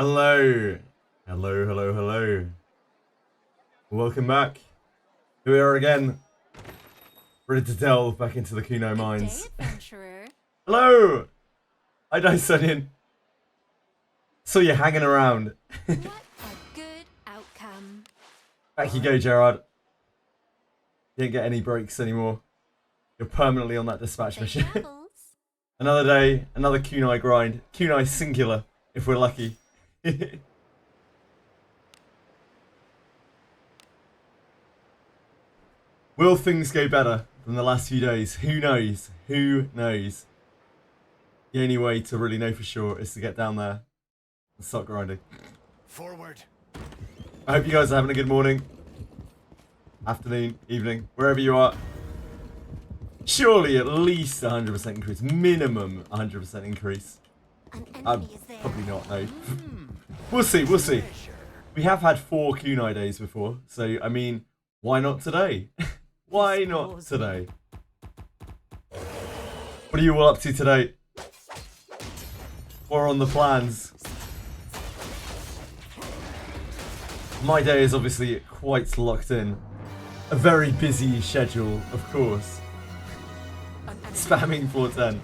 Hello. Hello, hello, hello. Welcome back. Here we are again. Ready to delve back into the Kunai mines. Hello! Hi, Dysonian. Saw you hanging around. What a good outcome. Back you go, Gerard. You don't get any breaks anymore. You're permanently on that dispatch mission. Another day, another Kunai grind. Kunai singular, if we're lucky. Will things go better than the last few days? Who knows? Who knows? The only way to really know for sure is to get down there and start grinding. Forward. I hope you guys are having a good morning, afternoon, evening, wherever you are. Surely at least 100% increase, minimum 100% increase. Probably not, no. We'll see, we'll see. We have had 4 Kunai days before, so I mean, why not today? Why not today? What are you all up to today? What are on the plans? My day is obviously quite locked in. A very busy schedule, of course. Spamming 410.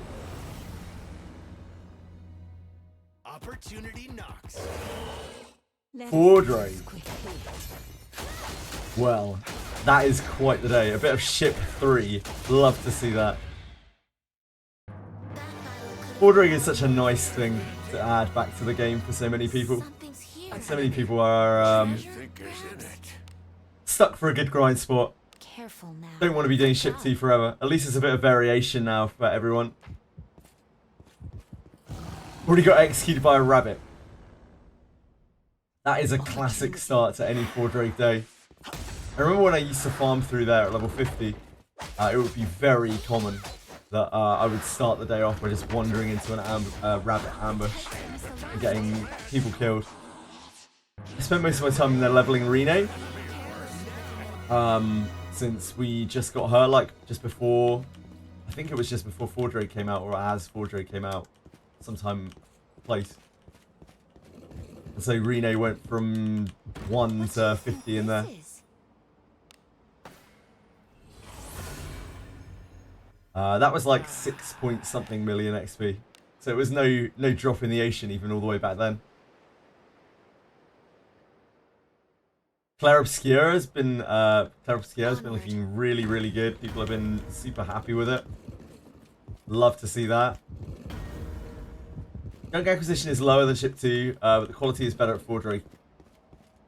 Opportunity knocks. Wizardry. Well, that is quite the day. A bit of ship 3. Love to see that. Ordering is such a nice thing to add back to the game for so many people. So many people are stuck for a good grind spot. Don't want to be doing ship 2 forever. At least there's a bit of variation now for everyone. Already got executed by a rabbit. That is a classic start to any 4 Drake day. I remember when I used to farm through there at level 50, it would be very common that I would start the day off by just wandering into an rabbit ambush and getting people killed. I spent most of my time in there leveling Rene, since we just got her, like, just before, I think it was just before 4 Drake came out, or as 4 Drake came out, sometime place. And so Rene went from 1 to 50 in there. That was like 6 point something million XP. So it was no drop in the ocean even all the way back then. Claire Obscura has been looking really, really good. People have been super happy with it. Love to see that. Junk acquisition is lower than ship 2, but the quality is better at 4 Drake.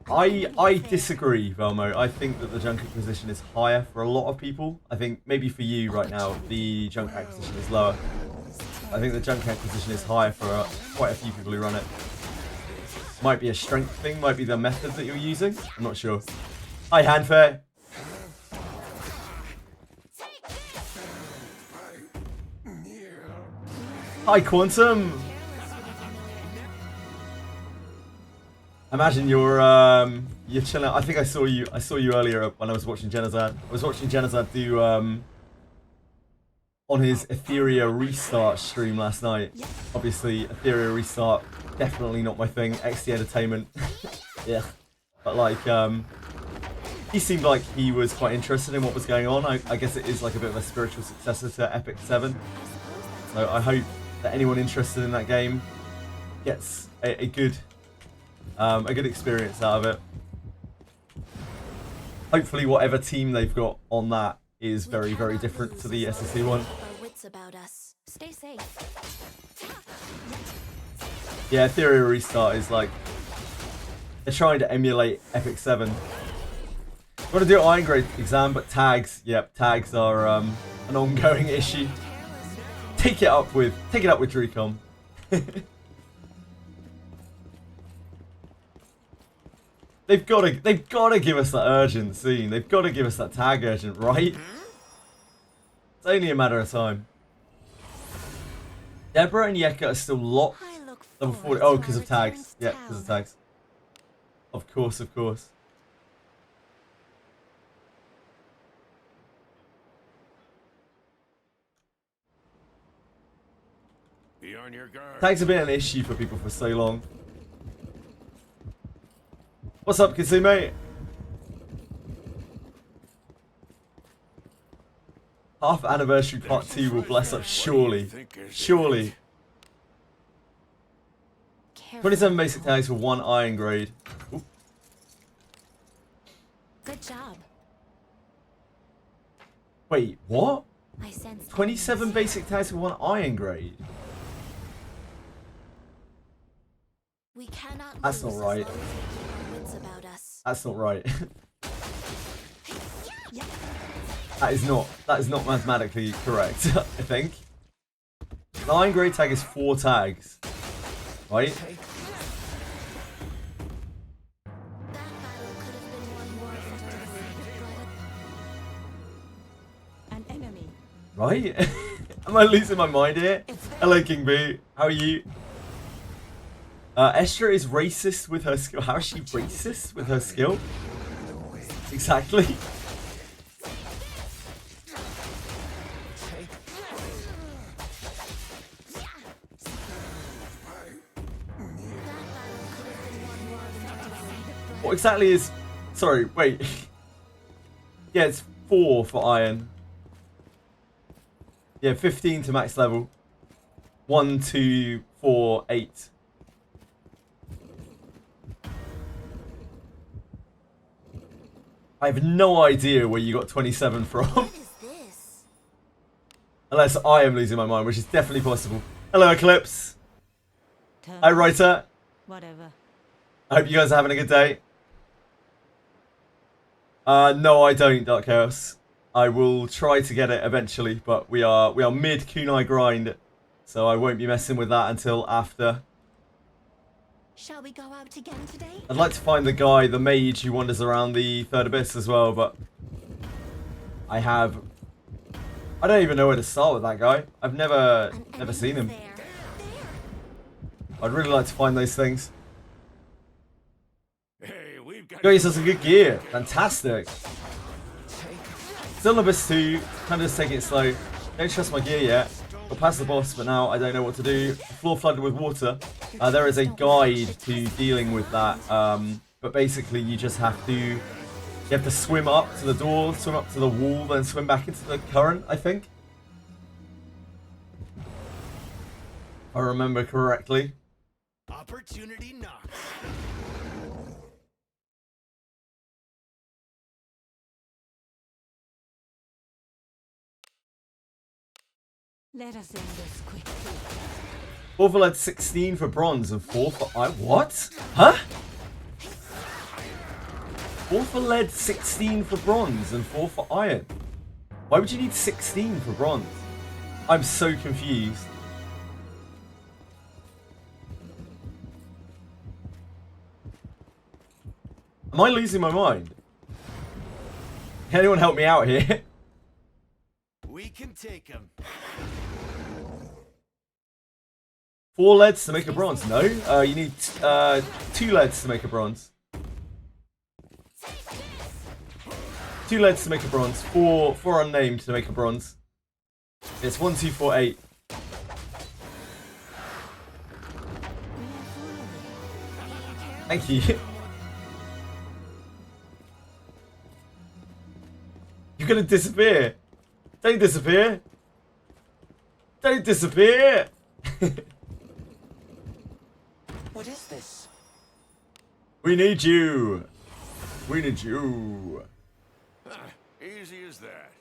I disagree, Velmo. I think that the junk acquisition is higher for a lot of people. I think maybe for you right now, the junk acquisition is lower. I think the junk acquisition is higher for quite a few people who run it. Might be a strength thing, might be the method that you're using. I'm not sure. Hi, Handfair. Hi, Quantum. Imagine you're chilling. I think I saw you earlier when I was watching Genazad. I was watching Genazad do on his Etheria restart stream last night. Obviously, Etheria restart definitely not my thing. XD Entertainment, yeah. But like, he seemed like he was quite interested in what was going on. I guess it is like a bit of a spiritual successor to Epic 7. So I hope that anyone interested in that game gets a good experience out of it. Hopefully whatever team they've got on that is very, very different to the SSC one. Yeah, Etheria Restart is like, they're trying to emulate Epic 7. I'm going to do an Iron Grade exam, but tags, yep, tags are an ongoing issue. Take it up with Dricom. They've got to give us that urgent scene. They've got to give us that tag urgent, right? It's only a matter of time. Deborah and Yeka are still locked. Level 40. Oh, because of tags. Yeah, because of tags. Of course, of course. Be on your guard. Tags have been an issue for people for so long. What's up, Kisume? Half anniversary part 2 will bless up, surely. Surely. 27 basic tags for 1 iron grade. Ooh. Good job. Wait, what? I sense 27 basic tags for 1 iron grade? we cannot That's not lose right. as long as we keep our wits about us. That's not right. Yeah. That is not mathematically correct, I think. The iron grade tag is 4 tags. Right? That battle could have been won more effectively, but An enemy. Right? Am I losing my mind here? Hello, King B. How are you? Estra is racist with her skill. How is she racist with her skill? Exactly. What exactly is... Sorry, wait. Yeah, it's 4 for iron. Yeah, 15 to max level. 1, 2, 4, 8. I have no idea where you got 27 from. what is this? Unless I am losing my mind, which is definitely possible. Hello, Eclipse. Turn. Hi, Writer. Whatever. I hope you guys are having a good day. No, I don't, Dark Chaos. I will try to get it eventually, but we are mid Kunai grind, so I won't be messing with that until after. Shall we go out again today? I'd like to find the guy, the mage, who wanders around the Third Abyss as well, but I don't even know where to start with that guy. I've never seen him. There. I'd really like to find those things. Hey, we've got Got yourself some good gear. Fantastic. Still in Abyss 2, kind of just taking it slow. Don't trust my gear yet. Got past the boss, but now I don't know what to do. Floor flooded with water. There is a guide to dealing with that, but basically you just have to swim up to the door, swim up to the wall, then swim back into the current, I think. If I remember correctly. opportunity knocks. Let us end this quickly. 4 for lead, 16 for bronze, and 4 for iron. What? Huh? 4 for lead, 16 for bronze, and 4 for iron. Why would you need 16 for bronze? I'm so confused. Am I losing my mind? Can anyone help me out here? We can take him. 4 leads to make a bronze. No, you need 2 leads to make a bronze. 2 leads to make a bronze. 4 unnamed to make a bronze. It's 1, 2, 4, 8. Thank you. You're gonna disappear. Don't disappear. Don't disappear. What is this? We need you. We need you. Easy as that.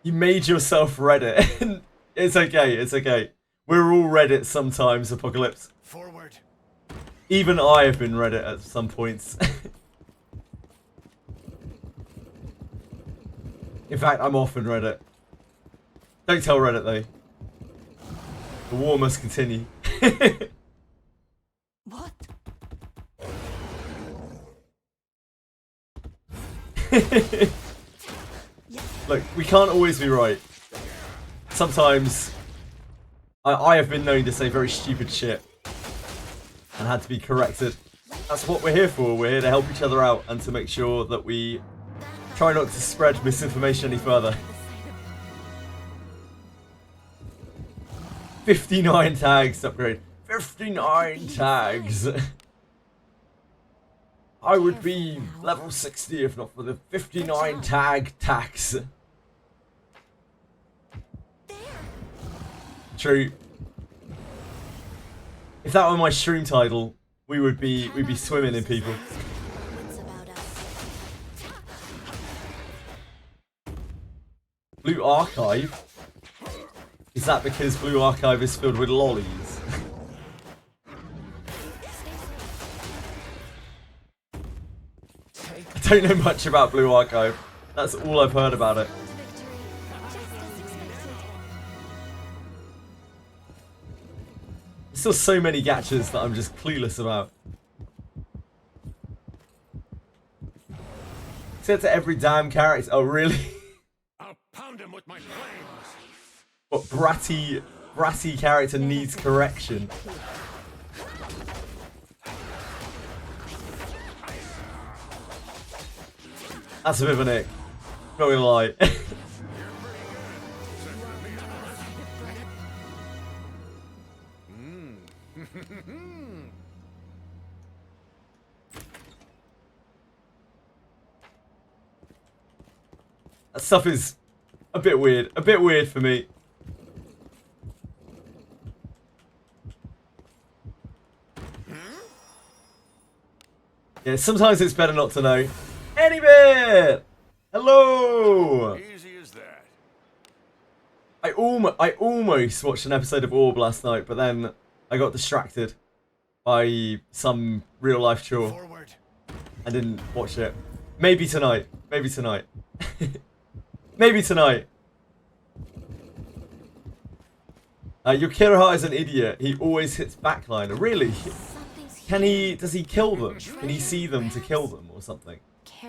You made yourself Reddit. It's okay, it's okay. We're all Reddit sometimes, Apocalypse. Forward. Even I have been Reddit at some points. In fact, I'm often Reddit. Don't tell Reddit though. The war must continue. What? Look, we can't always be right. Sometimes I have been known to say very stupid shit and had to be corrected. That's what we're here for. We're here to help each other out and to make sure that we try not to spread misinformation any further. 59 tags to upgrade. 59 tags. I would be level 60 if not for the 59 tag tax. True. If that were my stream title, we'd be swimming in people. Wits about us. Blue Archive? Is that because Blue Archive is filled with lollies? I don't know much about Blue Archive. That's all I've heard about it. Victory. Just as expected. There's still so many gachas that I'm just clueless about. Said to every damn character. Oh, really? I'll pound him with my flames. What bratty character needs correction? That's a bit of an ick. Not gonna lie. That stuff is a bit weird. A bit weird for me. Yeah, sometimes it's better not to know. Any bit! Hello! Easy as that. I almost watched an episode of Orb last night, but then I got distracted by some real life chore. Forward. I didn't watch it. Maybe tonight. Maybe tonight. Maybe tonight. Your Kiraha is an idiot. He always hits backliner. Really? Something's Does he kill them? Can he see them to kill them or something?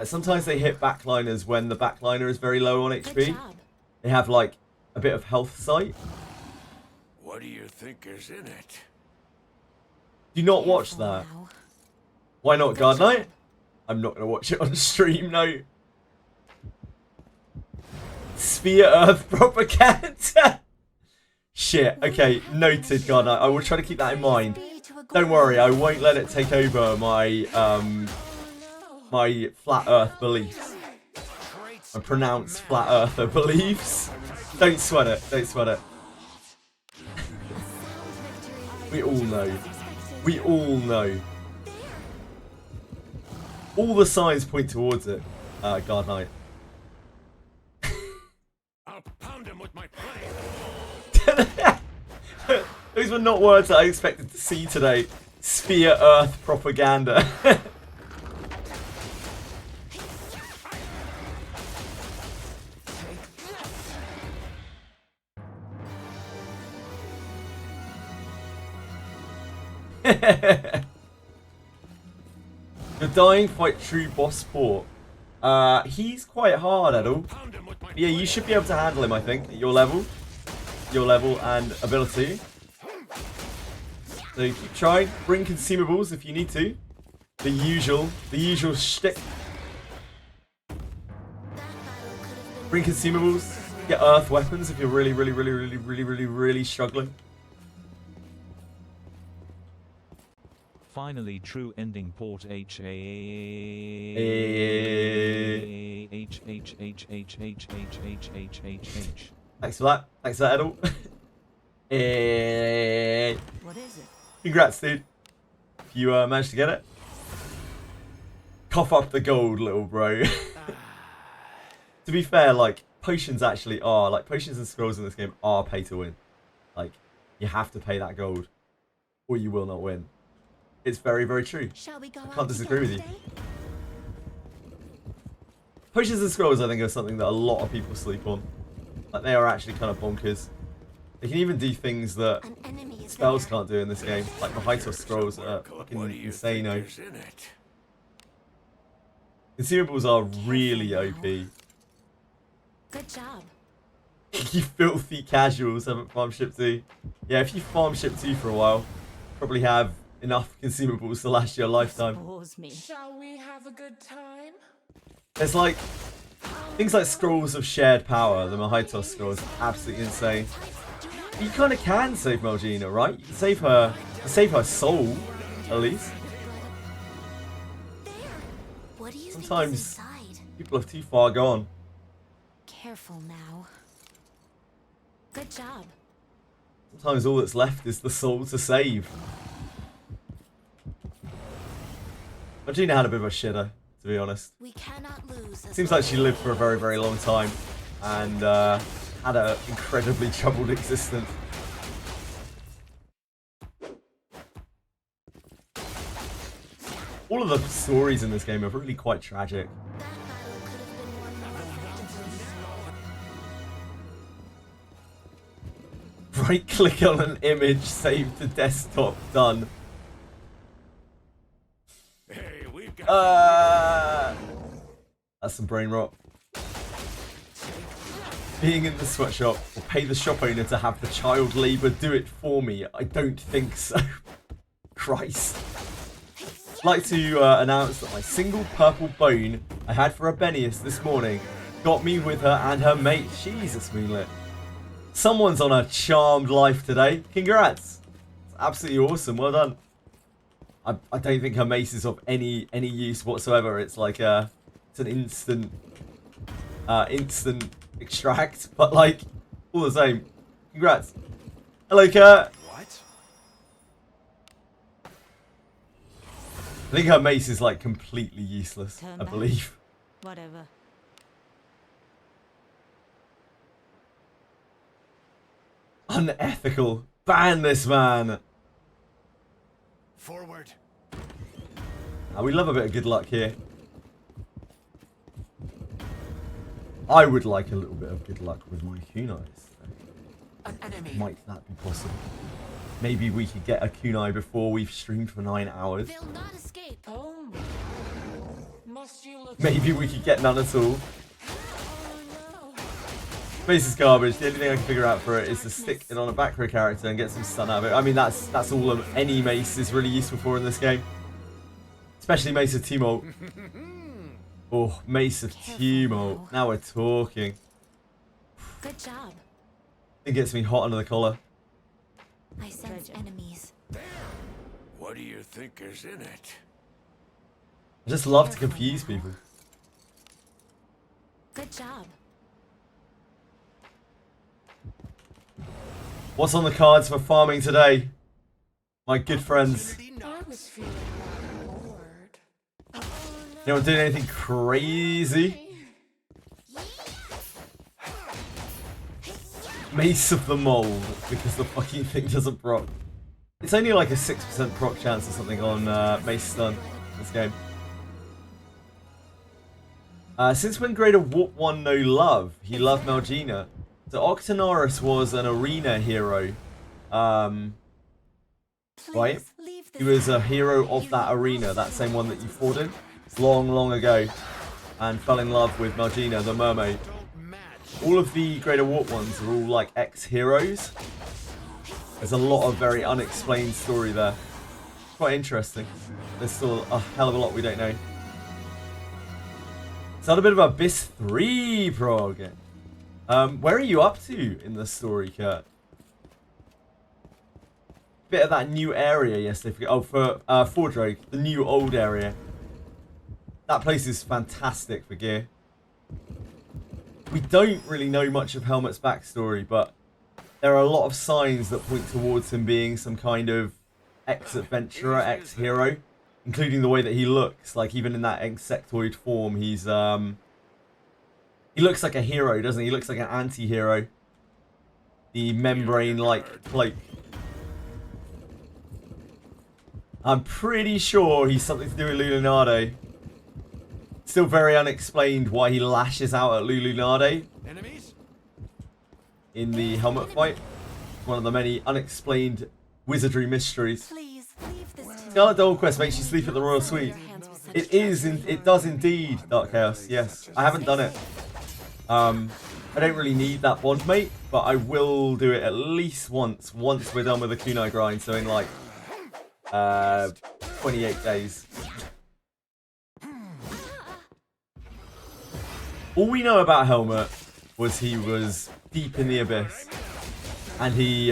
Sometimes they hit backliners when the backliner is very low on Good HP. job. They have like a bit of health sight. What do you think is in it? Do not watch that. Now. Why not, Guard Knight? I'm not going to watch it on stream, no. Spear Earth propaganda. Shit, okay, noted, Guard Knight. I will try to keep that in mind. Don't worry, I won't let it take over my my flat Earth beliefs. My pronounced flat Earther beliefs. Don't sweat it, don't sweat it. We all know. We all know. All the signs point towards it, Guard Knight. I'll pound him with my flames. Those were not words that I expected to see today. Spear Earth propaganda. Your dying fight true boss sport. He's quite hard, Edel. Pound him with my Yeah, you should be able to handle him, I think, at your level. Your level and ability. So keep trying. Bring consumables if you need to. The usual shtick. Bring consumables. Get earth weapons if you're really struggling. Finally, true ending port H A H H H H H H H H H H. Thanks for that. Thanks for that, Edel. What is it? Congrats, dude. You managed to get it. Cough up the gold, little bro. To be fair, like potions actually are like potions and scrolls in this game are pay to win. Like you have to pay that gold, or you will not win. It's very, very true. Shall we go I out can't disagree with you. together today? Potions and scrolls, I think, are something that a lot of people sleep on. Like they are actually kind of bonkers. They can even do things that An enemy is spells there. can't do in this game. Like the Hytos scrolls are What fucking do you insane. think is in it? Consumables are really OP. Good job. You filthy casuals haven't farm ship 2. Yeah, if you farm ship 2 for a while, probably have enough consumables to last your lifetime. Suppose me. Shall we have a good time? There's like things like scrolls of shared power, the Mahitos scrolls, absolutely insane. You kind of can save Melgina, right? You can save her soul, at least. There. What do you Sometimes think is inside? people have too far gone. Careful now. Good job. Sometimes all that's left is the soul to save. Melgina had a bit of a shitter, to be honest. We cannot lose. Seems like she lived for a very, very long time and had an incredibly troubled existence. All of the stories in this game are really quite tragic. That battle could have been won more effectively. Right click on an image, save to desktop, done. Hey, we've got That's some brain rot. Being in the sweatshop will pay the shop owner to have the child labour do it for me. I don't think so. Christ. I'd like to announce that my single purple bone I had for a Benius this morning got me with her and her mate. Jesus, Moonlit. Someone's on a charmed life today. Congrats. It's absolutely awesome. Well done. I don't think her mace is of any use whatsoever. It's like it's an instant extract, but like all the same. Congrats. Hello, Kurt. what? I think her mace is like completely useless. Turn I back. believe. Whatever. Unethical. Ban this man. Forward. We love a bit of good luck here. I would like a little bit of good luck with my kunais. An enemy. Might that be possible? Maybe we could get a kunai before we've streamed for 9 hours. They'll not escape. Oh. Must you look? Maybe we could get none at all. Oh no. Mace is garbage. The only thing I can figure out for it is to stick it on a back row character and get some stun out of it. I mean, that's all any mace is really useful for in this game. Especially Mace of Tumult. Oh, Mace of Tumult. Now we're talking. Good job. It gets me hot under the collar. I sense enemies. What do you think is in it? I just love to confuse people. Good job. What's on the cards for farming today? My good friends. I was feeling rather bored. Oh You not doing anything crazy? Mace of the Mold, because the fucking thing doesn't proc. It's only like a 6% proc chance or something on Mace Stun in this game. Since when Greater Warp 1 no love? He loved Melgina. So Octonaurus was an arena hero. Right? Please leave He was a hero of that arena, that same one that you fought in, long, long ago. And fell in love with Melgina, the mermaid. Don't match. All of the Greater Warp ones are all like ex-heroes. There's a lot of very unexplained story there. Quite interesting. There's still a hell of a lot we don't know. It's not a bit of Abyss 3 prog. Where are you up to in the story, Kurt? Bit of that new area yesterday. Oh, for Fordrake, the new old area. That place is fantastic for gear. We don't really know much of Helmet's backstory, but there are a lot of signs that point towards him being some kind of ex-adventurer, ex-hero, including the way that he looks. Like, even in that insectoid form, he's he looks like a hero, doesn't he? He looks like an anti-hero. The membrane-like cloak. I'm pretty sure he's something to do with Lulinade. Still very unexplained why he lashes out at Lulinade Enemies? in the helmet fight. One of the many unexplained wizardry mysteries. Please leave this to me. Scarlet Dole Quest makes you sleep at the Royal Suite. It does indeed, Dark Chaos, yes. I haven't done it. I don't really need that bond mate, but I will do it at least once we're done with the kunai grind, so in like 28 days. All we know about Helmet was he was deep in the abyss and he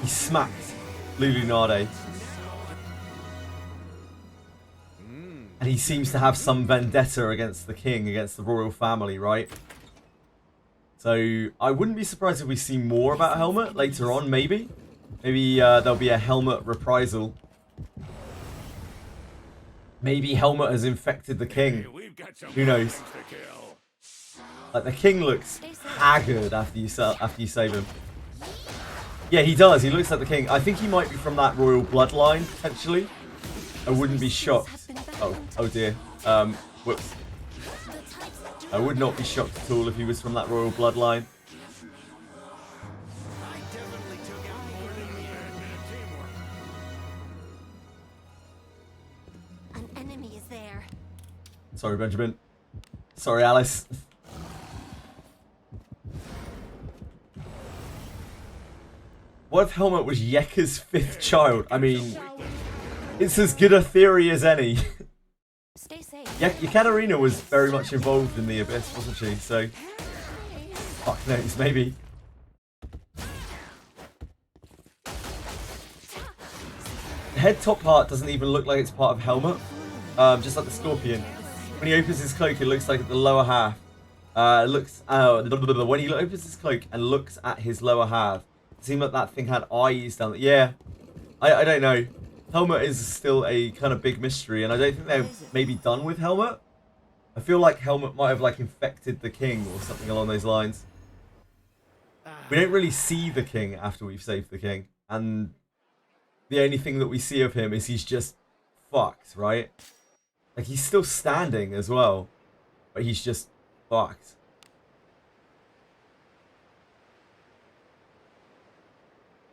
smacked Lulunade. And he seems to have some vendetta against the king, against the royal family, right? So I wouldn't be surprised if we see more about Helmut later on, maybe. Maybe there'll be a Helmut reprisal. Maybe Helmut has infected the king. Who knows? Like, the king looks haggard after you save him. Yeah, he does. He looks like the king. I think he might be from that royal bloodline, potentially. I wouldn't be shocked. Oh dear. Whoops. I would not be shocked at all if he was from that royal bloodline. An enemy is there. Sorry, Benjamin. Sorry, Alice. What if Helmut was Yeka's 5th child? I mean, it's as good a theory as any. Stay safe. Yekaterina was very much involved in the Abyss, wasn't she? So, fuck knows, maybe. The head top part doesn't even look like it's part of Helmut. Just like the scorpion. When he opens his cloak, it looks like the lower half. When he opens his cloak and looks at his lower half, it seemed like that thing had eyes down there. Yeah, I don't know. Helmut is still a kind of big mystery, and I don't think they're maybe done with Helmut. I feel like Helmut might have like infected the king or something along those lines. We don't really see the king after we've saved the king, and the only thing that we see of him is he's just fucked, right? Like, he's still standing as well, but he's just fucked.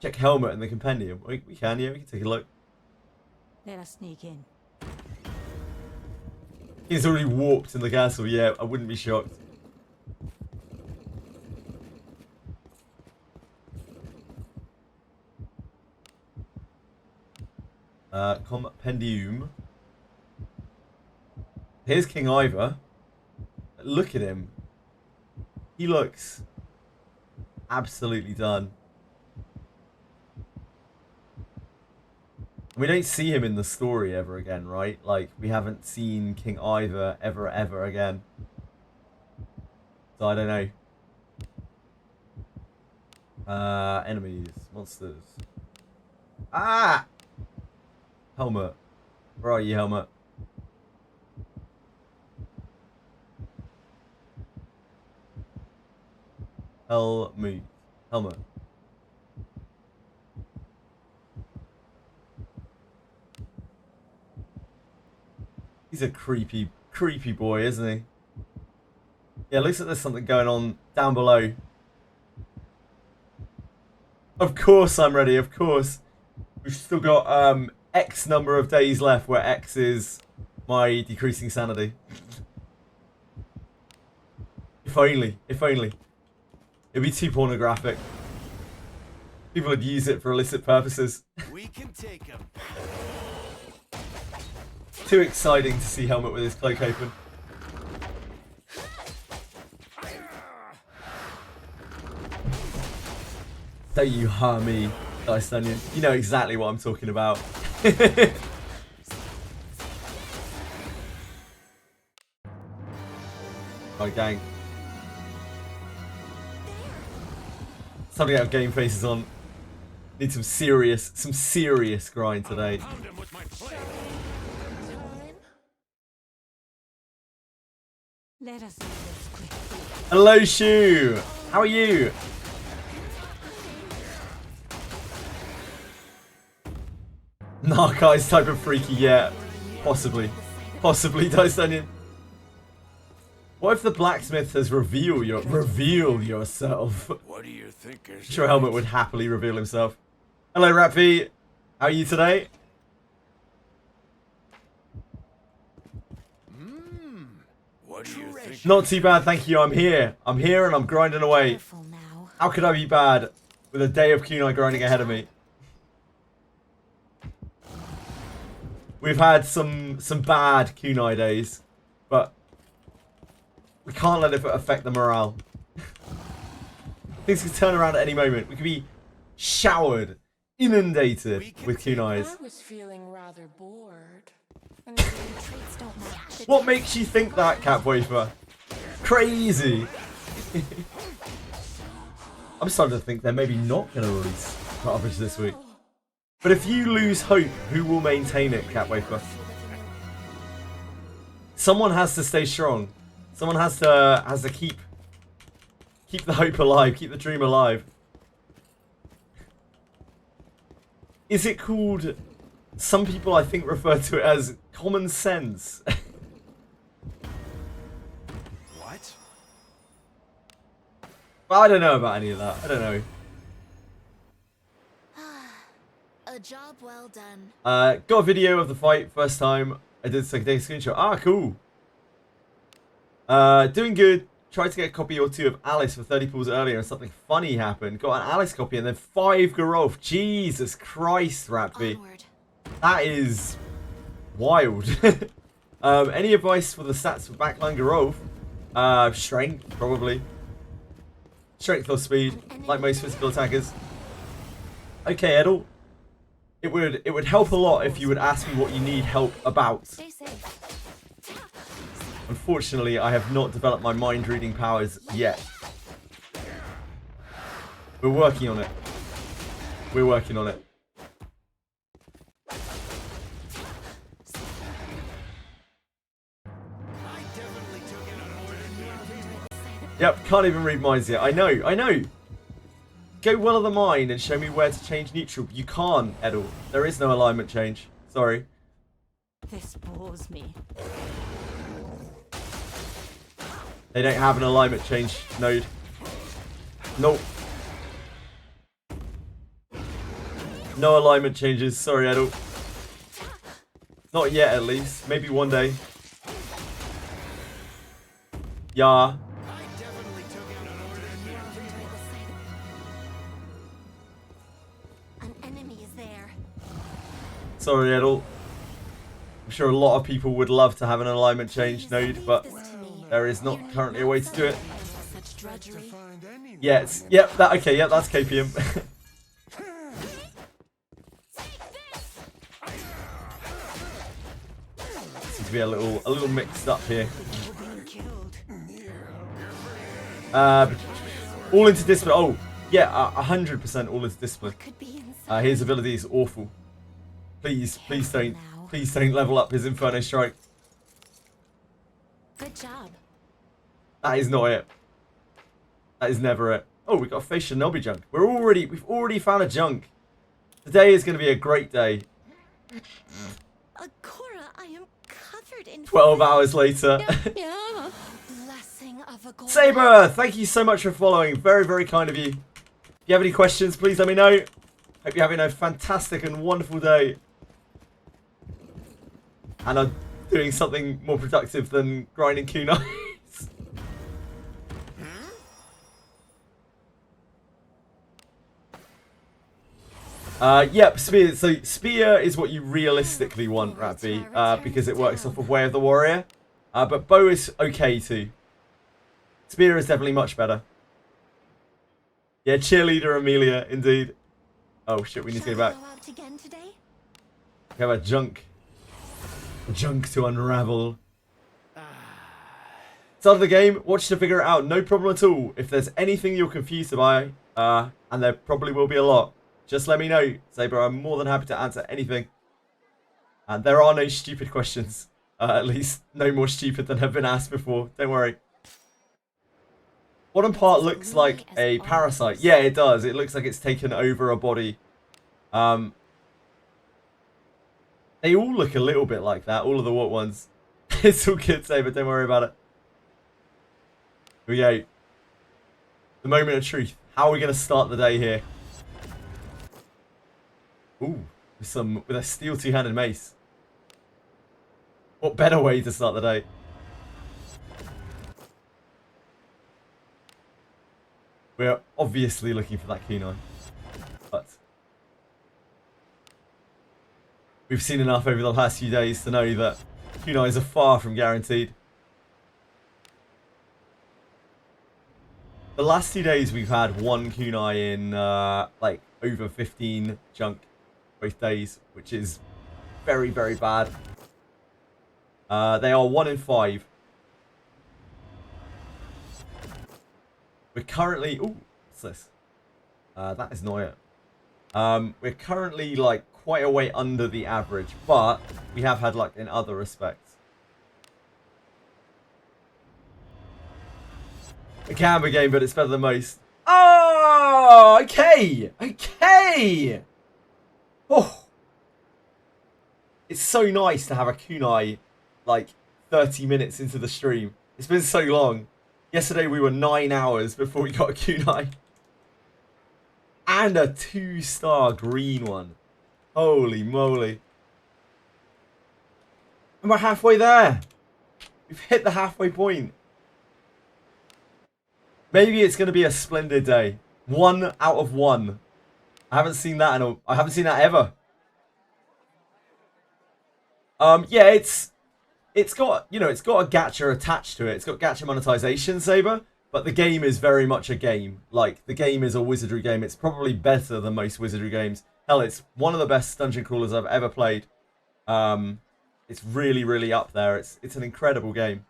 Check Helmut in the compendium. We can, yeah, we can take a look. Let us sneak in. He's already warped in the castle, yeah, I wouldn't be shocked. Compendium. Here's King Ivor. Look at him. He looks absolutely done. We don't see him in the story ever again, right? Like, we haven't seen King Ivor ever again. So I don't know. Enemies, monsters. Ah! Helmut. Where are you, Helmut? Helmut. He's a creepy boy, isn't he? Yeah, looks like there's something going on down below. Of course I'm ready, of course. We've still got X number of days left, where X is my decreasing sanity. If only. It'd be too pornographic. People would use it for illicit purposes. We can take him. Too exciting to see Helmut with his cloak open. Don't you harm me, Dice Onion. You know exactly what I'm talking about. Right, gang. Something out of game faces on. Need some serious grind today. Found him with my blade. Let us end this quickly. Hello, Shu. How are you? Nah, guys, type of freaky, yeah. Possibly, Dice Onion. What if the blacksmith has reveal yourself? What do you think is I'm sure Helmut would happily reveal himself. Hello, Rappi. How are you today? What do you think? Not too bad, thank you. I'm here and I'm grinding away. Careful now. How could I be bad with a day of Kunai grinding ahead of me? We've had some bad Kunai days, but we can't let it affect the morale. I Things could turn around at any moment. We could be showered, inundated with kunais. I was feeling rather bored. And the traits don't match. What makes you think that, Catwafer? Crazy. I'm starting to think they're maybe not going to release garbage this week. But if you lose hope, who will maintain it, Catwafer? Someone has to stay strong. Someone has to keep the hope alive, keep the dream alive. Is it called? Some people I think refer to it as common sense. What? I don't know about any of that. I don't know. A job well done. Got a video of the fight first time. I did take a screenshot. Ah, cool. Doing good. Tried to get a copy or two of Alice for 30 pulls earlier and something funny happened. Got an Alice copy and then 5 Garolf. Jesus Christ, Rapby. Onward. That is wild. Any advice for the stats for backline Garolf? Strength, probably. Strength or speed, like most physical attackers. Okay, Edel. It would help a lot if you would ask me what you need help about. Stay safe. Unfortunately, I have not developed my mind reading powers yet. We're working on it. We're working on it. Yep, can't even read minds yet. I know. Go well of the mind and show me where to change neutral. You can't, Edel. There is no alignment change. Sorry. This bores me. They don't have an alignment change node. Nope. No alignment changes. Sorry, Edel. Not yet, at least. Maybe one day. Yeah. An enemy is there. Sorry, Edel. I'm sure a lot of people would love to have an alignment change node, but there is not currently a way to do it. Such drudgery. Yeah, it's, yep, that's KPM. Seems to be a little mixed up here. You're being killed. All into discipline. Oh, yeah, 100% all into discipline. Could be inside. His ability is awful. Please don't level up his Inferno Strike. Good job. That is not it. That is never it. Oh, we got a face Shinobi junk. We've already found a junk. Today is going to be a great day. Akora, I am covered in 12 hours later. blessing of a gold. Saber, thank you so much for following. Very, very kind of you. If you have any questions, please let me know. Hope you're having a fantastic and wonderful day. And I'm doing something more productive than grinding kunais. Yep, spear. So spear is what you realistically want, Rapby, because it works off of Way of the Warrior. But bow is okay too. Spear is definitely much better. Yeah, cheerleader Amelia, indeed. Oh shit, we need to go back. Go out again today? We have a junk. A junk to unravel. Start of the game, watch to figure it out. No problem at all. If there's anything you're confused by, and there probably will be a lot, just let me know, Saber. I'm more than happy to answer anything. And there are no stupid questions. At least no more stupid than have been asked before. Don't worry. Bottom part looks like a parasite. Yeah, it does. It looks like it's taken over a body. They all look a little bit like that. All of the what ones. It's all good, Saber. Don't worry about it. Here we go. The moment of truth. How are we going to start the day here? Ooh, with a steel two-handed mace. What better way to start the day? We're obviously looking for that Kunai, but we've seen enough over the last few days to know that Kunais are far from guaranteed. The last 2 days we've had one kunai in like over 15 junk both days, which is very, very bad. They are 1 in 5. We're currently... Ooh, what's this? That is Noya. We're currently like quite a way under the average, but we have had luck in other respects. A Canberra game, but it's better than most. Oh, okay. Okay. Oh. It's so nice to have a kunai like 30 minutes into the stream. It's been so long. Yesterday we were 9 hours before we got a kunai. And a 2-star green one. Holy moly. And we're halfway there. We've hit the halfway point. Maybe it's going to be a splendid day. 1 out of 1. I haven't seen that I haven't seen that ever. Yeah, it's got, you know, it's got a gacha attached to it. It's got gacha monetization, Saber, but the game is very much a game. Like, the game is a Wizardry game. It's probably better than most Wizardry games. Hell, it's one of the best dungeon crawlers I've ever played. It's really, really up there. It's an incredible game.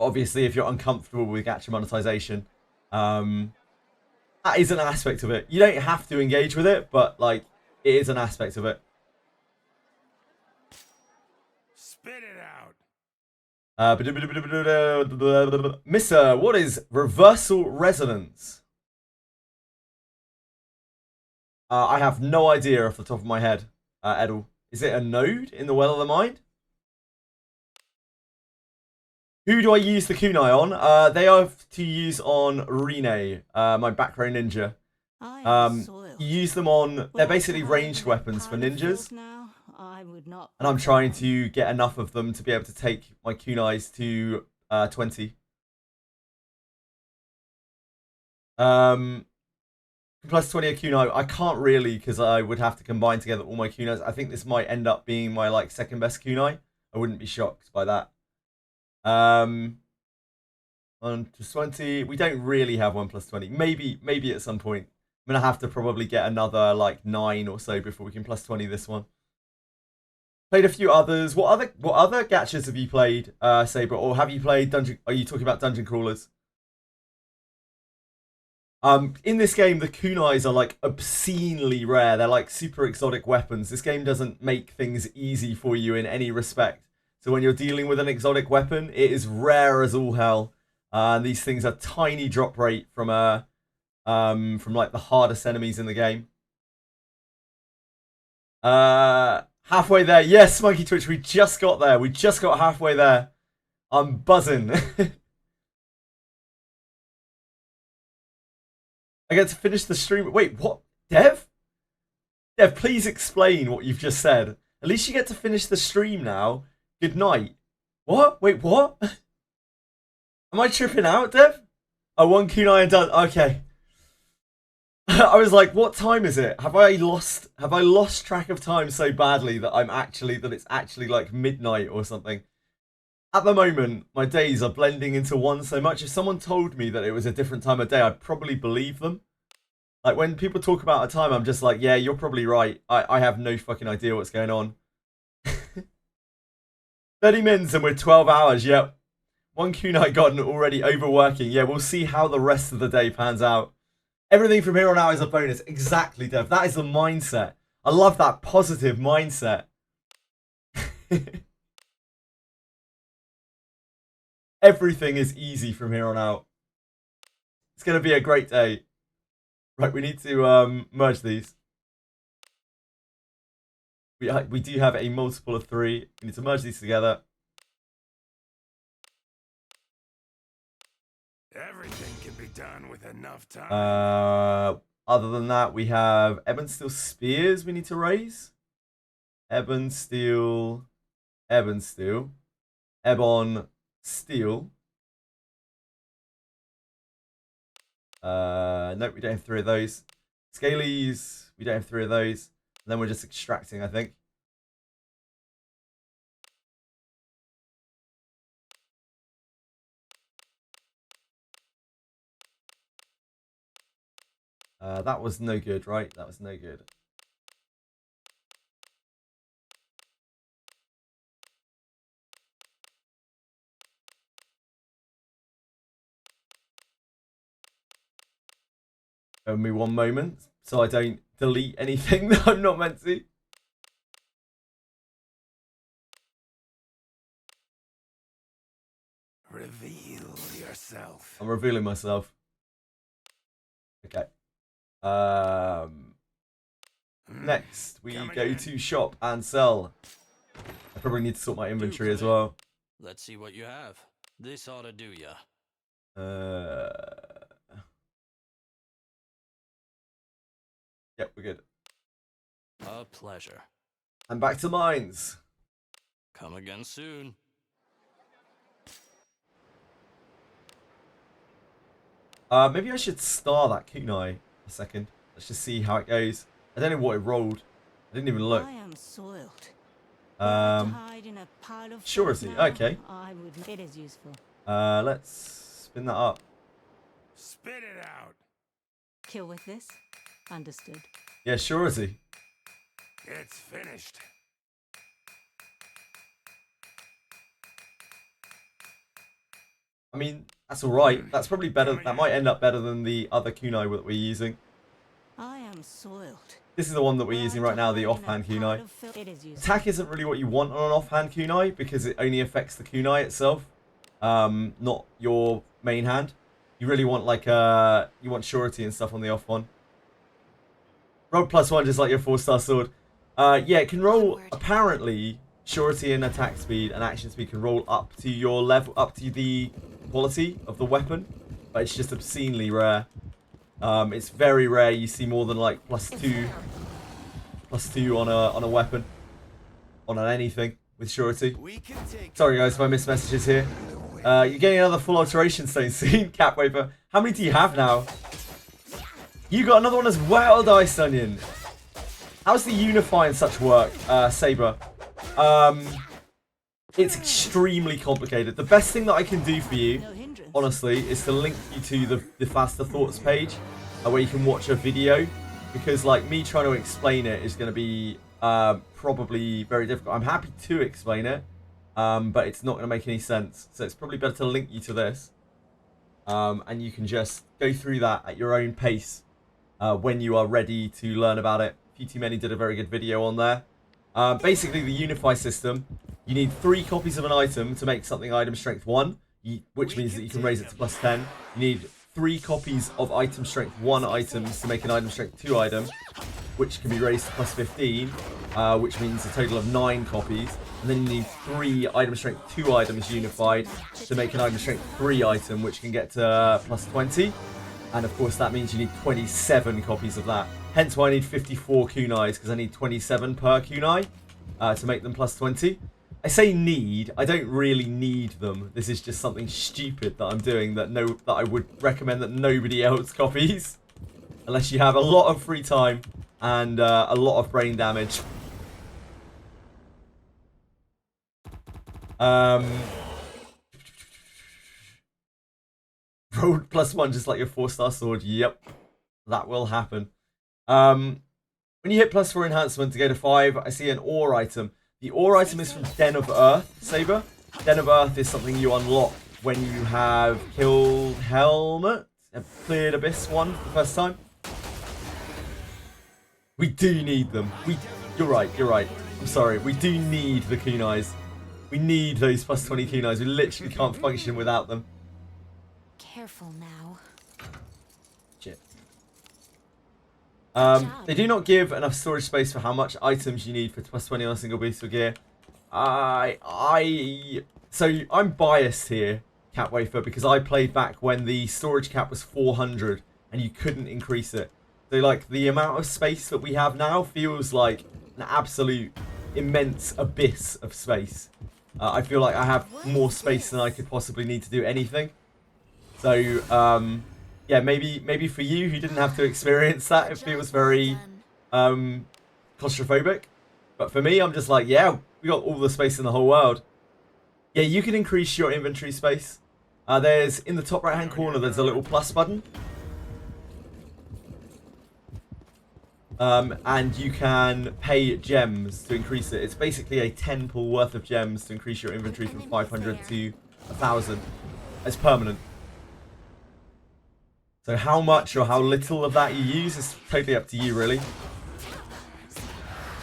Obviously, if you're uncomfortable with gacha monetization, that is an aspect of it. You don't have to engage with it, but, like, it is an aspect of it. Spit it out. Mister, what is reversal resonance? I have no idea off the top of my head, Edel. Is it a node in the Well of the Mind? Who do I use the kunai on? They are to use on Rine, my back row ninja. I am soiled. You use them on... They're Were I basically to hide ranged in a weapons for pile of ninjas. filth now, I would not And I'm be trying found. to get enough of them to be able to take my kunais to 20. Plus 20 a kunai. I can't really, because I would have to combine together all my kunais. I think this might end up being my like second best kunai. I wouldn't be shocked by that. 1 plus 20. We don't really have 1 plus 20. Maybe at some point. I'm gonna have to probably get another like 9 or so before we can plus 20 this one. Played a few others. What other gachas have you played, Saber? Or have you played dungeon? Are you talking about dungeon crawlers? In this game, the kunais are like obscenely rare. They're like super exotic weapons. This game doesn't make things easy for you in any respect. So when you're dealing with an exotic weapon, it is rare as all hell. These things are tiny drop rate from like the hardest enemies in the game. Halfway there. Yes, Monkey Twitch, we just got there. We just got halfway there. I'm buzzing. I get to finish the stream. Wait, what? Dev? Dev, please explain what you've just said. At least you get to finish the stream now. Good night. What? Wait, what? Am I tripping out, Dev? Oh, 1 kunai and done. Okay. I was like, what time is it? Have I lost track of time so badly that it's actually like midnight or something? At the moment, my days are blending into one so much. If someone told me that it was a different time of day, I'd probably believe them. Like, when people talk about a time, I'm just like, yeah, you're probably right. I have no fucking idea what's going on. 30 minutes and we're 12 hours, yep. 1 kunai gotten already overworking. Yeah, we'll see how the rest of the day pans out. Everything from here on out is a bonus. Exactly, Dev. That is the mindset. I love that positive mindset. Everything is easy from here on out. It's going to be a great day. Right, we need to merge these. We do have a multiple of 3. We need to merge these together. Everything can be done with enough time. Other than that, we have Ebon Steel Spears we need to raise. Ebon Steel. Ebon Steel. Ebon Steel. Nope, we don't have 3 of those. Scalies, we don't have 3 of those. And then we're just extracting, I think. That was no good, right? That was no good. Give me one moment so I don't delete anything that I'm not meant to. Reveal yourself. I'm revealing myself. Okay. Next, we go to shop and sell. I probably need to sort my inventory as well. Let's see what you have. This ought to do ya. Yep, we're good. A pleasure. And back to mines. Come again soon. Maybe I should star that kunai a second. Let's just see how it goes. I don't know what it rolled. I didn't even look. I am soiled. Surety. Okay. I would. It is useful. Let's spin that up. Spit it out. Kill with this. Understood. Yeah, surety. It's finished. I mean, that's alright. That's probably better. That might end up better than the other kunai that we're using. I am soiled. This is the one that we're using right now, the offhand kunai. Attack isn't really what you want on an offhand kunai because it only affects the kunai itself, not your main hand. You really want like you want surety and stuff on the off one. Roll +1 just like your 4-star sword. Yeah, it can roll. Apparently, surety and attack speed and action speed can roll up to your level, up to the quality of the weapon, but it's just obscenely rare. It's very rare you see more than like +2 on a weapon, on anything with surety. Sorry guys if I missed messages here. You're getting another full alteration stone soon, Cap Wafer. How many do you have now? You got another one as well, Dice Onion. How's the Unify and such work, Saber? It's extremely complicated. The best thing that I can do for you, honestly, is to link you to the Faster Thoughts page, where you can watch a video, because like me trying to explain it is going to be probably very difficult. I'm happy to explain it, but it's not going to make any sense. So it's probably better to link you to this, and you can just go through that at your own pace when you are ready to learn about it. Many did a very good video on there. Basically, the Unify system, you need 3 copies of an item to make something item strength 1, which means that you can raise it to +10. You need 3 copies of item strength 1 items to make an item strength 2 item, which can be raised to +15, which means a total of 9 copies. And then you need 3 item strength 2 items unified to make an item strength 3 item, which can get to +20. And of course, that means you need 27 copies of that. Hence why I need 54 kunais, because I need 27 per kunai to make them +20. I say need, I don't really need them. This is just something stupid that I'm doing that I would recommend that nobody else copies. Unless you have a lot of free time and a lot of brain damage. Roll +1 just like your 4-star sword. Yep, that will happen. When you hit +4 enhancement to go to 5, I see an ore item. The ore item is from Den of Earth, Saber. Den of Earth is something you unlock when you have killed Helmet, cleared Abyss 1 for the first time. We do need them. You're right. I'm sorry. We do need the kunais. We need those +20 kunais. We literally can't function without them. Careful now. Shit. They do not give enough storage space for how much items you need for +20 on a single beast or gear. So I'm biased here, Cat Wafer, because I played back when the storage cap was 400 and you couldn't increase it. So like the amount of space that we have now feels like an absolute immense abyss of space. I feel like I have more space than I could possibly need to do anything. So yeah, maybe for you who didn't have to experience that, it feels very claustrophobic. But for me, I'm just like, yeah, we got all the space in the whole world. Yeah, you can increase your inventory space. There's in the top right hand corner, there's a little plus button. and you can pay gems to increase it. It's basically a 10 pull worth of gems to increase your inventory from 500 to 1,000. It's permanent. So how much or how little of that you use is totally up to you, really.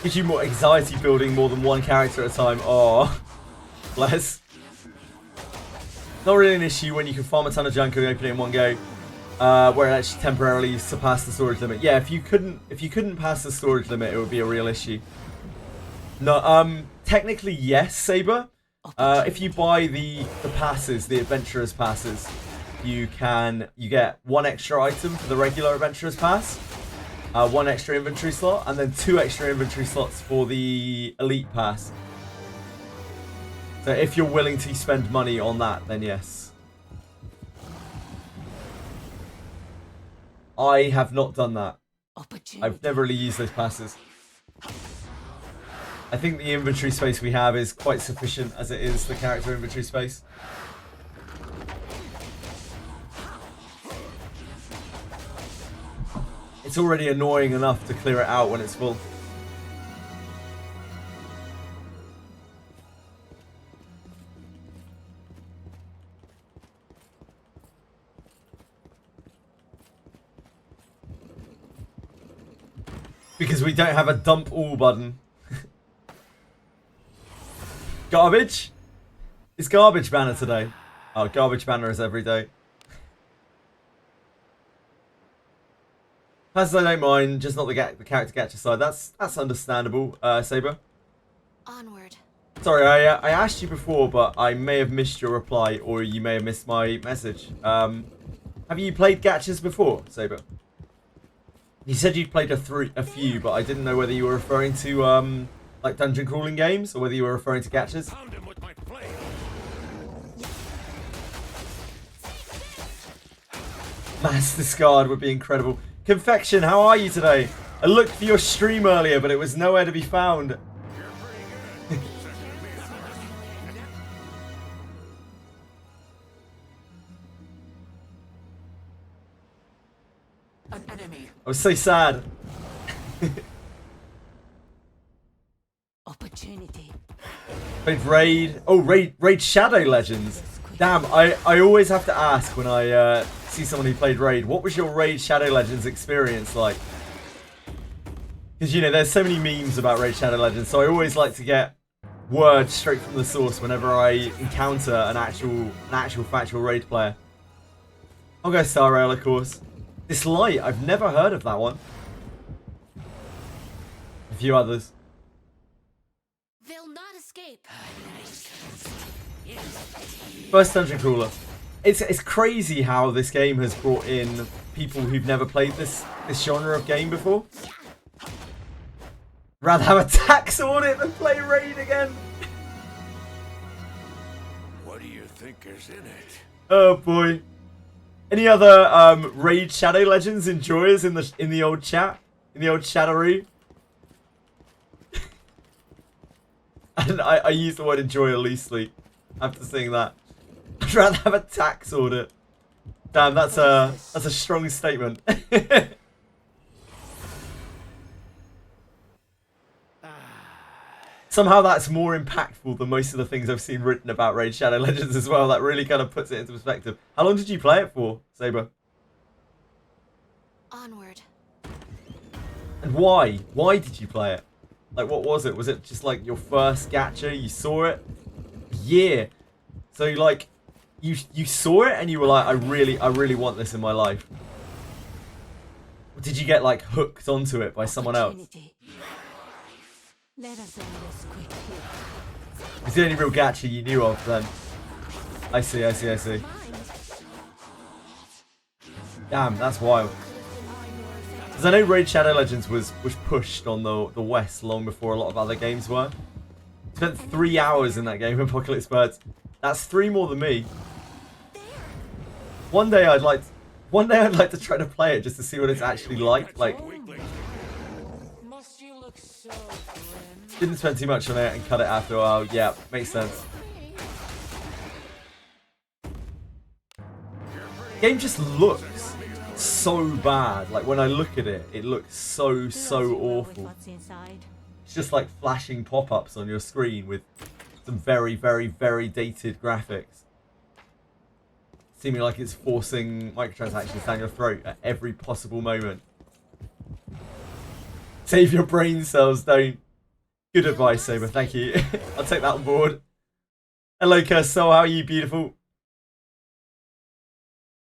Gives you more anxiety building more than one character at a time. Oh, bless. Not really an issue when you can farm a ton of junk and open it in one go, where it actually temporarily surpassed the storage limit. Yeah, if you couldn't pass the storage limit, it would be a real issue. No, technically yes, Saber. If you buy the passes, the adventurers passes, you get 1 extra item for the regular adventurers pass, 1 extra inventory slot, and then 2 extra inventory slots for the elite pass. So if you're willing to spend money on that, then yes. I have not done that. I've never really used those passes. I think the inventory space we have is quite sufficient as it is, the character inventory space. It's already annoying enough to clear it out when it's full. Because we don't have a dump all button. Garbage? It's garbage banner today. Oh, garbage banner is every day. Passes I don't mind, just not the character catcher side. That's understandable, Saber. Onward. Sorry, I asked you before, but I may have missed your reply, or you may have missed my message. Have you played gachas before, Saber? You said you'd played a few, but I didn't know whether you were referring to like dungeon crawling games, or whether you were referring to gachas. Found him with my flame. Mass discard would be incredible. Confection, how are you today? I looked for your stream earlier, but it was nowhere to be found. An enemy. I was so sad. Opportunity. Played Raid. Oh, Raid Shadow Legends. Damn, I always have to ask when I see someone who played Raid, what was your Raid Shadow Legends experience like? Because, you know, there's so many memes about Raid Shadow Legends, so I always like to get word straight from the source whenever I encounter an actual factual Raid player. I'll go Star Rail, of course. This Light, I've never heard of that one. A few others. They'll not escape. First dungeon crawler. It's crazy how this game has brought in people who've never played this genre of game before. Rather have a tax audit than play Raid again. What do you think is in it? Oh boy. Any other Raid Shadow Legends enjoyers in the old chat? In the old chattery? And I use the word enjoyer loosely after seeing that. I'd rather have a tax audit. Damn, that's a strong statement. Somehow that's more impactful than most of the things I've seen written about Raid Shadow Legends as well. That really kind of puts it into perspective. How long did you play it for, Saber? Onward. And why? Why did you play it? Like, what was it? Was it just like your first gacha? You saw it? Yeah. So like, you saw it and you were like, I really want this in my life. Or did you get like hooked onto it by someone else? Let us end this quickly. It's the only real gacha you knew of then. I see. Damn, that's wild. Because I know Raid Shadow Legends was pushed on the West long before a lot of other games were. Spent 3 hours in that game, Apocalypse Birds. That's 3 more than me. One day I'd like to try to play it just to see what it's actually like. Like, Must you look so grim? didn't spend too much on it and cut it after a while. Yeah, makes sense. Game just looks so bad. Like when I look at it, it looks so awful. What's inside? It's just like flashing pop-ups on your screen with some very dated graphics. Seeming like it's forcing microtransactions down your throat at every possible moment. Save your brain cells, don't. Good advice, Saber. Thank you. I'll take that on board. Hello, Kersol. How are you, beautiful?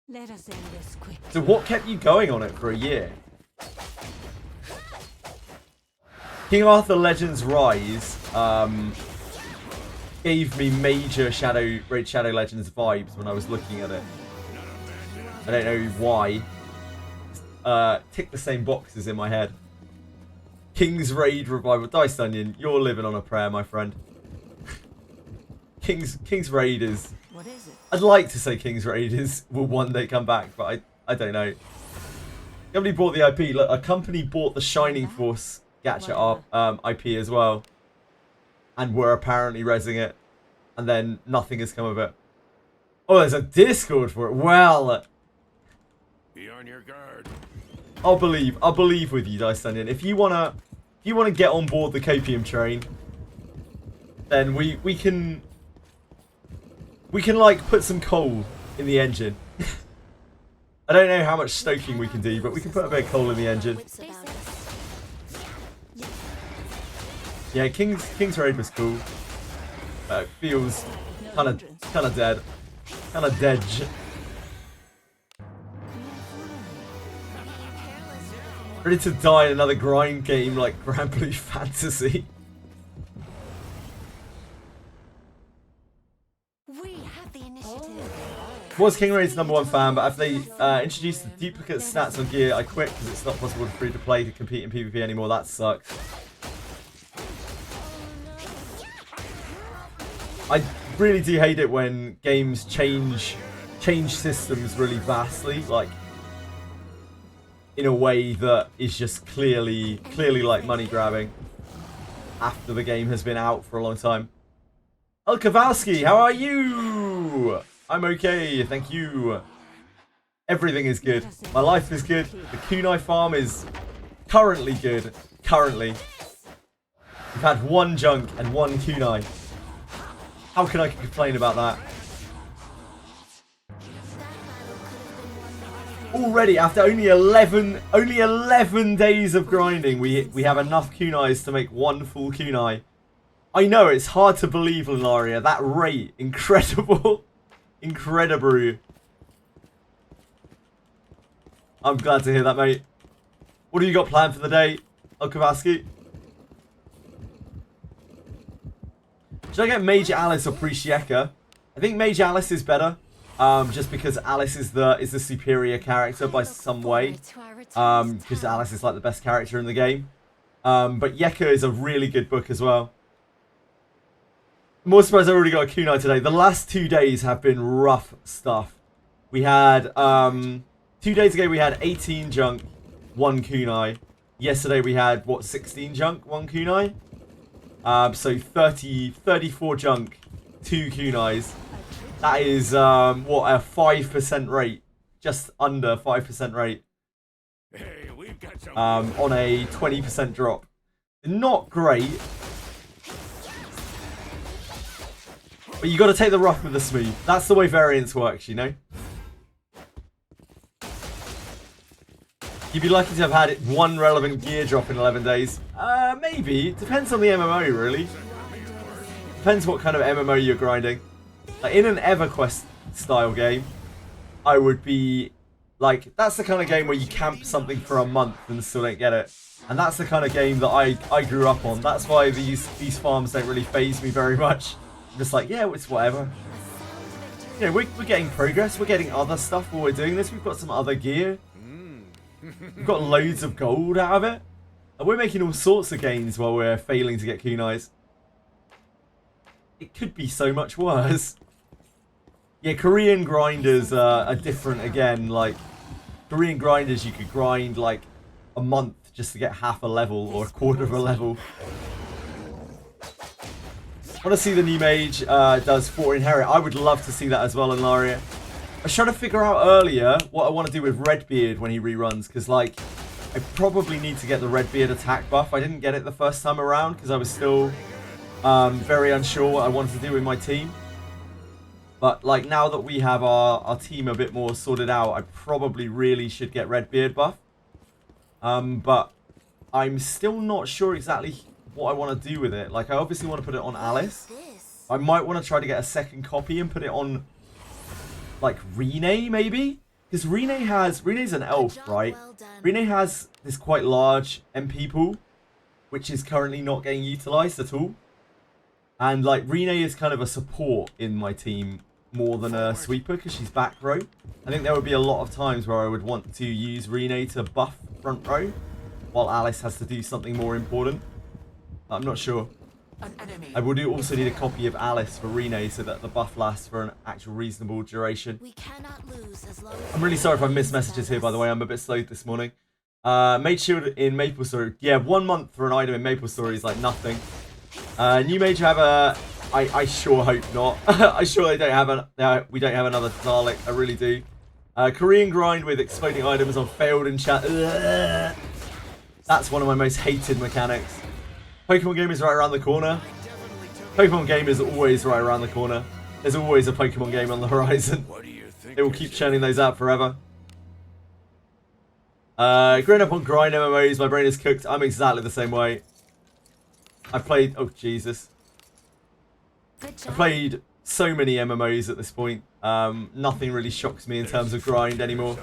Let us end this quick. So what kept you going on it for a year? King Arthur Legends Rise gave me major Raid Shadow Legends vibes when I was looking at it. I don't know why. Tick the same boxes in my head. King's Raid Revival. Dice Onion, you're living on a prayer, my friend. King's Raid is... What is it? I'd like to say King's Raid will one day come back, but I don't know. Company bought the IP. Look, a company bought the Shining Force gacha IP as well, and were apparently rezzing it, and then nothing has come of it. Oh, there's a Discord for it. Well, Be on your guard. I'll believe with you, Dice Onion. If you wanna get on board the copium train, then we can like put some coal in the engine. I don't know how much stoking we can do, but we can put a bit of coal in the engine. Whips about us. Yeah, King's Raid was cool. It feels kind of dead, kind of dead. Ready to die in another grind game like Grand Blue Fantasy. We have the initiative. Was King Raid's #1 fan, but if they introduced the duplicate stats on gear, I quit because it's not possible to free to play to compete in PvP anymore. That sucks. I really do hate it when games change systems really vastly, like in a way that is just clearly like money grabbing after the game has been out for a long time. El Kowalski, how are you? I'm okay, thank you. Everything is good. My life is good. The kunai farm is currently good. Currently. We've had one junk and one kunai. How can I complain about that? Already, after only 11 days of grinding, we have enough kunais to make one full kunai. I know, it's hard to believe, Lunaria. That rate, incredible. Incredible. I'm glad to hear that, mate. What have you got planned for the day, Okavaski? Should I get Major Alice or Prishieka? I think Major Alice is better. Just because Alice is the superior character by some way. Because Alice is like the best character in the game. But Yeka is a really good book as well. More surprised I already got a kunai today. The last 2 days have been rough stuff. We had 2 days ago we had 18 junk, 1 kunai. Yesterday we had what, 16 junk, 1 kunai. So 34 junk, 2 kunais. That is what, a 5% rate, just under 5% rate. Hey, we've got some On a 20% drop. Not great. But you got to take the rough with the smooth. That's the way variance works, you know. You'd be lucky to have had one relevant gear drop in 11 days. Maybe. It depends on the MMO, really. Depends what kind of MMO you're grinding. Like in an EverQuest style game, I would be like, that's the kind of game where you camp something for a month and still don't get it. And that's the kind of game that I grew up on. That's why these farms don't really faze me very much. I'm just like, yeah, it's whatever. You know, we're getting progress. We're getting other stuff while we're doing this. We've got some other gear. We've got loads of gold out of it. And we're making all sorts of gains while we're failing to get kunais. It could be so much worse. Yeah, Korean grinders are different again. Like, Korean grinders, you could grind like a month just to get half a level or a quarter of a level. I want to see the new mage does 4 inherit. I would love to see that as well in Laria. was trying to figure out earlier what I want to do with Redbeard when he reruns, because like I probably need to get the Redbeard attack buff. I didn't get it the first time around because I was still very unsure what I wanted to do with my team. But like now that we have our team a bit more sorted out, I probably really should get Redbeard buff. But I'm still not sure exactly what I want to do with it. Like I obviously want to put it on Alice. This. I might want to try to get a second copy and put it on like Rene maybe? Because Rene's an elf, right? Well done. Rene has this quite large MP pool, which is currently not getting utilized at all. And like Rene is kind of a support in my team more than a sweeper because she's back row. I think there would be a lot of times where I would want to use Rene to buff front row while Alice has to do something more important. I'm not sure. I would also need a copy of Alice for Rene so that the buff lasts for an actual reasonable duration. We cannot lose as long as I'm really sorry if I missed messages here, by the way. I'm a bit slow this morning. Mage Shield in MapleStory. Yeah, 1 month for an item in MapleStory is like nothing. New Mage have a... I sure hope not. I sure they don't have we don't have another Dalek. I really do. Korean grind with exploding items on failed enchant. That's one of my most hated mechanics. Pokemon game is right around the corner. Pokemon game is always right around the corner. There's always a Pokemon game on the horizon. They will keep churning those out forever. Growing up on grind MMOs, my brain is cooked. I'm exactly the same way. I played... Oh, Jesus. Good I job. played so many MMOs at this point. Nothing really shocks me in terms of grind anymore.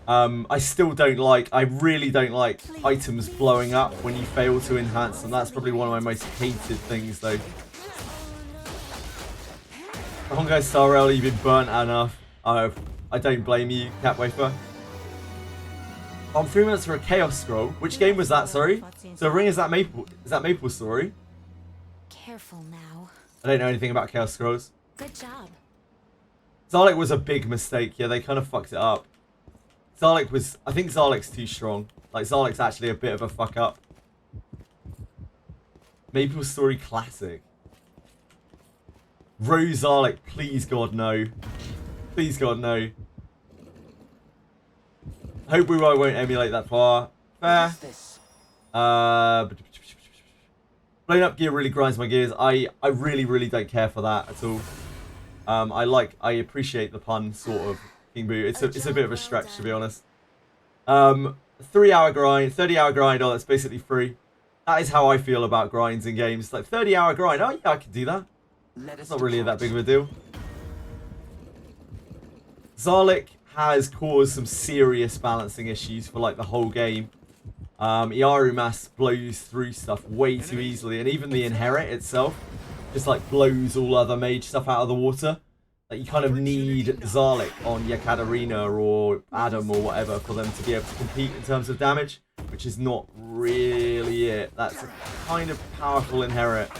I still don't like... I really don't like items blowing up when you fail to enhance them. That's probably one of my most hated things, though. Hongo Starrel, you've been burnt enough. I don't blame you, Cat Wafer. I'm 3 minutes for a Chaos Scroll. Which game was that, sorry? So Ring, is that MapleStory? Careful now. I don't know anything about Chaos Scrolls. Good job. Zarlik was a big mistake. Yeah, they kind of fucked it up. Zarlik was... I think Zarlik's too strong. Like, Zarlik's actually a bit of a fuck up. MapleStory Classic. Rose Zarlik, please God no. Please God no. Hope we won't emulate that far. Fair. Blown up gear really grinds my gears. I really don't care for that at all. I appreciate the pun, sort of, King Boo. It's a bit of a stretch, to be honest. 3-hour grind, 30-hour grind, oh, that's basically free. That is how I feel about grinds in games. Like, 30-hour grind, oh yeah, I can do that. It's not really that big of a deal. Zarlik has caused some serious balancing issues for like the whole game. Iaru Mass blows through stuff way too easily, and even the Inherit itself just like blows all other mage stuff out of the water. Like you kind of need Zarlik on your Katarina or Adam or whatever for them to be able to compete in terms of damage, which is not really it. That's a kind of powerful Inherit.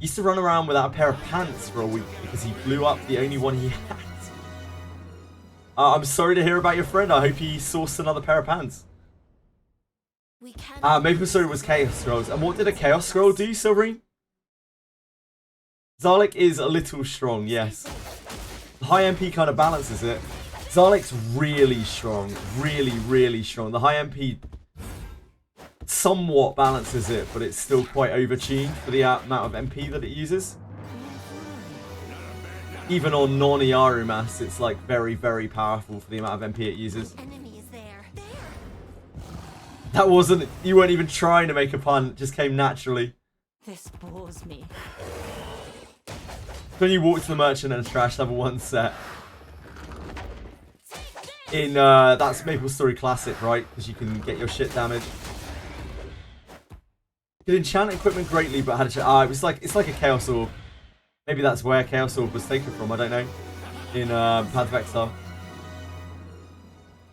Used to run around without a pair of pants for a week because he blew up the only one he had. I'm sorry to hear about your friend. I hope he sourced another pair of pants. We cannot MapleStory was Chaos Scrolls. And what did a Chaos Scroll do, Silverine? Zarlik is a little strong, yes. The high MP kind of balances it. Zarlik's really strong. Really strong. The high MP somewhat balances it, but it's still quite overtuned for the amount of MP that it uses. Even on non-Iaru Mass, it's like very powerful for the amount of MP it uses. enemy is there. That wasn't... You weren't even trying to make a pun. It just came naturally. This bores me. When you walk to the merchant and a trash level 1 set. In, that's MapleStory Classic, right? Because you can get your shit damaged. Could enchant equipment greatly, but had a... it's like a Chaos Orb. Maybe that's where Chaos Orb was taken from, I don't know. In, Path of Exile.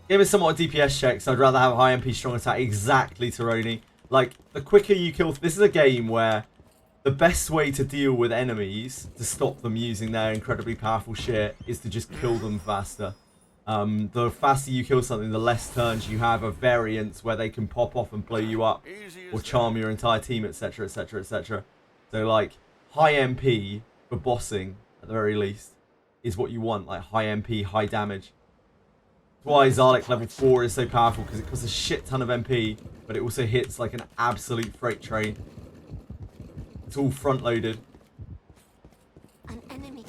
Game is somewhat a DPS check, so I'd rather have high MP strong attack. Exactly, Taroni. Like, the quicker you kill... This is a game where the best way to deal with enemies, to stop them using their incredibly powerful shit, is to just kill them faster. The faster you kill something, the less turns you have of variants where they can pop off and blow you up, or charm your entire team, etc, etc, etc. So, like, high MP for bossing at the very least, is what you want. Like high MP, high damage. That's why Zalek level 4 is so powerful, because it costs a shit ton of MP, but it also hits like an absolute freight train. It's all front loaded. An enemy.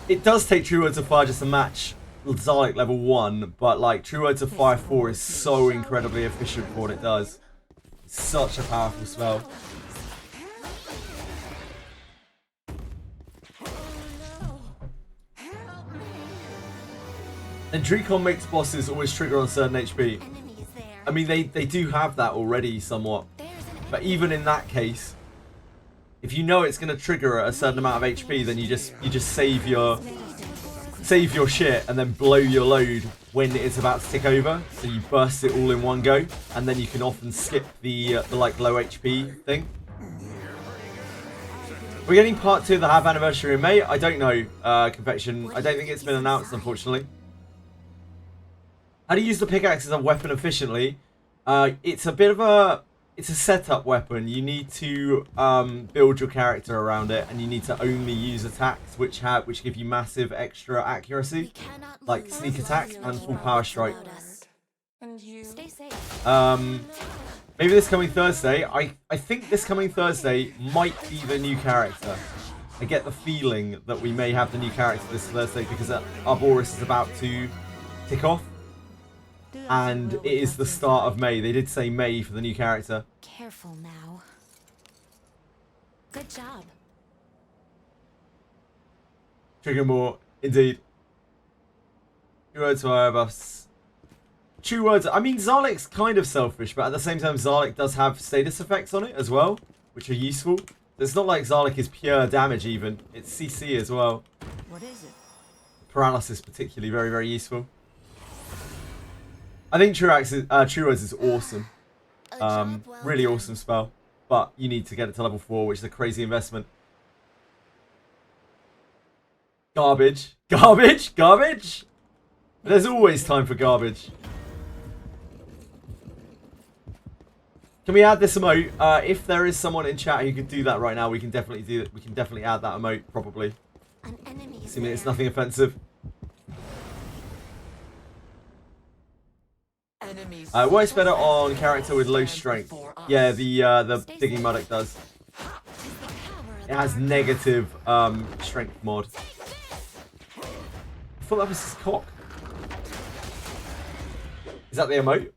It does take True Words of Fire just to match Zalek level 1, but like True Words of Fire 4 is so incredibly efficient for what it does. It's such a powerful spell. And Drecon makes bosses always trigger on certain HP. Enemy is there. I mean, they do have that already somewhat. There's an enemy. But even in that case, if you know it's going to trigger at a certain amount of HP, then you just save your shit and then blow your load when it's about to tick over. So you burst it all in one go, and then you can often skip the like low HP thing. We're getting part 2 of the half anniversary in May. I don't know, Confection. I don't think it's been announced, unfortunately. How to use the pickaxe as a weapon efficiently? It's a setup weapon. You need to build your character around it, and you need to only use attacks which give you massive extra We accuracy, cannot like lose. sneak attack and full power strike. About us. And you. Stay safe. Maybe this coming Thursday. I think this coming Thursday might be the new character. I get the feeling that we may have the new character this Thursday because Arboris is about to tick off. And it is the start of May. They did say May for the new character. Careful now. Good job. Trigger more, indeed. True words fire buffs. True words. I mean, Zalek's kind of selfish, but at the same time, Zalek does have status effects on it as well, which are useful. It's not like Zalek is pure damage even. It's CC as well. What is it? Paralysis particularly very, very useful. I think True Words is awesome. A job well Really done. awesome spell. But you need to get it to level 4, which is a crazy investment. Garbage. Garbage? Garbage? There's always time for garbage. Can we add this emote? If there is someone in chat who could do that right now, we can definitely do it. We can definitely add that emote, probably. An enemy is Assuming it's there. nothing offensive. Works better on character with low strength. Yeah, the digging muddock does. It has negative strength mod. I thought that was his cock. Is that the emote?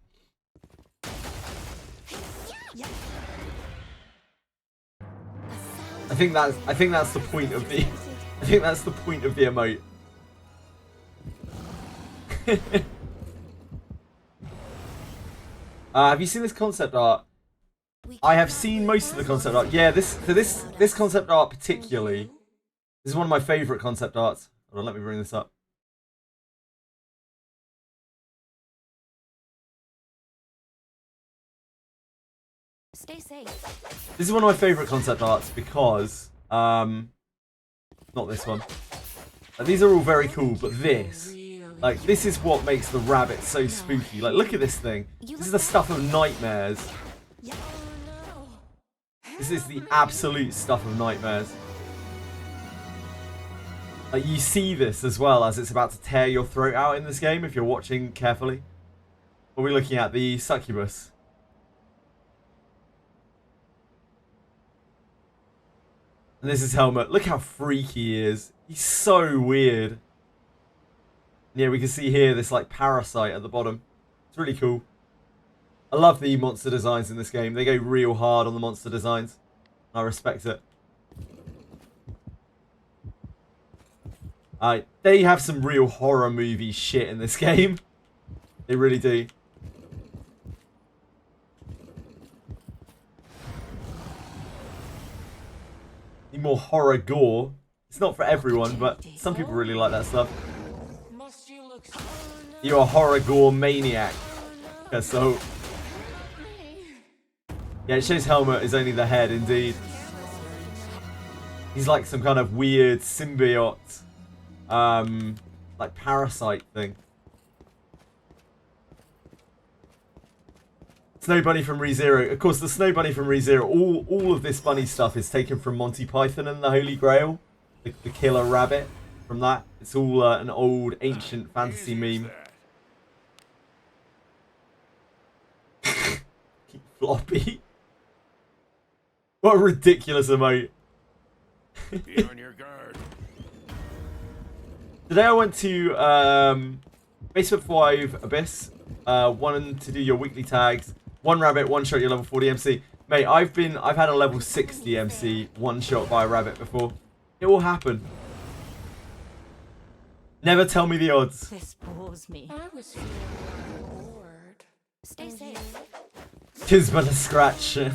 I think that's the point of the emote. Have you seen this concept art? I have seen most of the concept art. Yeah, this concept art particularly. This is one of my favourite concept arts. Hold on, let me bring this up. Stay safe. This is one of my favourite concept arts because not this one. These are all very cool, but this. Like, this is what makes the rabbit so spooky. Like, look at this thing. This is the stuff of nightmares. This is the absolute stuff of nightmares. Like, you see this as well as it's about to tear your throat out in this game if you're watching carefully. What are we looking at? The succubus. And this is Helmut. Look how freaky he is. He's so weird. Yeah, we can see here this like parasite at the bottom. It's really cool. I love the monster designs in this game. They go real hard on the monster designs. I respect it. They have some real horror movie shit in this game. They really do. Need more horror gore. It's not for everyone, but some people really like that stuff. You're a horror gore maniac. So yeah, it shows Helmut is only the head, indeed. He's like some kind of weird symbiote, like parasite thing. Snow Bunny from ReZero. Of course, the Snow Bunny from ReZero, all of this bunny stuff is taken from Monty Python and the Holy Grail, the killer rabbit. from that. It's all an old ancient fantasy Easy as meme. that. Floppy. What a ridiculous emote. Be on your guard. Today I went to Basement 5 Abyss, wanting to do your weekly tags. One rabbit, one shot your level 40 MC. Mate, I've had a level 60 MC one shot by a rabbit before. It will happen. Never tell me the odds. This bores me. I was feeling bored. Stay safe. Tis but a scratch. A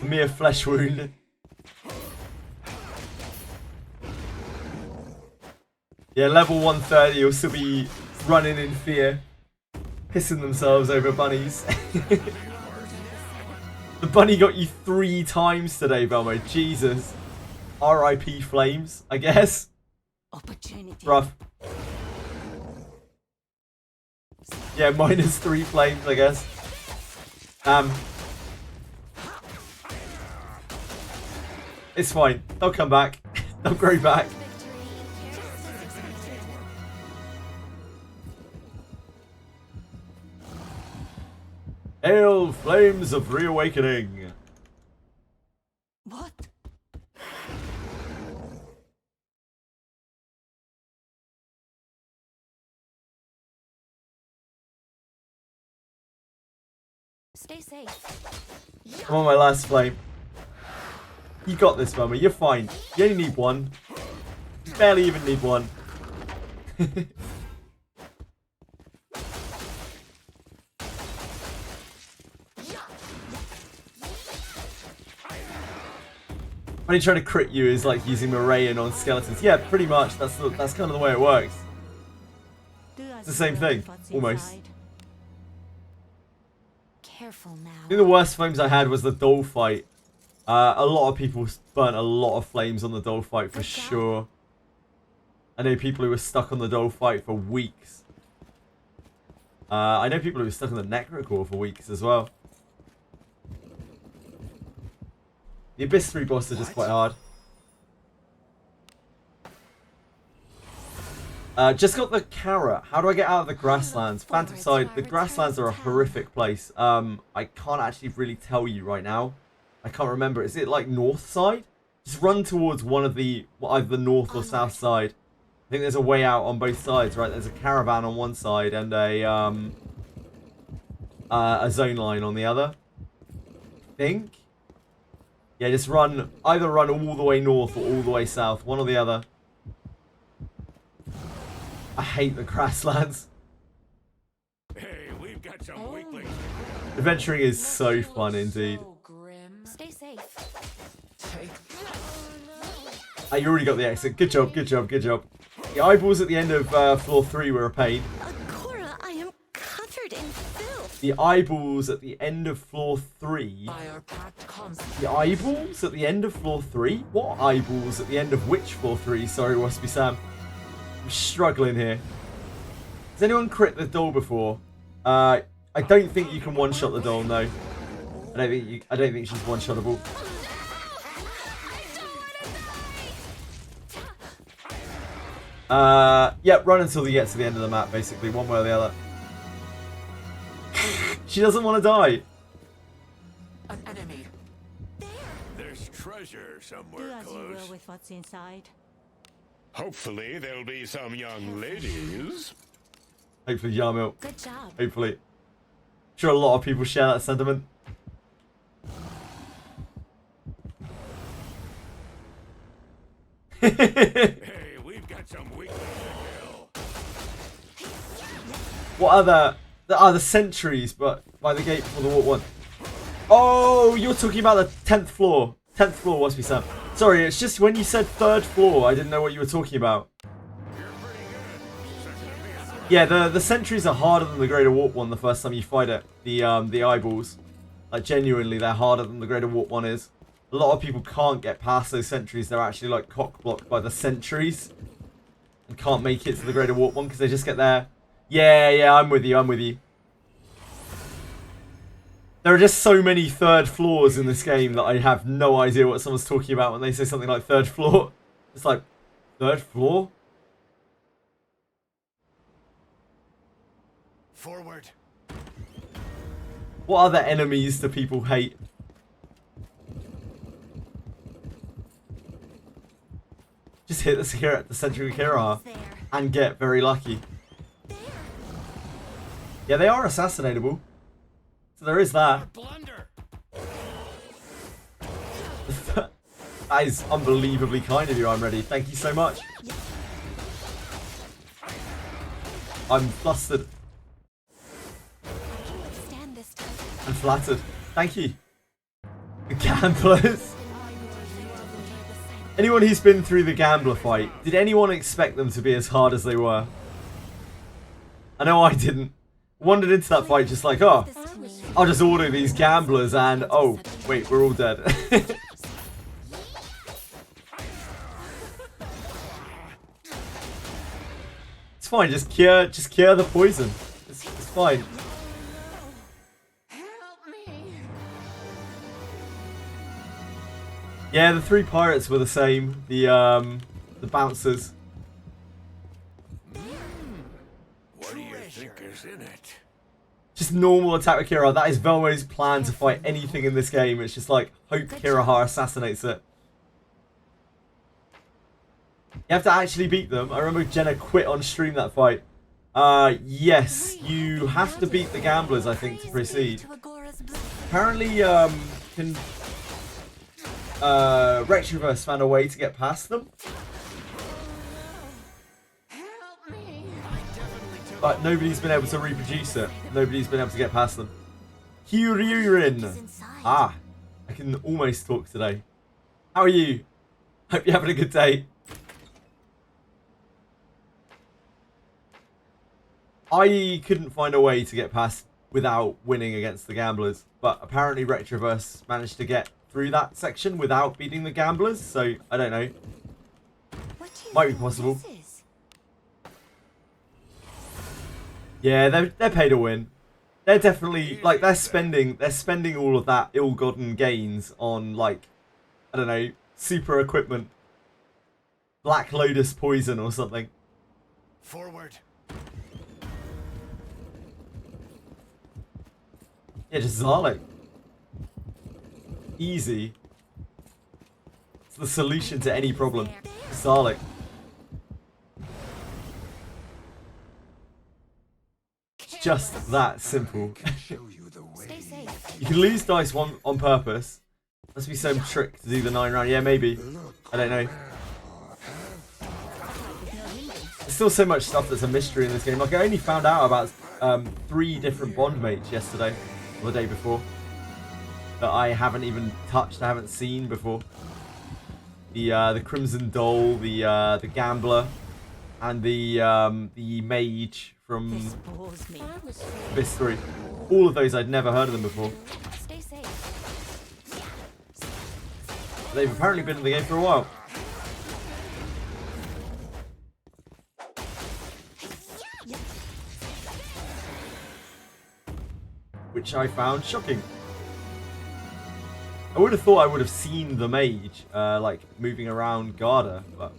mere flesh wound. Yeah, level 130 will still be running in fear. Pissing themselves over bunnies. The bunny got you 3 times today, Belmo. Jesus. R.I.P. Flames, I guess. Opportunity. Rough. Yeah, -3 flames, I guess. It's fine. They'll come back. They'll grow back. Hail, flames of reawakening. What? Stay safe. I'm on my last flame. You got this, Mummy. You're fine. You only need one. You barely even need one. When he trying to crit you is like using Moraine on skeletons. Yeah, pretty much. That's kind of the way it works. It's the same thing, almost. Careful I now. think the worst flames I had was the doll fight. A lot of people burnt a lot of flames on the doll fight for sure. I know people who were stuck on the doll fight for weeks. I know people who were stuck on the Necrocore for weeks as well. The Abyss 3 boss are just quite hard. Just got the carrot. How do I get out of the grasslands? Phantom side. The grasslands are a horrific place. I can't actually really tell you right now. I can't remember. Is it like north side? Just run towards one of the either the north or south side. I think there's a way out on both sides, right? There's a caravan on one side and a zone line on the other. I think. Yeah, just run. Either run all the way north or all the way south. One or the other. I hate the grasslands. Hey, we've got some weaklings. Adventuring is so fun indeed. So grim. Stay safe. Oh, you already got the exit. Good job, good job, good job. The eyeballs at the end of floor 3 were a pain. Cora, I am covered in filth. The eyeballs at the end of floor 3. By our pact concept. The eyeballs at the end of floor 3? What eyeballs at the end of which floor 3? Sorry, Waspy Sam. I'm struggling here. Has anyone crit the doll before? I don't think you can one-shot the doll, no. I don't think she's one-shottable. Yep, run until you get to the end of the map, basically, one way or the other. She doesn't want to die. An enemy. There's treasure Do somewhere as you will close. with what's inside. Hopefully there'll be some young ladies. Hopefully, Yarmil. Good job. Hopefully. Sure, a lot of people share that sentiment. Hey, we've got some weaklings to kill. What other? There are the sentries, but by the gate before the walk one. Oh, you're talking about the 10th floor. 10th floor, what's me, Sam? Sorry, it's just when you said 3rd floor, I didn't know what you were talking about. You're pretty good. Such a man. Yeah, the sentries are harder than the Greater Warp one the first time you fight it. The eyeballs. Like, genuinely, they're harder than the Greater Warp one is. A lot of people can't get past those sentries. They're actually, like, cock-blocked by the sentries. And can't make it to the Greater Warp one because they just get there. Yeah, I'm with you, I'm with you. There are just so many 3rd floors in this game that I have no idea what someone's talking about when they say something like 3rd floor. It's like, Third floor? Forward. What other enemies do people hate? Just hit the secure at the center of Kira There. and get very lucky. There. Yeah, they are assassinatable. So there is that. Blunder. That is unbelievably kind of you, I'm ready. Thank you so much. I'm flustered Stand this time. and flattered. Thank you. The gamblers. Anyone who's been through the gambler fight, did anyone expect them to be as hard as they were? I know I didn't. Wandered into that fight just like, oh, This to me. I'll just order these gamblers and, oh, wait, we're all dead. It's fine, just cure the poison. It's fine. Help me. Yeah, the three pirates were the same. The bouncers. What do you think is in it? Just normal attack with Kira. That is Velmo's plan to fight anything in this game. It's just like, hope Kiraha assassinates it. You have to actually beat them. I remember Jenna quit on stream that fight. Yes, you have to beat the gamblers, I think, to proceed. To Agora's blood. Apparently, Retroverse found a way to get past them, Help me. but nobody's been able to reproduce it. Nobody's been able to get past them. He's Kyuryurin. inside. Ah, I can almost talk today. How are you? Hope you're having a good day. I couldn't find a way to get past without winning against the gamblers, but apparently Retroverse managed to get through that section without beating the gamblers, so I don't know. What do you Might be think possible. this is? Yeah, they're paid to win. They're definitely like they're spending all of that ill-gotten gains on, like, I don't know, super equipment, Black Lotus poison or something. Forward. Yeah, just Zarlik. Easy. It's the solution to any problem. Zarlik. It's just that simple. Stay safe. You can lose dice on purpose. Must be some trick to do the 9 round. Yeah, maybe. I don't know. There's still so much stuff that's a mystery in this game. Like, I only found out about 3 different bond mates yesterday, or the day before, that I haven't even touched, I haven't seen before. The Crimson Doll, the Gambler, and the Mage from This bores me. I was free. Abyss 3. All of those, I'd never heard of them before. Stay safe. They've apparently been in the game for a while. Which I found shocking. I would have thought I would have seen the mage, like, moving around Garda, but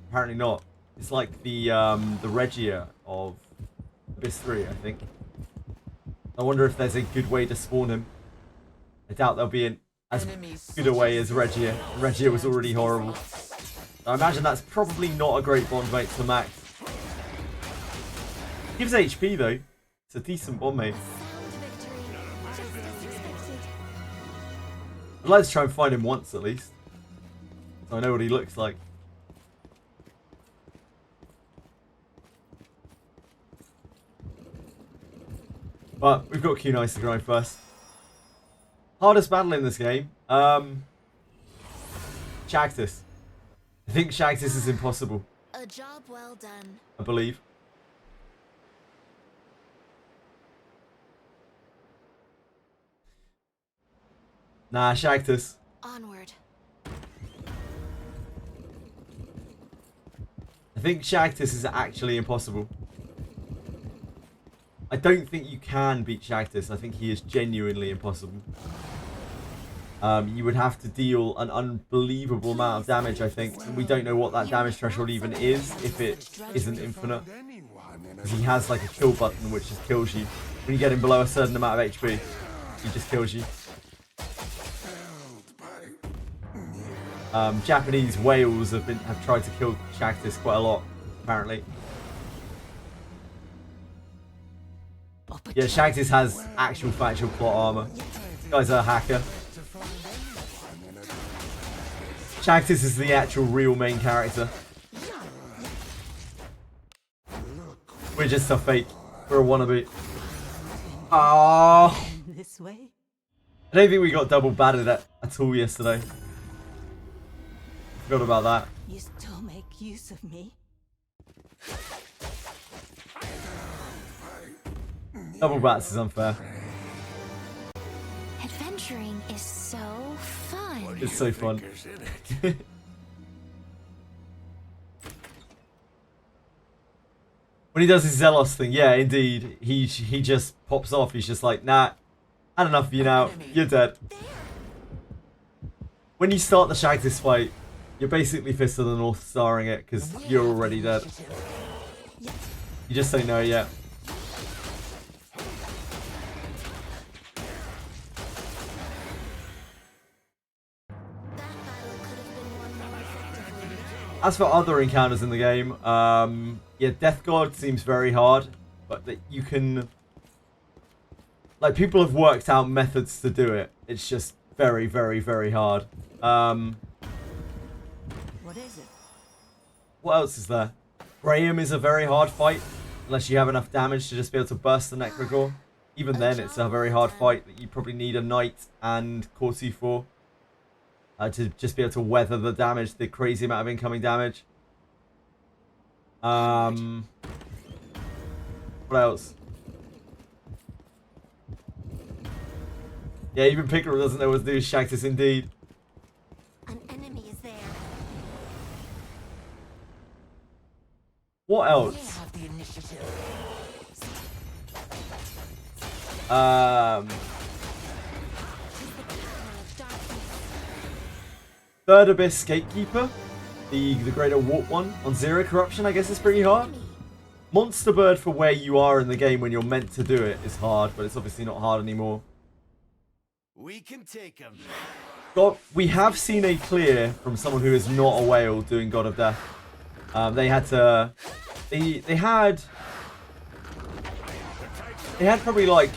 apparently not. It's like the Regia of Abyss 3, I think. I wonder if there's a good way to spawn him. I doubt there'll be as good a way as Regia. Regia was already horrible. I imagine that's probably not a great bond mate to Max. Gives HP though. It's a decent bond mate. Sound victory. Just as expected. I'd like to try and find him once at least, so I know what he looks like. But we've got Kunai to grind first. Hardest battle in this game. Shagtis. I think Shagtis is impossible, A job well done. I believe. Nah, Shagtis. Onward. I think Shagtis is actually impossible. I don't think you can beat Shagtis. I think he is genuinely impossible. you would have to deal an unbelievable amount of damage, I think. And we don't know what that damage threshold even is if it isn't infinite. Because he has like a kill button which just kills you. When you get him below a certain amount of HP, he just kills you. Japanese whales have tried to kill Shagtis quite a lot, apparently. Yeah, Shagtis has actual factual plot armor. This guy's a hacker. Shagtis is the actual real main character. We're just a fake. We're a wannabe. Oh, This way? I don't think we got double battered at all yesterday. Forgot about that. You still make use of me? Double bats is unfair. Adventuring is so fun. It's so fun. Is in it? When he does his Zelos thing, yeah, indeed, he just pops off. He's just like, nah, had enough of you now. You're dead. When you start the Shagtis fight, you're basically Fist of the North starring it because you're already dead. You just don't know it yet. That battle could have been won more effectively. As for other encounters in the game, yeah, Death God seems very hard, but that you can, like, people have worked out methods to do it. It's just very, very, very hard. What is it? What else is there? Graham is a very hard fight, unless you have enough damage to just be able to burst the Necrogore. Even then, it's a very hard fight that you probably need a Knight and Corsi for. To just be able to weather the damage, the crazy amount of incoming damage. What else? Yeah, even Pickerel doesn't know what to do with Shagtis, indeed. An enemy is there. What else? Have the initiative. Third Abyss Gatekeeper, the Greater Warp one on Zero Corruption, I guess is pretty hard. Monster Bird for where you are in the game when you're meant to do it is hard, but it's obviously not hard anymore. We can take him. God, we have seen a clear from someone who is not a whale doing God of Death. They had to, they had probably like,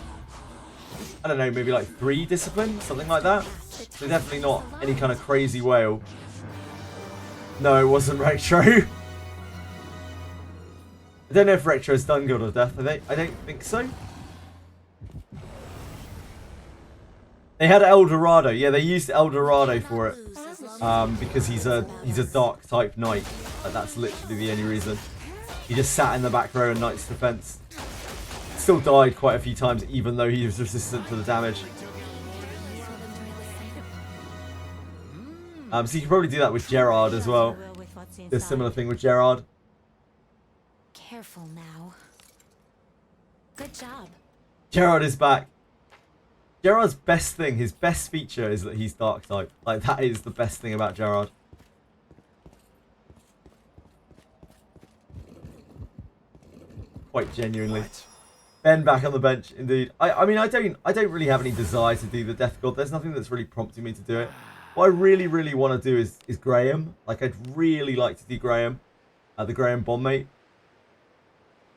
I don't know, maybe like 3 disciplines, something like that. So definitely not any kind of crazy whale. No, it wasn't Retro. I don't know if Retro's done God of Death. I don't think so. They had El Dorado. Yeah, they used El Dorado for it. Because he's a dark type knight. Like, that's literally the only reason. He just sat in the back row in Knight's defense. Still died quite a few times, even though he was resistant to the damage. So you can probably do that with Gerard as well. There's a similar thing with Gerard. Careful now. Good job. Gerard is back. Gerard's best thing, his best feature is that he's dark type. Like, that is the best thing about Gerard. Quite genuinely. Ben back on the bench, indeed. I mean, I don't really have any desire to do the Death God. There's nothing that's really prompting me to do it. What I really, really want to do is Graham. Like, I'd really like to do Graham. The Graham Bondmate.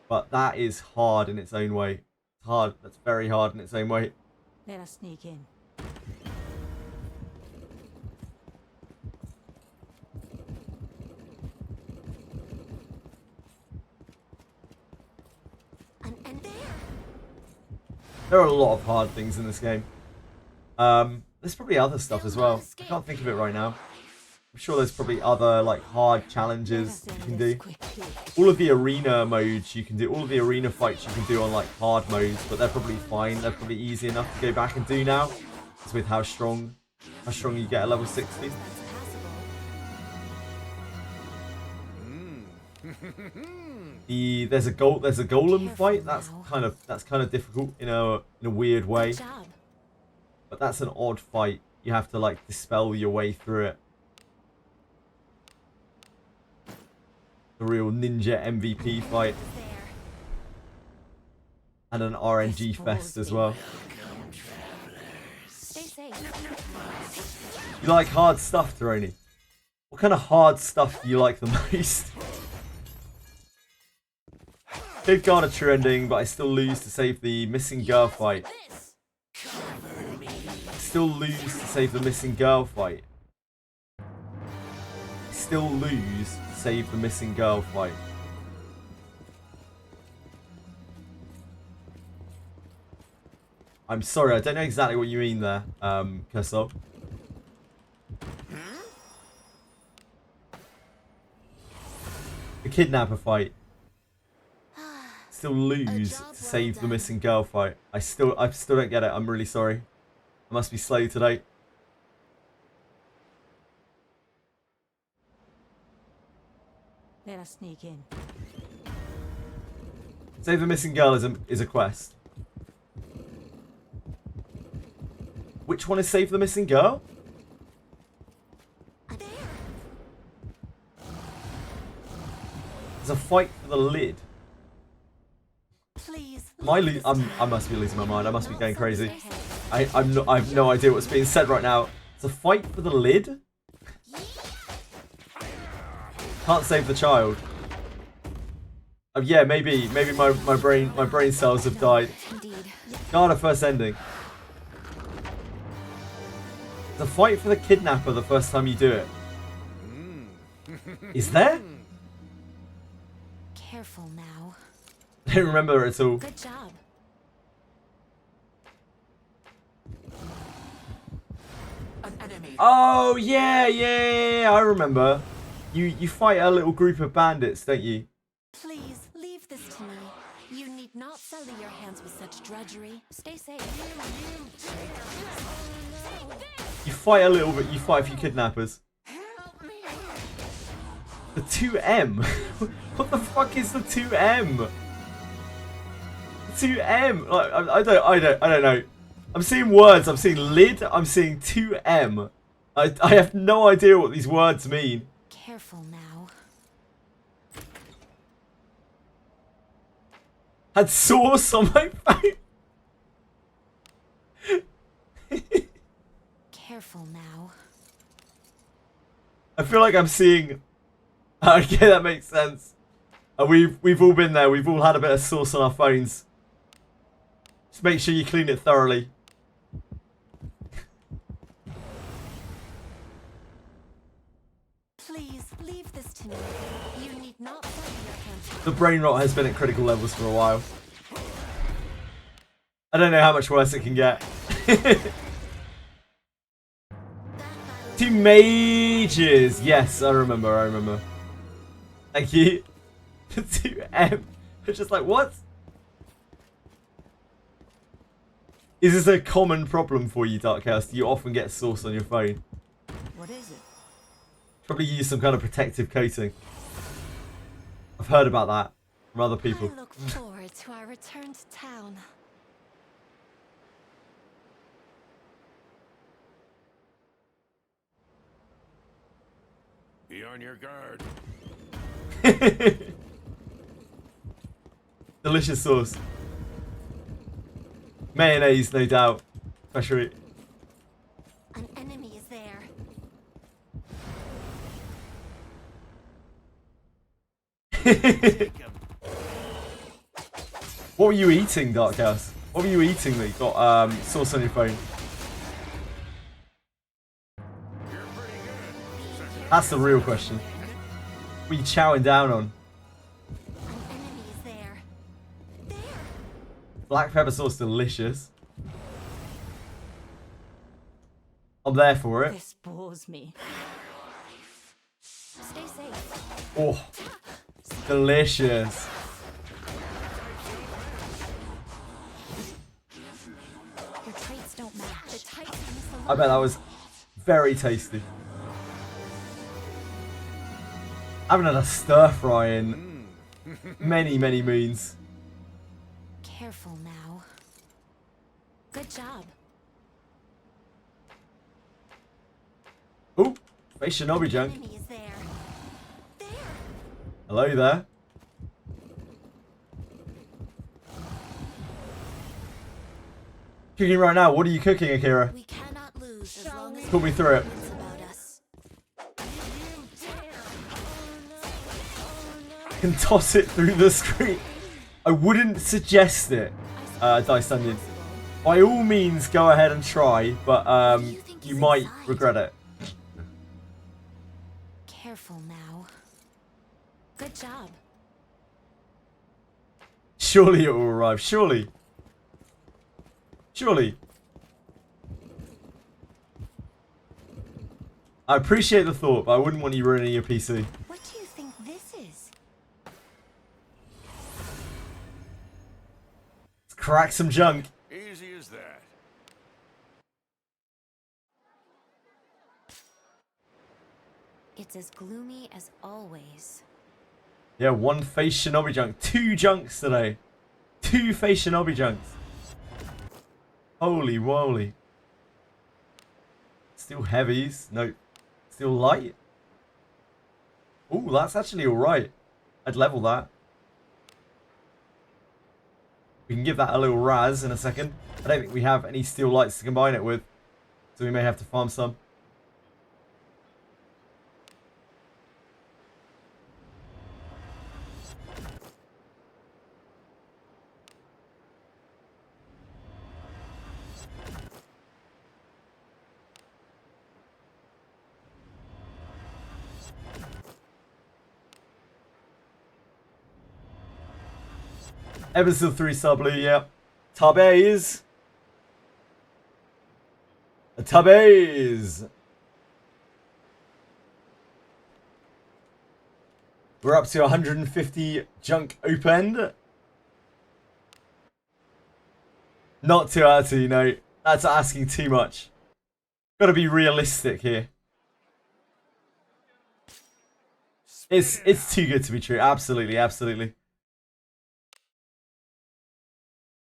But that is hard in its own way. It's hard. That's very hard in its own way. Let us sneak in. And there. There are a lot of hard things in this game. There's probably other stuff as well. I can't think of it right now. I'm sure there's probably other like hard challenges you can do. All of the arena modes you can do, all of the arena fights you can do on like hard modes, but they're probably fine. They're probably easy enough to go back and do now. It's with how strong you get at level 60. There's a golem fight. That's kind of difficult in a weird way. Good job. But that's an odd fight. you have to like dispel your way through it. The real ninja MVP fight. There. And an RNG fest as well. Stay safe. You like hard stuff, Taroni? What kind of hard stuff do you like the most? Did guard a true ending, but I still lose to save the missing girl fight. This. Still lose to save the missing girl fight. Still lose to save the missing girl fight. I'm sorry, I don't know exactly what you mean there, Kersol. The kidnapper fight. Still lose to save the missing girl fight. I still don't get it. I'm really sorry. I must be slow today. Let us sneak in. Save the missing girl is a quest. Which one is save the missing girl? There. There's a fight for the lid. Please. I must be losing my mind. I must be going crazy. I have no idea what's being said right now. It's a fight for the lid? Can't save the child. Yeah, maybe my brain cells have died. Indeed. Guard a first ending. The fight for the kidnapper the first time you do it. Is there? Careful now. I don't remember it at all. Good job. An enemy. Oh yeah, I remember. You fight a little group of bandits, don't you? Please leave this to me. You need not sully your hands with such drudgery. Stay safe. You fight a little bit. You fight a few kidnappers. The 2M. What the fuck is the 2M? The 2M. Like I don't know. I'm seeing words. I'm seeing lid. I'm seeing 2M. I have no idea what these words mean. Careful now. Had sauce on my face. Careful now. I feel like I'm seeing. Okay, that makes sense. We've all been there. We've all had a bit of sauce on our phones. Just make sure you clean it thoroughly. Please leave this to me. You need not sully your hands. The brain rot has been at critical levels for a while. I don't know how much worse it can get. 2 mages. Yes, I remember. Thank you. 2M. It's just like, what? Is this a common problem for you, Dark Chaos? Do you often get sauce on your phone? What is it? Probably use some kind of protective coating. I've heard about that from other people. I look forward to our return to town. Be on your guard. Delicious sauce. Mayonnaise, no doubt. Especially. An enemy is there. What were you eating, Dark House? What were you eating that you got sauce on your phone? You're pretty good. That's the real question. What are you chowing down on? An enemy is there. There. Black pepper sauce, delicious. I'm there for it. This bores me. Stay safe. Oh, delicious. Your traits don't match. The types miss I bet that was very tasty. I haven't had a stir fry in many moons. Careful now. Good job. Oh, face shinobi junk. Enemy is there. There. Hello there. Cooking right now. What are you cooking, Akira? We cannot lose as long as Talk me through it. it's about us. I can toss it through the screen. I wouldn't suggest it, Dice Onion. By all means, go ahead and try, but you might regret it. Careful now. Good job. Surely it will arrive. Surely. Surely. I appreciate the thought, but I wouldn't want you ruining your PC. What do you think this is? Let's crack some junk. Easy as that. It's as gloomy as always. Yeah, one face shinobi junk. 2 junks today. 2 face shinobi junks. Holy moly. Still heavies. No. Still light. Ooh, that's actually alright. I'd level that. We can give that a little raz in a second. I don't think we have any steel lights to combine it with. So we may have to farm some. Episode 3 star blue, yeah. Tabes. Tabes. We're up to 150 junk opened. Not too arty, no. That's asking too much. Gotta be realistic here. It's too good to be true. Absolutely, absolutely.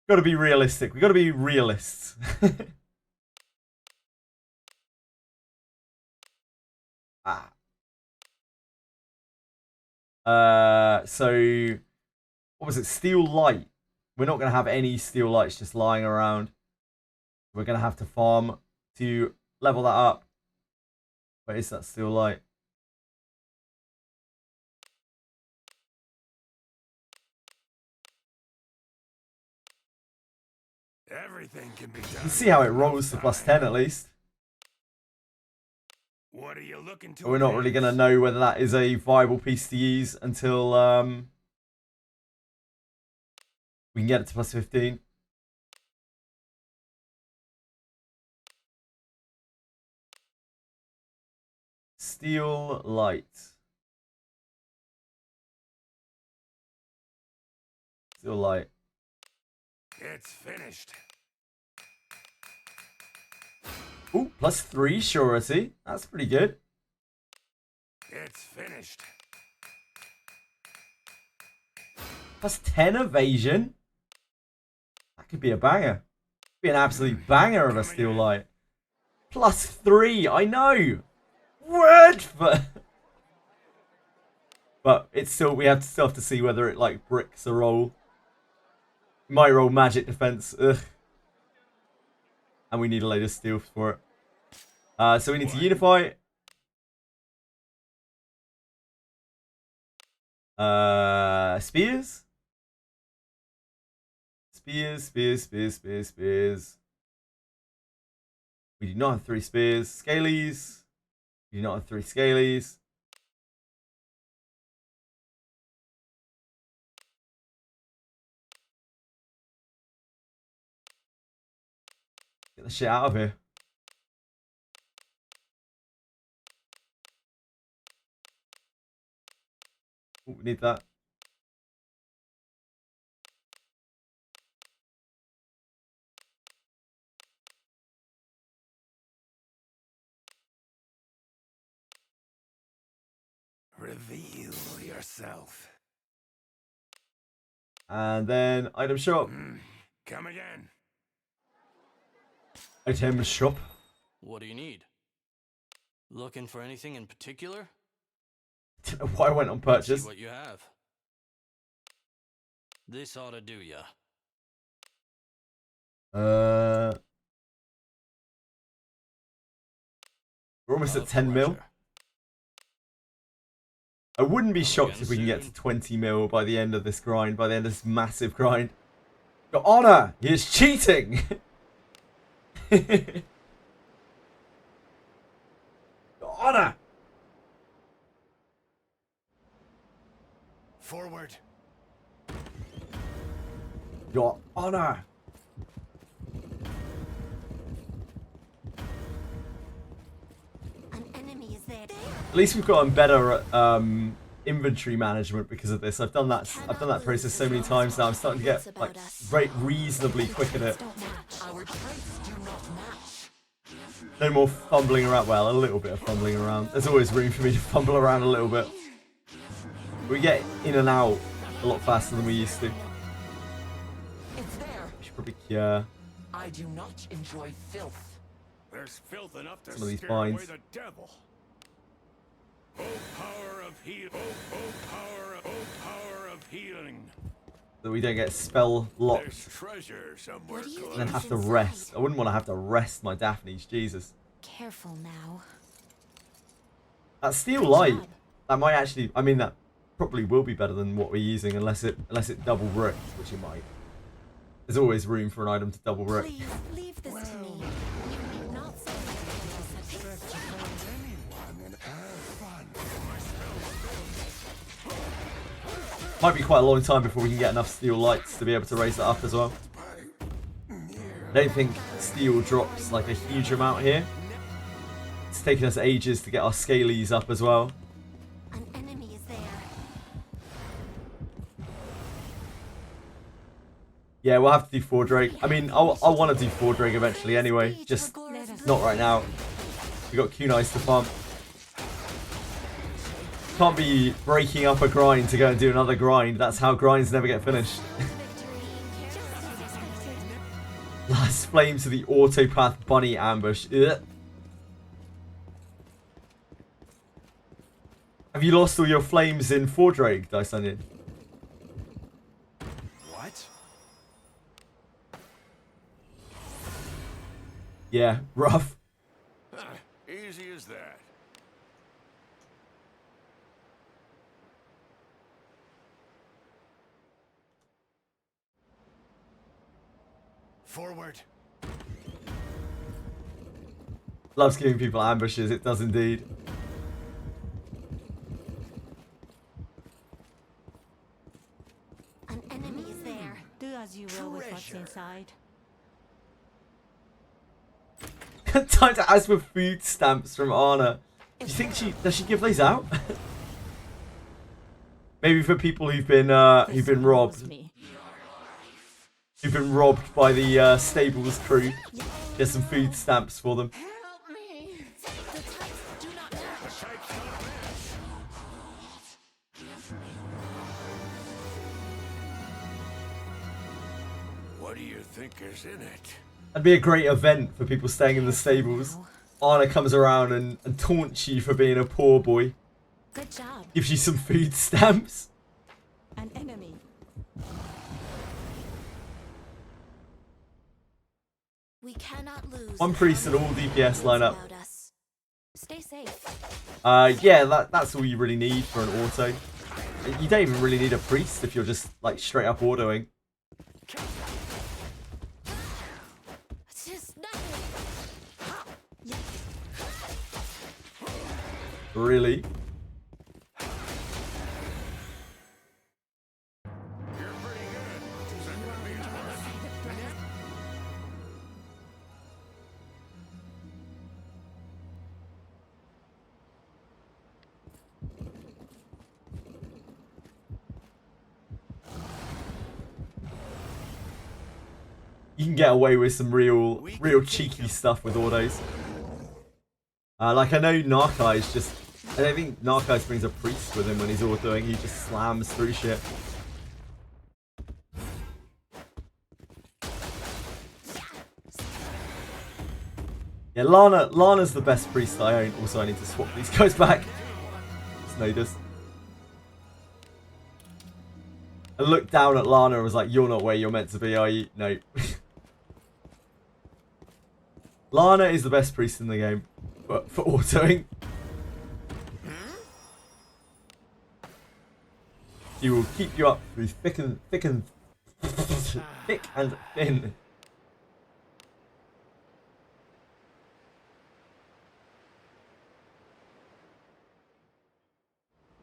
Gotta be realistic. We gotta be realists. So what was it? Steel light. We're not gonna have any steel lights just lying around. We're gonna have to farm to level that up. Where is that steel light? Everything can be done. You can see how it rolls to plus 10 at least. What are you looking to? But we're not really going to know whether that is a viable piece to use until we can get it to plus 15. Steel light. Steel light. It's finished. Ooh, plus 3 surety. That's pretty good. It's finished. Plus 10 evasion. That could be a banger. Be an absolute banger of a steel light. Plus 3, I know. What? But it's still, we still have to see whether it like bricks a roll. It might roll magic defense. Ugh. And we need a load of steel for it. So we need to unify. Spears. Spears. We do not have 3 spears. Scalies. We do not have 3 scalies. Get the shit out of here. Ooh, we need that. Reveal yourself. And then item shop. Come again. Item shop. What do you need? Looking for anything in particular? Don't know why I went on Let's purchase. see what you have. This ought to do ya. We're almost at 10 mil. Pleasure. I wouldn't be Come shocked again if we can get to soon. 20 mil by the end of this grind, by the end of this massive grind. Your honor, he is cheating. Your honor. Forward. Your honor. An enemy is there. At least we've gotten better at inventory management because of this. I've done that process so many times now. I'm starting to get like reasonably quick at it. Our traits do not match. No more fumbling around. Well, a little bit of fumbling around. There's always room for me to fumble around a little bit. We get in and out a lot faster than we used to. It's there. We should probably cure I do not enjoy filth. There's filth enough to some of these scare away binds. the devil. Oh power of heal. Oh power of healing. So we don't get spell locked There's treasure somewhere. What do you and then think have is to inside? rest. I wouldn't want to have to rest my Daphnes. Jesus. Careful now. That steel Good light. job. That might actually. I mean, that probably will be better than what we're using, unless it double bricks, which it might. There's always room for an item to double brick. Please leave this to me. You need not say such Might be quite a long time before we can get enough steel lights to be able to raise that up as well. I don't think steel drops like a huge amount here. It's taken us ages to get our scalies up as well. An enemy is there. Yeah, we'll have to do 4 Drake. I mean, I'll want to do 4 Drake eventually anyway. Just not right now. We got Kunai to farm. Can't be breaking up a grind to go and do another grind. That's how grinds never get finished. Last flame to the autopath bunny ambush. Ugh. Have you lost all your flames in 4 Drake, Dice Onion? What? Yeah, rough. Easy as that. Forward. Loves giving people ambushes, it does indeed. An enemy is there. Do as you will with what's Treasure. inside. Time to ask for food stamps from Anna. Do you think does she give these out? Maybe for people who've been This was robbed. me. Who've been robbed by the stables crew. Get some food stamps for them. Help me. The types do not match. What do you think is in it? That'd be a great event for people staying in the stables. Anna comes around and taunts you for being a poor boy. Good job. Gives you some food stamps. An enemy. We cannot lose. One priest and all DPS line up. About us. Stay safe. Yeah, that's all you really need for an auto. You don't even really need a priest if you're just like straight up autoing. It's just nothing. Really? You're pretty good. Second to me, honest. You can get away with some real cheeky stuff with autos. Like I know Narkai's just. I don't think Narkais brings a priest with him when he's autoing. He just slams through shit. Yeah, Lana's the best priest that I own. Also, I need to swap these guys back. Snoders. I looked down at Lana and was like, you're not where you're meant to be, are you? No. Lana is the best priest in the game, but for autoing. He will keep you up through thick and thin.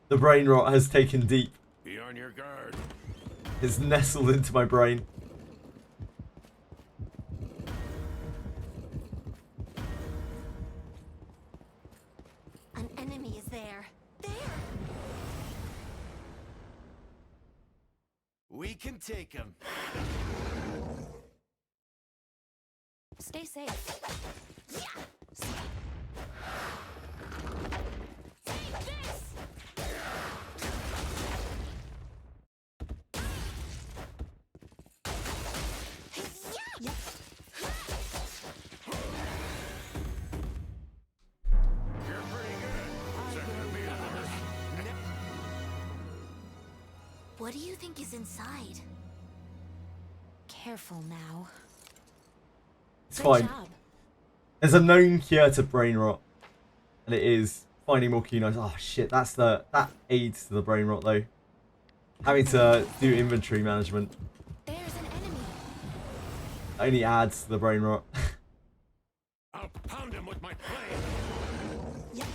The brain rot has taken deep. Be on your guard. It's nestled into my brain. An enemy is there. There! We can take him. Stay safe. Take this! Yeah. You're pretty good. Second to me on this. What do you think is inside? Careful now. It's Good fine. job. There's a known cure to brain rot, and it is finding more kunais. Oh shit, that aids to the brain rot though. Having to do inventory management There's an enemy. only adds to the brain rot. I'll pound him with my blade.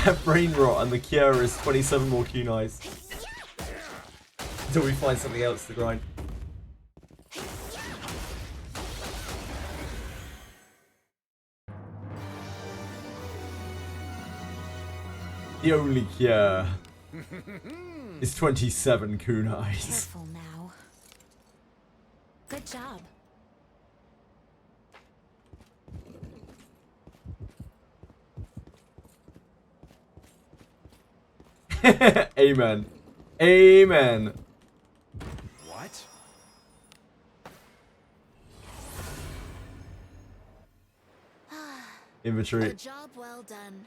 Yep. Brain rot, and the cure is 27 more kunais. Until we find something else to grind. The only cure is 27 kunais. Careful now. Good job. Amen. Amen. What? Inventory. A job well done.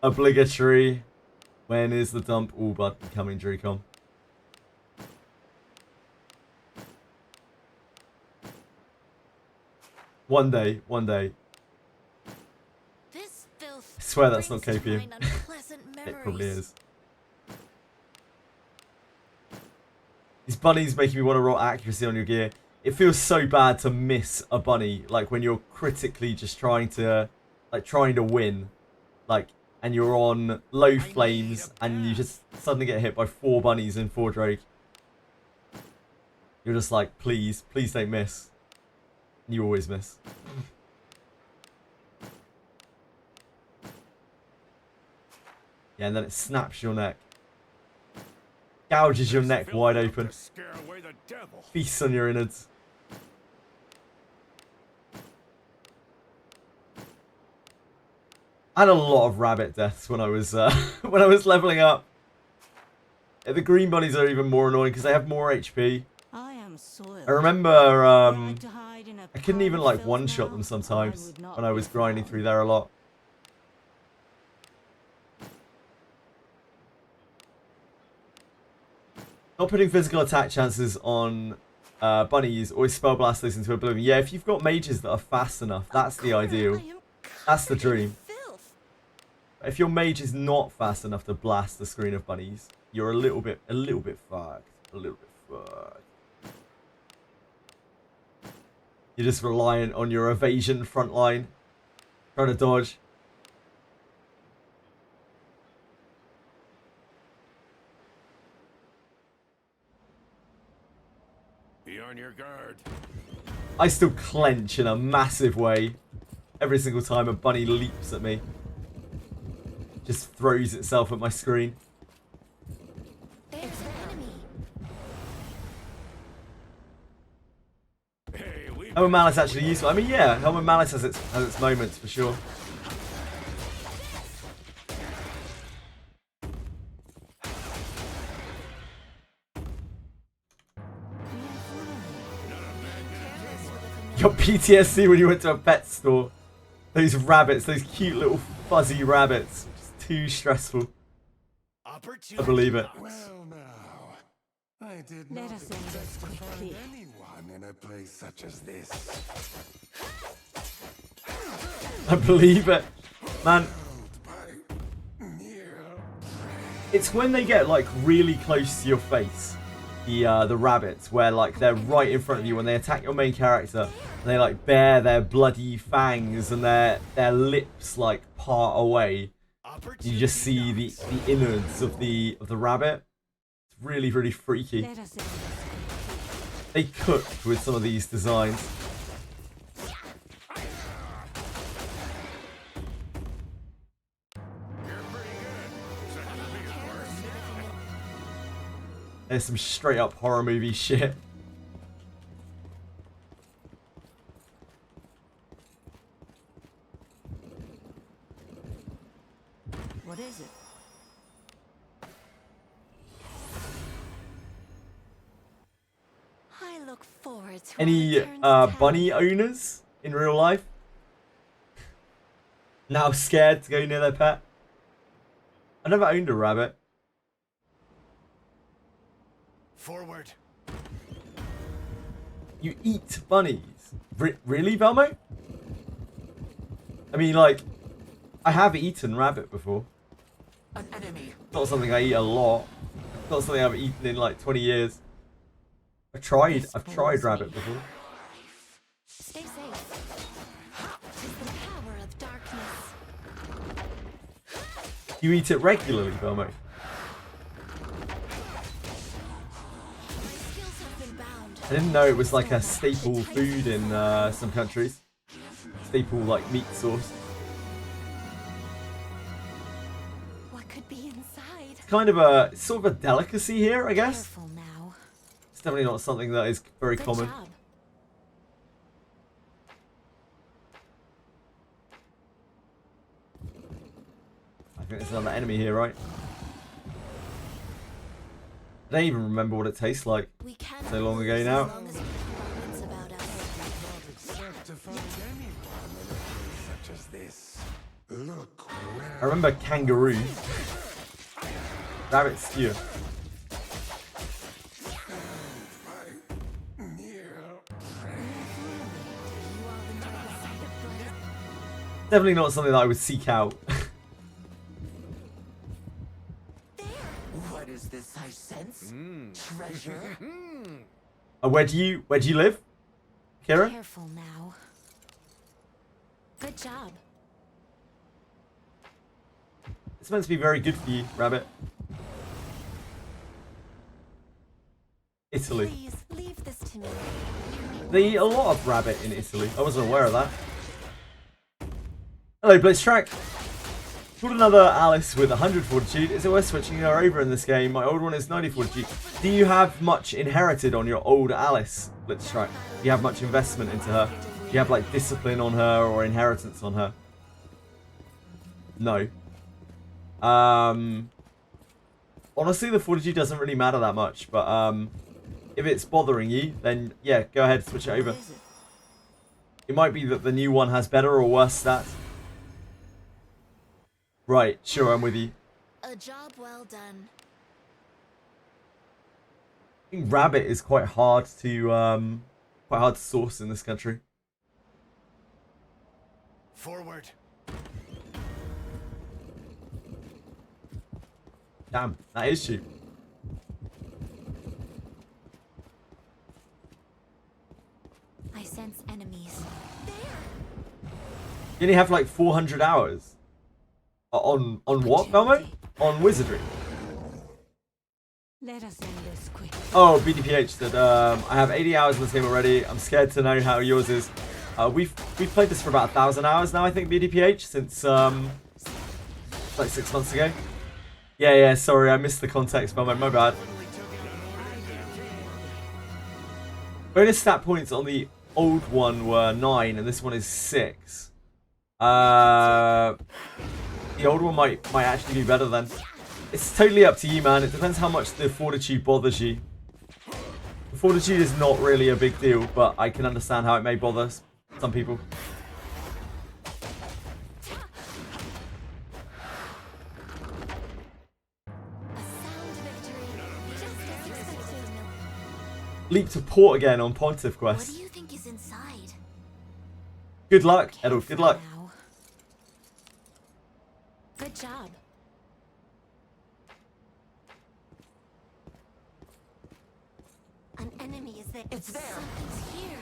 Obligatory. When is the dump all but coming, Dracom? One day, one day. This filth I swear that's not brings to KPM. mind unpleasant It probably memories. is. These bunnies making me want to roll accuracy on your gear. It feels so bad to miss a bunny, like when you're critically just trying to win, like, and you're on low flames and you just suddenly get hit by 4 bunnies in 4 Drake. You're just like, please, please don't miss. And you always miss. Yeah, and then it snaps your neck. Gouges your neck wide open. To scare away the devil. Feasts on your innards. I had a lot of rabbit deaths when I was when I was leveling up. The green bunnies are even more annoying because they have more HP. I am soiled. I remember Tried to hide in a I couldn't even pile of like filth one-shot now, them or sometimes I would not when I was be grinding found. through there a lot. Not putting physical attack chances on bunnies, always spell blast those into oblivion. Yeah, if you've got mages that are fast enough, that's the ideal. I am That's the covered in dream. filth. If your mage is not fast enough to blast the screen of bunnies, you're a little bit fucked. A little bit fucked. You're just reliant on your evasion front line. Trying to dodge. Be on your guard. I still clench in a massive way every single time a bunny leaps at me. Just throws itself at my screen. There's an enemy. Hey, we Helmet Malice actually useful. I mean, yeah, Helmet Malice has its moments for sure. none PTSD when you went to a pet store. Those rabbits, those cute little fuzzy rabbits. Just too stressful. I believe it. Well, now, I did Let not us end this expect to find quickly. anyone in a place such as this. I believe it. Man, it's when they get like really close to your face, the rabbits, where like they're right in front of you when they attack your main character, and they like bare their bloody fangs and their lips like part away. You just see the innards of the rabbit. It's really, really freaky. Let us end this. They cooked with some of these designs. There's some straight up horror movie shit. What is it? I look forward to Any our return to town. bunny owners in real life? Now scared to go near their pet? I never owned a rabbit. Forward. You eat bunnies? Really, Velmo? I mean, like, I have eaten rabbit before. An enemy. Not something I eat a lot. Not something I've eaten in like 20 years. I've tried rabbit before. Stay safe. 'Tis the power of darkness. You eat it regularly, Velmo? My skills have been bound. I didn't know it was like a staple food in some countries. Staple like meat source. What could be inside? It's kind of a sort of a delicacy here, I guess. Careful now. It's definitely not something that is very Good common. job. I think there's another enemy here, right? I don't even remember what it tastes like. We can't So long ago lose now. as long as people are wits about us. Expect to find anyone in a place such as this. Look where. I remember kangaroo. Rabbit stew. You all enjoy the sight of blood. Definitely not something that I would seek out. What is this I sense? Treasure? Where do you live, Kira? Careful now. Good job. It's meant to be very good for you, rabbit. Italy. Please leave this to me. They eat a lot of rabbit in Italy. I wasn't aware of that. Hello, Blitztrack. Got another Alice with 100 fortitude. Is it worth switching her over in this game? My old one is 90 fortitude. Do you have much inherited on your old Alice, Blitztrack? Do you have much investment into her? Do you have like discipline on her or inheritance on her? No. Honestly, the fortitude doesn't really matter that much, but if it's bothering you, then yeah, go ahead, switch it over. What is it? It might be that the new one has better or worse stats. Right, sure, I'm with you. A job well done. I think rabbit is quite hard to source in this country. Forward. Damn, that is cheap. I sense enemies. You only have like 400 hours. On what, Velmo? On Wizardry. Let us end this quickly. Oh, BDPH said, I have 80 hours in this game already. I'm scared to know how yours is. We've played this for about 1,000 hours now, I think, BDPH, since like 6 months ago. Yeah, sorry, I missed the context, Velmo, my bad. Bonus stat points on the old one were 9, and this one is 6. The old one might actually be better then. It's totally up to you, man. It depends how much the fortitude bothers you. The fortitude is not really a big deal, but I can understand how it may bother some people. A sound victory. Just as expected. Leap to port again on Pontiff What quest. do you think is inside? Good luck, Edel. Good luck. Now. Good job. An enemy is there. It's there. Something's here.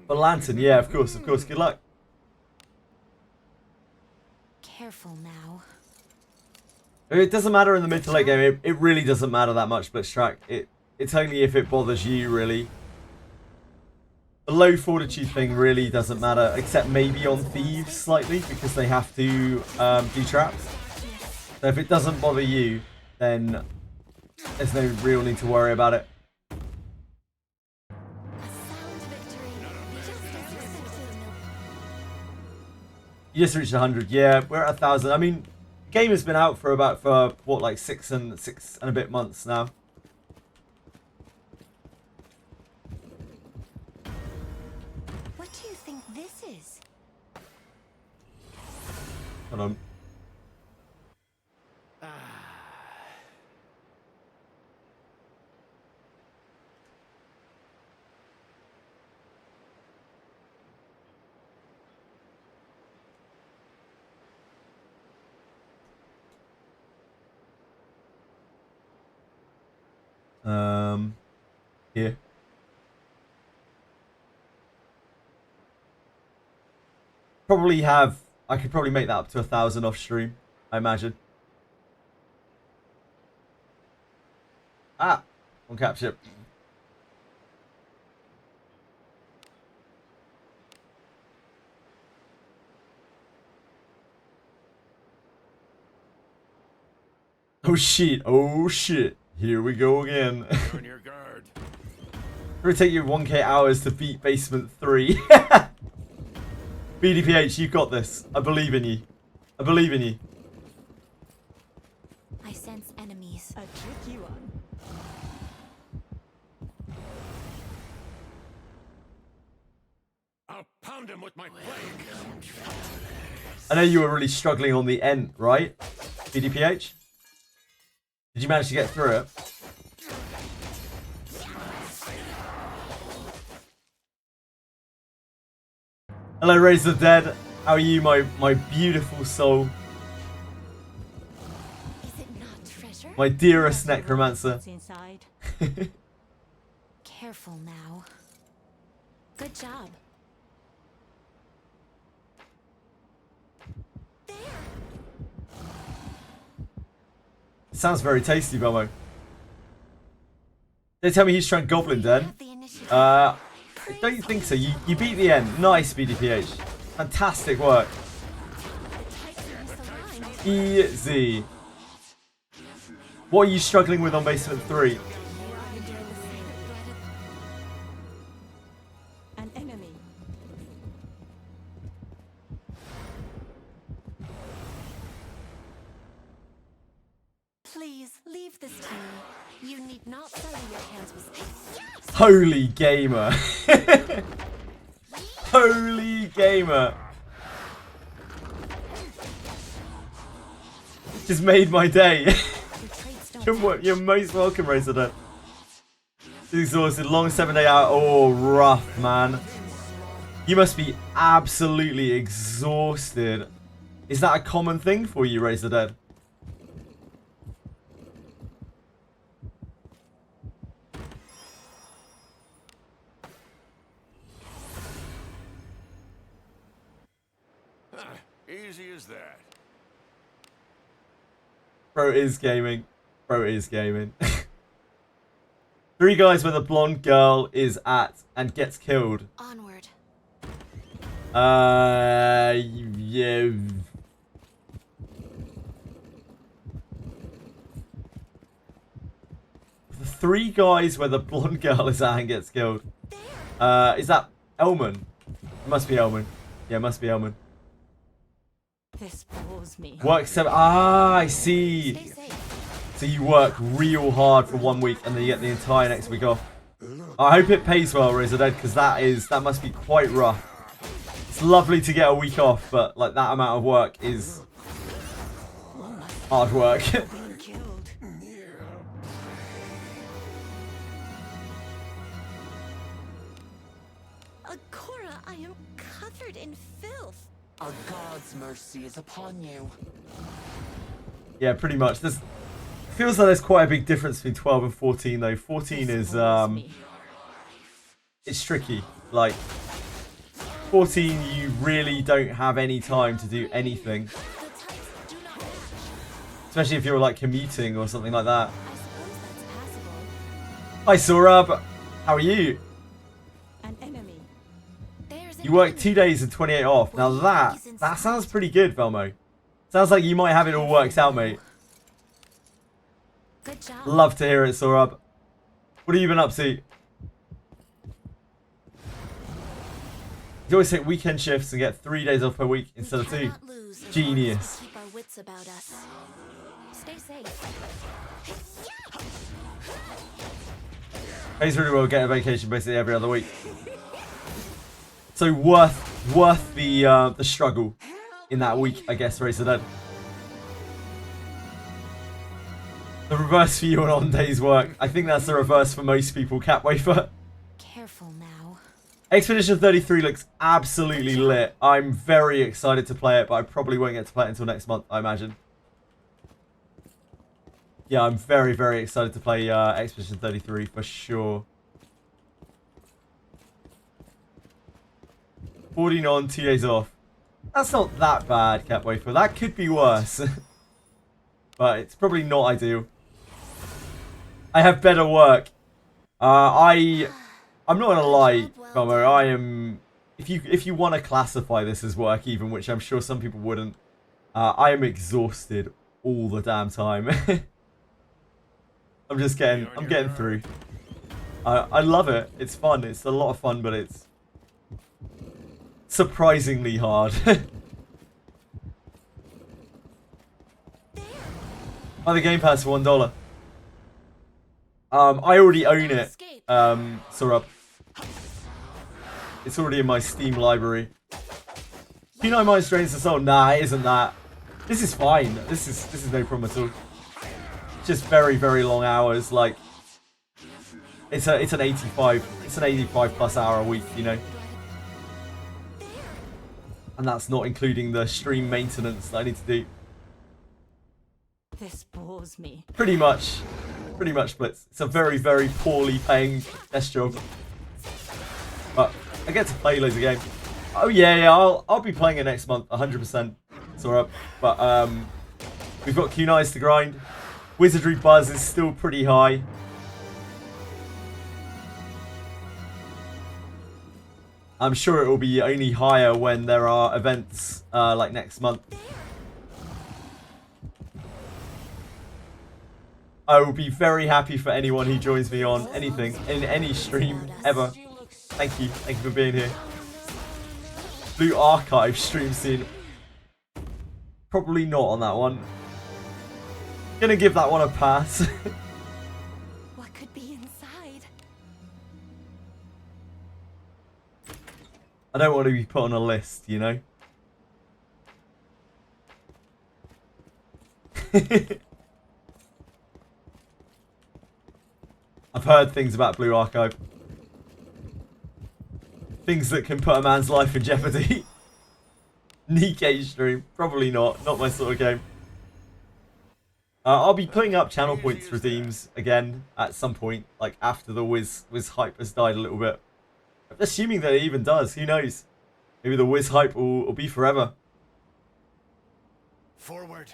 A lantern, yeah, of course, of course. Good luck. Careful now. It doesn't matter in the mid to late game. It really doesn't matter that much, Blitztrack. It's only if it bothers you, really. The low fortitude thing really doesn't matter, except maybe on thieves slightly, because they have to do traps. So if it doesn't bother you, then there's no real need to worry about it. A sound victory. Just as expected. You just reached 100. Yeah, we're at 1,000. I mean, the game has been out for what, like six and a bit months now. What do you think this is? Hold on. Here. I could probably make that up to 1,000 off stream, I imagine. Ah, on capture. Oh shit, oh shit. Here we go again. On your guard. It would take you 1k hours to beat Basement 3. BDPH, you got this. I believe in you. I believe in you. I sense enemies. A tricky one. I'll pound him with my plague. I know you were really struggling on the end, right? BDPH? Did you manage to get through it? Hello, Raise the Dead. How are you, my beautiful soul? Is it not treasure? My dearest necromancer. What's inside? Careful now. Good job. There. Sounds very tasty, Bomo. They tell me he's trying Goblin Den. Have the initiative. I don't think so. You beat the end. Nice, BDPH. Fantastic work. Easy. What are you struggling with on Basement 3? An enemy. Please leave this to me. You need not sully your hands with yes! Holy gamer. Holy gamer. Just made my day. Your traits don't You're most welcome, Razor. Exhausted. Long 7-day out. Oh, rough, man. You must be absolutely exhausted. Is that a common thing for you, Razor Dead? Easy as that. Bro is gaming. Bro is gaming. 3 guys where the blonde girl is at and gets killed. onward. Yeah. The 3 guys where the blonde girl is at and gets killed. Is that Elman? It must be Elman. Yeah, it must be Elman. This bores me. Work 7. Ah, I see. Stay safe. So you work real hard for 1 week and then you get the entire next week off. I hope it pays well, Razor Dead, because that must be quite rough. It's lovely to get a week off, but like that amount of work is hard work. Being killed. Agora, I am covered in filth. A god's mercy is upon you. Yeah, pretty much. There's feels like there's quite a big difference between 12 and 14 though. 14 is it's tricky. Like 14 you really don't have any time to do anything. The types do not match. Especially if you're like commuting or something like that. I suppose that's passable. Hi Saurab, how are you? An enemy. There's an You work enemy. 2 days and 28 off. Now that sounds pretty good, Velmo. Sounds like you might have it all worked out, mate. Good job. Love to hear it, Saurab. What have you been up to? You always take weekend shifts and get 3 days off per week We instead of 2. cannot lose as Genius. long as we keep our wits about us. Stay safe. Pays really well, get a vacation basically every other week. So worth the struggle in that week, I guess, Racer Dead. The reverse for you on days work. I think that's the reverse for most people, Cat Wafer. Careful now. Expedition 33 looks absolutely lit. I'm very excited to play it, but I probably won't get to play it until next month, I imagine. Yeah, I'm very, very excited to play Expedition 33 for sure. 14 on, 2 days off. That's not that bad, Cat Wafer. That could be worse. But it's probably not ideal. I have better work. I'm not gonna lie, Velmo. I am. If you want to classify this as work, even, which I'm sure some people wouldn't, I am exhausted all the damn time. I'm getting through. I love it. It's fun. It's a lot of fun, but it's surprisingly hard. Oh, the Game Pass for $1. I already own it. Saurab. It's already in my Steam library. Kunai Mines drains the soul. Nah, it isn't that. This is fine. This is no problem at all. Just very, very long hours. Like it's an 85 plus hour a week, you know. And that's not including the stream maintenance that I need to do. This bores me. Pretty much Blitz. It's a very, very poorly paying desk job. But I get to play loads of games. Oh yeah, I'll be playing it next month, 100%. It's alright. But we've got Kunais to grind. Wizardry buzz is still pretty high. I'm sure it will be only higher when there are events like next month. I will be very happy for anyone who joins me on anything, in any stream, ever. Thank you for being here. Blue Archive stream scene. Probably not on that one. Gonna give that one a pass. What could be inside? I don't want to be put on a list, you know? I've heard things about Blue Archive. Things that can put a man's life in jeopardy. Nikkei stream. Probably not. Not my sort of game. I'll be putting up channel points redeems again at some point. Like after the Wiz hype has died a little bit. I'm assuming that it even does. Who knows? Maybe the Wiz hype will be forever. Forward.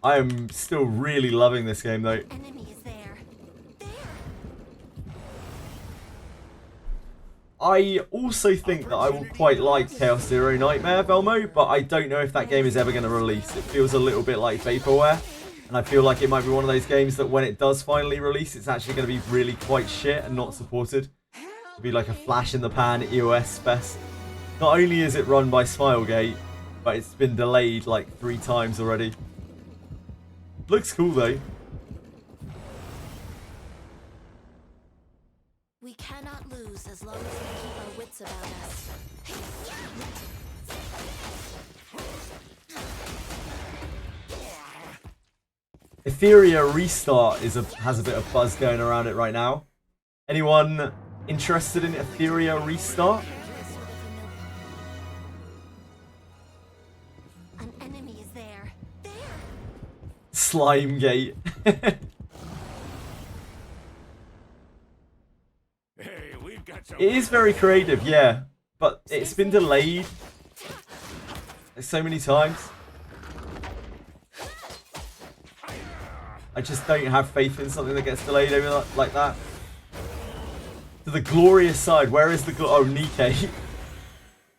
I am still really loving this game though. Enemy is there. There. I also think that I will quite like Chaos Zero Nightmare, Velmo, but I don't know if that game is ever going to release. It feels a little bit like Vaporware, and I feel like it might be one of those games that when it does finally release, it's actually going to be really quite shit and not supported. It'll be like a flash in the pan EOS fest. Not only is it run by Smilegate, but it's been delayed like 3 times already. Looks cool though. We cannot lose as long as we keep our wits about us. Etheria Restart has a bit of buzz going around it right now. Anyone interested in Etheria Restart? An enemy is there. There! Slime Gate. Hey, we've got some. It is very creative, yeah, but it's been delayed so many times. I just don't have faith in something that gets delayed over like that. To the glorious side, where is the oh, Nikke.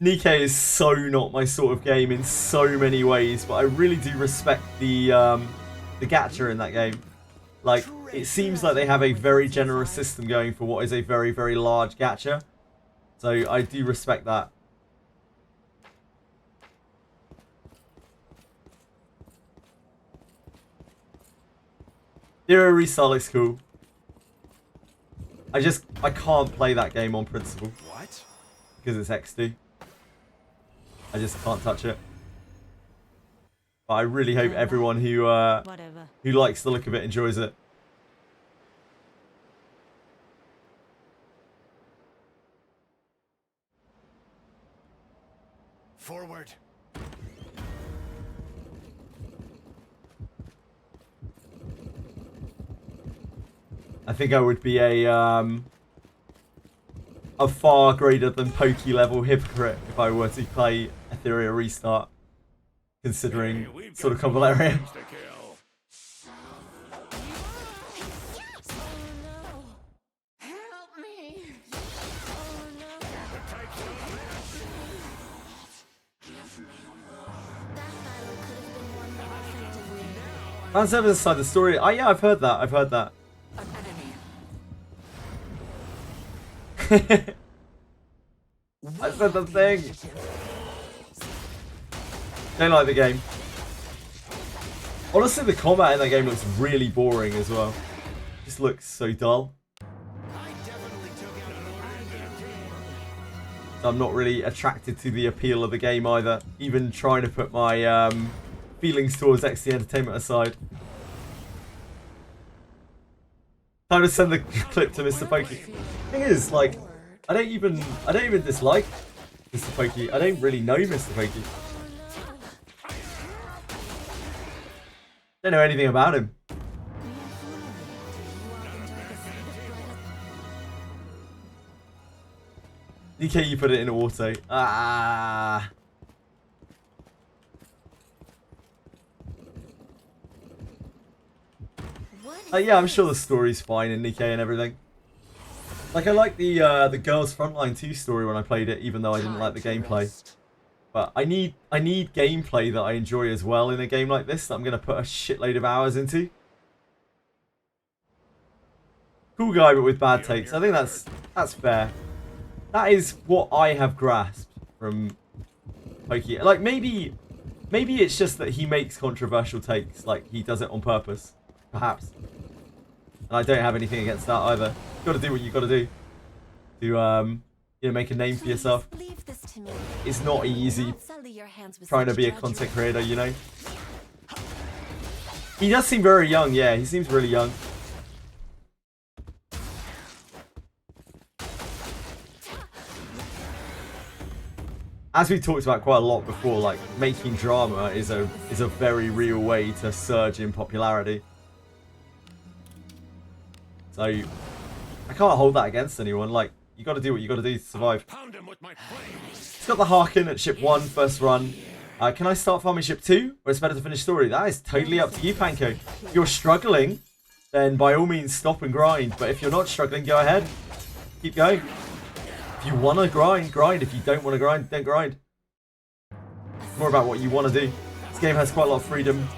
Nikke is so not my sort of game in so many ways, but I really do respect the gacha in that game. Like, it seems like they have a very generous system going for what is a very, very large gacha. So I do respect that. Hero Restart looks cool. I can't play that game on principle. What? Because it's XD. I just can't touch it. But I really hope everyone who likes the look of it enjoys it. Forward. I think I would be a far greater than Pokey level hypocrite if I were to play Etheria Restart, considering sort of combo area. Help me! Fan service aside, the story. Oh yeah, I've heard that. I've heard that. An enemy. I said the thing. Don't like the game. Honestly, the combat in that game looks really boring as well. Just looks so dull. So I'm not really attracted to the appeal of the game either. Even trying to put my feelings towards XD Entertainment aside. Time to send the clip to Mr. Pokey. Thing is, like, I don't even dislike Mr. Pokey. I don't really know Mr. Pokey. Don't know anything about him. DK, you put it in auto. Ah. Yeah, I'm sure the story's fine in Nikke and everything. Like, I like the Girls Frontline 2 story when I played it, even though I didn't like the gameplay. But I need gameplay that I enjoy as well in a game like this that I'm gonna put a shitload of hours into. Cool guy, but with bad takes. I think that's fair. That is what I have grasped from Pokey. Like, maybe it's just that he makes controversial takes, like he does it on purpose, perhaps. And I don't have anything against that either. You gotta do what you gotta do to you know, make a name for yourself. It's not easy trying to be a content creator, you know. He does seem very young, yeah. He seems really young. As we talked about quite a lot before, like, making drama is a very real way to surge in popularity. So I can't hold that against anyone. Like, you got to do what you got to do to survive. It's got the Harkin at ship 1, first run. Can I start farming ship 2, or it's better to finish story? That is totally up to you, Panko. If you're struggling, then by all means stop and grind. But if you're not struggling, go ahead. Keep going. If you want to grind, grind. If you don't want to grind, don't grind. It's more about what you want to do. This game has quite a lot of freedom.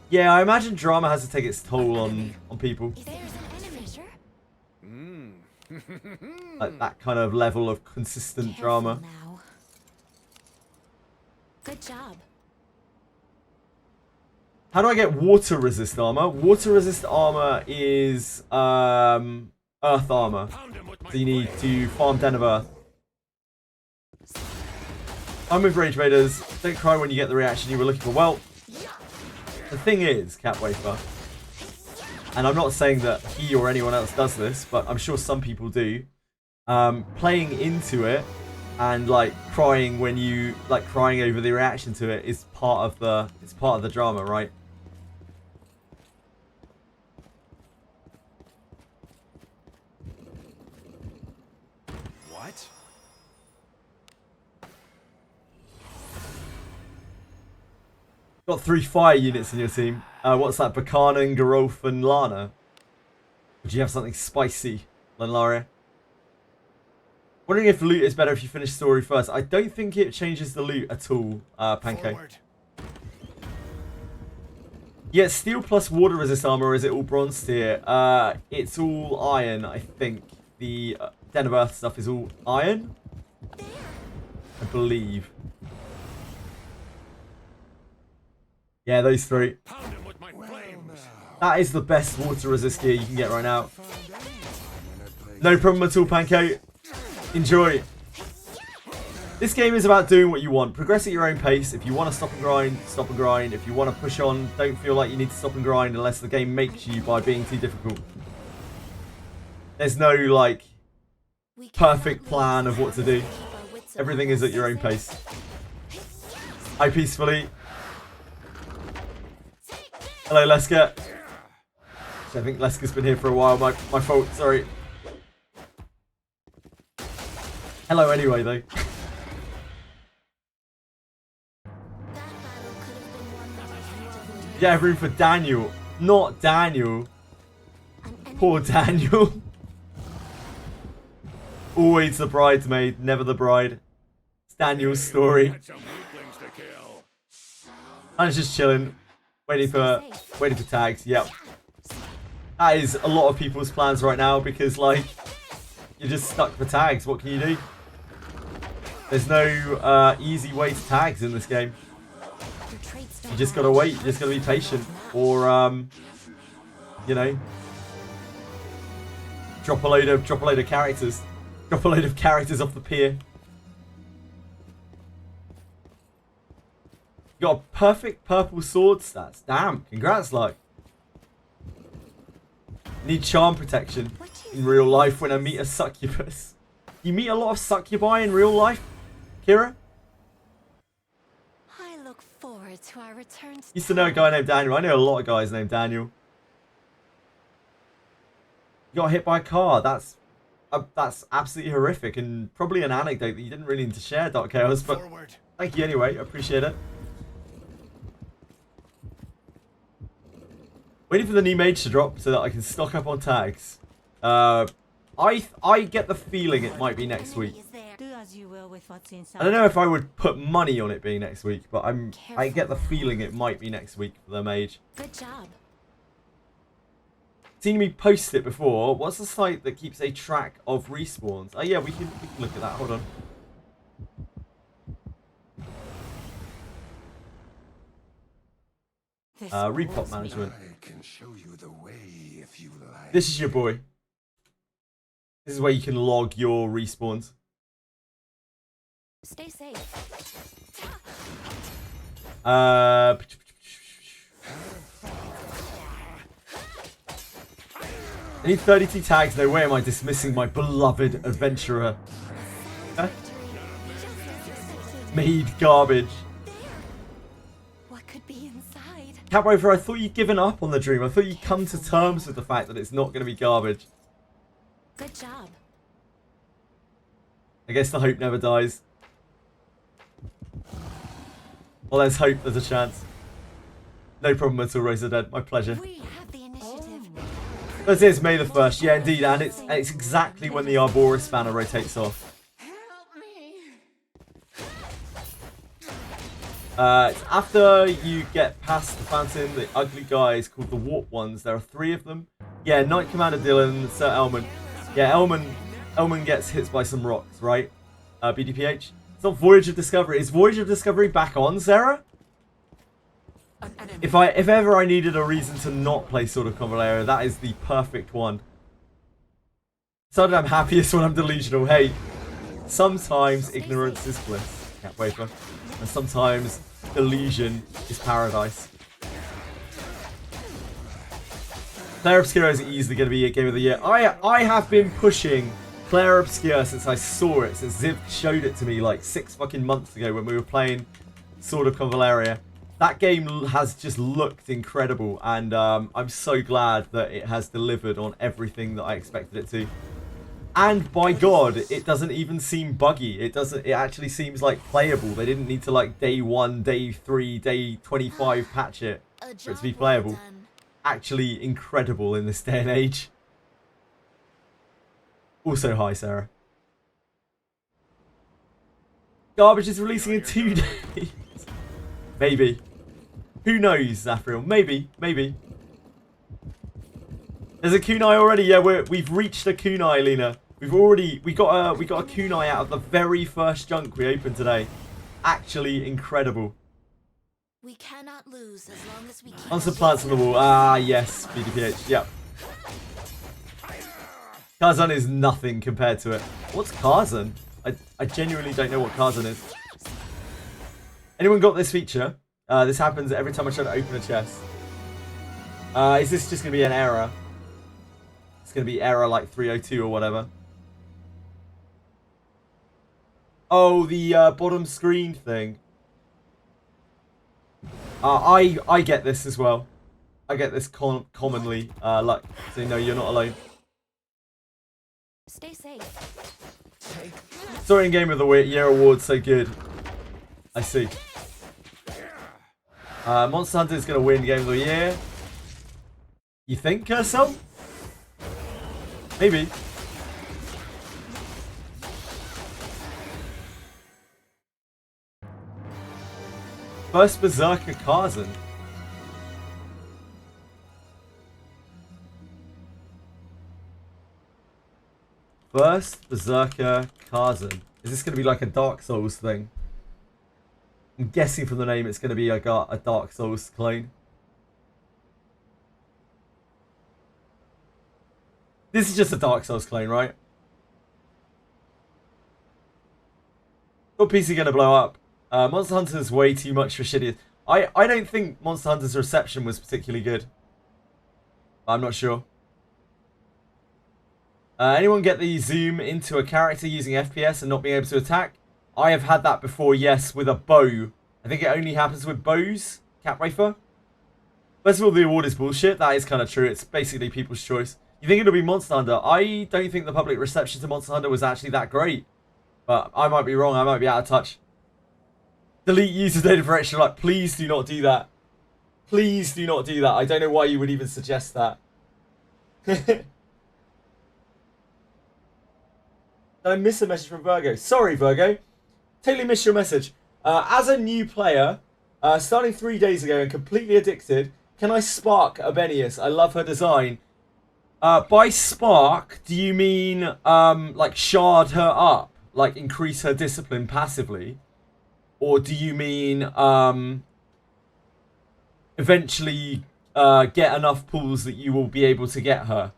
Yeah, I imagine drama has to take its toll on people. Like that kind of level of consistent drama. Good job. How do I get water resist armor? Water resist armor is earth armor. So you need to farm Den of Earth. I'm with Rage Raiders. Don't cry when you get the reaction you were looking for. Well, the thing is, Cat Wafer, and I'm not saying that he or anyone else does this, but I'm sure some people do. Playing into it and like crying when you crying over the reaction to it is part of the drama, right? What? Got 3 fire units in your team. What's that? Bakanan, Garolf, and Lana. Would you have something spicy, Lanlaria? Wondering if loot is better if you finish story first. I don't think it changes the loot at all, Pancake. Forward. Yeah, steel plus water resist armor, or is it all bronze tier? It's all iron, I think. The Den of Earth stuff is all iron? I believe. Yeah, those 3. Pound him with my flames. That is the best water resist gear you can get right now. No problem at all, Pancake. Enjoy. This game is about doing what you want. Progress at your own pace. If you want to stop and grind, stop and grind. If you want to push on, don't feel like you need to stop and grind unless the game makes you by being too difficult. There's no, like, perfect plan of what to do. Everything is at your own pace. Hi, Peacefully. Hello, Leska. I think Leska's been here for a while. My fault, sorry. Hello anyway, though. Yeah, room for Daniel. Not Daniel. Poor Daniel. Always the bridesmaid, never the bride. It's Daniel's story. Had some weaklings to kill. I was just chilling, waiting for tags. Yep. That is a lot of people's plans right now because, like, you're just stuck for tags. What can you do? There's no easy way to tags in this game. You just gotta wait. You just gotta be patient, or you know, drop a load of characters, drop a load of characters off the pier. You got a perfect purple sword stats. Damn! Congrats, like. Need charm protection in real life when I meet a succubus. You meet a lot of succubi in real life, Kira? I look forward to our return to Used to know a guy named Daniel. I know a lot of guys named Daniel. You got hit by a car. That's absolutely horrific and probably an anecdote that you didn't really need to share, Dark Chaos. But Forward. thank you anyway. I appreciate it. Waiting for the new mage to drop so that I can stock up on tags. I get the feeling it might be next week. Do as you will with what's inside. I don't know if I would put money on it being next week, but I get the feeling it might be next week for the mage. Good job. Seen me post it before. What's the site that keeps a track of respawns? Oh yeah, we can look at that. Hold on. Repop management. I can show you the way if you like. This is your boy. This is where you can log your respawns. Stay safe. I need 32 tags. No way am I dismissing my beloved adventurer. Huh? Made garbage. What could be inside? Catrover, I thought you'd given up on the dream. I thought you'd come to terms with the fact that it's not going to be garbage. Good job. I guess the hope never dies. Well, there's hope. There's a chance. No problem at all, Razor Dead. My pleasure. We have the initiative. This is May the 1st. Yeah, indeed. And it's exactly when the Arboris banner rotates off. It's after you get past the fountain, the ugly guys called the Warp Ones. There are 3 of them. Yeah, Knight Commander Dylan, Sir Elman. Yeah, Elman gets hit by some rocks, right? BDPH. It's not Voyage of Discovery. Is Voyage of Discovery back on, Sarah? An enemy. If ever I needed a reason to not play Sword of Convalaria, that is the perfect one. Sometimes I'm happiest when I'm delusional. Hey, sometimes ignorance is bliss, Cat Wafer, and sometimes delusion is paradise. Player Obscure is easily going to be a game of the year. I have been pushing Player Obscure since I saw it, since Ziv showed it to me like 6 fucking months ago when we were playing Sword of Convalaria. That game has just looked incredible, and I'm so glad that it has delivered on everything that I expected it to. And by God, it doesn't even seem buggy. It actually seems like playable. They didn't need to like day 1, day 3, day 25 patch it for it to be playable. Actually incredible in this day and age. Also, hi Sarah. Garbage is releasing in 2 days. Maybe. Who knows, Zafriel? Maybe. There's a kunai already. Yeah, we've reached a kunai, Lena. We got a kunai out of the very first junk we opened today. Actually incredible. We cannot lose as long as we keep On some plants on the wall. Ah, yes, BDPH. Yep. Kazan is nothing compared to it. What's Kazan? I genuinely don't know what Kazan is. Anyone got this feature? This happens every time I try to open a chest. Is this just going to be an error? It's going to be error like 302 or whatever. Oh, the bottom screen thing. I get this as well. I get this commonly. Like, so no, you're not alone. Stay safe. Story and Game of the Year award, so good. I see. Monster Hunter is going to win Game of the Year. You think, Kersel? Maybe. First Berserker Kazan. First Berserker Kazan. Is this going to be like a Dark Souls thing? I'm guessing from the name it's going to be a Dark Souls clone. This is just a Dark Souls clone, right? What PC going to blow up? Monster Hunter's way too much for shitty. I don't think Monster Hunter's reception was particularly good. I'm not sure. Anyone get the zoom into a character using FPS and not being able to attack? I have had that before, yes, with a bow. I think it only happens with bows, Cat Wafer. First of all, the award is bullshit. That is kind of true. It's basically people's choice. You think it'll be Monster Hunter? I don't think the public reception to Monster Hunter was actually that great. But I might be wrong. I might be out of touch. Delete user data for extra luck. Please do not do that. Please do not do that. I don't know why you would even suggest that. Did I miss a message from Virgo? Sorry, Virgo. Totally missed your message. As a new player, starting 3 days ago and completely addicted, can I spark Abenius? I love her design. By spark, do you mean like shard her up? Like increase her discipline passively? Or do you mean eventually get enough pulls that you will be able to get her?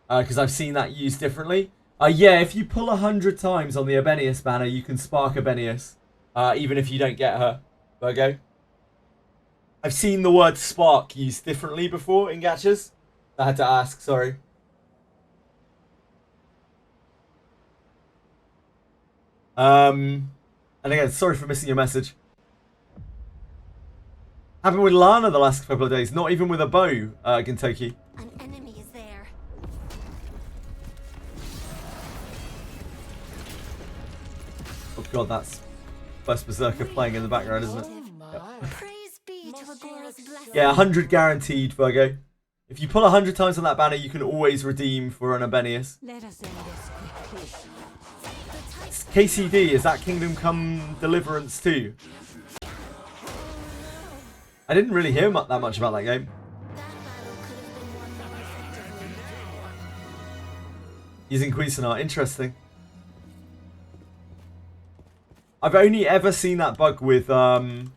Because I've seen that used differently. Yeah, if you pull 100 times on the Abenius banner, you can spark Abenius. Even if you don't get her. Virgo. I've seen the word spark used differently before in gachas. I had to ask, sorry. And again, sorry for missing your message. Happened with Lana the last couple of days. Not even with a bow, Gintoki. An enemy is there. Oh god, that's First Berserker playing in the background, isn't it? Praise be to Agora's blessing. Yeah, 100 guaranteed, Virgo. If you pull 100 times on that banner, you can always redeem for an Abenius. Let us end this quickly. KCD, is that Kingdom Come Deliverance 2? I didn't really hear that much about that game. That battle could have been won more effectively. Using Cuisinart, interesting. I've only ever seen that bug with bows.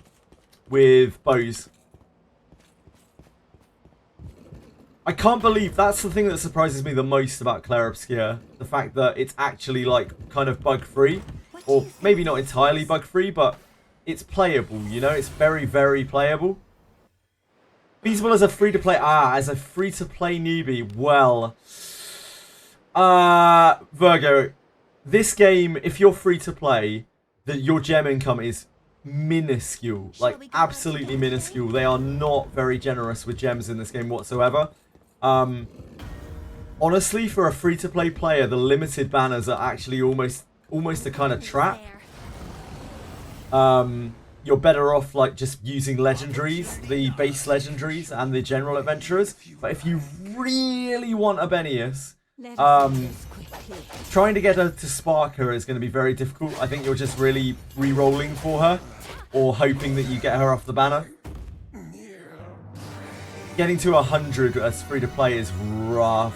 I can't believe that's the thing that surprises me the most about Clair Obscur. The fact that it's actually like kind of bug free, or maybe not entirely bug free, but it's playable. You know, it's very, very playable. Feasible as a free-to-play... as a free-to-play newbie. Well... Virgo, this game, if you're free-to-play, your gem income is minuscule. Like, absolutely minuscule. They are not very generous with gems in this game whatsoever. Honestly, for a free-to-play player, the limited banners are actually almost a kind of trap. You're better off like just using legendaries, the base legendaries and the general adventurers. But if you really want a Benius, trying to get her to spark her is going to be very difficult. I think you're just really re-rolling for her or hoping that you get her off the banner. Getting to 100 as free to play is rough.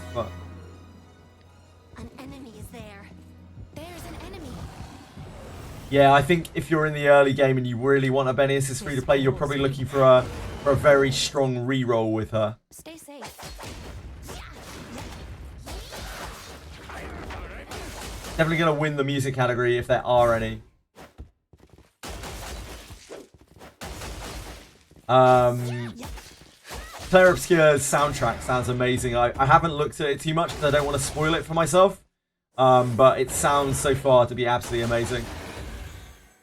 An enemy is there. There's an enemy. Yeah, I think if you're in the early game and you really want a Benius as free to play, you're probably looking for a very strong re-roll with her. Stay safe. Definitely going to win the music category if there are any. Clair Obscur's soundtrack sounds amazing. I haven't looked at it too much because I don't want to spoil it for myself. But it sounds so far to be absolutely amazing.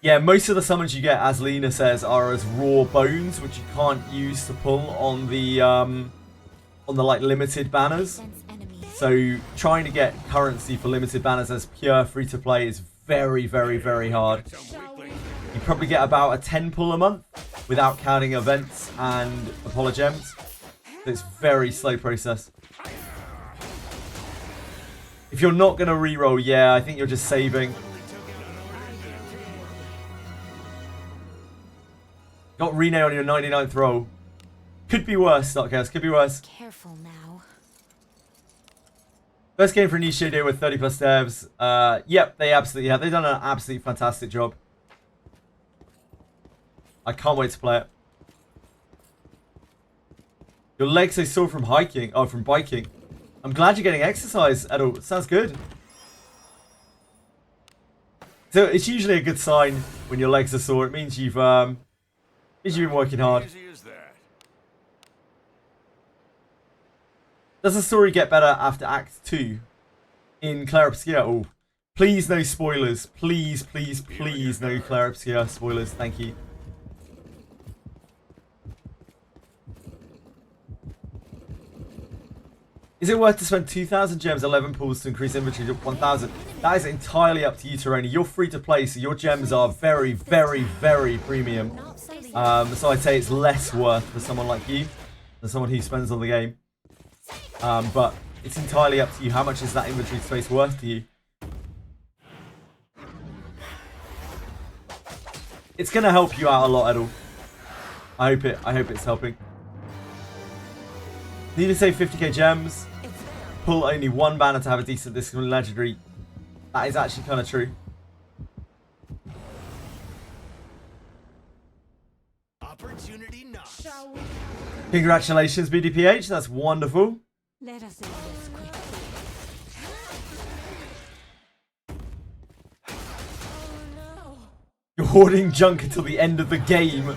Yeah, most of the summons you get, as Lena says, are as raw bones, which you can't use to pull on the like limited banners. So trying to get currency for limited banners as pure free to play is very, very, very hard. You probably get about a 10 pull a month without counting events and Apologems. So it's very slow process. If you're not going to reroll, yeah, I think you're just saving. Got Rene on your 99th roll. Could be worse, Dark Chaos. Could be worse. Careful now. First game for a new studio with 30 plus devs. Yep, they absolutely have. They've done an absolutely fantastic job. I can't wait to play it. Your legs are sore from hiking. Oh, from biking. I'm glad you're getting exercise, Edel. Sounds good. So it's usually a good sign when your legs are sore. It means you've been working hard. Does the story get better after Act 2 in Clair Obscur? Oh, please no spoilers. Please, please, please no Clair Obscur spoilers. Thank you. Is it worth to spend 2,000 gems, 11 pools to increase inventory to 1,000? That is entirely up to you, Teroni. You're free to play, so your gems are very, very, very premium. So I'd say it's less worth for someone like you than someone who spends on the game. But it's entirely up to you. How much is that inventory space worth to you? It's gonna help you out a lot, Edel. I hope it's helping. Need to save 50k gems. Pull only one banner to have a decent discount legendary. That is actually kind of true. Opportunity knocks. Congratulations, BDPH. That's wonderful. Let us end this quickly. You're hoarding junk until the end of the game.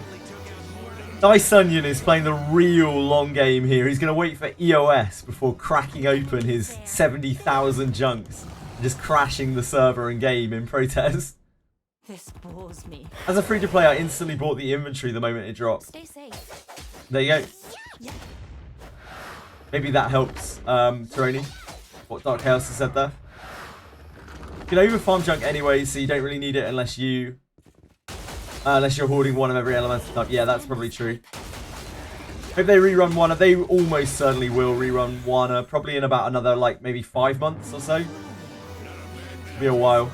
Dice Onion is playing the real long game here. He's going to wait for EOS before cracking open his 70,000 junks and just crashing the server and game in protest. This bores me. As a free-to-play, I instantly bought the inventory the moment it dropped. Stay safe. There you go. Maybe that helps, Teroni. What Dark Chaos has said there. You can over-farm junk anyway, so you don't really need it unless you're hoarding one of every elemental type. Yeah, that's probably true. Hope they rerun one. They almost certainly will rerun one. Probably in about another, like, maybe 5 months or so. It'll be a while.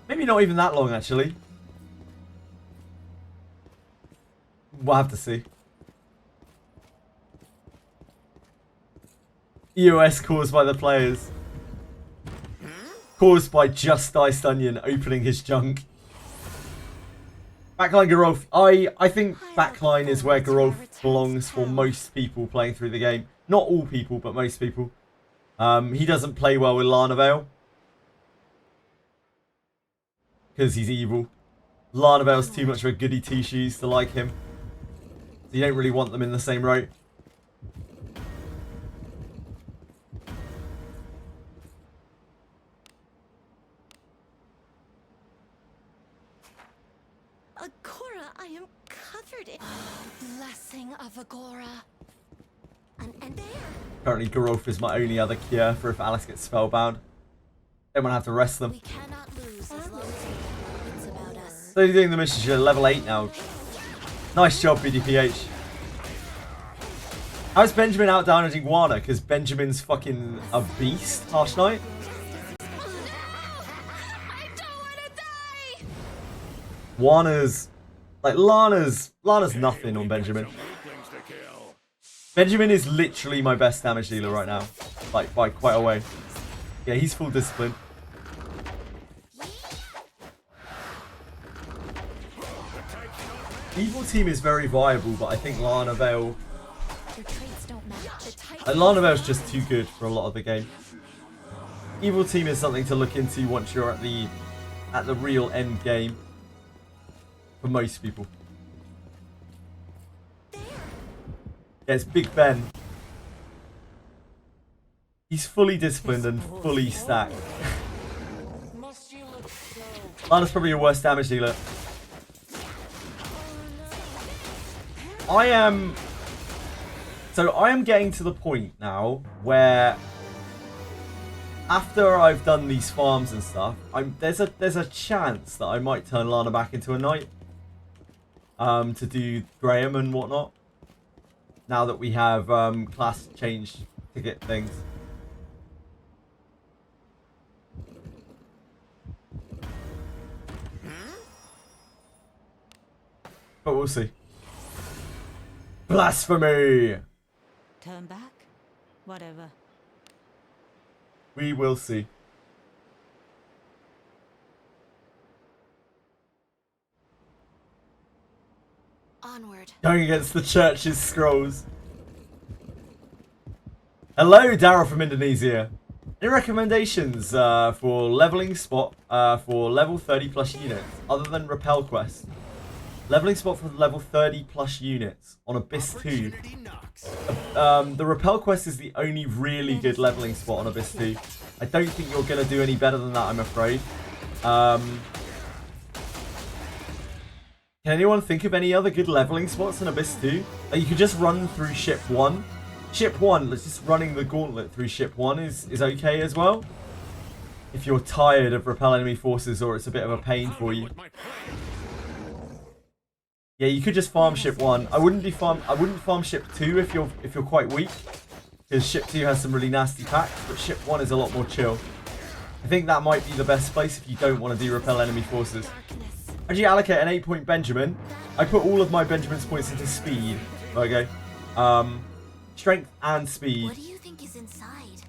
Maybe not even that long, actually. We'll have to see. EOS caused by the players. Caused by just Diced Onion opening his junk. Backline Gerolf. I think backline is where Gerolf belongs for most people playing through the game. Not all people, but most people. He doesn't play well with Lana Vale. Because he's evil. Lana Vale's too much of a goody two-shoes to like him. So you don't really want them in the same row. Agora, I am covered in blessing of Agora. And there. Currently, Gerolf is my only other cure for if Alice gets spellbound. Don't want to have to rest them. We cannot lose as long as we have wits about us. So you're doing the mission. You're level 8 now. Nice job, BDPH. How's Benjamin out damaging Wana? Because Benjamin's fucking a beast, Harsh Knight. Wana's like Lana's nothing on Benjamin. Benjamin is literally my best damage dealer right now. Like by quite a way. Yeah, he's full discipline. Evil team is very viable, but I think Lana Vale. Lana Vale's just too good for a lot of the game. Evil team is something to look into once you're at the real end game. For most people. Yeah, it's Big Ben. He's fully disciplined and fully stacked. Lana's probably your worst damage dealer. I am getting to the point now where after I've done these farms and stuff, there's a chance that I might turn Lana back into a knight. To do Graham and whatnot. Now that we have class change ticket things. But we'll see. Blasphemy! Turn back? Whatever. We will see. Onward. Going against the church's scrolls. Hello, Daryl from Indonesia. Any recommendations for leveling spot for level 30 plus units other than Repel Quest? Leveling spot for level 30 plus units on Abyss 2. The Repel Quest is the only really good leveling spot on Abyss 2. I don't think you're going to do any better than that, I'm afraid. Can anyone think of any other good leveling spots in Abyss 2? Like you could just run through Ship 1. Ship 1, just running the gauntlet through Ship 1 is okay as well. If you're tired of repel enemy forces or it's a bit of a pain for you. Yeah, you could just farm Ship 1. I wouldn't farm Ship 2 if you're quite weak. Because Ship 2 has some really nasty packs, but Ship 1 is a lot more chill. I think that might be the best place if you don't want to do repel enemy forces. Actually, allocate an 8-point Benjamin. I put all of my Benjamin's points into speed. Okay. Strength and speed. What do you think is inside?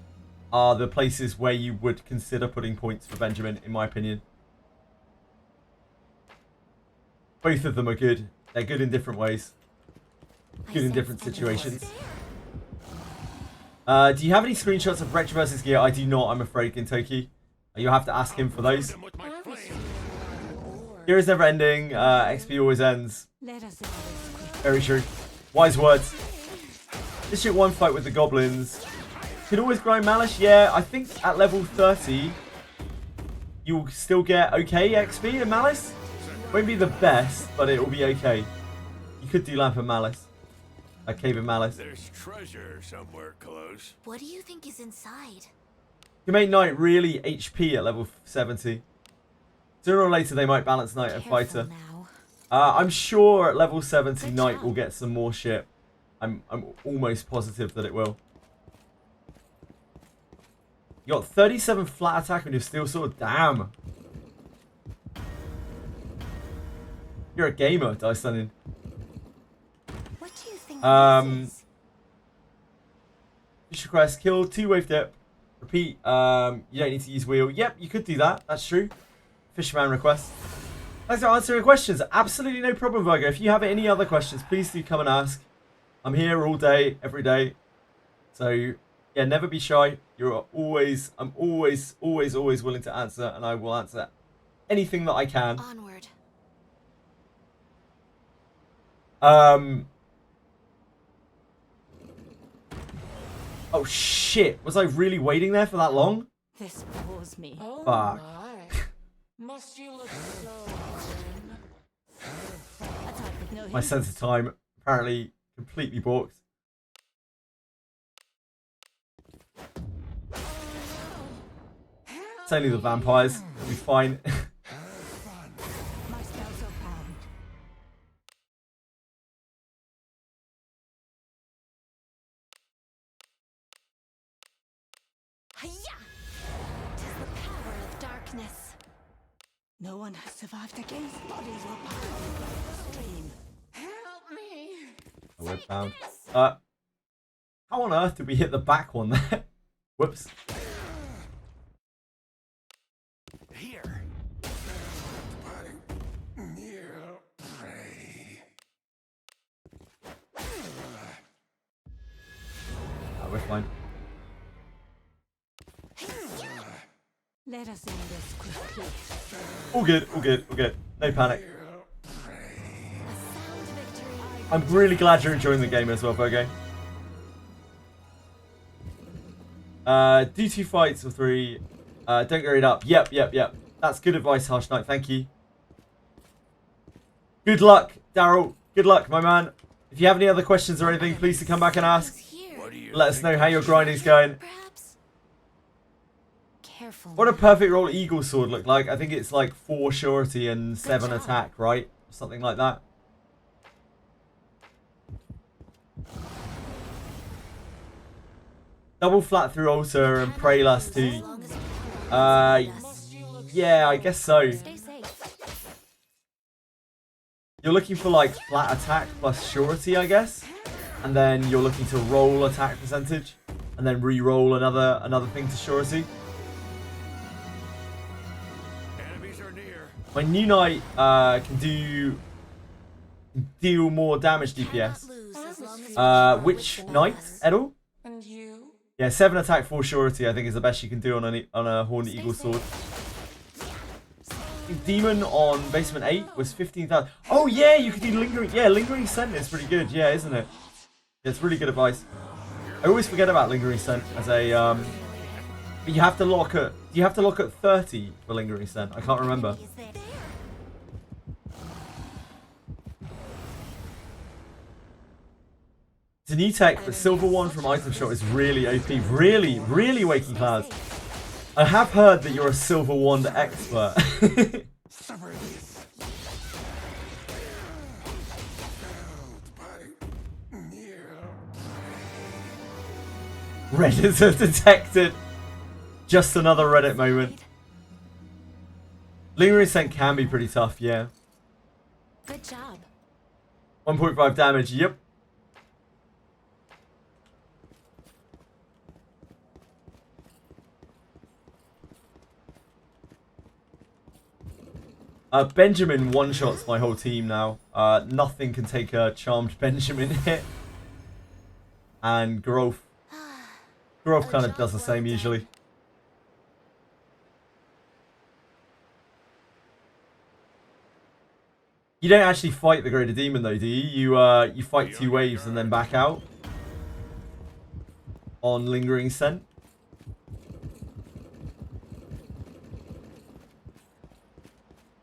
Are the places where you would consider putting points for Benjamin, in my opinion. Both of them are good. They're good in different ways. Good in different situations. Do you have any screenshots of Retroverse's gear? I do not, I'm afraid, Gintoki. You'll have to ask him for those. Here is never ending. XP always ends. Very true. Wise words. This shit one fight with the goblins. Could always grind Malice. Yeah, I think at level 30, you'll still get okay XP in Malice. Won't be the best, but it will be okay. You could do Lamp of Malice. A Cave of Malice. There's treasure somewhere close. What do you think is inside? You make Knight really HP at level 70. Sooner or later, they might balance Knight and Fighter. I'm sure at level 70, Knight will get some more shit. I'm almost positive that it will. You got 37 flat attack on your steel sword. Damn. You're a gamer, Dice Stunning. What do you think this is? Fish request, kill 2 wave dip. Repeat, you don't need to use wheel. Yep, you could do that. That's true. Fisherman request. Thanks for answering questions. Absolutely no problem, Virgo. If you have any other questions, please do come and ask. I'm here all day, every day. So, yeah, never be shy. I'm always willing to answer, and I will answer anything that I can. Onward. Oh shit! Was I really waiting there for that long? This bores me. Oh Fuck. my. Must you look so Attack with no My hint. sense of time apparently completely balked. It's only the vampires. We'll be fine. My spells are bound. Hiya! 'Tis the power of darkness. No one has survived against bodies or power like the stream. help me. We're bound. How on earth did we hit the back one there? Whoops. Here. Near prey. We're fine. Let us end this quickly. All good, all good, all good. No panic. A sound victory. I'm really glad you're enjoying the game as well, Virgo. Do 2 fights or 3. Don't grade up. Yep. That's good advice, Harsh Knight. Thank you. Good luck, Daryl. Good luck, my man. If you have any other questions or anything, please do come back and ask. Here. What do you Let us think? know how your grinding's going. Perhaps. Careful. What a perfect roll Eagle Sword look like. I think it's like 4 surety and 7 job. attack, right? Something like that. Double flat through altar and pray last 2. As long as you power Must you look Yeah, I guess so. Stay safe. You're looking for like flat attack plus surety, I guess. And then you're looking to roll attack percentage. And then re-roll another thing to surety. Enemies are near. My new knight can deal more damage Cannot DPS. lose as long as you power Which within knight, us. Edel? And you? Yeah, 7 attack, 4 surety I think is the best you can do on a Horned Stay Eagle safe. sword. I think Demon on basement 8 was 15,000. Oh yeah, you could do Lingering. Yeah, Lingering Scent is pretty good. Yeah, isn't it? Yeah, it's really good advice. I always forget about Lingering Scent as a but you have to lock at 30 for Lingering Scent. I can't remember. Enemy is there. It's a new tech, but Silver One from Item Shot is really OP. Really Waking Clouds. I have heard that you're a Silver Wand expert. Summer this. Near. Redditors have detected. Just another Reddit moment. Lingering Scent can be pretty tough, yeah. Good job. 1.5 damage, yep. Benjamin one-shots my whole team now. Nothing can take a charmed Benjamin hit. And Growth kind of does the same usually. You don't actually fight the Greater Demon though, do you? You fight 2 waves and then back out. On Lingering Scent.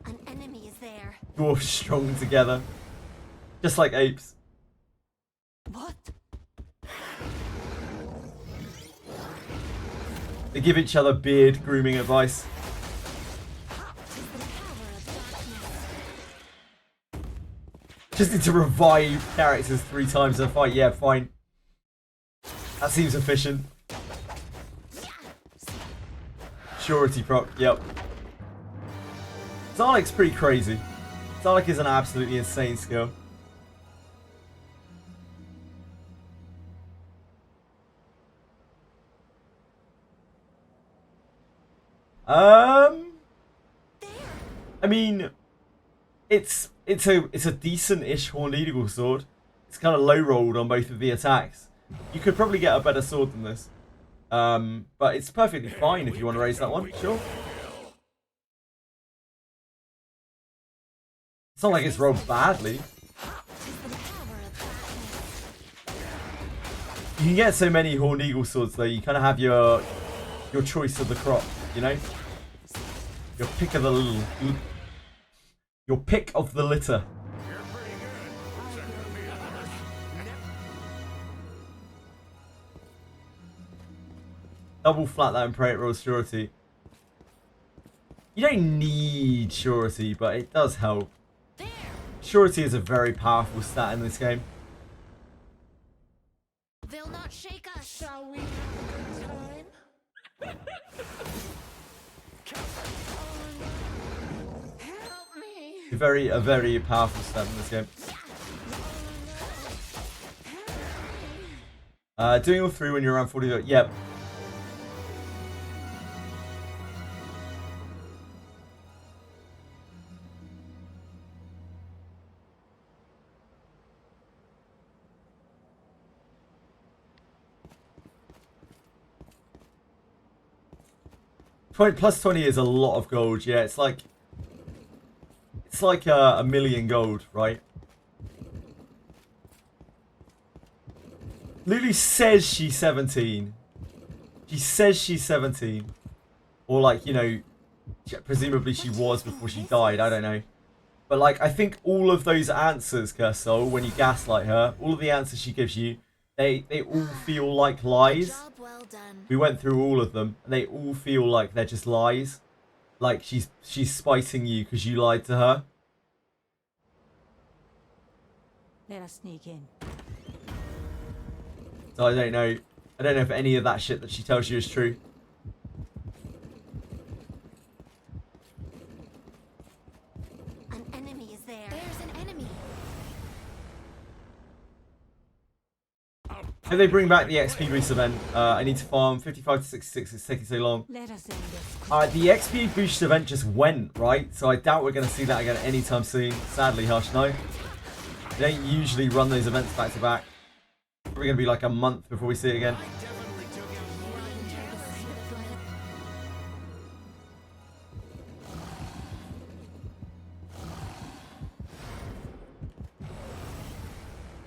An enemy is there. Dwarfs strong together. Just like apes. What? They give each other beard grooming advice. The power of darkness. Just need to revive characters 3 times in a fight. Yeah, fine. That seems efficient. Surety proc, yep. Zarlik's pretty crazy. Zarlik is an absolutely insane skill. I mean, it's a decent-ish Horned Eagle sword. It's kind of low rolled on both of the attacks. You could probably get a better sword than this. But it's perfectly fine if you want to raise that one, sure. It's not like it's rolled badly. You can get so many Horned Eagle swords though, you kind of have your choice of the crop, you know? Your pick of the litter. Double flat that and pray it rolls surety. You don't need surety, but it does help. Surety is a very powerful stat in this game. They'll not shake us. Shall we have a good time? Help me. A very powerful stat in this game. Doing all three when you're around 40. Yep. Plus 20 is a lot of gold. Yeah, it's like a million gold, right? Lulu says she's 17. She says she's 17, or like, you know, presumably she was before she died. I don't know, but like I think all of those answers, Cursol, when you gaslight her, all of the answers she gives you, they all feel like lies. Job well done. We went through all of them, and they all feel like they're just lies. Like she's spiting you because you lied to her. Let us sneak in. So I don't know. I don't know if any of that shit that she tells you is true. An enemy is there. There's an enemy. If they bring back the XP boost event, I need to farm 55 to 66. It's taking so long. Let us end this. The XP boost event just went, right? So I doubt we're going to see that again anytime soon. Sadly, Hush, no. They don't usually run those events back to back. Probably going to be like a month before we see it again.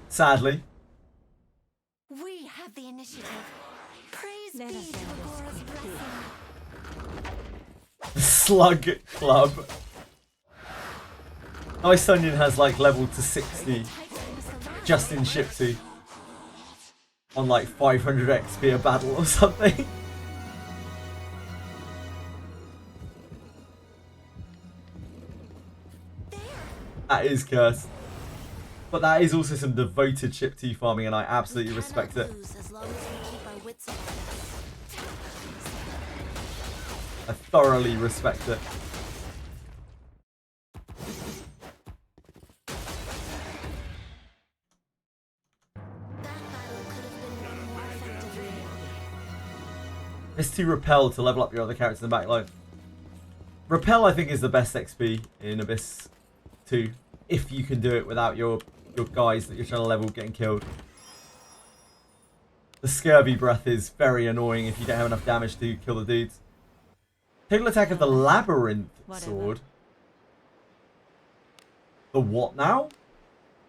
Sadly. We have the initiative. Praise Let be us to end this Agora's quickly. blessing. Slug Club. Ice Onion has like level to 60 just in Shipsy. On like 500 XP a battle or something. That is cursed. But that is also some devoted Ship 2 farming, and I absolutely We respect cannot it. lose as long as we keep our wits about us. I thoroughly respect it. That battle could have been won more effectively. It's to repel to level up your other characters in the back line. Repel, I think, is the best XP in Abyss 2, if you can do it without your guys that you're trying to level getting killed. The Scurvy Breath is very annoying if you don't have enough damage to kill the dudes. Total attack of the Labyrinth Sword. The what now?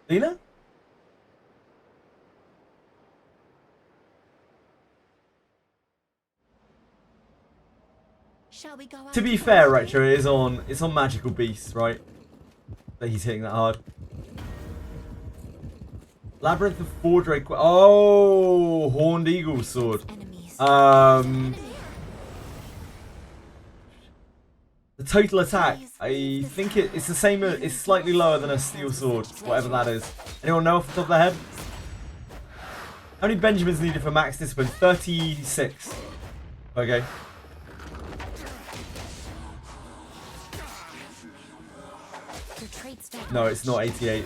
Lena? Shall we go out To be the fair, back? Retro, it's on Magical Beasts, right? That he's hitting that hard. Labyrinth of Four Drake. Oh, Horned Eagle Sword. Enemies. The total attack, I think it's the same. It's slightly lower than a steel sword, whatever that is. Anyone know off the top of their head? How many Benjamins needed for max discipline? 36. Okay. Your traits don't No, it's not 88.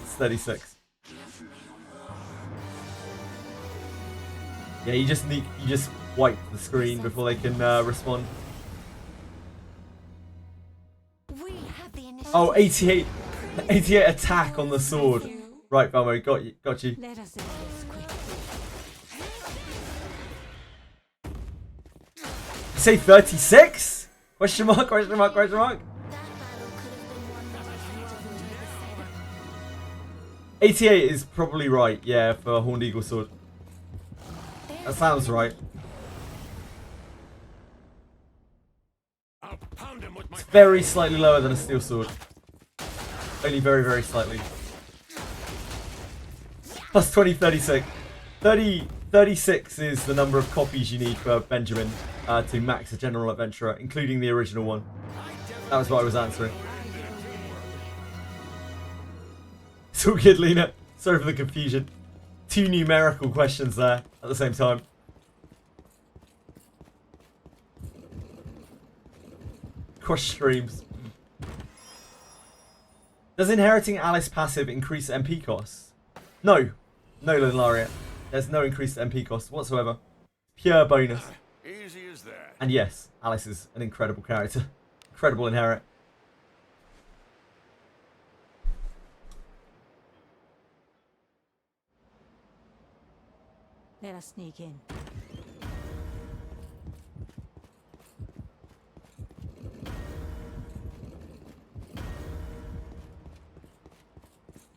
It's 36. Yeah, you just wipe the screen before they can respond. Oh, 88 attack on the sword. Right, Belmo, got you. Let us end this quickly. Say 36? Question mark, question mark, question mark. That battle could have been won by definitively the SAGA. 88 is probably right, yeah, for a Horned Eagle sword. That sounds right. I'll pound him with my It's very slightly lower than a steel sword. Only very, very slightly. Plus 20, 36. 36 is the number of copies you need for Benjamin to max a General Adventurer, including the original one. That was what I was answering. It's all good, Lena. Sorry for the confusion. 2 numerical questions there at the same time. Cross streams. Does inheriting Alice passive increase MP costs? No. No, Linlaria. There's no increased MP cost whatsoever. Pure bonus. easy as that. And yes, Alice is an incredible character. Incredible inherit. Let us sneak in.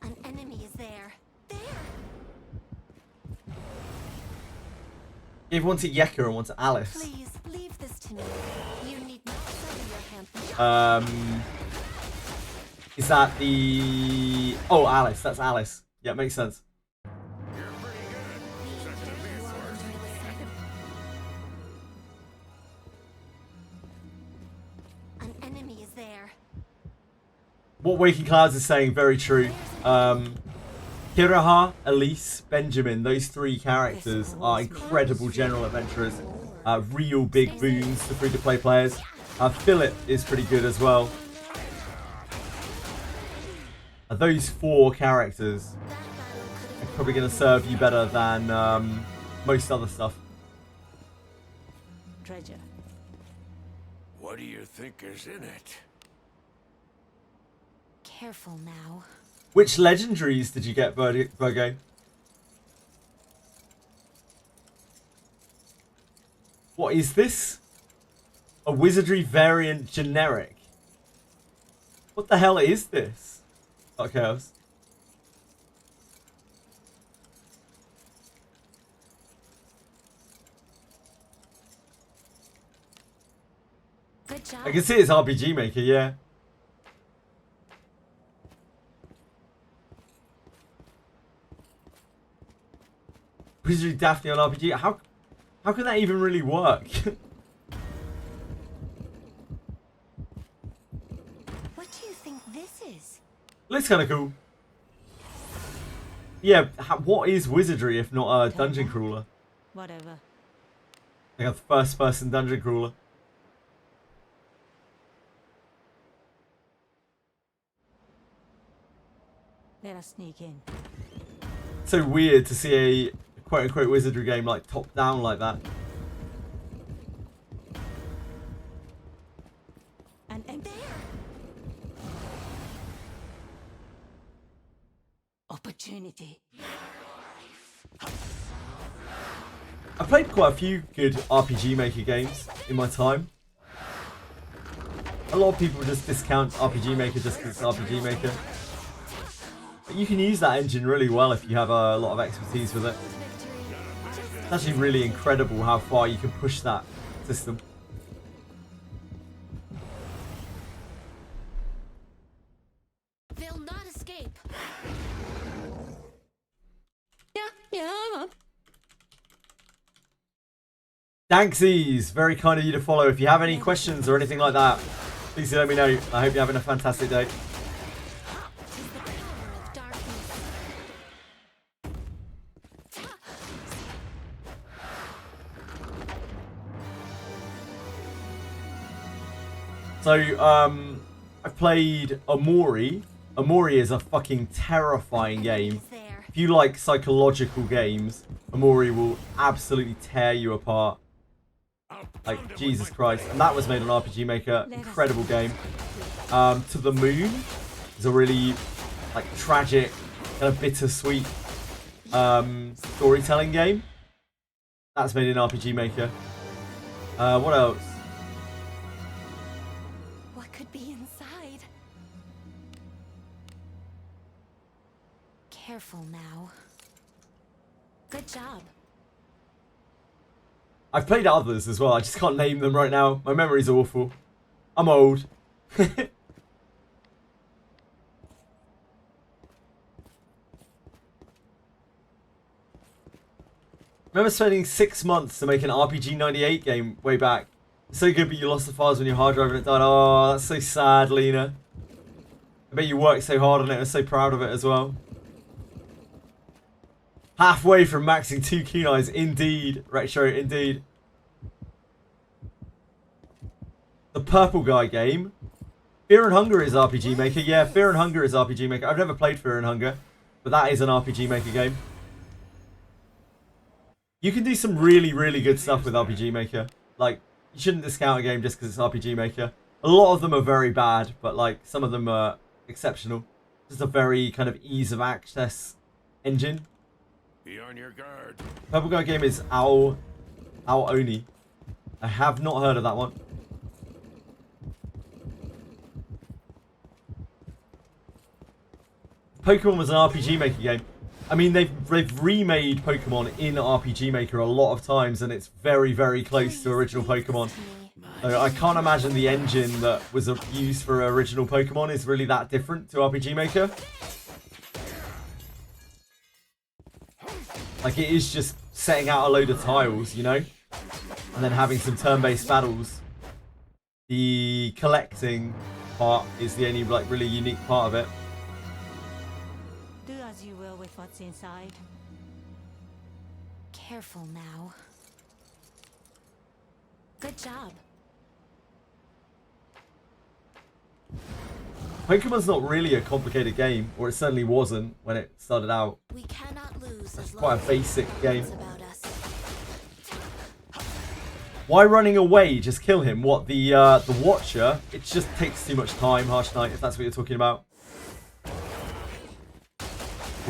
An enemy is there. There! Give one to Yeka and one to Alice. Please, leave this to me. You need not sully your hand. Is that the... Oh, Alice. That's Alice. Yeah, makes sense. You're pretty good. Second to me, Thor. An enemy is there. What Waking Clouds is saying, very true. Kiraha, Elise, Benjamin, those 3 characters are incredible general adventurers. Real big boons to free-to-play players. Philip is pretty good as well. Those 4 characters are probably going to serve you better than most other stuff. Treasure. What do you think is in it? Careful now. Which legendaries did you get, Virgo? What is this? A Wizardry variant generic? What the hell is this? Oh, Chaos. Good job. I can see it's RPG Maker, yeah. Wizardry Daphne on RPG. How can that even really work? What do you think this is? Looks kind of cool. Yeah, what is Wizardry if not a dungeon crawler? Whatever. Like a first-person dungeon crawler. Let us sneak in. So weird to see a quote-unquote Wizardry game like top-down like that. An empty. Opportunity. I played quite a few good RPG Maker games in my time. A lot of people just discount RPG Maker just because it's RPG Maker. But you can use that engine really well if you have a lot of expertise with it. It's actually really incredible how far you can push that system. They'll not escape. Yeah. Danksies, very kind of you to follow. If you have any questions or anything like that, please let me know. I hope you're having a fantastic day. Tis the power of darkness. So, I've played Omori. Omori is a fucking terrifying game. Is there. If you like psychological games, Omori will absolutely tear you apart. I'll pound him Like, with Jesus my Christ. blade. And that was made on RPG Maker. Incredible game. To the Moon is a really like tragic, kind of bittersweet storytelling game. That's made in RPG Maker. What else? What could be inside? Careful now. Good job. I've played others as well. I just can't name them right now. My memory's awful. I'm old. Remember spending 6 months to make an RPG 98 game way back. So good, but you lost the files when your hard drive and it died. Oh, that's so sad, Lena. I bet you worked so hard on it and are so proud of it as well. Halfway from maxing 2 kunais, indeed. Retro, indeed. The Purple Guy game. Fear and Hunger is RPG Maker. Yeah, Fear and Hunger is RPG Maker. I've never played Fear and Hunger, but that is an RPG Maker game. You can do some really, really good stuff with RPG Maker. Like, you shouldn't discount a game just because it's RPG Maker. A lot of them are very bad, but like some of them are exceptional. Just a very kind of ease of access engine. Be on your guard. Purple Guy game is Ao Oni. I have not heard of that one. Pokemon was an RPG Maker game. I mean, they've remade Pokemon in RPG Maker a lot of times, and it's very, very close to original Pokemon. So I can't imagine the engine that was used for original Pokemon is really that different to RPG Maker. Like, it is just setting out a load of tiles, you know? And then having some turn-based battles. The collecting part is the only, like, really unique part of it. Do as you will with what's inside. Careful now. Good job. Pokemon's not really a complicated game, or it certainly wasn't when it started out. We cannot lose. It's as quite a long basic as game. it's about us. Why running away? Just kill him. What, the Watcher? It just takes too much time, Harsh Knight, if that's what you're talking about. The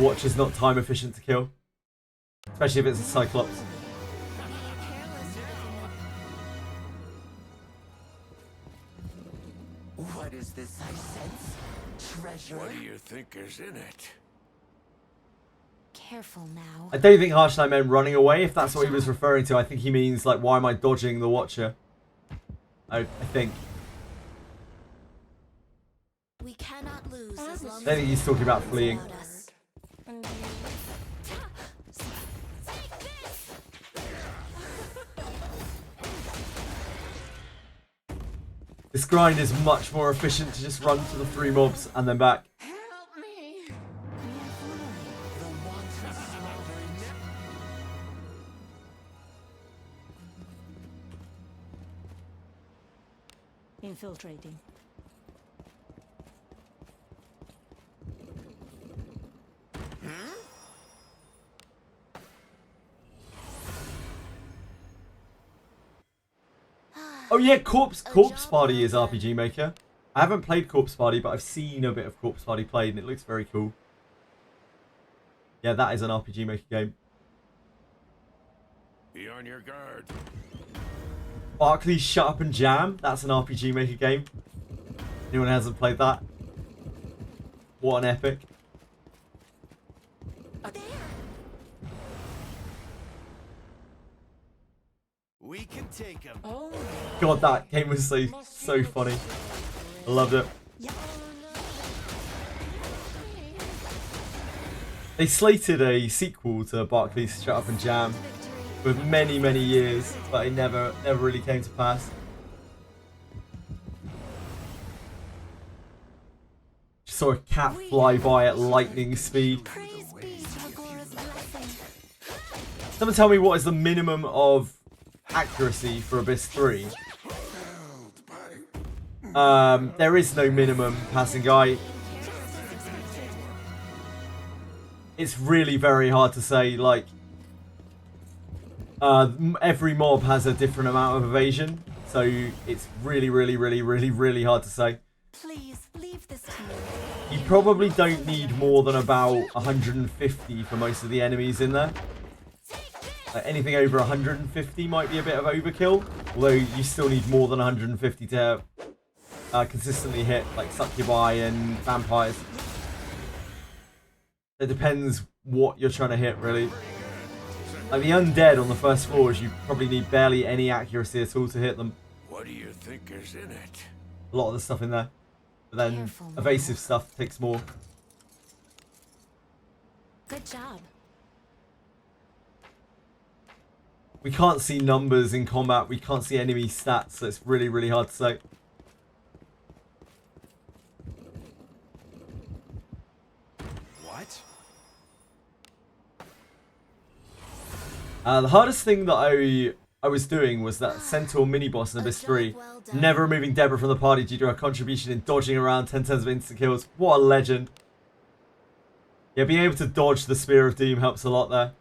Watcher's not time efficient to kill. Especially if it's a Cyclops. What is this I sense? Treasure? What do you think is in it? Careful now. I don't think Harsh Knight meant running away, if that's what he was referring to. I think he means, like, why am I dodging the Watcher? I think. We cannot lose as long I don't think he's talking about fleeing. about us. This grind is much more efficient to just run to the 3 mobs and then back. Help me! Infiltrating. Oh yeah, Corpse Party is RPG Maker. I haven't played Corpse Party, but I've seen a bit of Corpse Party played, and it looks very cool. Yeah, that is an RPG Maker game. Be on your guard. Barclays Shut Up and Jam. That's an RPG Maker game. Anyone hasn't played that? What an epic. We can take him. Oh, God, that game was so funny. I loved it. They slated a sequel to Barclays Shut Up and Jam with many, many years, but it never really came to pass. Just saw a cat fly by at lightning speed. Praise be to Agora's blessing. Someone tell me what is the minimum of accuracy for Abyss 3? There is no minimum, passing guy. It's really very hard to say, like, every mob has a different amount of evasion, so it's really hard to say. Please leave this to me. You probably don't need more than about 150 for most of the enemies in there. Like anything over 150 might be a bit of overkill, although you still need more than 150 to consistently hit like succubi and vampires. It depends what you're trying to hit, really. Like the undead on the first floors, you probably need barely any accuracy at all to hit them. What do you think is in it? A lot of the stuff in there. But then Careful, evasive stuff takes more. Good job. We can't see numbers in combat. We can't see enemy stats, so it's really, really hard to say. What? The hardest thing that I was doing was that Centaur mini-boss in Abyss 3. Well done. Never removing Deborah from the party due to her contribution in dodging around 10 turns of instant kills. What a legend. Yeah, being able to dodge the Spear of Doom helps a lot there.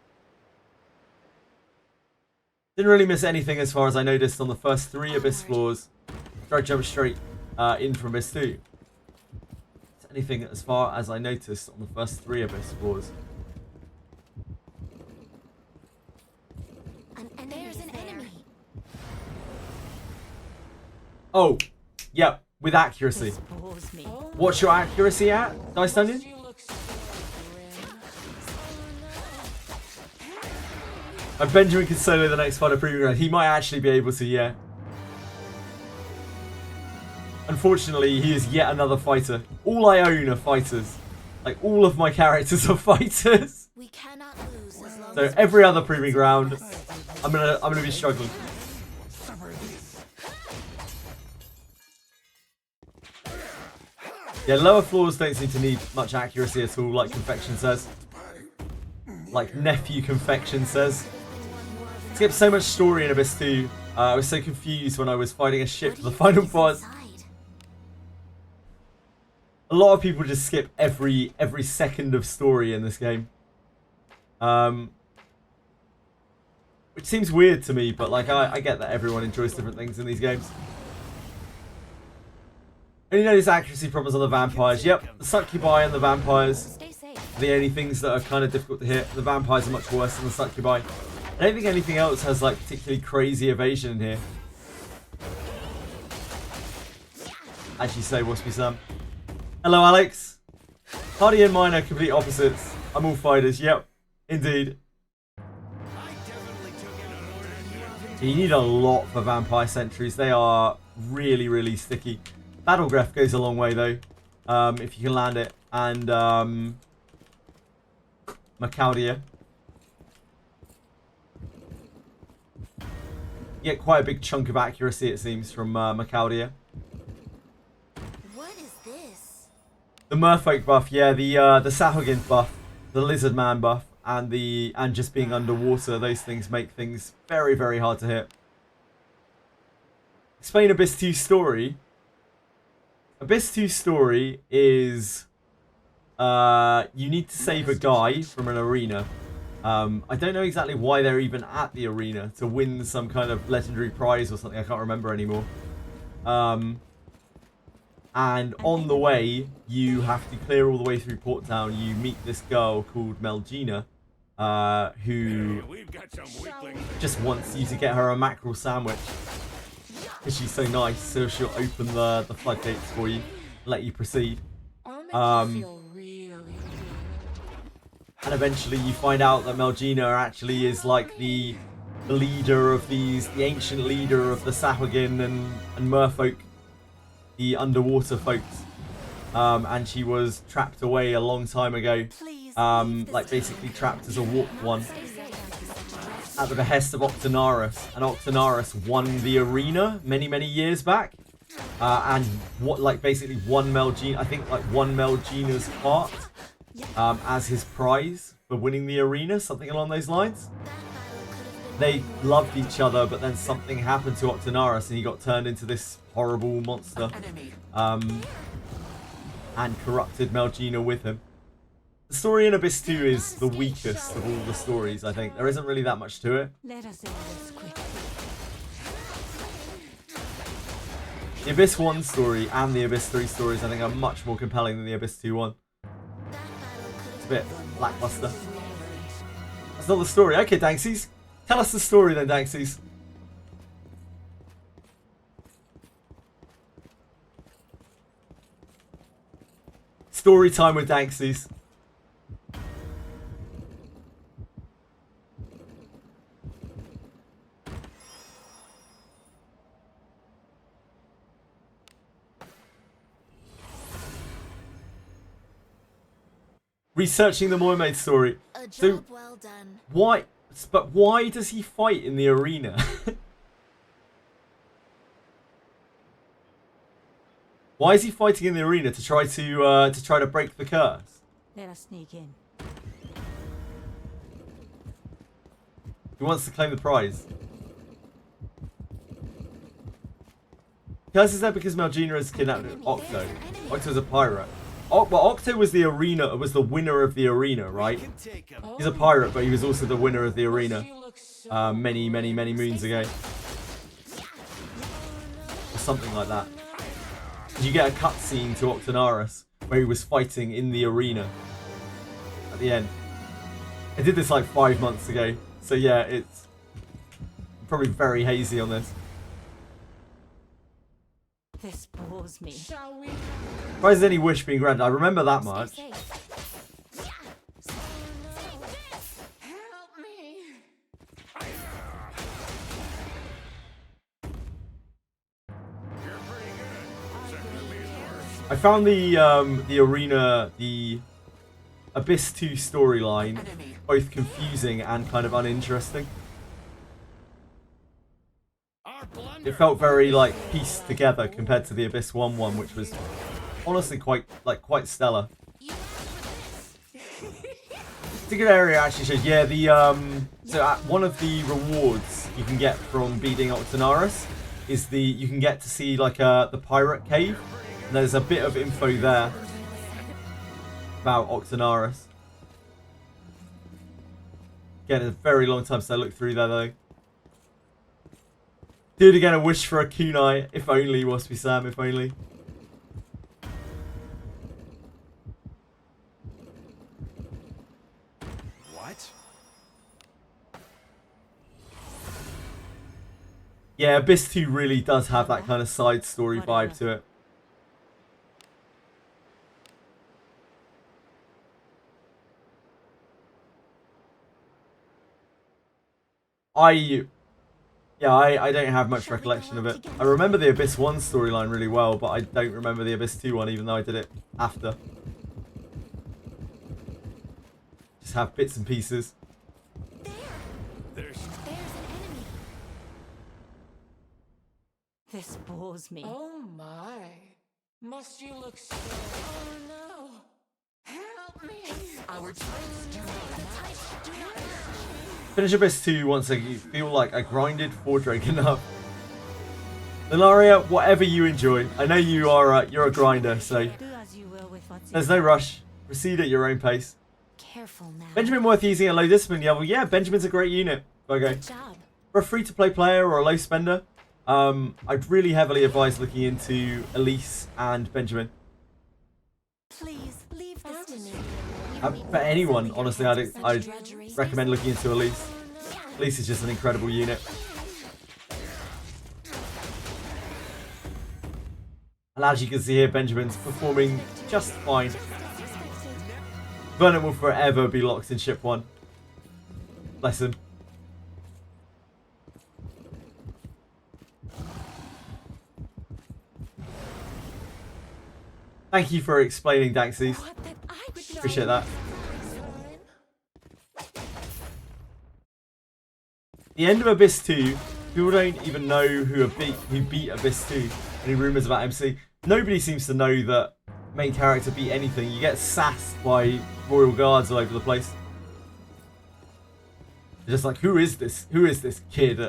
Didn't really miss anything as far as I noticed on the first 3 Abyss floors. Try to jump straight in from Abyss 2. Anything as far as I noticed on the first 3 Abyss floors. There's an enemy. Oh, yep, with accuracy. This bores me. What's your accuracy at, Dice Dungeon? And Benjamin can solo the next fighter premium round. He might actually be able to, yeah. Unfortunately, he is yet another fighter. All I own are fighters. Like, all of my characters are fighters. We cannot lose as long So as every other premium ground, I'm gonna be struggling. Yeah, lower floors don't seem to need much accuracy at all, like Confection says. Like Nephew Confection says. Skip so much story in Abyss 2. I was so confused when I was fighting a ship for the final boss. A lot of people just skip every second of story in this game. Which seems weird to me, but like I get that everyone enjoys different things in these games. Only notice accuracy problems on the vampires. Yep, the succubi and the vampires stay safe. are the only things that are kind of difficult to hit. The vampires are much worse than the succubi. I don't think anything else has like particularly crazy evasion in here. Actually, say Waspy Sam. Hello, Alex. Hardy and mine are complete opposites. I'm all fighters. Yep, indeed. You need a lot for vampire sentries. They are really, really sticky. Battle Graph goes a long way though, if you can land it. And Macaudia. You get quite a big chunk of accuracy, it seems, from Macaudia. What is this? The Merfolk buff, yeah, the Sahagin buff, the Lizard Man buff, and just being underwater. Those things make things very, very hard to hit. Explain Abyss 2 story. Abyss 2 story is you need to save a guy from an arena. I don't know exactly why they're even at the arena, to win some kind of legendary prize or something. I can't remember anymore. And on the way, you have to clear all the way through Port Town. You meet this girl called Melgina, who We've got some weaklings. just wants you to get her a mackerel sandwich. Because she's so nice, so she'll open the floodgates for you, let you proceed. And eventually you find out that Melgina actually is like the leader of the ancient leader of the Sahagin and Merfolk, the underwater folks. And she was trapped away a long time ago. Like basically trapped as a warped one. At the behest of Octonaris, and Octonaris won the arena many, many years back, and basically won Melgina, I think like won Melgina's heart as his prize for winning the arena, something along those lines. They loved each other, but then something happened to Octonaris, and he got turned into this horrible monster, and corrupted Melgina with him. The story in Abyss 2 is the weakest of all the stories, I think. There isn't really that much to it. Let us end this quickly. The Abyss 1 story and the Abyss 3 stories, I think, are much more compelling than the Abyss 2 one. It's a bit lackluster. That's not the story. Okay, Danksies. Tell us the story then, Danksies. Story time with Danksies. Researching the mermaid story. A So job well done. why? But why does he fight in the arena? Why is he fighting in the arena to try to break the curse? Let us sneak in. He wants to claim the prize. Curse is there because Malgina has kidnapped Octo. Octo's a pirate. Well, Octo was the winner of the arena, right? He's a pirate, but he was also the winner of the arena many moons ago. Or something like that. You get a cutscene to Octonaris where he was fighting in the arena at the end. I did this like 5 months ago, so yeah, it's probably very hazy on this. This bores me. Why is any wish being granted? I remember that much. Stay safe. Help me. I found the arena, the Abyss 2 storyline both confusing and kind of uninteresting. It felt very like pieced together compared to the Abyss 1 one, which was honestly quite stellar. Particular area actually shows, yeah, the so one of the rewards you can get from beating Octonaris is you can get to see like the pirate cave. And there's a bit of info there about Octonaris. Again, it's a very long time since I looked through there though. Do it again, a wish for a kunai. If only, Waspy Sam, if only. What? Yeah, Abyss 2 really does have that kind of side story vibe to it. I don't have much recollection of it. I remember the Abyss 1 storyline really well, but I don't remember the Abyss 2 one, even though I did it after. Just have bits and pieces. There's There's an enemy. This bores me. Oh my. Must you look so... Oh no. Help me. Our traits do not match. Finish Abyss 2 once you feel like I grinded for Drake enough. Lunaria, whatever you enjoy. I know you are you're a grinder, so Do as you will with what's there's no rush. Proceed at your own pace. Careful now. Benjamin worth using at low discipline level. Yeah, Benjamin's a great unit. Okay. Good job. For a free-to-play player or a low spender, I'd really heavily advise looking into Elise and Benjamin. Please leave this to me. For anyone, honestly, I'd recommend looking into Elise. Elise is just an incredible unit. And as you can see here, Benjamin's performing just fine. Vernon will forever be locked in ship 1. Bless him. Thank you for explaining, Danksies. Appreciate that. The end of Abyss 2, people don't even know who beat Abyss 2. Any rumours about MC? Nobody seems to know that main character beat anything. You get sassed by royal guards all over the place. They're just like, who is this? Who is this kid?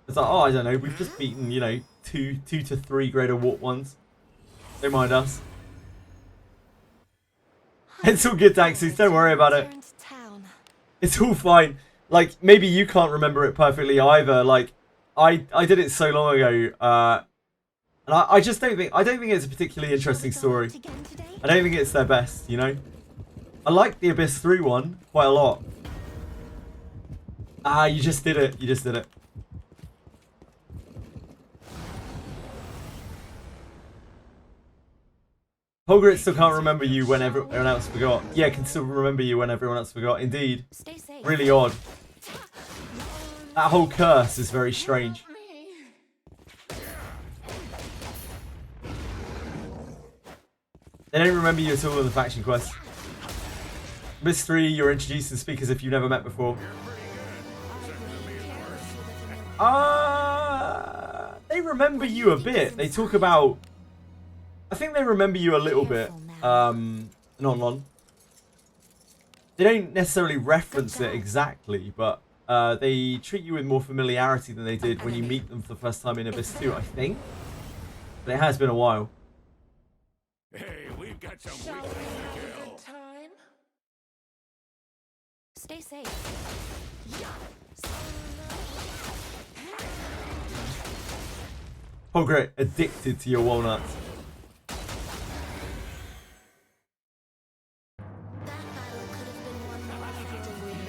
It's like, oh, I don't know. We've just beaten, you know, two to three greater warp ones. Don't mind us. It's all good, Danksies. Don't worry about it. It's all fine. like maybe you can't remember it perfectly either. Like I did it so long ago, and I just don't think it's a particularly interesting story. I don't think it's their best, you know. I like the Abyss 3 one quite a lot. Ah, you just did it. You just did it. Hogrit still can't remember you when everyone else forgot. Yeah, can still remember you when everyone else forgot. Indeed. Stay safe. Really odd. That whole curse is very strange. They don't remember you at all in the faction quest. Miss 3, you're introduced and speak as if you've never met before. They remember you a bit. They talk about... I think they remember you a little bit. Non. They don't necessarily reference it exactly, but they treat you with more familiarity than they did when you meet them for the first time in Abyss 2, I think. But it has been a while. Hey, we've got some Shall we weaklings have to a kill. good time? Stay safe. Hogrit, addicted to your walnuts.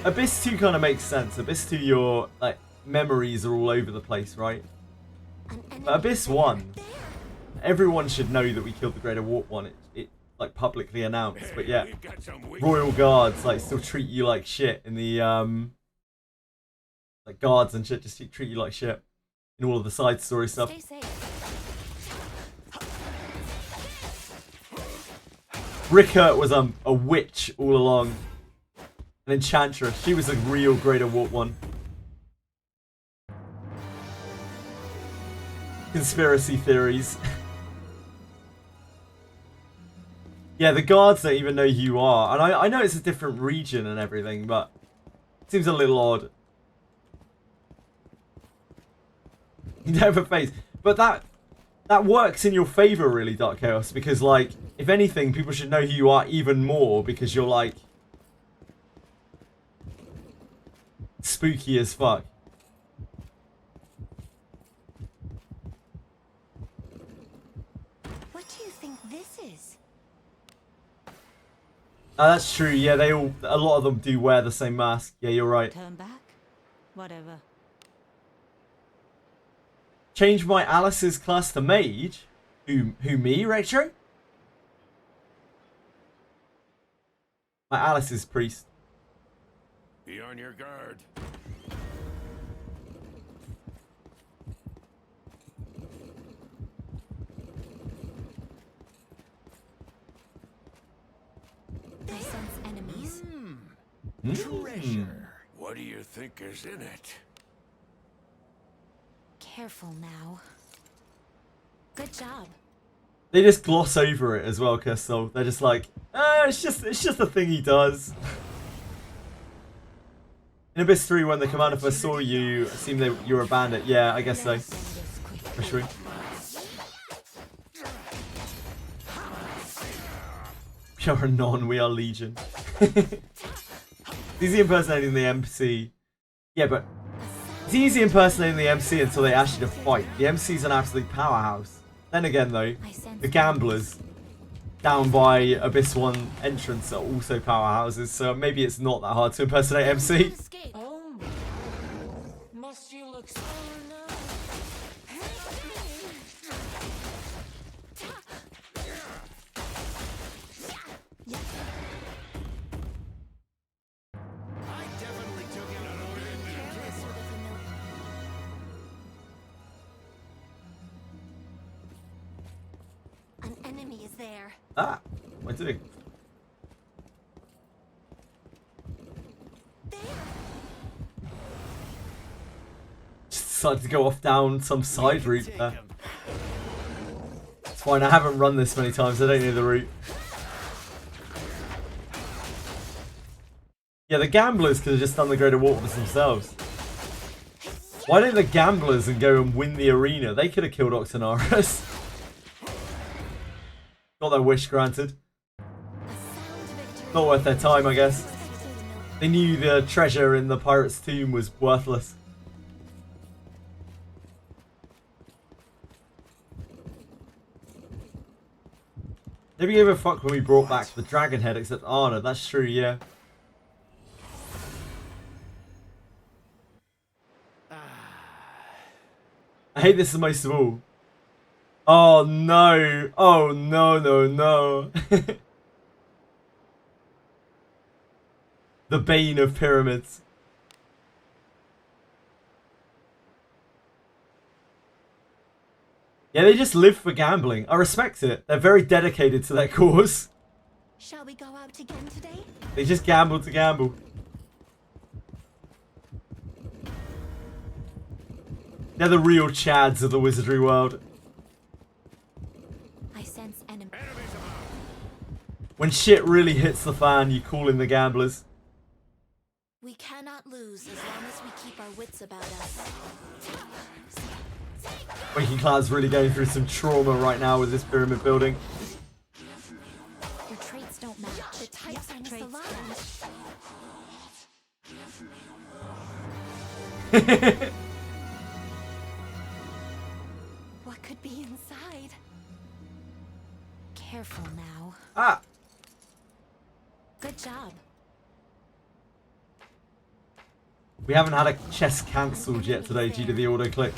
Abyss 2 kind of makes sense. Abyss 2, your like memories are all over the place, right? But Abyss 1, everyone should know that we killed the Greater Warp one. It like publicly announced, but yeah, We've got some Royal Guards like still treat you like shit in the like guards and shit just treat you like shit in all of the side story stuff. Stay safe. Rickert was a witch all along. An enchantress. She was a real Greater Warp one. Conspiracy theories. Yeah, the guards don't even know who you are. And I know it's a different region and everything, but it seems a little odd. Never face. But that works in your favor, really, Dark Chaos, because, like, if anything, people should know who you are even more because you're, like, spooky as fuck. What do you think this is? That's true. Yeah, a lot of them do wear the same mask. Yeah, you're right. Turn back? Whatever. Change my Alice's class to mage. Who me, Retro? My Alice is priest. Be on your guard. I sense enemies. Treasure. What do you think is in it? Careful now. Good job. They just gloss over it as well, Crystal. They're just like, it's just a thing he does. In Abyss 3, when the commander first saw you, it seemed that you were a bandit. Yeah, I guess so. For sure. We are a non, we are Legion. It's easy impersonating the MC. Yeah, but it's easy impersonating the MC until they ask you to fight. The MC's an absolute powerhouse. Then again, though, the gamblers down by Abyss 1 entrance are also powerhouses, so maybe it's not that hard to impersonate MC. Escape. Oh, must you look so I definitely took it on An enemy is there. Ah, what am I doing? Just decided to go off down some side route there. It's fine, I haven't run this many times, I don't know the route. Yeah, the gamblers could have just done the Greater Warpers themselves. Why don't the gamblers and go and win the arena? They could have killed Octonaris. Got their wish granted. Not worth their time, I guess. They knew the treasure in the pirate's tomb was worthless. Nobody gave a fuck when we brought back the dragon head except Arna. That's true, yeah. I hate this the most of all. Oh no. Oh no, no, no. The bane of pyramids. Yeah, they just live for gambling. I respect it. They're very dedicated to their cause. Shall we go out again today? They just gamble to gamble. They're the real chads of the wizardry world. I sense enemy. When shit really hits the fan, you call in the gamblers. We cannot lose as long as we keep our wits about us. Waking Cloud's really going through some trauma right now with this pyramid building. Your traits don't match. The types are misaligned. What could be inside? Careful now. Ah! Good job. We haven't had a chest cancelled yet today due to the auto-click.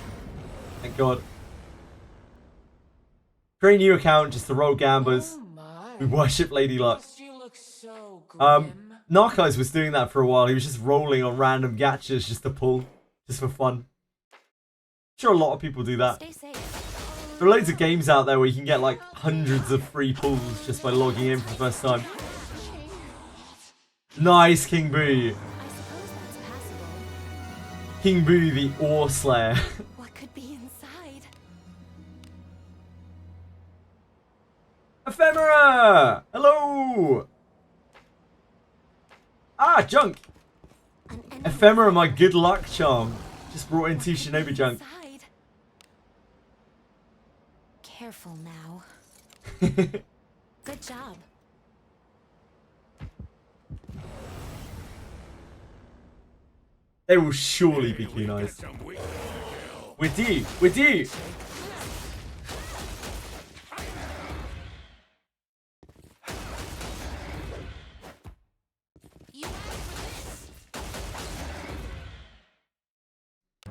Thank God. Create a new account just to roll gamblers. Oh my. We worship Lady Luck. Must you look so grim? Narcos was doing that for a while. He was just rolling on random gachas just to pull. Just for fun. Sure, a lot of people do that. Stay safe. There are loads of games out there where you can get like hundreds of free pulls just by logging in for the first time. Nice, King Boo. I suppose that's passable. King Boo, the Ore Slayer. What could be inside? Ephemera! Hello! Ah, junk! An enemy Ephemera, my good luck charm. Just brought in two shinobi junk. inside. Careful now. Good job. They will surely be Kunais. Some weak to kill. We're due! We're due! You asked for this.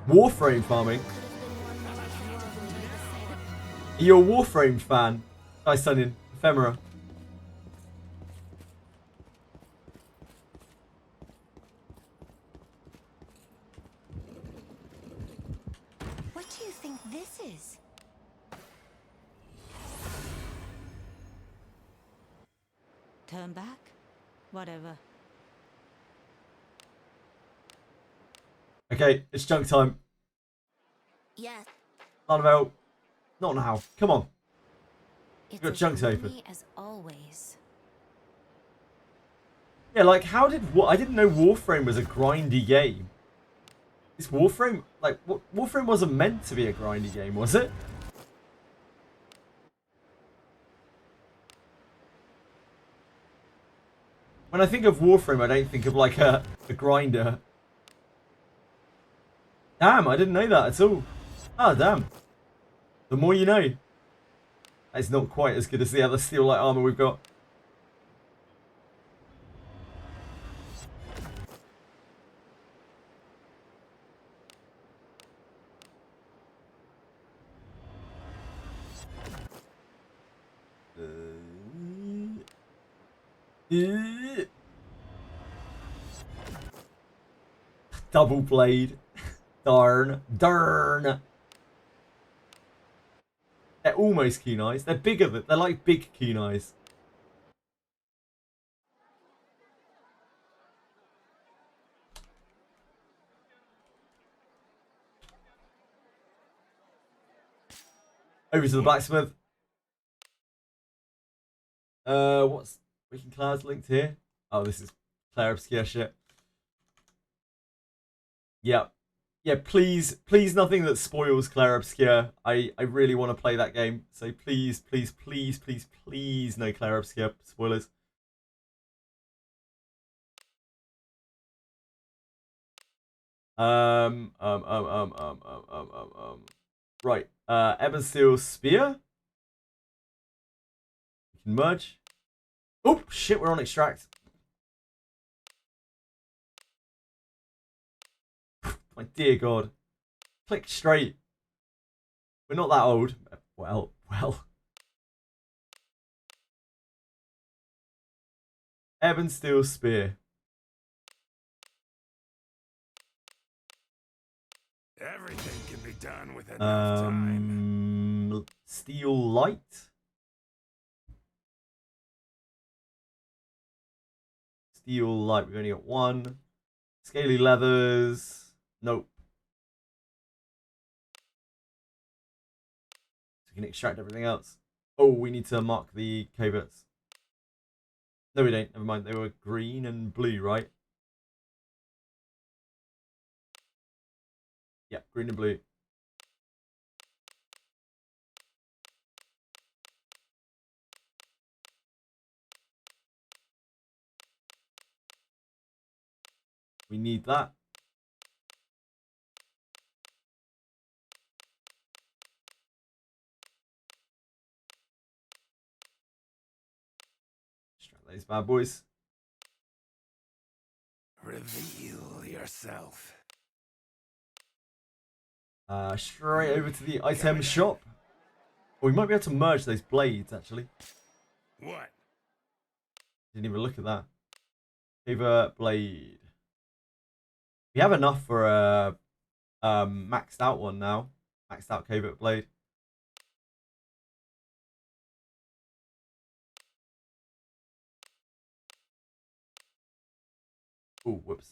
Warframe farming? Could have been one more candle than you. Are you a Warframe fan? Nice stunning. Ephemera. What do you think this is? Turn back? Whatever. Okay, it's junk time. Yes. Annabelle. Not now. Come on. It's got as chunks open. gloomy as always. Yeah, like, how did... I didn't know Warframe was a grindy game. Is Warframe... Like, Warframe wasn't meant to be a grindy game, was it? When I think of Warframe, I don't think of, like, a grinder. Damn, I didn't know that at all. Ah, damn. The more you know. It's not quite as good as the other steel light armor we've got. Double blade. Darn. Darn. They're almost kunais. They're bigger than... They're like big kunais. Over to the blacksmith. What's Waking Clouds linked here? Oh, this is Claire Obscure shit. Yeah. Yeah, please nothing that spoils Claire Obscure. I really want to play that game. So please no Claire Obscure spoilers. Right. Ebon Steel Spear. We can merge. Oh shit, we're on extract. My dear God. Click straight. We're not that old. Well. Ebon Steel Spear. Everything can be done with enough time. Steel Light. Steel Light. We've only got one. Scaly Leathers. Nope. So we can extract everything else. Oh, we need to mark the coverts. No, we don't. Never mind. They were green and blue, right? Yeah, green and blue. We need that. Extract those bad boys. Reveal yourself. Straight over to the item shop. Oh, we might be able to merge those blades, actually. What? Didn't even look at that. Favorite blade. We have enough for a maxed out one now. Maxed out covert blade. Oh, whoops.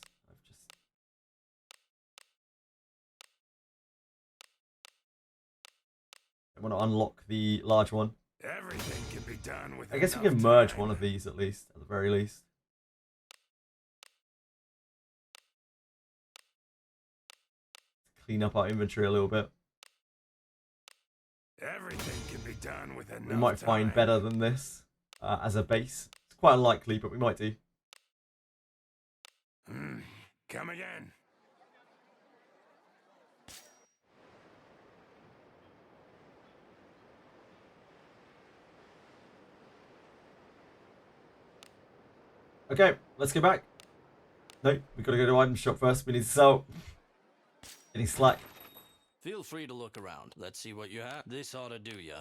I want to unlock the large one. Everything can be done with I guess we can merge one of these at least, at the very least. Clean up our inventory a little bit. Everything can be done with enough We might find better than this as a base. It's quite unlikely, but we might do. Come again. Okay, let's go back. No, we've got to go to item shop first. We need to sell. Getting slack. Feel free to look around. Let's see what you have. This ought to do ya.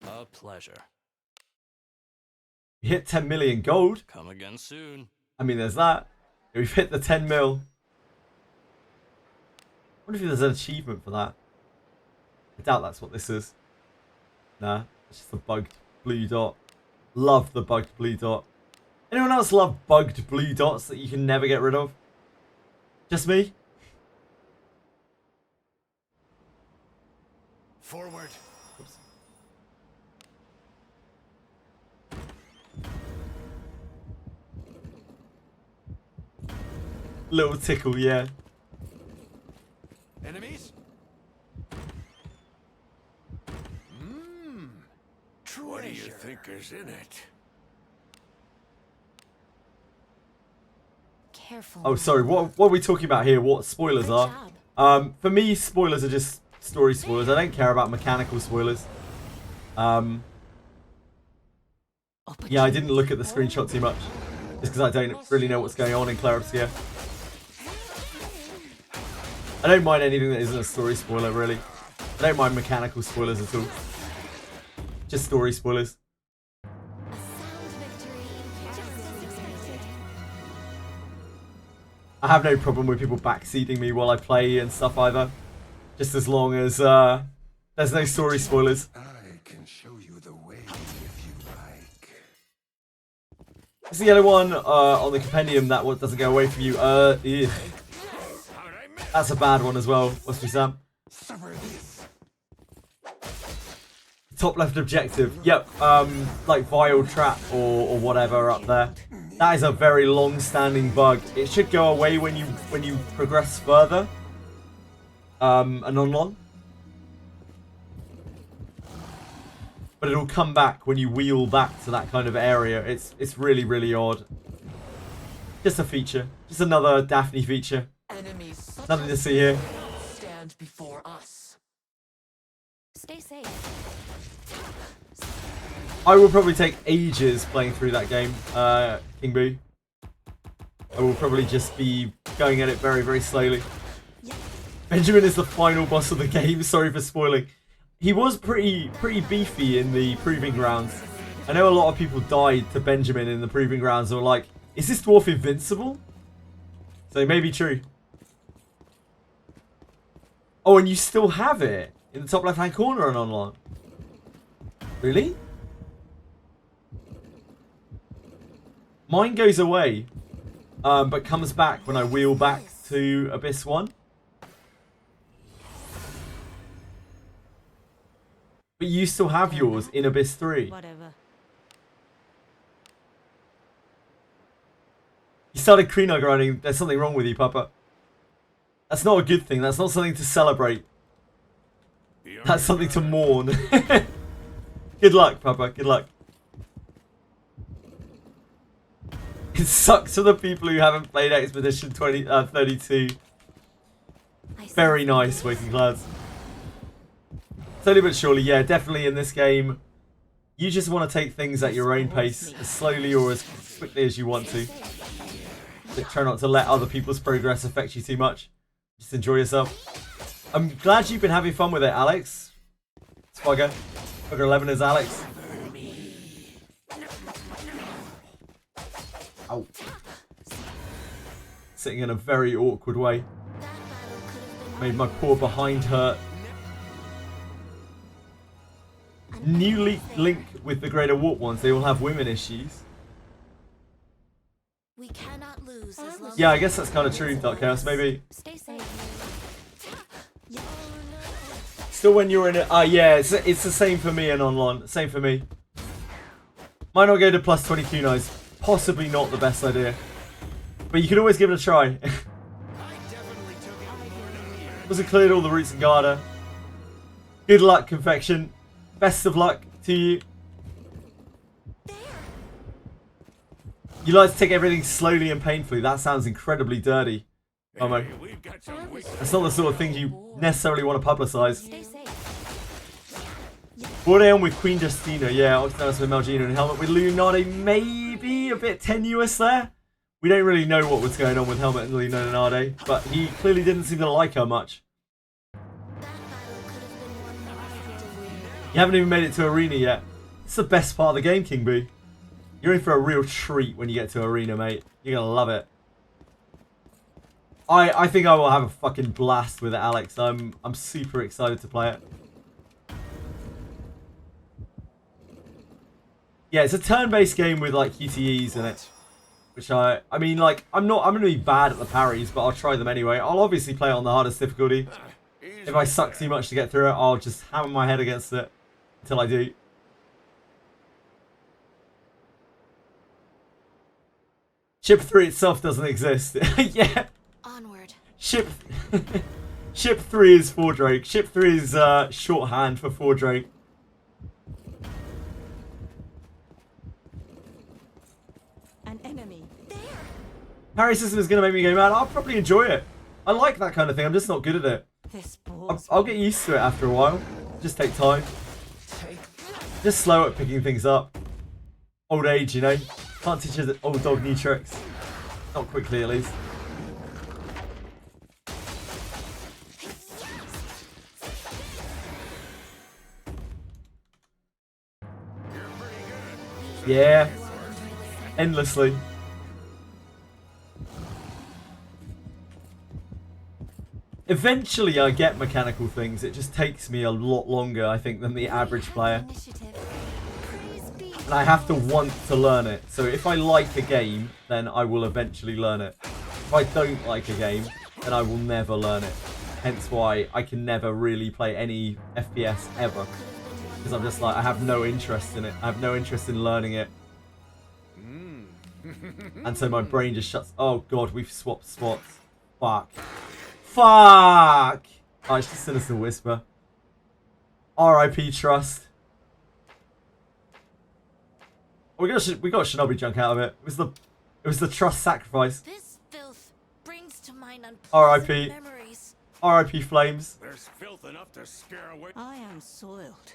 A pleasure. We hit 10 million gold. Come again soon. I mean, there's that. We've hit the 10 mil. I wonder if there's an achievement for that. I doubt that's what this is. Nah, it's just a bugged blue dot. Love the bugged blue dot. Anyone else love bugged blue dots that you can never get rid of? Just me? Forward. Oops. Little tickle, yeah. Enemies? What do you think is in it? Careful. Oh, sorry. What are we talking about here? What spoilers Good are? For me, spoilers are just story spoilers. I don't care about mechanical spoilers. Yeah, I didn't look at the screenshot too much, just because I don't really know what's going on in Clair Obscure. I don't mind anything that isn't a story spoiler, really. I don't mind mechanical spoilers at all. Just story spoilers. A sound victory, just as expected. I have no problem with people backseating me while I play and stuff either. Just as long as there's no story spoilers. I can show you the way if you like. It's the other one on the compendium that what doesn't go away from you. Ew. That's a bad one as well. Must be Sam. Top left objective. Yep. Like Vile Trap or whatever up there. That is a very long-standing bug. It should go away when you progress further. Anon. but it'll come back when you wheel back to that kind of area. It's really, really odd. Just a feature. Just another Daphne feature. Enemies such Nothing to as see here. stand before us. Stay safe. I will probably take ages playing through that game, King Boo. I will probably just be going at it very, very slowly. Benjamin is the final boss of the game. Sorry for spoiling. He was pretty beefy in the proving grounds. I know a lot of people died to Benjamin in the proving grounds. They were like, is this dwarf invincible? So it may be true. Oh, and you still have it in the top left-hand corner and online. Really? Mine goes away, but comes back when I wheel back to Abyss 1. But you still have yours in Abyss 3. Whatever. You started Kunai grinding. There's something wrong with you, Papa. That's not a good thing. That's not something to celebrate. That's something to mourn. Good luck, Papa. Good luck. It sucks for the people who haven't played Expedition 32. Very nice, Waking Clouds. Slowly but surely, yeah, definitely in this game, you just want to take things at your own pace, as slowly or as quickly as you want to. But try not to let other people's progress affect you too much. Just enjoy yourself. I'm glad you've been having fun with it, Alex. Swagger. Swagger 11 is Alex. Ow. Sitting in a very awkward way. Made my poor behind hurt. New link with the Greater Warp ones. They all have women issues. We cannot lose as long Yeah, I guess that's kind of true, Dark Chaos. Maybe. Stay safe. Still when you're in it. Yeah, it's the same for me and online. Same for me. Might not go to plus 20 Kunais. Possibly not the best idea. But you can always give it a try. Was it cleared all the routes in Garda? Good luck, Confection. Best of luck to you. You like to take everything slowly and painfully. That sounds incredibly dirty, Momo. That's not the sort of thing you necessarily want to publicise. Stay safe. Bordeaux with Queen Justina. Yeah, Octanus with Malgina and Helmet with Lunade. Maybe a bit tenuous there. We don't really know what was going on with Helmet and Lunade, but he clearly didn't seem to like her much. You haven't even made it to Arena yet. It's the best part of the game, King Boo. You're in for a real treat when you get to Arena, mate. You're going to love it. I think I will have a fucking blast with it, Alex. I'm super excited to play it. Yeah, it's a turn-based game with like QTEs in it. Which I mean, like, I'm going to be bad at the parries, but I'll try them anyway. I'll obviously play it on the hardest difficulty. If I suck too much to get through it, I'll just hammer my head against it until I do. Ship 3 itself doesn't exist. Yeah. Onward. Ship 3 is Fordrake. Ship 3 is shorthand for Fordrake. An enemy. Parry system is going to make me go mad. I'll probably enjoy it. I like that kind of thing. I'm just not good at it. This bores I'll get used to it after a while. Just take time. Just slow at picking things up. Old age, you know. Can't teach an old dog new tricks. Not quickly, at least. Yeah. Endlessly. Eventually I get mechanical things. It just takes me a lot longer, I think, than the average player. And I have to want to learn it. So if I like a game, then I will eventually learn it. If I don't like a game, then I will never learn it. Hence why I can never really play any FPS ever. Because I'm just like, I have no interest in it. I have no interest in learning it. And so my brain just shuts. Oh god, we've swapped spots. Fuck. Fuck! Oh, it's just Sinister Whisper. R.I.P. Trust. We got Shinobi junk out of it. It was the trust sacrifice. This filth brings to mind R.I.P. unpleasant memories. R.I.P. Flames. There's filth enough to scare away. I am soiled.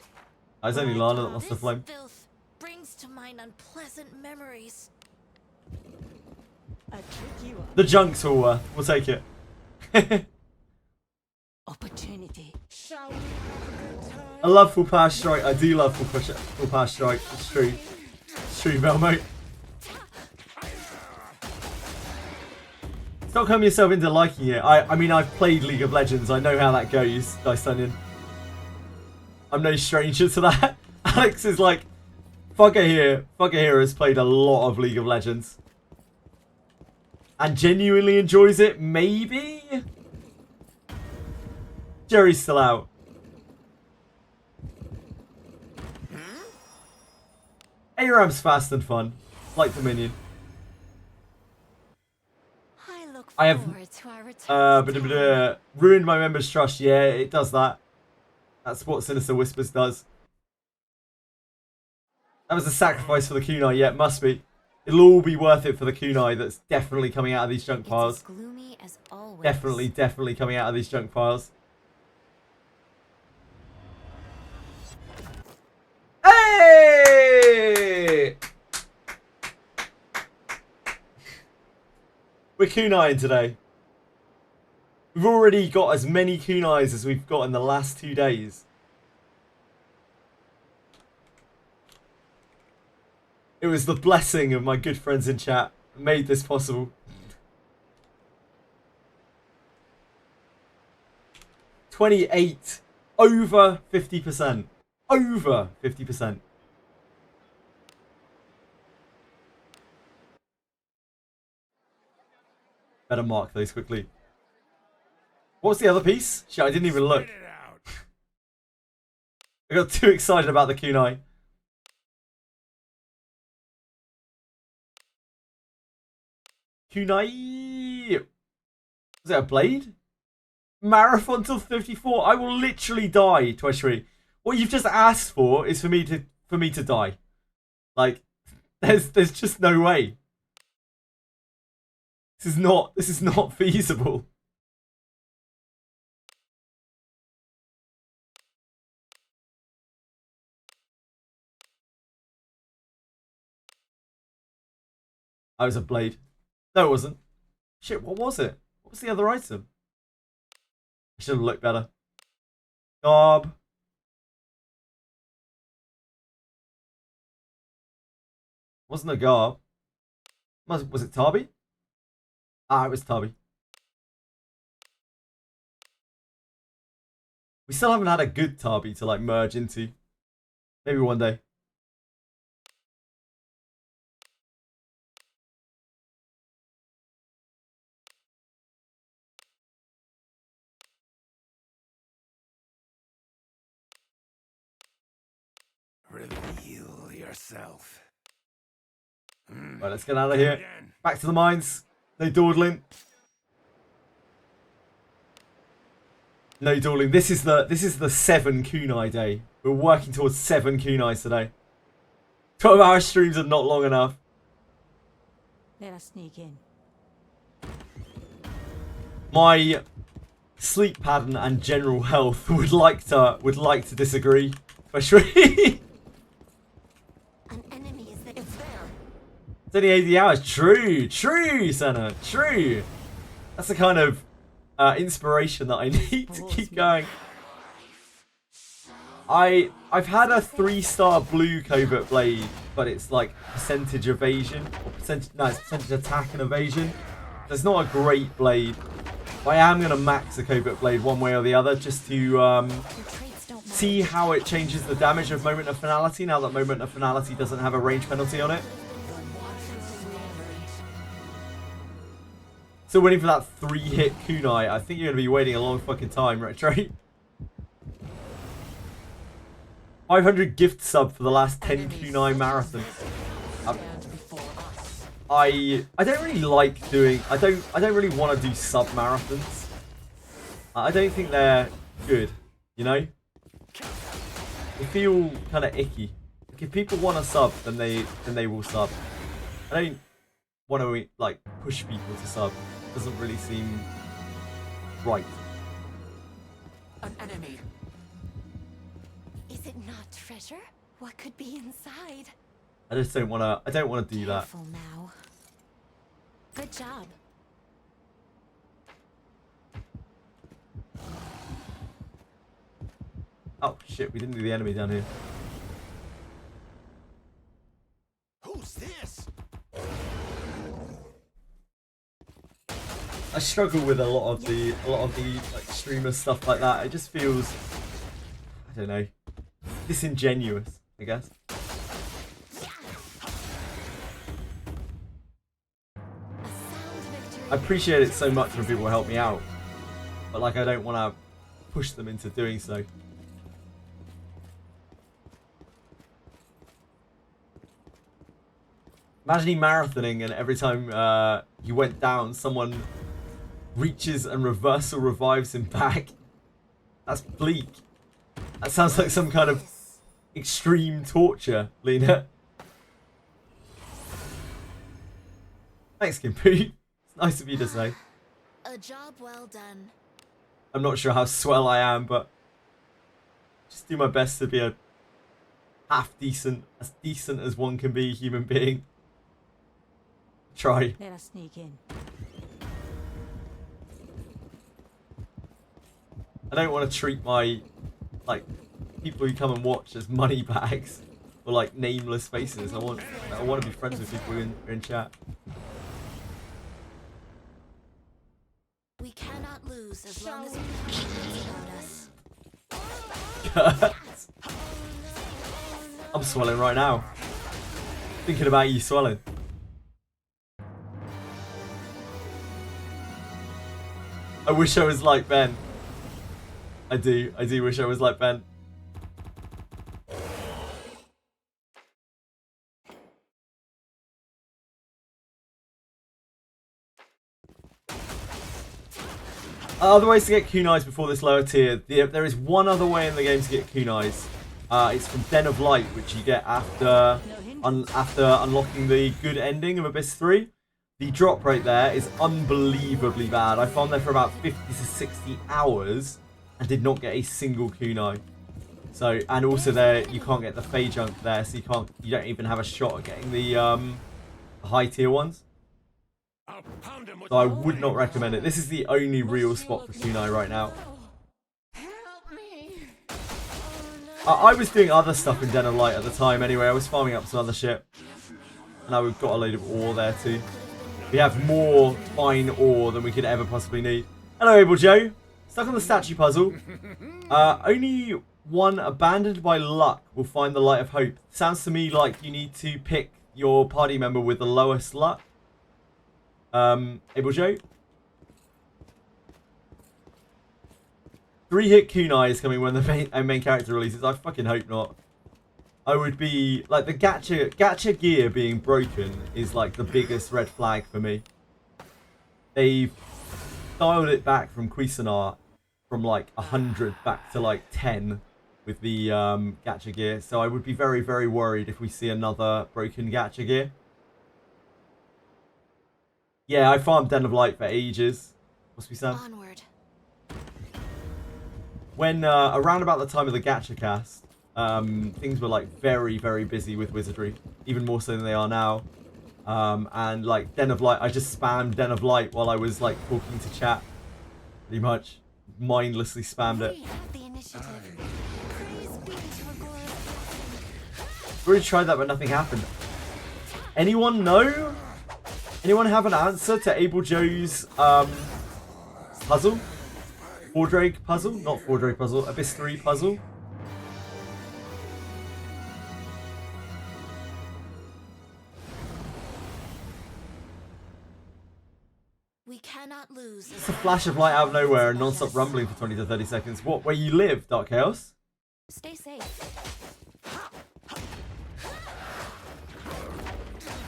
Oh, it's only Lana that lost the This flame. filth brings to mind unpleasant memories. A tricky one. The junks will we'll take it. Opportunity. Shall we have a good time? I love full power strike. I do love full power strike. It's true. It's true, Velmo. Stop coming yourself into liking it. I mean, I've played League of Legends. I know how that goes, Dice Onion. I'm no stranger to that. Alex is like, Fugger here has played a lot of League of Legends. And genuinely enjoys it, maybe? Jerry's still out. ARAM's fast and fun. Like Dominion. I look I have, forward to our return. ruined my members' trust. Yeah, it does that. That's what Sinister Whispers does. That was a sacrifice for the kunai. Yeah, it must be. It'll all be worth it for the kunai that's definitely coming out of these junk It's piles. as gloomy as always. Definitely coming out of these junk piles. Hey! We're kunaiing today. We've already got as many kunais as we've got in the last 2 days. It was the blessing of my good friends in chat that made this possible. $28, over 50%. Over 50%. Better mark those quickly. What's the other piece? Shit, I didn't even look. Spit it out. I got too excited about the kunai. Kunai. Was it a blade? Marathon till 54. I will literally die, Twitchery. What you've just asked for is for me to die. Like, there's just no way. This is not feasible. I was a blade. No, it wasn't. Shit, what was it? What was the other item? I should have looked better. Garb. Wasn't a garb. Was it Tabi? Ah, it was Tabi. We still haven't had a good Tabi to like merge into. Maybe one day. Reveal yourself. Right, let's get out of here. Again. Back to the mines. No dawdling. No dawdling. This is the 7 kunai day. We're working towards 7 kunais today. 12-hour streams are not long enough. Let us sneak in. My sleep pattern and general health would like to disagree. Especially An enemy is there. It's there. it's only 80 hours. True, Senna. True. That's the kind of inspiration that I need to keep going. I've had a 3-star blue covert blade, but it's like percentage evasion or percentage attack and evasion. There's not a great blade. But I am gonna max a covert blade one way or the other just to Your traits don't matter. see how it changes the damage of Moment of Finality now that Moment of Finality doesn't have a range penalty on it. Still waiting for that 3-hit kunai. I think you're going to be waiting a long fucking time, Retro. 500 gift sub for the last 10 kunai marathon. I don't really like doing... I don't really want to do sub marathons. I don't think they're good, you know? They feel kind of icky. if people want to sub, then they will sub. I don't want to like push people to sub. It doesn't really seem right. An enemy. Is it not treasure? What could be inside? I just don't want to. I don't want to do that. Careful now. Good job. Oh shit! We didn't do the enemy down here. Who's this? I struggle with a lot of the like streamer stuff like that. It just feels, I don't know, disingenuous, I guess. I appreciate it so much when people help me out, but like I don't want to push them into doing so. Imagining marathoning and every time you went down, someone reaches and reversal revives him back. That's bleak. That sounds like some kind of extreme torture, Lena. Thanks, Kimpu. It's nice of you to say. A job well done. I'm not sure how swell I am, but just do my best to be a half decent, as decent as one can be human being. Try. Let us sneak in. I don't want to treat my, like, people who come and watch as money bags or like nameless faces. I want to be friends with people in chat. We cannot lose as long as we have about us. I'm swelling right now. Thinking about you swelling. I wish I was like Ben. I do wish I was like Ben. Other ways to get kunais before this lower tier. There is one other way in the game to get kunais. It's from Den of Light, which you get after unlocking the good ending of Abyss 3. The drop rate there is unbelievably bad. I farmed there for about 50 to 60 hours and did not get a single kunai. So, and also there you can't get the Fey junk there, so you don't even have a shot at getting the high tier ones. So I would not recommend it. This is the only real spot for kunai right now. Help me. I was doing other stuff in Den of Light at the time anyway. I was farming up some other shit. And I've got a load of ore there too. We have more fine ore than we could ever possibly need. Hello, Able Joe. Stuck on the statue puzzle. Only one abandoned by luck will find the light of hope. Sounds to me like you need to pick your party member with the lowest luck. Able Joe. 3-hit kunai is coming when the main character releases. I fucking hope not. I would be like the gacha gear being broken is like the biggest red flag for me. They've dialed it back from Cuisinart from like 100 back to like 10 with the gacha gear. So I would be very, very worried if we see another broken gacha gear. Yeah, I farmed Den of Light for ages. Must be Sam. Onward. When around about the time of the gacha cast, things were like very, very busy with Wizardry, even more so than they are now. And like Den of Light, I just spammed Den of Light while I was like talking to chat. Pretty much mindlessly spammed it. We have the initiative. Praise be to our glorious We already tried that, but nothing happened. Anyone know? Anyone have an answer to Able Joe's puzzle? Fordrake puzzle? Not Fordrake puzzle. Abyss 3 puzzle? We cannot lose. It's a flash of light out of nowhere and non-stop rumbling for 20 to 30 seconds. What? Where you live, Dark Chaos? Stay safe.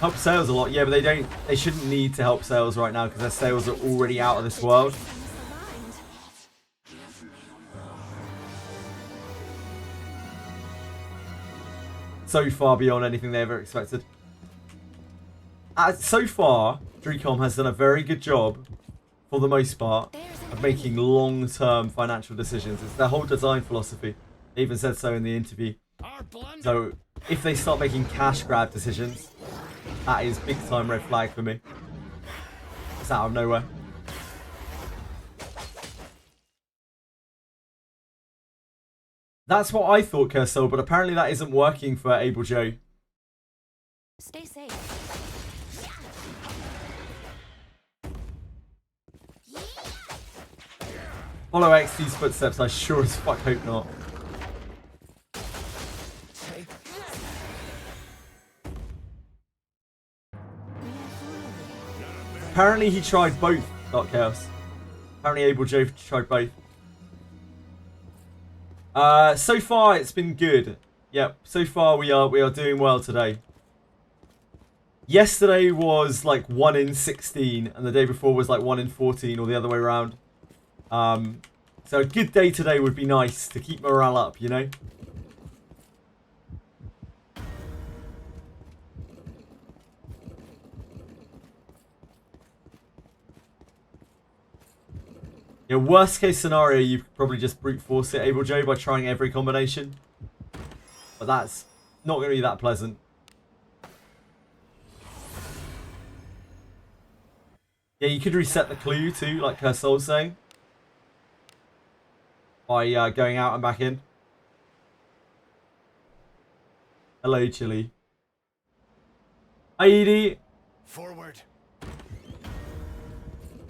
Help sales a lot, yeah, but they shouldn't need to help sales right now because their sales are already out of this world. so far beyond anything they ever expected. So far, Dricom has done a very good job, for the most part, of making long-term financial decisions. It's their whole design philosophy. They even said so in the interview. So, if they start making cash grab decisions, that is big time red flag for me. It's out of nowhere. That's what I thought, Kersol, but apparently that isn't working for Able Joe. Stay safe. Follow XT's footsteps, I sure as fuck hope not. Apparently he tried both, Dark Chaos. Apparently Able Joe tried both. So far it's been good. Yep, so far we are doing well today. Yesterday was like 1 in 16 and the day before was like 1 in 14 or the other way around. So a good day today would be nice to keep morale up, you know? Yeah, worst case scenario, you could probably just brute force it, Able Joe, by trying every combination. But that's not going to be that pleasant. Yeah, you could reset the clue too, like her soul's saying. By going out and back in. Hello, Chili. Hi, Edie. Forward.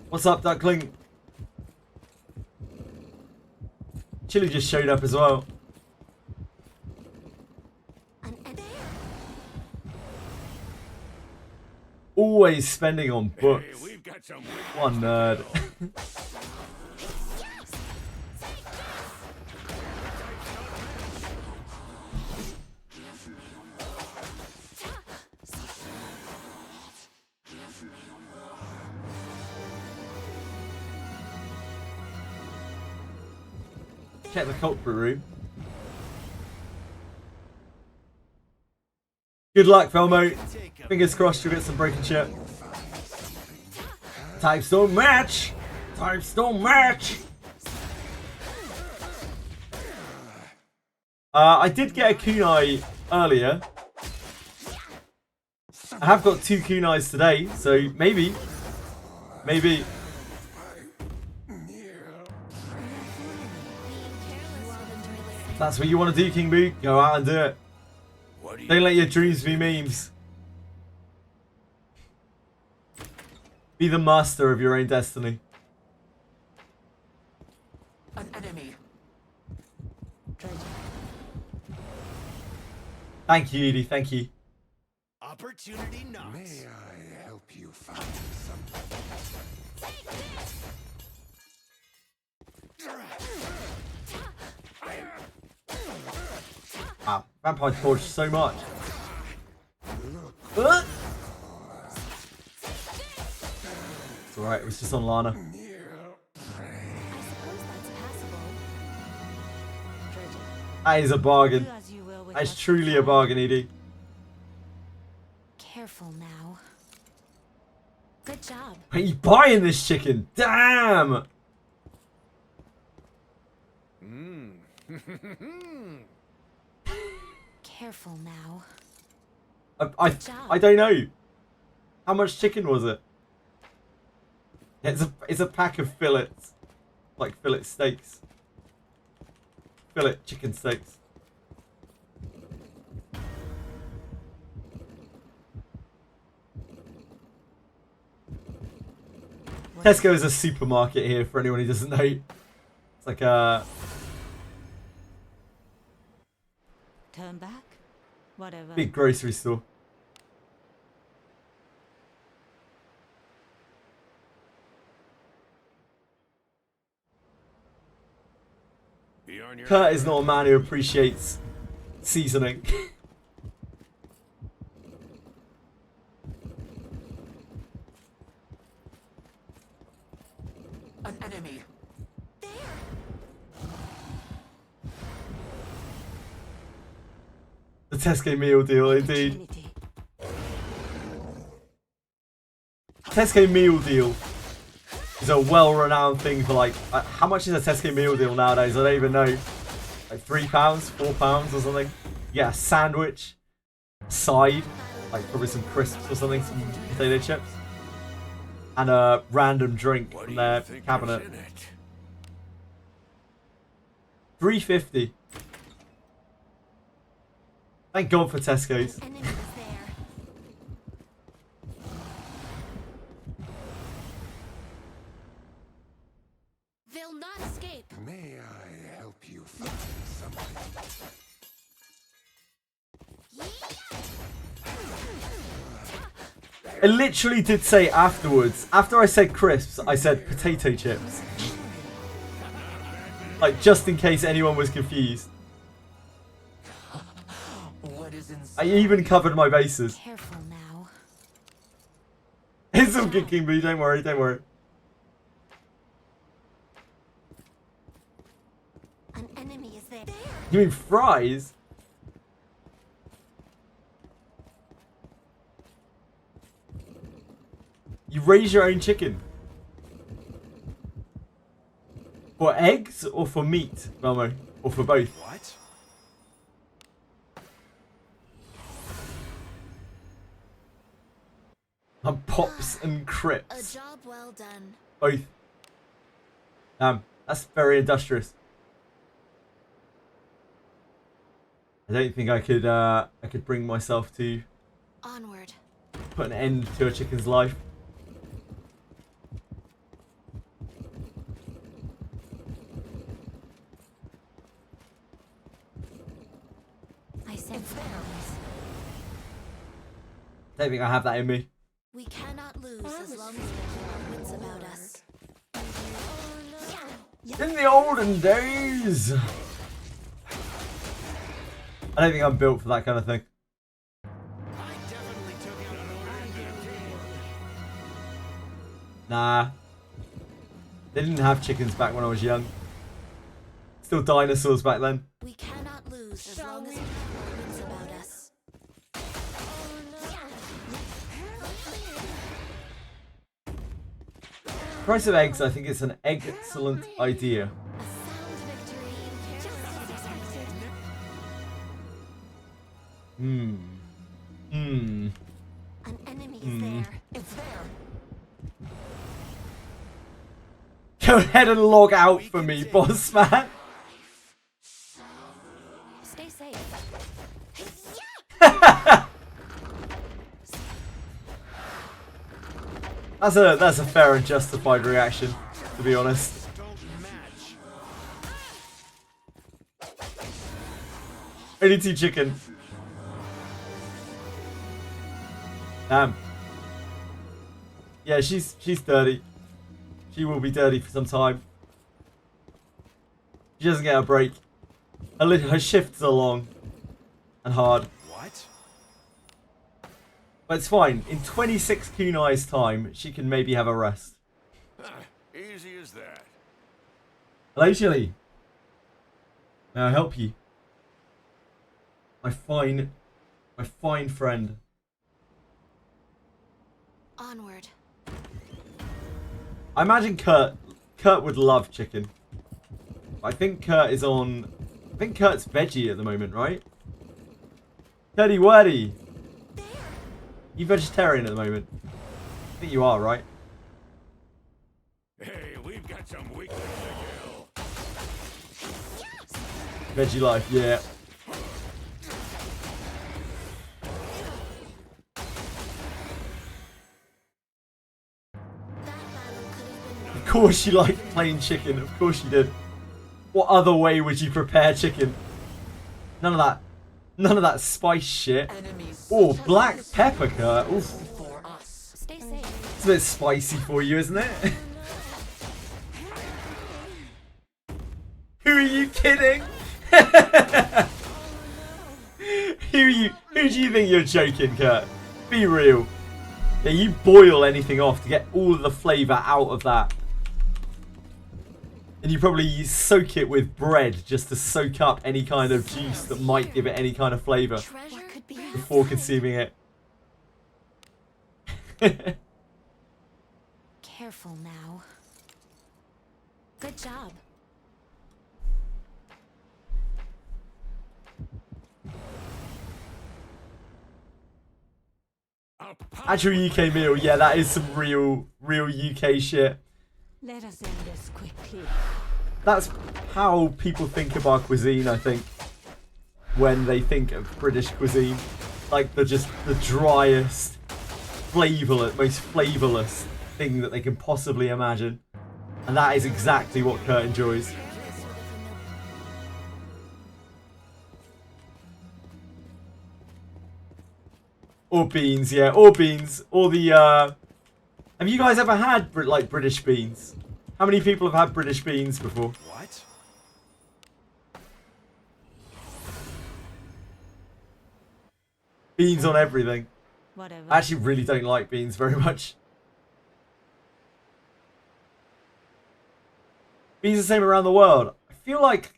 What's up, Duckling? Chili just showed up as well. Always spending on books. Hey, we've got some One nerd. Check the culprit room. Good luck, Velmo. Fingers crossed you'll get some breaking shit. Types don't match! Types don't match! I did get a kunai earlier. I have got 2 kunais today, so maybe. Maybe. That's what you want to do, King Boo. Go out and do it. Don't let your dreams be memes. Be the master of your own destiny. An enemy. Thank you, Edie. Thank you. opportunity knocks. May I help you find something? Wow, Vampire dodged so much. It's alright, it was just on Lana. I suppose that's passable. That is a bargain. Do as you will with That's what truly you a bargain, Edie. Careful now. Good job. Are you buying this chicken? Damn! Careful now. I don't know. How much chicken was it? It's a pack of fillets. Like fillet steaks. Fillet chicken steaks. Tesco is a supermarket here for anyone who doesn't know. It's like a... Turn back? Whatever. big grocery store. Kurt is not a man who appreciates seasoning. An enemy. The Tesco meal deal, indeed. Opportunity. Tesco meal deal is a well-renowned thing for like, how much is a Tesco meal deal nowadays? I don't even know. Like £3, £4 or something. Yeah, a sandwich, side, like probably some crisps or something, some potato chips, and a random drink What from do their you think cabinet. is in it? $3.50. Thank God for Tesco's. Enemy is there. They'll not escape. May I help you find something? I literally did say afterwards, after I said crisps, I said potato chips. Like, just in case anyone was confused. What is inside? I even covered my bases. Careful now. It's all good, King Boo, don't worry, don't worry. An enemy is there. You mean fries? You raise your own chicken. For eggs or for meat, Velmo? Or for both? What? And pops and A crips. job well done. Both. That's very industrious. I don't think I could bring myself to Onward. put an end to a chicken's life. I sense enemies. Don't think I have that in me. We cannot lose as long as we keep our wits about us. In the olden days! I don't think I'm built for that kind of thing. I definitely took out an order. Nah. They didn't have chickens back when I was young. Still dinosaurs back then. We cannot lose as long as we keep our wits about us. Price of eggs, I think it's an excellent idea. A sound victory in careful. An enemy is there. It's there. Go ahead and log out for me, boss man. Stay safe. That's a fair and justified reaction, to be honest. Don't match. Only 2 chicken. Damn. Yeah, she's dirty. She will be dirty for some time. She doesn't get a break. Her shifts are long and hard. What? But it's fine. In 26 Kunai's time, she can maybe have a rest. Easy as that. Hello, Chili. May I help you? My fine friend. Onward. I imagine Kurt would love chicken. I think Kurt's veggie at the moment, right? Curdy wordy. You vegetarian at the moment? I think you are, right? Hey, we've got some weakness to kill. Veggie life, yeah. Of course she liked plain chicken. Of course she did. What other way would you prepare chicken? None of that spice shit. Oh, black pepper, Kurt. Oof. For us. Stay safe. It's a bit spicy for you, isn't it? Who are you kidding? Who do you think you're joking, Kurt? Be real. Yeah, you boil anything off to get all of the flavour out of that. And you probably soak it with bread just to soak up any kind of juice that might give it any kind of flavour Treasure could be before consuming it. Careful now. Good job. Actual UK meal, yeah, that is some real UK shit. Let us end this quickly. That's how people think of our cuisine, I think, when they think of British cuisine. Like, just the driest, most flavourless thing that they can possibly imagine. And that is exactly what Kurt enjoys. Or beans, yeah, or beans. Or the, Have you guys ever had, like, British beans? How many people have had British beans before? What? Beans on everything. Whatever. I actually really don't like beans very much. Beans are the same around the world. I feel like...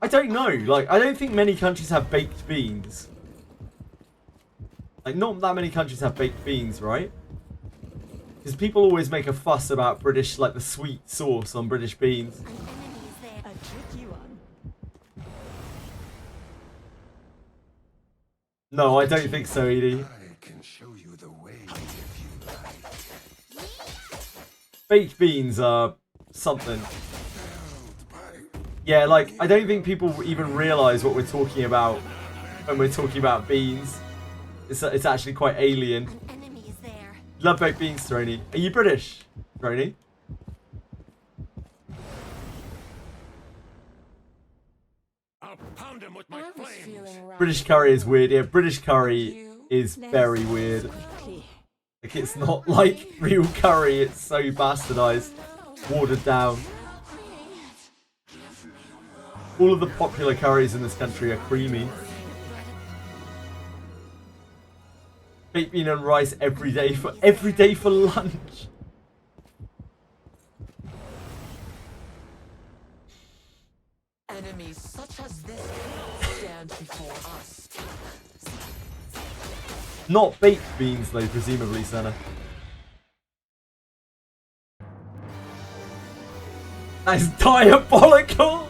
I don't know. Like, I don't think many countries have baked beans. Like, not that many countries have baked beans, right? Because people always make a fuss about British, like, the sweet sauce on British beans. An enemy is there. A tricky one. No, I don't think so, Edie. I can show you the way if you like. Baked beans are something. Yeah, like, I don't think people even realise what we're talking about when we're talking about beans. It's actually quite alien. An enemy is there. Love baked beans, Throny. Are you British, Throny? I'll pound him with my I was flames. feeling right. British curry is weird. Yeah, British curry You? is very weird. Quickly. Like, it's not like real curry. It's so bastardized, watered down. All of the popular curries in this country are creamy. Baked bean and rice every day for lunch. Enemies such as this stand before us. Not baked beans though, presumably, Senna. That is diabolical!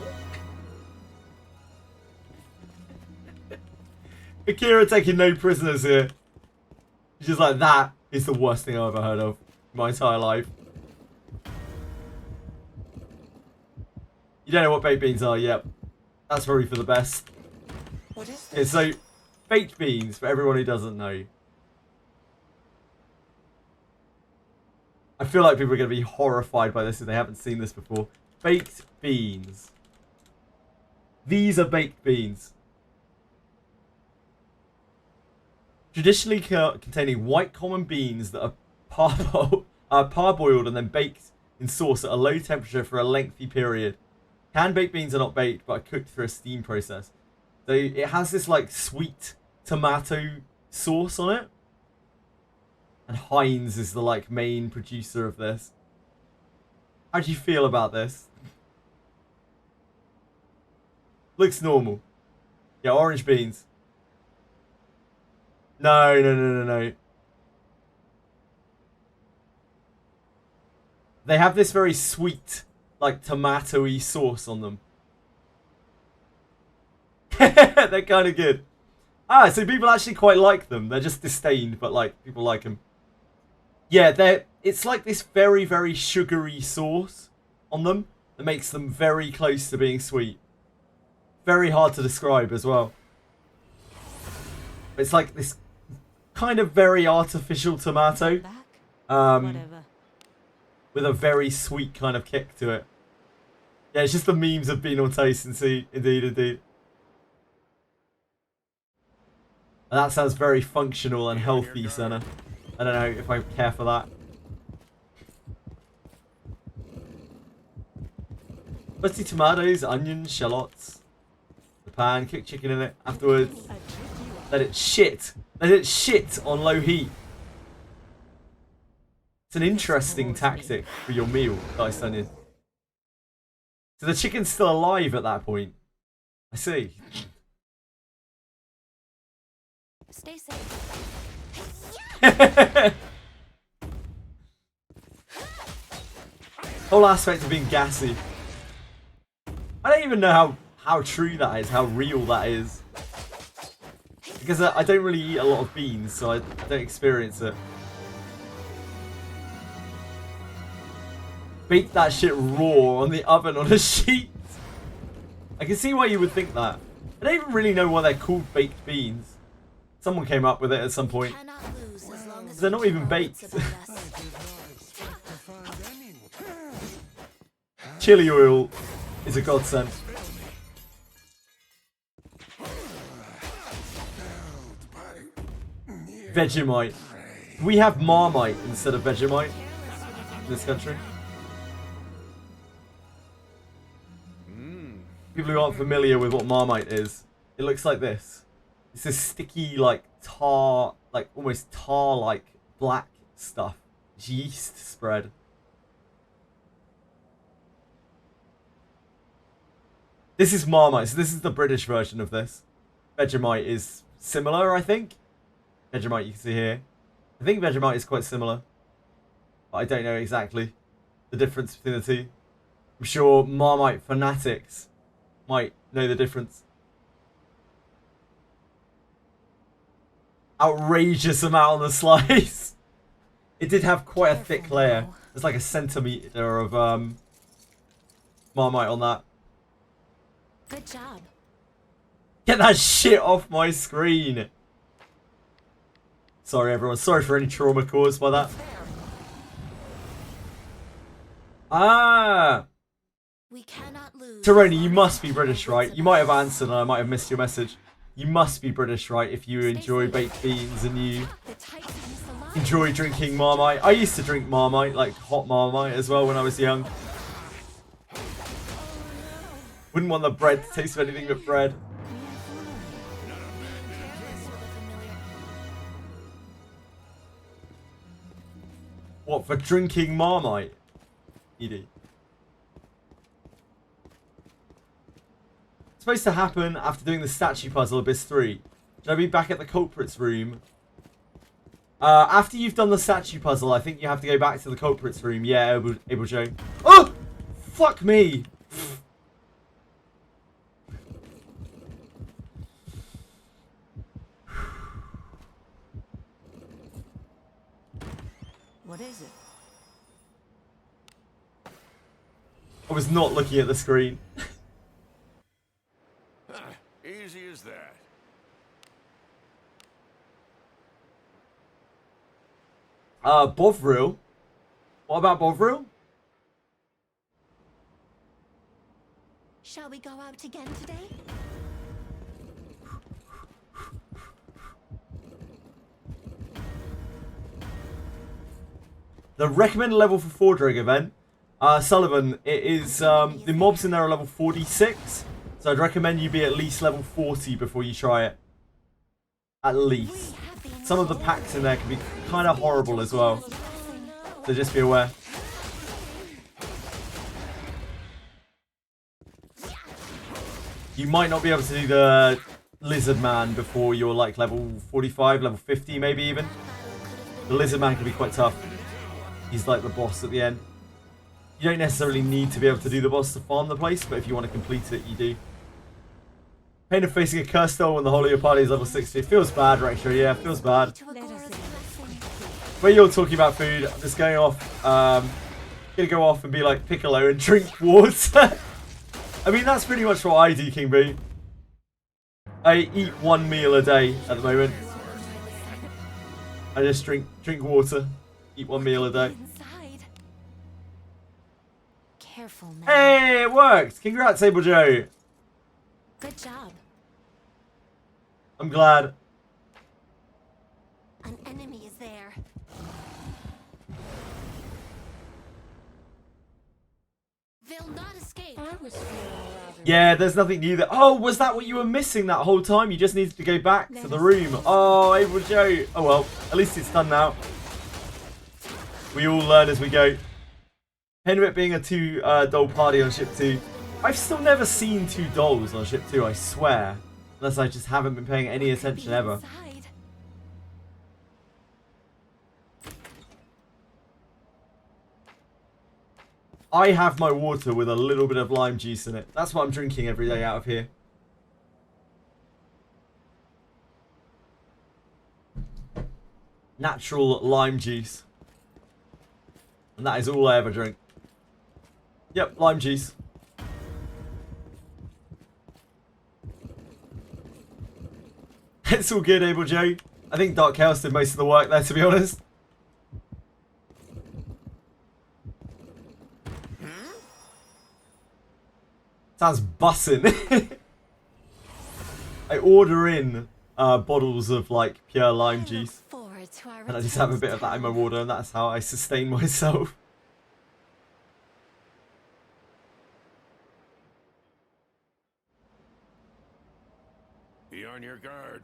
Akira taking no prisoners here. He's just like, that is the worst thing I've ever heard of in my entire life. You don't know what baked beans are? Yep. That's probably for the best. What is Okay, this? so, baked beans, for everyone who doesn't know. I feel like people are going to be horrified by this if they haven't seen this before. Baked beans. These are baked beans. Traditionally containing white common beans that are parboiled and then baked in sauce at a low temperature for a lengthy period. Canned baked beans are not baked, but are cooked through a steam process. So it has this like sweet tomato sauce on it. And Heinz is the like main producer of this. How do you feel about this? Looks normal. Yeah, orange beans. No. They have this very sweet, like, tomato-y sauce on them. They're kind of good. Ah, so people actually quite like them. They're just disdained, but, like, people like them. Yeah, it's like this very, very sugary sauce on them that makes them very close to being sweet. Very hard to describe as well. It's like this kind of very artificial tomato. Back. Um, Whatever. with a very sweet kind of kick to it. Yeah, it's just the memes of bean on toast and see, indeed. And that sounds very functional and healthy, Senna. I don't know if I care for that. Roasted tomatoes, onions, shallots. The pan, cook chicken in it. Afterwards, A tricky one. let it shit. Let it shit on low heat. It's an interesting tactic for your meal, diced onion. So the chicken's still alive at that point. I see. Stay safe. Whole aspect of being gassy. I don't even know how true that is, how real that is. Because I don't really eat a lot of beans, so I don't experience it. Bake that shit raw on the oven on a sheet. I can see why you would think that. I don't even really know why they're called baked beans. Someone came up with it at some point. They're not even baked. Chili oil is a godsend. Vegemite. We have Marmite instead of Vegemite in this country. People who aren't familiar with what Marmite is, it looks like this. It's this sticky, like tar, like almost tar-like black stuff. It's yeast spread. This is Marmite, so this is the British version of this. Vegemite is similar, I think. Vegemite you can see here. I think Vegemite is quite similar. But I don't know exactly the difference between the two. I'm sure Marmite fanatics might know the difference. Outrageous amount on the slice. It did have quite a thick layer. There's like a centimetre of Marmite on that. Good job. Get that shit off my screen. Sorry everyone, sorry for any trauma caused by that. Ah! We cannot lose. Taroni, you must be British, right? You might have answered and I might have missed your message. You must be British, right? If you enjoy baked beans and you enjoy drinking Marmite. I used to drink Marmite, like hot Marmite as well when I was young. Wouldn't want the bread to taste of anything but bread. What, for drinking Marmite? ED. It's supposed to happen after doing the statue puzzle Abyss 3. Should I be back at the culprit's room? After you've done the statue puzzle, I think you have to go back to the culprit's room. Yeah, Able Joe. Oh! Fuck me! What is it? I was not looking at the screen. Easy as that. Bovril? What about Bovril? Shall we go out again today? The recommended level for Fordrig event. Sullivan, it is, the mobs in there are level 46. So I'd recommend you be at least level 40 before you try it. At least. Some of the packs in there can be kind of horrible as well. So just be aware. You might not be able to do the Lizard Man before you're like level 45, level 50 maybe even. The Lizard Man can be quite tough. He's like the boss at the end. You don't necessarily need to be able to do the boss to farm the place, but if you want to complete it, you do. Pain of facing a cursed doll when the whole of your party is level 60. It feels bad, Rextra. Yeah, it feels bad. When you're talking about food, I'm just going off. Gonna go off and be like Piccolo and drink water. I mean, that's pretty much what I do, King Boo. I eat one meal a day at the moment. I just drink water. Eat one meal a day. Careful now. Hey, it worked! Congrats, Able Joe. Good job. I'm glad. An enemy is there. They'll not escape. I was feeling rather. Yeah, there's nothing new there. Oh, was that what you were missing that whole time? You just needed to go back to the room. Oh, Able Joe. Oh well, at least it's done now. We all learn as we go. Pain of it being a two-doll party on ship 2. I've still never seen 2 dolls on ship 2, I swear. Unless I just haven't been paying any attention ever. Inside. I have my water with a little bit of lime juice in it. That's what I'm drinking every day out of here. Natural lime juice. And that is all I ever drink. Yep, lime juice. It's all good, Able Joe. I think Dark Chaos did most of the work there, to be honest. Sounds bussin'. I order in bottles of like pure lime juice, and I just have a bit of that in my water, and that's how I sustain myself. Be on your guard.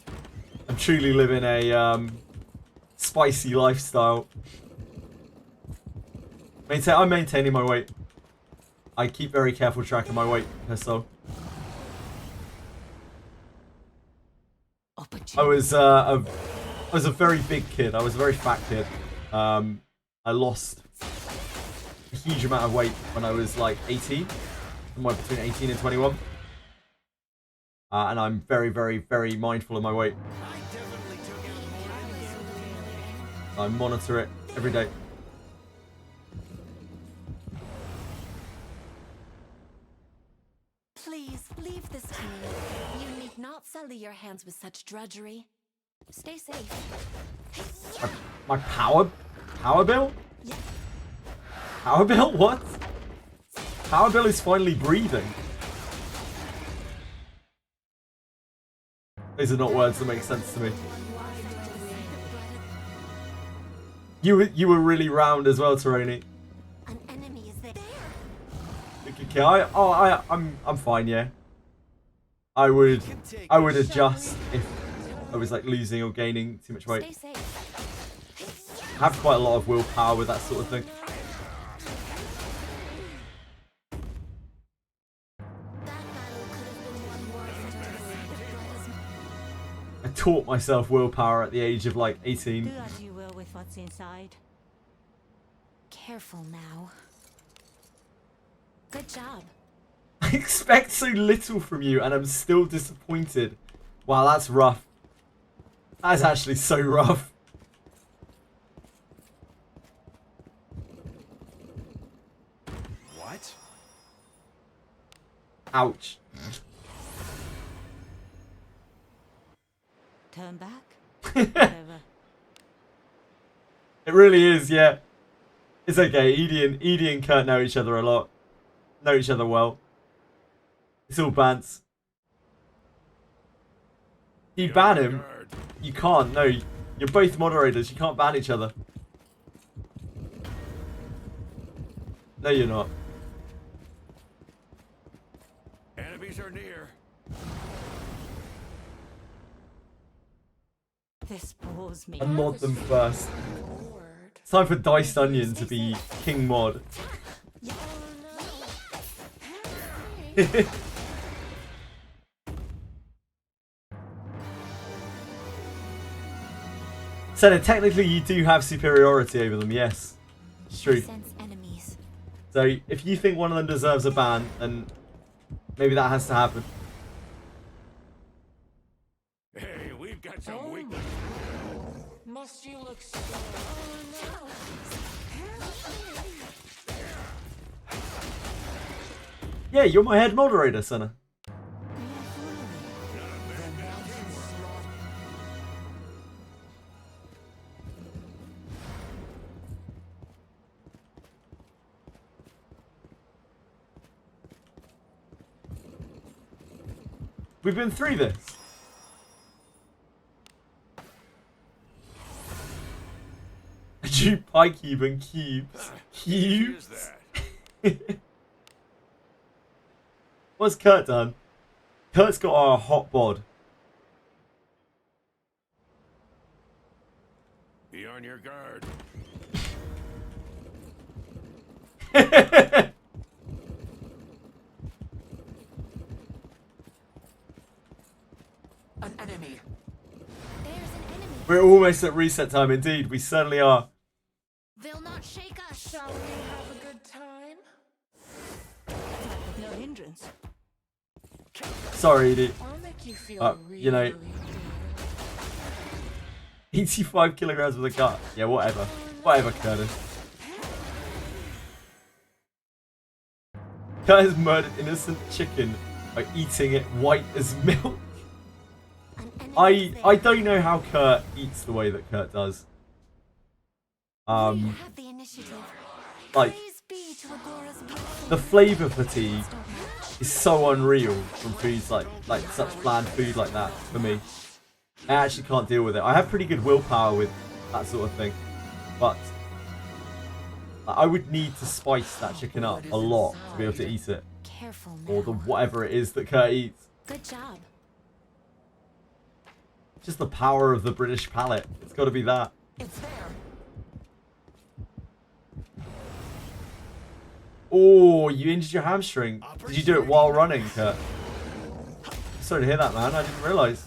I'm truly living a spicy lifestyle. I'm maintaining my weight. I keep very careful track of my weight per soul. I was a very big kid. I was a very fat kid. I lost a huge amount of weight when I was like 18, somewhere between 18 and 21. And I'm very, very, very mindful of my weight. I monitor it every day. Please leave this to me. You need not sully your hands with such drudgery. Stay safe. My power bill? Power bill? What? Power bill is finally breathing. These are not words that make sense to me. You were really round as well, Taroni. An enemy is there. Okay, I'm fine, yeah. I would adjust if I was like losing or gaining too much weight. Stay safe. I have quite a lot of willpower with that sort of thing. I taught myself willpower at the age of like 18. Do as you will with what's inside. Careful now. Good job. I expect so little from you and I'm still disappointed. Wow, that's rough. That's actually so rough. What? Ouch. Turn back? Whatever. It really is, yeah. It's okay. Edie and Kurt know each other a lot. Know each other well. It's all bants. You ban him? You can't. No, you're both moderators. You can't ban each other. No, you're not. Enemies are near. This bores me. Unmod them first. It's time for Diced Onion to be King Mod. Senna, technically you do have superiority over them, yes. It's true. Sense enemies. So if you think one of them deserves a ban, then maybe that has to happen. Hey, we've got some weakness. Must you look so... Oh no! Yeah, you're my head moderator, Senna. We've been through this. I drew pie cube and cubes. Cubes? What's Kurt done? Kurt's got a hot bod. Be on your guard. An enemy. There's an enemy. We're almost at reset time indeed. We certainly are. They'll not shake us. Shall we have a good time? No hindrance. Sorry, Edie. I'll make you feel really, you know, really good. 85 kilograms with a gut. Yeah, whatever. Whatever, Curtis. Curtis murdered innocent chicken by eating it white as milk. An enemy I don't know how Kurt eats the way that Kurt does. We have the initiative. Like, Praise be to Agora's beautiful the flavour fatigue is so unreal from foods like such bland food like that for me. I actually can't deal with it. I have pretty good willpower with that sort of thing, but I would need to spice that chicken up a lot to be able to eat it, Careful now. or the whatever it is that Kurt eats. Good job. Just the power of the British palate. It's got to be that. It's there. Oh, you injured your hamstring. Did you do it while running, Kurt? Sorry to hear that, man. I didn't realise.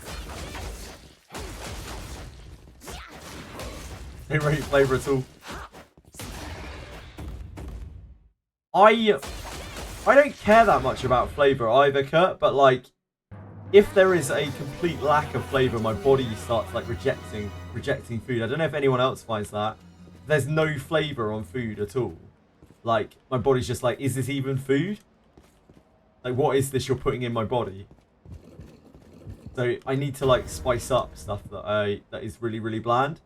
Don't rate flavour at all. I don't care that much about flavour either, Kurt, but like, if there is a complete lack of flavour, my body starts like rejecting food. I don't know if anyone else finds that. There's no flavour on food at all. Like, my body's just like, is this even food? Like, what is this you're putting in my body? So I need to like spice up stuff that is really, really bland,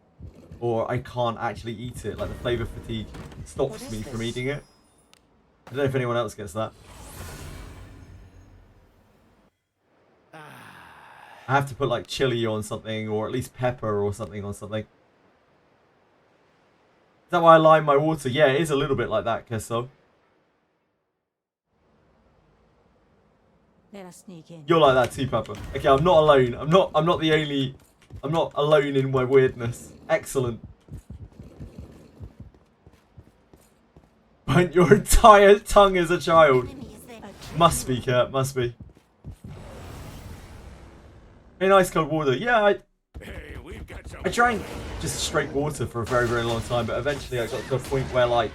or I can't actually eat it. Like, the flavour fatigue stops me from eating it. I don't know if anyone else gets that. I have to put like chili on something, or at least pepper or something on something. Is that why I lime my water? Yeah, it is a little bit like that, Kesso. Let us sneak in. You're like that too, Papa. Okay, I'm not alone. I'm not the only. I'm not alone in my weirdness. Excellent. Burnt your entire tongue as a child. Enemy is there. Must be, Kurt. Must be. Very nice cold water. Yeah, Hey, we've got some. I drank just straight water for a very, very long time, but eventually I got to a point where like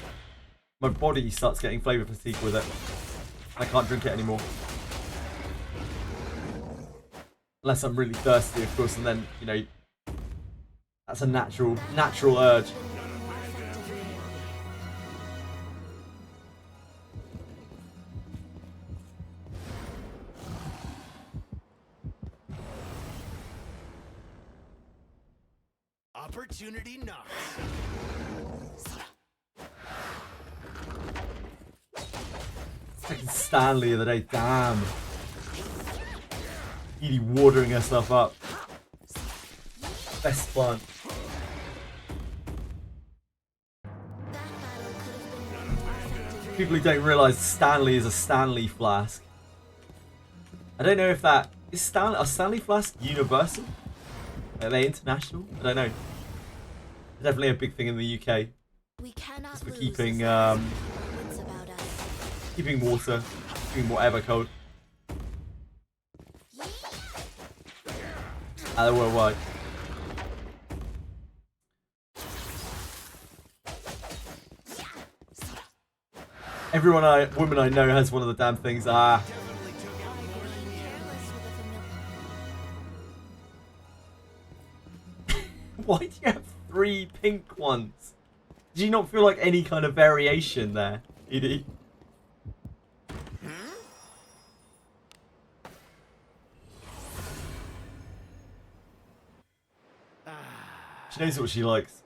my body starts getting flavour fatigue with it. I can't drink it anymore. Unless I'm really thirsty, of course, and then, you know, that's a natural urge. Opportunity knocks. Fucking Stanley the other day, damn. Edie watering herself up. Best plant. People who don't realise Stanley is a Stanley flask. I don't know if that is Stanley flask universal? Are they international? I don't know. Definitely a big thing in the UK. We cannot For lose keeping this wits about us. keeping water, keeping whatever cold. Worldwide. Woman I know has one of the damn things. Careless with a Why do you have 3 pink ones? Did you not feel like any kind of variation there, Edie? She knows what she likes.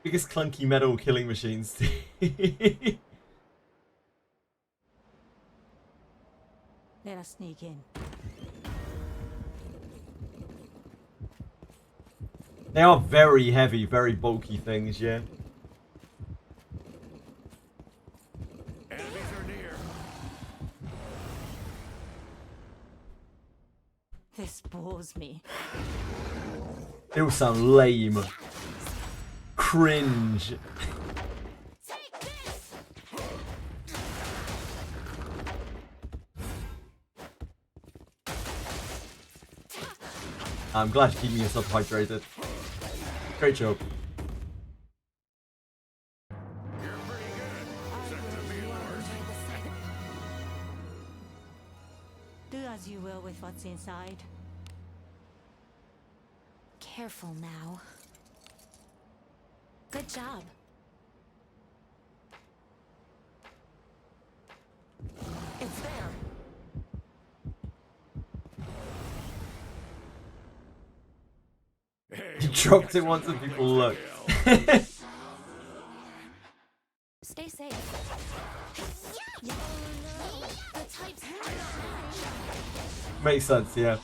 Biggest clunky metal killing machines. Let us sneak in. They are very heavy, very bulky things, yeah. Enemies are near. This bores me. They all sound lame. Cringe. Take this! I'm glad you're keeping yourself hydrated. Great job. Do as you will with what's inside. Careful now. Good job. It's there. You dropped it once and people look. Stay safe. The types Makes sense, yeah.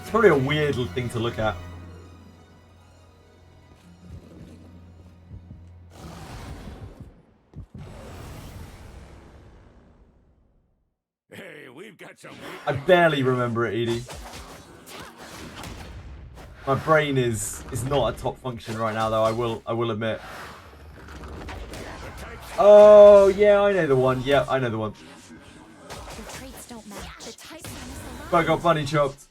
It's probably a weird thing to look at. Hey, we've got some. I barely remember it, Edie. My brain is not at top function right now, though. I will admit. Oh yeah, I know the one. Yeah, I know the one. Your traits don't match. The type But I got bunny chopped.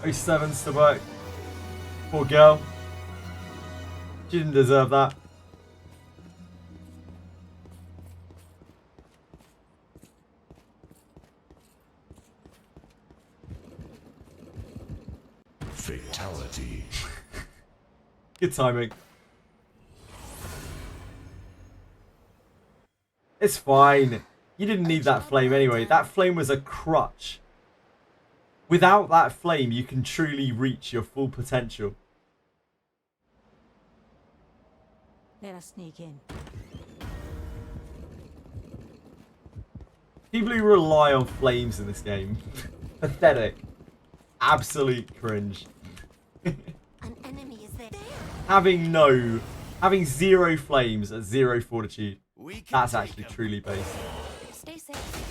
07's to back. Poor girl. She didn't deserve that. Fatality. Good timing. It's fine. You didn't need that flame anyway. That flame was a crutch. Without that flame, you can truly reach your full potential. Let us sneak in. People who rely on flames in this game. Pathetic. Absolute cringe. An enemy is there. Having zero flames at zero fortitude. That's actually truly based. Stay safe.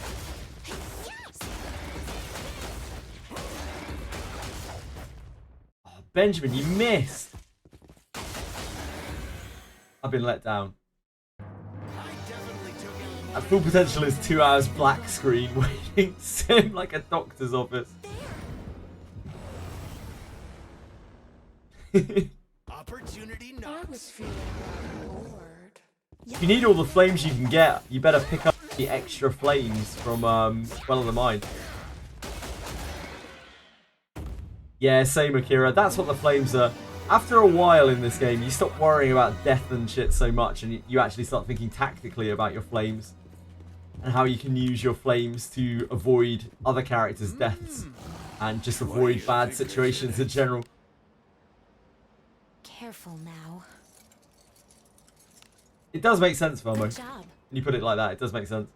Oh, Benjamin, you missed. I've been let down. At full potential is 2 hours black screen waiting to sim like a doctor's office. Opportunity I knocks. was feeling bored. If you need all the flames you can get, you better pick up the extra flames from Well of the Mind. Yeah, same Akira. That's what the flames are. After a while in this game, you stop worrying about death and shit so much, and you actually start thinking tactically about your flames and how you can use your flames to avoid other characters' deaths and just avoid bad situations in general. Careful now. It does make sense, Velmo. Good job. When you put it like that, it does make sense.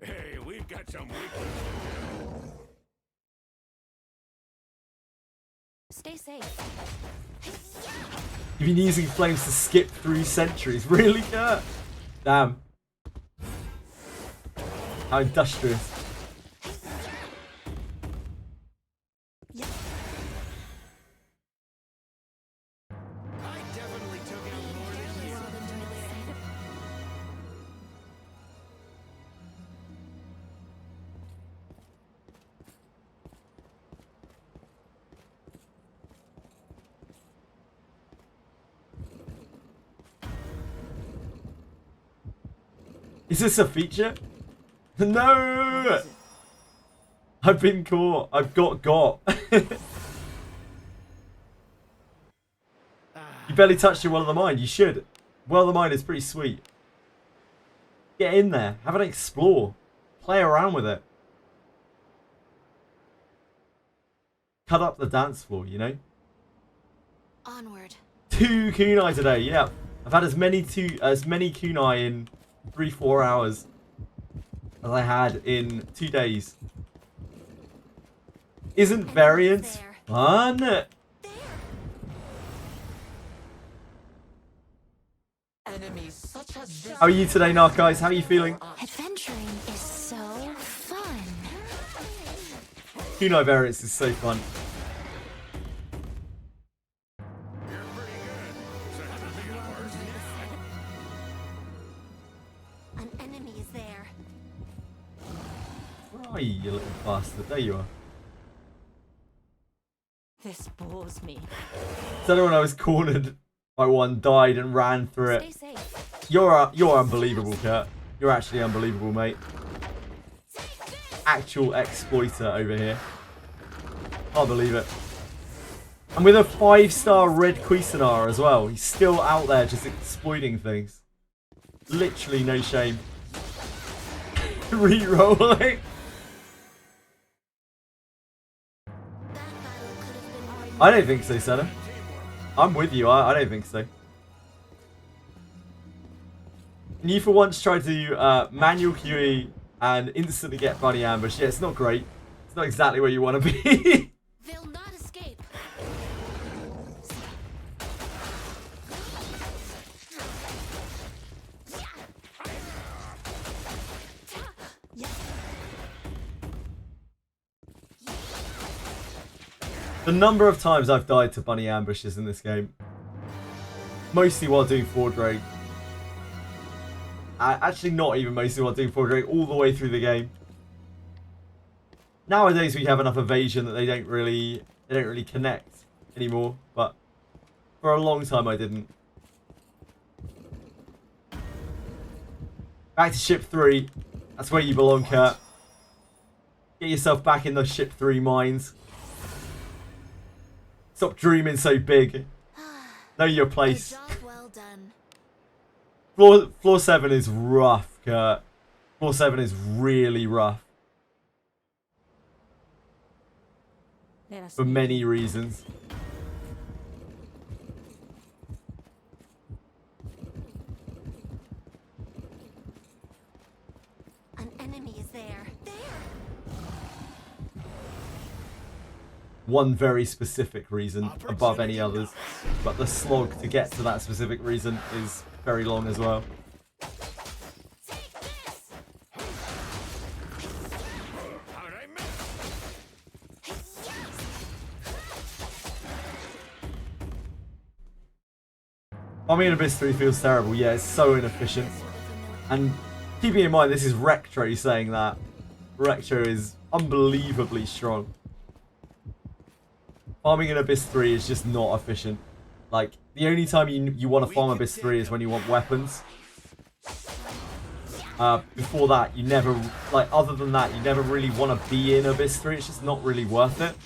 Hey, we've got some. Stay safe. You've been using flames to skip through centuries. Really, Kurt? Damn. How industrious. I definitely took out more than you. Is this a feature? No! I've been caught. I've got. You barely touched your Well of the Mind. You should. Well of the Mind is pretty sweet. Get in there. Have an explore. Play around with it. Cut up the dance floor, you know? Onward. 2 kunai today, yeah. I've had as many kunai in 3-4 hours as I had in 2 days. Isn't variance fun? Enemies such as this. How are you today, Narc guys? How are you feeling? Kunai variants is so fun. You're pretty good. Except for being worse. An enemy is there. Where are you little bastard? There you are. This bores me. So when I was cornered by one, died and ran through Stay it. safe. You're unbelievable, Kurt. You're actually unbelievable, mate. Actual exploiter over here. Can't believe it. And with a 5-star red Cuisinart as well. He's still out there just exploiting things. Literally no shame. Rerolling. I don't think so, Senna. I'm with you. I don't think so. And you for once tried to manual QE and instantly get bunny ambush. Yeah, it's not great. It's not exactly where you want to be. They'll not escape. The number of times I've died to bunny ambushes in this game. Mostly while doing Ford Drake. Actually not even mostly while doing Ford Drake, all the way through the game. Nowadays we have enough evasion that they don't really connect anymore, but for a long time I didn't. Back to ship 3. That's where you belong, Kurt. Get yourself back in those ship 3 mines. Stop dreaming so big. Know your place. A job well done. Floor 7 is rough, Kurt. Floor 7 is really rough. Let us For meet. many reasons. An enemy is there. There. One very specific reason above any others. But the slog to get to that specific reason is very long as well. Take this. How did I miss? Farming in Abyss 3 feels terrible. Yeah, it's so inefficient. And keeping in mind, this is Rectro saying that. Rectro is unbelievably strong. Farming in Abyss 3 is just not efficient. Like, the only time you want to farm Abyss 3 is when you want weapons. Before that, you never, like, other than that, you never really want to be in Abyss 3. It's just not really worth it.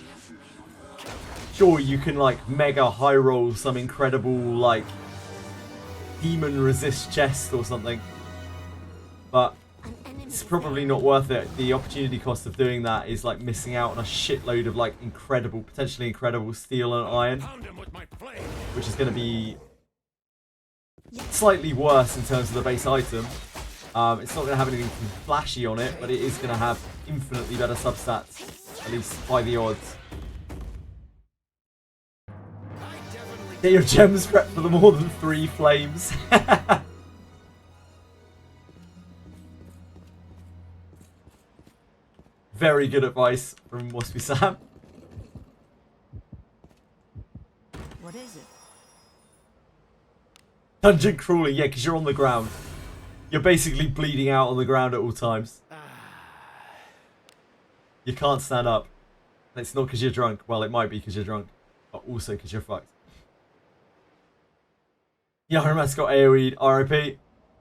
Sure, you can, like, mega high roll some incredible, like, demon resist chest or something. But it's probably not worth it. The opportunity cost of doing that is like missing out on a shitload of like incredible, potentially incredible steel and iron, Pound him with my blade. which is going to be slightly worse in terms of the base item. It's not going to have anything flashy on it, but it is going to have infinitely better substats, at least by the odds. Get your gems prepped for the more than 3 flames. Very good advice from Waspy Sam. What is it? Dungeon crawling, yeah, because you're on the ground. You're basically bleeding out on the ground at all times. You can't stand up. And it's not because you're drunk. Well, it might be because you're drunk. But also because you're fucked. The RMS got AoE'd. RIP.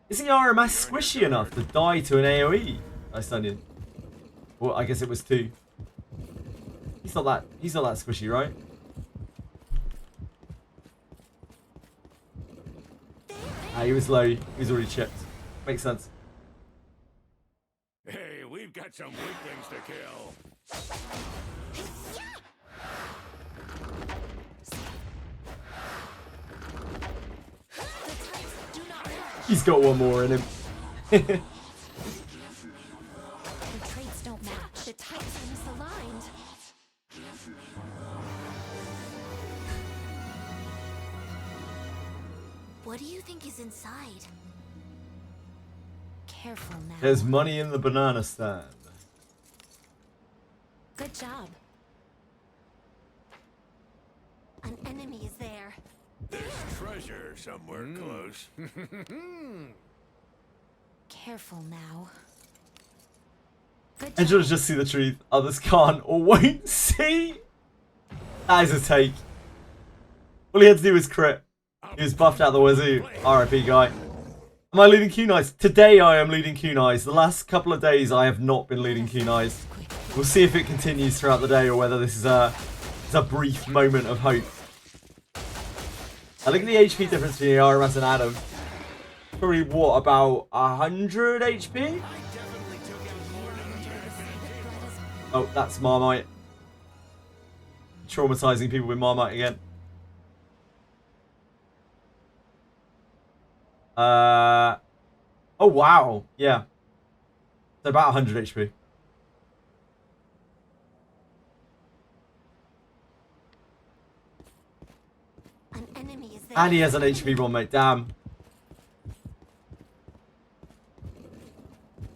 Isn't the RMS squishy enough to die to an AoE? Nice onion. Well, I guess it was 2. He's not that squishy, right? He was low. He was already chipped. Makes sense. Hey, we've got some weaklings to kill. He's got one more in him. The traits don't match. The types are misaligned. What do you think is inside? Careful now. There's money in the banana stand. Good job. An enemy is there. There's treasure somewhere close. Careful now. Good And job. you'll just see the truth. Others can't or won't see. That is a take. All he had to do was crit. He was buffed out the wazoo. RIP guy. Am I leading Kunais? Today I am leading Kunais. The last couple of days I have not been leading Kunais. We'll see if it continues throughout the day or whether this is a brief moment of hope. I look at the HP difference between RMS and Adam. Probably what, about 100 HP? Oh, that's Marmite. Traumatizing people with Marmite again. Oh wow, yeah. So about 100 HP. An enemy is there. And he has an HP bomb, mate. Damn.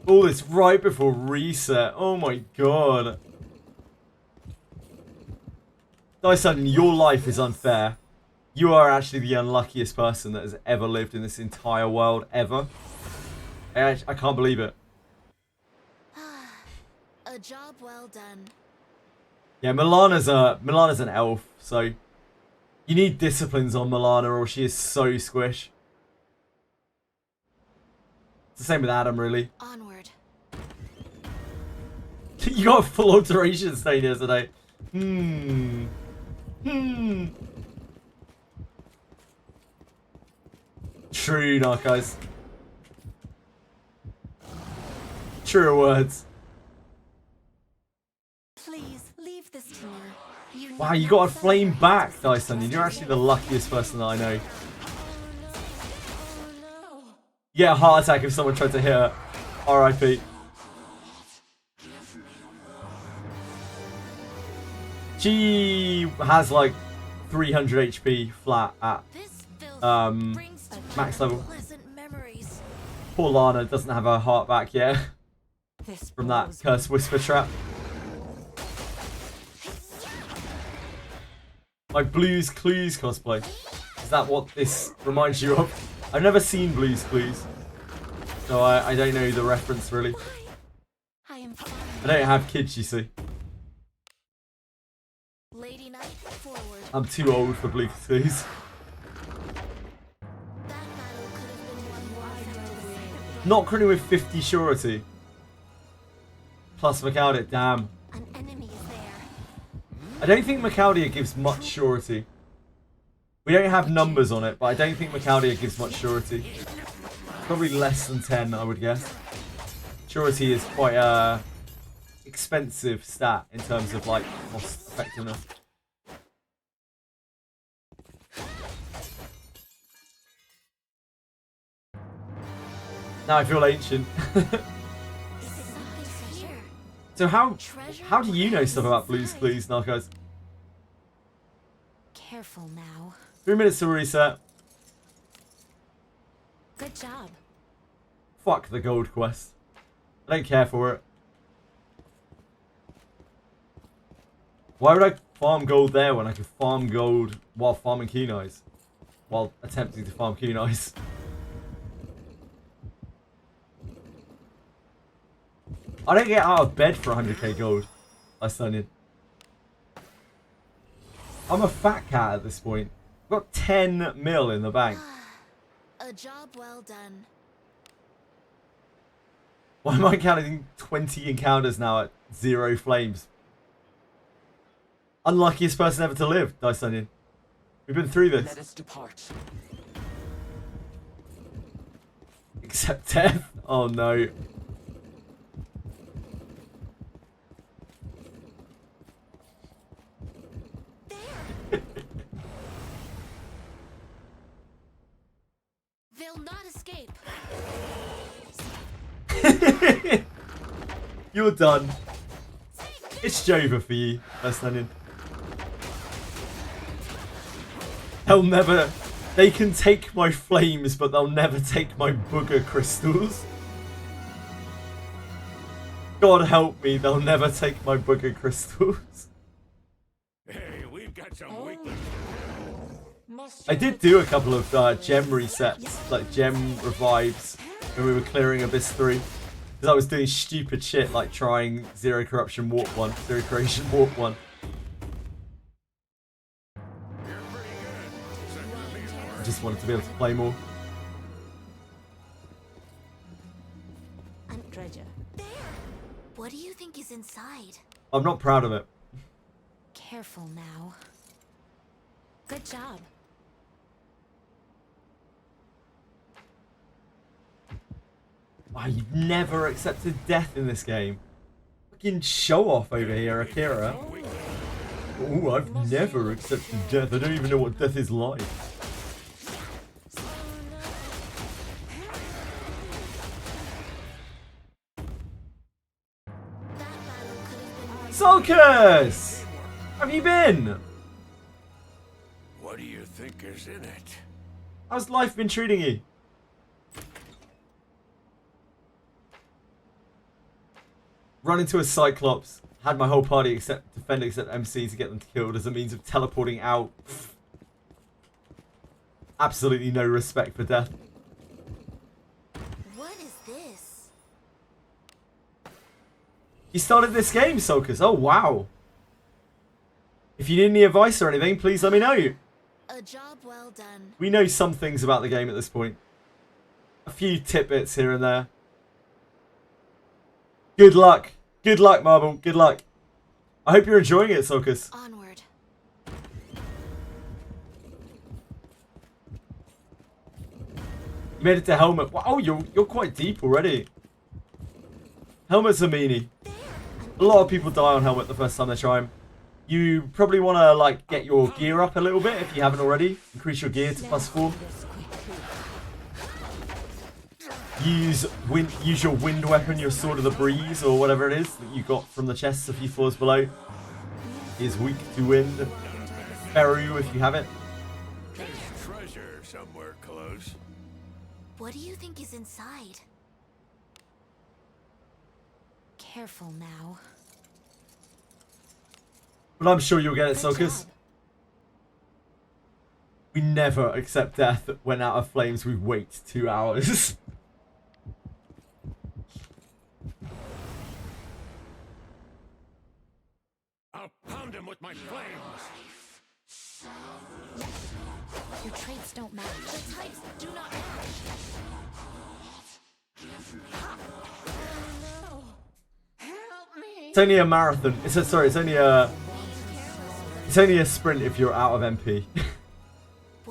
All this right before reset. Oh my god. Dyson, your life is unfair. You are actually the unluckiest person that has ever lived in this entire world, ever. I can't believe it. A job well done. Yeah, Milana's an elf, so you need disciplines on Milana or she is so squish. It's the same with Adam, really. Onward. You got a full alteration stain here today. True, Narcos. True words. Please leave this to me. Wow, you got a flame back, Dyson. You're actually the luckiest person that I know. You get a heart attack if someone tried to hit her. RIP. She has like 300 HP flat at max level. Poor Lana doesn't have her heart back yet from that cursed whisper trap. My Blue's Clues cosplay. Is that what this reminds you of? I've never seen Blue's Clues, so I don't know the reference really. I don't have kids, you see. Lady Knight, forward. I'm too old for Blue's Clues. That battle could have been won more effectively. Not critting with 50 surety. Plus Macaudia, damn. An enemy is there. I don't think Macaudia gives much surety. We don't have numbers on it, but I don't think Macaudia gives much surety. Probably less than 10, I would guess. Surety is quite a expensive stat in terms of like cost effectiveness. Now I feel ancient. So how do you know stuff about Blue's Clues, Narcos? Careful now. 3 minutes to reset. Good job. Fuck the gold quest. I don't care for it. Why would I farm gold there when I could farm gold while farming Kunais? While attempting to farm Kunais. I don't get out of bed for 100k gold. That's stunning. I'm a fat cat at this point. I've got 10 mil in the bank. A job well done. Why am I counting 20 encounters now at 0 flames? Unluckiest person ever to live, Dice Onion. We've been through this. Let us depart. Except death? Oh no. They'll not escape. You're done. It's Jova for you, Dice Onion. They'll never... They can take my flames, but they'll never take my booger crystals. God help me, they'll never take my booger crystals. Hey, we've got some Oh, weakness. must I you did look do a couple of gem resets, like gem revives, when we were clearing Abyss 3. Because I was doing stupid shit like trying Zero Corruption Warp 1, Zero Creation Warp 1. I just wanted to be able to play more. Treasure. There! What do you think is inside? I'm not proud of it. Careful now. Good job. I never accepted death in this game. Fucking show off over here, Akira. Oh, I've never accepted death. I don't even know what death is like. Sulcus! Have you been? What do you think is in it? How's life been treating you? Run into a Cyclops. Had my whole party defend except MC to get them killed as a means of teleporting out. Absolutely no respect for death. What is this? You started this game, Sulcus. Oh, wow. If you need any advice or anything, please let me know. A job well done. We know some things about the game at this point. A few tidbits here and there. Good luck. Good luck, Marble. Good luck. I hope you're enjoying it, Sulcus. Onward. You made it to Helmet. Wow, you're quite deep already. Helmet's a meanie. A lot of people die on Helmet the first time they try him. You probably want to like get your gear up a little bit if you haven't already. Increase your gear to +4. Use your wind weapon, your Sword of the Breeze, or whatever it is that you got from the chests a few floors below. Is weak to wind. Feru if you have it. There's treasure somewhere close. What do you think is inside? Careful now. But I'm sure you'll get it, Good Sulcus. job. We never accept death when out of flames. We wait 2 hours. I'll pound him with my flames. Your traits don't match. The types do not match. no. Help me. It's only a marathon. It's only a sprint if you're out of MP.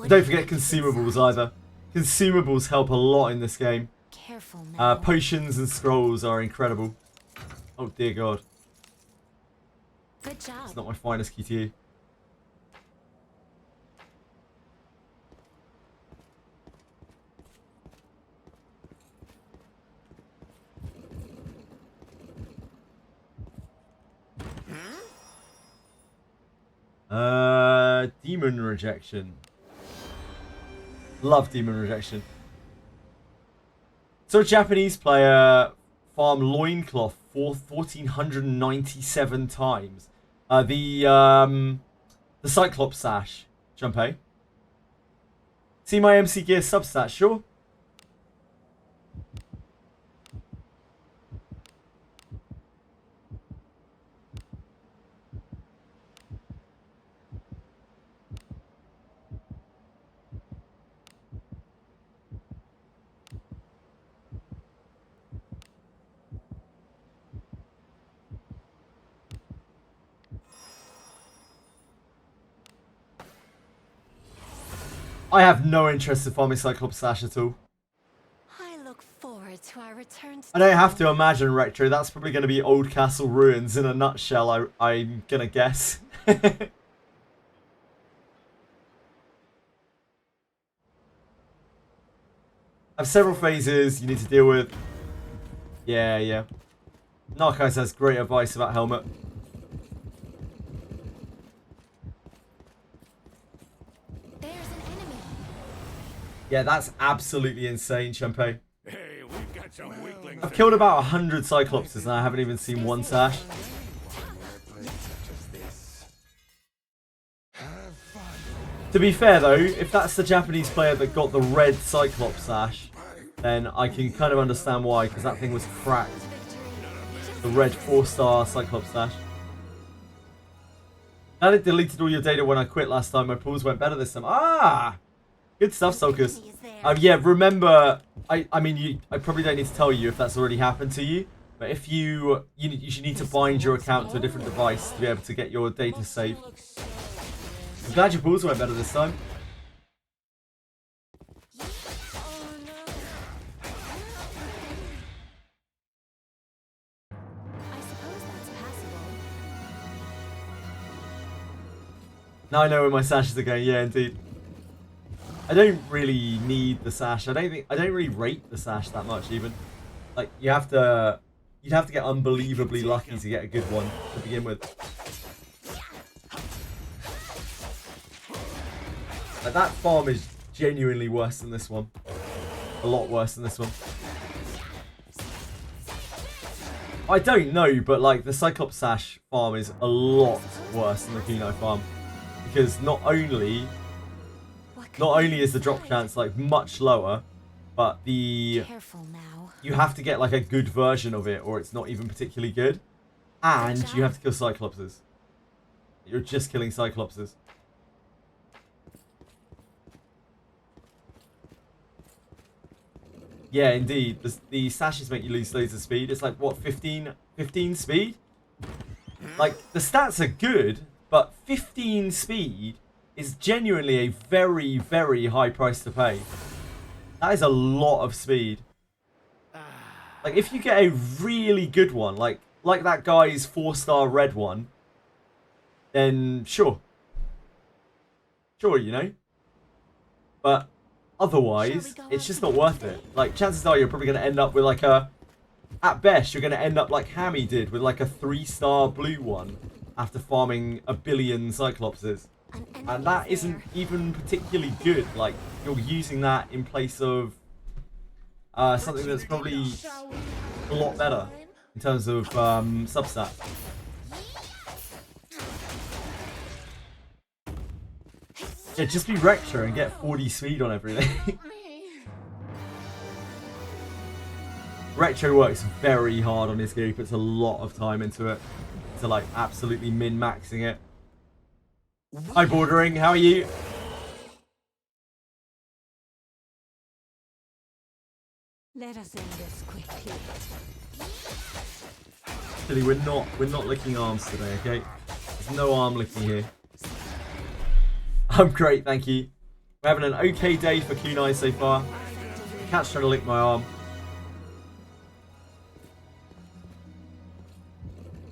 Don't forget consumables either. Consumables help a lot in this game. Careful now. Potions and scrolls are incredible. Oh dear God. Good job. It's not my finest QTE. Demon rejection. Love demon rejection. So a Japanese player farmed loincloth for 1,497 times. The Cyclops sash, Junpei. See my MC gear substat, sure? I have no interest in farming Cyclops Sash at all. I look forward to our return to I don't have to imagine Retro. That's probably going to be Old Castle Ruins in a nutshell, I'm going to guess. I have several phases you need to deal with. Yeah. Narcos has great advice about Helmet. There's an enemy. Yeah, that's absolutely insane, Champagne. Hey, we've got got some weaklings. I've killed about 100 Cyclopses and I haven't even seen one sash. To be fair though, if that's the Japanese player that got the red Cyclops sash, then I can kind of understand why, because that thing was cracked. The red 4-star Cyclops sash. And it deleted all your data when I quit last time. My pools went better this time. Ah! Good stuff, Sulcus. Yeah, remember, I mean, I probably don't need to tell you if that's already happened to you, but if you should need to bind your account to a different device to be able to get your data saved. I'm glad your pools went better this time. Now I know where my sashes are going. Yeah, indeed. I don't really need the sash. I don't really rate the sash that much even. Like you'd have to get unbelievably lucky to get a good one to begin with. Like that farm is genuinely worse than this one. A lot worse than this one. I don't know, but like the Cyclops sash farm is a lot worse than the Kunai farm. Because not only is the drop chance like much lower, but you have to get like a good version of it or it's not even particularly good. And you have to kill Cyclopses. You're just killing Cyclopses. Yeah, indeed. The sashes make you lose loads of speed. It's like, what, 15 speed? Like, the stats are good, but 15 speed is genuinely a very, very high price to pay. That is a lot of speed. Like, if you get a really good one, like that guy's 4-star red one, then sure. Sure, you know? But otherwise, it's just not worth it. Like, chances are you're probably going to end up with like at best, you're going to end up like Hammy did with like a 3-star blue one after farming a billion Cyclopses. And that isn't even particularly good. Like, you're using that in place of something that's probably a lot better in terms of substat. Yeah, just be Rector and get 40 speed on everything. Retro works very hard on his gear. He puts a lot of time into it to like absolutely min-maxing it. Hi Bordering, how are you? Let us end this quickly. Actually, we're not licking arms today, okay? There's no arm licking here. I'm great, thank you. We're having an okay day for Kunai so far. The cat's trying to lick my arm.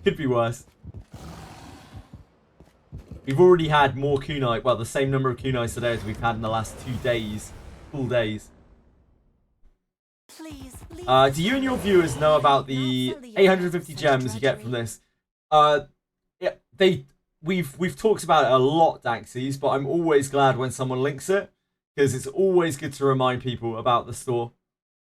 Could be worse. We've already had more Kunai, well, the same number of Kunais today as we've had in the last 2 days. Full days. Do you and your viewers know about the 850 gems you get from this? Yeah, we've talked about it a lot, Daxies, but I'm always glad when someone links it because it's always good to remind people about the store.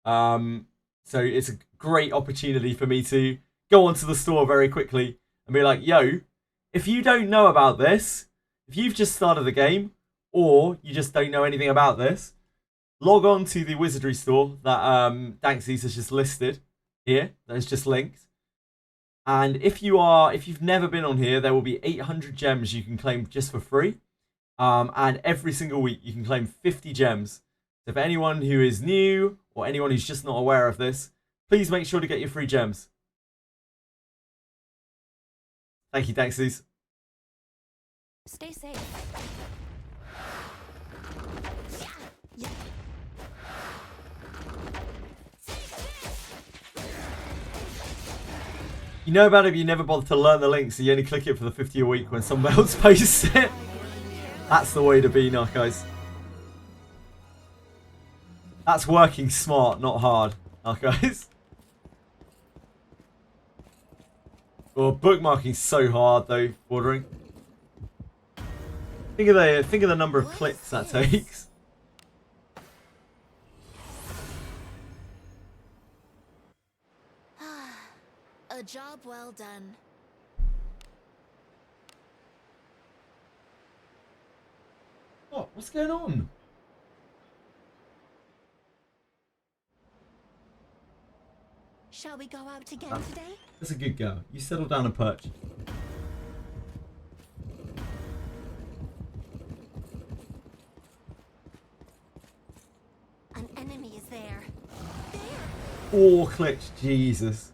So it's a great opportunity for me to go onto the store very quickly and be like, yo, if you don't know about this, if you've just started the game or you just don't know anything about this, log on to the Wizardry store that Daxies has just listed here, that is just linked. And if you've never been on here, there will be 800 gems you can claim just for free. And every single week you can claim 50 gems. So if anyone who is new or anyone who's just not aware of this, please make sure to get your free gems. Thank you, Daxies. Stay safe. You know about it, but you never bother to learn the link, so you only click it for the 50 a week when someone else posts it. That's the way to be, guys. That's working smart, not hard, guys. Well, bookmarking's so hard though, Bordering. Think of the number of clicks that takes. A job well done. What? What's going on? Shall we go out again Oh. today? That's a good girl. You settle down and perch. An enemy is there. There! 4 clicks, Jesus.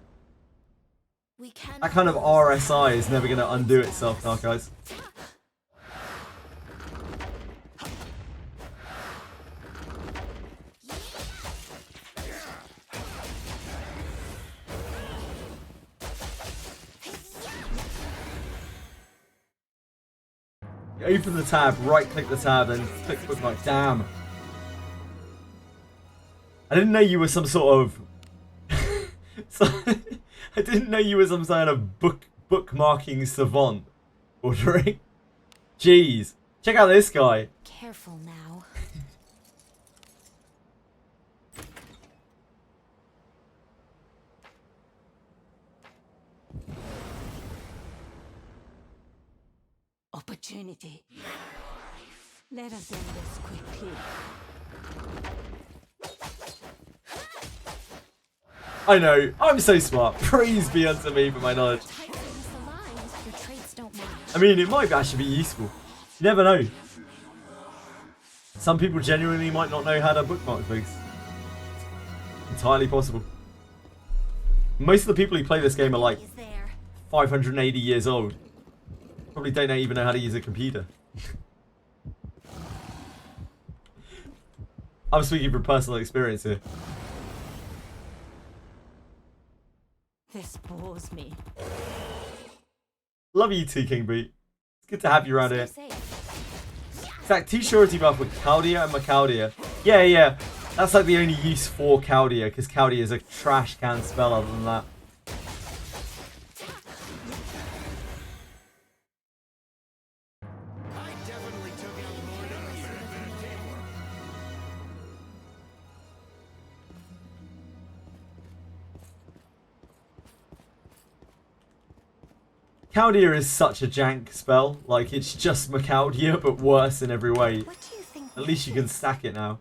We can. That kind of RSI is never going to undo itself now, guys. You open the tab, right click the tab, then click the bookmark. Damn. I didn't know you were some sort of... I didn't know you were some kind of bookmarking savant. Ordering. Jeez. Check out this guy. Careful now. Opportunity. Let us end this quickly. I know. I'm so smart. Praise be unto me for my knowledge. Tight things aligned. Your traits don't match. I mean, it might actually be useful. You never know. Some people genuinely might not know how to bookmark things. Entirely possible. Most of the people who play this game are like Is there. 580 years old. Probably don't even know how to use a computer. I'm speaking from personal experience here. This bores me. Love you too, King Boot. It's good to have you around Stay here. safe. Zach, 2 surety buff with Chaldia and Macaldia. Yeah. That's like the only use for Chaldia, because Chaldia is a trash can spell other than that. I definitely took out more than you. Chaldia is such a jank spell. Like, it's just Macaldia, but worse in every way. What do you think? At least you can stack it now.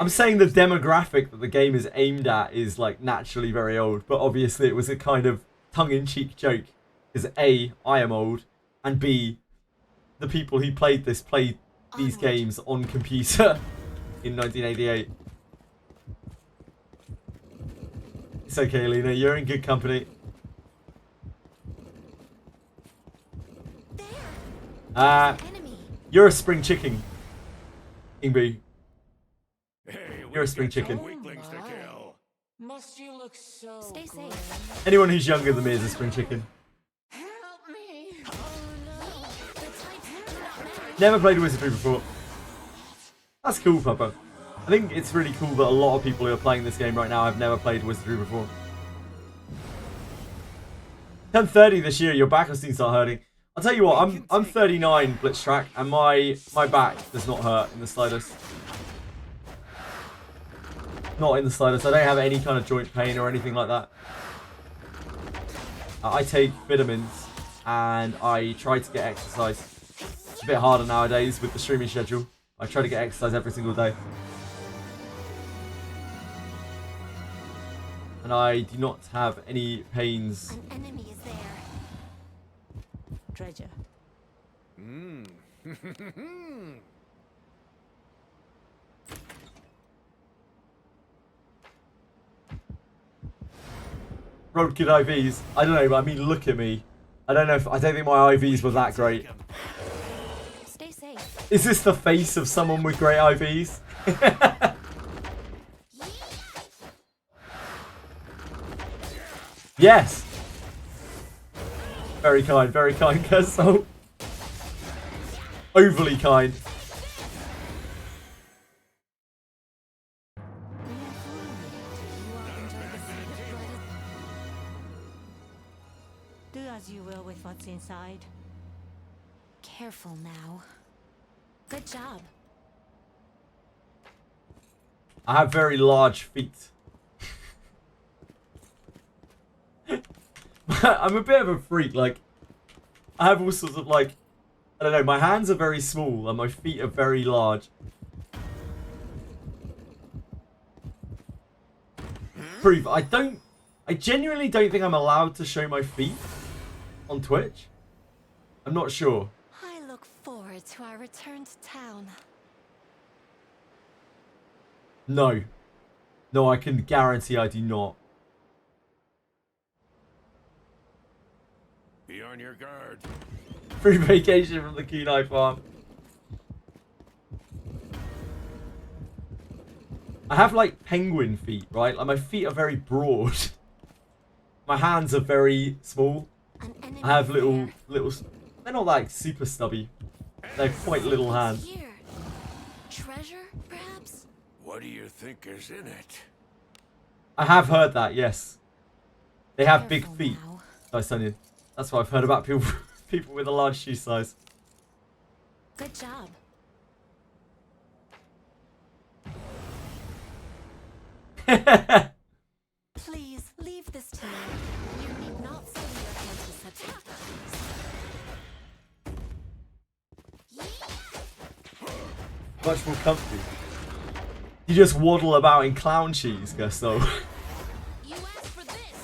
I'm saying the demographic that the game is aimed at is like naturally very old, but obviously it was a kind of tongue-in-cheek joke. Because A, I am old, and B, the people who played this played these Onward. games on computer in 1988. It's okay, Lena, you're in good company. There. Enemy. You're a spring chicken, King Boo. Hey, You're a spring got some chicken. weaklings to kill. Must you look so Stay good? safe. Anyone who's younger than me is a spring chicken. Help me! Oh no. The types do not match. Never played Wizardry before. That's cool, Papa. I think it's really cool that a lot of people who are playing this game right now have never played Wizardry before. 10:30 this year, your back will soon start hurting. I'll tell you what, I'm 39 Blitztrack, and my back does not hurt in the slightest. Not in the slightest. I don't have any kind of joint pain or anything like that. I take vitamins and I try to get exercise. It's a bit harder nowadays with the streaming schedule. I try to get exercise every single day. And I do not have any pains. An enemy is there. Treasure. Rolled good IVs. I don't know, but I mean, look at me. I don't think my IVs were that great. Stay safe. Is this the face of someone with great IVs? Yes. Very kind, Kersol. Overly kind. Do as you will with what's inside. Careful now. Good job. I have very large feet. I'm a bit of a freak. Like, I have all sorts of like, I don't know. My hands are very small and my feet are very large. Proof. I genuinely don't think I'm allowed to show my feet on Twitch. I'm not sure. I look forward to our return to town. No. No, I can guarantee I do not. Be on your guard. Free vacation from the Kunai farm. I have like penguin feet, right? Like my feet are very broad. My hands are very small. I have little. They're not like super stubby. They're quite little hands. Here. Treasure, perhaps? What do you think is in it? I have heard that, yes. They have big Careful feet. now. Dysonian. That's what I've heard about people with a large shoe size. Good job. Please leave this to me. You need not sully your hands with such Much more comfy. You just waddle about in clown shoes, Gusto. You asked for this.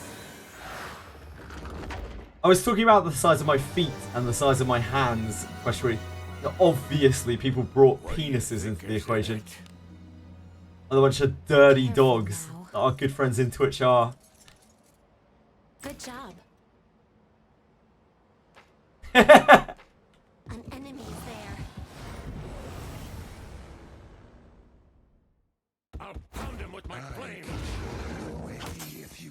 I was talking about the size of my feet and the size of my hands. Especially, obviously, people brought penises into the equation. And a bunch of dirty dogs that our good friends in Twitch are. Good job. Much An enemy is there. I'll pound him with my flame. Away if you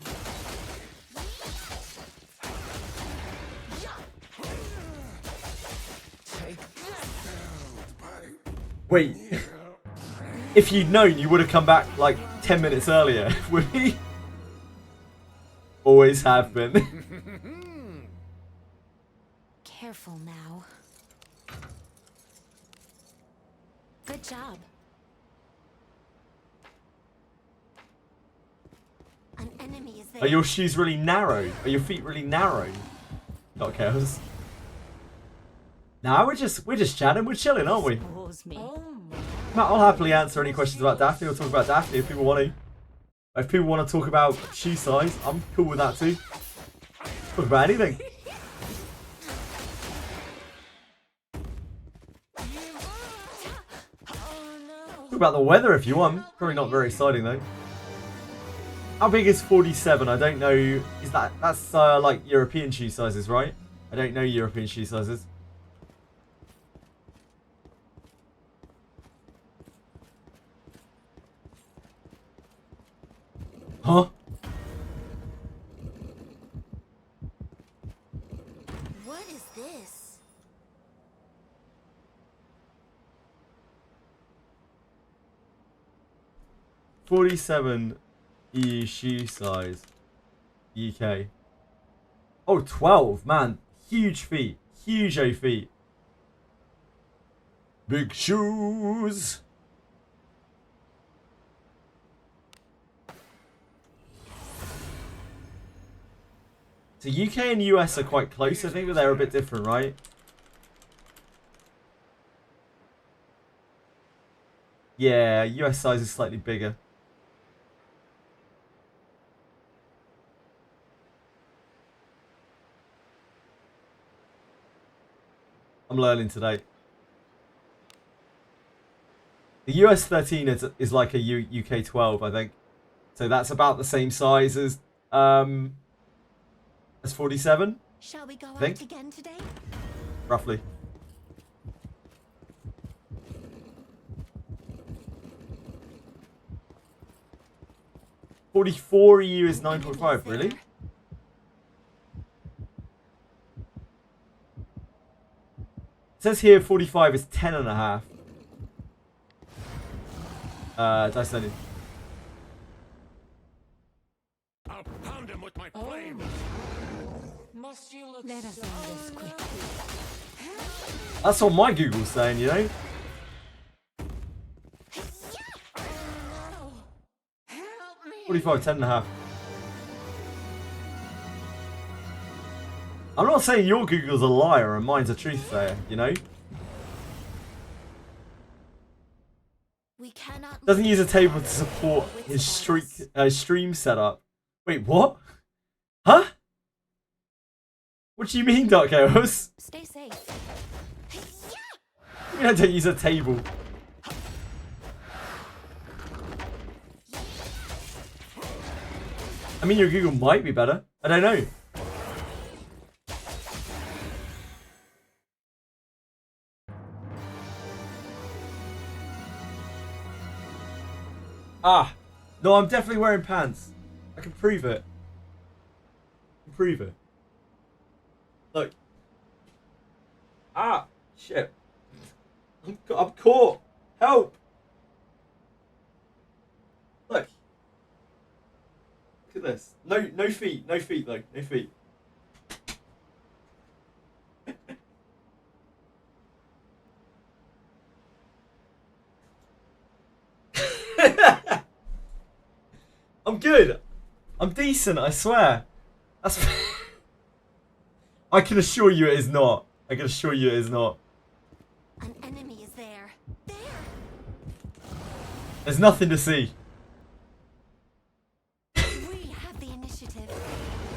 take Wait. If you'd known, you would have come back like 10 minutes earlier, would we? Always have been. Careful now. Good job. An enemy is there. Are your shoes really narrow? Are your feet really narrow? Not chaos. Nah, we're just chatting, we're chilling, aren't we? Pause me. Matt, I'll happily answer any questions about Daphne or talk about Daphne if people want to. If people want to talk about shoe size, I'm cool with that too. Talk about anything. Talk about the weather if you want. Probably not very exciting though. How big is 47? I don't know. Is that's like European shoe sizes, right? I don't know European shoe sizes. Huh? What is this? $47 EU shoe size. UK. Oh, 12, man. Huge feet. Huge O feet. Big shoes. So UK and US are quite close, I think, but they're a bit different, right? Yeah, US size is slightly bigger. I'm learning today. The US 13 is like a UK 12, I think. So that's about the same size as 47, Shall we go out Think? again today? roughly. $44 EU is 9.5, really? It says here 45 is 10.5. Dice landing. I'll pound him with my flame. Must you look Let us so end this quickly. That's what my Google's saying, you know? 45, 10.5. I'm not saying your Google's a liar and mine's a truth sayer, you know? We cannot Doesn't use a table to support his stream setup. Wait, what? Huh? What do you mean, Dark Chaos? Stay safe. I mean, I don't use a table. I mean, your Google might be better. I don't know. Ah, no, I'm definitely wearing pants. I can prove it. I can prove it. Look. Ah, shit. I'm caught. Help. Look. Look at this. No feet. No feet though. No feet. I'm good. I'm decent, I swear. That's I can assure you it is not. I can assure you it is not. An enemy is there. There. There's nothing to see. We have the initiative.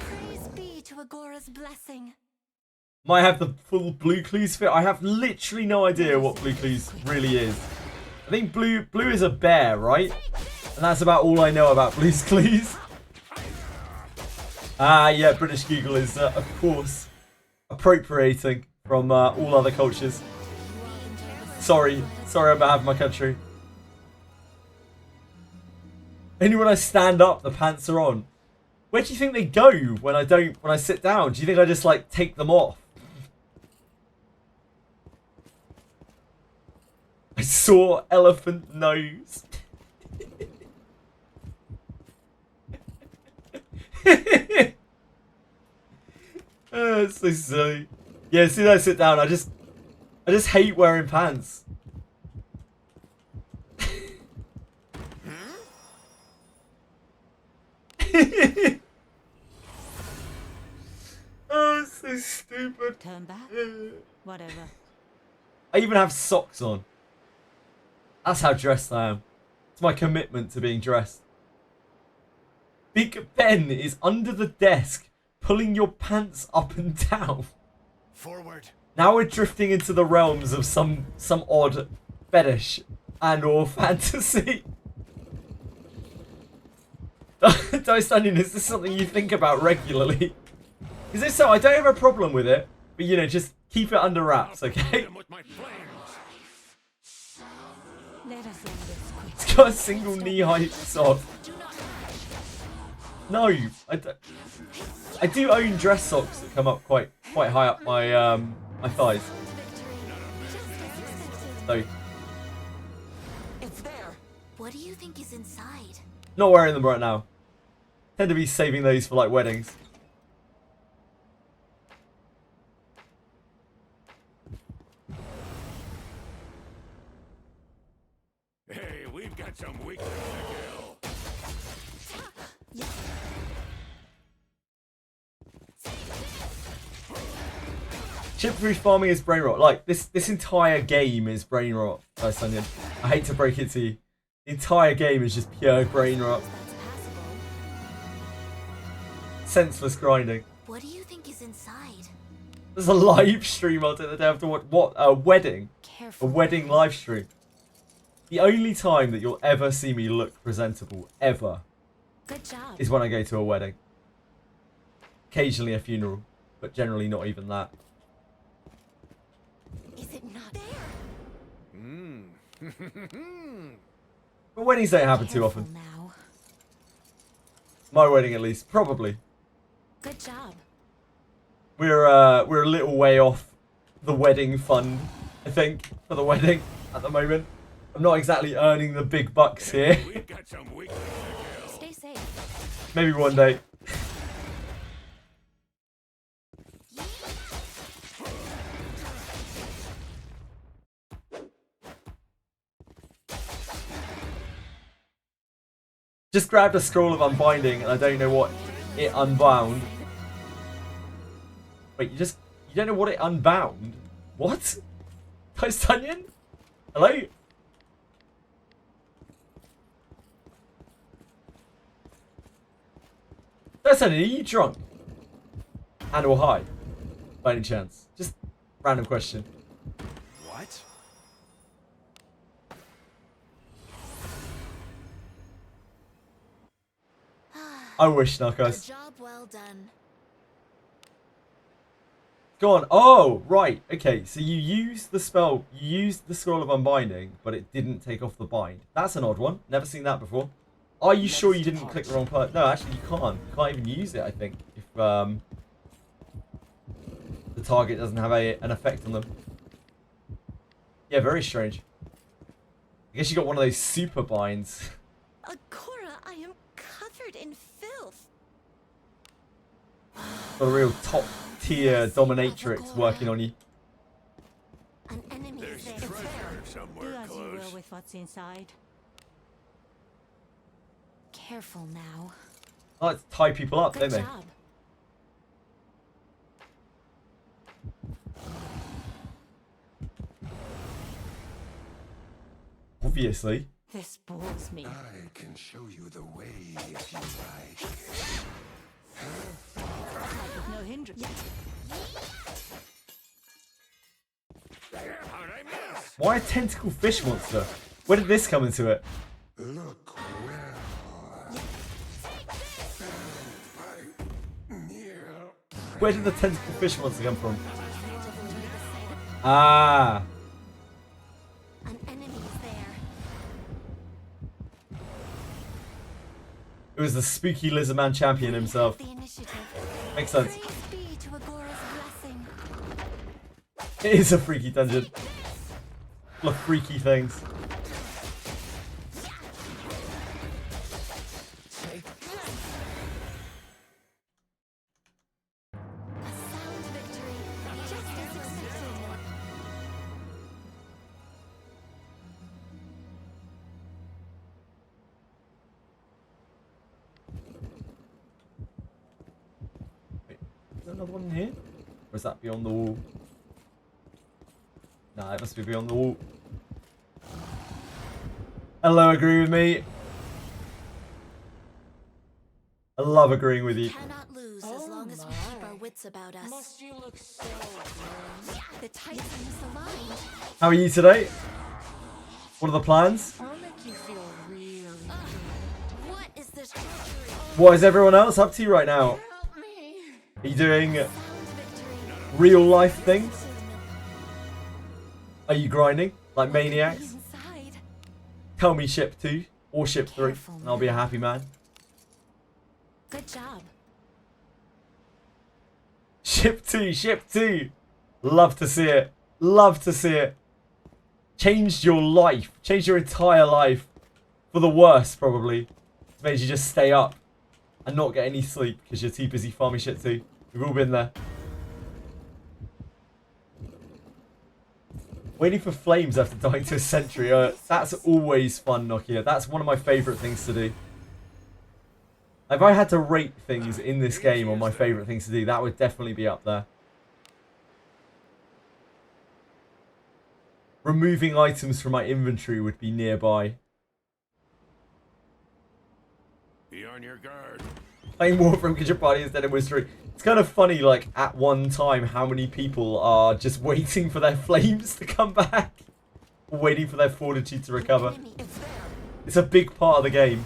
Praise be to Agora's blessing. Might have the full blue clues fit. I have literally no idea what blue clues really is. I think blue is a bear, right? And that's about all I know about Blue's Clues. Ah, yeah, British Google is, of course, appropriating from all other cultures. Sorry on behalf of my country. Only when I stand up, the pants are on. Where do you think they go when I sit down? Do you think I just like take them off? I saw elephant nose. Oh, it's so silly. Yeah, as soon as I sit down, I just hate wearing pants. Oh, it's so stupid. Turn back. Whatever. I even have socks on. That's how dressed I am. It's my commitment to being dressed. Big Ben is under the desk, pulling your pants up and down. Forward. Now we're drifting into the realms of some odd fetish and or fantasy. Dice Onion, is this something you think about regularly? Because if so, I don't have a problem with it, but you know, just keep it under wraps, okay? Let us end this quick. It's got a single knee-high sock. No, I do own dress socks that come up quite high up my my thighs. So, It's there. What do you think is inside? not wearing them right now. Tend to be saving those for like weddings. Hey, we've got some weakness to kill. Chip-proof farming is brain rot. Like this entire game is brain rot. Dice Onion. I hate to break it to you. The entire game is just pure brain rot. That's passable. Senseless grinding. What do you think is inside? There's a live stream I'll take the day after what? A wedding. A Careful. wedding live stream. The only time that you'll ever see me look presentable, ever, Good job. is when I go to a wedding. Occasionally a funeral, but generally not even that. Is it not there? But weddings don't happen too Careful often. now. My wedding at least, probably. Good job. We're a little way off the wedding fund, I think, for the wedding at the moment. I'm not exactly earning the big bucks here. We've got some weakness to kill. Stay safe. Maybe one day. Just grabbed a scroll of unbinding and I don't know what it unbound. Wait, you don't know what it unbound? What? Toast onion? Hello? Toast onion, are you drunk? And or high? By any chance? Just random question. What? I wish, Knuckles. Job well done. Go on. Oh, right. Okay, so you used the spell, you used the scroll of unbinding, but it didn't take off the bind. That's an odd one. Never seen that before. Are you sure you didn't click the wrong part? No, actually you can't. You can't even use it, I think, if the target doesn't have an effect on them. Yeah, very strange. I guess you got one of those super binds. Agora, I am covered in filth. Got a real top tier dominatrix working on you. An enemy There's is there. treasure Do somewhere as you will close. with what's inside. Careful now. I like to tie people up, Good don't they? job. Obviously. This bores me. I can show you the way if you like. With no hindrance. How'd I miss? Why a tentacle fish monster? Where did this come into it? Look well. Near. Where did the tentacle fish monster come from? Ah. An enemy is there. It was the spooky lizardman champion himself. The initiative. Makes sense. Praise be to Agora's blessing. It is a freaky dungeon. Full of freaky things. A sound victory, just as expected. Wait, is there another one in here? Or is that beyond the wall? Nah, it must be beyond the wall. Hello, agree with me. I love agreeing with you. Cannot lose as long as we keep our wits about us. Must you look so good? The Titans aligned. How are you today? What are the plans? I'll make you feel really What is this treachery? What is everyone else up to right now? Help me! Are you doing Sound victory. real life things? Are you grinding like maniacs? Inside. Tell me ship 2 or ship 3 Careful, and I'll be a happy man. Good job. Ship 2, ship 2. Love to see it. Love to see it. Changed your life. Changed your entire life. For the worse, probably. It made you just stay up and not get any sleep because you're too busy farming shit 2. We've all been there. Waiting for flames after dying to a sentry. That's always fun, Nokia. That's one of my favourite things to do. If I had to rate things in this game on my favourite things to do, that would definitely be up there. Removing items from my inventory would be nearby. Be on your guard. Playing more from because your party instead of Wizardry. It's kind of funny, like, at one time, how many people are just waiting for their flames to come back. Or waiting for their fortitude to recover. Enemy is there. It's a big part of the game.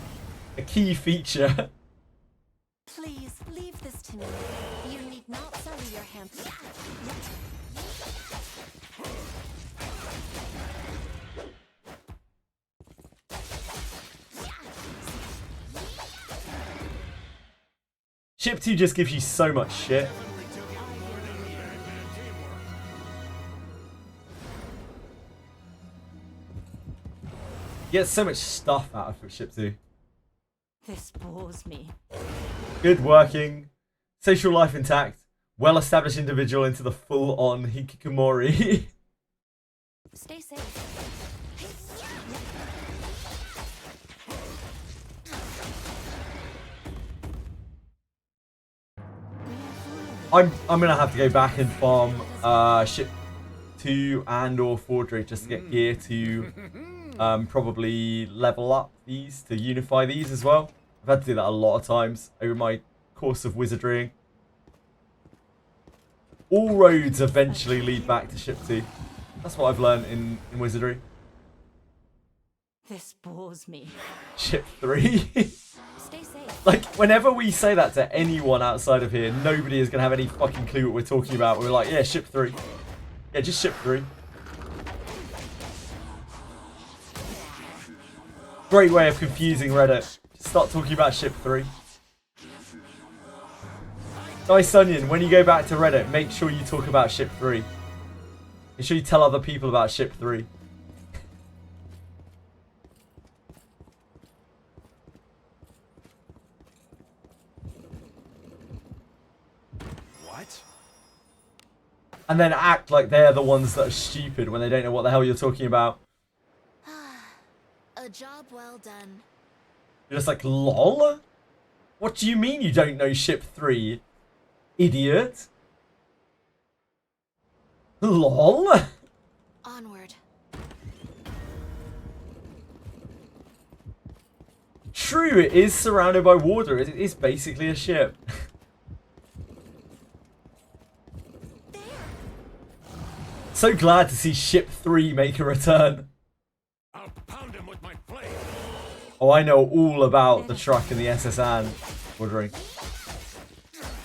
A key feature. Please leave this to me. You need not sully your hands. Ship 2 just gives you so much shit. You get so much stuff out of Ship 2. This bores me. Good working. Social life intact. Well-established individual into the full-on hikikomori. Stay safe. I'm gonna have to go back and farm ship 2 and or Forgery just to get gear to probably level up these, to unify these as well. I've had to do that a lot of times over my course of wizardrying. All roads eventually lead back to ship 2. That's what I've learned in wizardry. This bores me. Ship 3. Stay safe. Like, whenever we say that to anyone outside of here, nobody is going to have any fucking clue what we're talking about. We're like, yeah, ship 3. Yeah, just ship 3. Great way of confusing Reddit. Just start talking about ship 3. Nice Onion, when you go back to Reddit, make sure you talk about ship 3. Make sure you tell other people about ship 3. What? And then act like they're the ones that are stupid when they don't know what the hell you're talking about. A job well done. You're just like, lol? What do you mean you don't know ship 3? Idiot. Lol? Onward. True, it is surrounded by water. It is basically a ship. So glad to see ship 3 make a return. I'll pound him with my blade. Oh, I know all about the truck and the SS Anne ordering.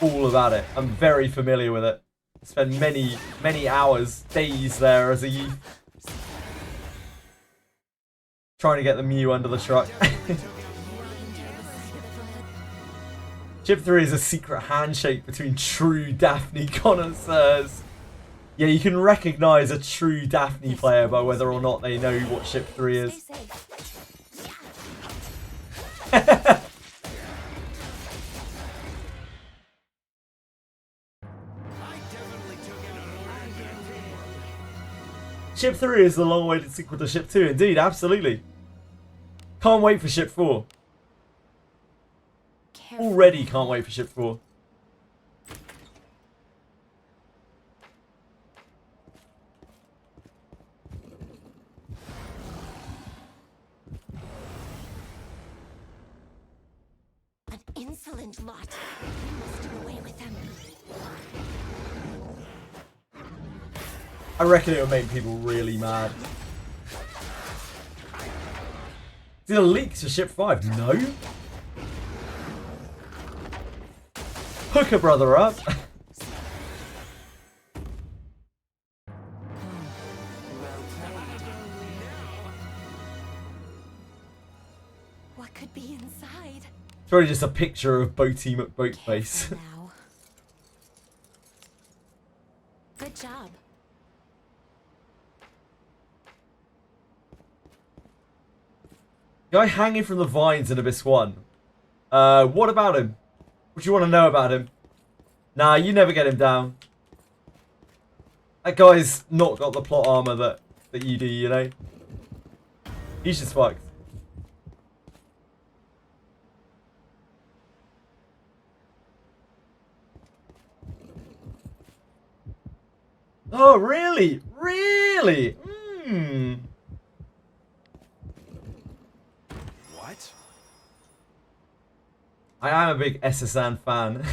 All about it. I'm very familiar with it. Spent many hours, days there as a youth. Trying to get the Mew under the truck. Ship 3 is a secret handshake between true Daphne connoisseurs. Yeah, you can recognise a true Daphne player by whether or not they know what ship 3 Stay is. safe. Ship 3 is the long-awaited sequel to Ship 2, indeed, absolutely. Can't wait for Ship 4. Already can't wait for Ship 4. An insolent lot. We must do away with them. I reckon it would make people really mad. Is it a leak to Ship 5? No. Hook a brother up. What could be inside? It's really just a picture of Boaty McBoatface. Now. Good job. Guy hanging from the vines in Abyss 1. What about him? What do you want to know about him? Nah, you never get him down. That guy's not got the plot armor that you do, you know? He's just fucked. Oh, really? Really? Hmm. What? I am a big SSN fan.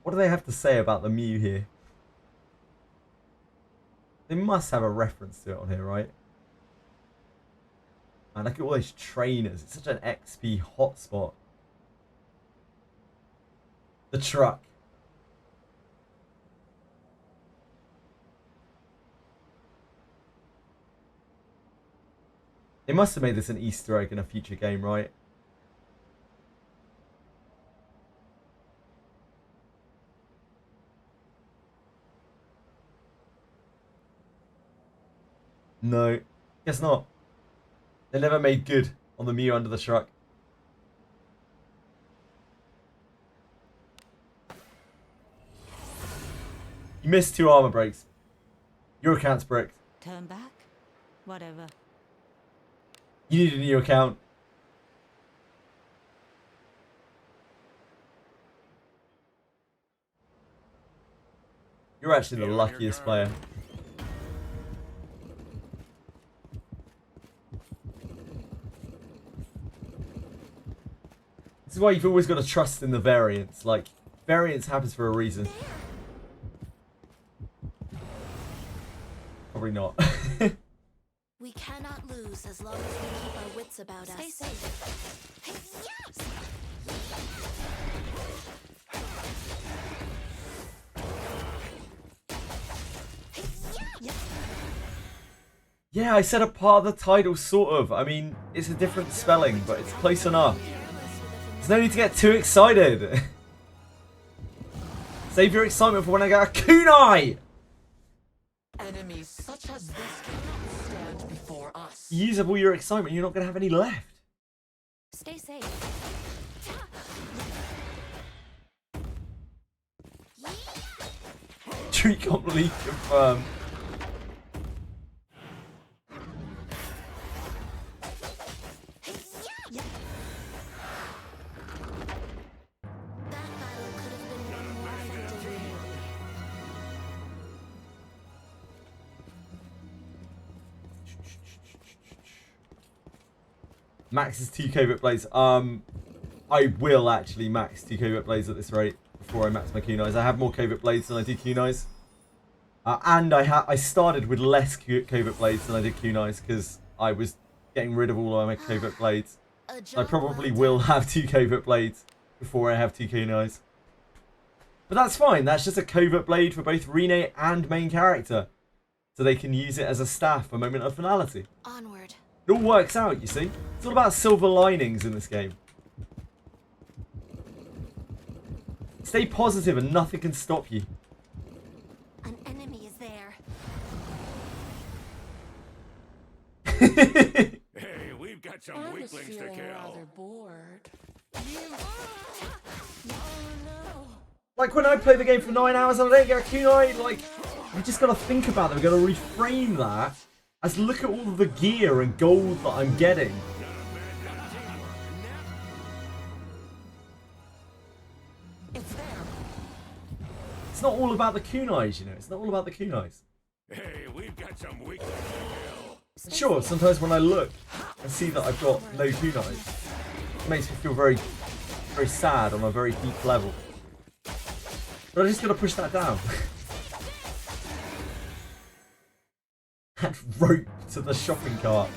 What do they have to say about the Mew here? They must have a reference to it on here, right? Man, look at all those trainers. It's such an XP hotspot. The truck. They must have made this an Easter egg in a future game, right? No, guess not. They never made good on the Mew under the truck. You missed 2 armor breaks. Your account's bricked. turn back? Whatever. You need a new account. You're actually the luckiest player. This is why you've always got to trust in the variance. Like, variance happens for a reason. Probably not. We cannot lose as long as we keep our wits about us. Stay safe. Hey, yes! Yeah, I said a part of the title, sort of. I mean, it's a different spelling, but it's close enough. There's no need to get too excited. Save your excitement for when I get a kunai! Enemies such as this cannot stand before us. Use up all your excitement, you're not going to have any left. Stay safe. Treat complete confirmed. That battle could have been won more effectively. Max's 2 covert blades. I will actually max 2 covert blades at this rate before I max my kunais. I have more covert blades than I do kunais. And I started with less covert blades than I did kunais because I was getting rid of all of my covert blades. I probably will have 2 covert blades before I have 2 kunais. But that's fine. That's just a covert blade for both Rene and main character. So they can use it as a staff for moment of finality. Onward. It all works out, you see. It's all about silver linings in this game. Stay positive and nothing can stop you. An enemy is there. Hey, we've got some I was weaklings to feeling kill. rather bored. Oh no! Like when I play the game for 9 hours and I don't get a kunai, like, you just gotta think about it. We've gotta reframe that as look at all of the gear and gold that I'm getting. It's there. It's not all about the kunais, you know. It's not all about the kunais. Hey, we've got some weaklings to kill. Sure, sometimes when I look and see that I've got no kunais, it makes me feel very, very sad on a very deep level. But I just gotta push that down. That rope to the shopping cart.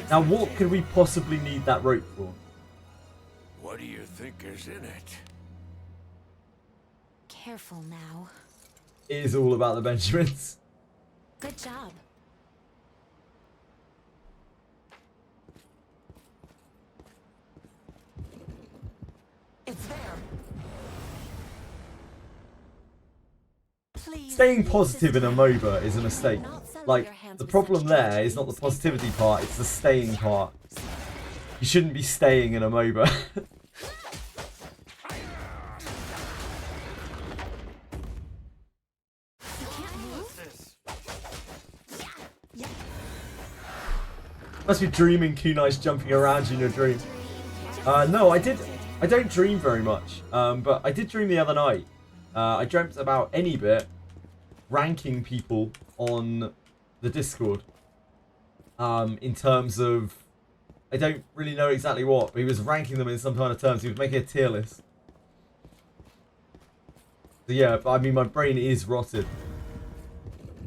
Now, what could we possibly need that rope for? What do you think is in it? Careful now. It is all about the Benjamins. Good job. It's there. Please. Staying positive in a MOBA is a mistake. Like, the problem there is not the positivity part, it's the staying part. You shouldn't be staying in a MOBA. Must be dreaming kunais jumping around you in your dream. No, I don't dream very much. But I did dream the other night. I dreamt about any bit ranking people on the Discord. In terms of, I don't really know exactly what, but he was ranking them in some kind of terms. He was making a tier list. So yeah, but I mean, my brain is rotted.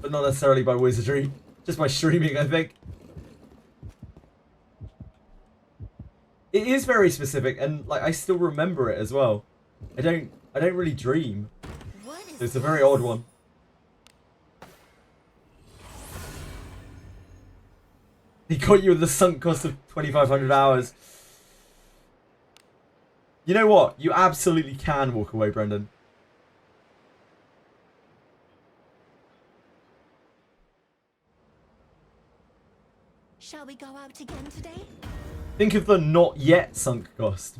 But not necessarily by Wizardry. Just by streaming, I think. It is very specific, and like I still remember it as well. I don't really dream. So it's a very odd one. He got you with the sunk cost of 2,500 hours. You know what? You absolutely can walk away, Brendan. Shall we go out again today? Think of the not yet sunk cost.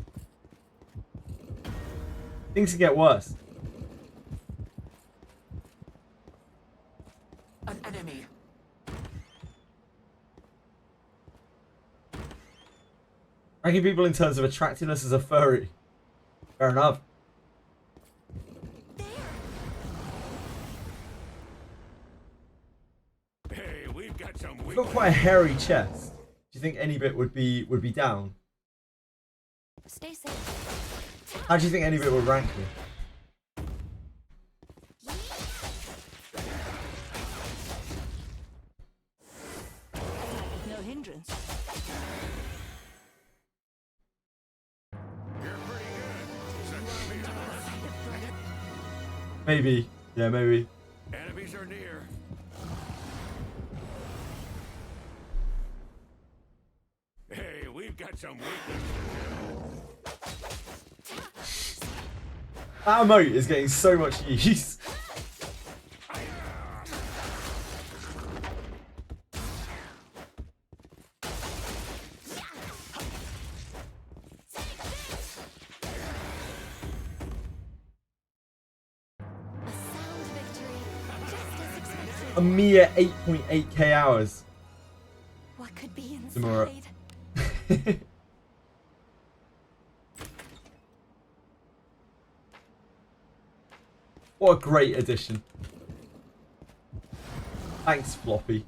Things can get worse. An enemy. Ranking people in terms of attractiveness as a furry. Fair enough. Hey, we've got some. You've got quite a hairy chest. Do you think any bit would be down? Stay safe. How do you think any bit would rank me? No hindrance. You're pretty good. Some enemies are- Maybe. Yeah, maybe. Enemies are near. Hey, we've got some weakness. That emote is getting so much use. A sound victory, just as expected. A mere 8.8k hours. What could be Tomorrow. inside? What a great addition. Thanks, Floppy.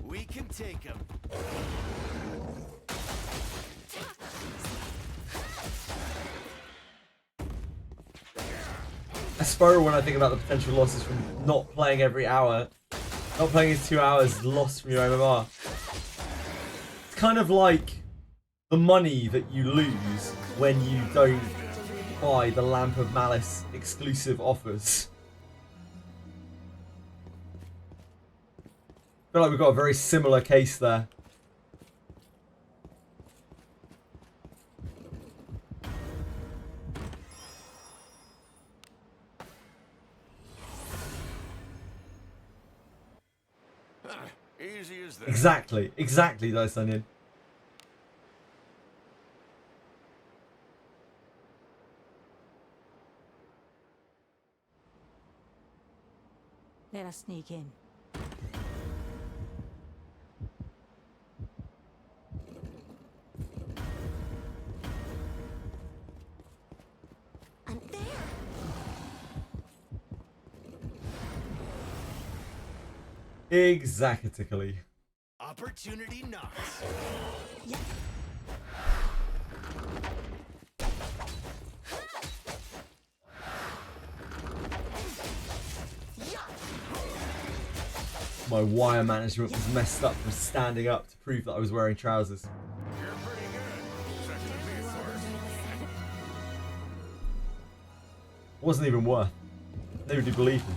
We can take him. I spiral when I think about the potential losses from not playing every hour. Not playing is 2 hours lost from your MMR. It's kind of like the money that you lose when you don't buy the Lamp of Malice exclusive offers. I feel like we've got a very similar case there. Easy as that. Exactly, Dice Onion. Let us sneak in. And there. Exactly. Opportunity knocks. My wire management was messed up from standing up to prove that I was wearing trousers. You're pretty good. Second to me, of course. Wasn't even worth. Nobody believed me.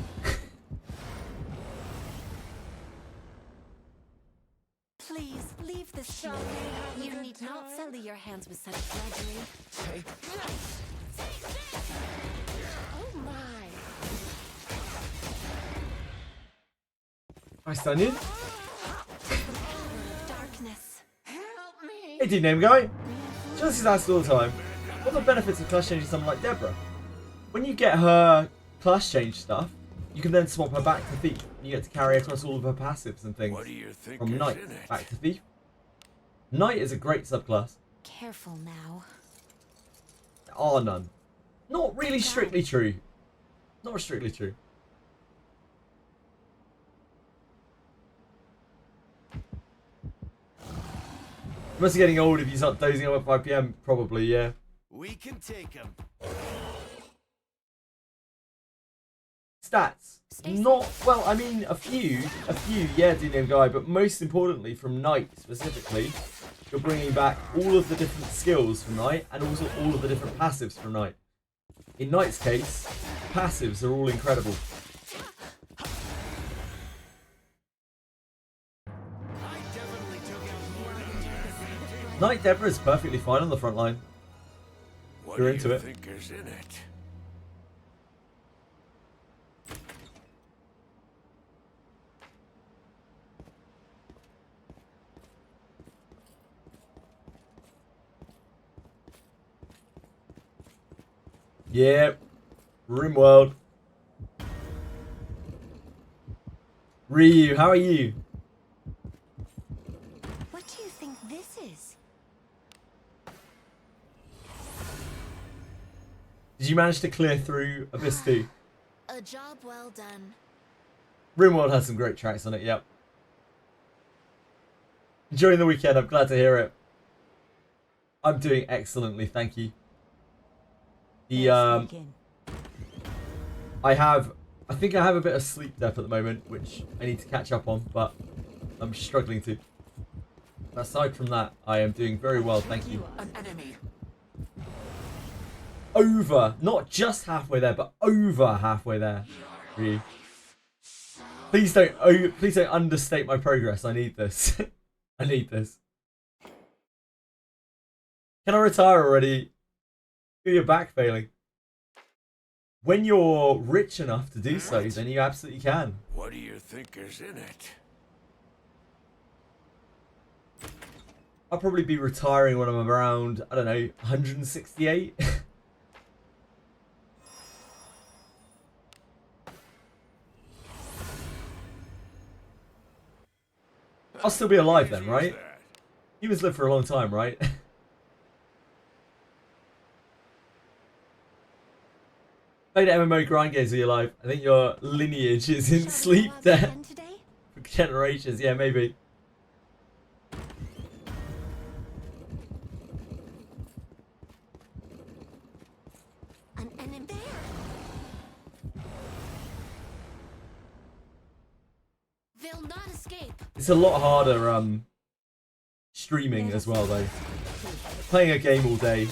Please leave this to me. You need not sully your hands with such drudgery. Oh my. Nice Onion. Darkness. Help me. Hey, dude, name guy. Chelsea's asked all the time. What are the benefits of class changing someone like Deborah? When you get her class change stuff, you can then swap her back to Thief. You get to carry across all of her passives and things What do you think from is Knight in it? back to Thief. Knight is a great subclass. Careful now. Are none. Not really strictly true. Not strictly true. You must be getting old if you start dozing off at 5 PM, probably, yeah. We can take him. Stats. Not, well, I mean, a few, yeah, D-Name Guy, but most importantly, from Knight specifically, you're bringing back all of the different skills from Knight, and also all of the different passives from Knight. In Knight's case, passives are all incredible. Knight Deborah is perfectly fine on the front line. What You're do into you it. think is in it? Yeah, Rimworld. Ryu, how are you? Did you manage to clear through Abyss 2? A job well done. RimWorld has some great tracks on it, yep. Enjoying the weekend, I'm glad to hear it. I'm doing excellently, thank you. I think I have a bit of sleep debt at the moment, which I need to catch up on, but I'm struggling to. Aside from that, I am doing very well, thank you. An enemy. Over, not just halfway there, but over halfway there. Really. Please don't understate my progress. I need this. I need this. Can I retire already? You're back failing. When you're rich enough to do so, then you absolutely can. What do you think is in it? I'll probably be retiring when I'm around, I don't know, 168. I'll still be alive then, right? Humans live for a long time, right? Played MMO grind games all your life. I think your lineage is in sleep there. For generations, yeah, maybe. An enemy there. They'll not escape. It's a lot harder streaming as well though. Playing a game all day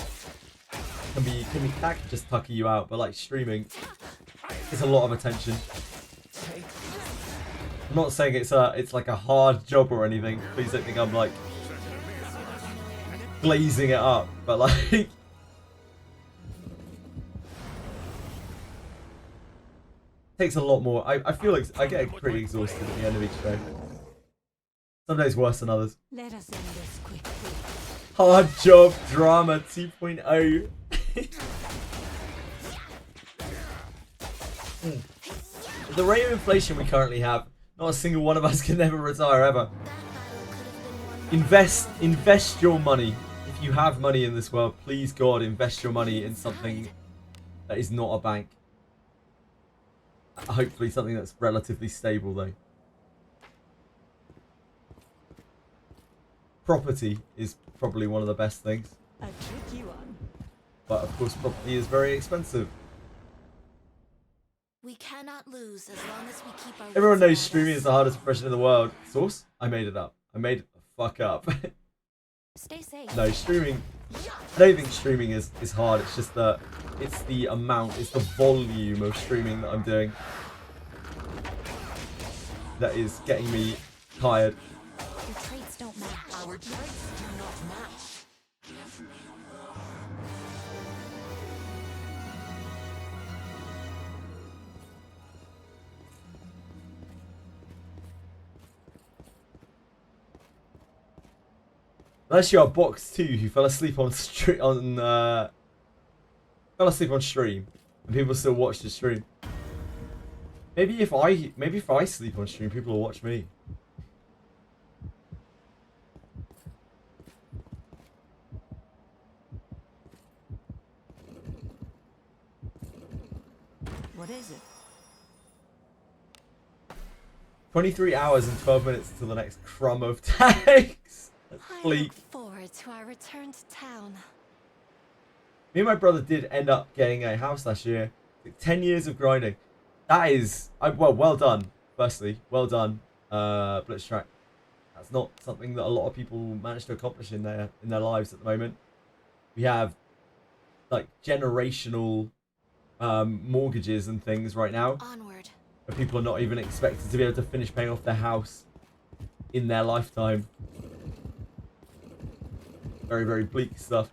that can just tucker you out, but like streaming is a lot of attention. I'm not saying it's like a hard job or anything. Please don't think I'm like glazing it up, but like takes a lot more. I feel like I get pretty exhausted at the end of each day. Some days worse than others. Let us end this quickly. Hard job drama 2.0. The rate of inflation we currently have, not a single one of us can ever retire ever. Invest your money. If you have money in this world, please God, invest your money in something that is not a bank. Hopefully something that's relatively stable though. Property is probably one of the best things. A tricky one. But of course property is very expensive. We cannot lose as long as we keep our Everyone knows streaming is the hardest profession in the world. Source? I made it up. I made it the fuck up. Stay safe. No, streaming. I don't think streaming is hard. It's just it's the amount, it's the volume of streaming that I'm doing that is getting me tired. Your traits don't match. Our traits do not match. Unless you're a box 2 who fell asleep on stream and people still watch the stream. Maybe if I sleep on stream, people will watch me. What is it? 23 hours and 12 minutes until the next crumb of tags. That's I bleak. look forward to our return to town. Me and my brother did end up getting a house last year. 10 years of grinding. That is, well done. Firstly, well done, Blitztrack. That's not something that a lot of people manage to accomplish in their lives at the moment. We have like generational mortgages and things right now. Onward. Where people are not even expected to be able to finish paying off their house in their lifetime. Very, very bleak stuff.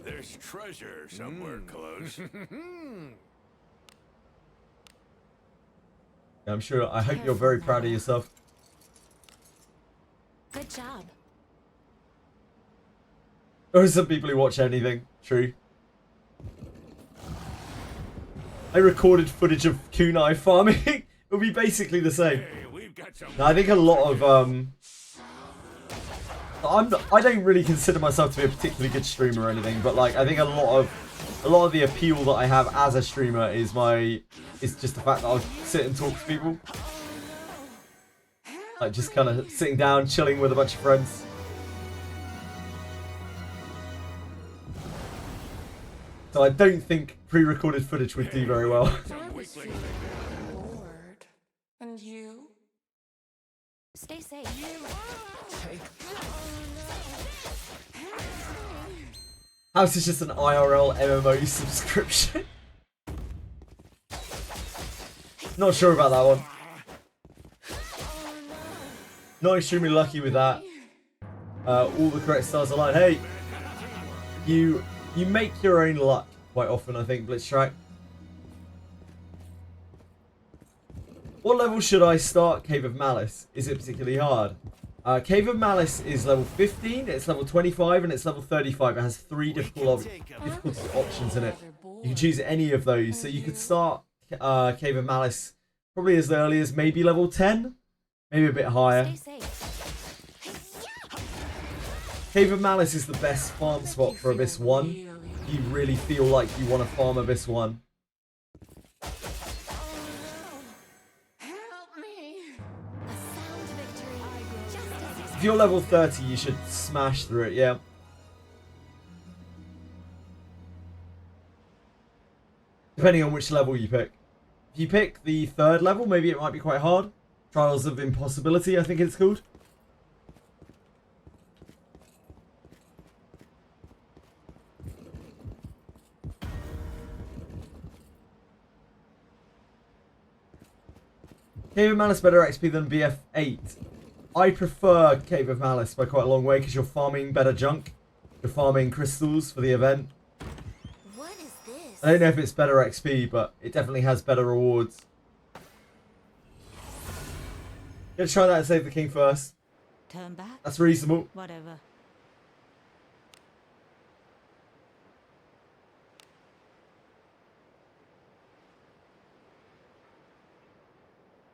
There's treasure somewhere close. I'm sure. I hope you're very proud of yourself. Good job. There are some people who watch anything. True. I recorded footage of kunai farming. It will be basically the same. Hey, we've got some No, I think a lot of I don't really consider myself to be a particularly good streamer or anything, but like I think a lot of the appeal that I have as a streamer is just the fact that I'll sit and talk to people. Like just kind of sitting down, chilling with a bunch of friends. So I don't think pre-recorded footage would do very well. Bored. And you? Stay safe. House is just an IRL MMO subscription. Not sure about that one. Not extremely lucky with that. All the correct stars align. Hey, you make your own luck quite often, I think, Blitztrack. What level should I start Cave of Malice? Is it particularly hard? Cave of Malice is level 15, it's level 25, and it's level 35. It has 3 difficult options in it. You can choose any of those. So you could start Cave of Malice probably as early as maybe level 10, maybe a bit higher. Cave of Malice is the best farm spot for Abyss 1. You really feel like you want to farm Abyss 1. If you're level 30, you should smash through it, yeah. Depending on which level you pick. If you pick the 3rd level, maybe it might be quite hard. Trials of Impossibility, I think it's called. Cave of Malice better XP than BF8. I prefer Cave of Malice by quite a long way because you're farming better junk. You're farming crystals for the event. What is this? I don't know if it's better XP, but it definitely has better rewards. Gonna try that and save the king first. Turn back. That's reasonable. Whatever.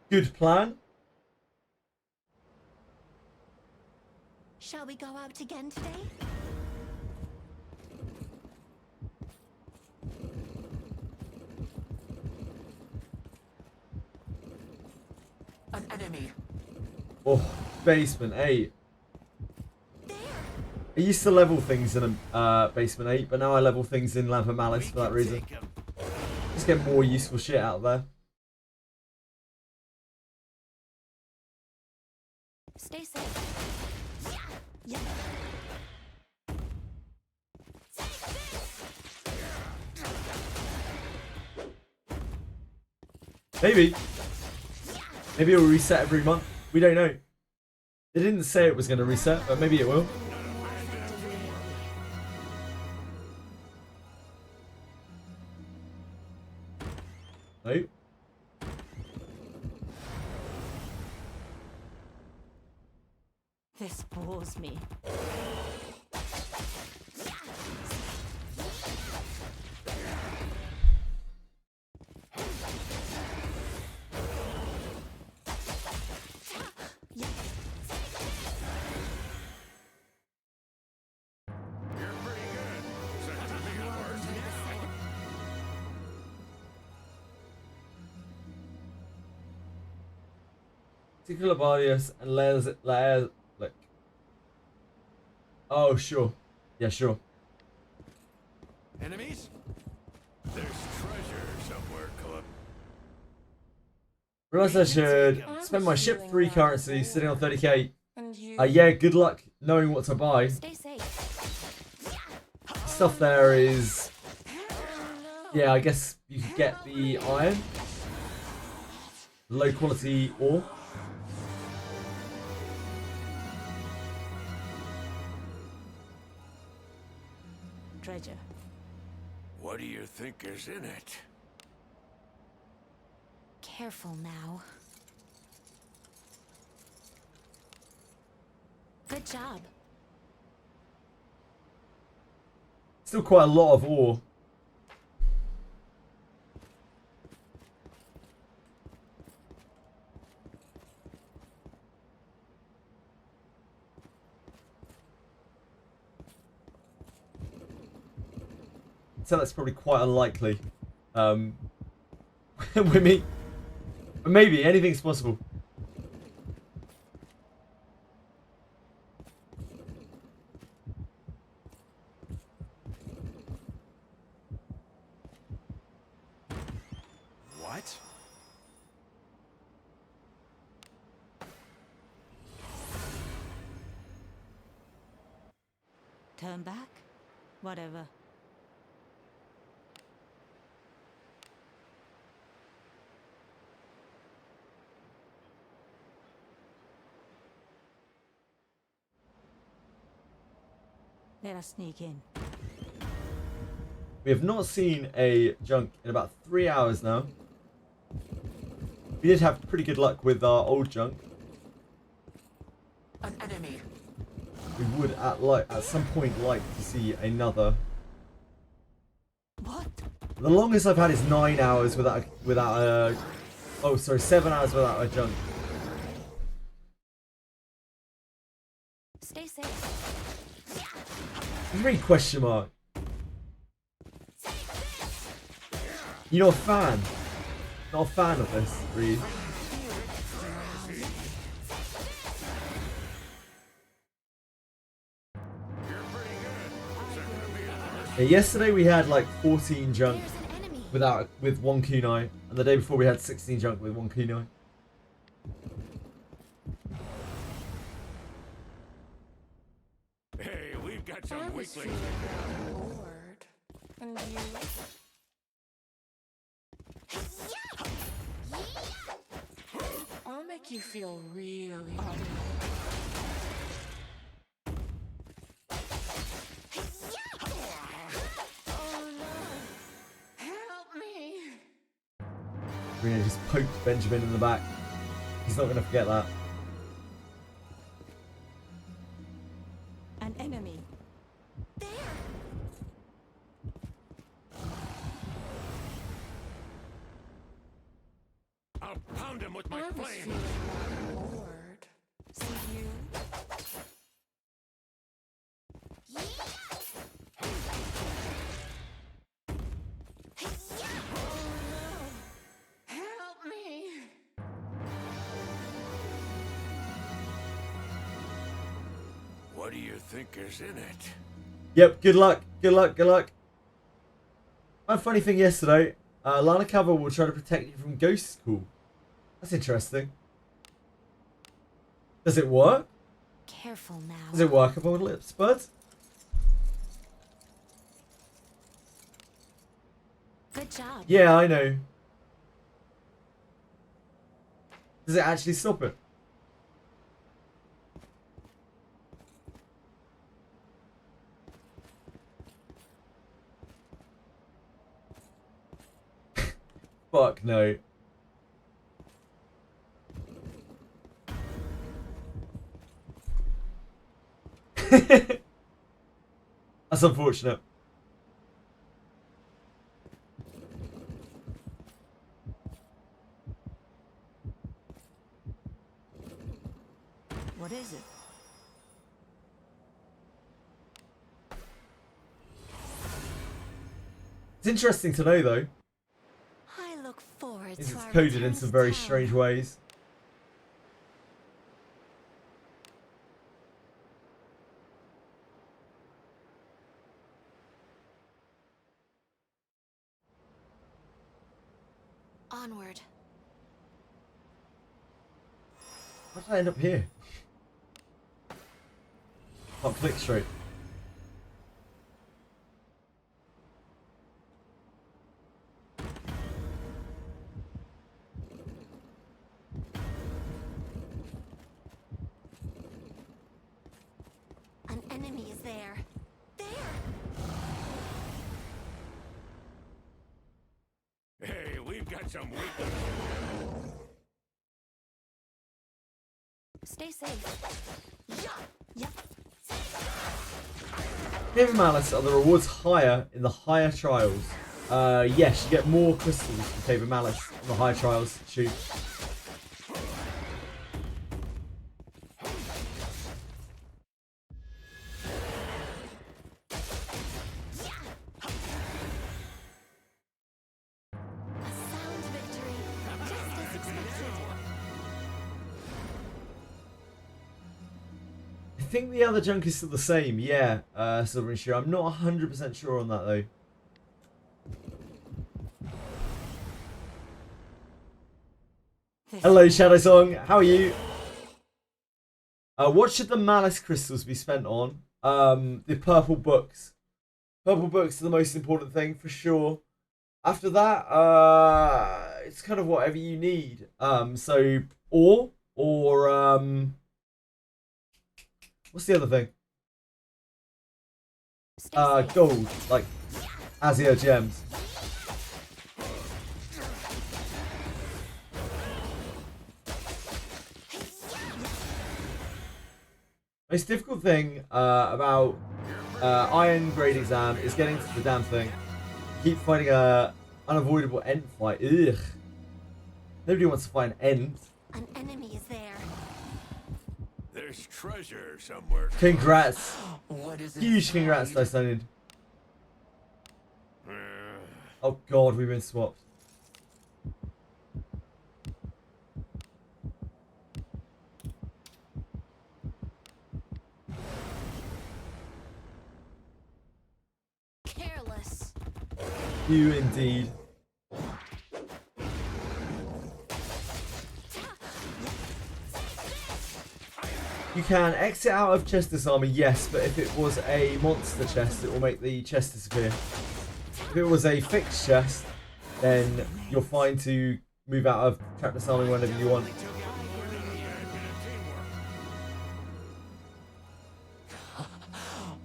Good plan. Shall we go out again today? An enemy. Oh, basement 8. I used to level things in basement 8, but now I level things in Lamp of Malice for that reason. Just get more useful shit out there. Stay safe. Yeah. Maybe. Maybe it'll reset every month. We don't know. They didn't say it was going to reset, but maybe it will. No. This bores me. Particular Bardius and layers, like. Oh, sure. Yeah, sure. Enemies? There's treasure somewhere, Club. Realize I should spend my ship 3 currency sitting on 30k. And you? Yeah, good luck knowing what to buy. Stay safe. Stuff there is. Yeah, I guess you could get the iron. Low quality ore. Treasure. What do you think is in it? Careful now. Good job. Still quite a lot of ore. tell that's probably quite unlikely. With me. But maybe, anything's possible. What? Turn back? Whatever. Let us sneak in. We have not seen a junk in about 3 hours now. We did have pretty good luck with our old junk. An enemy. We would at some point like to see another. What? The longest I've had is 9 hours without a. Oh, sorry, 7 hours without a junk. Stay safe. Really question mark. You're not a fan. Not a fan of this, really. Yeah, yesterday we had like 14 junk with one kunai, and the day before we had 16 junk with one kunai. Hey, we've got some I was weaklings. feeling bored. And you? I'll make you feel really good. Oh no! Help me! Rena just poked Benjamin in the back. He's not going to forget that. An enemy. I'll pound him with my I was flame. feeling bored. So you? Help me! What do you think is in it? Yep, good luck, good luck, good luck. One funny thing yesterday, Lana Cover will try to protect you from ghosts. Cool. That's interesting. Does it work? Careful now. Does it work upon lips, bud? Good job. Yeah, I know. Does it actually stop it? Fuck no. That's unfortunate. What is it? It's interesting to know though. I look forward It's to our coded in return some to very town. strange ways. Onward. How did I end up here? Can't click straight. An enemy is there. There! Hey, we've got some weaklings. Stay safe. Yep. Cave of Malice, are the rewards higher in the higher trials? Yes, you get more crystals from Cave of Malice in the higher trials. Shoot. think the other junk is still the same. Yeah, Silver and Sheer. I'm not 100% sure on that though. Hello, Shadow Song. How are you? What should the Malice crystals be spent on? The purple books. Purple books are the most important thing for sure. After that, it's kind of whatever you need. So ore or what's the other thing? Gold, like Azure gems. Most difficult thing about Iron Grade exam is getting to the damn thing. You keep fighting a unavoidable end fight. Ugh. Nobody wants to fight an end. An enemy is there. There's treasure somewhere. Congrats. What is Huge congrats, Dysonian. Oh god, we've been swapped. Careless. You indeed. You can exit out of chest disarmor, yes, but if it was a monster chest, it will make the chest disappear. If it was a fixed chest, then you're fine to move out of trap disarming whenever you want.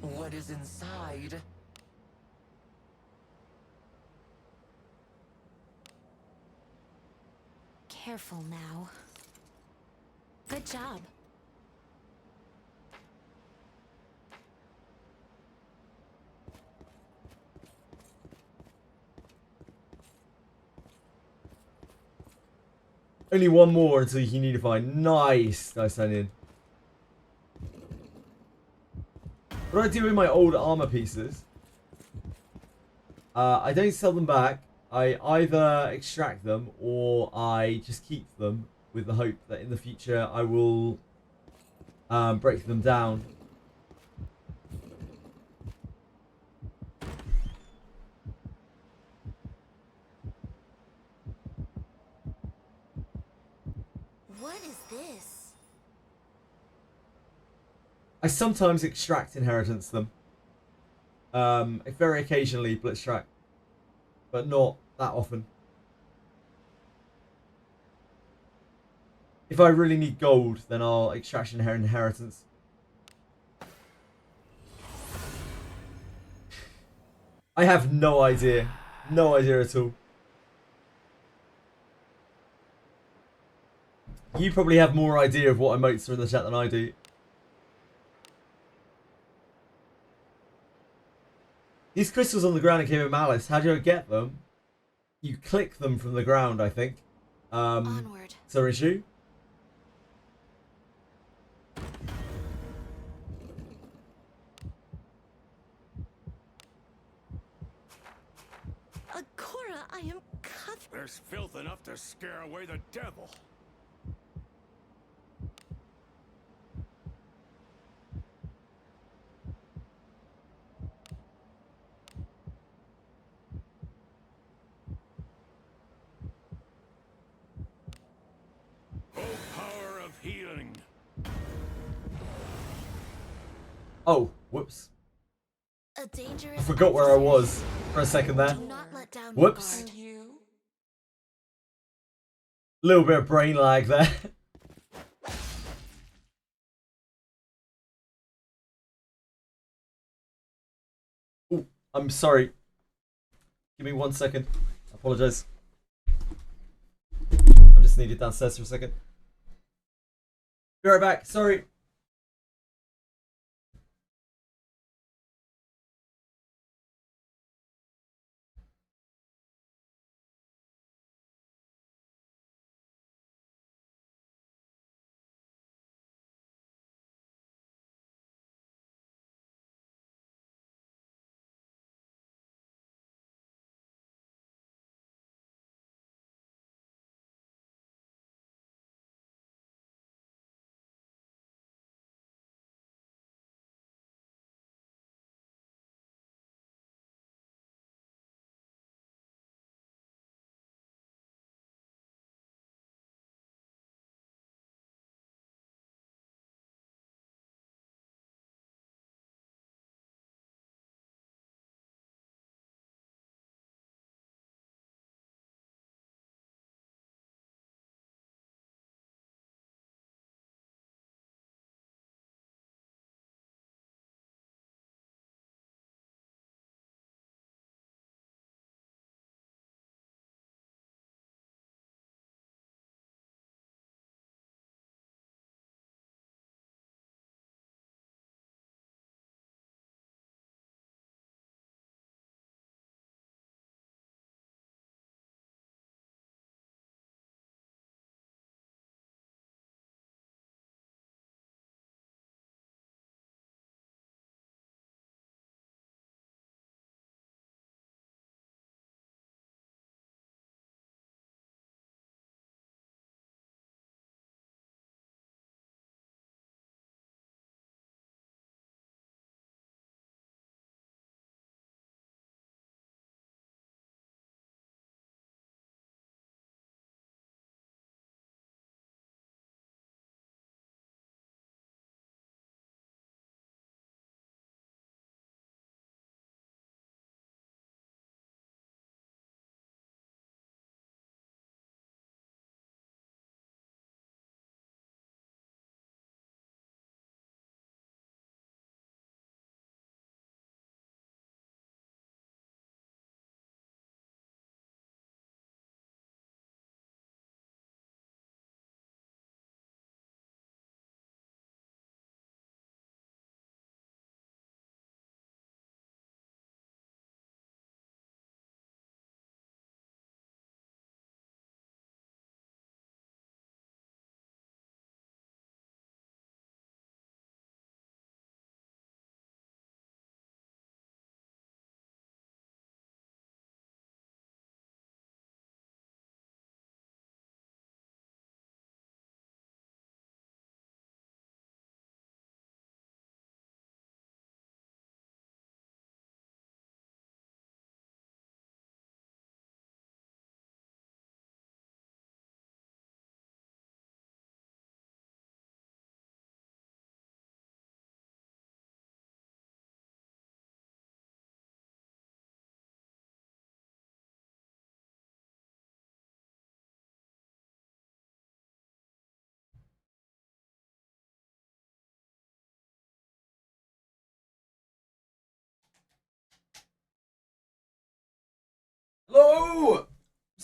What is inside? Careful now. Good job. Only one more until you need to find. Nice, nice Onion. What do I do with my old armor pieces? I don't sell them back. I either extract them or I just keep them with the hope that in the future I will break them down. What is this? I sometimes extract inheritance them. Very occasionally blitz track, but not that often. If I really need gold, then I'll extract inheritance. I have no idea. No idea at all. You probably have more idea of what emotes are in the chat than I do. These crystals on the ground came in Malice. How do I get them? You click them from the ground, I think. Onward. So issue. Agora, I am cut. There's filth enough to scare away the devil. Oh, power of healing. Oh, whoops. A dangerous. I forgot where I was for a second there. Do not let down Whoops. your guard. You? Little bit of brain lag there. Ooh, I'm sorry. Give me 1 second. I apologize. I'm just needed downstairs for a second. Be right back. Sorry.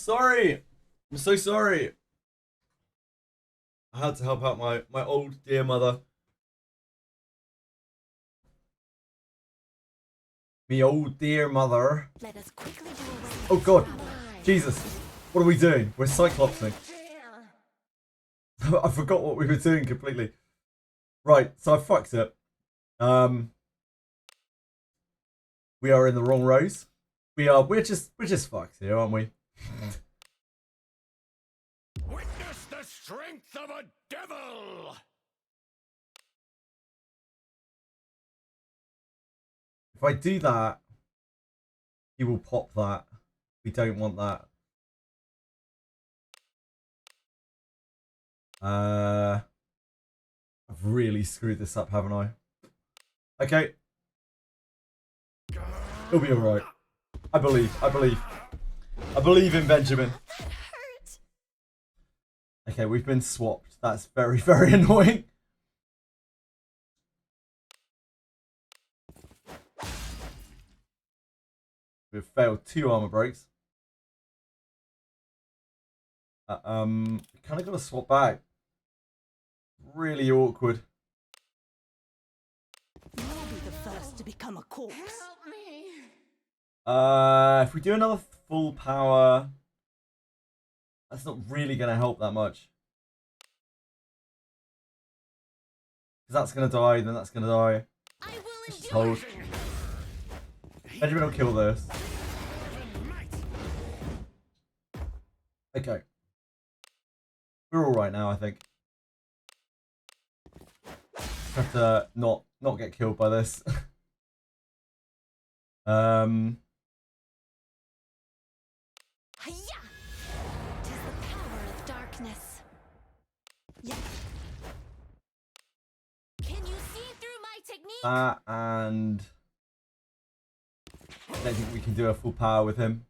Sorry. I'm so sorry. I had to help out my old dear mother. Me old dear mother. Let us quickly do away with Oh this god. trouble. Jesus. What are we doing? We're cyclopsing. I forgot what we were doing completely. Right, so I fucked it. We are in the wrong rows. We're just fucked here, aren't we? Witness the strength of a devil! If I do that, he will pop that. We don't want that. I've really screwed this up, haven't I? Okay. It'll be alright. I believe in Benjamin. That hurt. Okay, we've been swapped. That's very, very annoying. We've failed 2 armor breaks. Kind of got to swap back. Really awkward. You'll be the first to become a corpse. Help me! If we do another full power, that's not really going to help that much. Because that's going to die, then that's going to die. I will Just endure. hold. Benjamin will kill this. Okay. We're alright now, I think. Have to not get killed by this. Hiya! 'Tis the power of darkness. Yeah. Can you see through my technique? And I don't think we can do a full power with him.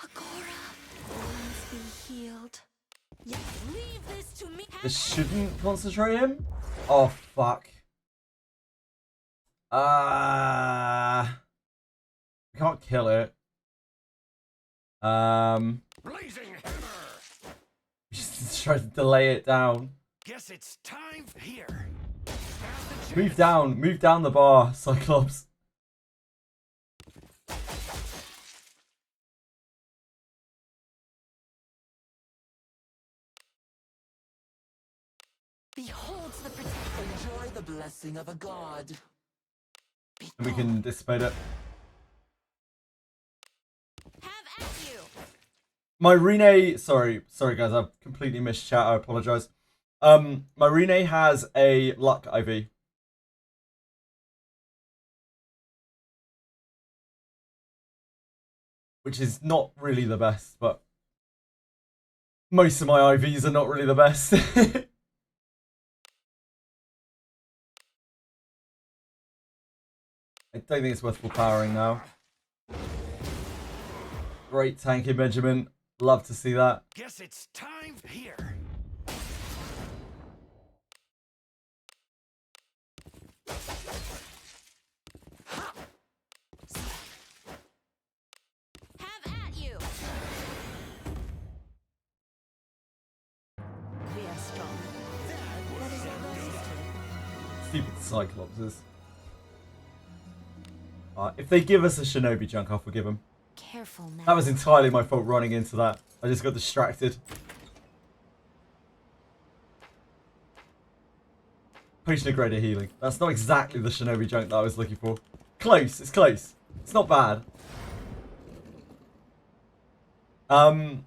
Agora, wounds be healed. Yeah. Leave this to me. This shouldn't concentrate him. Oh fuck. We can't kill it. Blazing hammer! Just try to delay it down. Guess it's time here. Move down the bar, Cyclops. Behold the protection. Enjoy the blessing of a god. And we can dissipate it. Have at you. My Rene, sorry guys, I've completely missed chat, I apologise. My Rene has a luck IV. Which is not really the best, but most of my IVs are not really the best. I don't think it's worth full powering now. Great tanking, Benjamin. Love to see that. Guess it's time here. Have at you. We are strong. Stupid Cyclopses. If they give us a Shinobi junk, I'll forgive them. Careful now. That was entirely my fault running into that. I just got distracted. Potion of Greater Healing. That's not exactly the Shinobi junk that I was looking for. Close, it's close. It's not bad. Want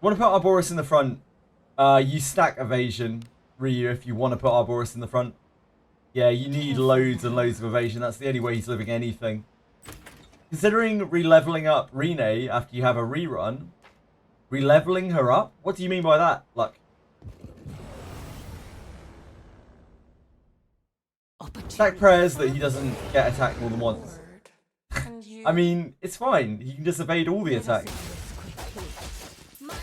to put Arboris in the front. You stack evasion, Ryu, if you want to put Arboris in the front. Yeah, you need loads and loads of evasion. That's the only way he's living anything. Considering re-leveling up Rene after you have a rerun. Re-leveling her up? What do you mean by that? Like, stack prayers that he doesn't get attacked more than once. I mean, it's fine. He can just evade all the attacks. My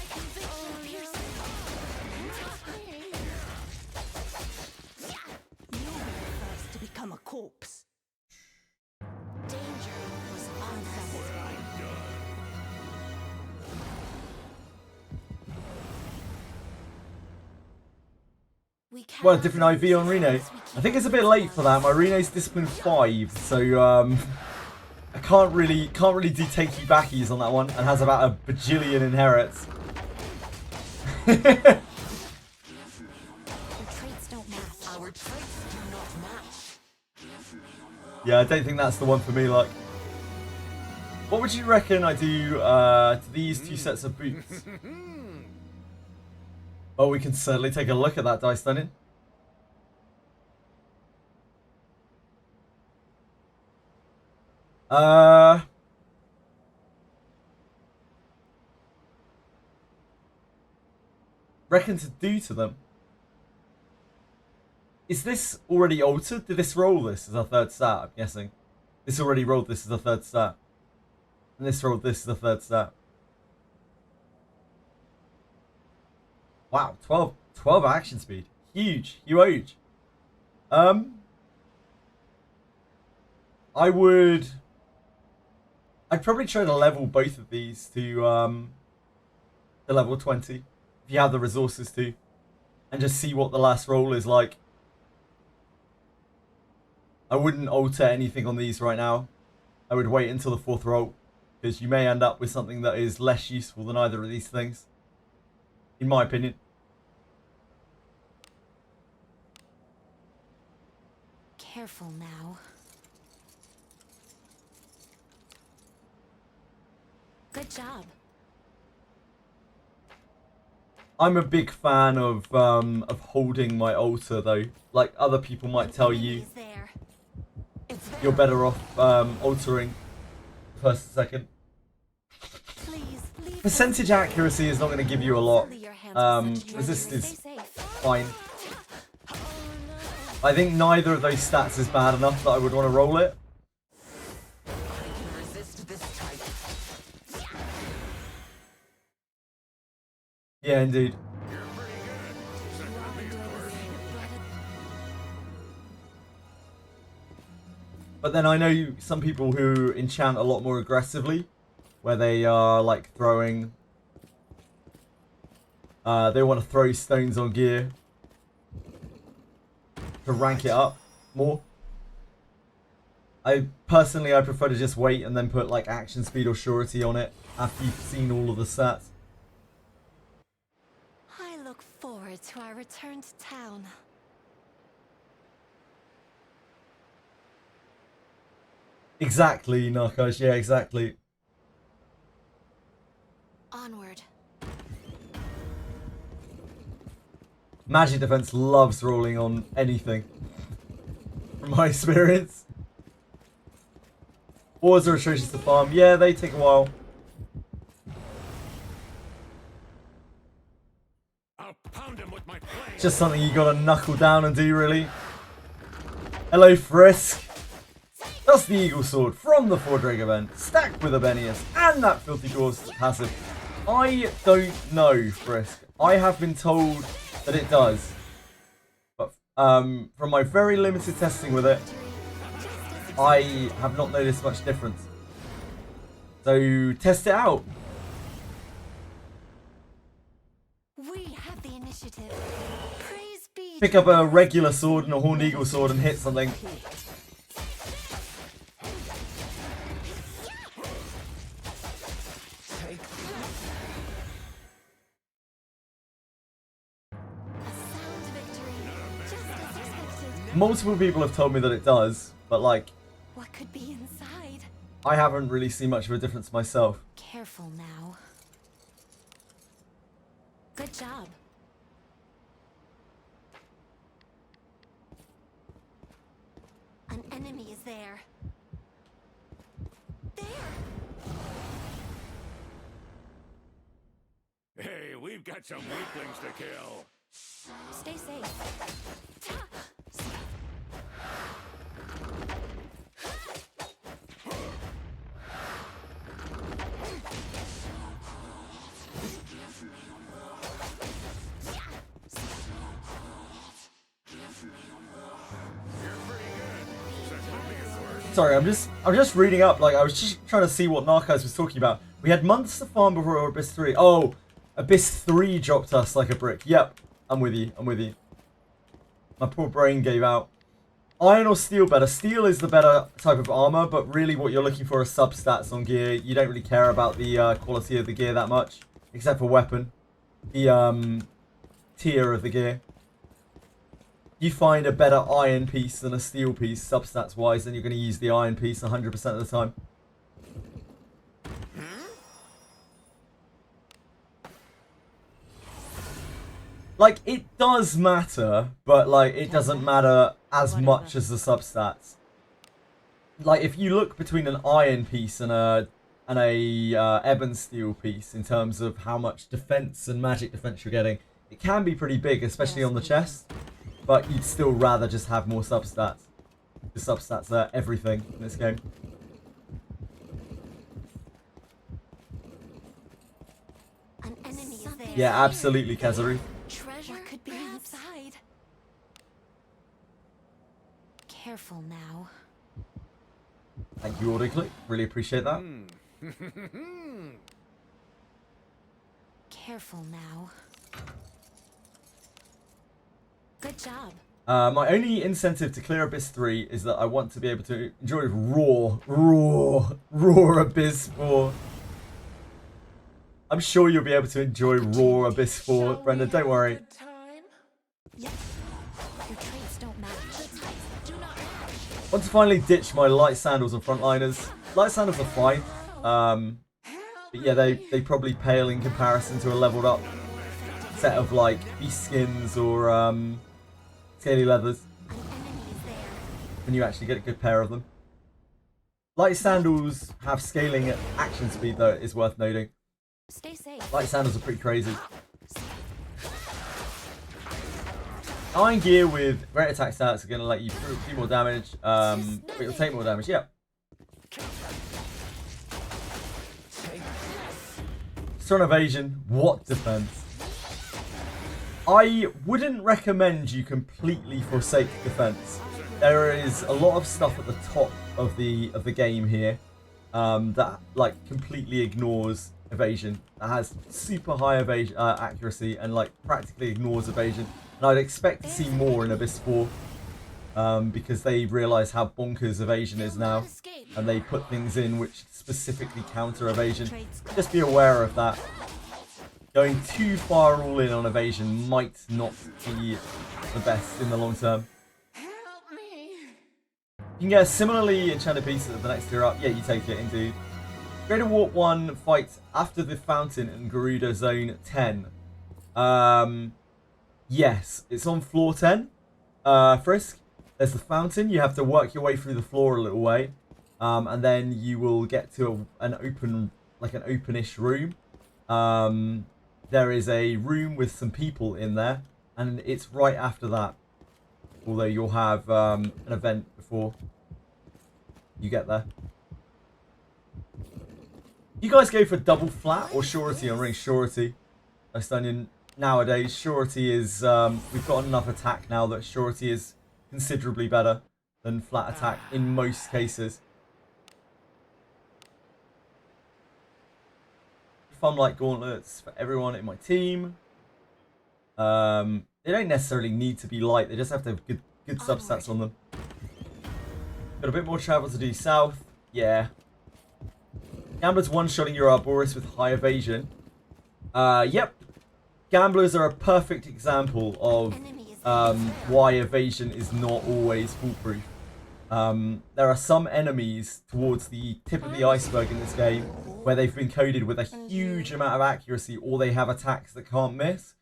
hopes. Danger was unsatisfying. Well, a different IV on Reno. I think it's a bit late for that. My Reno's discipline 5, so I can't really do takey backies on that one, and has about a bajillion inherits. Your traits don't match. Our traits do not match. Yeah, I don't think that's the one for me. Like, what would you reckon I do to these 2 sets of boots? Oh, we can certainly take a look at that dice stunning. Reckon to do to them. Is this already altered? Did this roll this as a 3rd stat? I'm guessing. This already rolled this as a 3rd stat. And this rolled this as a 3rd stat. Wow, 12 action speed. Huge. Huge. I'd probably try to level both of these to level 20. If you have the resources to. And just see what the last roll is like. I wouldn't alter anything on these right now. I would wait until the 4th roll. Because you may end up with something that is less useful than either of these things. In my opinion. Careful now. Good job. I'm a big fan of holding my altar though. Like other people might tell you, you're better off altering first and second. Percentage accuracy is not going to give you a lot. Resist is fine. I think neither of those stats is bad enough that I would want to roll it. Yeah, indeed. But then I know some people who enchant a lot more aggressively, where they are like throwing. They want to throw stones on gear to rank it up more. I prefer to just wait and then put like action speed or surety on it after you've seen all of the stats. I look forward to our return to town. Exactly, Narcos. Yeah, exactly. Onward. Magic Defense loves rolling on anything. From my experience. Wars are atrocious to farm. Yeah, they take a while. I'll pound him with my blade. Just something you gotta knuckle down and do, really. Hello, Frisk. That's the Eagle Sword from the Fordrake event, stacked with Abenius and that Filthy Jaws passive. I don't know, Frisk. I have been told that it does. But from my very limited testing with it, I have not noticed much difference. So test it out. We have the initiative. Praise be. Pick up a regular sword and a Horned Eagle sword and hit something. Multiple people have told me that it does, but like, What could be inside? I haven't really seen much of a difference myself. Careful now. Good job. An enemy is there. There! Hey, we've got some weaklings to kill. Stay safe. Sorry, I'm just reading up. Like, I was just trying to see what Narcos was talking about. We had months to farm before Abyss 3. Oh, Abyss 3 dropped us like a brick. Yep, I'm with you. I'm with you. My poor brain gave out. Iron or steel better? Steel is the better type of armor, but really what you're looking for is substats on gear. You don't really care about the quality of the gear that much, except for weapon. The tier of the gear. You find a better iron piece than a steel piece, substats wise, then you're going to use the iron piece 100% of the time. Like, it does matter, but like, it doesn't matter as much as the substats. Like, if you look between an iron piece and a ebon steel piece in terms of how much defense and magic defense you're getting, it can be pretty big, especially on the chest. But you'd still rather just have more substats. The substats are everything in this game. An enemy is there. Yeah, absolutely, Kazari. Treasure could be inside. Careful now. Thank you, AutoClick. Really appreciate that. Careful now. Good job. My only incentive to clear Abyss 3 is that I want to be able to enjoy raw Abyss 4. I'm sure you'll be able to enjoy raw Abyss 4, Brenda, don't worry. Yes. Your traits don't match. Do not match. Want to finally ditch my light sandals and frontliners. Light sandals are fine. But yeah, they probably pale in comparison to a leveled up set of like beast skins or scaly leathers. When you actually get a good pair of them. Light sandals have scaling at action speed though, is worth noting. Stay safe. Light sandals are pretty crazy. Iron gear with great attack stats are going to let you do more damage, but you'll take more damage, yeah. Strong evasion, what defense? I wouldn't recommend you completely forsake defense. There is a lot of stuff at the top of the game here that like completely ignores evasion. That has super high evasion accuracy and like practically ignores evasion. And I'd expect to see more in Abyss 4 because they realise how bonkers evasion is now, and they put things in which specifically counter evasion. Just be aware of that. Going too far all in on evasion might not be the best in the long term. Help me. You can get a similarly enchanted piece at the next tier up. Yeah, you take it indeed. Greater Warp 1 fights after the fountain in Garuda Zone 10. Yes, it's on floor 10. Frisk, there's the fountain. You have to work your way through the floor a little way. And then you will get to an open, like an openish room. There is a room with some people in there, and it's right after that. Although you'll have an event before you get there. You guys go for double flat or surety on ring? Surety. Nowadays, surety is we've got enough attack now that surety is considerably better than flat attack in most cases. Fun light gauntlets for everyone in my team. They don't necessarily need to be light, they just have to have good substats on them. Got a bit more travel to do south. Yeah. Gamblers one-shotting your Arboris with high evasion. Yep. Gamblers are a perfect example of why evasion is not always foolproof. There are some enemies towards the tip of the iceberg in this game where they've been coded with a huge amount of accuracy, or they have attacks that can't miss.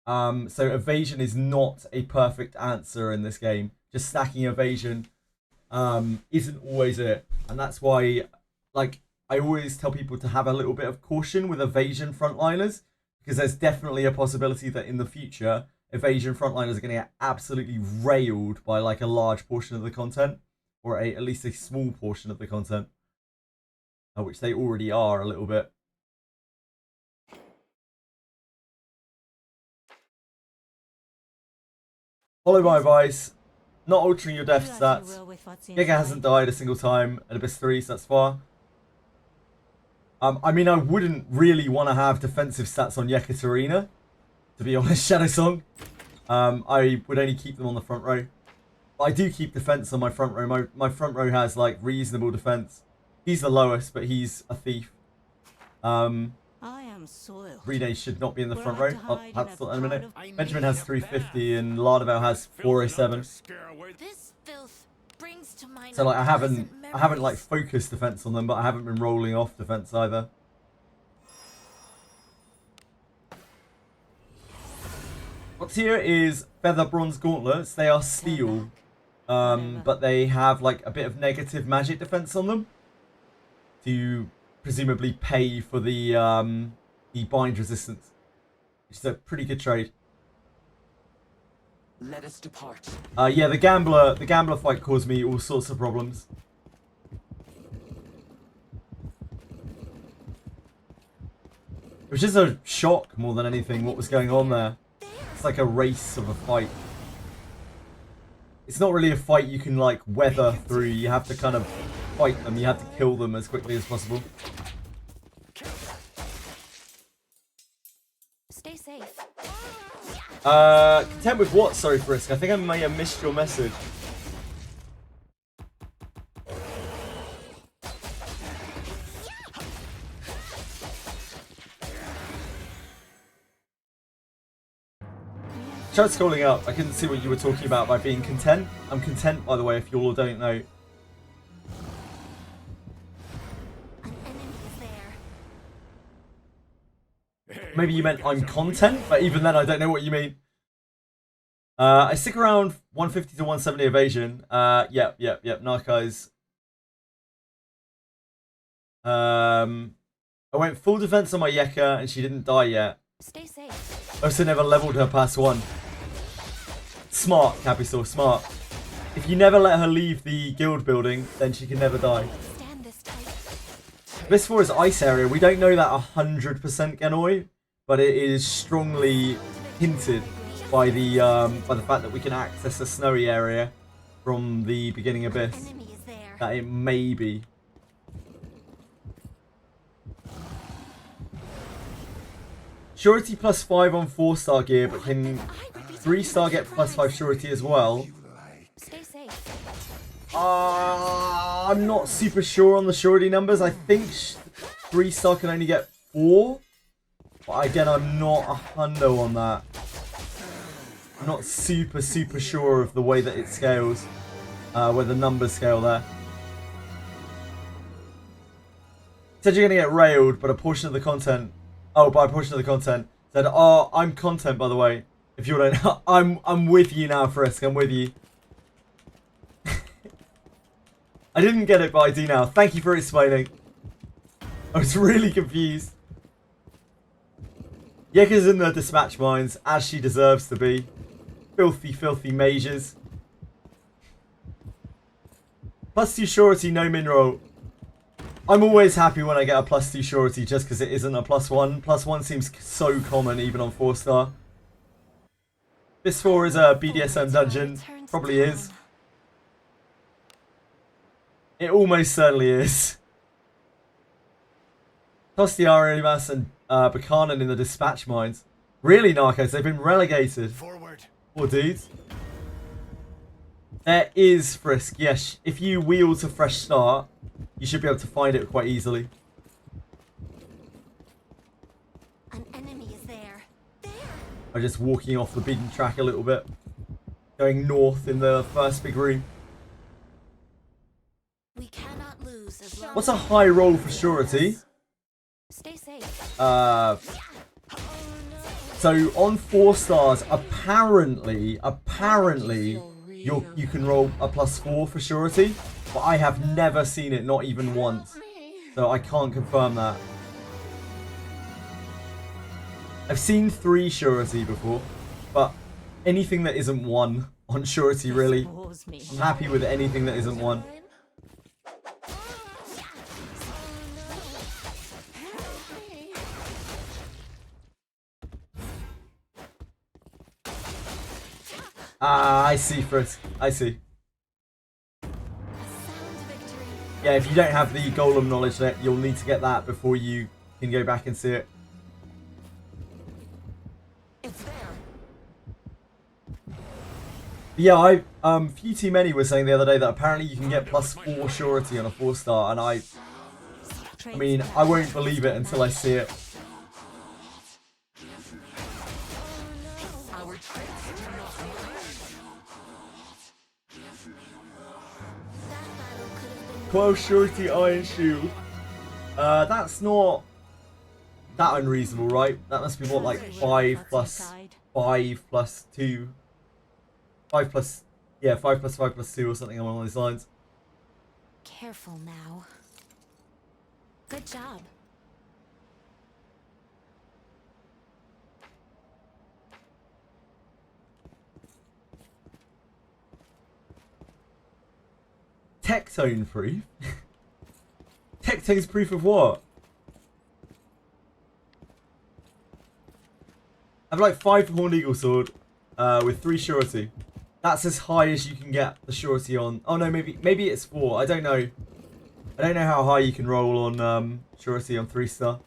So evasion is not a perfect answer in this game. Just stacking evasion isn't always it. And that's why, like, I always tell people to have a little bit of caution with evasion frontliners, because there's definitely a possibility that in the future, evasion frontliners are going to get absolutely railed by like a large portion of the content, or at least a small portion of the content, which they already are a little bit. Follow my advice. Not altering your def Do as you stats. will with what's Giga hasn't inside. died a single time at Abyss 3, so that's far. I mean, I wouldn't really want to have defensive stats on Yekaterina, to be honest, Shadow Song. I would only keep them on the front row. But I do keep defense on my front row. My front row has, like, reasonable defense. He's the lowest, but he's a thief. I am soiled. Rene should not be in the Were front I row. to I'll hide have in to a in a minute. cloud of- Benjamin has 350 and Lardabelle has 407. This filth brings to mind So like I haven't unpleasant like memories. focused defense on them, but I haven't been rolling off defense either. What's here is Feather Bronze Gauntlets. They are steel, but they have like a bit of negative magic defense on them to presumably pay for the bind resistance, which is a pretty good trade. Let us depart. Yeah, the gambler fight caused me all sorts of problems. It was just a shock more than anything what was going on there. It's like a race of a fight. It's not really a fight you can like weather through. You have to kind of fight them. You have to kill them as quickly as possible. Stay safe. Content with what? Sorry, Frisk. I think I may have missed your message. Tried scrolling up. I couldn't see what you were talking about by being content. I'm content, by the way, if you all don't know. An enemy is there. Maybe you meant I'm content, but even then I don't know what you mean. I stick around 150 to 170 evasion. Yep. Narcos. I went full defense on my Yeka and she didn't die yet. Stay safe. Also never leveled her past 1. Smart, Capital, smart. If you never let her leave the guild building, then she can never die. Stand this tight. Abyss 4 is ice area. We don't know that 100% Genoi, but it is strongly hinted by the fact that we can access a snowy area from the beginning Abyss. Enemy is there. That it may be. Surety plus 5 on 4-star gear, but can 3-star get plus 5 surety as well? Stay safe. I'm not super sure on the surety numbers. I think 3-star can only get 4. But again, I'm not a hundo on that. I'm not super sure of the way that it scales. Where the numbers scale there. Said you're going to get railed, but a portion of the content... Oh, by a portion of the content. Said, oh, I'm content, by the way. If you don't know, I'm with you now, Frisk. I'm with you. I didn't get it, but I do now. Thank you for explaining. I was really confused. Yeka's in the dispatch mines, as she deserves to be. Filthy mages. Plus 2 surety, no mineral. I'm always happy when I get a plus 2 surety just because it isn't a plus 1. Plus 1 seems so common even on 4-star. This 4 is a BDSM dungeon. Probably is. It almost certainly is. Tostiarimas and Buchanan in the dispatch mines. Really, Narcos? They've been relegated. Forward. Poor dudes. There is Frisk, yes. If you wheel to fresh start, you should be able to find it quite easily. An enemy is there. There. I'm just walking off the beaten track a little bit. Going north in the first big room. We cannot lose as long What's a high roll for surety? Stay safe. So on 4 stars, apparently you can roll a plus 4 for surety, but I have never seen it, not even once. So I can't confirm that. I've seen 3 surety before, but anything that isn't 1 on surety, really. I'm happy with anything that isn't 1. Ah, I see, Frisk. I see. A sound victory. Yeah, if you don't have the Golem knowledge, you'll need to get that before you can go back and see it. It's there. Yeah, Few Too Many was saying the other day that apparently you can get +4 surety on a 4-star, and I mean, I won't believe it until I see it. Our traits do not align. That battle could have been 12 surety Iron Shield. That's not that unreasonable, right? That must be what, like 5 plus 5 plus 2. 5 plus, yeah, 5 plus 5 plus 2 or something along those lines. careful now. Good job. Tectone proof? Tectone's proof of what? I have like 5 Horned Eagle Sword with 3 surety. That's as high as you can get the surety on. Oh no, maybe it's 4. I don't know. I don't know how high you can roll on surety on 3-star.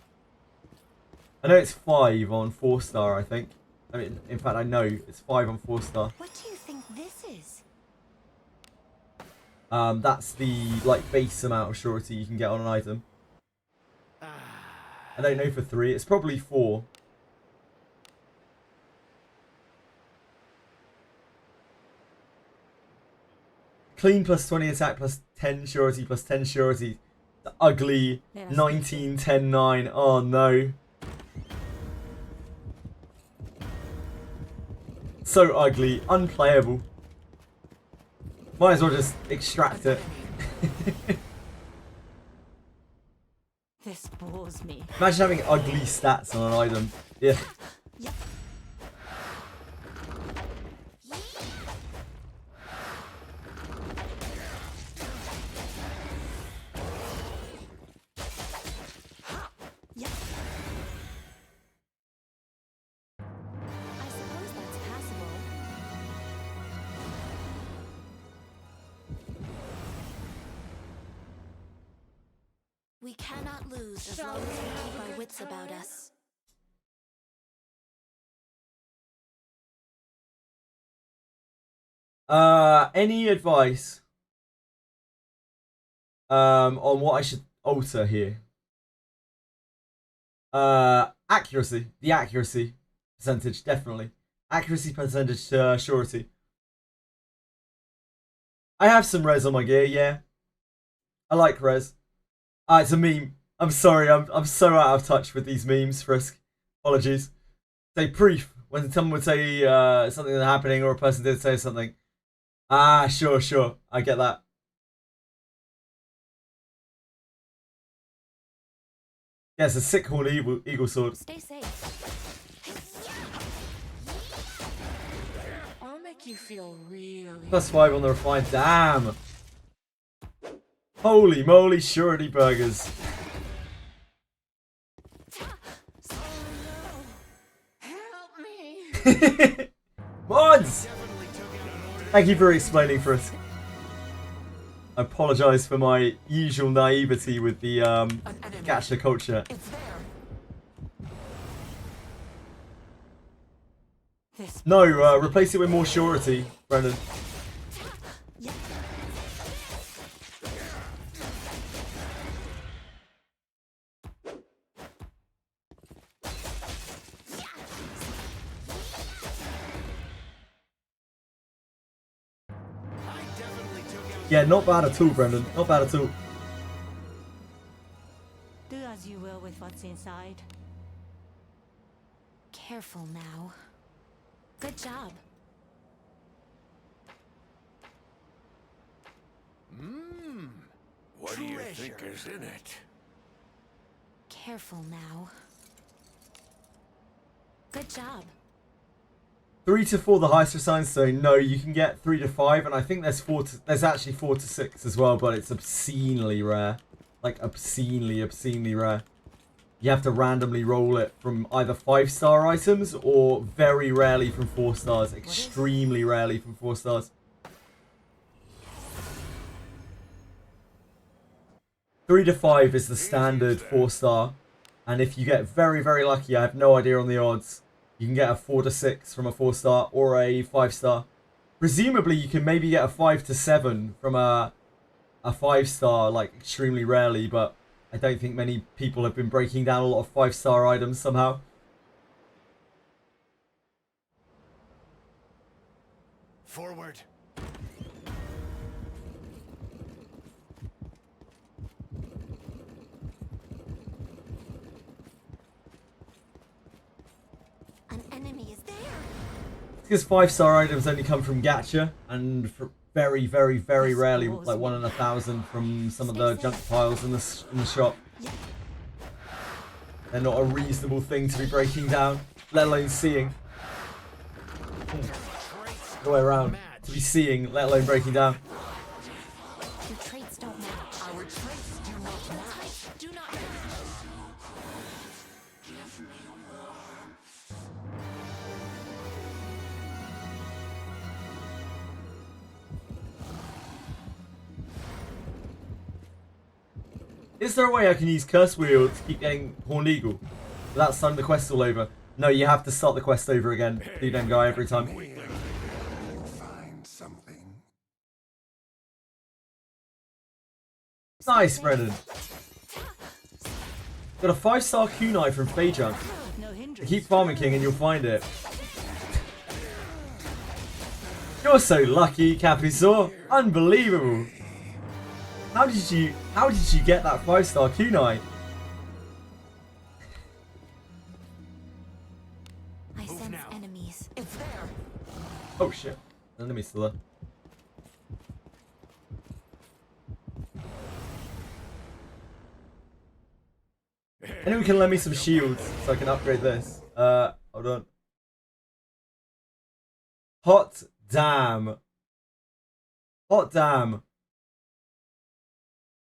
I know it's 5 on 4-star, I think. I mean, in fact, I know it's 5 on 4-star. What do you think this is? That's the like base amount of surety you can get on an item. I don't know for 3. It's probably 4. Clean plus 20 attack plus 10 surety plus 10 surety. The ugly 19, 10, 9. Oh no. So ugly. Unplayable. Might as well just extract it. This bores me. Imagine having ugly stats on an item. Yeah. Yep. Yep. I suppose that's passable. We cannot lose as long as we keep our wits about us. Any advice on what I should alter here? Accuracy. The accuracy percentage, definitely. Accuracy percentage surety. I have some res on my gear, yeah. I like res. It's a meme. I'm sorry, I'm so out of touch with these memes, Frisk. Apologies. Say proof. When someone would say something that's happening or a person did say something. Ah, sure. I get that. Yeah, it's a sick horn eagle sword. Stay safe. I'll make you feel really. +5 on the refined. Damn. Holy moly, surety burgers. Help me! Mods! Thank you for explaining for us. I apologise for my usual naivety with the gacha culture. It's there. This No, replace it with more surety, Brendan. Yep. Yeah, not bad at all, Brendan. Not bad at all. Do as you will with what's inside. Careful now. Good job. What do you think is in it? Careful now. Good job. 3 to 4, the highest for science stone. No, you can get 3 to 5, and I think there's actually 4 to 6 as well, but it's obscenely rare. Like obscenely rare. you have to randomly roll it from either 5-star items or very rarely from 4 stars. Extremely rarely from 4 stars. 3 to 5 is the standard 4-star. And if you get very, very lucky, I have no idea on the odds, you can get a 4 to 6 from a 4-star or a 5-star. Presumably, you can maybe get a 5 to 7 from a 5-star, like extremely rarely, but I don't think many people have been breaking down a lot of 5-star items somehow. Forward. An enemy is there. Because 5-star items only come from gacha, and for very, very, very rarely, like 1 in 1,000 from some of the junk piles in the shop. They're not a reasonable thing to be breaking down, let alone seeing. The way around. To be seeing, let alone breaking down. Your traits don't match. Our traits do not match. Do not match. Is there a way I can use Curse Wheel to keep getting Horned Eagle without starting the quest all over? No, you have to start the quest over again. You don't go every time. You find something. Nice, Brennan. Got a 5-star Kunai from Feijunk. No hindrance. Keep farming, King, and you'll find it. You're so lucky, Capusaur. Unbelievable. How did you get that 5-star Kunai? I sense enemies. It's there. Oh shit. Enemy's still there. Anyone can lend me some shields so I can upgrade this. Hold on. Hot damn. Hot damn.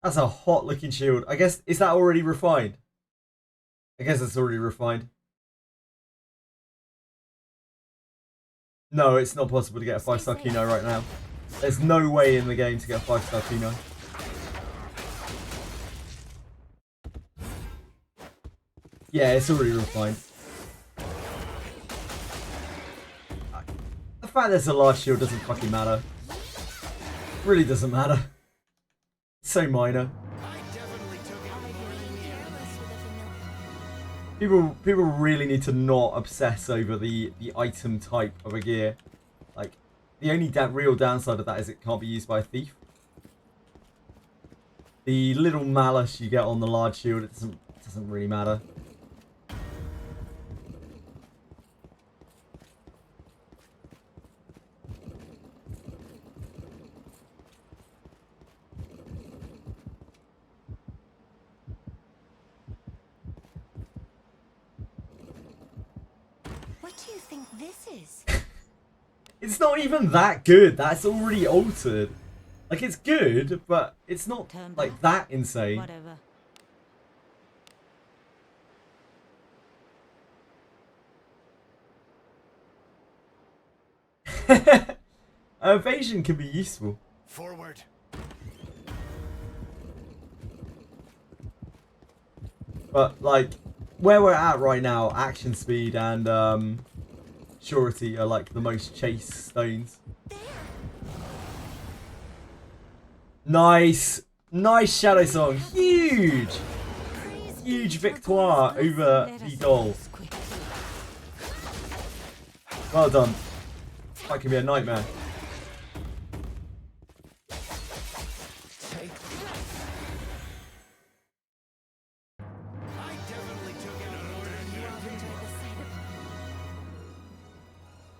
That's a hot looking shield. I guess, is that already refined? I guess it's already refined. No, it's not possible to get a 5-star Kunai right now. There's no way in the game to get a 5-star Kunai. Yeah, it's already refined. The fact there's a large shield doesn't fucking matter. It really doesn't matter. It's so minor. People really need to not obsess over the item type of a gear. Like, the only real downside of that is it can't be used by a thief. The little malice you get on the large shield, it doesn't really matter. What do you think this is? It's not even that good. That's already altered. Like, it's good, but it's not like that insane. Whatever. Evasion can be useful. Forward. But, like, where we're at right now, action speed and surety are like the most chase stones. Nice! Nice Shadow Song! Huge! Huge victoire over the doll. Well done. That can be a nightmare.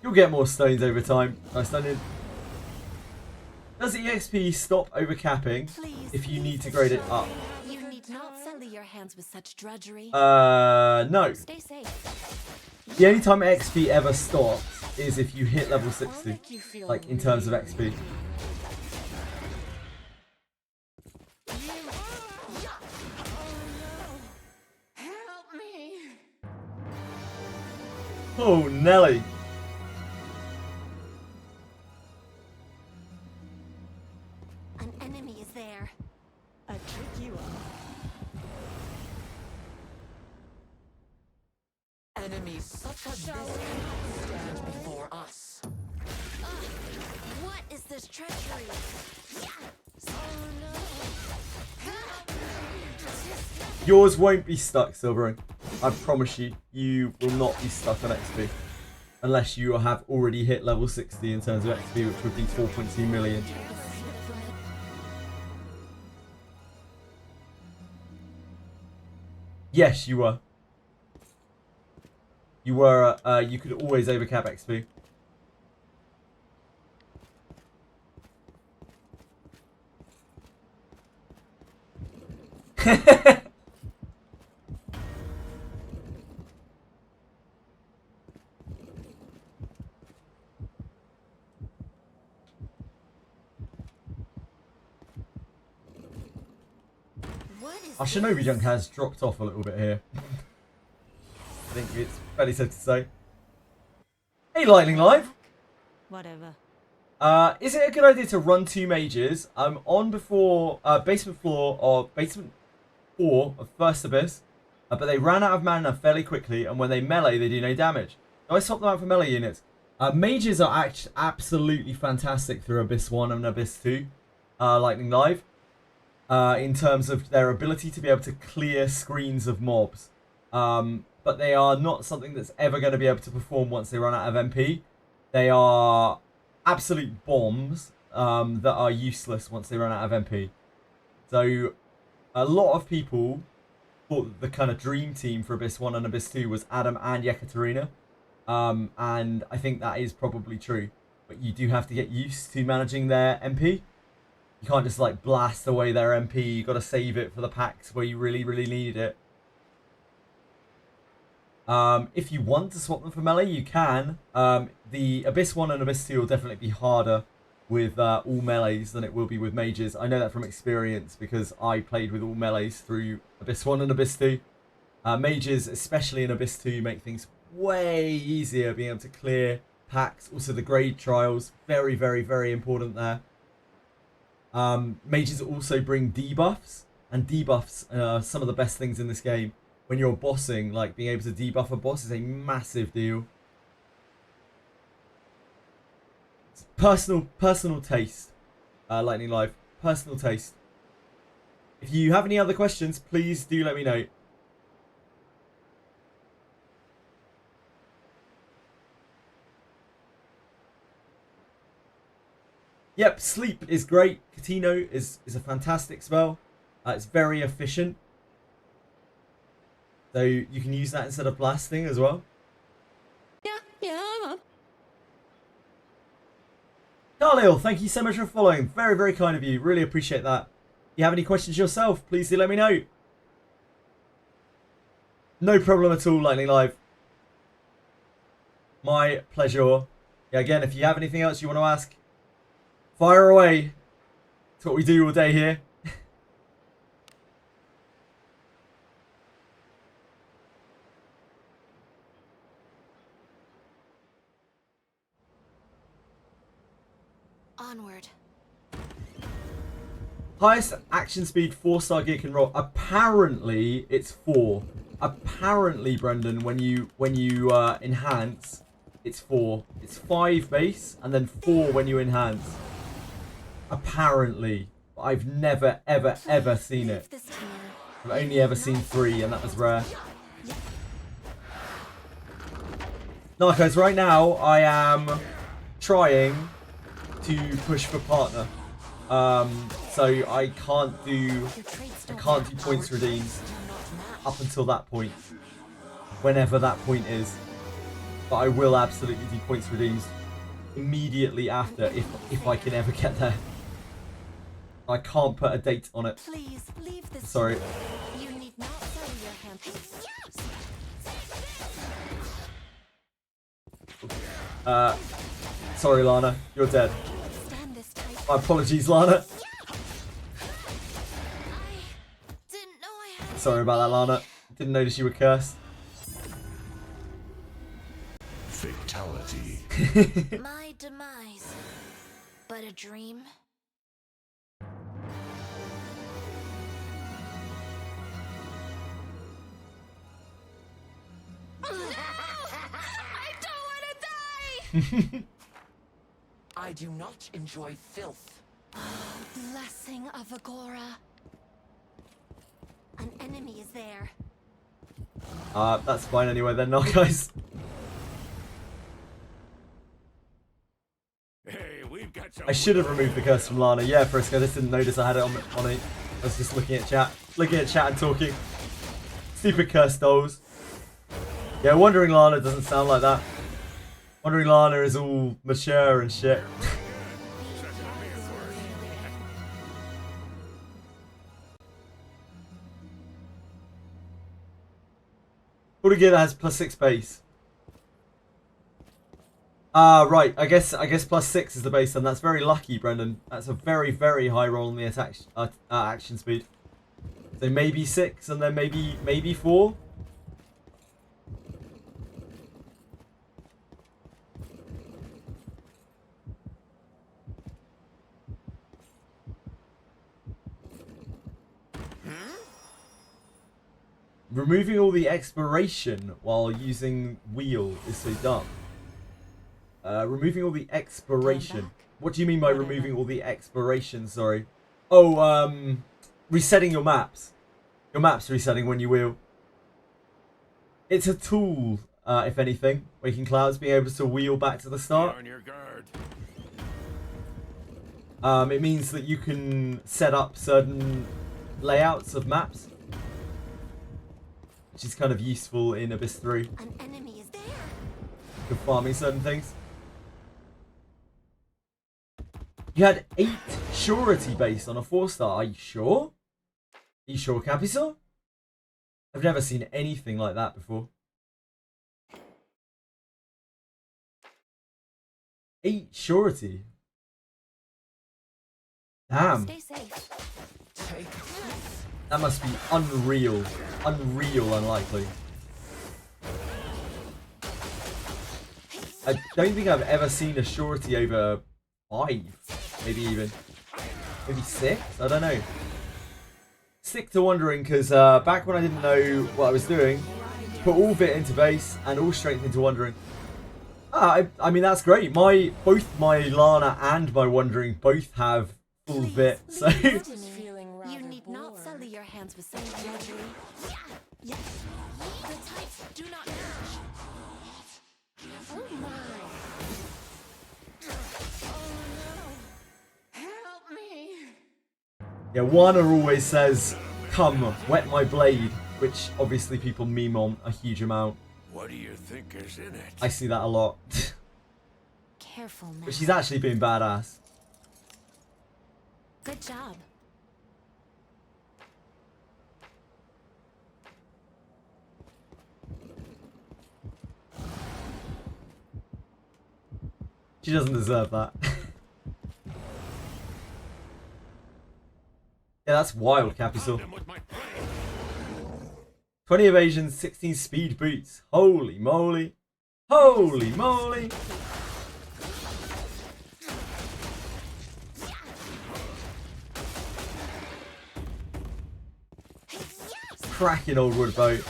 You'll get more stones over time. Nice done. Does the EXP stop overcapping if you need to grade it up? You need not sully your hands with such drudgery. No. Stay safe. The only time XP ever stops is if you hit level 60. Like, in terms of XP. Help Oh, Nelly. An enemy is there. I trick you up. Enemies such as this cannot stand before us. What is this treachery? Yours won't be stuck, Silvering. I promise you, you will not be stuck on XP. Unless you have already hit level 60 in terms of XP, which would be 4.2 million. Yes, you were. You were, you could always overcap XP. What is Our Shinobi junk has dropped off a little bit here. I think it's fairly safe to say. Hey, Lightning Live! Whatever. Is it a good idea to run 2 mages? I'm on before basement 4 of First Abyss, but they ran out of mana fairly quickly, and when they melee, they do no damage. Do I swap them out for melee units? Mages are absolutely fantastic through Abyss 1 and Abyss 2, Lightning Live, in terms of their ability to be able to clear screens of mobs. But they are not something that's ever going to be able to perform once they run out of MP. They are absolute bombs that are useless once they run out of MP. So a lot of people thought that the kind of dream team for Abyss 1 and Abyss 2 was Adam and Yekaterina. And I think that is probably true. But you do have to get used to managing their MP. You can't just like blast away their MP. You've got to save it for the packs where you really, really need it. If you want to swap them for melee, you can. The Abyss 1 and Abyss 2 will definitely be harder with all melees than it will be with mages. I know that from experience because I played with all melees through Abyss 1 and Abyss 2. Mages, especially in Abyss 2, make things way easier being able to clear packs. Also the grade trials, very, very, very important there. Mages also bring debuffs, and debuffs are some of the best things in this game. When you're bossing, like being able to debuff a boss is a massive deal. It's personal taste, Lightning Live. Personal taste. If you have any other questions, please do let me know. Yep, sleep is great. Catino is a fantastic spell. It's very efficient. So you can use that instead of blasting as well. Yeah. Carlil, thank you so much for following. Very, very kind of you. Really appreciate that. If you have any questions yourself, please do let me know. No problem at all, Lightning Live. My pleasure. Yeah, again, if you have anything else you want to ask, fire away. That's what we do all day here. Onward. Highest action speed 4-star gear can roll. Apparently, it's 4. Apparently, Brendan, when you enhance, it's 4. It's 5 base and then 4 when you enhance. Apparently, but I've never ever seen it. I've only ever seen 3, and that was rare. Narcos, right now I am trying to push for partner. So I can't do points redeems up until that point, whenever that point is. But I will absolutely do points redeems immediately after if I can ever get there. I can't put a date on it. Please leave this. Sorry. You need not sell your hand. Sorry, Lana, you're dead. Stand this tight. My apologies, Lana. Didn't know I had. Sorry about that, Lana. Didn't notice you were cursed. Fatality. My demise. But a dream? I don't want to die! I do not enjoy filth. Oh, blessing of Agora. An enemy is there. That's fine anyway then, not guys. Hey, we've got some. I should have removed the curse from Lana. Yeah, Frisk, I just didn't notice I had it on it. I was just looking at chat. Looking at chat and talking. Stupid curse dolls. Yeah, Wandering Lana doesn't sound like that. Wandering Lana is all mature and shit. All the gear that has +6 base. Right. I guess +6 is the base, and that's very lucky, Brendan. That's a very, very high roll on the attack action speed. So maybe 6, and then maybe 4. Removing all the expiration while using wheel is so dumb. Removing all the expiration. What do you mean by removing all the expiration? Sorry. Oh, resetting your maps. Your maps resetting when you wheel. It's a tool, if anything. Waking Clouds being able to wheel back to the start. On your guard. It means that you can set up certain layouts of maps, which is kind of useful in Abyss 3. An enemy is there. For farming certain things. You had 8 surety based on a 4-star. Are you sure? Are you sure, Capisol? I've never seen anything like that before. 8 surety. Damn. Stay safe. Take That must be unreal. Unreal unlikely. I don't think I've ever seen a surety over 5. Maybe 6? I don't know. Stick to Wandering, because back when I didn't know what I was doing, put all Vit into base and all strength into Wandering. I mean, that's great. Both my Lana and my Wandering both have full Vit, so... You need not sully your hands with such drudgery. Yeah. Yes. The types do not match. Oh my. Oh no. Help me. Yeah, Wana always says, "Come, wet my blade," which obviously people meme on a huge amount. What do you think is in it? I see that a lot. Careful now. But she's actually being badass. Good job. She doesn't deserve that. Yeah, that's wild, Capisol. 20 evasion, 16 speed boots. Holy moly. Holy moly. Cracking old wood boat.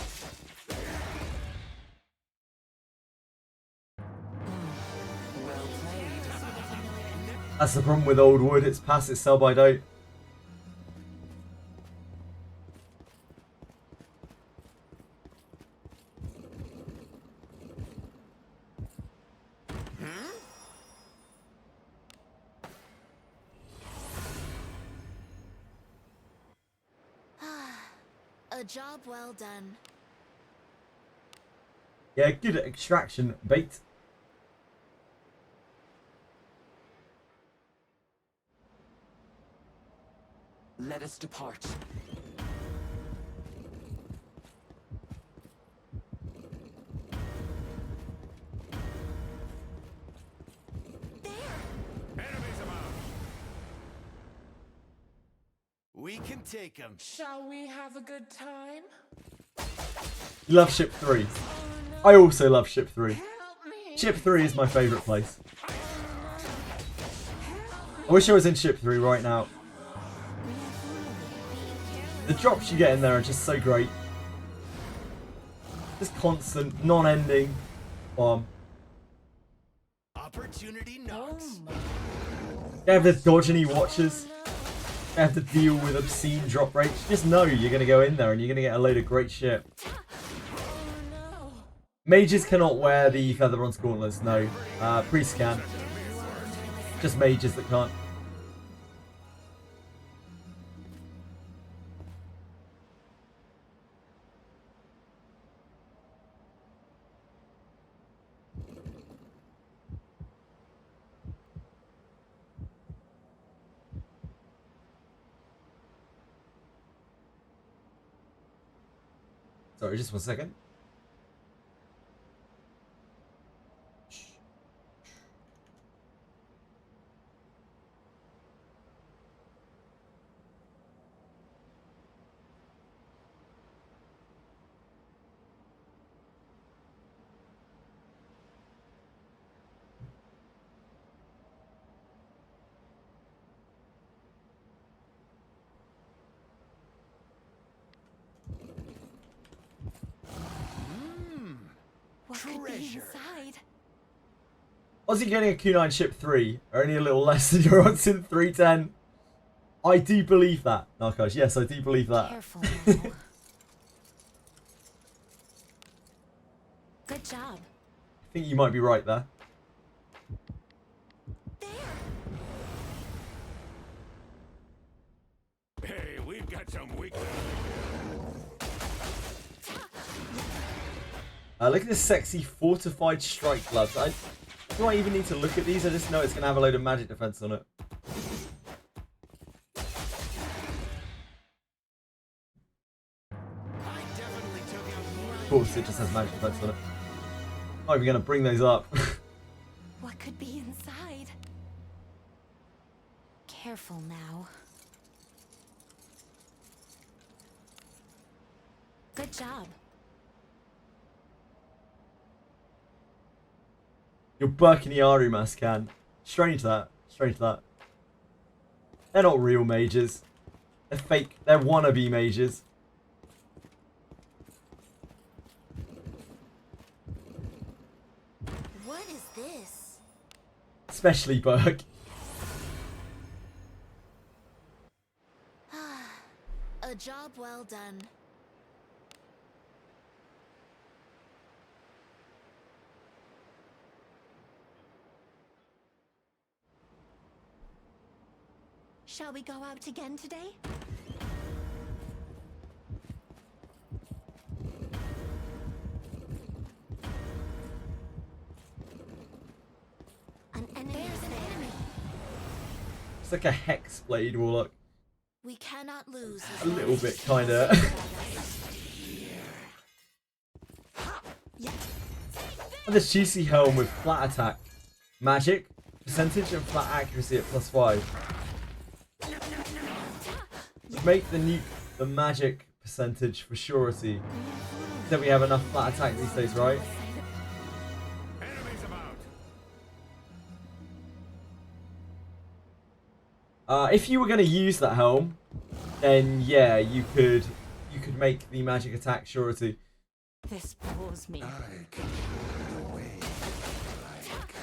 well played. That's the problem with old wood, it's past its sell by date. A job well done. Yeah, good extraction bait. Let us depart. Enemies about. We can take them. Shall we have a good time? You love ship 3. Oh no. I also love ship 3. Help me. Ship 3 is my favourite place. I wish I was in Ship 3 right now. The drops you get in there are just so great. Just constant, non-ending bomb. Opportunity knocks. You have to dodge any watchers. You have to deal with obscene drop rates. Just know you're going to go in there and you're going to get a load of great shit. Mages cannot wear the Feather Bronze Gauntlets, no. Priests can. Just mages that can't. Sorry, just 1 second. What could be inside? Aussie getting a Kunai in Ship 3 are only a little less than your odds in 310. I do believe that. Narcos, yes, I do believe that. Careful now. Good job. I think you might be right there. Hey, we've got some weak. Look at this sexy fortified strike gloves. Do I even need to look at these? I just know it's going to have a load of magic defense on it. Of course, it just has magic defense on it. Not even going to bring those up. What could be inside? Careful now. Good job. Your Burkiniaru mask can. Strange that. Strange that. They're not real mages. They're fake. They're wannabe mages. What is this? Especially Burke. A job well done. Shall we go out again today? An enemy. There's an enemy. It's like a hex blade warlock. We cannot lose. A little bit, kinda. And this juicy helm with flat attack, magic, percentage, and flat accuracy at +5. Make the nuke the magic percentage for surety. Then we have enough flat attack these days, right? Enemies Uh, about. if you were going to use that helm, then yeah, you could make the magic attack surety. This bores me. I can put it away like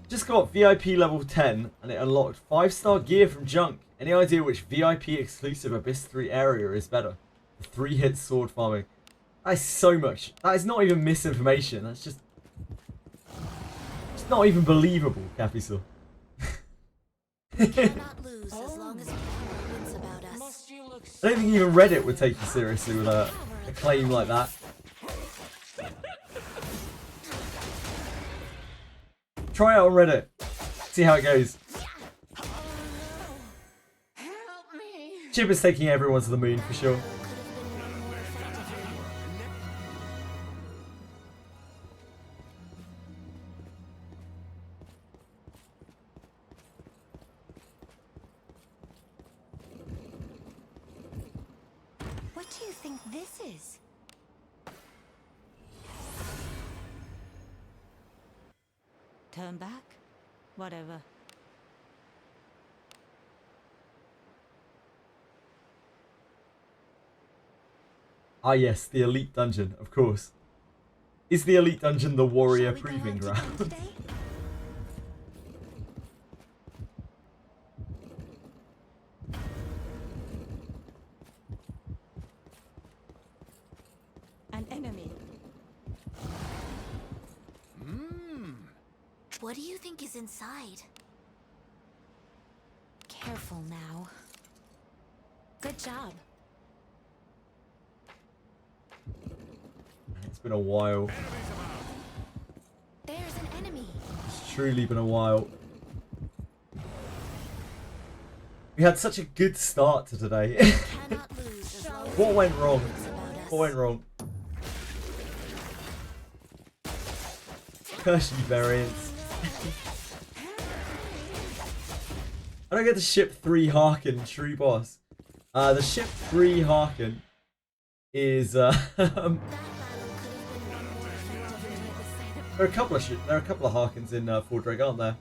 Just got VIP level 10 and it unlocked 5-star gear from Junk. Any idea which VIP exclusive Abyss 3 area is better? The 3-hit sword farming. That is so much. That is not even misinformation. That's just... It's not even believable, Capital. We cannot lose as long as power wins about us. Must you look I don't think even Reddit would take you seriously with a claim like that. Try it on Reddit. See how it goes. help me? Chip is taking everyone to the moon for sure. What do you think this is? Turn back? Whatever. Ah yes, the elite dungeon, of course. Is the elite dungeon the warrior Shall we go proving out ground? together today? An enemy. What do you think is inside? Careful now. Good job. It's been a while. There's an enemy. It's truly been a while. We had such a good start to today. Cannot lose as long as What went wrong? about us. What went wrong? Curse you, variants. I don't get to ship 3 Harkin True Boss. The ship 3 Harkin is That battle could have been won more effectively at the sight of there are a couple of Harkins in Fort Drake, aren't there?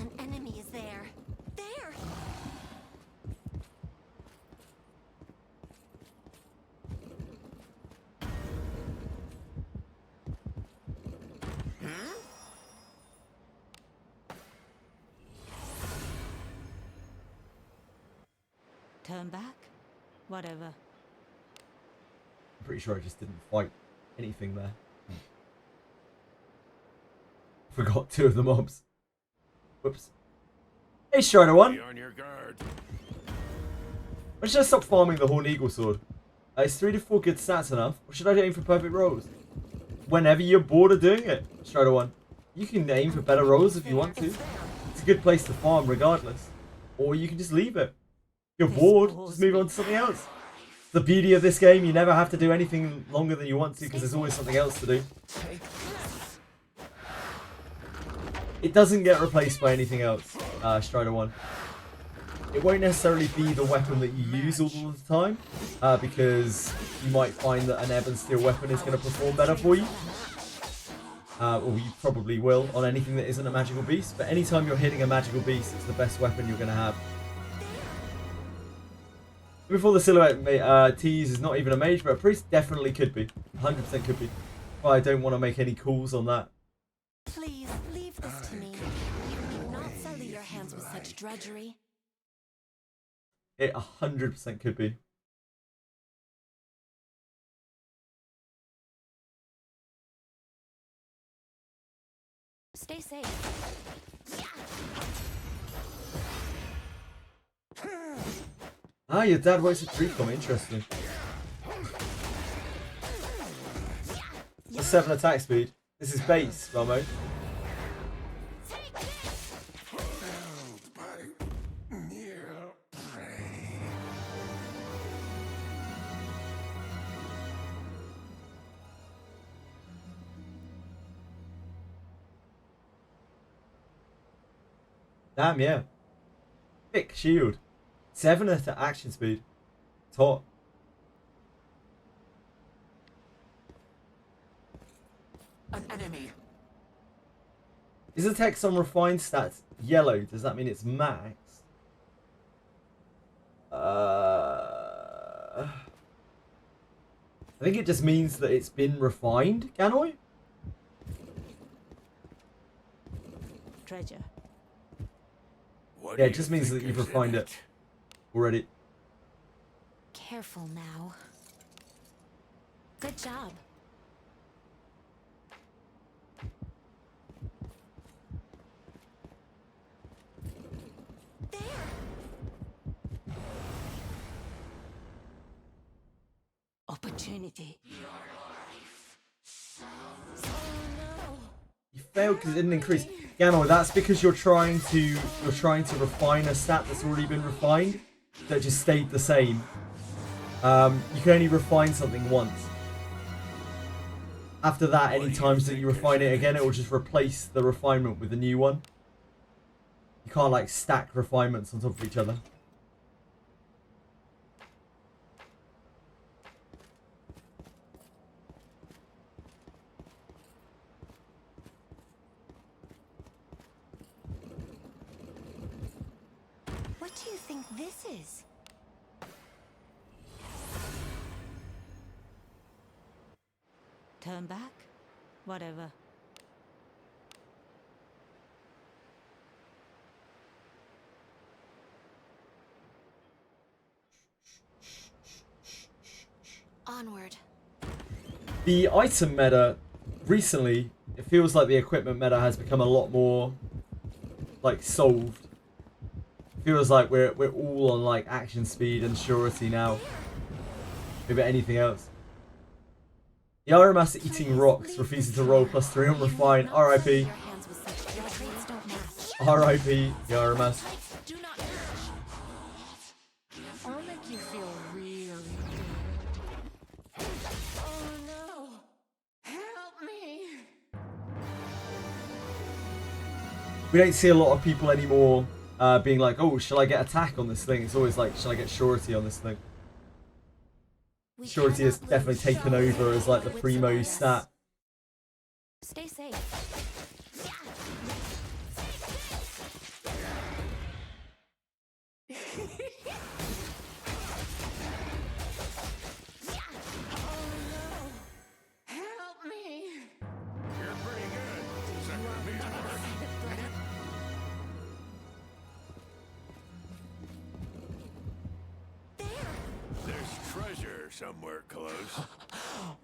an enemy is there. There! Turn back? Whatever. I'm pretty sure I just didn't fight anything there. Forgot 2 of the mobs. Whoops. Hey Strider 1! Be on your guard. When should I stop farming the Horn Eagle Sword? Is 3 to 4 good stats enough? Or should I aim for perfect rolls? Whenever you're bored of doing it, Strider 1. You can aim for better rolls if you want to. It's a good place to farm regardless. Or you can just leave it. If you're bored, just move on to something else. The beauty of this game, you never have to do anything longer than you want to because there's always something else to do. It doesn't get replaced by anything else, Strider 1. It won't necessarily be the weapon that you use all the time, because you might find that an ebb and steel weapon is going to perform better for you. Or you probably will on anything that isn't a magical beast, but anytime you're hitting a magical beast, it's the best weapon you're going to have. Before the silhouette tease is not even a mage, but a priest definitely could be. 100% could be. But I don't want to make any calls on that. Please, leave this to me. You need not sully your hands with such drudgery. It 100% could be. Stay safe. Ah, your dad works at Treecom. Interesting. It's 7 attack speed. This is base, Ramo. Held by near prey. Damn, yeah. Thick shield. 7 action speed. It's hot. An enemy. Is the text on refined stats yellow? Does that mean it's max? I think it just means that it's been refined, Ganoi? Treasure. What Yeah, do it just you means think that you've is in refined it already. Careful now. Good job. There! Opportunity. You failed because it didn't increase. Ganoi, that's because you're trying to refine a stat that's already been refined that just stayed the same. You can only refine something once. After that, any times that you refine it again, it will just replace the refinement with a new one. You can't like stack refinements on top of each other. What do you think this is? Turn back? Whatever. Onward. The item meta recently, it feels like the equipment meta has become a lot more like solved. Feels like we're all on like action speed and surety now. Maybe anything else. Yaramas eating rocks, refusing to roll +3 on refine. RIP. RIP, Yaramas. Do not match. I'll make you feel really good. Oh no! Help me! We don't see a lot of people anymore being like, oh, shall I get attack on this thing? It's always like, shall I get surety on this thing? Surety has definitely taken over as like the primo stat. Stay safe. Help me! You're pretty good. Except for me, of course. There's treasure somewhere close.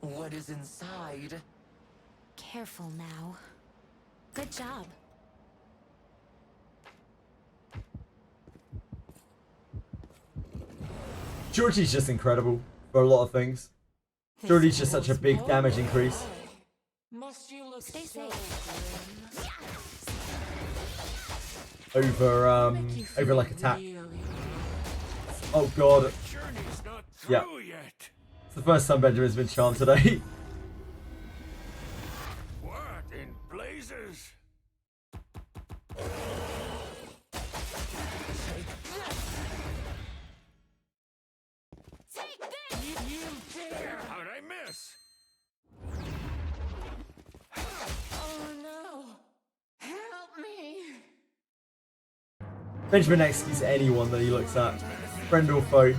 What is inside? Careful now. Good job. Surety's just incredible for a lot of things. Surety's just such a big damage increase. Must you look Stay so safe. grim? Over like attack. Really Oh god. Journey's not Yeah. through yet. It's the first time Benjamin's been charmed today. What in blazes? You dare! How'd I miss? Oh no! Help me! Benjamin executes anyone that he looks at. Friend or foe.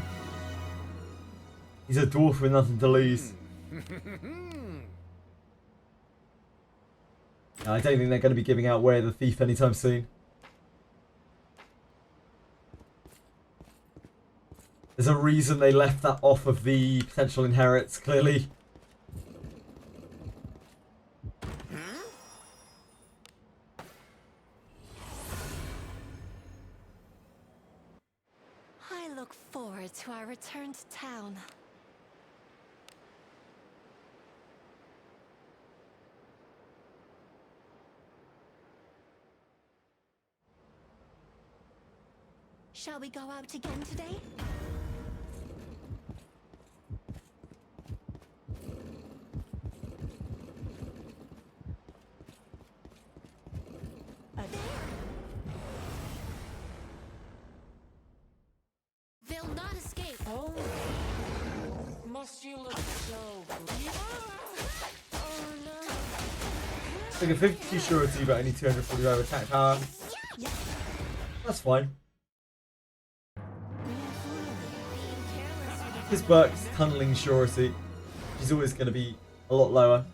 He's a dwarf with nothing to lose. I don't think they're going to be giving out Way of the Thief anytime soon. There's a reason they left that off of the potential inherits, clearly. I look forward to our return to town. Shall we go out again today? They'll not escape. Oh, must you look so good? Oh no! It's like a 52 surety, but only 245 attack power. That's fine. This Burke's tunneling surety, she's always going to be a lot lower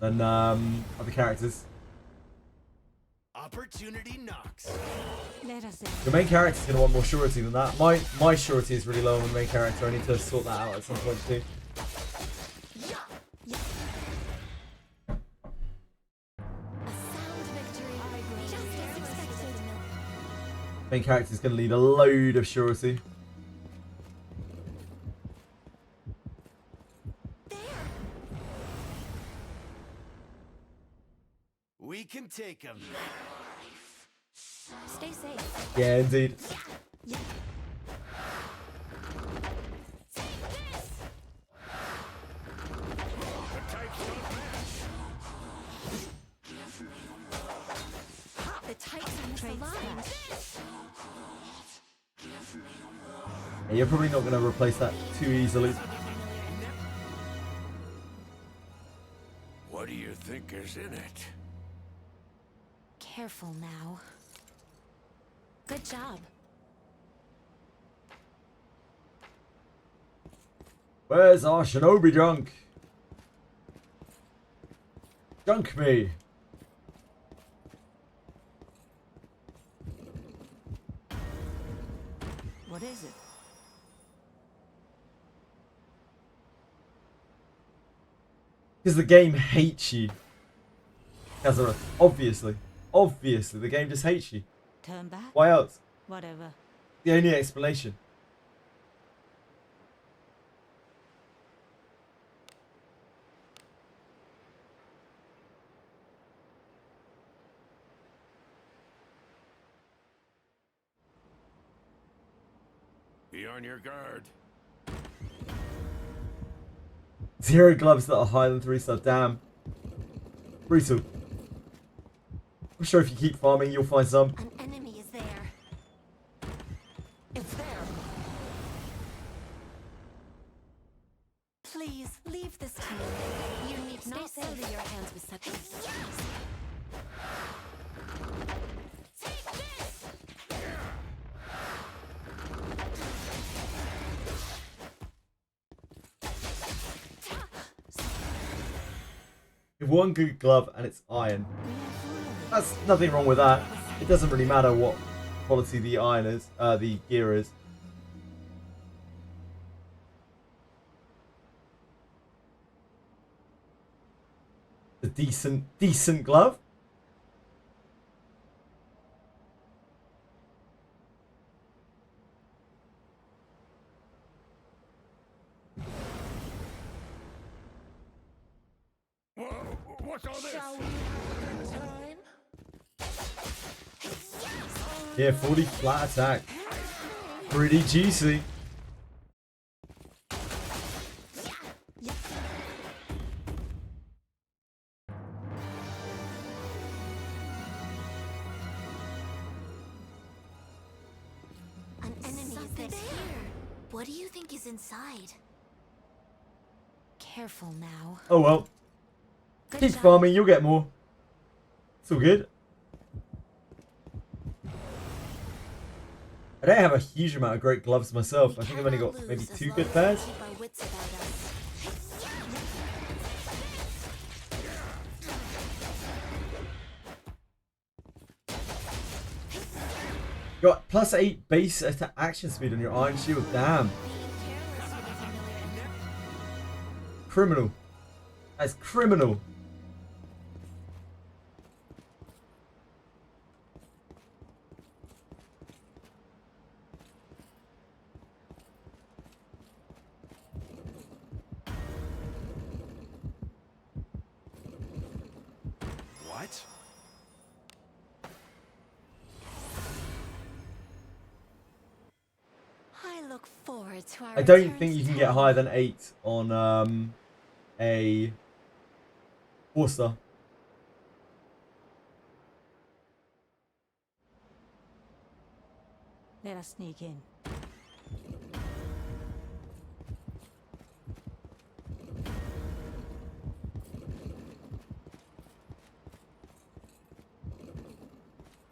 than other characters. Opportunity knocks. Let us in. The main character's going to want more surety than that. My surety is really low on the main character. I need to sort that out at some point too. A sound victory. Just as expected. Main character's going to need a load of surety. We can take them. Stay safe. Yeah, indeed. The Titans aligned. Yeah, you're probably not going to replace that too easily. What do you think is in it? Careful now. Good job. Where's our shinobi junk? Junk me. What is it? Because the game hates you. Kazura, obviously. Obviously, the game just hates you. Turn back? Why else? Whatever. The only explanation. Be on your guard. 0 gloves that are higher than 3-star. Damn. Brutal. I'm sure if you keep farming, you'll find some. An enemy is there. It's there. Please leave this to me. You need not sully your hands with such a Take this! You have one good glove and it's iron. That's nothing wrong with that. It doesn't really matter what quality the iron is, the gear is. A decent glove. Whoa, what's all this? Shall we have a good time? Yeah, 40 flat attack. Pretty juicy. An enemy is there. What do you think is inside? Careful now. Oh well. Good Keep job. farming, you'll get more. It's all good. I don't have a huge amount of great gloves myself. I think I've only got maybe 2 good pairs. Keep our wits about us. You got +8 base attack action speed on your iron shield. Damn. Criminal. That's criminal. What? I look forward to our I don't return think you to can get town. higher than 8 on a 4-star. Let us sneak in.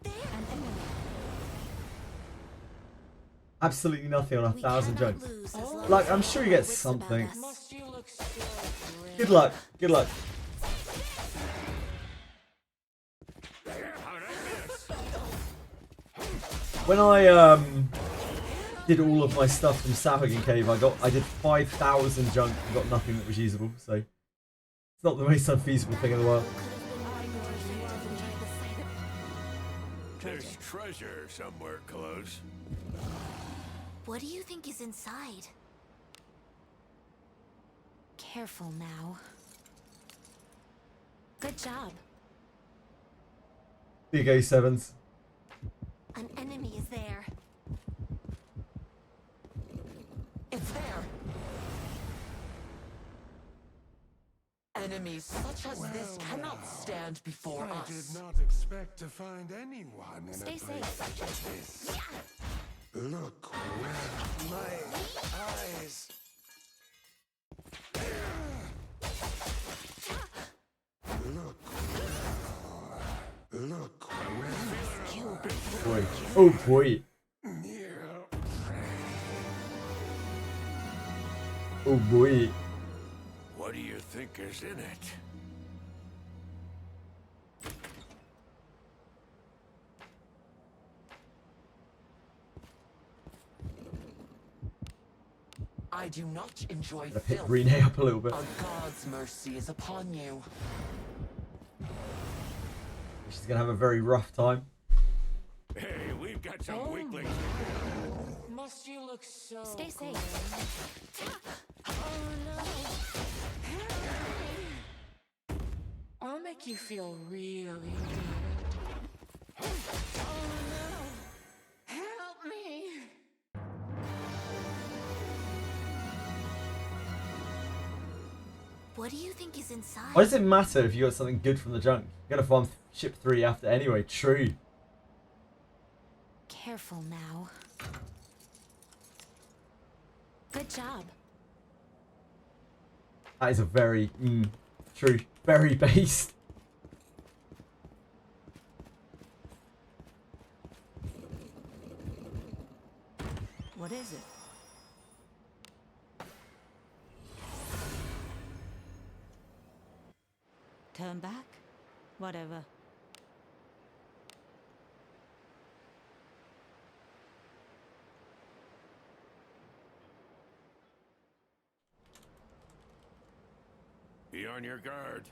An enemy. Absolutely nothing on a We 1,000 cannot junk. lose as long Like, as I'm we sure you keep our get wits about something. us. Must you look so grim? Good luck. Good luck. How'd I miss? When I did all of my stuff from Sahagan Cave, I did 5,000 junk and got nothing that was usable. So it's not the most unfeasible thing in the world. There's treasure somewhere close. What do you think is inside? Careful now. Good job. Big A7s. An enemy is there. It's there. Enemies such as this cannot stand before I us. did not expect to find anyone in Stay a place safe. such as this. Look where my Oh boy. Oh boy. What do you think is in it? I do not enjoy Gotta pick filth. Renee up a little bit. A god's mercy is upon you. She's gonna have a very rough time. Hey, we've got some weaklings. Must you look so Stay safe. good? Oh no. I'll make you feel really good. Oh no. Help me. What do you think is inside? Why does it matter if you got something good from the junk? You're gonna farm ship 3 after anyway. True. Careful now. Good job. That is a very true, very based. What is it? Turn back? Whatever. Be on your guard.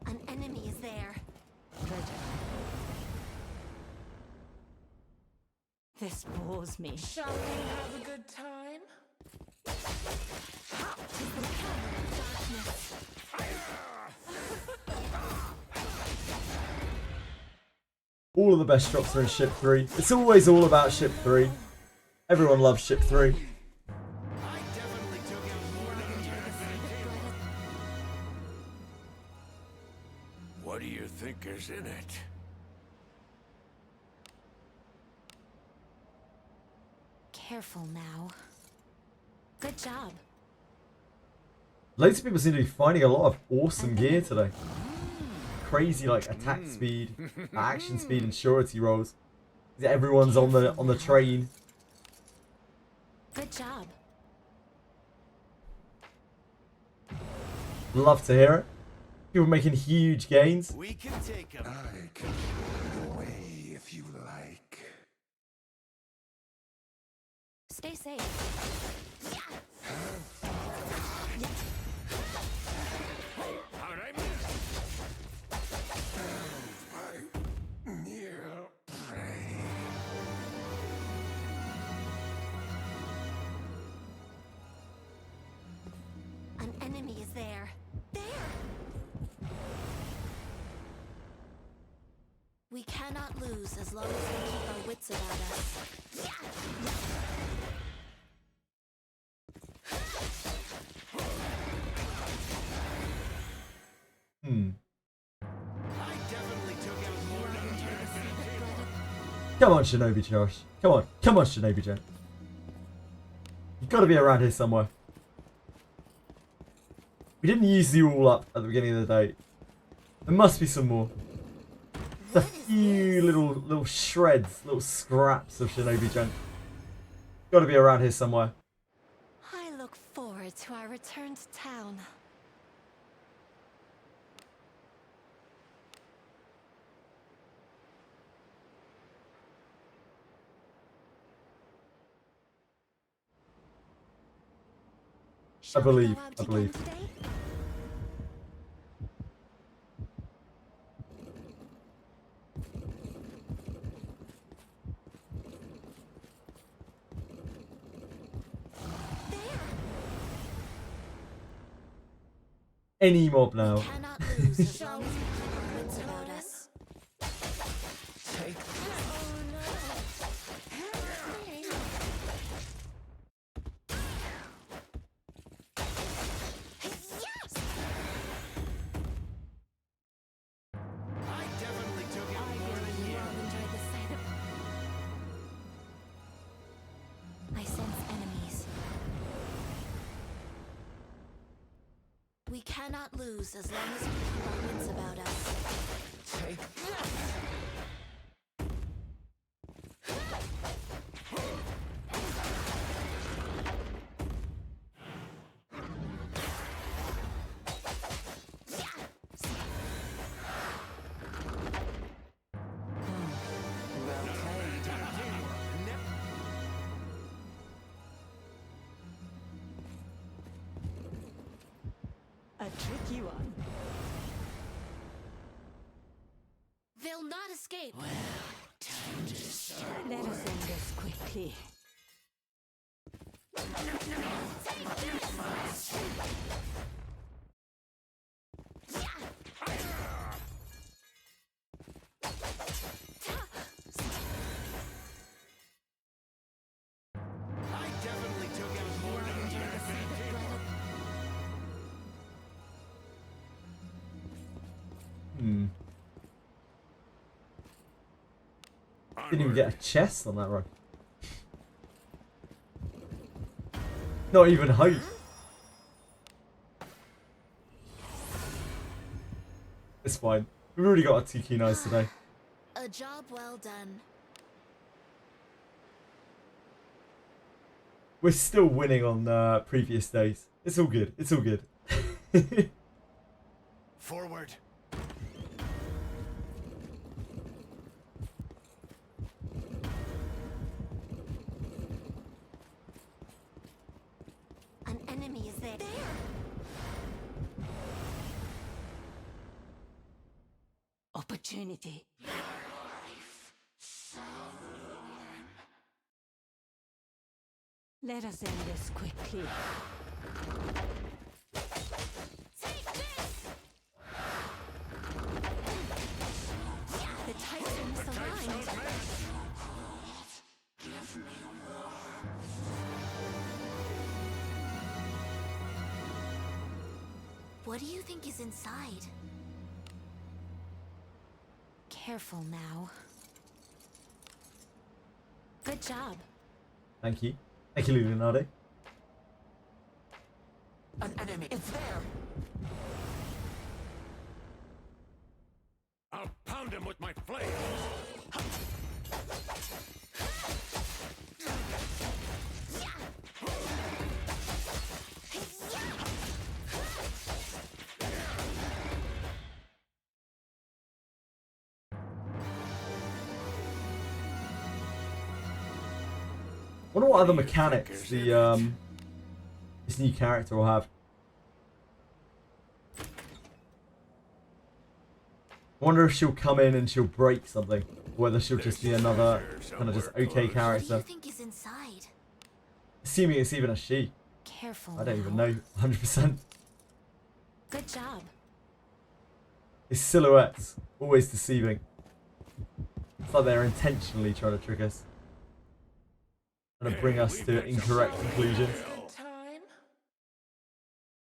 An enemy is there. This bores me. Shall we have a good time? All of the best drops are in ship 3. It's always all about ship 3. Everyone loves ship 3. I definitely took out more than What do you think is in it? Careful now. Good job. Loads of people seem to be finding a lot of awesome gear today. Crazy like attack speed, action speed, and surety rolls. Everyone's on the train. Good job. Love to hear it. People making huge gains. We can take them. I can show you the way if you like. Stay safe. How'd I miss? My near prey. An enemy is there. There! We cannot lose as long as we keep our wits about us. I definitely took out more than Come on, Shinobi Josh. Come on, Shinobi Josh. You've got to be around here somewhere. We didn't use you all up at the beginning of the day. There must be some more. Just a few little shreds, little scraps of Shinobi junk. Got to be around here somewhere. I look forward to our return to town. I believe. Shall we go out again today? Any mob now. Cannot lose as long as we keep our wits about us. Take I definitely took out more than you. We cannot lose as long as we keep our wits about us. Take well played. A tricky one. They'll not escape. Let us end this quickly. I definitely took out more than I expected. Didn't even get a chest on that run. Not even height. It's fine. We've already got our 2 Kunais today. A job well done. We're still winning on previous days. It's all good. It's all good. Forward. An enemy is there. Opportunity. Let us end this quickly. Take this! The tights are misaligned. What do you think is inside? Careful now. Good job. Thank you. Thank you, Leonardo. An enemy. It's there. I'll pound him with my flails. I wonder what other mechanics the this new character will have. I wonder if she'll come in and she'll break something, or whether she'll just be another kind of just okay What do you character. think is inside? Assuming it's even a she. Careful I don't even now. know 100%. Good job. His silhouette's always deceiving. It's like they're intentionally trying to trick us. Trying to bring us to incorrect conclusions. Good time.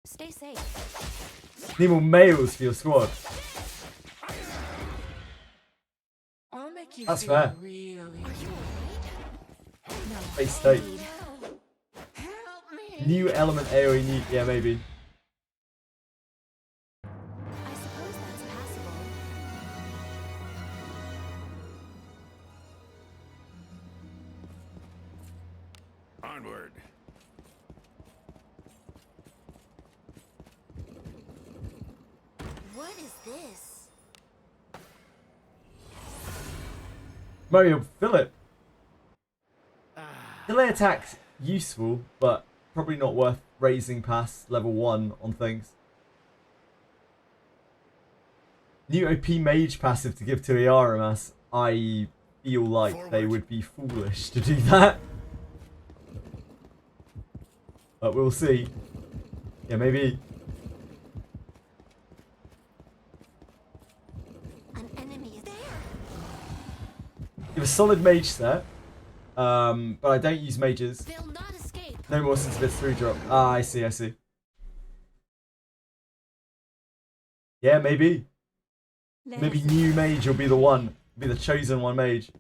Stay safe. Need more males for your squad. I'll make you That's feel fair. really Are you alright? No. Face state. Indeed. Help me. New element AoE new. Yeah, maybe. I suppose that's passable. Onward. What is this? Mario, Philip. Delay attack's useful, but probably not worth raising past level 1 on things. New OP mage passive to give to Iaramas. I feel like they would be foolish to do that. But we'll see. Yeah, maybe. An enemy is there. You have a solid mage set. But I don't use mages. They'll not escape. No more since this 3 drop. Ah, I see, I see. Yeah, maybe. Let Maybe us new mage will be the one. Be the chosen one mage.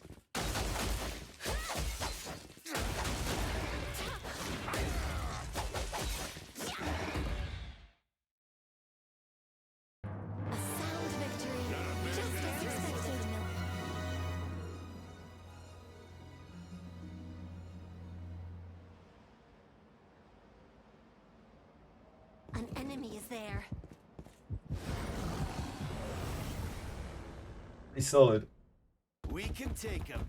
there. Pretty solid. We can take him.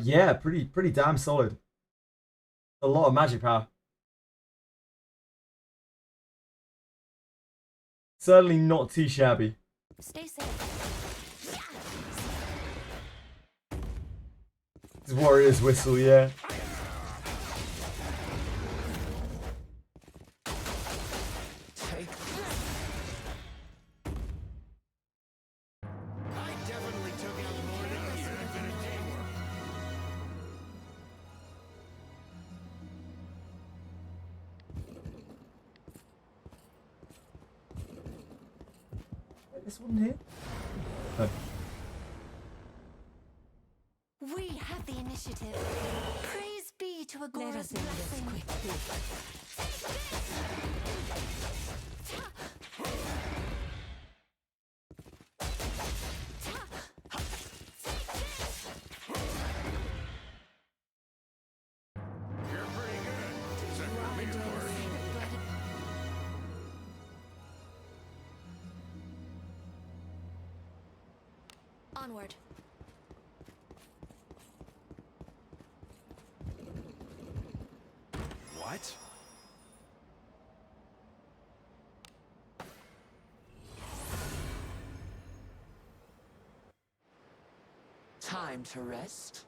Yeah, pretty damn solid. A lot of magic power. Certainly not too shabby. Stay safe. His warrior's whistle, yeah. Take this. I definitely took out more than you. A bit of teamwork. This one here? Oh. We have the initiative. Praise be to Let Agora's us end this blessing. quickly. You're pretty good. Except for me, of course. Onward. What? Time to rest.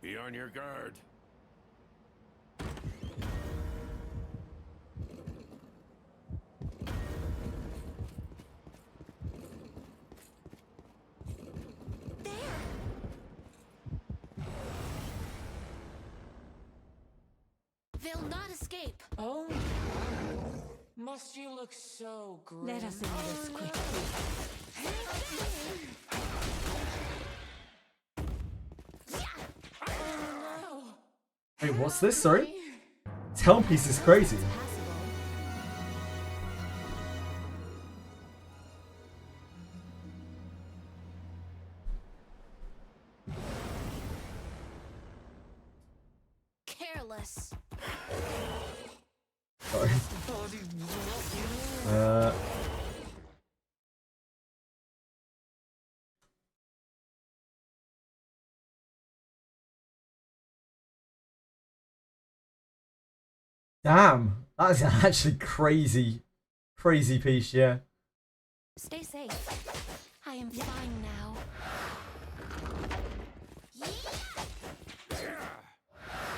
Be on your guard. They'll not escape. Oh, must you look so grim? Let us end this Oh, quickly. no. Wait, what's this? Sorry? Tell piece is crazy. Careless. Sorry. Damn, that's actually crazy piece, yeah. Stay safe. I am fine now.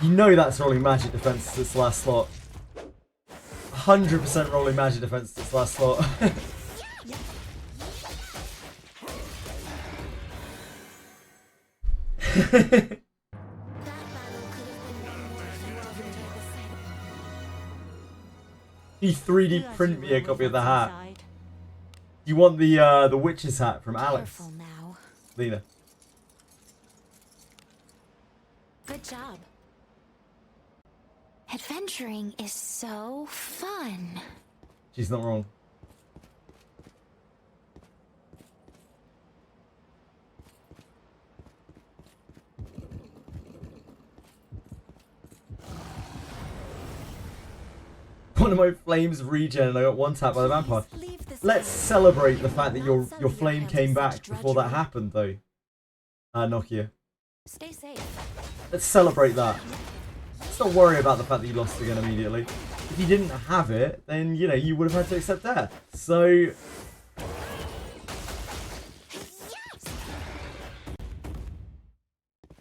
You know that's rolling magic defense to its last slot. 100% rolling magic defense to its last slot. You 3D print me a copy of the hat. You want the witch's hat from Alex? Careful now. Lena. Good job. Adventuring is so fun. She's not wrong. One of my flames regen and I got one tap by the vampire. Let's celebrate the fact that your flame came back before that happened though. Nokia. Stay safe. Let's celebrate that. Let's not worry about the fact that you lost again immediately. If you didn't have it, then you know you would have had to accept death. So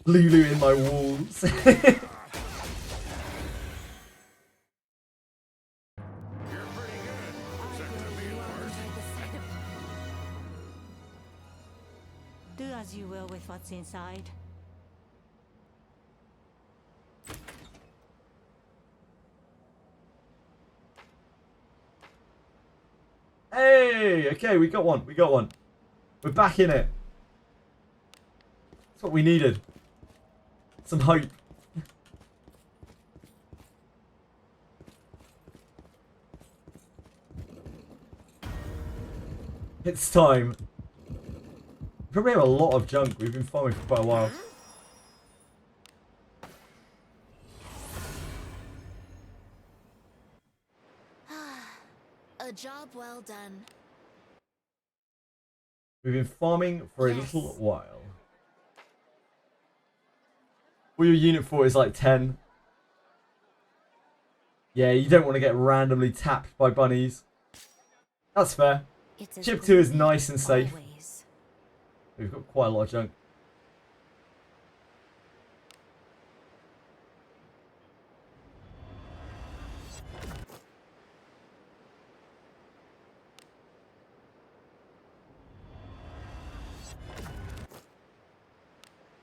Lulu in my walls. Do as you will with what's inside. Hey, okay, we got one. We got one. We're back in it. That's what we needed. Some hope. It's time. We probably have a lot of junk. We've been farming for quite a while. A job well done. We've been farming for a Yes. little while. All your unit for is like 10. Yeah, you don't want to get randomly tapped by bunnies. That's fair. It's as Chip 2 is groovy nice and safe. always. We've got quite a lot of junk.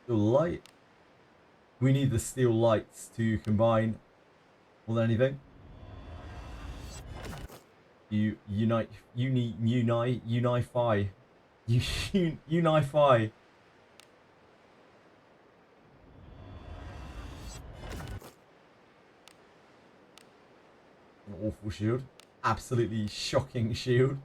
Steel light. We need the steel lights to combine more than anything. Unify. An awful shield. Absolutely shocking shield.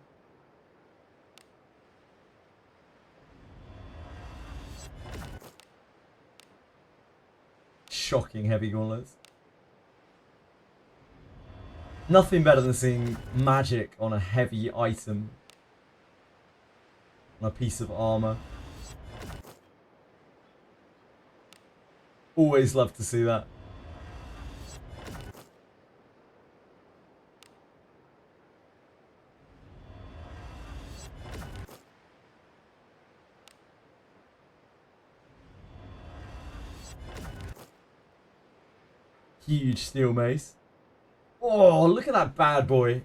Shocking heavy gauntlets. Nothing better than seeing magic on a heavy item. On a piece of armor. Always love to see that. Huge steel mace. Oh, look at that bad boy.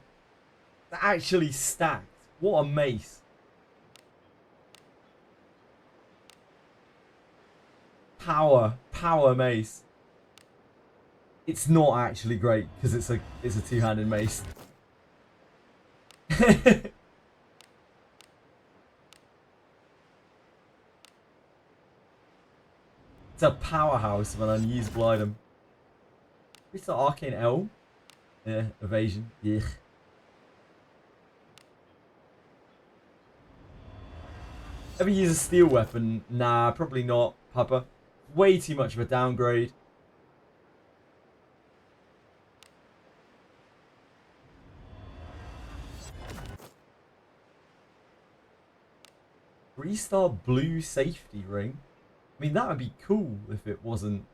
They're actually stacked. What a mace. Power mace. It's not actually great because it's a two-handed mace. It's a powerhouse of an unusable item. It's the arcane elm. Yeah, evasion. Yeah. Ever use a steel weapon? Nah, probably not, Papa. Way too much of a downgrade. Three-star blue safety ring. I mean, that would be cool if it wasn't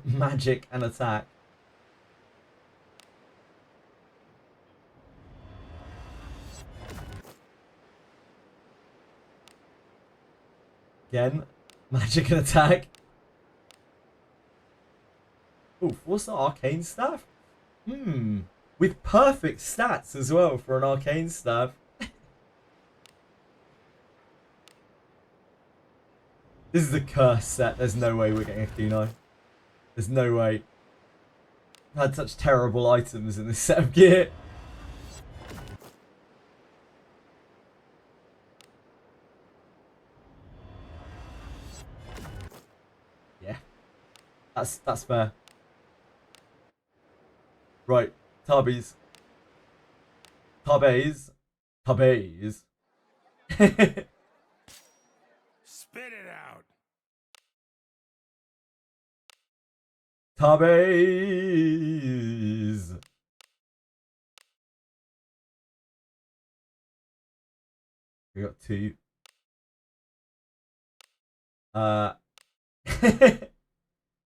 magic and attack. Again, magic and attack. Oof, what's the arcane staff? With perfect stats as well for an arcane staff. This is a cursed set. There's no way we're getting a kunai. There's no way. I've had such terrible items in this set of gear. Yeah. That's fair. Right. Tubbies. Tubbies. Tubbies. Spit it out. Tubbies. We got two.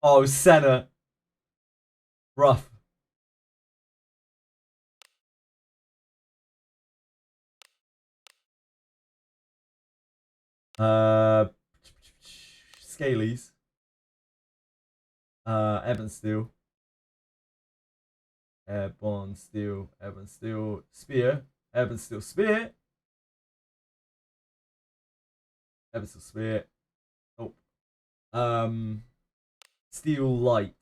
Oh, Senna. Rough. Scalies. Ebon Steel. Airborne Steel. Ebon Steel. Spear. Ebon Steel Spear. Ebon Steel Spear. Oh. Steel Light.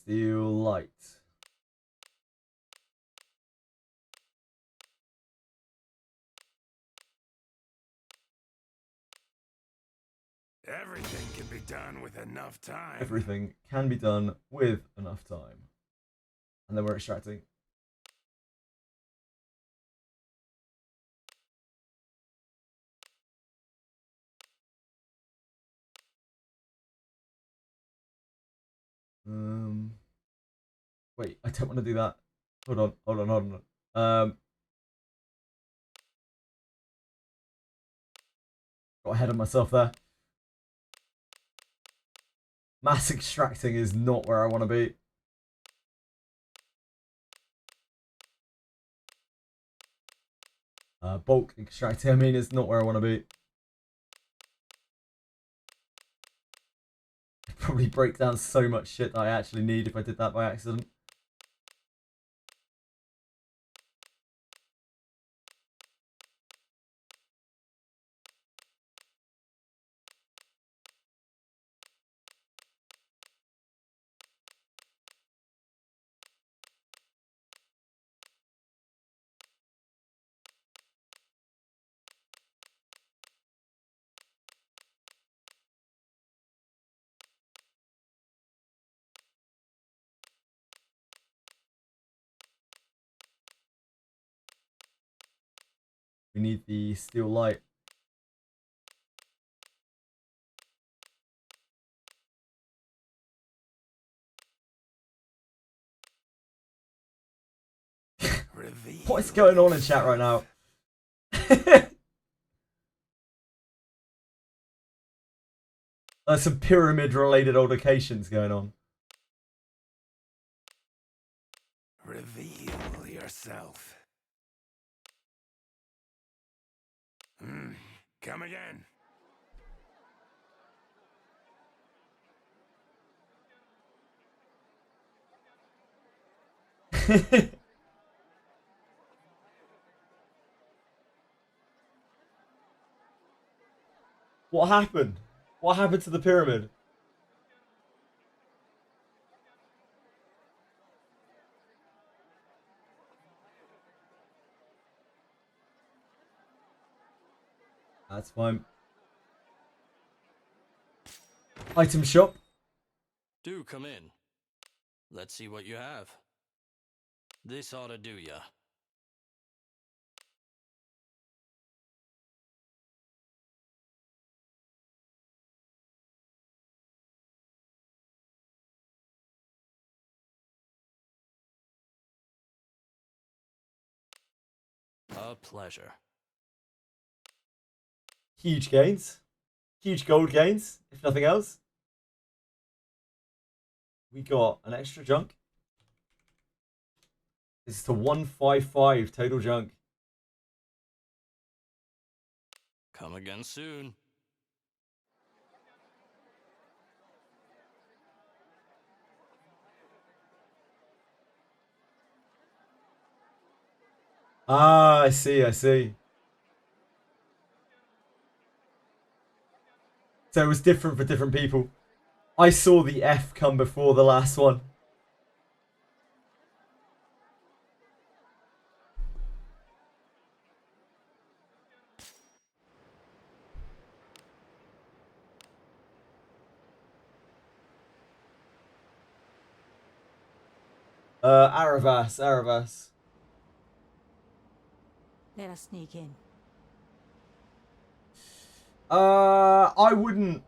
Steel light. Everything can be done with enough time. Everything can be done with enough time. And then we're extracting. Wait, I don't want to do that. Hold on. Got ahead of myself there. Mass extracting is not where I want to be. Bulk extracting, I mean, is not where I want to be. I'd probably break down so much shit that I actually need if I did that by accident. We need the steel light. What is going on in chat right now? There's some pyramid-related altercations going on. Reveal yourself. Come again. What happened? What happened to the pyramid? That's fine. Item shop. Do come in. Let's see what you have. This ought to do ya. A pleasure. Huge gains. Huge gold gains, if nothing else. We got an extra junk. This is to 155 total junk. Come again soon. Ah, I see. So it was different for different people. I saw the F come before the last one. Aravas. Let us sneak in. I wouldn't.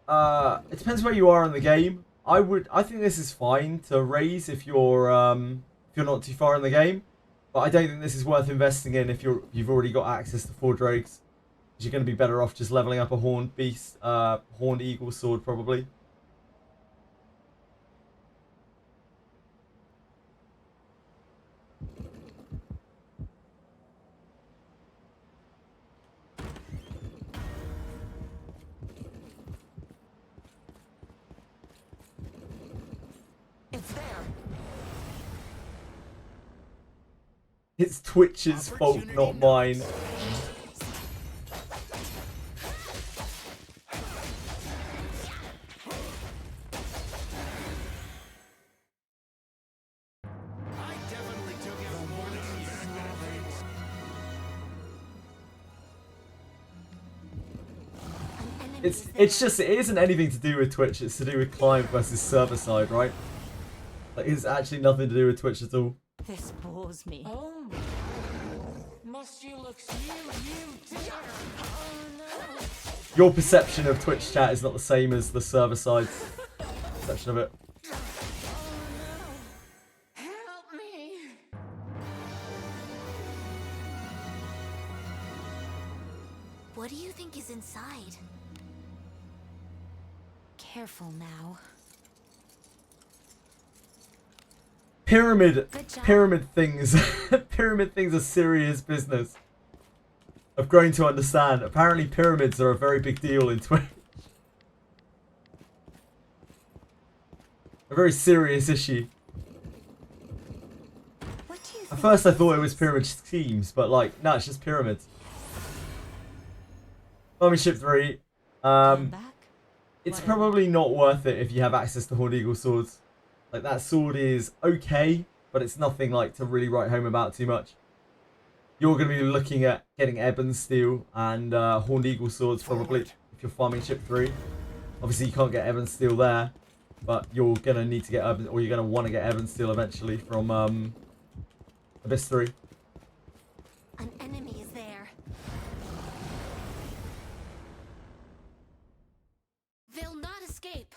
It depends where you are in the game. I think this is fine to raise if you're not too far in the game, but I don't think this is worth investing in if you've already got access to 4 drakes. Because you're going to be better off just leveling up a horned beast, horned eagle sword probably. It's there. It's Twitch's fault, not mine. it isn't anything to do with Twitch. It's to do with client versus server side, right? Like, it's actually nothing to do with Twitch at all. This bores me. Oh, must you look you dare. Oh no. Your perception of Twitch chat is not the same as the server side perception of it. Oh no. Help me. What do you think is inside? Careful now. Pyramid Good job. pyramid things are serious business. I've grown to understand. Apparently pyramids are a very big deal in Twitch. A very serious issue. What do you At think first I is thought it was pyramid schemes, but like, no, it's just pyramids. Army Ship 3. Turn back. It's Whatever. probably not worth it if you have access to Horned Eagle swords. Like, that sword is okay, but it's nothing like to really write home about too much. You're going to be looking at getting Ebon Steel and Horned Eagle swords probably if you're farming Ship 3. Obviously you can't get Ebon Steel there, but you're going to need to get Ebon, or you're going to want to get Ebon Steel eventually from Abyss 3. An enemy is there. They'll not escape.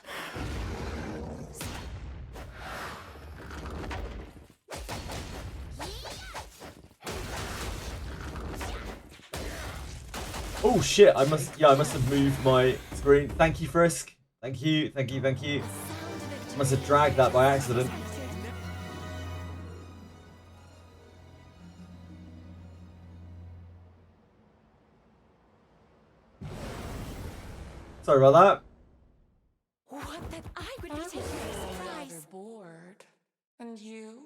Oh shit, I must have moved my screen. Thank you, Frisk. Thank you. Must have dragged that by accident. Sorry about that. What that I would be taken by Rather surprise. bored. And you?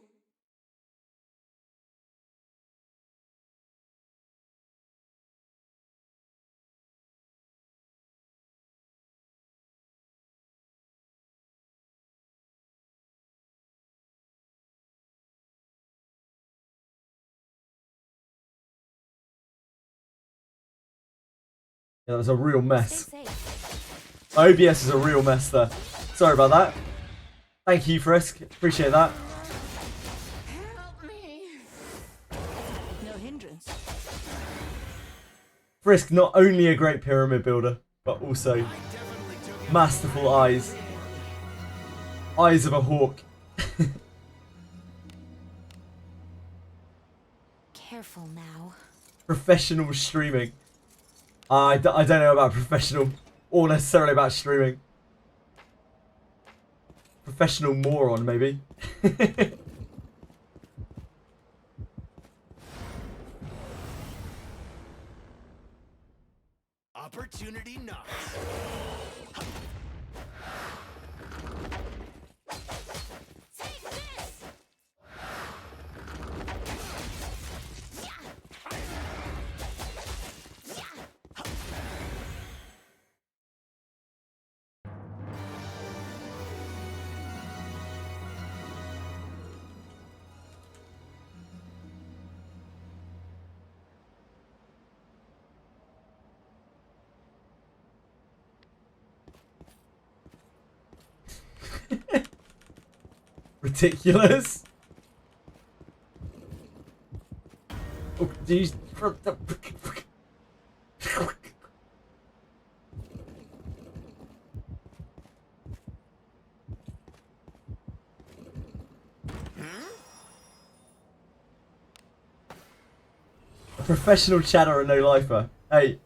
Yeah, that was a real mess. Stay safe. OBS is a real mess there. Sorry about that. Thank you, Frisk. Appreciate that. Help me. No hindrance. Frisk, not only a great pyramid builder, but also masterful eyes. Eyes of a hawk. Careful now. Professional streaming. I don't know about professional or necessarily about streaming. Professional moron, maybe. Opportunity knocks. Take this! Ridiculous. Oh, geez. A professional chatter and no lifer. Hey,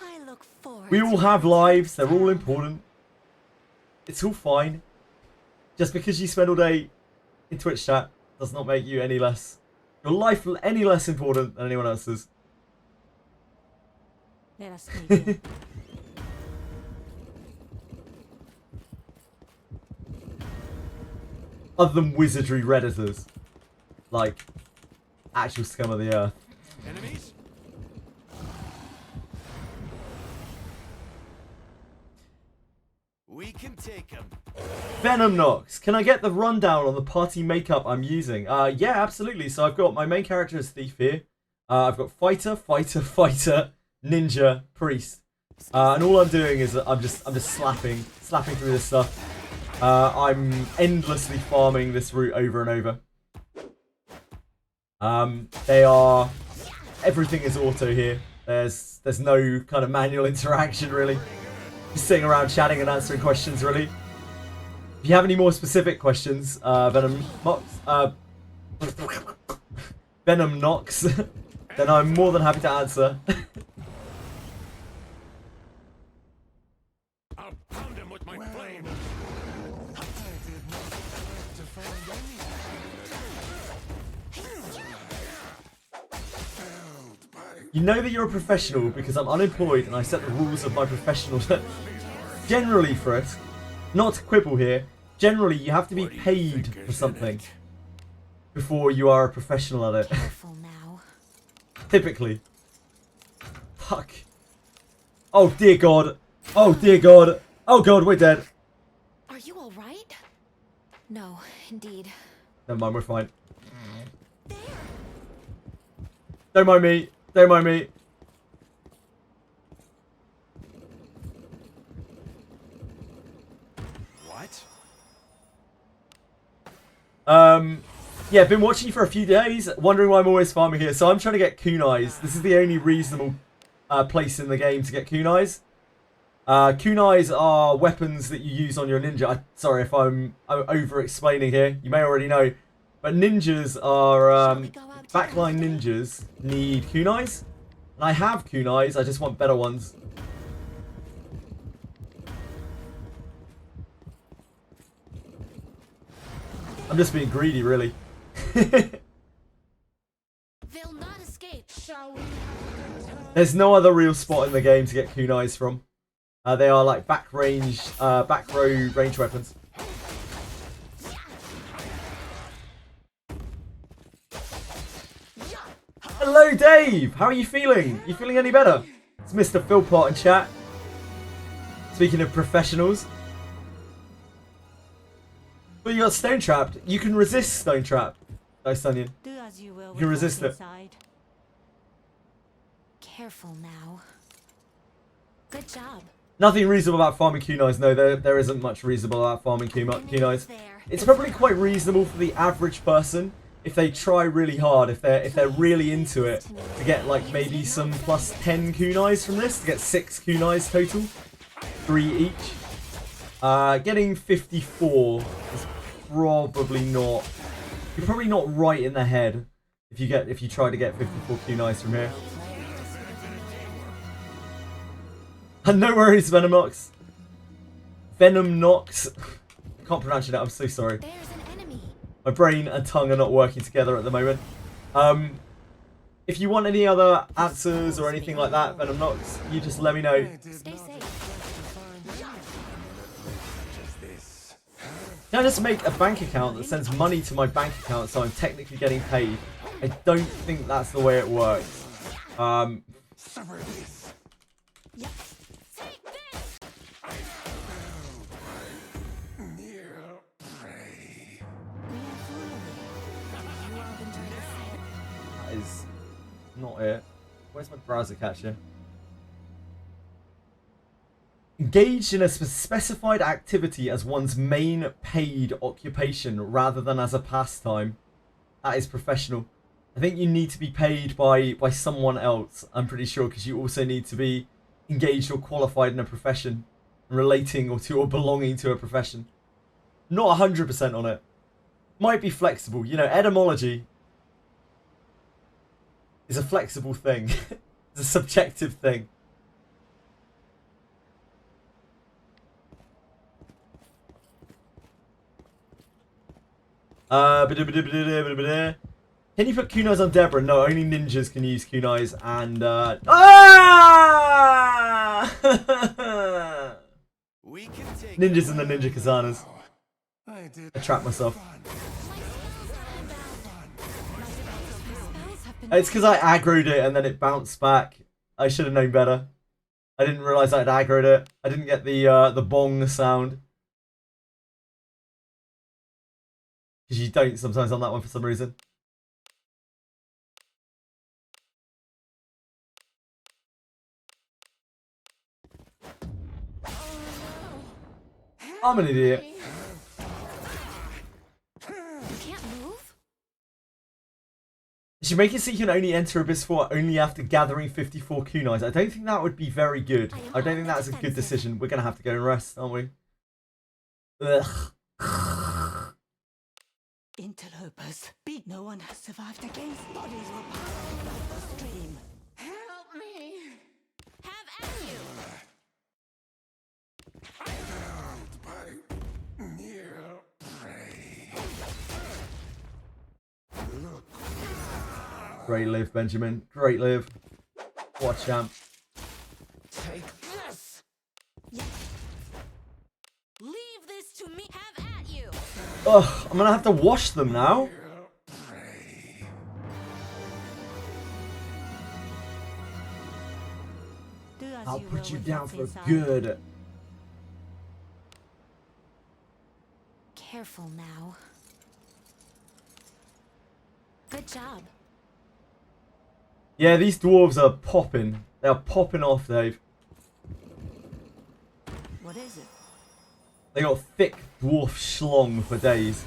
I look forward we to all have lives. They're all important. It's all fine. Just because you spend all day in Twitch chat does not make you any less, your life any less important than anyone else's. Let us sneak in. Other than Wizardry Redditors. Like, actual scum of the earth. Enemies? We can take them. Venom Nox, can I get the rundown on the party makeup I'm using? Yeah, absolutely. So I've got my main character as Thief here. I've got Fighter, Ninja, Priest. And all I'm doing is I'm just slapping through this stuff. I'm endlessly farming this route over and over. Everything is auto here. There's no kind of manual interaction really. Just sitting around chatting and answering questions really. If you have any more specific questions, Venom Nox, then I'm more than happy to answer. I'll pound him with my flame. I did not expect to find any. You know that you're a professional because I'm unemployed and I set the rules of my professional. Generally, for it, not to quibble here, generally you have to be paid for something before you are a professional at it. Careful now. Typically. Fuck. Oh dear God. Oh dear God. Oh God, we're dead. Are you all right? No, indeed. Never mind, we're fine. Don't mind me. Don't mind me. What? Yeah, been watching you for a few days, wondering why I'm always farming here. So I'm trying to get kunais. This is the only reasonable place in the game to get kunais. Kunais are weapons that you use on your ninja. Sorry if I'm over-explaining here. You may already know. But ninjas are... backline ninjas need kunais. And I have kunais, I just want better ones. I'm just being greedy, really. They'll not escape. Shall we? There's no other real spot in the game to get kunais from. They are like back row range weapons. Hello, Dave. How are you feeling? You feeling any better? It's Mr. Philpott in chat. Speaking of professionals. But you got stone trapped. You can resist stone trap. Nice onion. Do as you will. You can resist it. Careful now. Good job. Nothing reasonable about farming kunais. No, there isn't much reasonable about farming kunais. It's probably quite reasonable for the average person if they try really hard, if they're really into it, to get like maybe some plus 10 kunais from this, to get 6 kunais total, 3 each. Getting 54 is probably not. You're probably not right in the head if you try to get 54 kunais from here. And no worries, Venom Nox. Venom Nox. I can't pronounce it. I'm so sorry. There's an enemy. My brain and tongue are not working together at the moment. If you want any other answers or anything like that, Venom Nox, you just let me know. Stay safe. Can I just make a bank account that sends money to my bank account so I'm technically getting paid? I don't think that's the way it works. That is not it. Where's my browser catcher? Engaged in a specified activity as one's main paid occupation rather than as a pastime. That is professional. I think you need to be paid by someone else, I'm pretty sure, because you also need to be engaged or qualified in a profession, relating or belonging to a profession. Not 100% on it. Might be flexible. You know, etymology is a flexible thing. It's a subjective thing. Can you put kunais on Deborah? No, only ninjas can use kunais and ninjas and the ninja kazanas. I trapped myself. It's because I aggroed it and then it bounced back. I should have known better. I didn't realise I'd aggroed it. I didn't get the bong sound. Because you don't sometimes on that one for some reason. I'm an idiot. You can't move? It should make it so you can only enter Abyss 4 only after gathering 54 kunais. I don't think that would be very good. I don't think that's a good decision. We're going to have to go and rest, aren't we? Ugh. Interlopers. Beat. No one has survived against. Bodies were piled like the stream. Help me! Have at you! Held by near prey. Look. Great live, Benjamin. Great live. What a champ. Take this! Leave this to me. Have at you! Ugh, I'm going to have to wash them now. Prey. Do as I'll you put will you with down what's for inside. good. Careful now. Good job. Yeah, these dwarves are popping. They are popping off, Dave. What is it? They got thick dwarf schlong for days.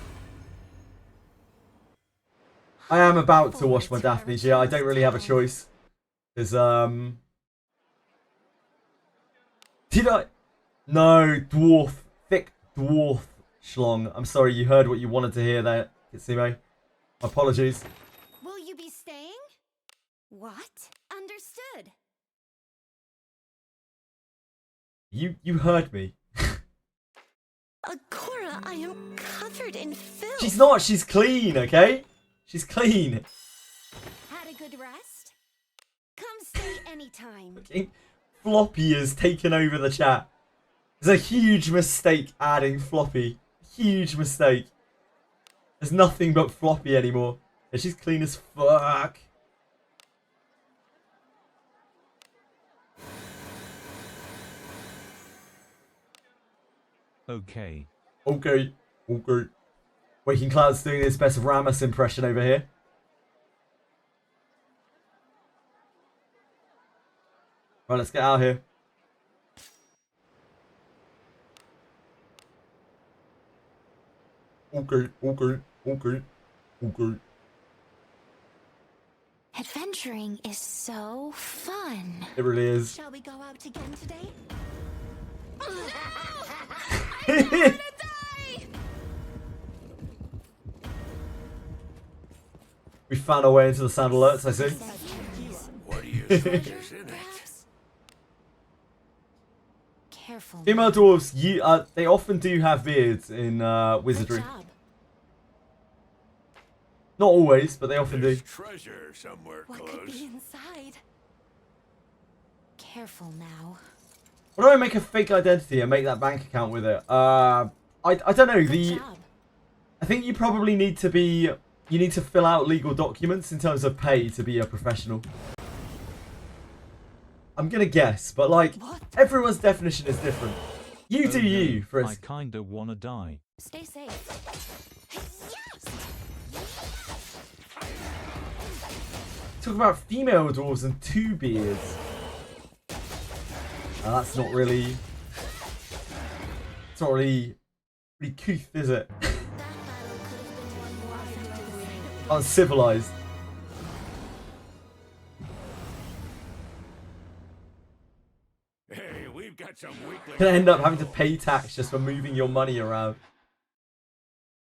I am about to wash my Daphnes. Yeah, I don't really have a choice. Because, Did I? No, dwarf. Thick dwarf schlong. I'm sorry, you heard what you wanted to hear there, Kitsime. Apologies. Will you be staying? What? Understood. You heard me. Cora, I am covered in filth. She's not. She's clean, okay? She's clean. Had a good rest? Come stay anytime. Okay. Floppy has taken over the chat. It's a huge mistake adding Floppy. Huge mistake. There's nothing but Floppy anymore. And she's clean as fuck. Okay. Okay. Okay. Waking Cloud's doing his best Ramus impression over here. Right, let's get out of here. Okay, okay, okay, okay. Adventuring is so fun. It really is. Shall we go out again today? We found our way into the sound alerts, I see. What do you think is in it? Careful. Female dwarves, they often do have beards in Wizardry. Good job. Not always, but they often do. There's treasure somewhere What could close. be inside? Careful now. What do I make a fake identity and make that bank account with it? I don't know. Good job. I think you probably need to be. You need to fill out legal documents in terms of pay to be a professional. I'm gonna guess, but like everyone's definition is different. You do you, I Frisk. kinda wanna die. Stay safe. Talk about female dwarves and 2 beards. That's not really. It's not really couth, is it? That battle could have been won more effectively. Uncivilized. Hey, we've got some weaklings. Gonna end up having to pay tax just for moving your money around.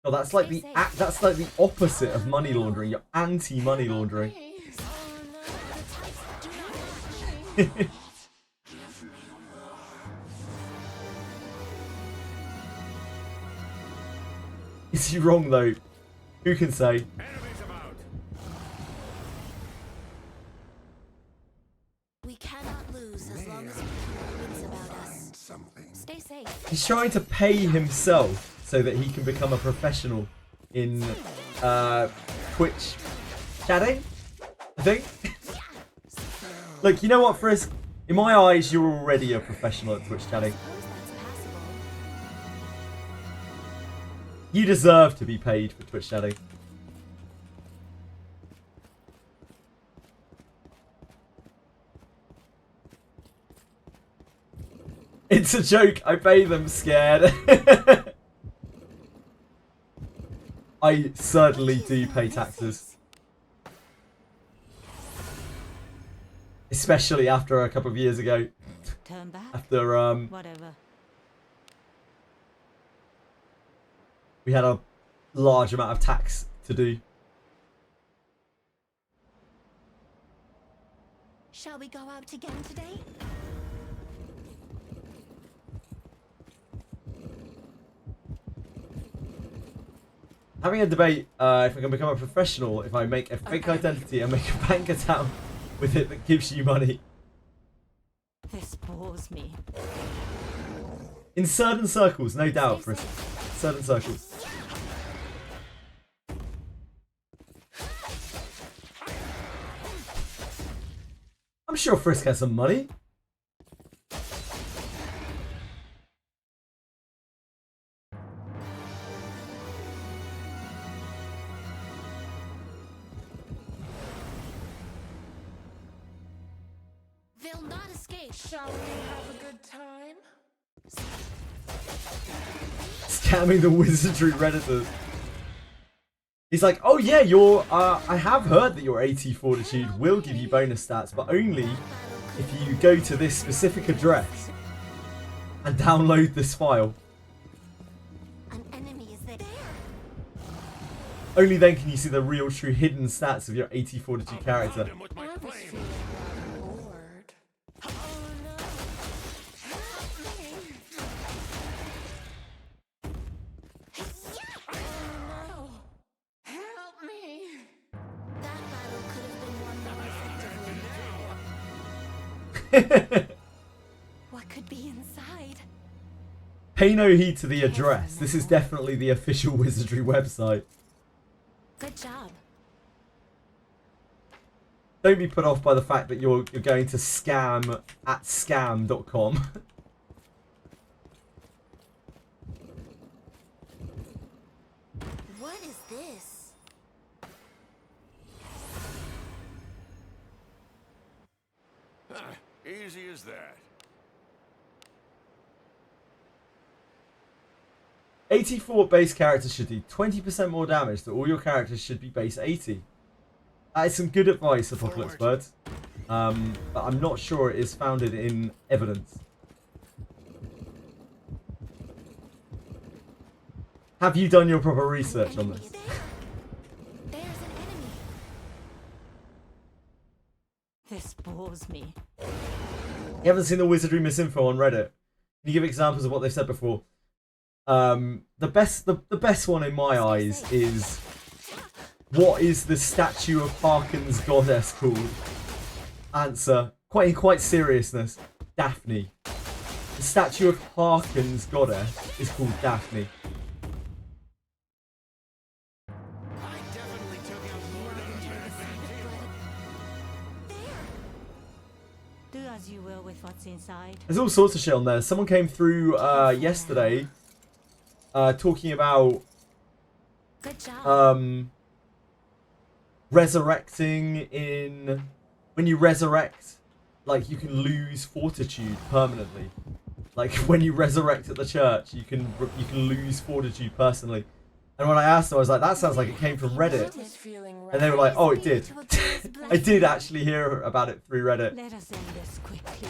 Oh, that's like the that's like the opposite of money laundering. You're anti-money laundering. Oh no, the types do not watch me. Is he wrong though? Who can say? Enemies about. We cannot lose as long as we keep wits about us. Something. Stay safe. He's trying to pay himself so that he can become a professional in Twitch chatting, I think. Look, you know what, Frisk? In my eyes, you're already a professional at Twitch chatting. Suppose that's passable. You deserve to be paid for Twitch chatting. It's a joke. I pay them scared. I certainly do pay taxes. Especially after a couple of years ago. Turn back. After Whatever. we had a large amount of tax to do. Shall we go out again today? Having a debate if I can become a professional if I make a fake identity and make a bank account with it that gives you money. This bores me. In certain circles, no doubt, Frisk. Certain circles. I'm sure Frisk has some money. They'll not escape. Shall we have a good time? Scamming the Wizardry Redditors. He's like, oh yeah, I have heard that your AT Fortitude will give you bonus stats, but only if you go to this specific address and download this file. An enemy is there. Only then can you see the real true hidden stats of your AT Fortitude character. Him with my I was flame. feeling rather bored. Oh no! Help me! Oh no! Help me! That battle could have been won more effectively. What could be inside? Pay no heed to the address. This is definitely the official Wizardry website. Good job. Don't be put off by the fact that you're going to scam at scam.com. What is this? Easy as that. 84 base characters should do 20% more damage, so all your characters should be base 80. That is some good advice, Apocalypse Birds. But I'm not sure it is founded in evidence. Have you done your proper research on this? There's an enemy. This bores me. You haven't seen the Wizardry misinfo on Reddit? Can you give examples of what they've said before? The best one in my eyes is, what is the statue of Harken's goddess called? Answer, quite seriousness, Daphne. The statue of Harken's goddess is called Daphne. I definitely took out more than you. Do as you will with what's inside. There's all sorts of shit on there. Someone came through yesterday talking about Good job. resurrecting in... When you resurrect, like, you can lose fortitude permanently. Like, when you resurrect at the church, you can lose fortitude personally. And when I asked them, I was like, that sounds like it came from Reddit. I was feeling And they were like, oh, it did. To appease I did actually hear about it through Reddit. Let us end this quickly.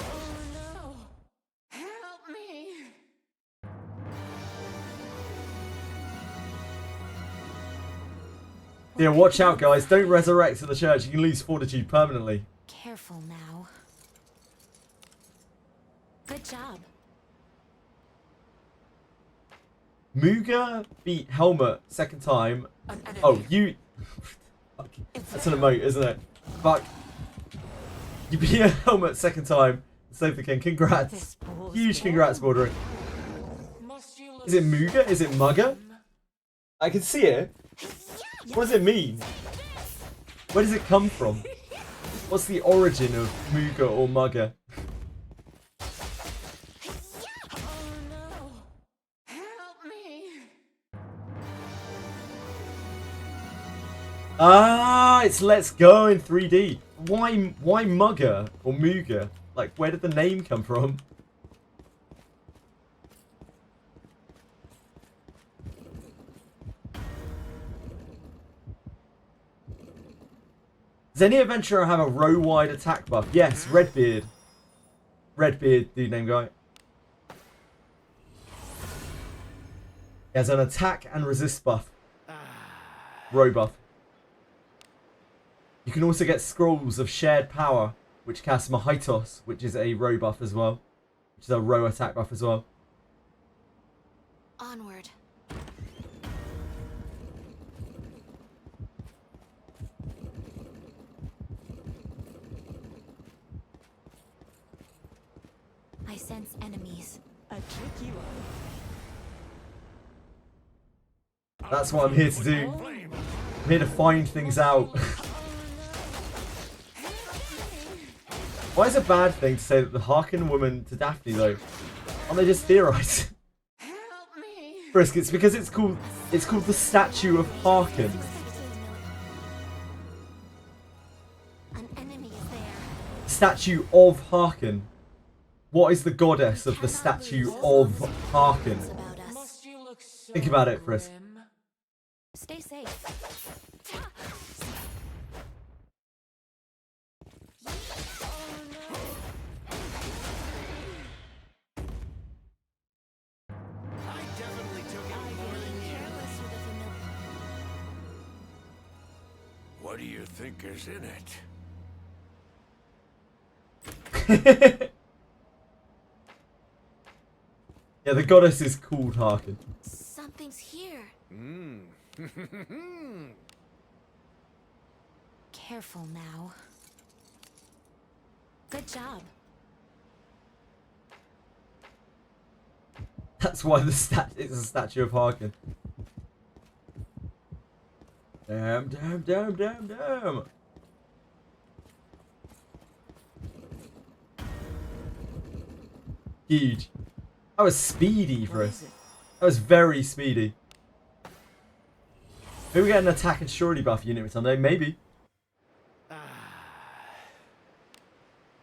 Oh no! Help me! Yeah, watch out, guys. Don't resurrect at the church. You can lose fortitude permanently. Careful now. Good job. Muga beat Helmet second time. Oh, you... Fuck. That's an emote, isn't it? Fuck. You beat a Helmet second time. Save the king. Congrats. This bores Huge me. congrats, Bordering. Must you look Is it Muga? Is it Mugger? I can see it. What does it mean? Where does it come from? What's the origin of Muga or Mugger? Oh no! Help me! Ah, Knights, let's go in 3D. Why Mugger or Muga? Like, where did the name come from? Does any adventurer have a row-wide attack buff? Yes, Redbeard. Redbeard, dude name guy. He has an attack and resist buff. Row buff. You can also get scrolls of shared power, which casts Mahitos, which is a row buff as well. Which is a row attack buff as well. Onward. I sense enemies. A tricky one. That's what I'm here to do. I'm here to find things out. Why is it a bad thing to say that the Harkin woman to Daphne though? Aren't they just theorizing? Frisk, it's because it's called the Statue of Harkin. An enemy is there. Statue of Harkin. What is the goddess of the Statue of Harkin? About us. Must you look so Think about it, Frisk. grim? Stay safe. I definitely took out more than you. Careless with a familiar. What do you think is in it? Yeah, the goddess is called Harkin. Something's here. Careful now. Good job. That's why it's a statue of Harkin. Damn. Huge. That was speedy for us. That was very speedy. Maybe we get an attack and surety buff unit with Sunday. Maybe.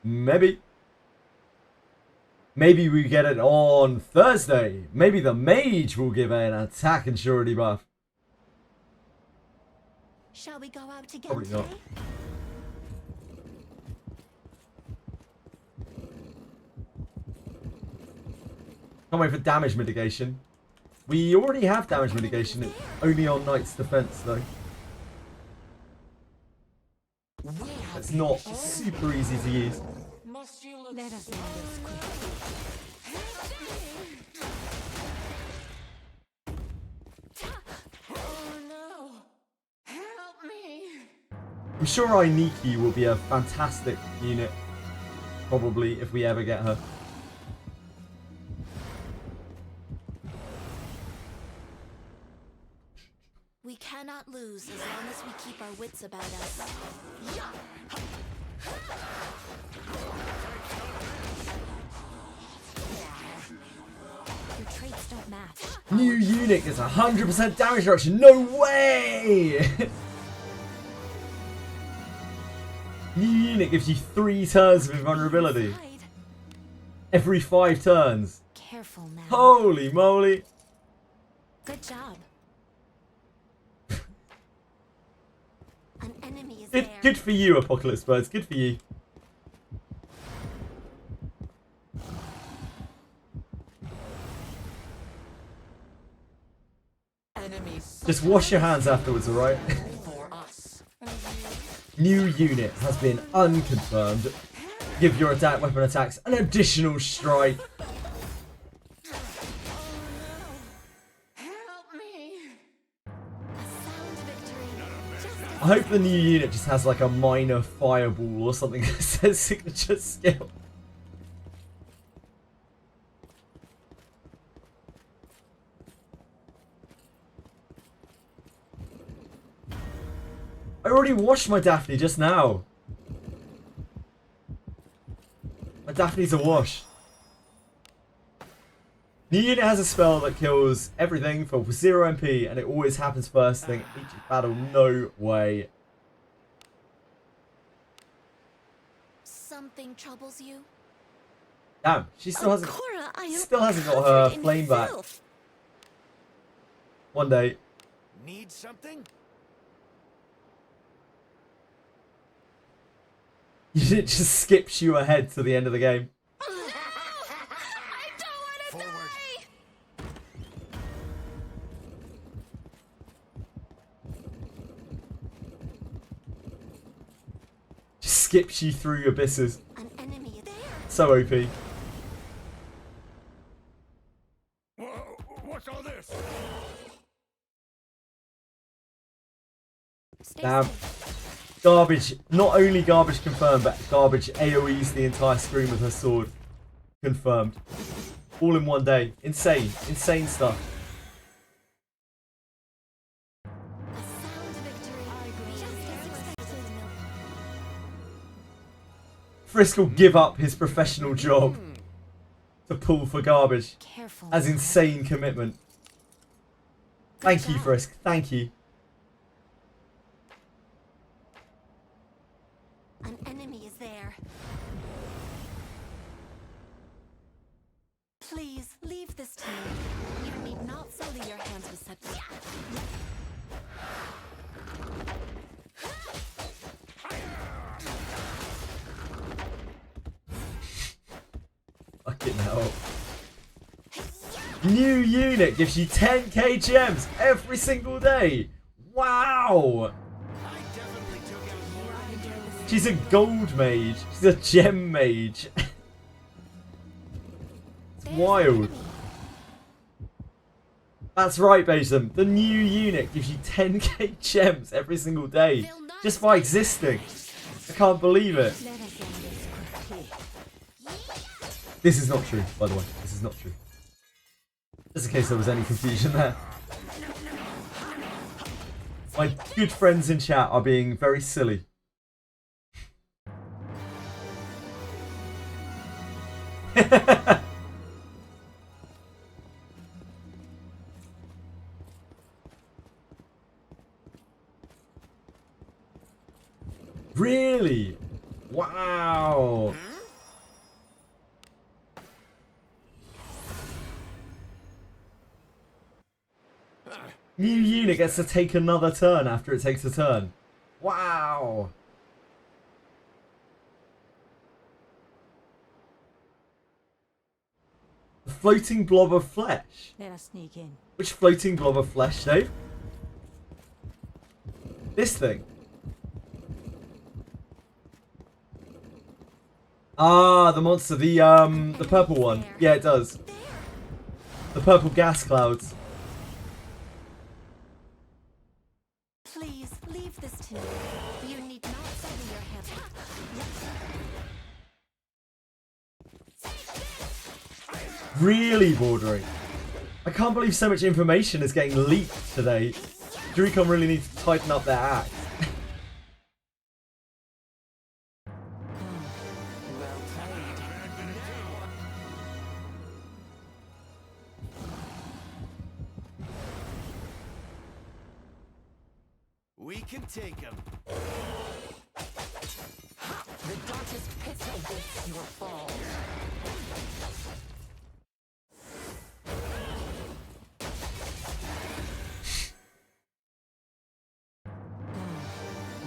Maybe. Maybe we get it on Thursday. Maybe the mage will give an attack and surety buff. Shall we go out again Probably today? not. Can't wait for damage mitigation. We already have damage mitigation, only on Knight's defense though. It's not super easy to use. Must you look Let us so end this quickly. Oh no! Help me! I'm sure Ainiki will be a fantastic unit. Probably, if we ever get her. We cannot lose as long as we keep our wits about us. Your traits don't match. New unit gets 100% damage reduction. No way! New unit gives you 3 turns of invulnerability. Hide. Every 5 turns. Careful now. Holy moly. Good job. An enemy is Good, there. good for you, Apocalypse Birds. Good for you. Enemies Just wash your hands afterwards, alright? for us. New unit has been unconfirmed. Give your attack weapon attacks an additional strike. Help me! A sound victory. I hope the new unit just has like a minor fireball or something that says signature skill. I already washed my Daphne just now. My Daphne's a wash. New unit has a spell that kills everything for 0 MP and it always happens first thing each battle. No way. something troubles you? Damn, she still hasn't Cora, I am got her covered in flame back. filth. One day. Need something? It just skips you ahead to the end of the game. No! I don't want to die! Just skips you through abysses. An enemy there. So OP. What's all this? Stay Damn. safe. Garbage. Not only garbage confirmed, but garbage AoEs the entire screen with her sword. Confirmed. All in one day. Insane. Insane stuff. A sound victory. Just as expected. Frisk will give up his professional job to pull for garbage. Careful. As insane commitment. Thank you, job. Frisk. Thank you. An enemy is there. Please leave this to me. You need not sully your hands with such. Fucking hell. New unit gives you 10k gems every single day. Wow. I definitely took out more. She's a gold mage. She's a gem mage. It's wild. That's right, Basim. The new unit gives you 10k gems every single day. Just by existing. I can't believe it. Let us end this quickly. This is not true, by the way. This is not true. Just in case there was any confusion there. My good friends in chat are being very silly. Really? Wow. New unit gets to take another turn after it takes a turn. Wow. The floating blob of flesh. Let us sneak in. Which floating blob of flesh, Dave? This thing. Ah, the monster, the purple one. Yeah, it does. The purple gas clouds. Please leave this to me. You need not sully your hands. Really bordering. I can't believe so much information is getting leaked today. Druicon really needs to tighten up their act. Well played. We can take him. The darkest pits awaits your fall.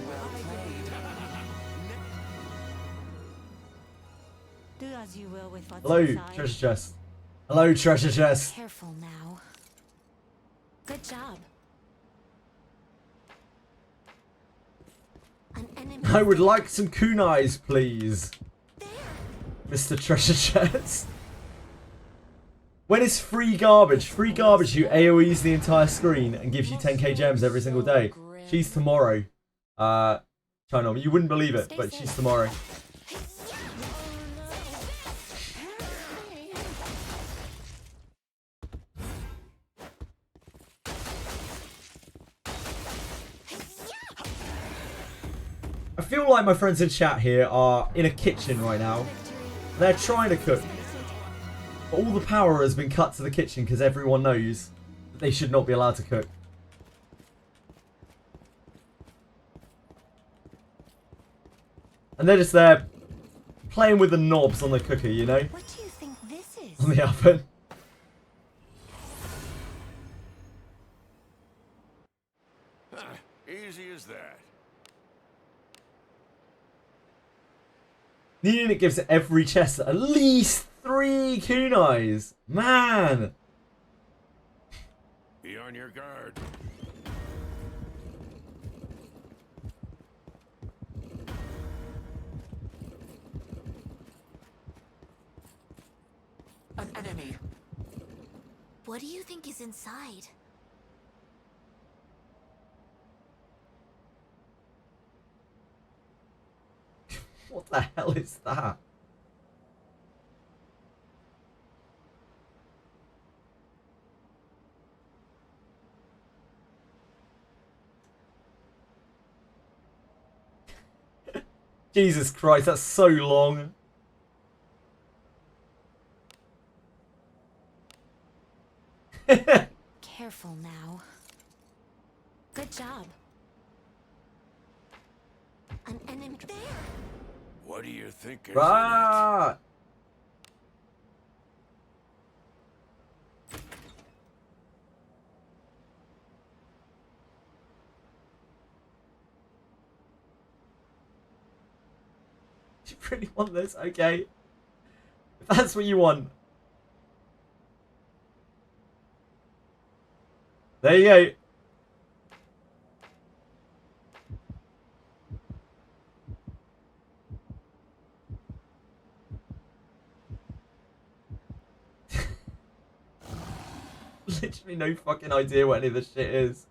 Well played. Do as you will with what's Hello, inside. treasure chest. Hello, treasure chest. Careful now. Good job. An enemy. I would like some kunais, please. Mr. Treasure Chest. When is free garbage? Free garbage you AoEs the entire screen and gives you 10k gems every single day. She's tomorrow. China, you wouldn't believe it, but she's tomorrow. I feel like my friends in chat here are in a kitchen right now. They're trying to cook. But all the power has been cut to the kitchen because everyone knows that they should not be allowed to cook. And they're just there playing with the knobs on the cooker, you know? What do you think this is? On the oven. Easy as that. The unit gives every chest at least 3 kunais. Man! Be on your guard. An enemy. What do you think is inside? What the hell is that? Jesus Christ, that's so long. Careful now. Good job. An enemy there. What do you think is Right. Do you really want this? Okay. If that's what you want. There you go. Literally no fucking idea what any of this shit is.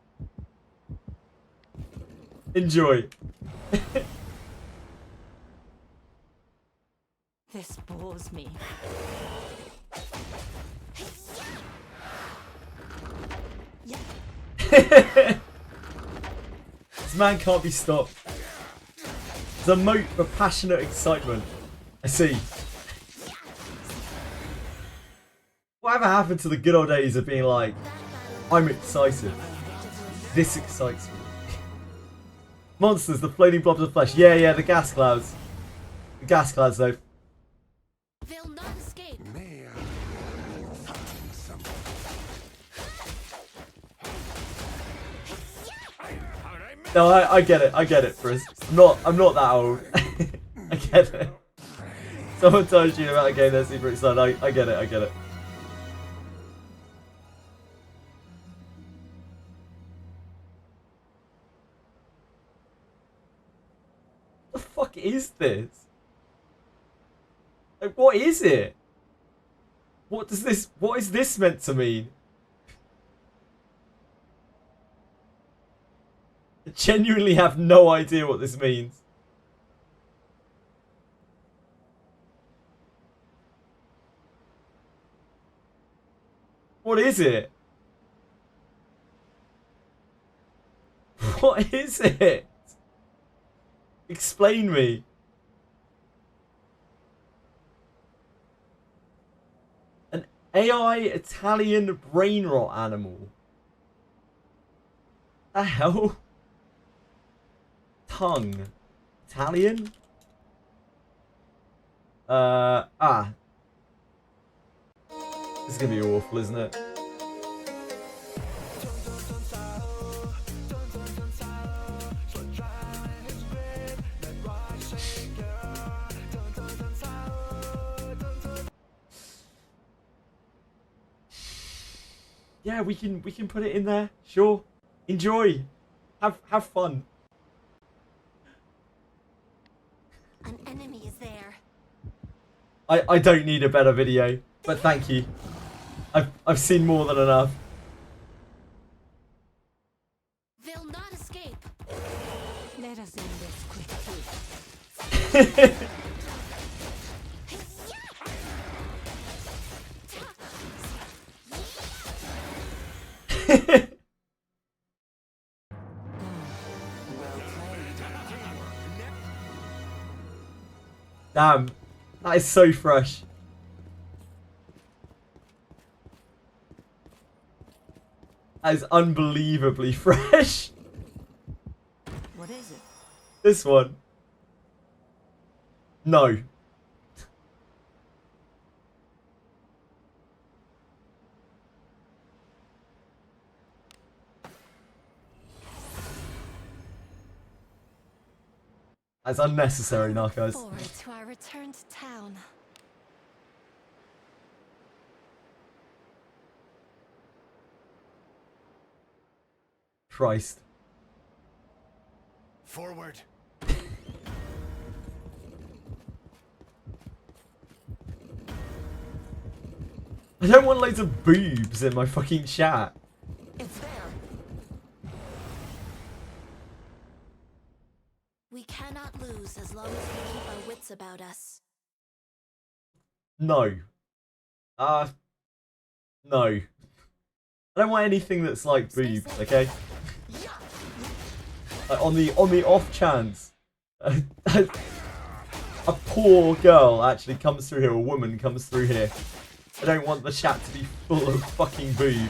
Enjoy. This bores me. This man can't be stopped. It's a moat for passionate excitement. I see. Whatever happened to the good old days of being like, I'm excited. This excites me. Monsters, the floating blobs of flesh. Yeah, the gas clouds. The gas clouds, though. They'll not escape. May I help you find something? No, I get it. I get it, Frizz. I'm not that old. I get it. Someone tells you about a game they're super excited. I get it. I get it. What the fuck is this? Like, what is it? What is this meant to mean? I genuinely have no idea what this means. What is it? What is it? Explain me. An AI Italian brain rot animal. The hell? Tongue. Italian? This is gonna be awful, isn't it? Yeah, we can put it in there. Sure. Enjoy. Have fun. An enemy is there. I don't need a better video, but thank you. I've seen more than enough. They'll not escape. Let us end this quickly. Damn, that is so fresh. That is unbelievably fresh. What is it? This one. No. That's unnecessary, Narcos. Forward to our return to town. Christ. Forward. I don't want loads of boobs in my fucking chat. It's there. We cannot lose as long as we keep our wits about us. No. No. I don't want anything that's like boobs, okay? On the off chance a poor girl actually comes through here, a woman comes through here, I don't want the chat to be full of fucking boobs.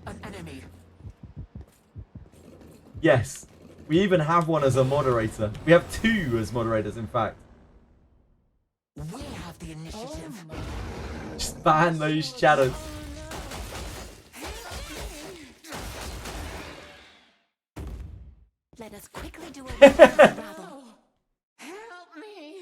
An enemy. Yes, we even have one as a moderator. We have two as moderators, in fact. We have the initiative. Just ban those chatters. Let us quickly do away with this rabble. Help me!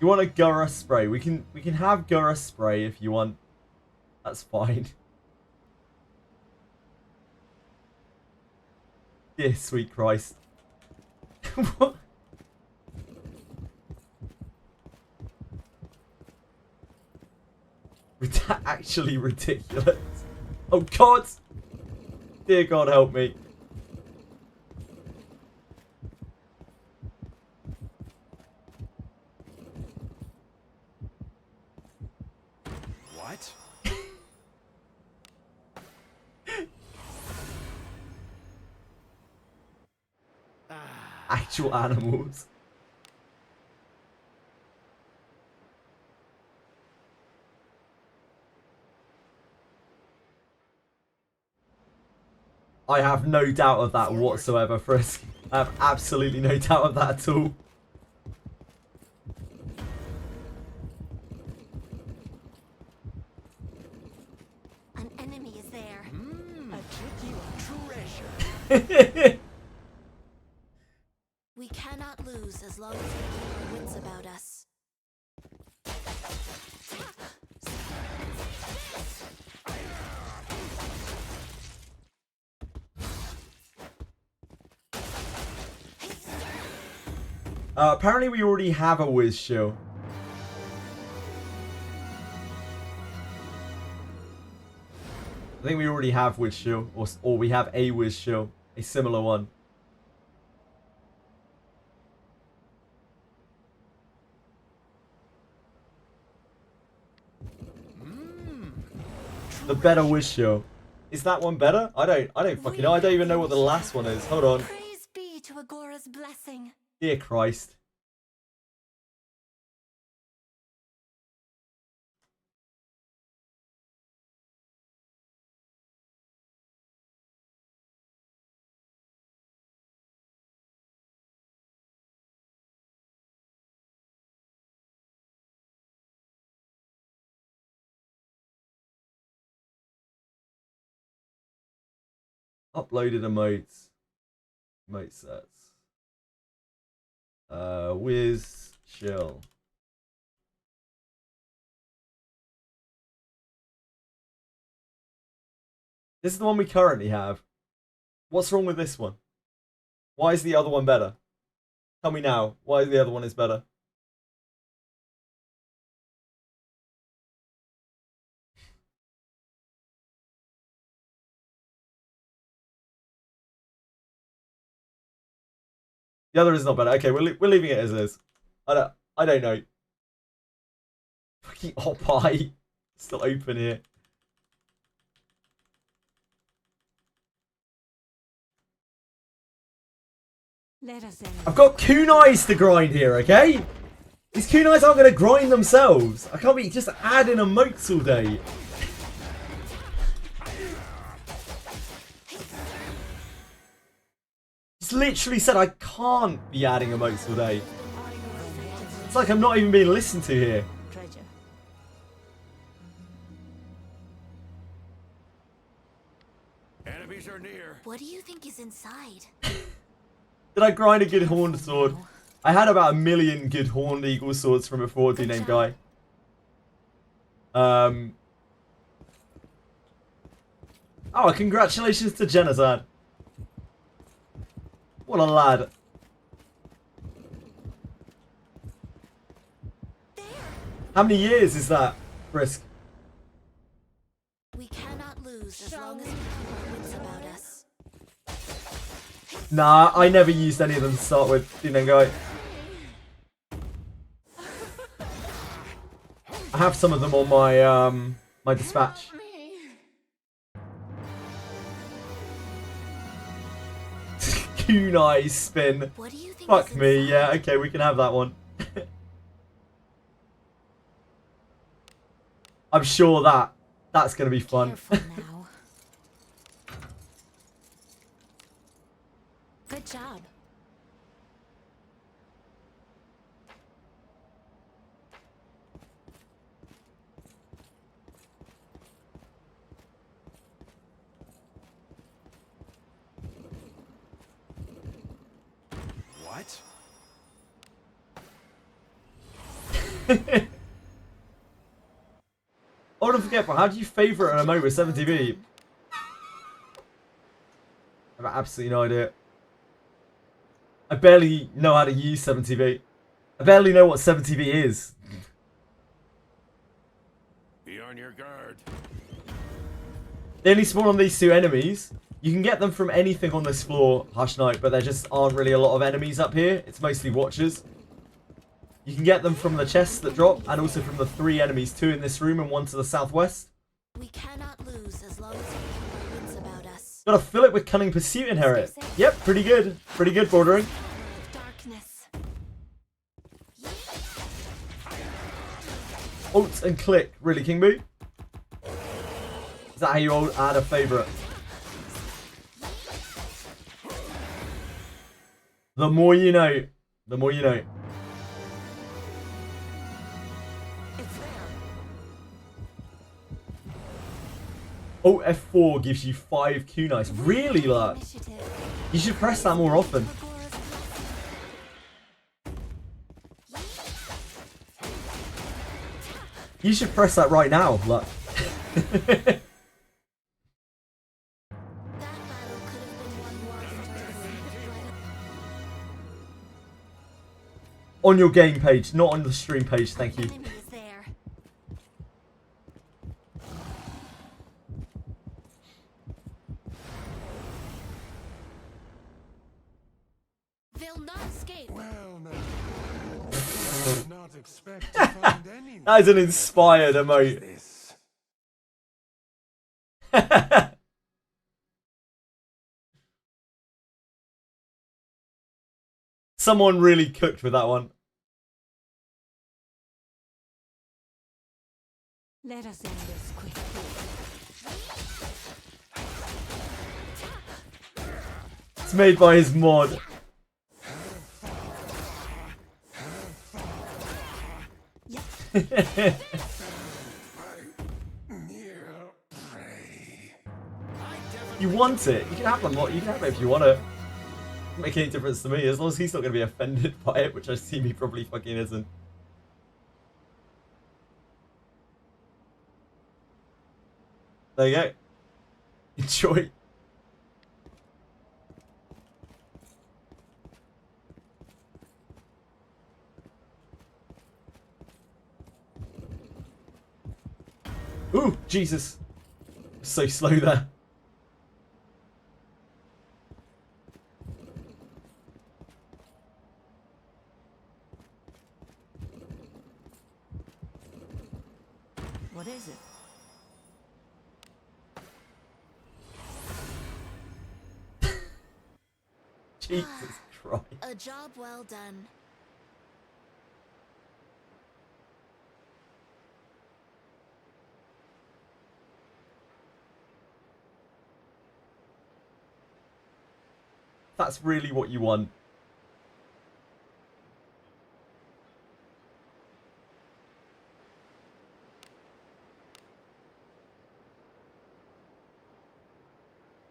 You want a Gura spray? We can have Gura spray if you want. That's fine. Dear sweet Christ. What? Actually ridiculous. Oh God! Dear God, help me. What? Actual animals. I have no doubt of that whatsoever, Frisk. I have absolutely no doubt of that at all. An enemy is there. A tricky treasure. We cannot lose as long as we keep our wits about us. Apparently we already have a Wiz shield. I think we already have Wiz shield, or we have a Wiz shield, a similar one. The better Wiz shield. Is that one better? I don't fucking know. I don't even know what the last one is. Hold on. Praise be to Agora's blessing. Dear Christ. Uploaded emotes. Emote sets. Wiz chill. This is the one we currently have. What's wrong with this one? Why is the other one better? Tell me now. Why the other one is better? The other is not better. Okay, we're leaving it as is. I don't know. Fucking Opie. Still open here. Let us end. I've got kunais to grind here, okay? These kunais aren't going to grind themselves. I can't be just adding emotes all day. It's literally said I can't be adding emotes all day. It's like I'm not even being listened to here. Treasure. Enemies are near. What do you think is inside? Did I grind a good horned sword? I had about 1 million good horned eagle swords from a fraudly named guy. Oh, congratulations to Genozad. What a lad. How many years is that, Frisk? We cannot lose as long as we keep our wits about us. Nah, I never used any of them to start with, Dinengai. I have some of them on my my dispatch. Kunai spin. What do you think Fuck is me, inside? yeah, okay, we can have that one. I'm sure that's gonna be fun. Careful now. Good job. What? Oh, don't forget, but how do you favourite an emote with 70B? I have absolutely no idea. I barely know how to use 70B. I barely know what 70B is. Be on your guard. They only spawn on these two enemies. You can get them from anything on this floor, Hush Knight, but there just aren't really a lot of enemies up here. It's mostly watchers. You can get them from the chests that drop, and also from the 3 enemies, 2 in this room and 1 to the southwest. We cannot lose as long as we keep our wits about us. Gotta fill it with Cunning Pursuit Inherit. Yep, pretty good. Pretty good, Bordering. Darkness. Alt and click. Really, King Boo? Is that how you add a favourite? The more you know. The more you know. It's there. Oh, F4 gives you 5 kunais. Really, lad? Initiative. You should press that more often. You should press that right now, look. That battle could have been won more enjoyably. On your game page, not on the stream page, thank you. Enemy is there. They'll not escape. Well, no. I did not expect to find any. That is an inspired emote. This. Someone really cooked with that one. Let us end this quickly. It's made by his mod. Near prey. You want it. You can have them. You can have it if you want it. Doesn't make any difference to me as long as he's not going to be offended by it, which I assume he probably fucking isn't. There you go. Enjoy. Ooh, Jesus. So slow there. What is it? Jesus Christ. A job well done. That's really what you want.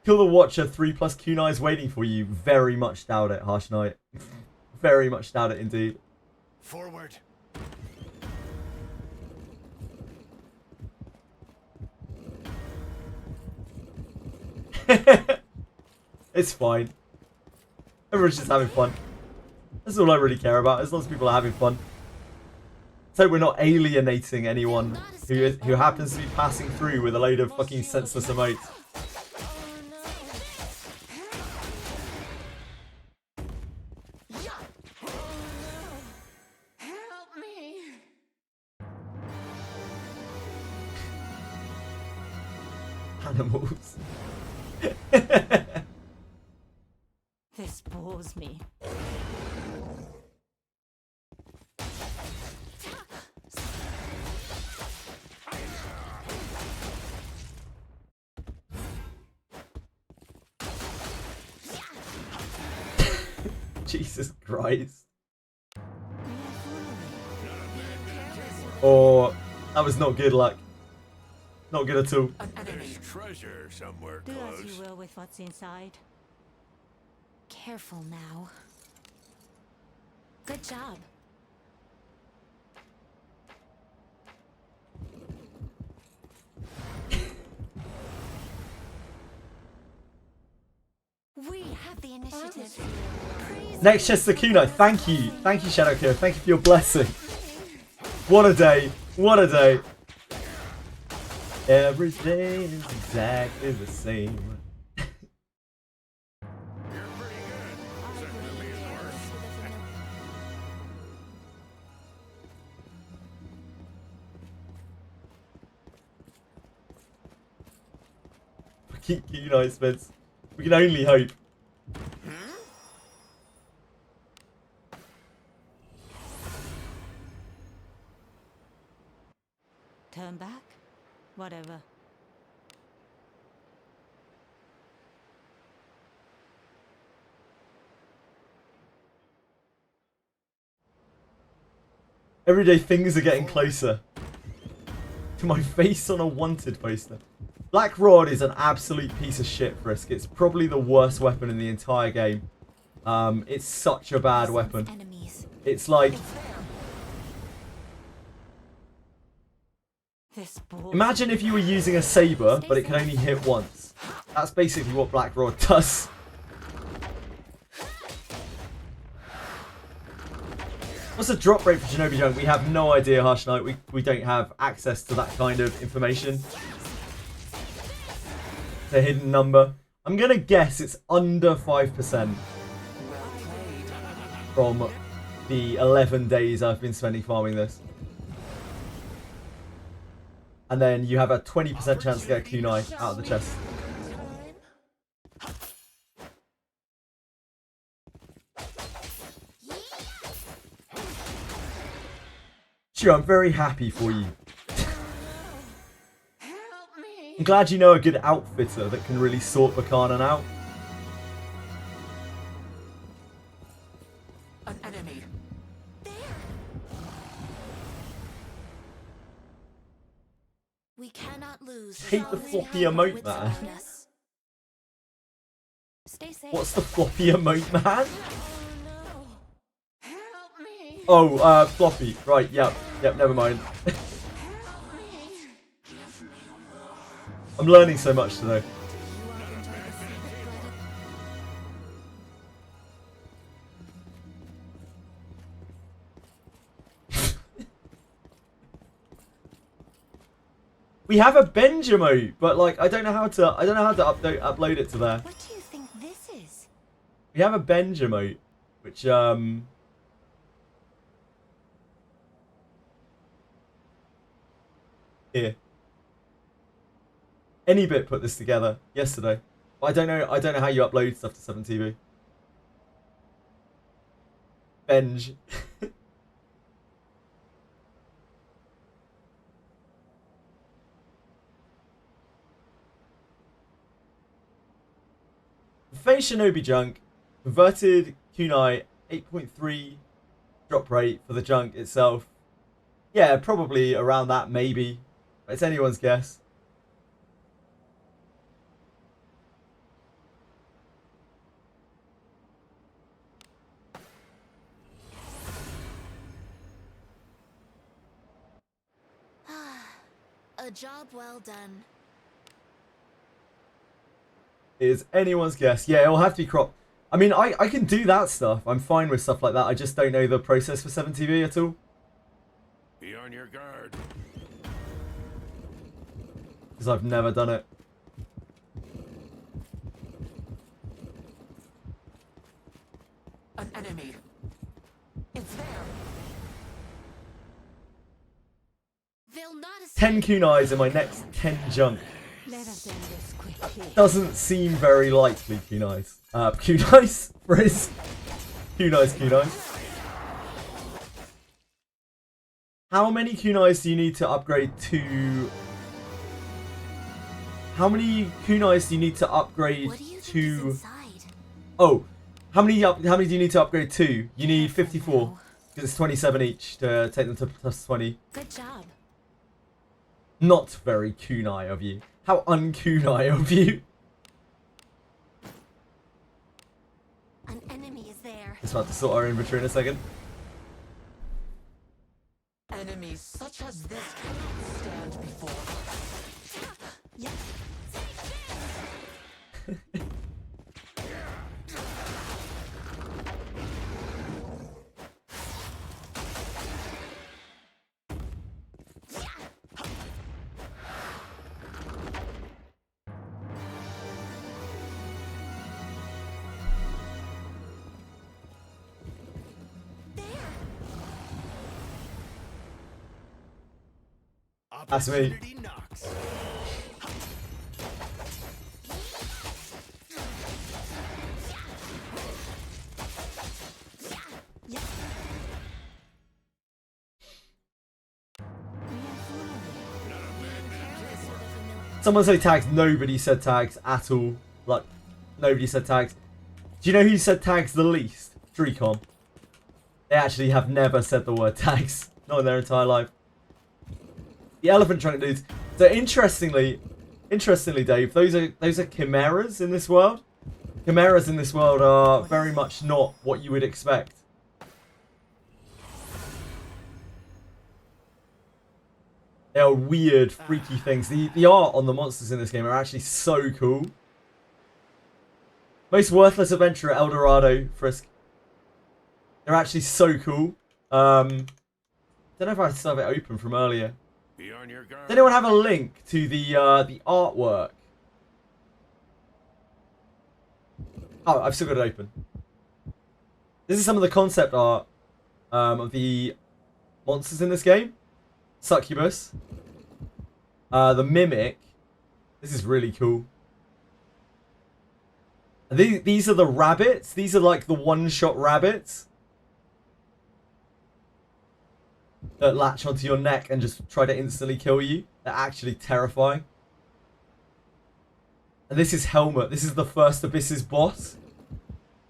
Kill the Watcher 3+ Kunai is waiting for you. Very much doubt it, Harsh Knight. Very much doubt it indeed. Forward. It's fine. Everyone's just having fun. That's all I really care about, as long as people are having fun. So we're not alienating anyone who happens to be passing through with a load of fucking senseless emotes. Help me! Animals. This bores me. Jesus Christ. Or that was not good luck. Not good at all. There's treasure somewhere Do as close. you will with what's inside. Careful now. Good job. We have the initiative. Praise Next chest to Kunai. Thank you. Thank you, Shadowkiller. Thank you for your blessing. What a day. What a day. Every day is exactly the same. You're pretty good. Second to me is worse. Fucking Kunai, Spence. We can only hope. Turn back? Whatever. Every day things are getting closer to my face on a wanted poster. Black Rod is an absolute piece of shit, Frisk. It's probably the worst weapon in the entire game. It's such a bad weapon. enemies. It's like, This bores imagine if you were using a saber, but it can only hit once. That's basically what Black Rod does. What's the drop rate for Shinobi Junk? We have no idea, Harsh Knight. We don't have access to that kind of information. It's a hidden number. I'm going to guess it's under 5% from the 11 days I've been spending farming this. And then you have a 20% chance to get a Kunai out of the chest. Sure, I'm very happy for you. Help me! I'm glad you know a good outfitter that can really sort Buchanan out. An enemy. We cannot lose. Hate the floppy emote, man. Stay safe. What's the floppy emote, man? No! Help me! Oh, floppy. Right, yep. Yep, never mind. I'm learning so much today. We have a Benj emote, but like I don't know how to upload it to there. What do you think this is? We have a Benj emote, which here. Anybit put this together yesterday. But I don't know how you upload stuff to 7TV. Benj. Face Shinobi Junk Converted Kunai 8.3 drop rate for the junk itself. Yeah, probably around that, maybe. It's anyone's guess. A job well done. It is anyone's guess. Yeah, it'll have to be cropped. I mean, I can do that stuff. I'm fine with stuff like that. I just don't know the process for 7TV at all. Be on your guard. Because I've never done it. An enemy. It's there. They'll not 10 kunais in my next 10 junk. Let us end this quickly. Doesn't seem very likely, kunais. Kunais? Frizz? Kunais. How many kunais do you need to upgrade to... How many kunais do you need to upgrade What do you think is to... inside? Oh, how many do you need to upgrade to? You need 54. Because it's 27 each to take them to plus 20. Good job. Not very kunai of you. How unkunai of you. An enemy is there. Just about to sort our inventory in a second. Enemies such as this cannot stand before us. Yeah. That's me. Opportunity knocks. Someone say tags. Nobody said tags at all. Like, nobody said tags. Do you know who said tags the least? Dreecom. They actually have never said the word tags. Not in their entire life. The elephant trunk dudes. So interestingly, Dave, those are chimeras in this world. Chimeras in this world are very much not what you would expect. They are weird, freaky things. The art on the monsters in this game are actually so cool. Most worthless adventurer, Eldorado, Frisk. They're actually so cool. Don't know if I still have it open from earlier. Be on your guard. Does anyone have a link to the artwork? Oh, I've still got it open. This is some of the concept art of the monsters in this game. Succubus. The Mimic. This is really cool. These are the rabbits. These are like the one-shot rabbits that latch onto your neck and just try to instantly kill you. They're actually terrifying. And this is Helmet. This is the first Abyss's boss.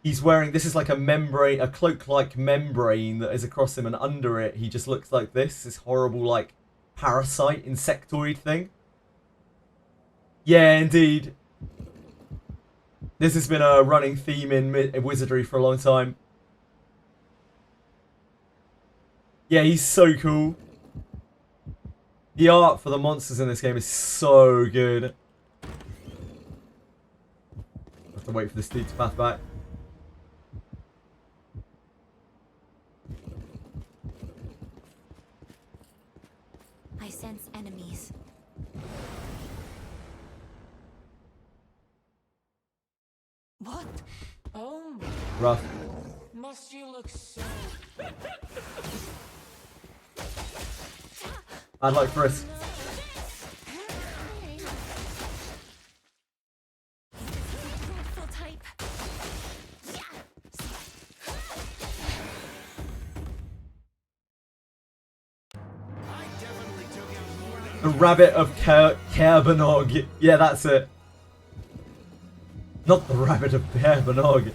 He's wearing, this is like a membrane, a cloak-like membrane that is across him, and under it he just looks like this horrible like parasite insectoid thing. Yeah, indeed. This has been a running theme in Wizardry for a long time. Yeah, he's so cool. The art for the monsters in this game is so good. I have to wait for this dude to path back. I sense enemies. What? Oh, Rough. must you look so... I'd like Frisk. Dreadful type. I definitely took out more than The Rabbit of Kerbanog. Yeah, that's it. Not the Rabbit of Kerbanog.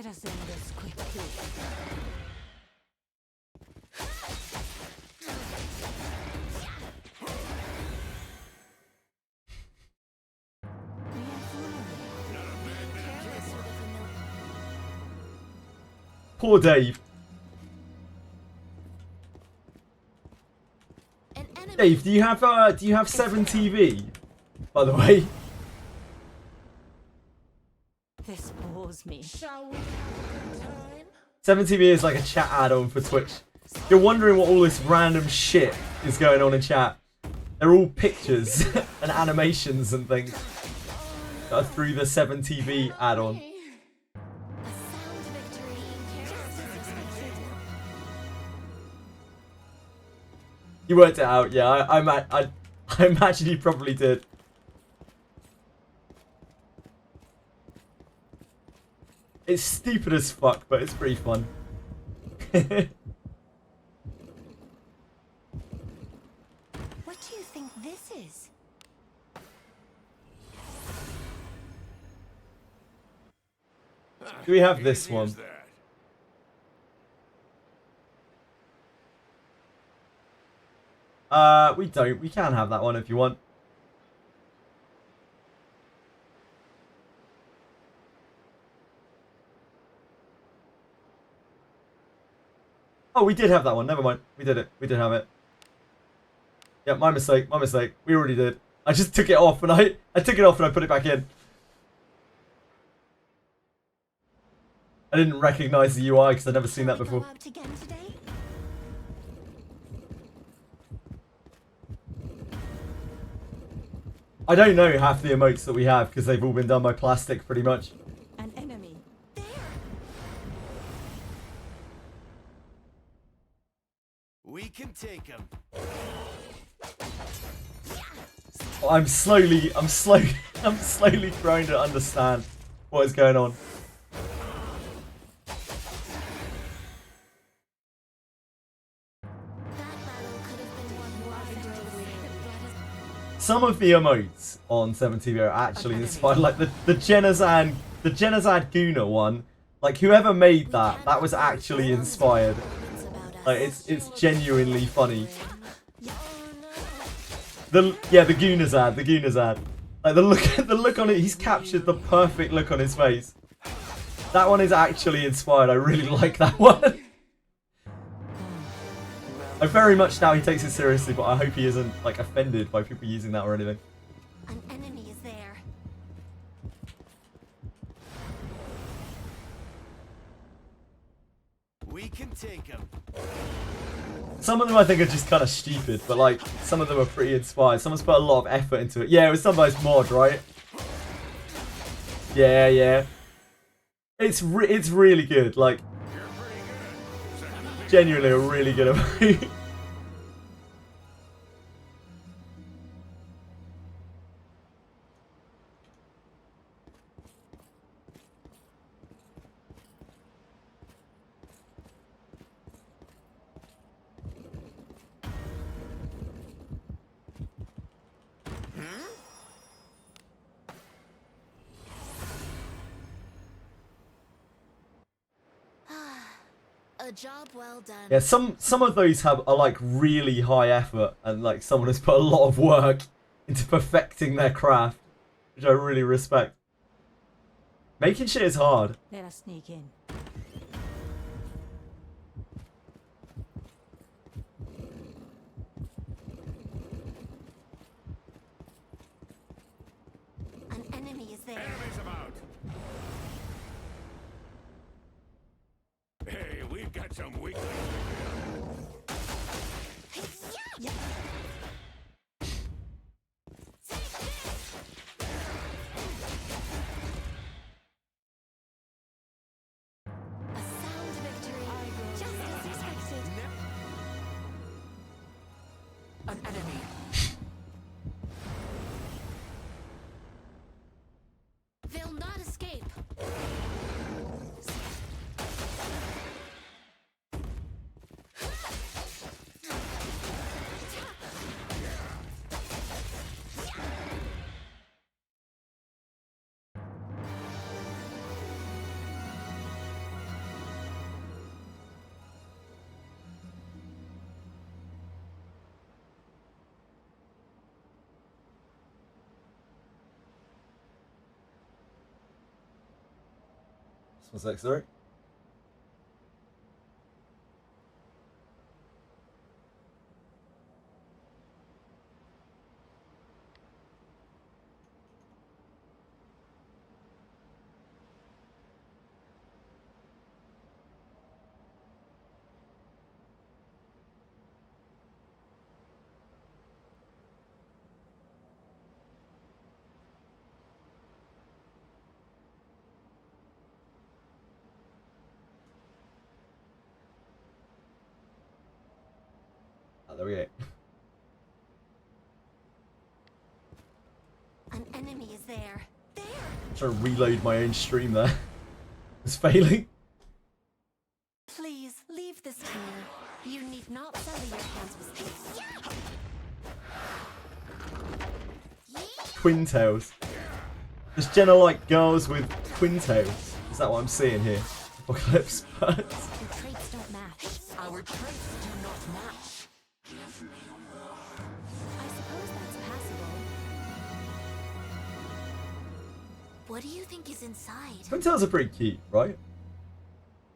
Let us end this quickly. Poor Dave. An enemy. Dave, do you have 7 TV? By the way. This bores me. Shall we have a good time? 7 TV is like a chat add-on for Twitch. You're wondering what all this random shit is going on in chat. They're all pictures and animations and things that are through the 7 TV add-on. A sound victory. Just as expected. You worked it out, yeah. I imagine you probably did. It's stupid as fuck, but it's pretty fun. What do you think this is? Do we have this Easy one? as that. We don't. We can have that one if you want. Oh, we did have that one. Never mind. We did it. We did have it. Yeah, my mistake. My mistake. We already did. I just took it off and I took it off and I put it back in. I didn't recognize the UI because I'd never seen that Shall we go before. out again today? I don't know half the emotes that we have because they've all been done by plastic pretty much. An enemy. There. We can take him. I'm slowly trying to understand what is going on. That battle could have been won more effectively. Some of the emotes on 7TV are actually inspired, like the Genazad Guna one. Like whoever made that was actually inspired. Like it's genuinely funny. The Gunazad. Like the look on it, he's captured the perfect look on his face. That one is actually inspired. I really like that one. I very much doubt he takes it seriously, but I hope he isn't like offended by people using that or anything. An enemy is there. We can take him. Some of them I think are just kind of stupid, but like some of them are pretty inspired. Someone's put a lot of effort into it. Yeah, it was somebody's mod, right? Yeah. It's really good. Like genuinely a really good emote. A job well done. Yeah, some of those are like really high effort and like someone has put a lot of work into perfecting their craft, which I really respect. Making shit is hard. Let us sneak in. An enemy is there. Enemies about. Hey, we've got some weaklings. Yeah. A sound victory. Just as expected. An enemy. They'll not escape. One sec, sorry. Oh, there we go. An enemy is there. There! I'm trying to reload my own stream there. It's failing. Please, leave this to me. You need not sully your hands with this. Twin tails. Does Jenna like girls with twin tails? Is that what I'm seeing here? Apocalypse birds. Your traits don't match. Our traits do not match. I suppose that's passable. What do you think is inside? Twin tails are pretty cute, right?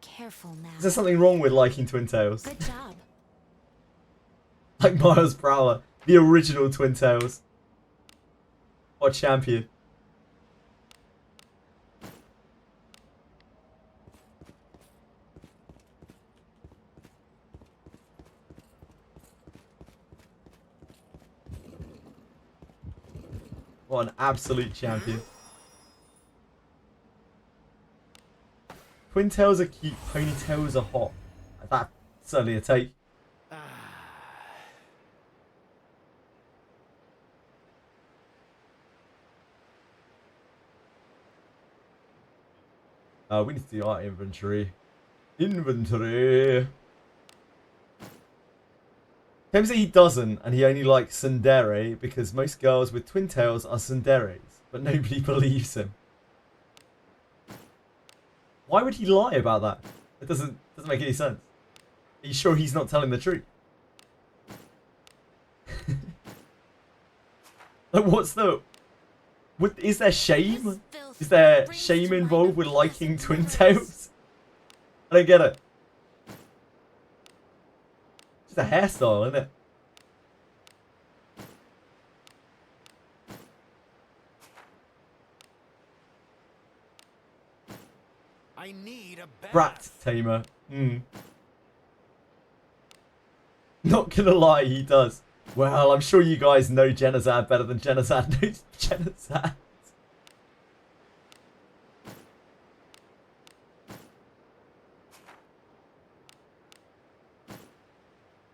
Careful now. Is there something wrong with liking twin tails? Good job. Like Miles Prowler, the original twin tails. What champion? What an absolute champion. Twin tails are cute, ponytails are hot. That's certainly a take. We need to do our inventory. Inventory. Claims that he doesn't, and he only likes tsundere because most girls with twin tails are tsunderes, but nobody believes him. Why would he lie about that? It doesn't make any sense. Are you sure he's not telling the truth? Like, what's the... is there shame? Is there shame involved with liking twin tails? I don't get it. It's a hairstyle, isn't it? I need a bath. Brat tamer. Not gonna lie, he does. Well, I'm sure you guys know Genozad better than Genozad knows Genozad.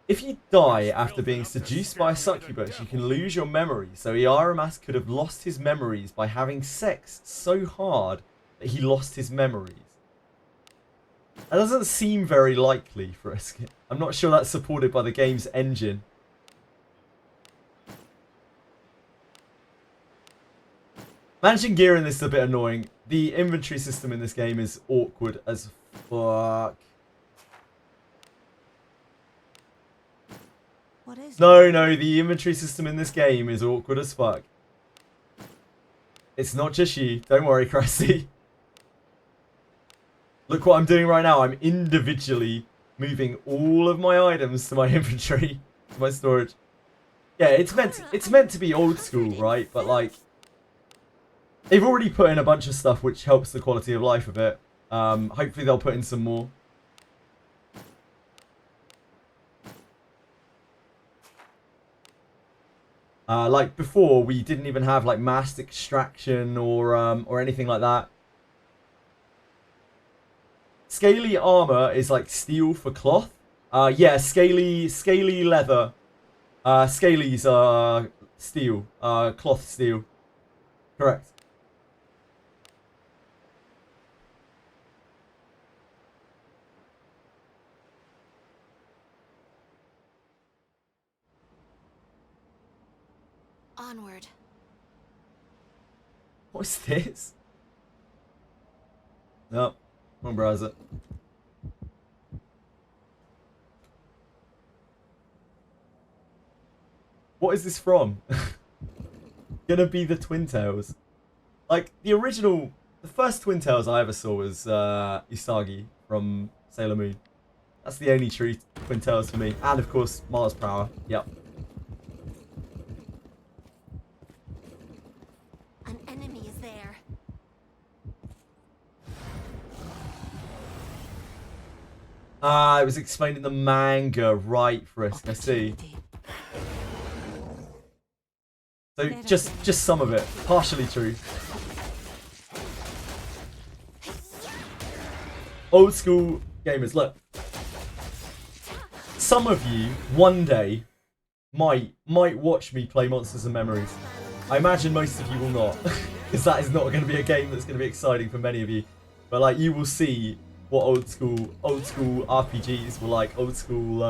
If you die after being seduced by a succubus, you can lose your memories. So Iaramas could have lost his memories by having sex so hard that he lost his memories. That doesn't seem very likely for us. I'm not sure that's supported by the game's engine. Managing gear in this is a bit annoying. The inventory system in this game is awkward as fuck. What is No, the inventory system in this game is awkward as fuck. It's not just you. Don't worry, Cressy. Look what I'm doing right now. I'm individually moving all of my items to my inventory, to my storage. Yeah, it's meant to be old school, right? But like, they've already put in a bunch of stuff which helps the quality of life a bit. Hopefully they'll put in some more. Like before, we didn't even have like mass extraction or anything like that. Scaly armor is like steel for cloth. Yeah, scaly leather. Scalies are steel. Cloth steel. Correct. Onward. What's this? No, wrong browser. What is this from? Gonna be the Twin Tails. Like, the original The first Twin Tails I ever saw was Usagi from Sailor Moon. That's the only true Twin Tails for me. And of course, Mars per Hour. Yep. An enemy is there. Ah, it was explained in the manga, right, Frisk, I see. So just some of it, partially true. Old school gamers, look. Some of you, one day, might watch me play Monsters and Memories. I imagine most of you will not, because that is not going to be a game that's going to be exciting for many of you. But like, you will see what old school RPGs were like, old school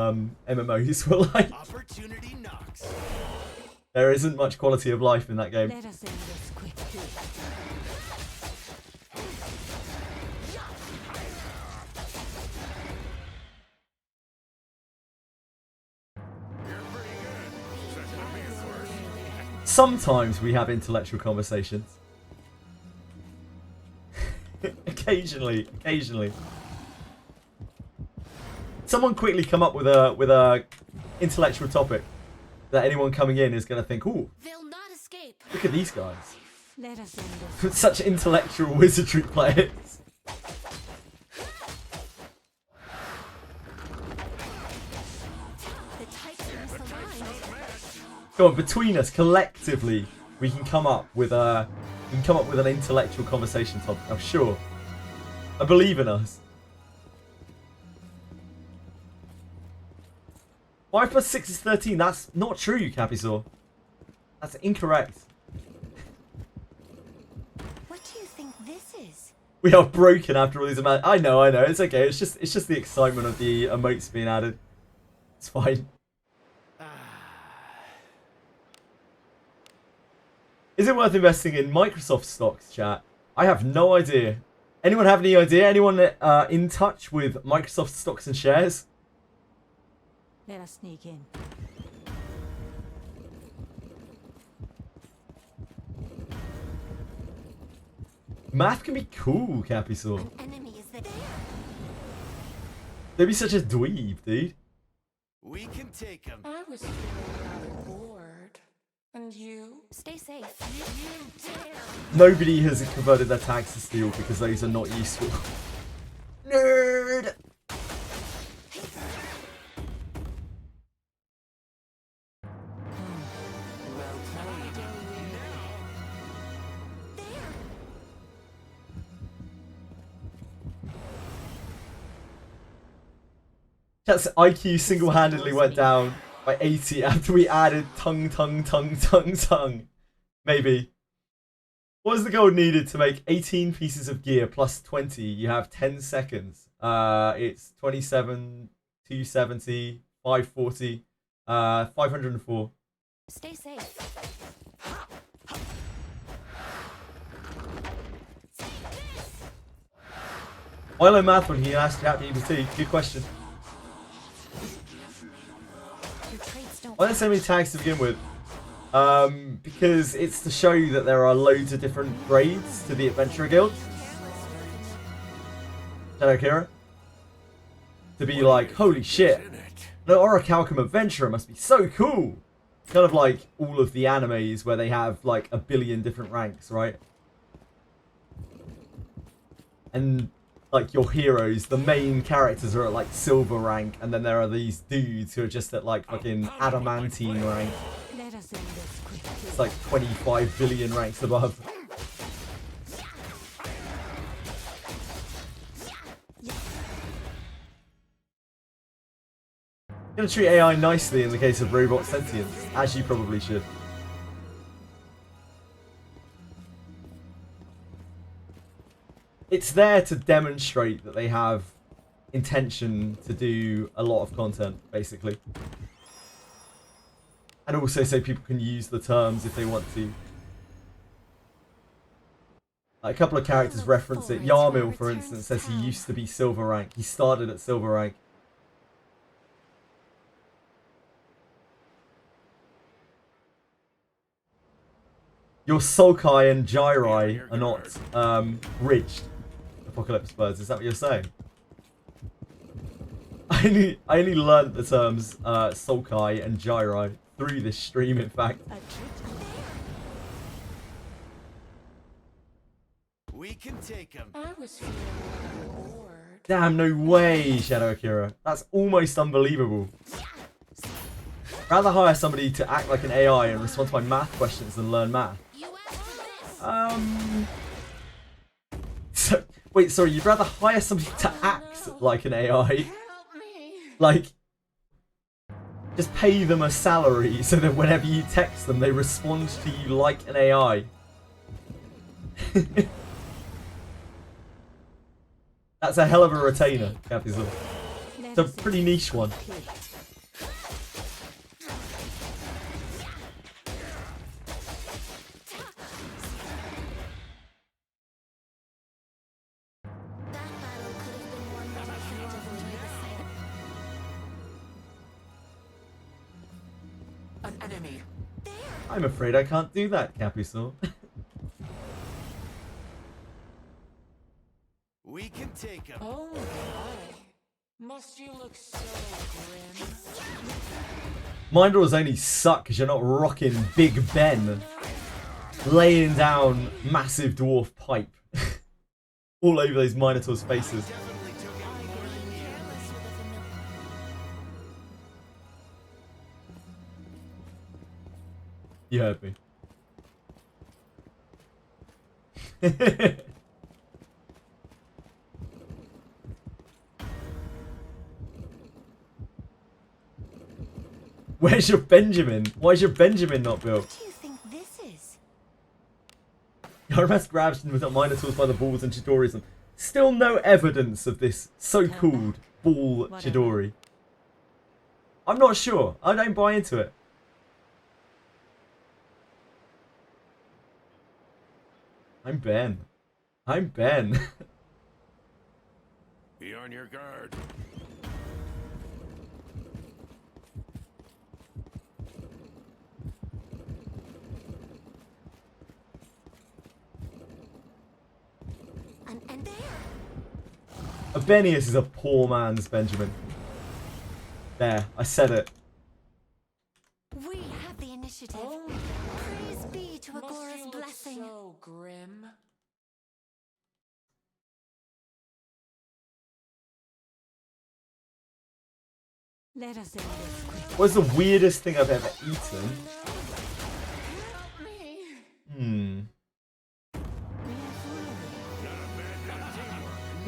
MMOs were like. Opportunity knocks. There isn't much quality of life in that game. Let us end this quickly. Sometimes we have intellectual conversations. Occasionally. Someone quickly come up with a intellectual topic that anyone coming in is going to think, ooh, They'll not escape. look at these guys. Let us end this. Such intellectual wizardry players. The types are misaligned. Go on, between us, collectively, we can come up with an intellectual conversation topic. I'm sure. I believe in us. 5 plus 6 is 13. That's not true, Capisaur. That's incorrect. What do you think this is? We are broken after all these amounts. I know. It's okay. It's just the excitement of the emotes being added. It's fine. Is it worth investing in Microsoft stocks, chat? I have no idea. Anyone have any idea? Anyone in touch with Microsoft stocks and shares? Let us sneak in. Math can be cool, Capisaur. An enemy is there. Don't be such a dweeb, dude. We can take him. I was feeling rather bored. And you? Stay safe. You dare! Nobody has converted their tags to steel because those are not useful. Nerd! Well played. Chat's IQ single-handedly went down by 80 after we added tongue. Maybe. What was the goal needed to make 18 pieces of gear plus 20? You have 10 seconds. It's 27, 270, 540, 504. Stay safe. I learned math when he asked ChatGPT. Good question. Your traits don't. Why don't so many tags to begin with? Because it's to show you that there are loads of different grades to the Adventurer Guild. Hello, Kira. To be like, holy shit, the Orichalcum Adventurer must be so cool. Kind of like all of the animes where they have like a billion different ranks, right? And like your heroes, the main characters are at like silver rank, and then there are these dudes who are just at like fucking adamantine rank. Let us end this quickly. It's like 25 billion ranks above. You're gonna treat AI nicely in the case of robot sentience, as you probably should. It's there to demonstrate that they have intention to do a lot of content, basically. And also so people can use the terms if they want to. Like, a couple of characters reference it. Yarmil, for instance, says he used to be silver rank. He started at silver rank. your Sulkai and Jirai are not ridged. Apocalypse birds. Is that what you're saying? I only learnt the terms Sulkai and Jirai through this stream. In fact. We can take him. I was feeling a little bored. Damn, no way, Shadow Akira. That's almost unbelievable. I'd rather hire somebody to act like an AI and respond to my math questions than learn math. So, wait, sorry, you'd rather hire somebody to act like an AI? Help me. Like, just pay them a salary so that whenever you text them, they respond to you like an AI. That's a hell of a retainer, Capital. It's a pretty niche one. An enemy. I'm afraid I can't do that, Capusaur. We can take him. Oh my. Must you look so grim? Mind Rolls only suck because you're not rocking Big Ben. Laying down massive dwarf pipe. All over those Minotaur's faces. You heard me. Where's your Benjamin? Why is your Benjamin not built? What do you think this is? Yaramas grabs him with Minotaurs by the balls and Chidori's them. Still no evidence of this so-called ball Chidori. I'm not sure. I don't buy into it. I'm Ben. I'm Ben. Be on your guard. And there. Abenius is a poor man's Benjamin. There, I said it. We have the initiative. Oh, Praise be to must Agora's you look blessing. so grim? Let us end this quick. What's the weirdest thing I've ever eaten? Help me. You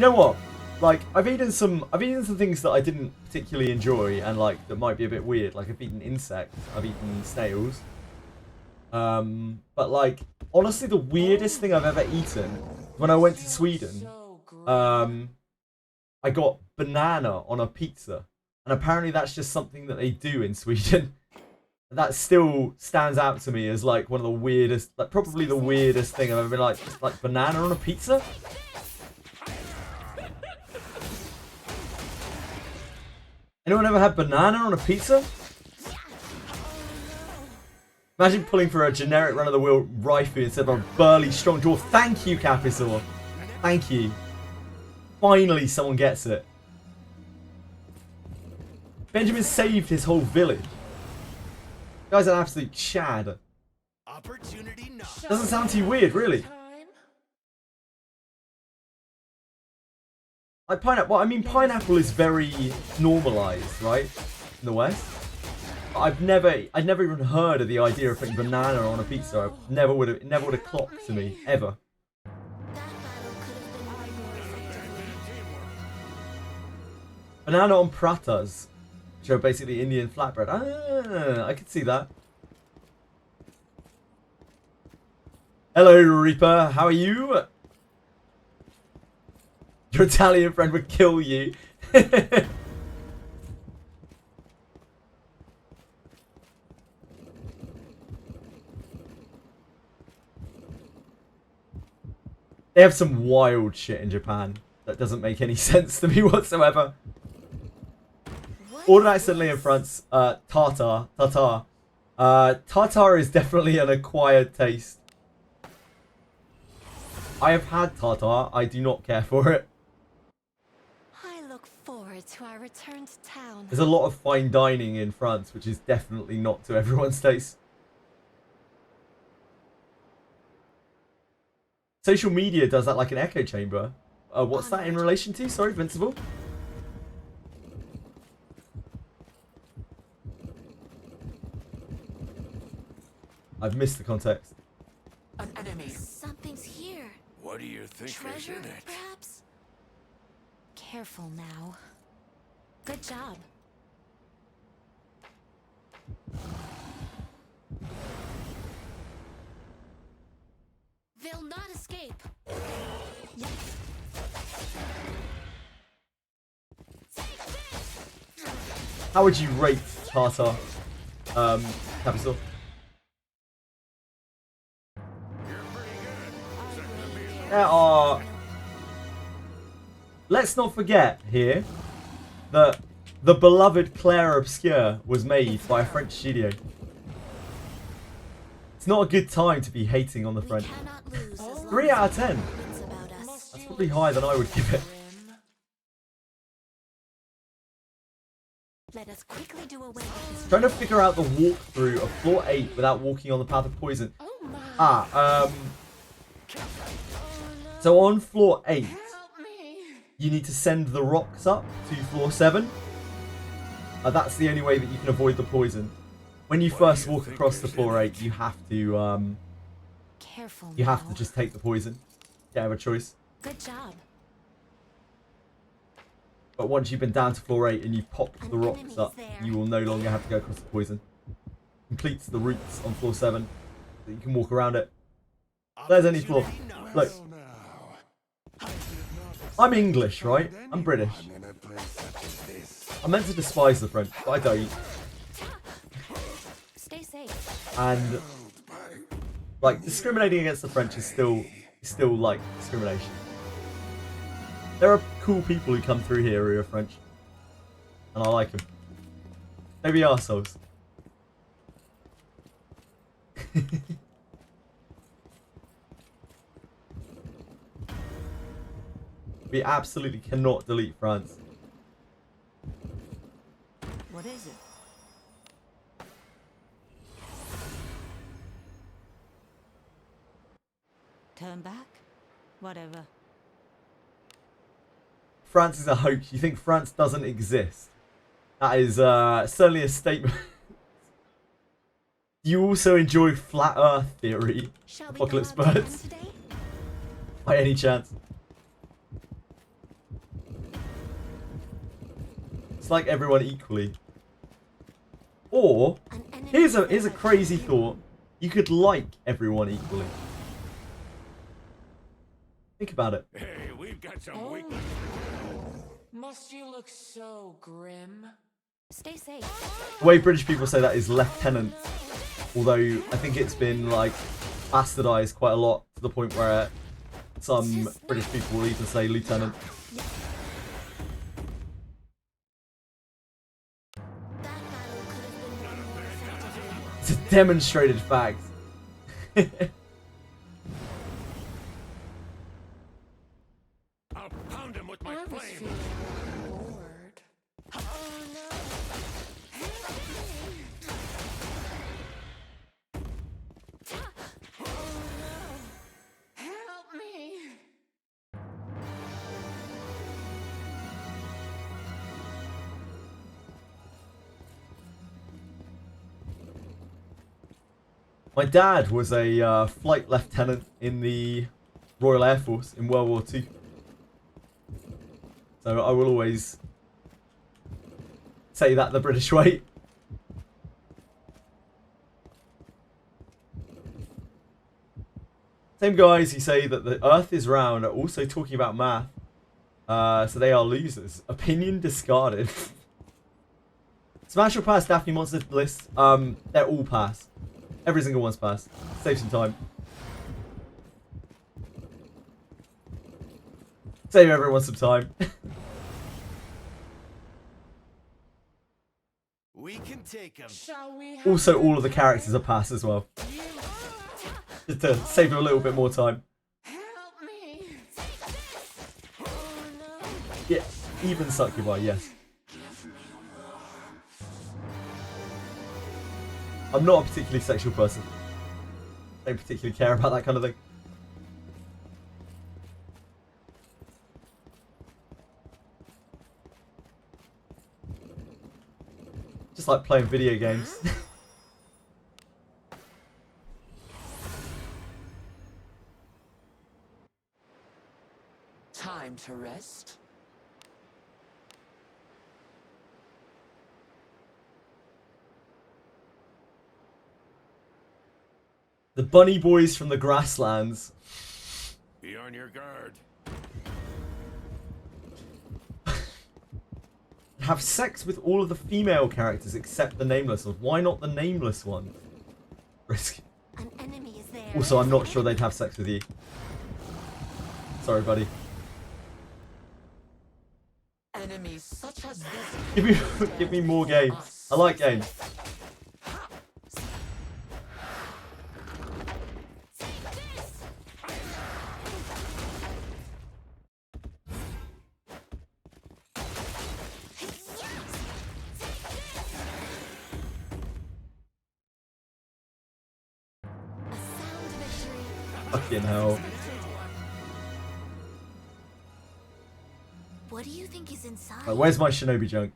know what? Like, I've eaten some things that I didn't particularly enjoy and like that might be a bit weird. Like I've eaten insects, I've eaten snails. But like honestly the weirdest thing I've ever eaten when I went to Sweden, I got banana on a pizza. And apparently that's just something that they do in Sweden. That still stands out to me as like one of the weirdest, like probably the weirdest thing I've ever been like banana on a pizza? Anyone ever had banana on a pizza? Imagine pulling for a generic run-of-the-wheel Raifu instead of a burly, strong dwarf. Thank you, Capisaur. Thank you. Finally, someone gets it. Benjamin saved his whole village. Guy's an absolute chad. Opportunity knock. Doesn't sound too weird, really. Like pineapple. Well, I mean, pineapple is very normalized, right, in the West. But I'd never even heard of the idea of putting banana on a pizza. It never would have clocked to me ever. Banana on pratas, which are basically Indian flatbread. Ah, I could see that. Hello, Reaper. How are you? Your Italian friend would kill you. They have some wild shit in Japan that doesn't make any sense to me whatsoever. Ordered accidentally in France, tartar. Tartar is definitely an acquired taste. I have had tartar. I do not care for it. I look forward to our return to town. There's a lot of fine dining in France, which is definitely not to everyone's taste. Social media does that like an echo chamber. What's that in relation to? Sorry, Vincible? I've missed the context. An enemy. Something's here. What do you think Treasure, is in it? perhaps? Careful now. Good job. They'll not escape. Yes. How would you rate tartar, Capital? There are... Let's not forget here that the beloved Claire Obscure was made by a French studio. It's not a good time to be hating on the French. 3 out of 10. That's probably higher than I would give it. Let us quickly do away with this. Trying to figure out the walkthrough of floor 8 without walking on the path of poison. So on floor 8, you need to send the rocks up to floor 7. That's the only way that you can avoid the poison. When you first walk across the floor 8, you have to Careful you have now. to just take the poison. You don't have a choice. Good job. But once you've been down to floor 8 and you've popped the rocks up, you will no longer have to go across the poison. Completes the routes on floor 7, so you can walk around it. There's any floor. Look. I'm English, right? I'm British. I'm meant to despise the French, but I don't. Stay safe. And like discriminating against the French is still like discrimination. There are cool people who come through here who are French, and I like them. Maybe arseholes. We absolutely cannot delete France. What is it? Turn back? Whatever. France is a hoax. You think France doesn't exist? That is certainly a statement. Do you also enjoy flat Earth theory, Apocalypse Birds? By any chance? It's like everyone equally. Or here's a crazy thought. You could like everyone equally. Think about it. Hey, we've got some weakness. Must you look so grim? Stay safe. The way British people say that is lieutenant. Although I think it's been like bastardized quite a lot to the point where some British people will even say lieutenant. It's a demonstrated fact. I'll pound him with my I was flame. feeling bored. Oh no! Help me! Oh no! Help me! My dad was a flight lieutenant in the Royal Air Force in World War II. So I will always say that the British way. Same guys who say that the Earth is round are also talking about math. So they are losers. Opinion discarded. Smash or pass Daphne Monster list. They're all pass. Every single one's pass. Save some time. Save everyone some time. We can take him. Shall we have Also, all of the characters are pass as well. Just to save them a little bit more time. Help me! Even succubi, yes. I'm not a particularly sexual person. I don't particularly care about that kind of thing. Just like playing video games. Time to rest. The bunny boys from the grasslands. Be on your guard. Have sex with all of the female characters except the nameless one. Why not the nameless one? Risk. An enemy is there. Also, I'm not sure they'd have sex with you. Sorry, buddy. Enemies such as this. Give me more games. I like games. Fucking hell. What do you think is inside? Right, where's my shinobi junk?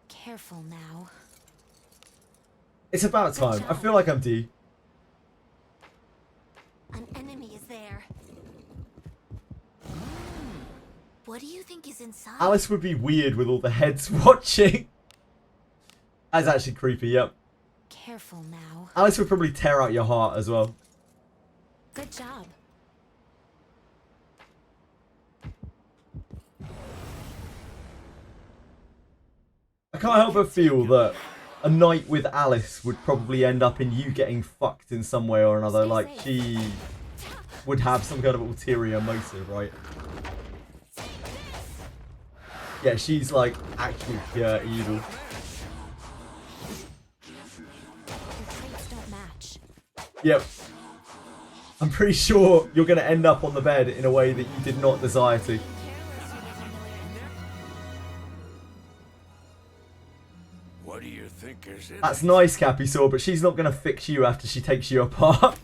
Careful now. It's about time. I feel like I'm due. An enemy is there. What do you think is inside? Alice would be weird with all the heads watching. That's actually creepy, yep. Careful now. Alice would probably tear out your heart as well. Good job. I can't help but feel that a night with Alice would probably end up in you getting fucked in some way or another. Like, she would have some kind of ulterior motive, right? Yeah, she's like actual pure evil. Your traits don't match. Yep. I'm pretty sure you're going to end up on the bed in a way that you did not desire to. What do you think is in That's it? nice, Capisaur, but she's not going to fix you after she takes you apart.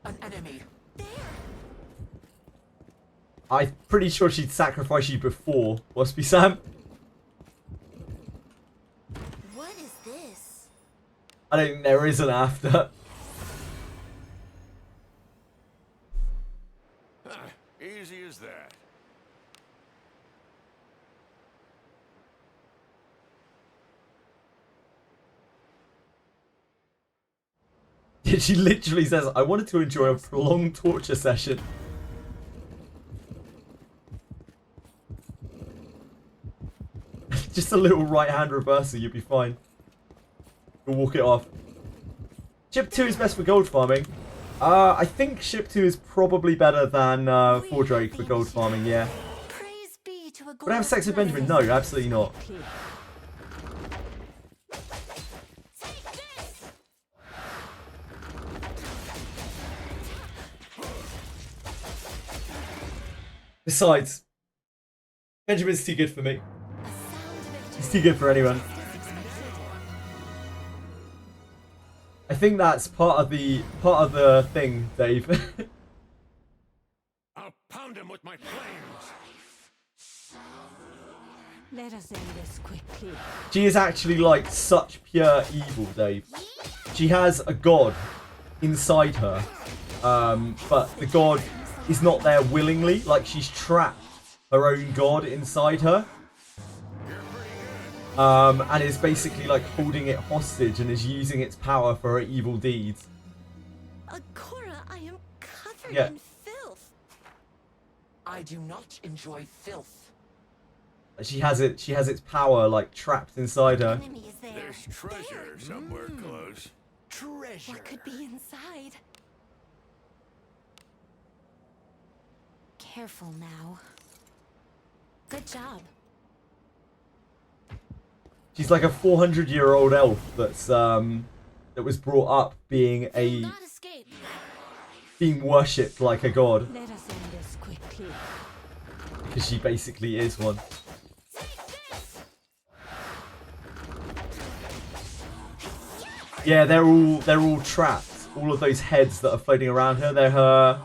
An enemy. I'm pretty sure she'd sacrifice you before, Waspy Sam. What is this? I don't think there is an after. Easy as that. She literally says, I wanted to enjoy a prolonged torture session. Just a little right hand reversal, you'll be fine. You'll walk it off. Ship 2 is best for gold farming. I think Ship 2 is probably better than Fordrake for gold farming, yeah. Praise be to a Would I have sex with Benjamin? No, absolutely not. Besides, Benjamin's too good for me. He's too good for anyone. I think that's part of the thing, Dave. I'll pound him with my flames. Let us end this quickly. She is actually like such pure evil, Dave. She has a god inside her, but the god is not there willingly. Like, she's trapped her own god inside her. And is basically like holding it hostage and is using its power for her evil deeds. Akora, I am covered Yeah. in filth. I do not enjoy filth. She has its power like trapped inside her. Enemy is there. There's treasure somewhere close. Treasure. What could be inside? Careful now. Good job. She's like a 400-year-old elf that's that was brought up being Will a not escape. being worshipped like a god. Let us end this quickly. Because she basically is one. Yeah, they're all trapped. All of those heads that are floating around her, they're her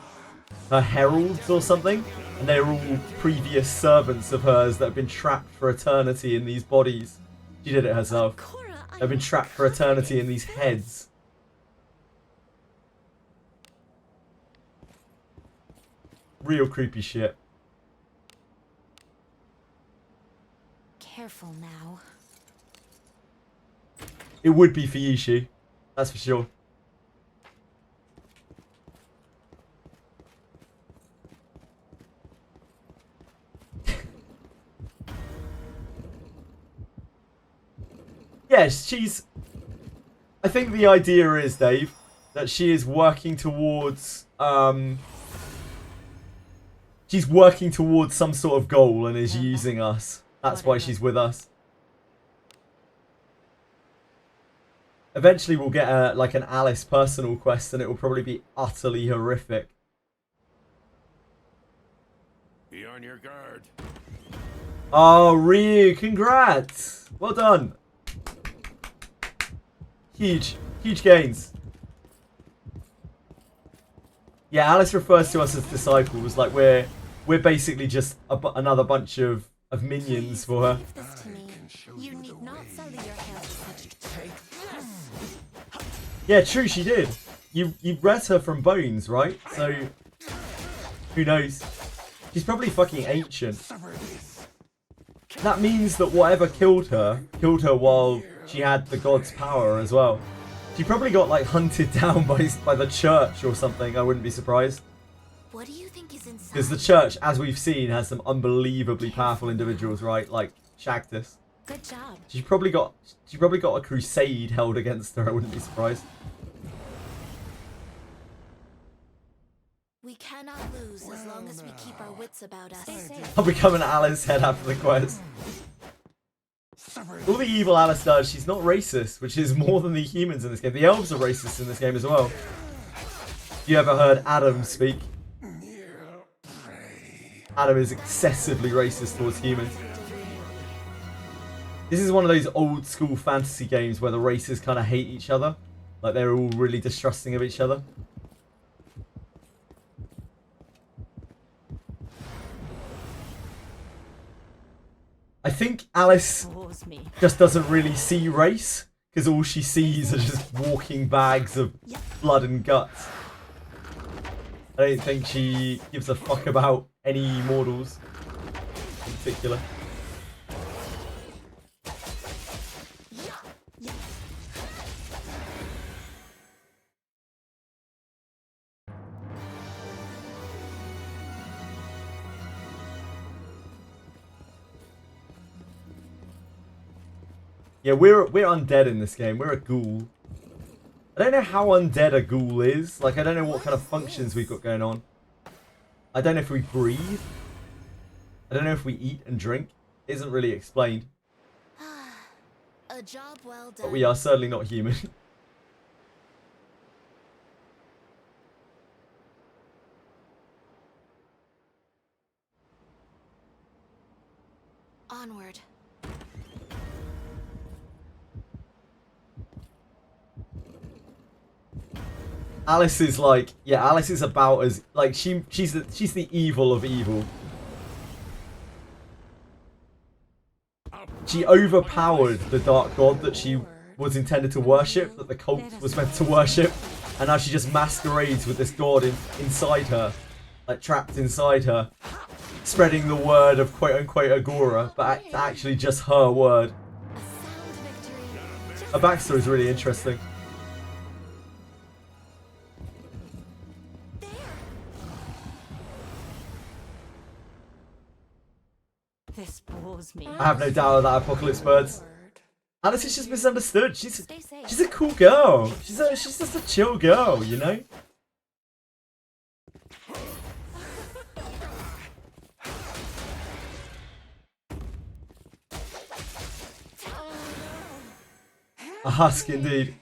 heralds or something. And they're all previous servants of hers that have been trapped for eternity in these bodies. She did it herself. They've been trapped for eternity in these heads. Real creepy shit. Careful now. It would be for you, Shu. That's for sure. Yes, she's... I think the idea is, Dave, that she is working towards... she's working towards some sort of goal and is using us. That's why she's with us. Eventually we'll get like an Alice personal quest and it will probably be utterly horrific. Be on your guard. Oh, Ryu, congrats! Well done. Huge gains. Yeah, Alice refers to us as disciples, like we're basically just another bunch of minions for her. Leave this to me. You need not sully your hands with such. Yeah, true, she did. You read her from Bones, right? So who knows? She's probably fucking ancient. That means that whatever killed her while she had the god's power as well. She probably got like hunted down by the church or something. I wouldn't be surprised. What do you think is inside? Because the church, as we've seen, has some unbelievably powerful individuals, right? Like Shagtus. Good job. She probably got a crusade held against her. I wouldn't be surprised. We cannot lose as long as we keep our wits about us. Stay safe. I'll become an Alice head after the quest. All the evil Alice does, she's not racist, which is more than the humans in this game. The elves are racist in this game as well. You ever heard Adam speak? Adam is excessively racist towards humans. This is one of those old school fantasy games where the races kind of hate each other. Like they're all really distrusting of each other. I think Alice just doesn't really see race, because all she sees are just walking bags of blood and guts. I don't think she gives a fuck about any mortals in particular. Yeah, we're undead in this game. We're a ghoul. I don't know how undead a ghoul is. Like, I don't know what kind of functions we've got going on. I don't know if we breathe. I don't know if we eat and drink. It isn't really explained. A job well done. But we are certainly not human. Onward. Alice is like, yeah, Alice is about as like she's the evil of evil. She overpowered the dark god that she was intended to worship, that the cult was meant to worship, and now she just masquerades with this god inside her, like trapped inside her, spreading the word of quote unquote Agora, but actually just her word. Her backstory is really interesting. This bores me. I have no doubt of that, Apocalypse Birds. Alice is just misunderstood. She's a cool girl. She's just a chill girl, you know? A husk indeed.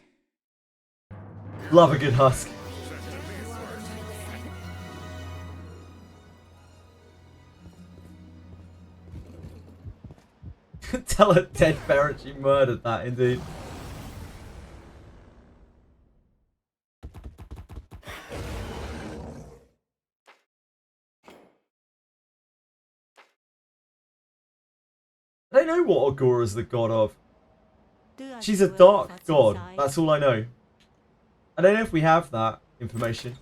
Love a good husk. Tell her dead parent she murdered that, indeed. I don't know what Agora's the god of. She's a dark god. That's all I know. I don't know if we have that information.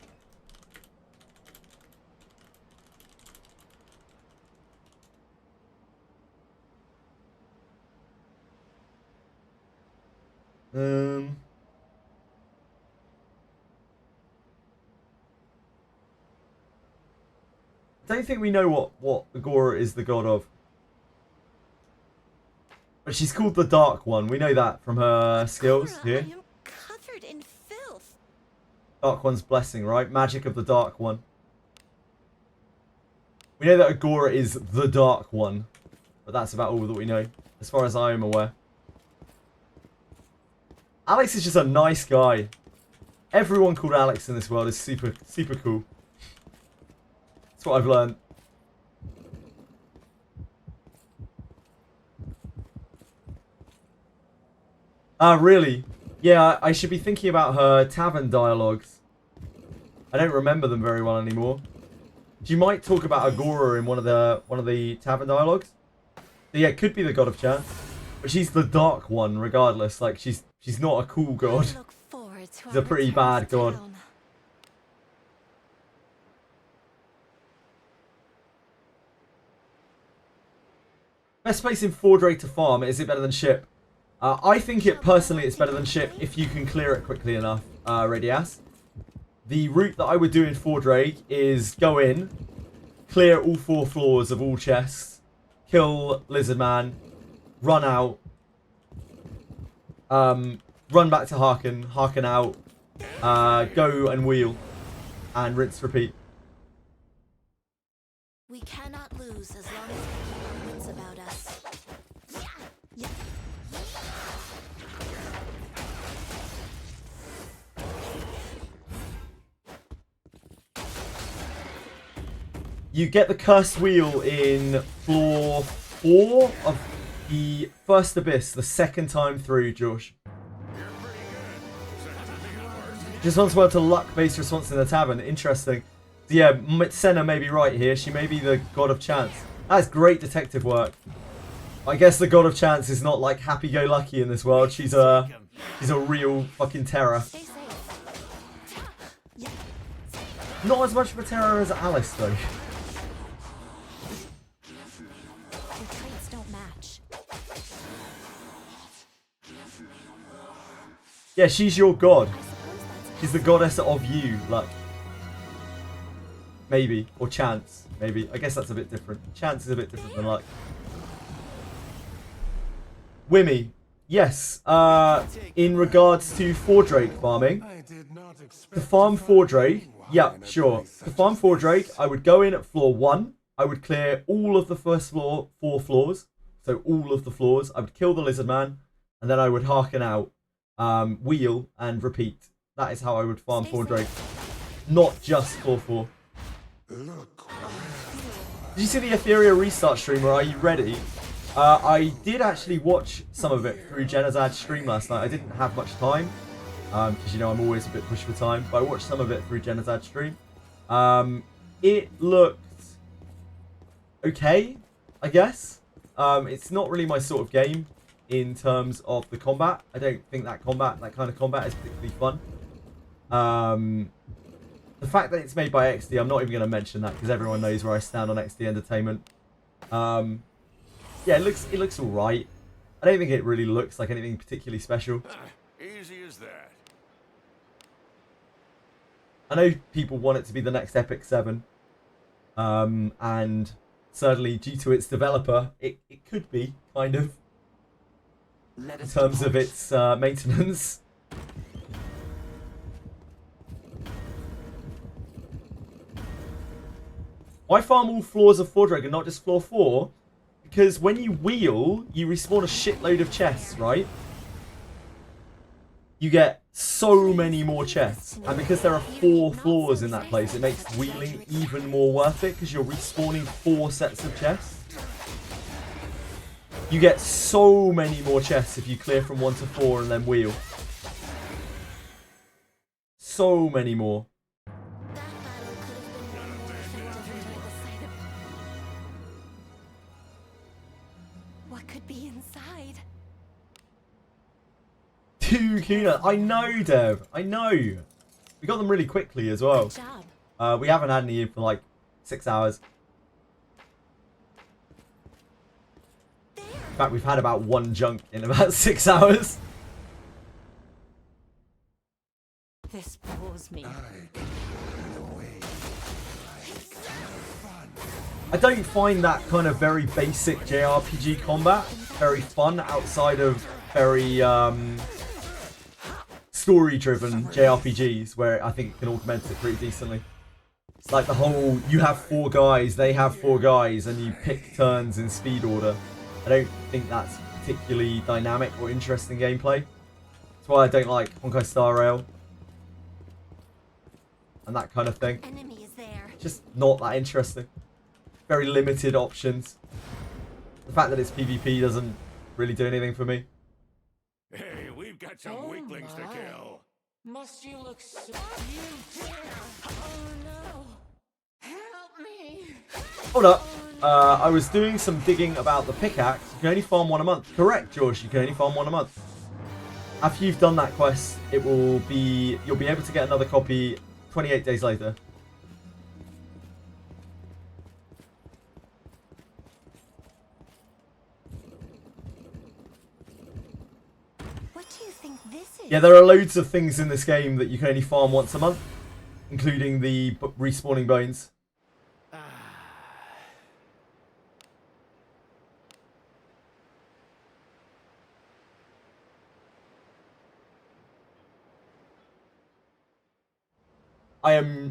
I don't think we know what Agora is the god of. But she's called the Dark One. We know that from her skills here. I am covered in filth. Dark One's blessing, right? Magic of the Dark One. We know that Agora is the Dark One. But that's about all that we know, as far as I am aware. Alex is just a nice guy. Everyone called Alex in this world is super, super cool. That's what I've learned. Really? Yeah, I should be thinking about her tavern dialogues. I don't remember them very well anymore. You might talk about Agora in one of the tavern dialogues. So yeah, it could be the god of chance, but she's the Dark One regardless. Like she's not a cool god. She's a pretty bad god. Best place in Fordrake to farm. Is it better than ship? I think it personally it's better than ship if you can clear it quickly enough, Radias. The route that I would do in Fordrake is go in, clear all 4 floors of all chests, kill Lizardman, run out, run back to Harken out, go and wheel, and rinse repeat. We cannot lose as long as we keep our wits about us. Yeah. You get the cursed wheel in floor 4 of the first abyss, the second time through, Josh. Just wants well to luck-based response in the tavern. Interesting. So yeah, Senna may be right here. She may be the god of chance. That's great detective work. I guess the god of chance is not like happy-go-lucky in this world. She's a real fucking terror. Not as much of a terror as Alice though. Yeah, she's your god. She's the goddess of you, luck. Maybe. Or chance. Maybe. I guess that's a bit different. Chance is a bit different than luck. Wimmy. Yes. In regards to Fordrake farming. To farm Fordrake. Yeah, sure. To farm Fordrake, I would go in at floor 1. I would clear all of the first floor, 4 floors. So all of the floors. I would kill the Lizardman. And then I would Harken out. Wheel and repeat. That is how I would farm Fordrake. Not just floor 4. Did you see the Etheria restart stream, or are you ready? I did actually watch some of it through Genazad's stream last night. I didn't have much time, because you know I'm always a bit pushed for time, but I watched some of it through Genazad's stream. It looked okay, I guess. It's not really my sort of game in terms of the combat. I don't think that kind of combat is particularly fun. The fact that it's made by XD, I'm not even going to mention that because everyone knows where I stand on XD Entertainment. Yeah, it looks all right. I don't think it really looks like anything particularly special. Easy as that. I know people want it to be the next Epic 7. And certainly due to its developer, it could be, kind of. In terms of its maintenance. Why farm all floors of Fordrake and not just floor 4? Because when you wheel, you respawn a shitload of chests, right? You get so many more chests. And because there are 4 floors in that place, it makes wheeling even more worth it because you're respawning 4 sets of chests. You get so many more chests if you clear from 1 to 4 and then wheel. So many more. That battle could have been more effective enjoying the sight of what could be inside. 2 Kunai. I know, Dev. I know. We got them really quickly as well. Good job. We haven't had any for like 6 hours. In fact, we've had about 1 junk in about 6 hours. This bores me. I don't find that kind of very basic JRPG combat very fun outside of very story-driven JRPGs where I think it can augment it pretty decently. It's like the whole, you have 4 guys, they have 4 guys, and you pick turns in speed order. I don't think that's particularly dynamic or interesting gameplay. That's why I don't like Honkai Star Rail and that kind of thing. Enemy is there. Just not that interesting. Very limited options. The fact that it's PvP doesn't really do anything for me. Hey, we've got some weaklings to kill. Must you look so... You dare! Oh no! Help me! Hold up. I was doing some digging about the pickaxe. You can only farm 1 a month. Correct, George. You can only farm 1 a month. After you've done that quest, it will be... You'll be able to get another copy 28 days later. What do you think this is? Yeah, there are loads of things in this game that you can only farm once a month, including the respawning bones.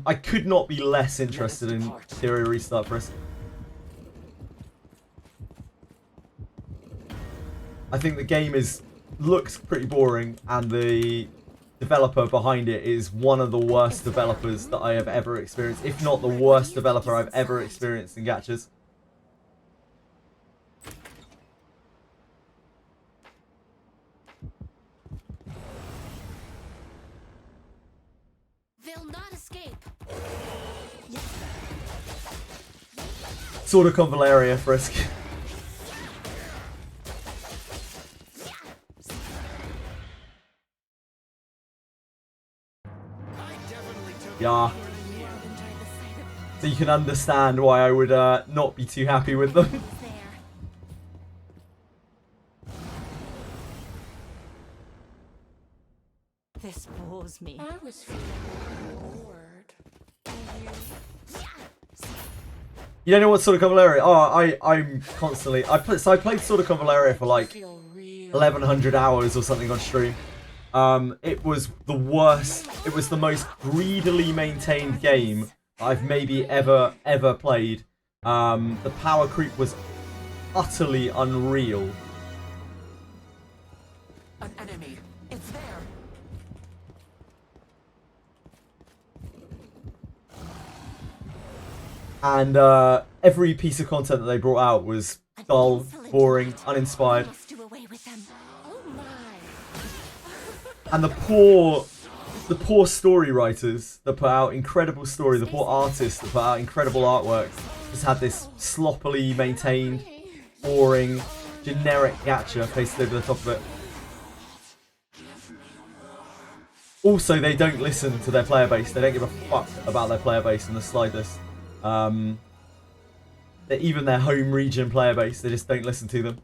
I could not be less interested in Theory Restart Press. I think the game looks pretty boring, and the developer behind it is one of the worst developers that I have ever experienced, if not the worst developer I've ever experienced in gachas. They'll not escape. Sword of Convalaria, Frisk. Yeah. So you can understand why I would not be too happy with them. This bores me. I was feeling bored. You don't know what Sword of Convalaria? Oh, I'm constantly... I played Sword of Convalaria for like 1,100 hours or something on stream. It was the worst. It was the most greedily maintained game I've maybe ever played. The power creep was utterly unreal. An enemy. It's there. And every piece of content that they brought out was dull, boring, uninspired. Must do away with them. Oh my! And the poor story writers that put out incredible story, the poor artists that put out incredible artwork, just had this sloppily maintained, boring, generic gacha pasted over the top of it. Also, they don't listen to their player base. They don't give a fuck about their player base in the slightest. Even their home region player base, they just don't listen to them.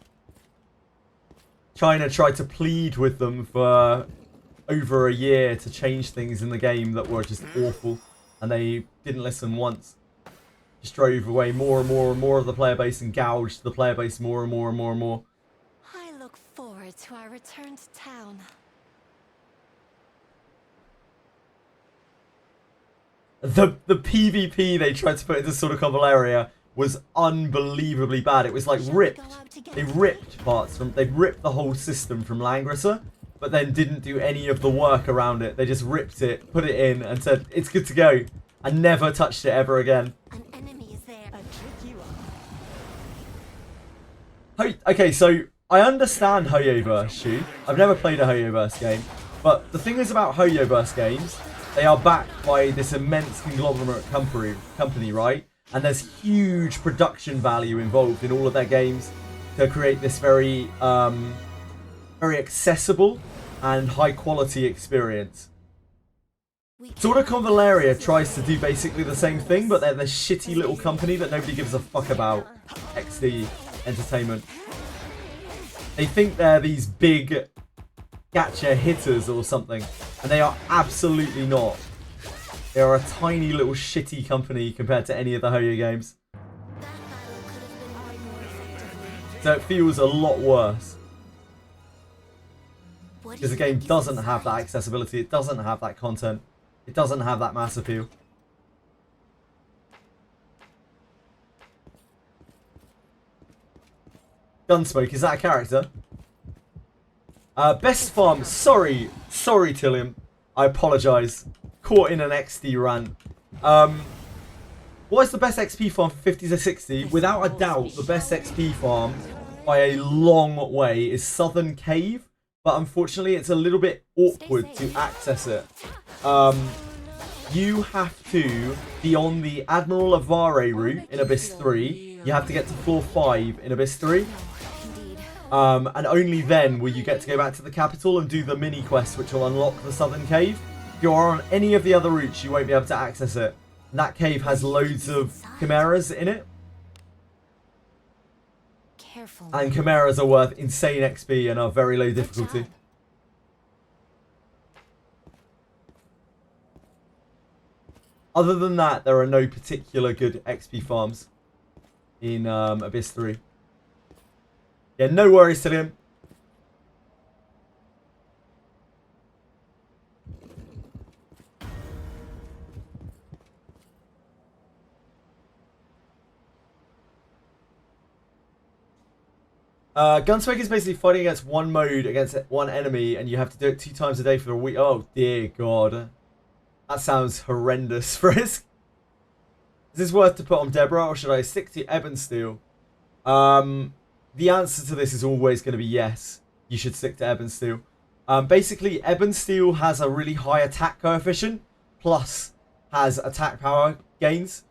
China tried to plead with them for over a year to change things in the game that were just awful, and they didn't listen once. Just drove away more and more and more of the player base and gouged the player base more and more and more and more. I look forward to our return to town. The PvP they tried to put into Sword of Convalaria was unbelievably bad. It was like ripped. They ripped parts from... They ripped the whole system from Langrasser, but then didn't do any of the work around it. They just ripped it, put it in, and said, it's good to go. And never touched it ever again. An enemy is there. A trick you are. Okay, so I understand Hoyoverse, Shu. I've never played a Hoyoverse game. But the thing is about Hoyoverse games, they are backed by this immense conglomerate company, right? And there's huge production value involved in all of their games to create this very, very accessible and high quality experience. Sort of Convaleria tries to do basically the same thing, but they're the shitty little company that nobody gives a fuck about. XD Entertainment. They think they're these big gacha hitters or something, and they are absolutely not. They are a tiny little shitty company compared to any of the Hoyo games. So it feels a lot worse. Because the game doesn't have that accessibility, it doesn't have that content, it doesn't have that mass appeal. Gunsmoke, is that a character? Best farm, sorry Tillium, I apologise. Caught in an XD rant. What is the best XP farm for 50 to 60? Without a doubt, the best XP farm by a long way is Southern Cave, but unfortunately it's a little bit awkward to access it. You have to be on the Admiral Avare route in Abyss 3. You have to get to floor 5 in Abyss 3. And only then will you get to go back to the capital and do the mini quest, which will unlock the Southern Cave. If you're on any of the other routes, you won't be able to access it. And that cave has loads of chimeras in it. And chimeras are worth insane XP and are very low difficulty. Other than that, there are no particular good XP farms in Abyss 3. Yeah, no worries to him. Gunsmoke is basically fighting against one mode against one enemy, and you have to do it 2 times a day for a week. Oh dear God, that sounds horrendous. Frisk, is this worth to put on Deborah, or should I stick to Ebonsteel? The answer to this is always going to be yes. You should stick to Ebonsteel. Basically, Ebonsteel has a really high attack coefficient, plus has attack power gains.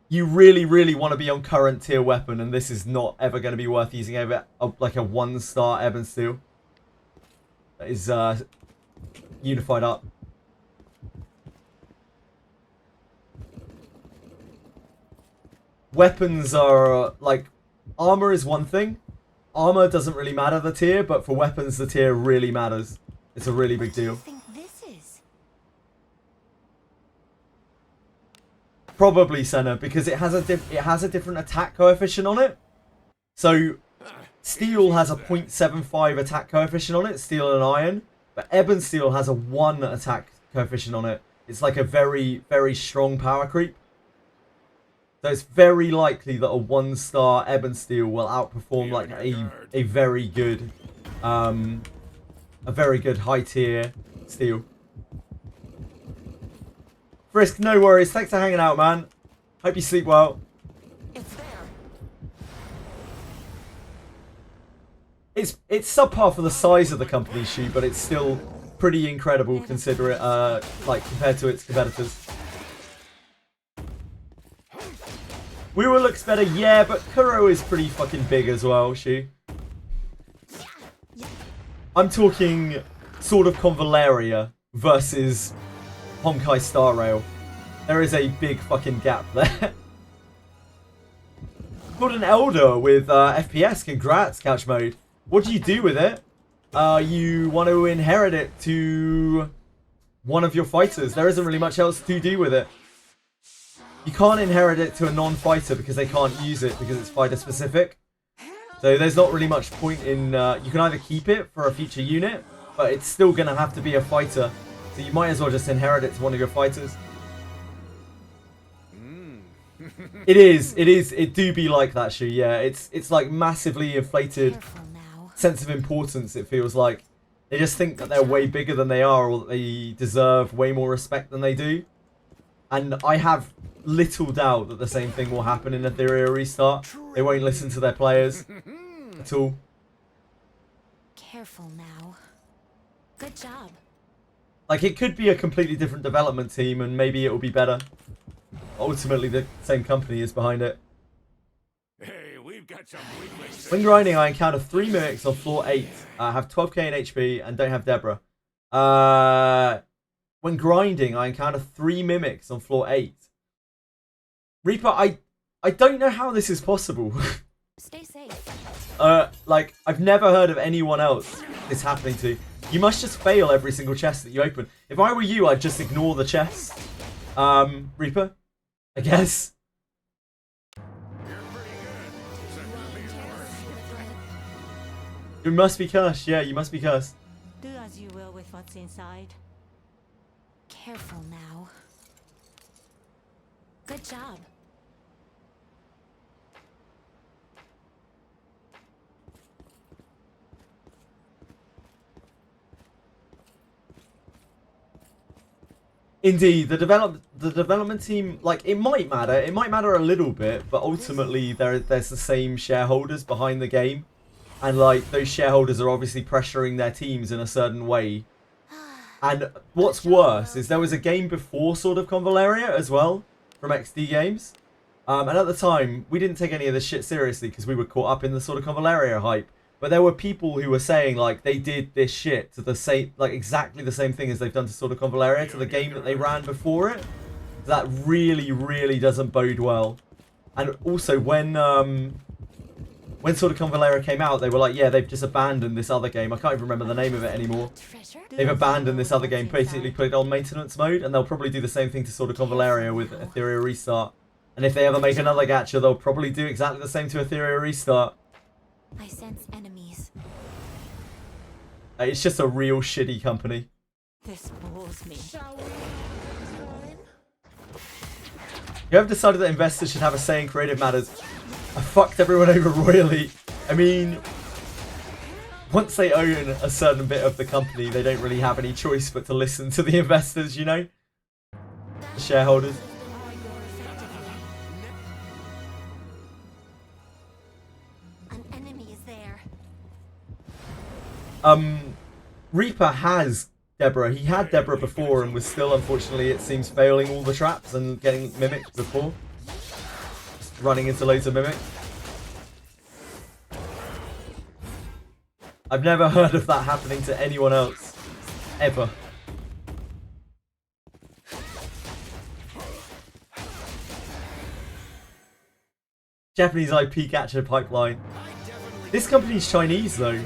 You really, really want to be on current tier weapon, and this is not ever going to be worth using over like a 1-star Ebonsteel. That is unified up. Weapons are like, armor is one thing. Armor doesn't really matter the tier, but for weapons the tier really matters. It's a really big deal. Probably Senna, because it has a different attack coefficient on it. So steel has a 0.75 attack coefficient on it, steel and iron, but Ebonsteel has a 1 attack coefficient on it. It's like a very, very strong power creep. So it's very likely that a 1-star Ebonsteel will outperform like a very good high tier steel. Frisk, no worries. Thanks for hanging out, man. Hope you sleep well. It's subpar for the size of the company, Shu, but it's still pretty incredible consider it like compared to its competitors. Weirua looks better, yeah, but Kuro is pretty fucking big as well, Shu. I'm talking Sword of Convaleria versus Honkai Star Rail. There is a big fucking gap there. Got an Elder with FPS, congrats, Couch Mode. What do you do with it? You want to inherit it to one of your fighters. There isn't really much else to do with it. You can't inherit it to a non-fighter because they can't use it because it's fighter specific. So there's not really much point in... you can either keep it for a future unit, but it's still going to have to be a fighter. So you might as well just inherit it to one of your fighters. It do be like that, Shu, yeah. It's like massively inflated sense of importance, it feels like. They just think that they're way bigger than they are, or that they deserve way more respect than they do. And I have little doubt that the same thing will happen in Etheria Restart. They won't listen to their players. at all. Careful now. Good job. Like, it could be a completely different development team and maybe it will be better. Ultimately, the same company is behind it. Hey, we've got some weaknesses. When grinding, I encounter 3 mimics on floor 8. I have 12k in HP and don't have Deborah. When grinding, I encounter 3 mimics on floor 8. Reaper, I don't know how this is possible. Stay safe. Like, I've never heard of anyone else this happening to. You must just fail every single chest that you open. If I were you, I'd just ignore the chest. Reaper, I guess. You must be cursed. Yeah, you must be cursed. Do as you will with what's inside. Careful now. Good job. Indeed, the development team, like, it might matter a little bit, but ultimately there's the same shareholders behind the game, and like those shareholders are obviously pressuring their teams in a certain way. And what's worse is there was a game before Sword of Convaleria as well from XD Games, and at the time we didn't take any of this shit seriously because we were caught up in the Sword of Convaleria hype. But there were people who were saying, like, they did this shit to the same, like, exactly the same thing as they've done to Sword of Convaleria, to the game that they ran before it. That really, really doesn't bode well. And also, when Sword of Convaleria came out, they were like, yeah, they've just abandoned this other game. I can't even remember the name of it anymore. They've abandoned this other game, basically put it on maintenance mode, and they'll probably do the same thing to Sword of Convaleria with Etheria Restart. And if they ever make another gacha, they'll probably do exactly the same to Etheria Restart. I sense enemies. It's just a real shitty company. This bores me. Shall we have time? You have decided that investors should have a say in creative matters. I fucked everyone over royally. I mean, once they own a certain bit of the company, they don't really have any choice but to listen to the investors, you know? The shareholders. Reaper has Deborah. He had Deborah before and was still, unfortunately, it seems, failing all the traps and getting mimicked before. Just running into loads of mimics. I've never heard of that happening to anyone else. Ever. Japanese IP gacha pipeline. This company's Chinese, though.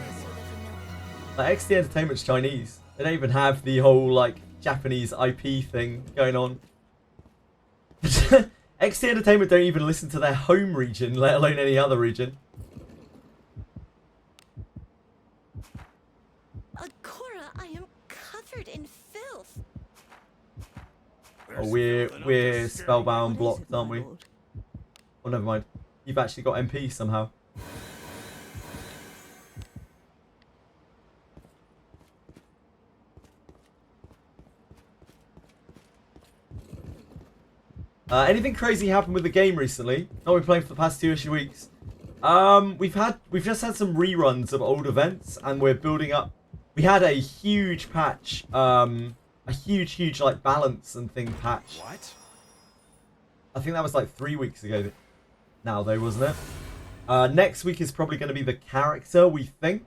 Like, XD Entertainment's Chinese. They don't even have the whole, like, Japanese IP thing going on. XD Entertainment don't even listen to their home region, let alone any other region. Akora, I am covered in filth. Oh, we're spellbound blocked, aren't we? Oh, never mind. You've actually got MP somehow. Anything crazy happened with the game recently? Not been playing for the past 2-ish weeks. We've just had some reruns of old events, and we're building up. We had a huge patch, a huge like balance and thing patch. What? I think that was like 3 weeks ago. Now though, wasn't it? Next week is probably going to be the character. We think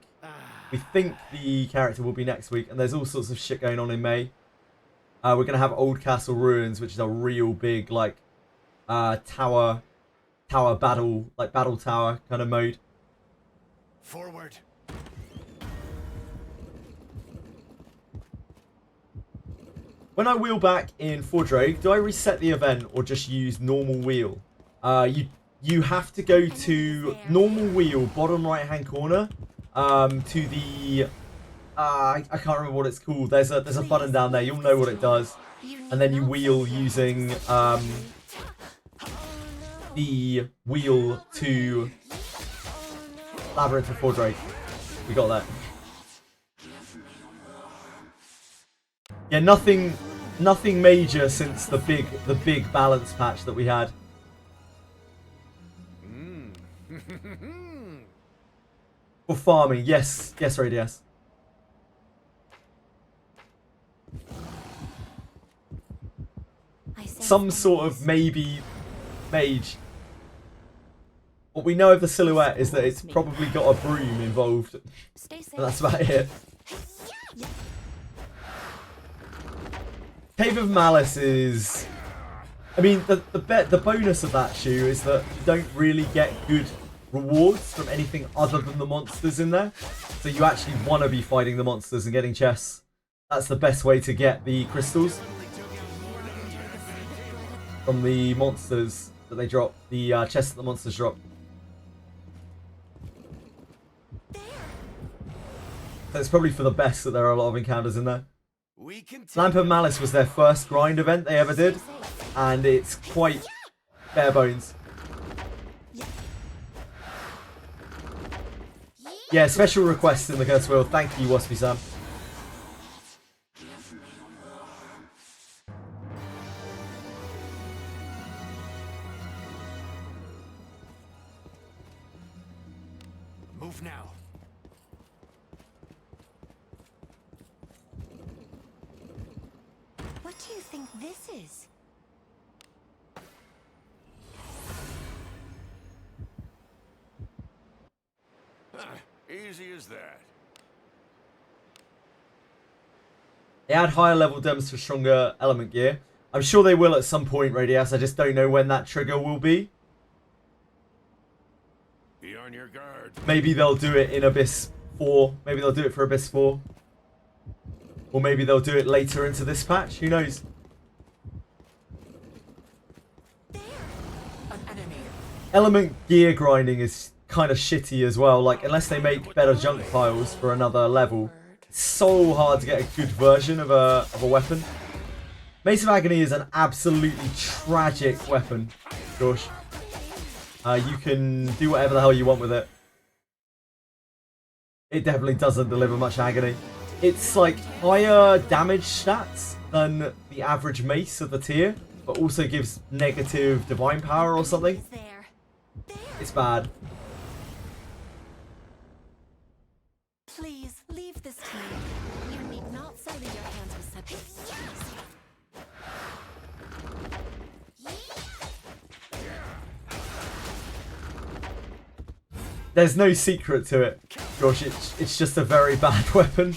the character will be next week, and there's all sorts of shit going on in May. We're going to have Old Castle Ruins, which is a real big, like, tower battle, like battle tower kind of mode. Forward. When I wheel back in Fordrake, do I reset the event or just use normal wheel? You have to go to normal wheel, bottom right hand corner, to the I can't remember what it's called. There's a button down there. You'll know what it does, and then you wheel using the wheel to Labyrinth of Fordrake. We got that. Yeah, nothing major since the big balance patch that we had. For farming, yes. Yes, Radius. Some sort of maybe mage. What we know of the silhouette is that it's probably got a broom involved. And that's about it. Cave of Malice is... I mean, the bonus of that, Shu, is that you don't really get good rewards from anything other than the monsters in there. So you actually want to be fighting the monsters and getting chests. That's the best way to get the crystals. From the monsters that they drop. The chests that the monsters drop. So it's probably for the best that there are a lot of encounters in there. Lamp of Malice was their first grind event they ever did. And it's quite bare bones. Yeah, special requests in the Curse Wheel. Thank you, Waspy Sam. Move now. What do you think this is? Easy as that. They add higher level dems for stronger element gear. I'm sure they will at some point, Radius. I just don't know when that trigger will be. Be on your guard. Maybe they'll do it in Abyss 4. Maybe they'll do it for Abyss 4. Or maybe they'll do it later into this patch. Who knows? An enemy. Element gear grinding is kind of shitty as well. Like, unless they make better junk piles for another level, it's so hard to get a good version of a weapon. Mace of Agony is an absolutely tragic weapon, Josh. You can do whatever the hell you want with it. It definitely doesn't deliver much agony. It's like higher damage stats than the average mace of the tier, but also gives negative divine power or something. It's bad. Please leave this to me. You need not sully your hands with such. There's no secret to it, Josh. It's just a very bad weapon.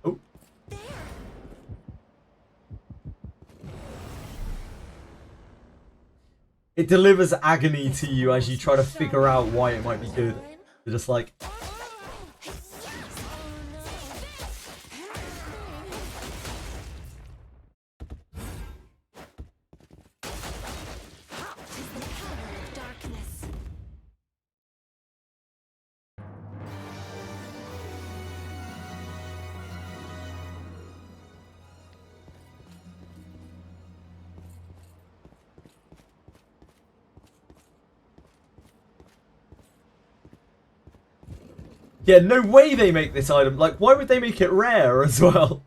Oh. It delivers agony to you as you try to figure out why it might be good. They're just like... Yeah, no way they make this item. Like, why would they make it rare as well?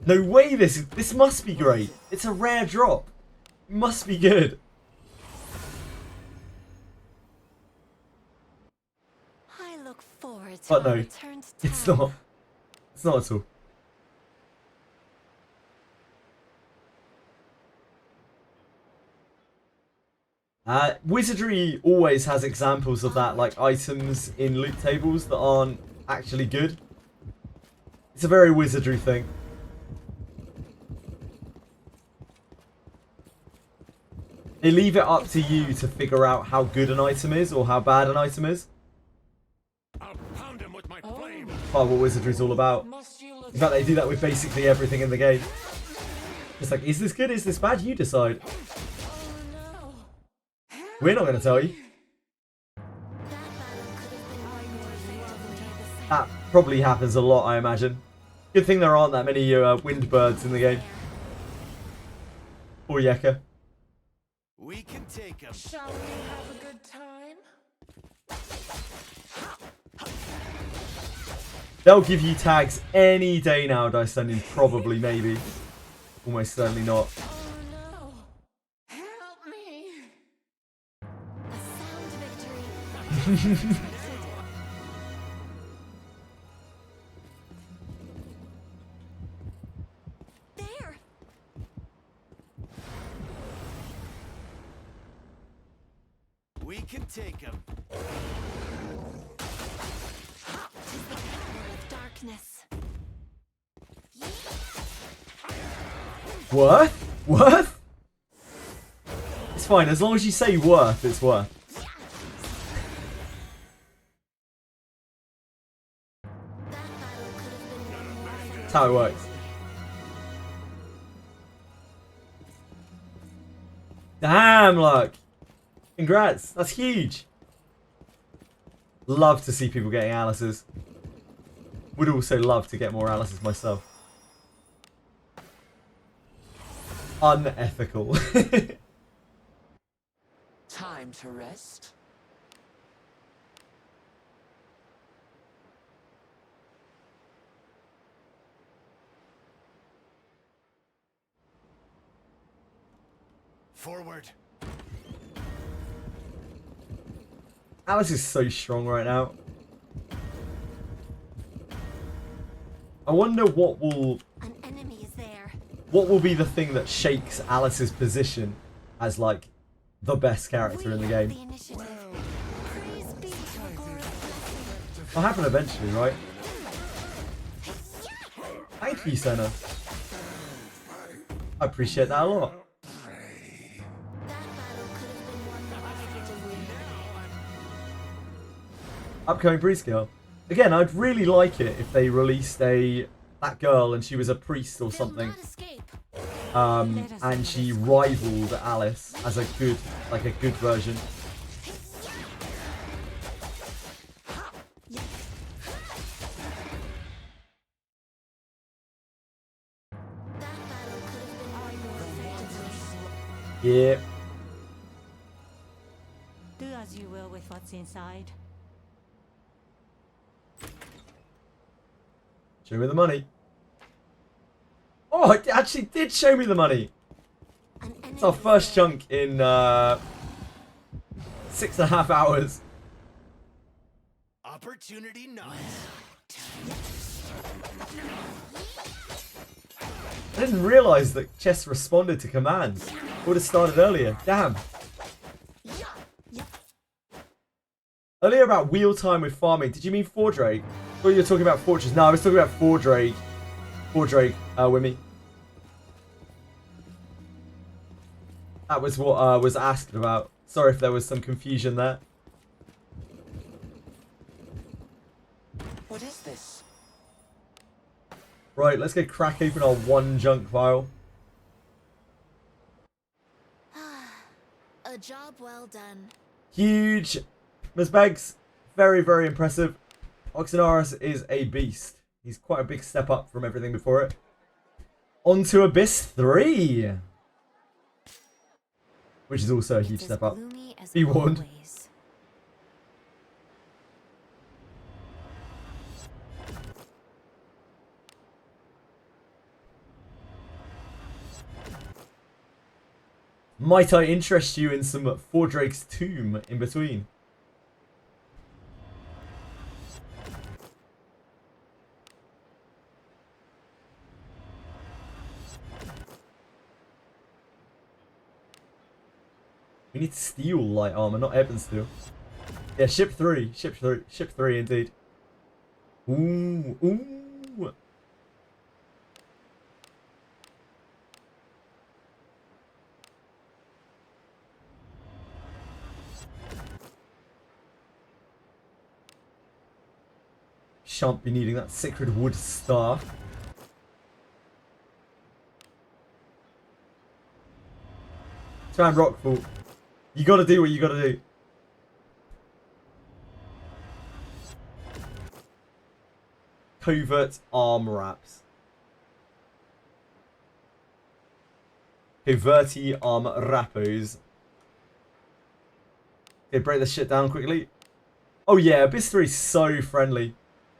No way this must be great. It's a rare drop. It must be good. I look forward to But our no, return to it's town. not. It's not at all. Wizardry always has examples of that, like items in loot tables that aren't actually good. It's a very Wizardry thing. They leave it up to you to figure out how good an item is or how bad an item is. I'll pound him with my flame. Part of what Wizardry's all about. In fact, they do that with basically everything in the game. It's like, is this good? Is this bad? You decide. We're not going to tell you. That probably happens a lot, I imagine. Good thing there aren't that many wind birds in the game. Or Yeka. We can take him. Shall we have a good time? They'll give you tags any day now, Dice Dungeons. Probably, maybe. Almost certainly not. Oh no! Help me! A sound victory. There! We can take him. Tis the power of darkness. Worth? Worth? It's fine, as long as you say worth, it's worth. That battle could have been won more effectively. That's how it works. Damn, look. Congrats. That's huge. Love to see people getting Alice's. Would also love to get more Alice's myself. Unethical. Time to rest. Forward. Alice is so strong right now. I wonder what will An enemy is there. be the thing that shakes Alice's position as like the best character in the game. The initiative. Praise be to Gora's blessing. It'll happen eventually, right? Thank you, Senna. I appreciate that a lot. That battle could have been won more effectively. Upcoming prescale. Again, I'd really like it if they released that girl and she was a priest or They'll something. not escape. And she rivaled Alice as a good version. That battle could have been won more effectively. Yeah. Do as you will with what's inside. Show me the money. Oh, it actually did show me the money. An It's our enemy first is there. chunk in 6.5 hours. Opportunity knocks. I didn't realise that chess responded to commands. Would have started earlier. Damn. Earlier about wheel time with farming. Did you mean Fordrake? I thought you were talking about Fortress. No, I was talking about Fordrake. Fordrake, Wimmy. That was what I was asked about. Sorry if there was some confusion there. What is this? Right, let's go crack open our one junk file. A job well done. Huge. Ms. Beggs, very, very impressive. Oxenaris is a beast. He's quite a big step up from everything before it. On to Abyss 3. Which is also a huge It's as step up. gloomy as Be warned. always. Might I interest you in some Fordrake's Tomb in between? We need steel light armor, not ebon steel. Yeah, ship 3. Ship 3 indeed. Ooh, ooh. Shan't be needing that sacred wood staff. Tram Rockfall. You gotta do what you gotta do. Covert arm wraps. Coverty arm rappos. Okay, break this shit down quickly. Oh yeah, Abyss 3 is so friendly.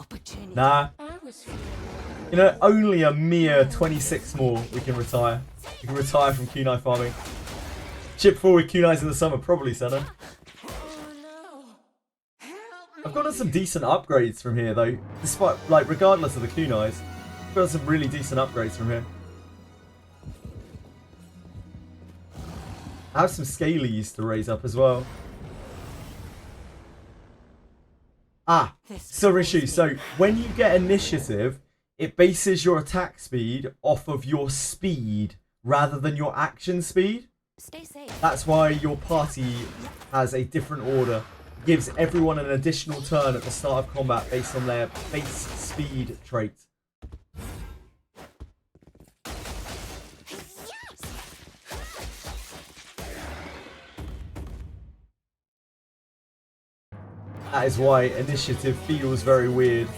opportunity. Nah. I was feeling You know, only a mere 26 more we can retire. We can retire from kunai farming. Chip forward kunais in the summer, probably, Senna. oh no. Help me. I've gotten some decent upgrades from here, though. Despite, like, regardless of the kunais, I've got some really decent upgrades from here. I have some scalies to raise up as well. Ah, silver issue. So when you get initiative, it bases your attack speed off of your speed rather than your action speed. Stay safe. That's why your party has a different order. It gives everyone an additional turn at the start of combat based on their base speed trait. That is why initiative feels very weird.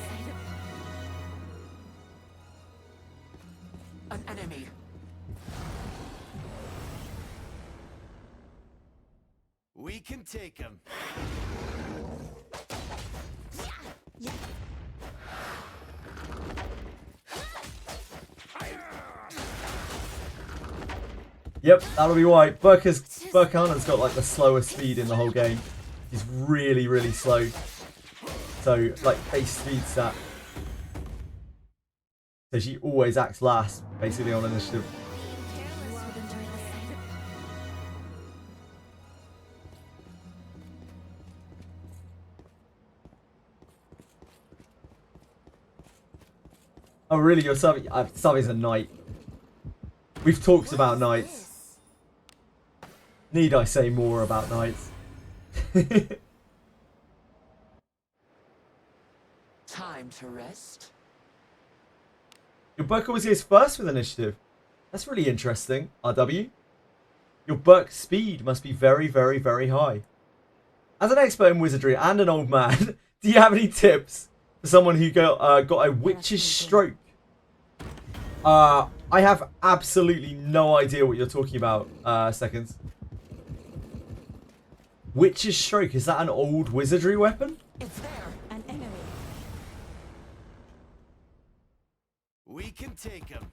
An enemy. We can take him. Yep, that'll be why. Burkhan's got like the slowest speed in the whole game. He's really, really slow. So, like, base speed stat. So she always acts last, basically, on initiative. Careless would enjoy the sight. Oh, really? You're subbing? Subbing's a knight. We've talked about knights. Need I say more about knights? Time to rest. Your Burka was his first with initiative. That's really interesting, RW. Your Burk speed must be very, very, very high. As an expert in wizardry and an old man, do you have any tips for someone who got a witch's stroke? I have absolutely no idea what you're talking about, Seconds. Witch's stroke, is that an old wizardry weapon? It's there, an enemy. We can take him.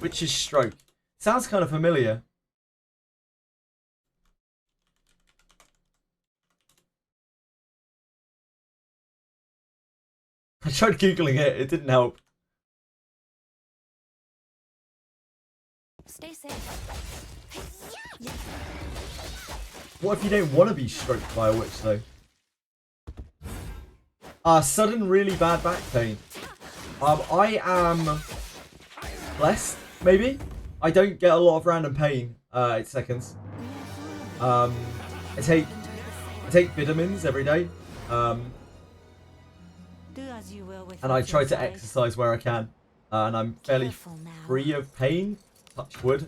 Witch's stroke. Sounds kind of familiar. I tried Googling it, it didn't help. Stay safe. What if you don't want to be stroked by a witch, though? Sudden really bad back pain. I am blessed, maybe? I don't get a lot of random pain, 8 seconds. I take vitamins every day. Do as you will with And I try to exercise. exercise where I can. And I'm fairly Careful now. free of pain. Touch wood.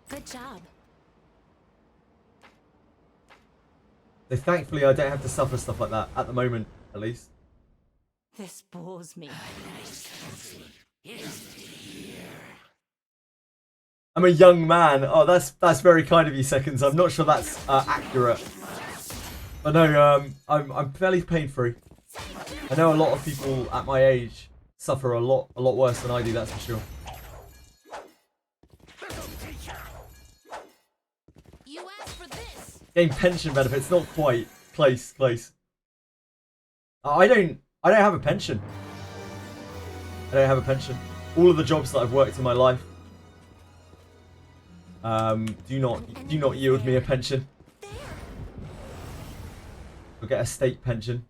Good job. So thankfully I don't have to suffer stuff like that, at the moment, at least. This bores me. I'm a young man. Oh, that's very kind of you, Seconds. I'm not sure that's accurate. But no, I'm fairly pain-free. I know a lot of people at my age suffer a lot worse than I do, that's for sure. You asked for this. Gain pension benefits, not quite. Close. I don't have a pension. I don't have a pension. All of the jobs that I've worked in my life do not yield me a pension. I'll get a state pension,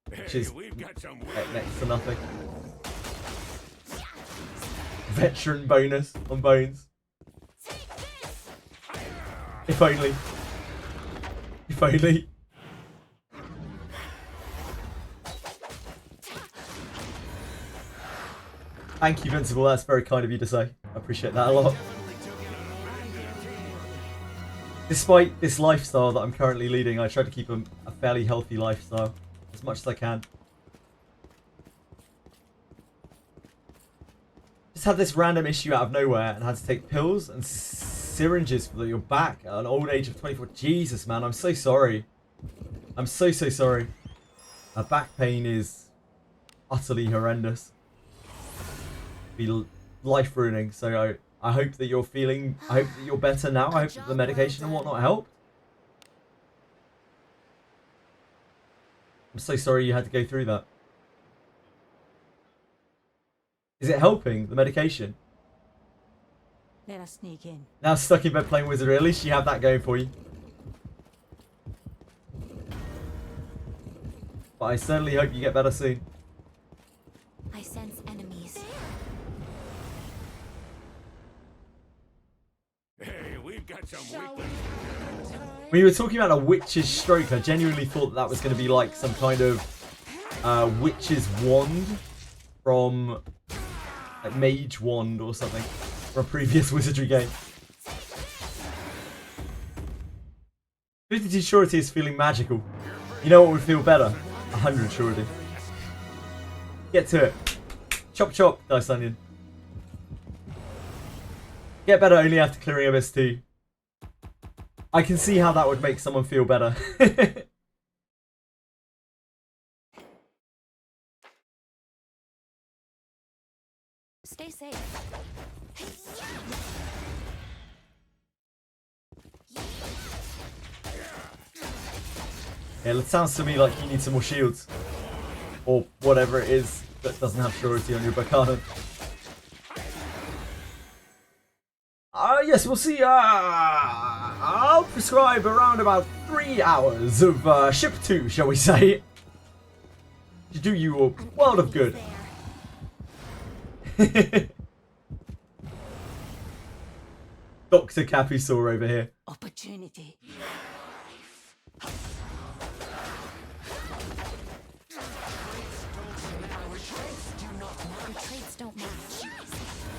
which is We've got some next to nothing. Veteran bonus on bones. If only. If only. Thank you, Vincible. That's very kind of you to say. I appreciate that a lot. Despite this lifestyle that I'm currently leading, I try to keep a fairly healthy lifestyle as much as I can. Just had this random issue out of nowhere and had to take pills and syringes for your back at an old age of 24. Jesus, man, I'm so sorry. I'm so sorry. Her back pain is utterly horrendous. Be life ruining. So I hope that you're feeling. I hope that you're better now. I hope that the medication and whatnot helped. I'm so sorry you had to go through that. Is it helping, the medication? Let us sneak in. Now stuck in bed playing Wizardry. At least you have that going for you. But I certainly hope you get better soon. I sense enemies. Hey, we've got some Shall we weakness. have a good time? When you were talking about a witch's stroke, I genuinely thought that was going to be like some kind of witch's wand from like Mage Wand or something from a previous Wizardry game. 52 surety is feeling magical. You know what would feel better? 100 surety. Get to it. Chop chop, Dice Onion. Get better only after clearing Abyss 2. I can see how that would make someone feel better. Stay safe. Yeah, it sounds to me like you need some more shields. Or whatever it is that doesn't have surety on your Bacana. Yes, we'll see. I'll prescribe around about 3 hours of ship 2, shall we say. To do you a world of good. Dr. Capusaur over here. Opportunity. Traits don't match.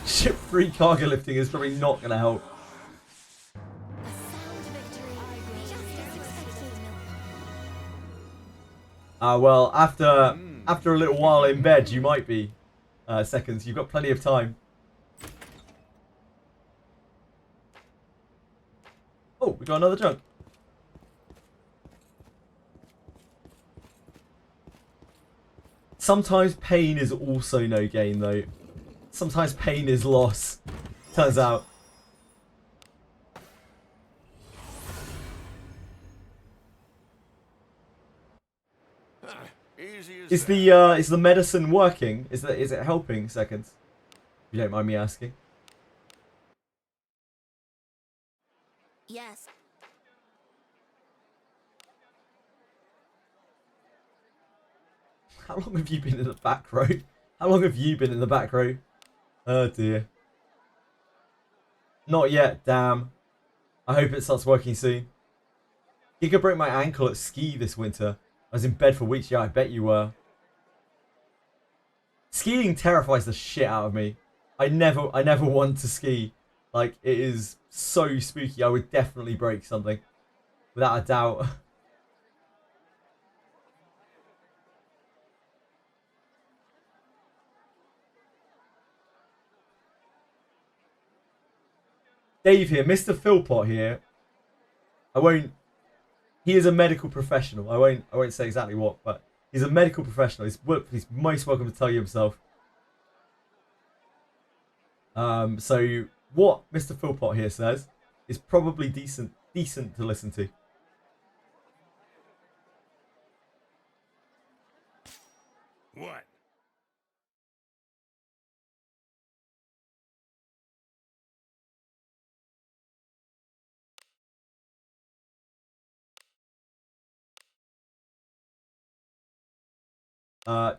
Ship 3 cargo lifting is probably not going to help. A sound victory. Just as expected. Well, after a little while in bed, you might be. Seconds, you've got plenty of time. Oh, we got another junk. Sometimes pain is also no gain, though. Sometimes pain is loss. Turns out. Easy as Is the medicine working? Is it helping? Seconds. If you don't mind me asking. Yes. How long have you been in the back row? How long have you been in the back row? Oh dear. Not yet, damn. I hope it starts working soon. Giga broke my ankle at ski this winter. I was in bed for weeks. Yeah, I bet you were. Skiing terrifies the shit out of me. I never want to ski. Like, it is so spooky. I would definitely break something. Without a doubt. Dave here, Mr. Philpott here. He is a medical professional. I won't say exactly what, but he's a medical professional. He's most welcome to tell you himself. So what Mr. Philpott here says is probably decent to listen to. what?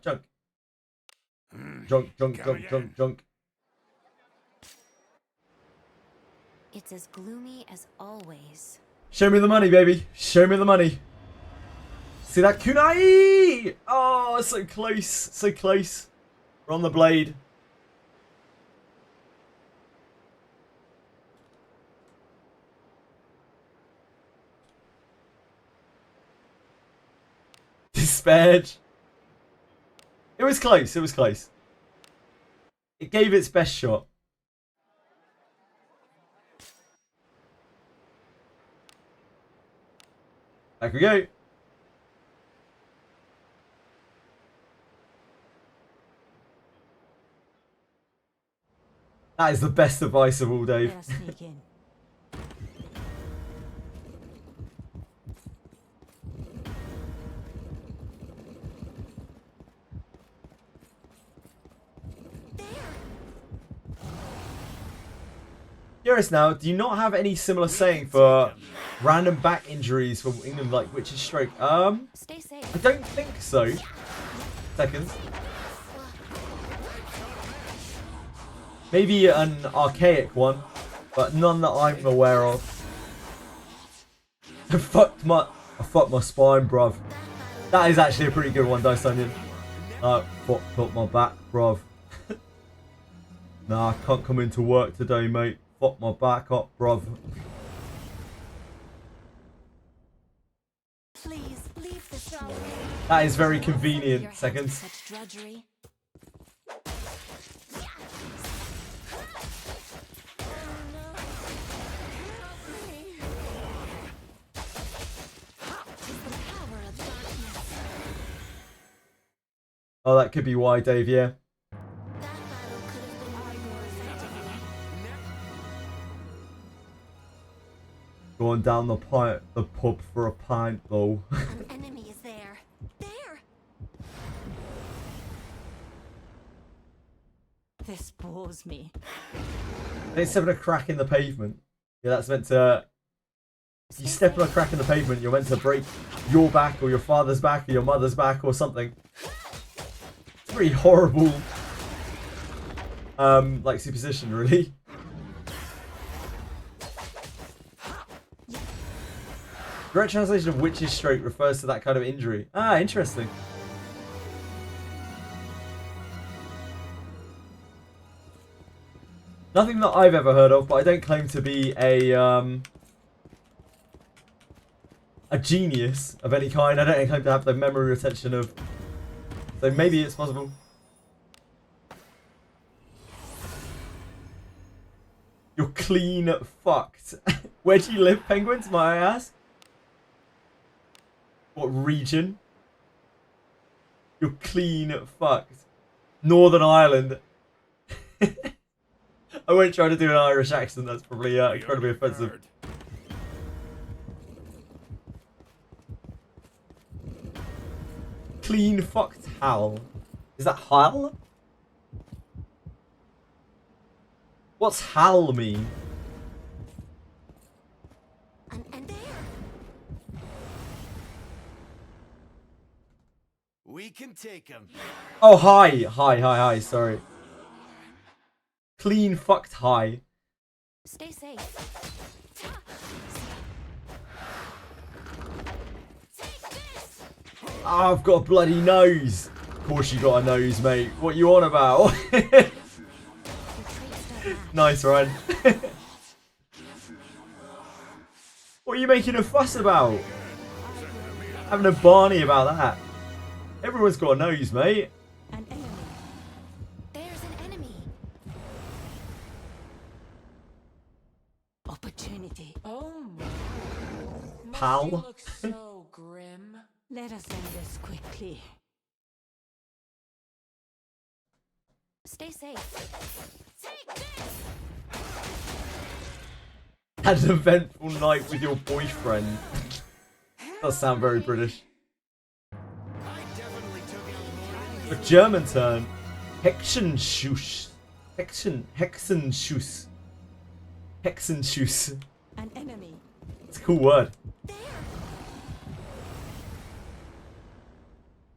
Junk. Junk. It's as gloomy as always. Show me the money, baby. Show me the money. See that kunai? Oh, so close. So close. We're on the blade. Despaired. It was close. It was close. It gave its best shot. Back we go. That is the best advice of all, Dave. Better sneak in. Curious now, do you not have any similar saying for random back injuries from England like Witch's Stroke? Stay safe. I don't think so. Seconds. Maybe an archaic one, but none that I'm aware of. I fucked my spine, bruv. That is actually a pretty good one, Dice Onion. Fucked up my back, bruv. Nah, I can't come into work today, mate. Fuck my back up, bruv. Please leave the shower. That is very convenient. Seconds. Such drudgery. Oh, that could be why, Dave, yeah. That battle could have been won more effectively. Going down the pub for a pint, though. An enemy is there. There! This bores me. It's having a crack in the pavement. Yeah, that's meant to... If you step on a crack in the pavement, you're meant to break your back or your father's back or your mother's back or something. It's pretty horrible, like, superstition, really. Direct translation of Witch's Stroke refers to that kind of injury. Ah, interesting. Nothing that I've ever heard of, but I don't claim to be a genius of any kind. I don't claim to have the memory retention of... So maybe it's possible. You're clean fucked. Where do you live, penguins, may I ask? What region? You're clean fucked. Northern Ireland. I won't try to do an Irish accent, that's probably incredibly offensive. Clean fucked Hal. Is that Hal? What's Hal mean? And there! We can take him. Oh, hi, sorry. Clean fucked high. Stay safe. Take this! Oh, I've got a bloody nose. Of course you got a nose, mate. What you on about? Nice, Ryan. What are you making a fuss about? Having a Barney about that. Everyone's got a nose, mate. An enemy. There's an enemy. Opportunity. Oh my. Pal. You look so grim. Let us end this quickly. Stay safe. Take this! Had an eventful night with your boyfriend. Does sound very British. I definitely took out more A German turn. Hexenschuss. Hexenschuss. Hexenschuss. An enemy. It's a cool word. There!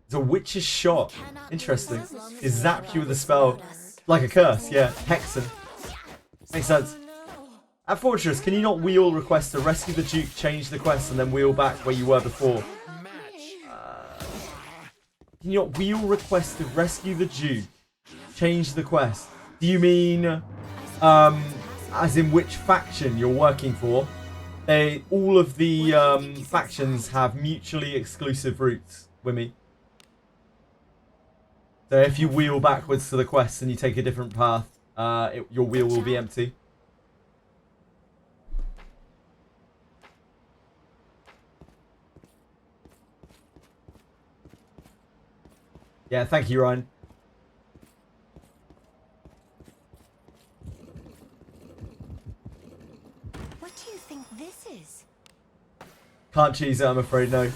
It's a witch's shot. Cannot Interesting. lose as long as It zapped you with a surround spell. us. Like a curse, yeah. Hexen. Makes sense. At Fortress, can you not wheel request to rescue the Duke, change the quest, and then wheel back where you were before? Can you not wheel request to rescue the Duke, change the quest? Do you mean, as in which faction you're working for? All of the factions have mutually exclusive routes, Wimmy. So if you wheel backwards to the quest and you take a different path, your wheel will be empty. Yeah, thank you, Ryan. Can't cheese it, I'm afraid, no.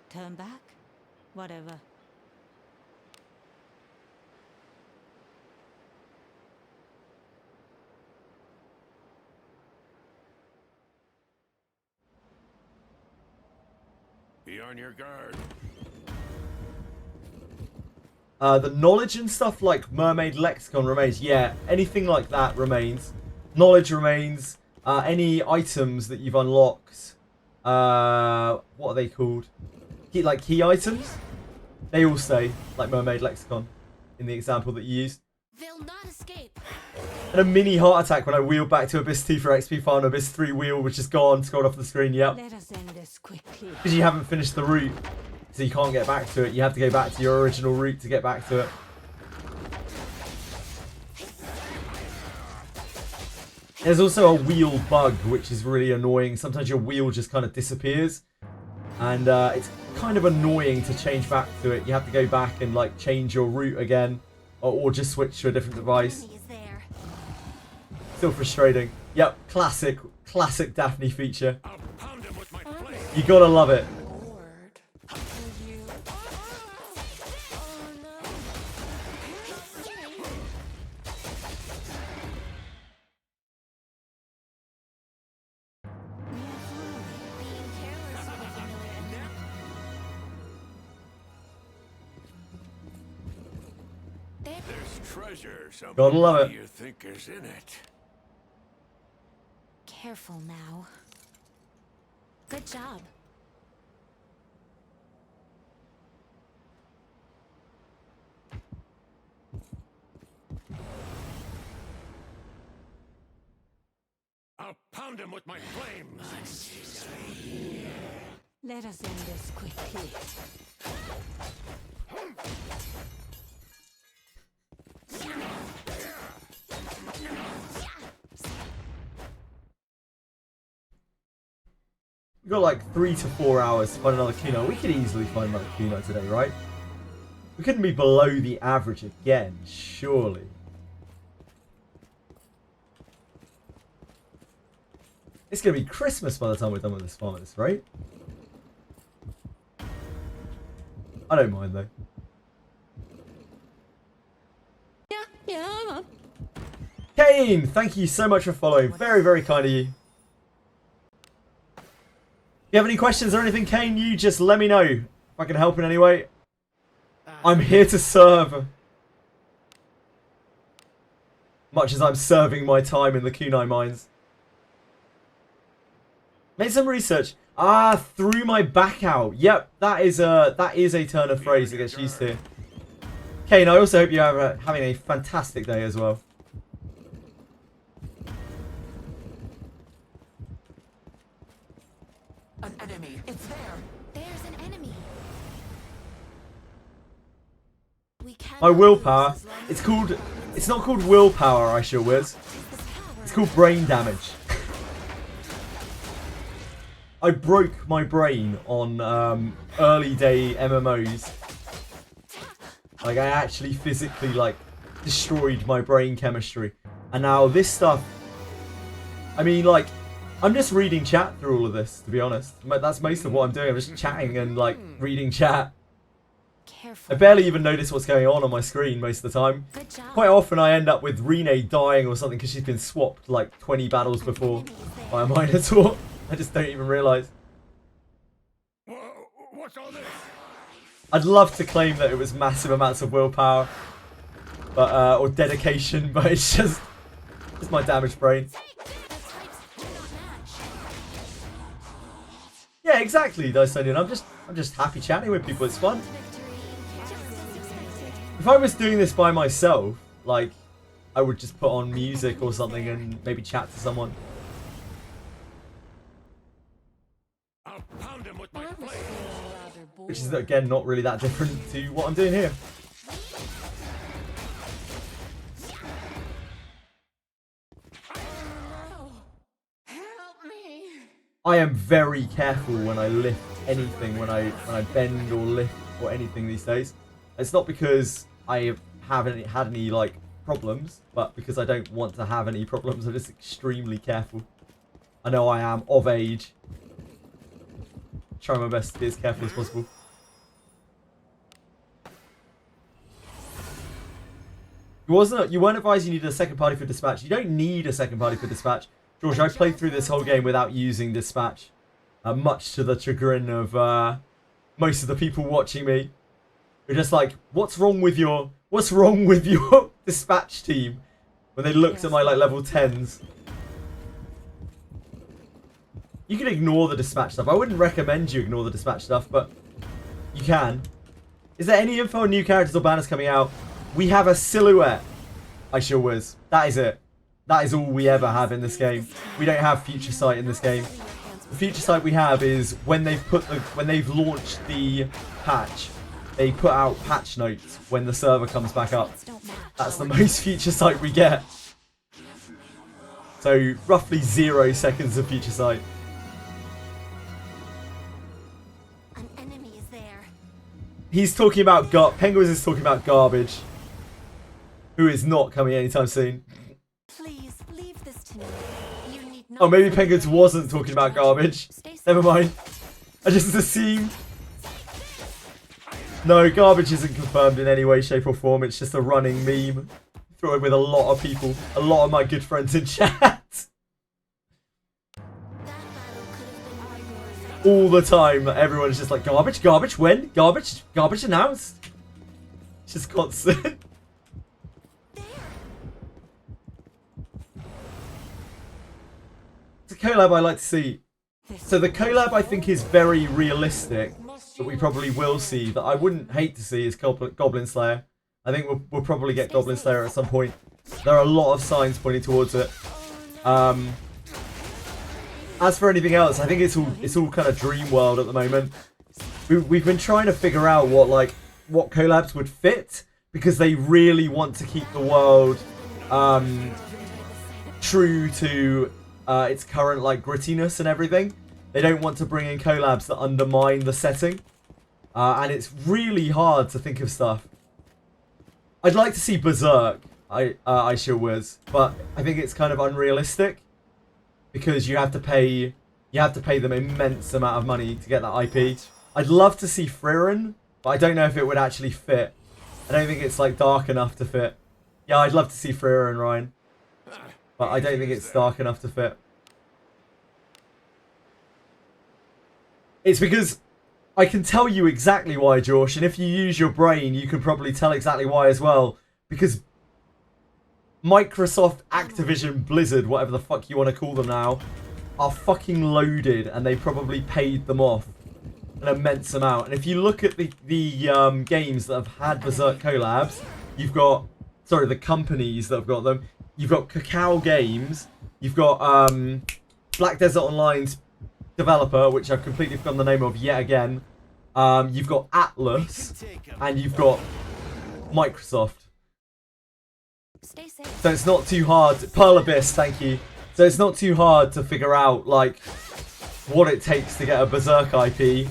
Turn back? Whatever. Be on your guard. The knowledge and stuff like Mermaid Lexicon remains. Yeah, anything like that remains. Knowledge remains. Any items that you've unlocked. What are they called? Key items? They all stay, like Mermaid Lexicon, in the example that you used. They'll not escape. And a mini heart attack when I wheeled back to Abyss 2 for XP farm. Abyss 3 wheel, which is gone, scrolled off the screen, yep. Let us end this quickly. Because you haven't finished the route, so you can't get back to it. You have to go back to your original route to get back to it. There's also a wheel bug, which is really annoying. Sometimes your wheel just kind of disappears. And it's kind of annoying to change back to it. You have to go back and like change your route again. Or just switch to a different device. Still frustrating. Yep, classic Daphne feature. You gotta love it. There's treasure somewhere. Gotta love it. You think is in it? Careful now. Good job. I'll pound him with my flames. Let us end this quickly. We've got like 3 to 4 hours to find another Kunai. We could easily find another Kunai today, right? We couldn't be below the average again, surely. It's going to be Christmas by the time we're done with this farm at this rate. I don't mind though. Yeah. Kane, thank you so much for following. Very, very kind of you. If you have any questions or anything, Kane, you just let me know. If I can help in any way. I'm here to serve. Much as I'm serving my time in the Kunai mines. Made some research. Threw my back out. Yep, that is a turn of phrase that gets used to. Kane, I also hope you're having a fantastic day as well. An enemy. It's there. There's an enemy. We cannot My willpower. lose as long It's not called willpower, I sure whiz. It's called brain damage. I broke my brain on early day MMOs. Like I actually physically like destroyed my brain chemistry. And now this stuff, I mean like, I'm just reading chat through all of this, to be honest. That's most of what I'm doing. I'm just chatting and like reading chat. Careful. I barely even notice what's going on my screen most of the time. Good job. Quite often I end up with Rene dying or something because she's been swapped like 20 battles before by a Minotaur. I just don't even realise. What's all this? I'd love to claim that it was massive amounts of willpower, but or dedication, but it's just my damaged brain. Yeah, exactly, Dysonian. I'm just happy chatting with people. It's fun. If I was doing this by myself, like I would just put on music or something and maybe chat to someone. I'll pound him with my flames. Which is again not really that different to what I'm doing here. Help me. I am very careful when I lift anything, when I bend or lift or anything these days. It's not because I haven't had any like problems, but because I don't want to have any problems. I'm just extremely careful. I know I am of age. Try my best to be as careful as possible. You weren't advised you needed a second party for dispatch. You don't need a second party for dispatch. George, I played through this whole game without using dispatch. Much to the chagrin of most of the people watching me. They're just like, what's wrong with your dispatch team? When they looked at my like level 10s. You can ignore the dispatch stuff. I wouldn't recommend you ignore the dispatch stuff, but you can. Is there any info on new characters or banners coming out? We have a silhouette. I sure was. That is it. That is all we ever have in this game. We don't have future sight in this game. The future sight we have is when they've launched the patch. They put out patch notes when the server comes back up. That's the most future sight we get. So roughly 0 seconds of future sight. An enemy is there. He's talking about Penguins is talking about garbage. Who is not coming anytime soon. Please leave this to me. You need not. Oh, maybe Penguins wasn't talking about garbage. Never mind. I just assumed. No, garbage isn't confirmed in any way, shape or form. It's just a running meme. Throw it with a lot of people. A lot of my good friends in chat. All the time, everyone's just like, garbage, garbage, when? Garbage, garbage announced. It's just constant. It's a collab I like to see. So the collab I think is very realistic, that we probably will see, that I wouldn't hate to see is Goblin Slayer. I think we'll probably get Goblin Slayer at some point. There are a lot of signs pointing towards it. As for anything else, I think it's all kind of dream world at the moment. We've been trying to figure out what collabs would fit, because they really want to keep the world true to its current like grittiness and everything. They don't want to bring in collabs that undermine the setting, and it's really hard to think of stuff. I'd like to see Berserk. I sure was, but I think it's kind of unrealistic because you have to pay them immense amount of money to get that IP. I'd love to see Frieren, but I don't know if it would actually fit. I don't think it's like dark enough to fit. Yeah, I'd love to see Frieren, Ryan, but I don't think it's dark enough to fit. It's because I can tell you exactly why, Josh, and if you use your brain, you can probably tell exactly why as well. Because Microsoft, Activision, Blizzard, whatever the fuck you want to call them now, are fucking loaded, and they probably paid them off an immense amount. And if you look at the games that have had Berserk collabs, you've got, sorry, the companies that have got them. You've got Cacao Games, you've got Black Desert Online's developer, which I've completely forgotten the name of yet again. You've got Atlas, and you've got Microsoft. Stay safe. So it's not too hard. Pearl Abyss, thank you. So it's not too hard to figure out like what it takes to get a Berserk IP.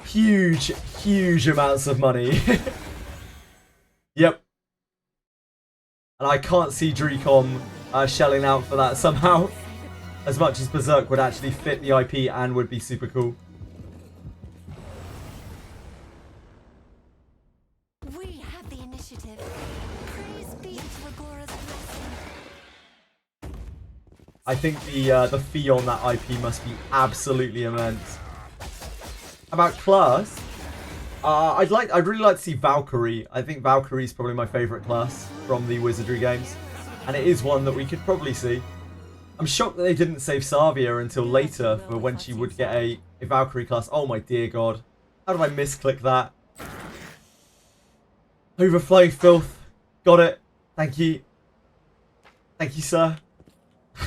Huge amounts of money. Yep. And I can't see Dreecom shelling out for that somehow. As much as Berserk would actually fit the IP and would be super cool. We have the initiative. Praise be to Agora's blessing. I think the fee on that IP must be absolutely immense. About class, I'd really like to see Valkyrie. I think Valkyrie is probably my favourite class from the Wizardry games, and it is one that we could probably see. I'm shocked that they didn't save Savia until later for when she would get a Valkyrie class. Oh my dear god. How did I misclick that? Overflowing filth. Got it. Thank you. Thank you, sir.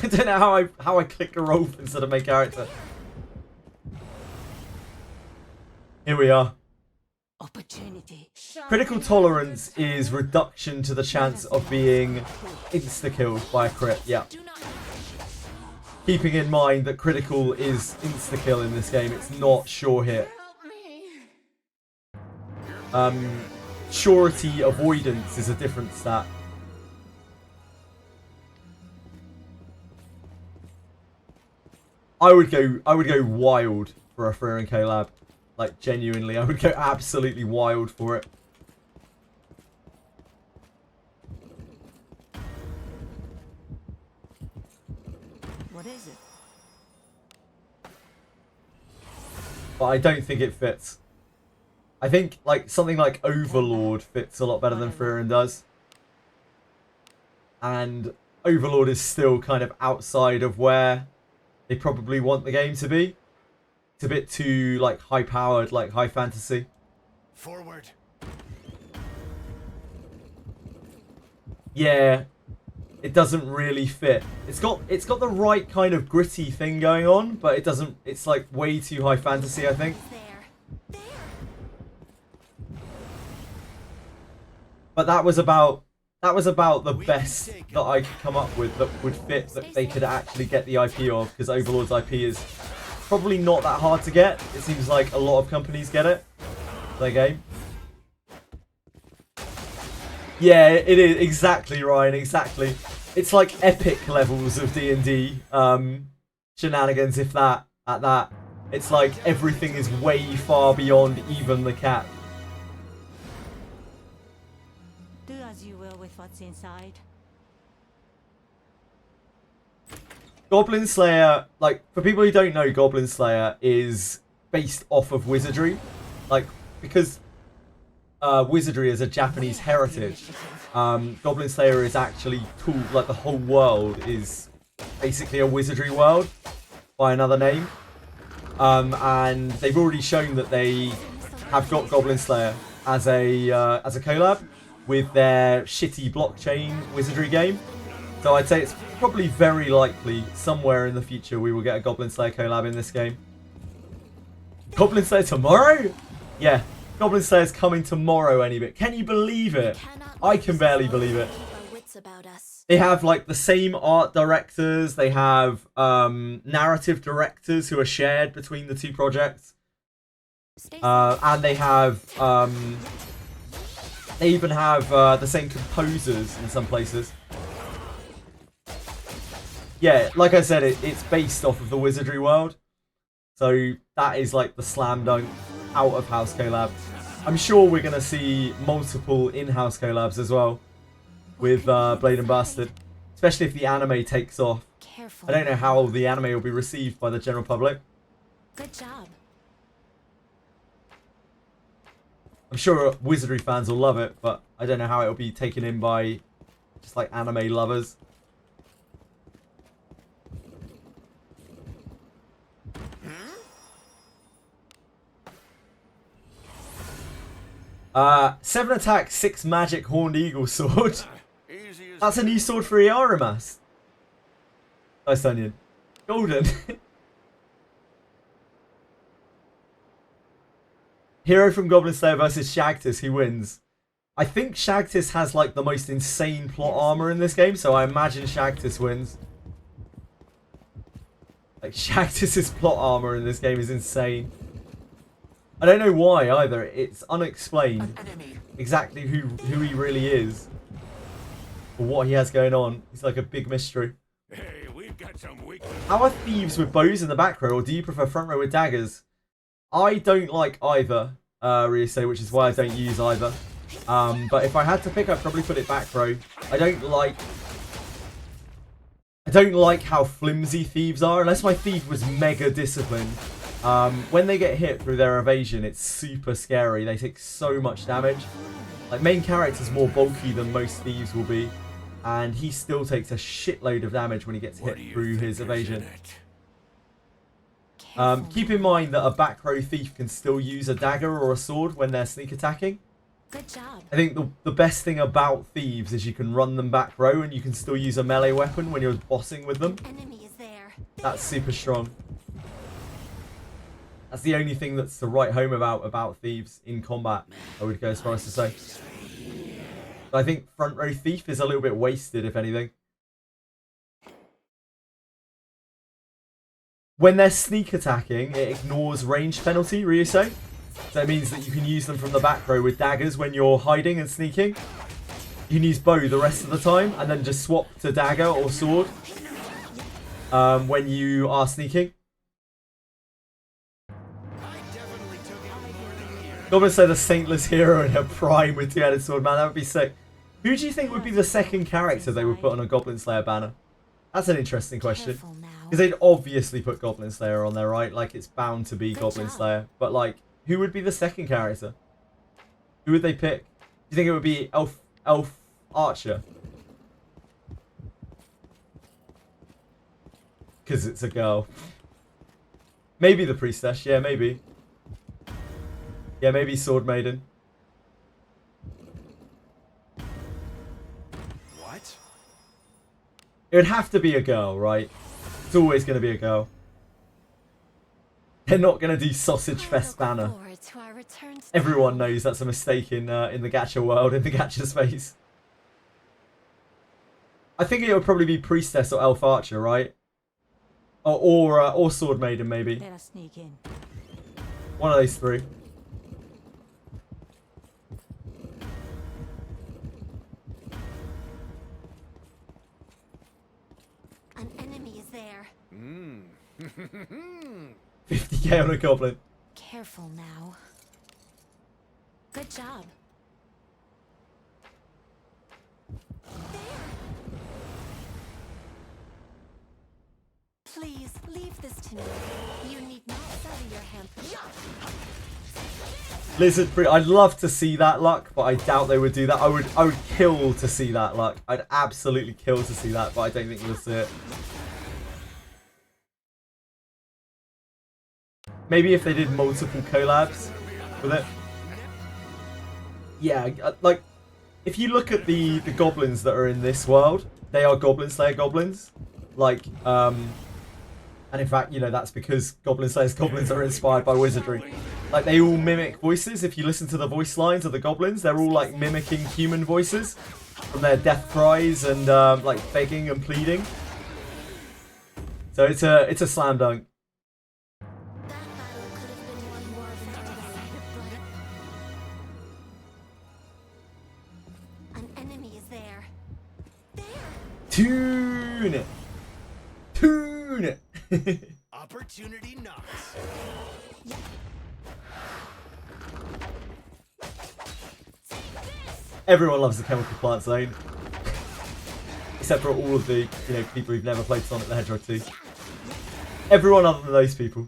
I don't know how I clicked a rope instead of make character. Here we are. Opportunity. Critical tolerance is reduction to the chance of being insta-killed by a crit. Yeah. Keeping in mind that critical is insta-kill in this game, it's not sure hit. Surety avoidance is a different stat. I would go wild for a Freer and collab. Like, genuinely, I would go absolutely wild for it. What is it? But I don't think it fits. I think like something like Overlord fits a lot better than Freerin does. And Overlord is still kind of outside of where they probably want the game to be. It's a bit too like high powered, like high fantasy. Forward. Yeah, it doesn't really fit. It's got the right kind of gritty thing going on, but it doesn't. It's like way too high fantasy, I think. But that was about the best that I could come up with that would fit, that they could actually get the IP of, because Overlord's IP is probably not that hard to get. It seems like a lot of companies get it. Their game. Yeah, it is. Exactly, Ryan. Exactly. It's like epic levels of D&D shenanigans, if that, at that. It's like everything is way far beyond even the cap. Do as you will with what's inside. Goblin Slayer, like, for people who don't know, Goblin Slayer is based off of Wizardry. Like, because Wizardry is a Japanese heritage, Goblin Slayer is actually cool. Like, the whole world is basically a Wizardry world by another name. And they've already shown that they have got Goblin Slayer as a collab with their shitty blockchain Wizardry game. So I'd say it's probably very likely somewhere in the future we will get a Goblin Slayer collab in this game. Goblin Slayer tomorrow? Yeah, Goblin Slayer's coming tomorrow, any bit. Can you believe it? I can barely believe it. They have like the same art directors. They have narrative directors who are shared between the two projects. And they have they even have the same composers in some places. Yeah, like I said, it's based off of the Wizardry world. So that is like the slam dunk out of house collab. I'm sure we're going to see multiple in-house collabs as well with Blade and Bastard. Especially if the anime takes off. I don't know how the anime will be received by the general public. Good job. I'm sure Wizardry fans will love it, but I don't know how it will be taken in by just like anime lovers. Seven attack, 6 magic horned eagle sword. That's a new sword for Iaramas. Nice onion. Golden. Hero from Goblin Slayer versus Shagtis, who wins? I think Shagtis has like the most insane plot armor in this game, so I imagine Shagtis wins. Like, Shagtis' plot armor in this game is insane. I don't know why either. It's unexplained exactly who he really is or what he has going on. It's like a big mystery. Hey, we've got some weak. How are thieves with bows in the back row, or do you prefer front row with daggers? I don't like either, Ryusei, which is why I don't use either. But if I had to pick, I'd probably put it back row. I don't like how flimsy thieves are, unless my thief was mega disciplined. When they get hit through their evasion, it's super scary. They take so much damage. Like, main character's more bulky than most thieves will be, and he still takes a shitload of damage when he gets hit through his evasion. Keep in mind that a back row thief can still use a dagger or a sword when they're sneak attacking. Good job. I think the best thing about thieves is you can run them back row and you can still use a melee weapon when you're bossing with them. Enemy is there. That's super strong. That's the only thing that's to write home about thieves in combat, I would go as far as to say. But I think front row thief is a little bit wasted, if anything. When they're sneak attacking, it ignores range penalty, Ryusei. So it means that you can use them from the back row with daggers when you're hiding and sneaking. You can use bow the rest of the time, and then just swap to dagger or sword when you are sneaking. Goblin Slayer, the saintless hero in her prime with two-handed sword, man, that would be sick. Who do you think would be the second character they would put on a Goblin Slayer banner? That's an interesting question. Because they'd obviously put Goblin Slayer on there, right? Like, it's bound to be Goblin Slayer. But, like, who would be the second character? Who would they pick? Do you think it would be Elf Archer? Because it's a girl. Maybe the Priestess. Yeah, maybe. Yeah, maybe Sword Maiden. What? It would have to be a girl, right? It's always going to be a girl. They're not going to do Sausage Fest banner. Everyone knows that's a mistake in the gacha world, in the gacha space. I think it would probably be Priestess or Elf Archer, right? Or Sword Maiden, maybe. Let us sneak in. One of those three. An enemy is there. 50k on a goblin. Careful now. Good job. Please leave this to me. You need not sully your hands. Lizardry. I'd love to see that luck, but I doubt they would do that. I would kill to see that luck. I'd absolutely kill to see that, but I don't think we'll see it. Maybe if they did multiple collabs with it. Yeah, like, if you look at the goblins that are in this world, they are Goblin Slayer goblins. Like, and in fact, you know, that's because Goblin Slayer's goblins are inspired by Wizardry. Like, they all mimic voices. If you listen to the voice lines of the goblins, they're all, like, mimicking human voices from their death cries and, like, begging and pleading. So it's a slam dunk. An enemy is there. Tune it. Tune it. Opportunity knocks. Everyone loves the Chemical Plant Zone. Except for all of the, you know, people who've never played Sonic the Hedgehog 2. Everyone other than those people.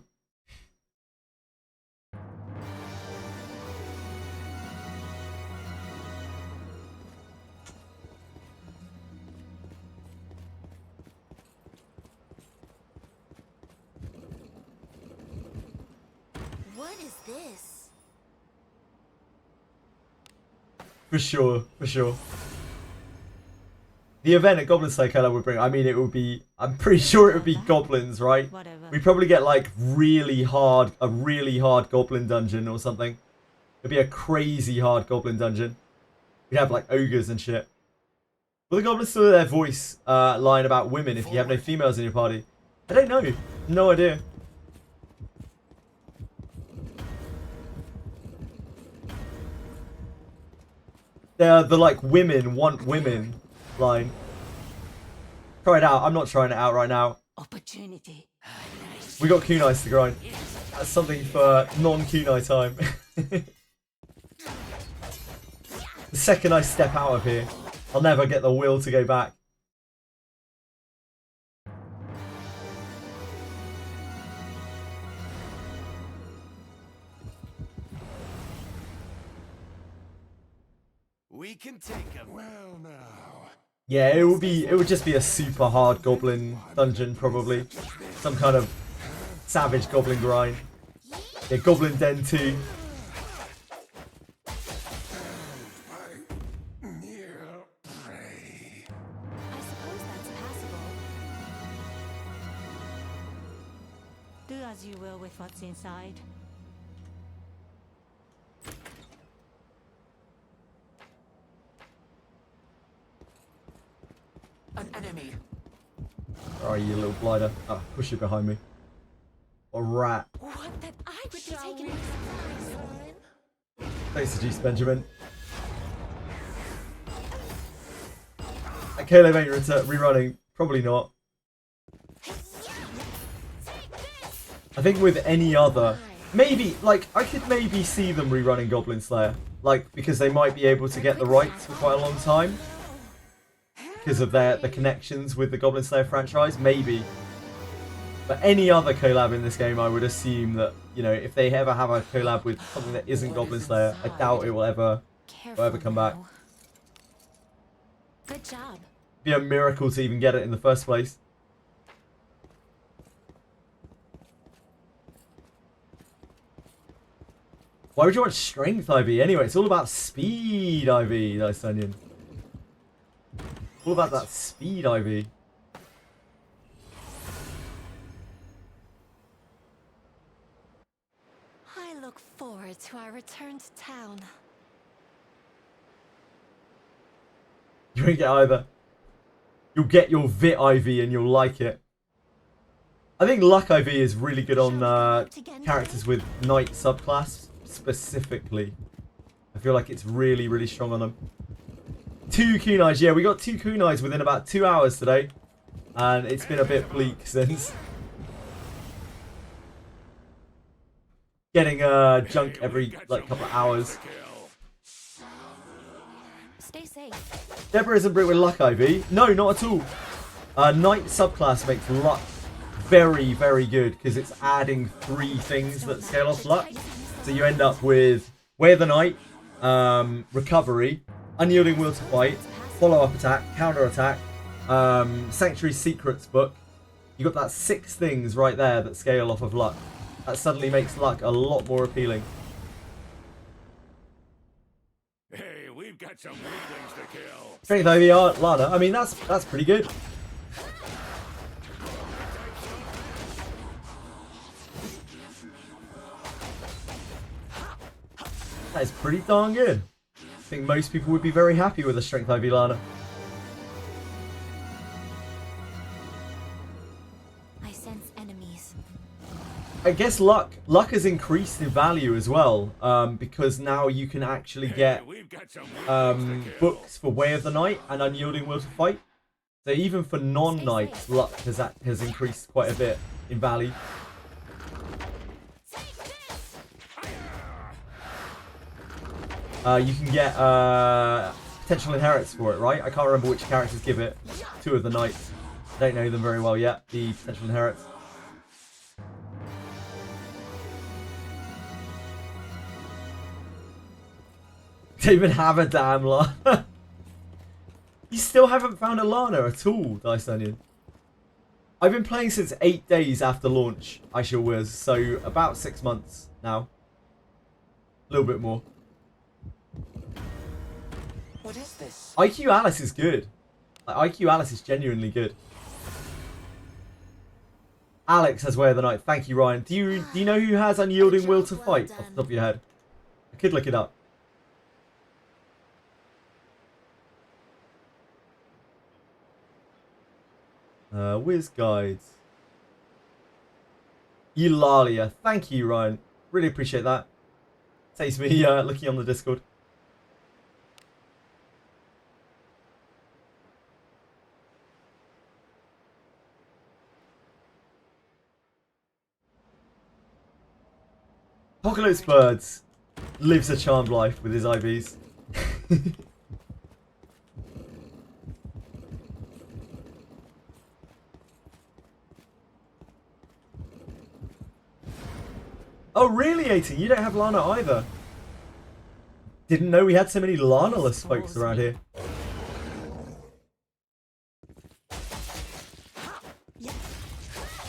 What is this? For sure, for sure. The event at Goblin Slayer Color would bring, I mean, it would be, I'm pretty sure it would be goblins, right? Whatever. We'd probably get like a really hard goblin dungeon or something. It'd be a crazy hard goblin dungeon. We'd have like ogres and shit. Will the goblins still have their voice line about women if you have no females in your party? I don't know. No idea. They're the like women want women line. Try it out. I'm not trying it out right now. Opportunity. We got Kunai to grind. That's something for non-Kunai time. The second I step out of here, I'll never get the will to go back. We can take him. Well now. Yeah, it would just be a super hard goblin dungeon probably. Some kind of savage goblin grind. Yeah, Goblin Den 2. Near prey. I suppose that's passable. Do as you will with what's inside. An enemy. Where are you, little blighter? Ah, push it behind me. A rat. What that I would be taken into surprise. Thanks to Juice Benjamin. Okay, ain't rerunning. Probably not. I think with any other maybe, like, I could maybe see them rerunning Goblin Slayer. Like, because they might be able to get the rights for quite a long time. Because of the connections with the Goblin Slayer franchise, maybe. But any other collab in this game, I would assume that, you know, if they ever have a collab with something that isn't Goblin Slayer, I doubt it will ever come back. Good job. It'd be a miracle to even get it in the first place. Why would you want strength IV? Anyway, it's all about speed IV, Nice Onion. All about that speed IV. I look forward to our return to town. You won't get either. You'll get your Vit IV and you'll like it. I think Luck IV is really good on characters with Knight subclass, specifically. I feel like it's really, really strong on them. 2 Kunais, yeah, we got 2 Kunais within about 2 hours today. And it's been a bit bleak since. Getting junk every, like, couple of hours. Stay safe. Deborah isn't brick with Luck IV. No, not at all. Knight subclass makes Luck very, very good because it's adding 3 things that scale off Luck. So you end up with Way of the Night, Recovery, Unyielding Will to Fight, Follow-Up Attack, Counter Attack, Sanctuary Secrets Book. You got that 6 things right there that scale off of Luck. That suddenly makes Luck a lot more appealing. Hey, we've got some weaklings to kill. Strength IV Lana. I mean, that's pretty good. That is pretty darn good. I think most people would be very happy with a Strength IV Lana. I sense enemies. I guess luck has increased in value as well, because now you can actually get books for Way of the Night and Unyielding Will to Fight. So even for non-knights, luck has increased quite a bit in value. You can get potential inherits for it, right? I can't remember which characters give it. 2 of the knights. I don't know them very well yet, the potential inherits. Don't even have a damn Lana. You still haven't found a Lana at all, Dice Onion. I've been playing since 8 days after launch, I sure was. So about 6 months now. A little bit more. What is this? IQ Alice is good. Like, IQ Alice is genuinely good. Alex has Way of the Night. Thank you, Ryan. Do you know who has Unyielding Will to Fight off the top of your head? I could look it up. Whiz Guides. Eulalia. Thank you, Ryan. Really appreciate that. Saves me looking on the Discord. Apocalypse Birds lives a charmed life with his IVs. Oh really, 18? You don't have Lana either. Didn't know we had so many Lana-less folks around here.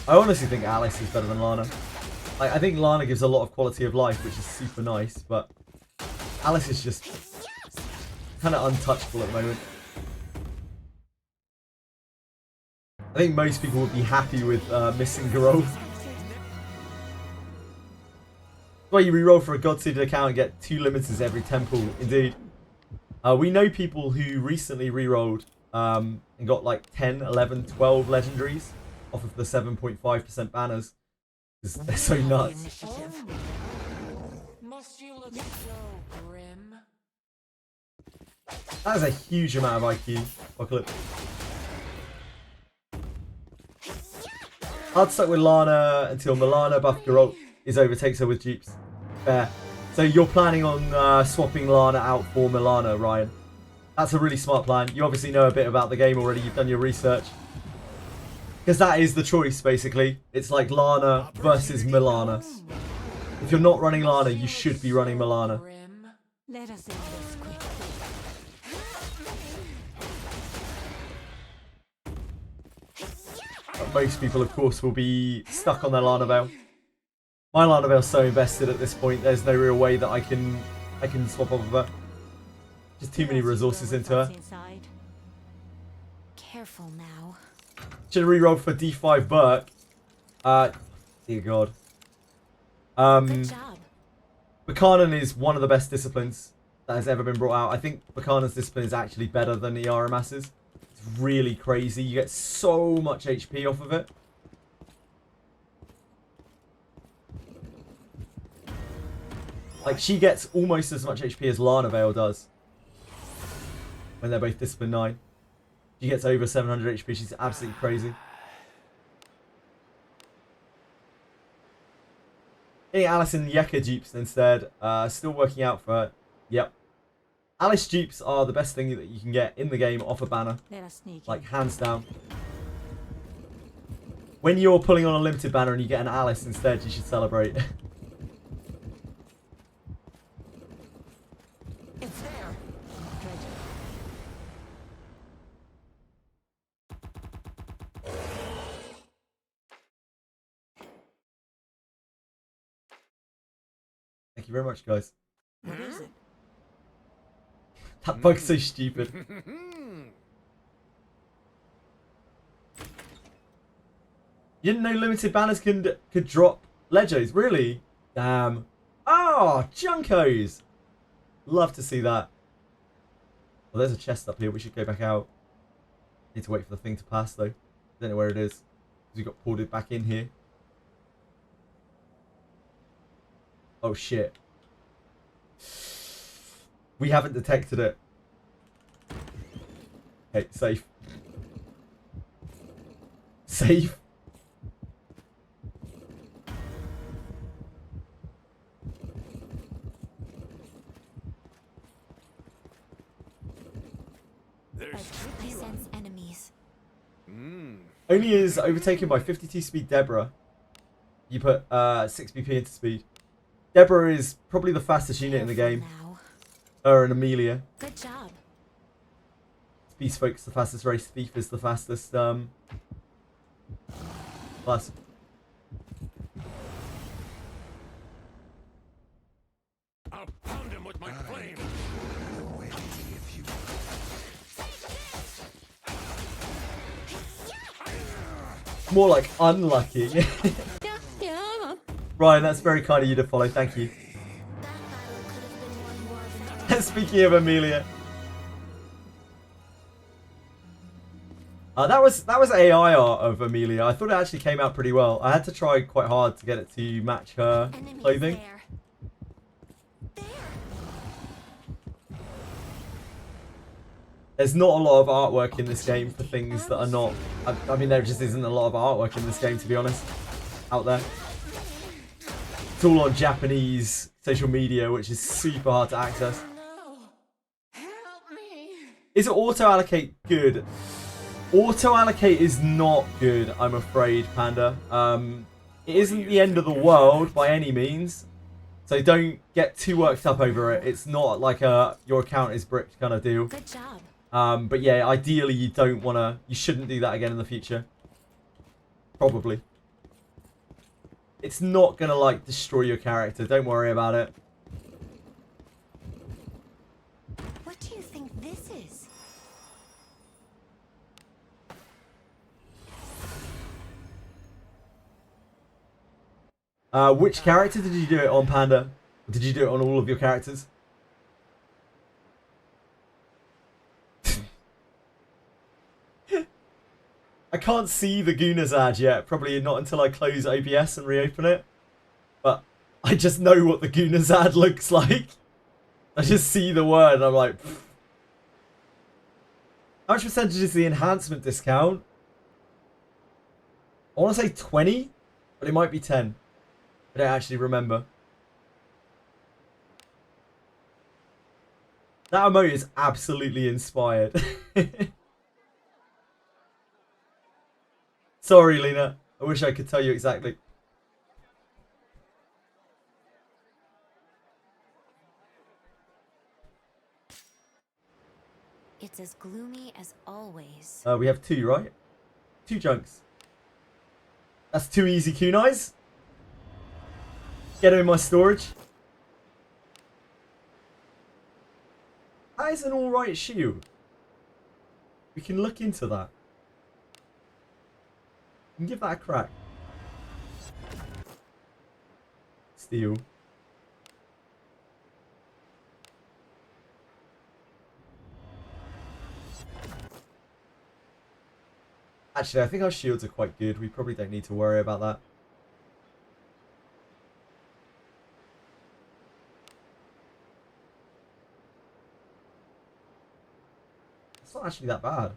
I honestly think Alice is better than Lana. I think Lana gives a lot of quality of life, which is super nice, but Alice is just kind of untouchable at the moment. I think most people would be happy with missing Garou. That's why you reroll for a God-seeded account and get 2 limiters every temple, indeed. We know people who recently rerolled and got like 10, 11, 12 legendaries off of the 7.5% banners. They're so nuts. Must you look so grim? That is a huge amount of IQ. Apocalypse. I'd stuck with Lana until Milana buffed Geralt. is overtakes her with dupes. Fair. So you're planning on swapping Lana out for Milana, Ryan. That's a really smart plan. You obviously know a bit about the game already. You've done your research. Because that is the choice, basically. It's like Lana versus Milana. If you're not running Lana, you should be running Milana. Let us end this quickly. But most people, of course, will be stuck on their Lana Veil. My Lana Veil's so invested at this point, there's no real way that I can swap off of her. Just too many resources into her. Careful now. Should have re-rolled for D5 Burke. Dear God. Good job. Buchanan is one of the best disciplines that has ever been brought out. I think Buchanan's discipline is actually better than the Aramas's. It's really crazy. You get so much HP off of it. Like, she gets almost as much HP as Lana Veil does. When they're both discipline 9. She gets over 700 HP. She's absolutely crazy. Getting Alice and Yeka dupes instead. Still working out for her. Yep. Alice dupes are the best thing that you can get in the game off a banner. Like, hands down. When you're pulling on a limited banner and you get an Alice instead, you should celebrate. It's there. Thank you very much, guys. What is it? That bug's so stupid. You didn't know limited banners could drop Legos? Really? Damn. Oh, Junkos! Love to see that. Well, there's a chest up here. We should go back out. Need to wait for the thing to pass, though. Don't know where it is. Because we got pulled back in here. Oh, shit. We haven't detected it. Okay, safe. Safe. I sense enemies. Only is overtaken by 52 speed Deborah. You put 6 BP into speed. Deborah is probably the fastest unit in the game. Now. Her and Amelia. Good job. Bespoke's the fastest race. Thief is the fastest. Plus. I'll pound him with my flame. More like unlucky. Ryan, that's very kind of you to follow. Thank you. Speaking of Amelia. That was AI art of Amelia. I thought it actually came out pretty well. I had to try quite hard to get it to match her clothing. There's not a lot of artwork in this game for things that are not... I mean, there just isn't a lot of artwork in this game, to be honest. Out there. It's all on Japanese social media, which is super hard to access. Is it auto-allocate good? Auto-allocate is not good, I'm afraid, Panda. It isn't the end of the world by any means. So don't get too worked up over it. It's not like a your account is bricked kind of deal. Good job. But yeah, ideally you don't want to... You shouldn't do that again in the future. Probably. It's not going to, like, destroy your character. Don't worry about it. What do you think this is? Which character did you do it on, Panda? Or did you do it on all of your characters? I can't see the Gunazad yet. Probably not until I close OBS and reopen it. But I just know what the Gunazad looks like. I just see the word and I'm like... Pfft. How much percentage is the enhancement discount? I want to say 20, but it might be 10. I don't actually remember. That emote is absolutely inspired. Sorry, Lena. I wish I could tell you exactly. It's as gloomy as always. We have 2, right? 2 junks. That's 2 easy kunais. Get them in my storage. That is an alright shield. We can look into that. We can give that a crack. Steel. Actually, I think our shields are quite good. We probably don't need to worry about that. It's not actually that bad.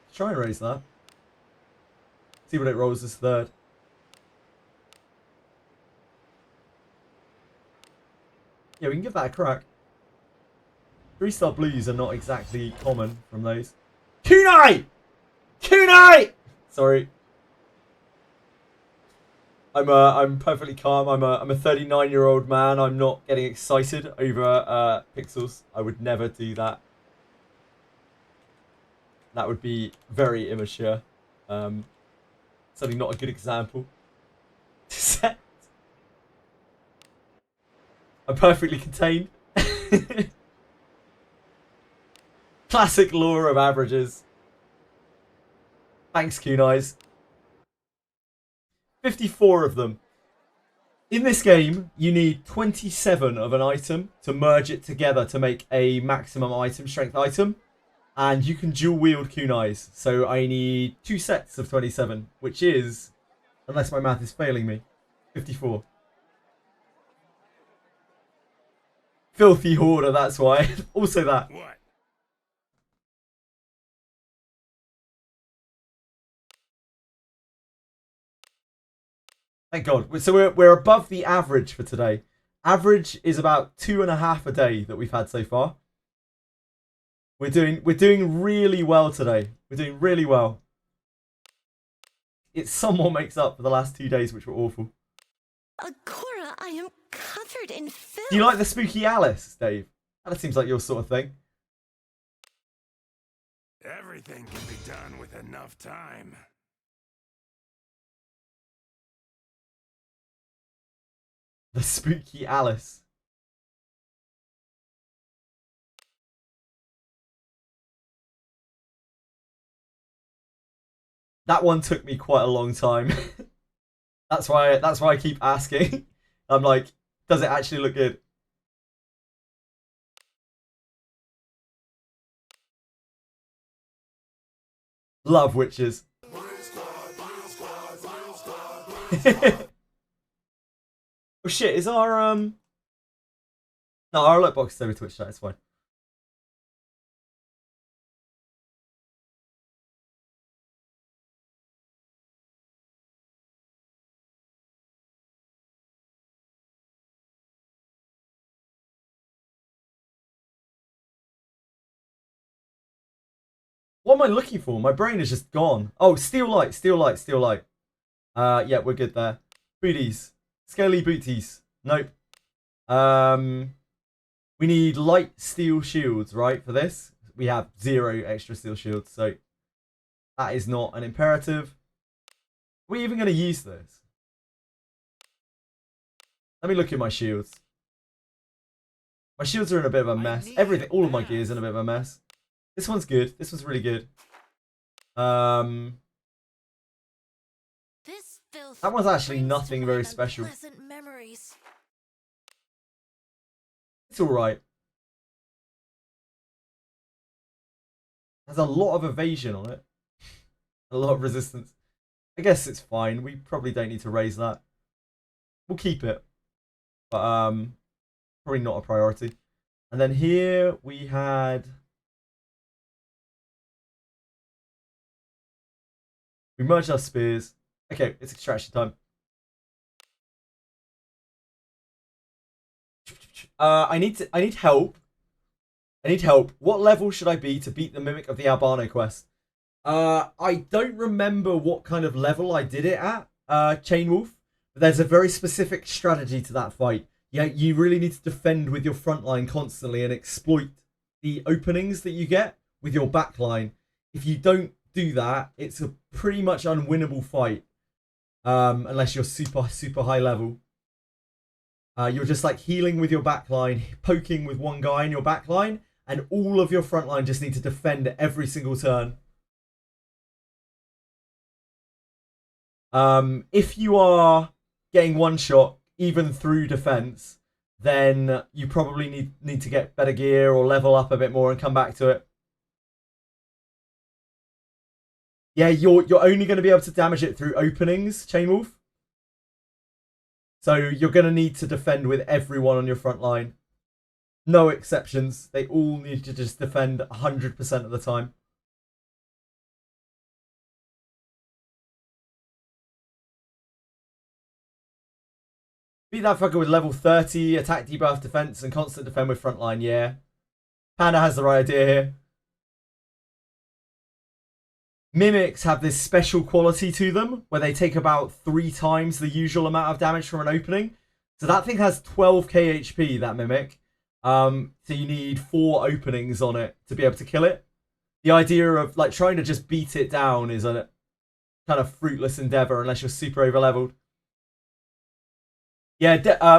Let's try and raise that. See what it rolls as third. Yeah, we can give that a crack. 3-star blues are not exactly common from those. Kunai! Kunai! Sorry. I'm perfectly calm. I'm a 39-year-old man. I'm not getting excited over pixels. I would never do that. That would be very immature. Certainly not a good example. I'm perfectly contained. Classic law of averages. Thanks, Kunais. 54 of them. In this game, you need 27 of an item to merge it together to make a maximum item strength item. And you can dual wield kunais. So I need 2 sets of 27, which is, unless my math is failing me, 54. Filthy hoarder, that's why. Also that. What? Thank God. So we're above the average for today. Average is about 2.5 a day that we've had so far. We're doing really well today. We're doing really well. It somewhat makes up for the last 2 days, which were awful. Cora, I am covered in filth. Do you like the spooky Alice, Dave? That seems like your sort of thing. Everything can be done with enough time. The spooky Alice. That one took me quite a long time. That's why I keep asking. I'm like, does it actually look good? Love witches. Oh shit, is our no, our alert box is over Twitch chat, it's fine. What am I looking for? My brain is just gone. Oh, steel light, steel light, steel light. Yeah, we're good there. Booties. Scaly booties. Nope. We need light steel shields, right, for this? We have 0 extra steel shields, so that is not an imperative. Are we even going to use this? Let me look at my shields. My shields are in a bit of a mess. Everything, all of my gear is in a bit of a mess. This one's good. This one's really good. This filth That one's actually brings to nothing very mind special. unpleasant memories. It's alright. There's a lot of evasion on it. A lot of resistance. I guess it's fine. We probably don't need to raise that. We'll keep it. But probably not a priority. And then here we had... We merged our spears. Okay, it's extraction time. I need help. I need help. What level should I be to beat the Mimic of the Albano quest? I don't remember what kind of level I did it at, Chain Wolf. But there's a very specific strategy to that fight. Yeah, you really need to defend with your front line constantly and exploit the openings that you get with your back line. If you don't do that, it's a pretty much unwinnable fight. Unless you're super high level. You're just like healing with your back line, poking with one guy in your back line, and all of your front line just need to defend every single turn. If you are getting one shot even through defense, then you probably need to get better gear or level up a bit more and come back to it. Yeah, you're only going to be able to damage it through openings, Chain Wolf. So you're going to need to defend with everyone on your front line. No exceptions. They all need to just defend 100% of the time. Beat that fucker with level 30, attack, debuff, defense, and constant defend with front line, yeah. Panda has the right idea here. Mimics have this special quality to them where they take about 3 times the usual amount of damage from an opening. So that thing has 12k HP, that Mimic. So you need 4 openings on it to be able to kill it. The idea of like trying to just beat it down is a kind of fruitless endeavor unless you're super over leveled. Yeah,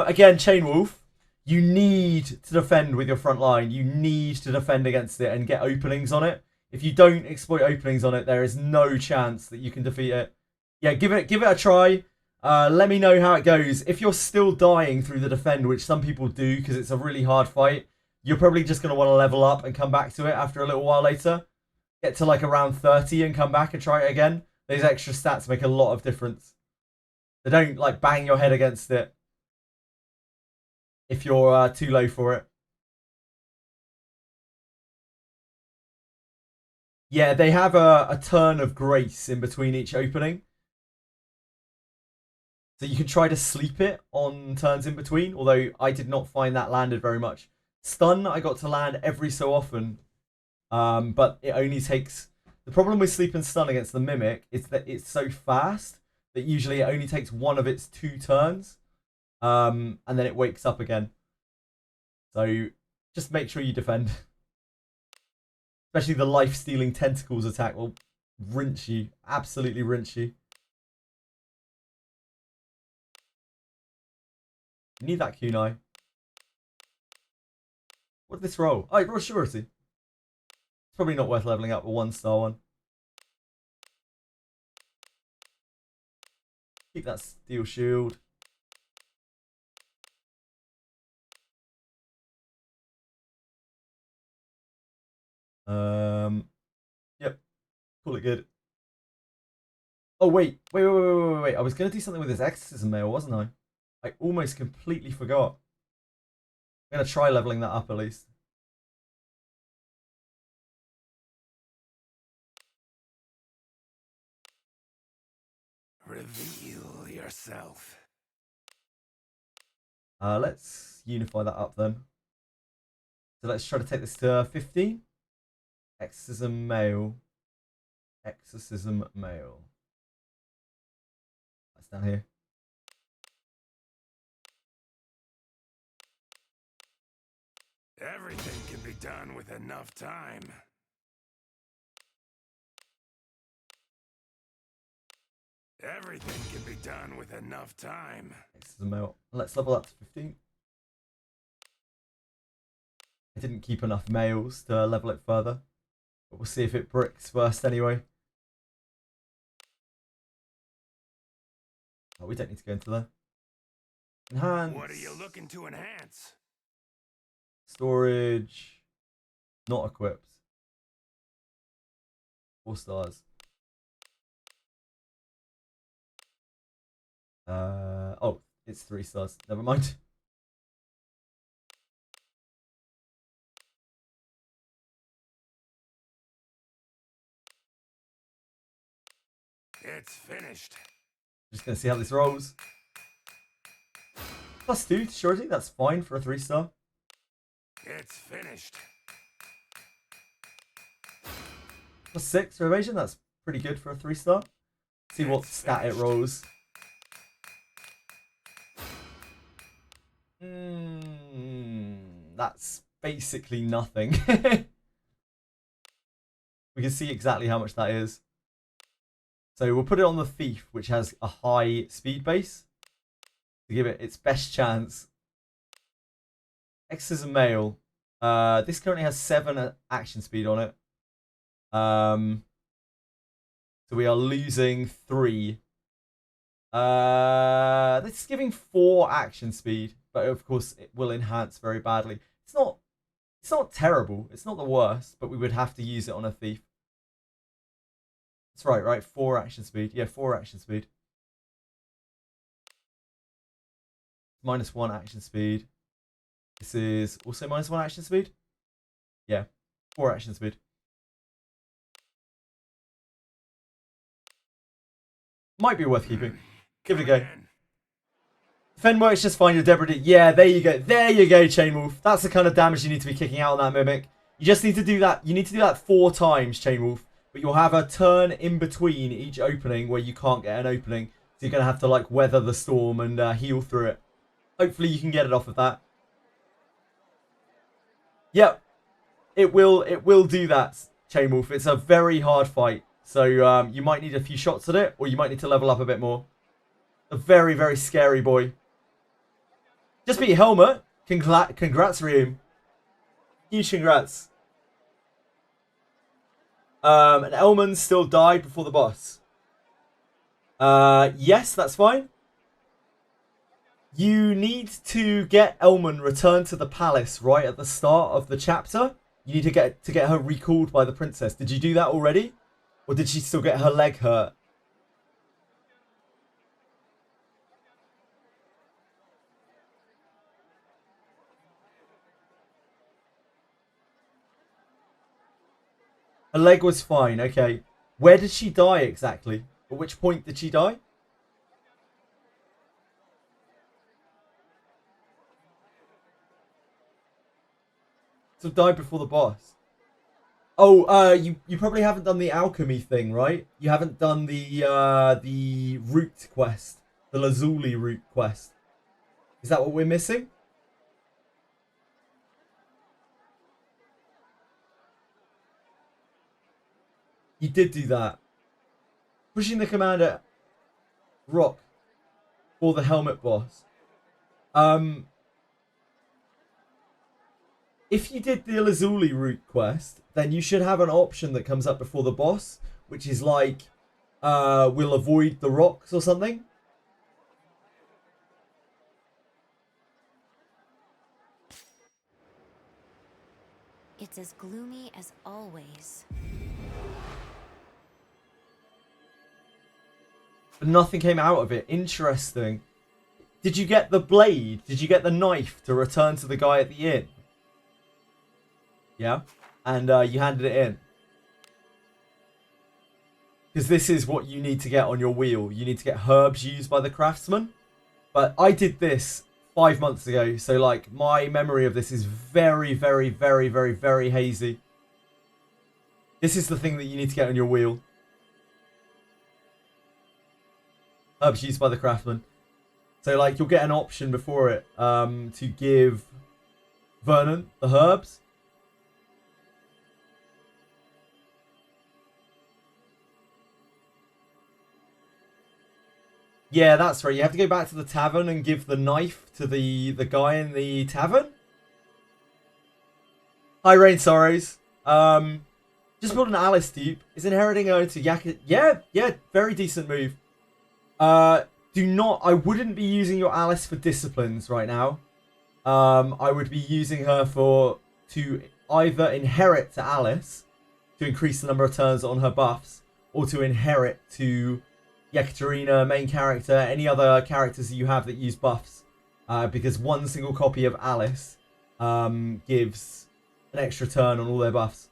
again, Chain Wolf, you need to defend with your front line. You need to defend against it and get openings on it. If you don't exploit openings on it, there is no chance that you can defeat it. Yeah, give it a try. Let me know how it goes. If you're still dying through the defend, which some people do because it's a really hard fight, you're probably just going to want to level up and come back to it after a little while later. Get to like around 30 and come back and try it again. Those extra stats make a lot of difference. They don't like bang your head against it if you're too low for it. Yeah, they have a turn of grace in between each opening. So you can try to sleep it on turns in between, although I did not find that landed very much. Stun, I got to land every so often, but it only takes... The problem with sleep and stun against the Mimic is that it's so fast that usually it only takes one of its 2 turns, and then it wakes up again. So just make sure you defend. Especially the life-stealing tentacles attack will rinse you. Absolutely rinse you. You need that kunai. What did this roll? Oh, it rolled surety. It's probably not worth leveling up a 1-star one. Keep that steel shield. Yep. Call it good. Oh, wait. Wait. I was going to do something with this exorcism mail, wasn't I? I almost completely forgot. I'm going to try leveling that up at least. Reveal yourself. Let's unify that up then. So let's try to take this to 15. Exorcism mail. Exorcism mail. That's down here. Everything can be done with enough time. Everything can be done with enough time. Exorcism mail. Let's level up to 15. I didn't keep enough mails to level it further. But we'll see if it bricks first anyway. Oh, we don't need to go into there. Enhance. What are you looking to enhance? Storage. Not equipped. 4 stars. Oh, it's 3 stars. Never mind. It's finished. Just gonna see how this rolls. +2 to surety, that's fine for a 3-star. It's finished. +6 for evasion. That's pretty good for a 3-star. See what stat it rolls. That's basically nothing. We can see exactly how much that is. So we'll put it on the thief, which has a high speed base, to give it its best chance. X is a male. This currently has 7 action speed on it. So we are losing 3. This is giving 4 action speed, but of course it will enhance very badly. It's not terrible. It's not the worst, but we would have to use it on a thief. That's right? 4 action speed. Yeah, 4 action speed. -1 action speed. This is also -1 action speed. Yeah, 4 action speed. Might be worth keeping. Give it a go. Defend works just fine. Your Debris. Yeah, there you go. There you go, Chain Wolf. That's the kind of damage you need to be kicking out on that Mimic. You just need to do that. You need to do that 4 times, Chain Wolf. But you'll have a turn in between each opening where you can't get an opening. So you're going to have to like weather the storm and heal through it. Hopefully you can get it off of that. Yep. It will do that, Chain Wolf. It's a very hard fight. So you might need a few shots at it, or you might need to level up a bit more. A very, very scary boy. Just beat Helmet. Congrats, Reem. Huge congrats. And Elman still died before the boss. Yes, that's fine. You need to get Elman returned to the palace right at the start of the chapter. You need to get her recalled by the princess. Did you do that already? Or did she still get her leg hurt? Her leg was fine, okay. Where did she die exactly? At which point did she die? So died before the boss. Oh, you probably haven't done the alchemy thing, right? You haven't done the root quest, the Lazuli root quest. Is that what we're missing? You did do that. Pushing the commander rock for the helmet boss. If you did the Lazuli route quest, then you should have an option that comes up before the boss, which is like, we'll avoid the rocks or something. It's as gloomy as always. But nothing came out of it. Interesting. Did you get the blade? Did you get the knife to return to the guy at the inn? Yeah? And you handed it in. Because this is what you need to get on your wheel. You need to get herbs used by the craftsman. But I did this 5 months ago. So, like, my memory of this is very, very, very, very, very hazy. This is the thing that you need to get on your wheel. Herbs used by the craftsman. So, like, you'll get an option before it to give Vernon the herbs. Yeah, that's right. You have to go back to the tavern and give the knife to the guy in the tavern. Hi, Rain Sorrows. Just build an Alice dupe. Is inheriting her to Yak. Yeah, very decent move. Do not. I wouldn't be using your Alice for disciplines right now. I would be using her to either inherit to Alice to increase the number of turns on her buffs, or to inherit to Yekaterina, main character, any other characters that you have that use buffs. Because one single copy of Alice gives an extra turn on all their buffs.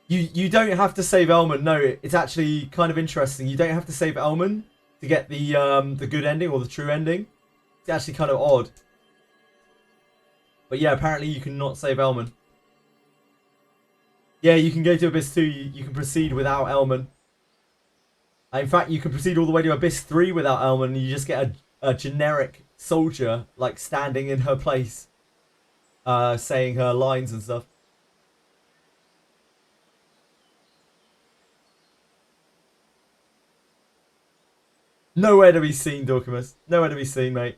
You don't have to save Elman. No, it's actually kind of interesting. You don't have to save Elman to get the good ending or the true ending. It's actually kind of odd. But yeah, apparently you can not save Elman. Yeah, you can go to Abyss 2. You can proceed without Elman. In fact, you can proceed all the way to Abyss 3 without Elman. You just get a generic soldier, like, standing in her place. Saying her lines and stuff. Nowhere to be seen, Dorcamus. Nowhere to be seen, mate.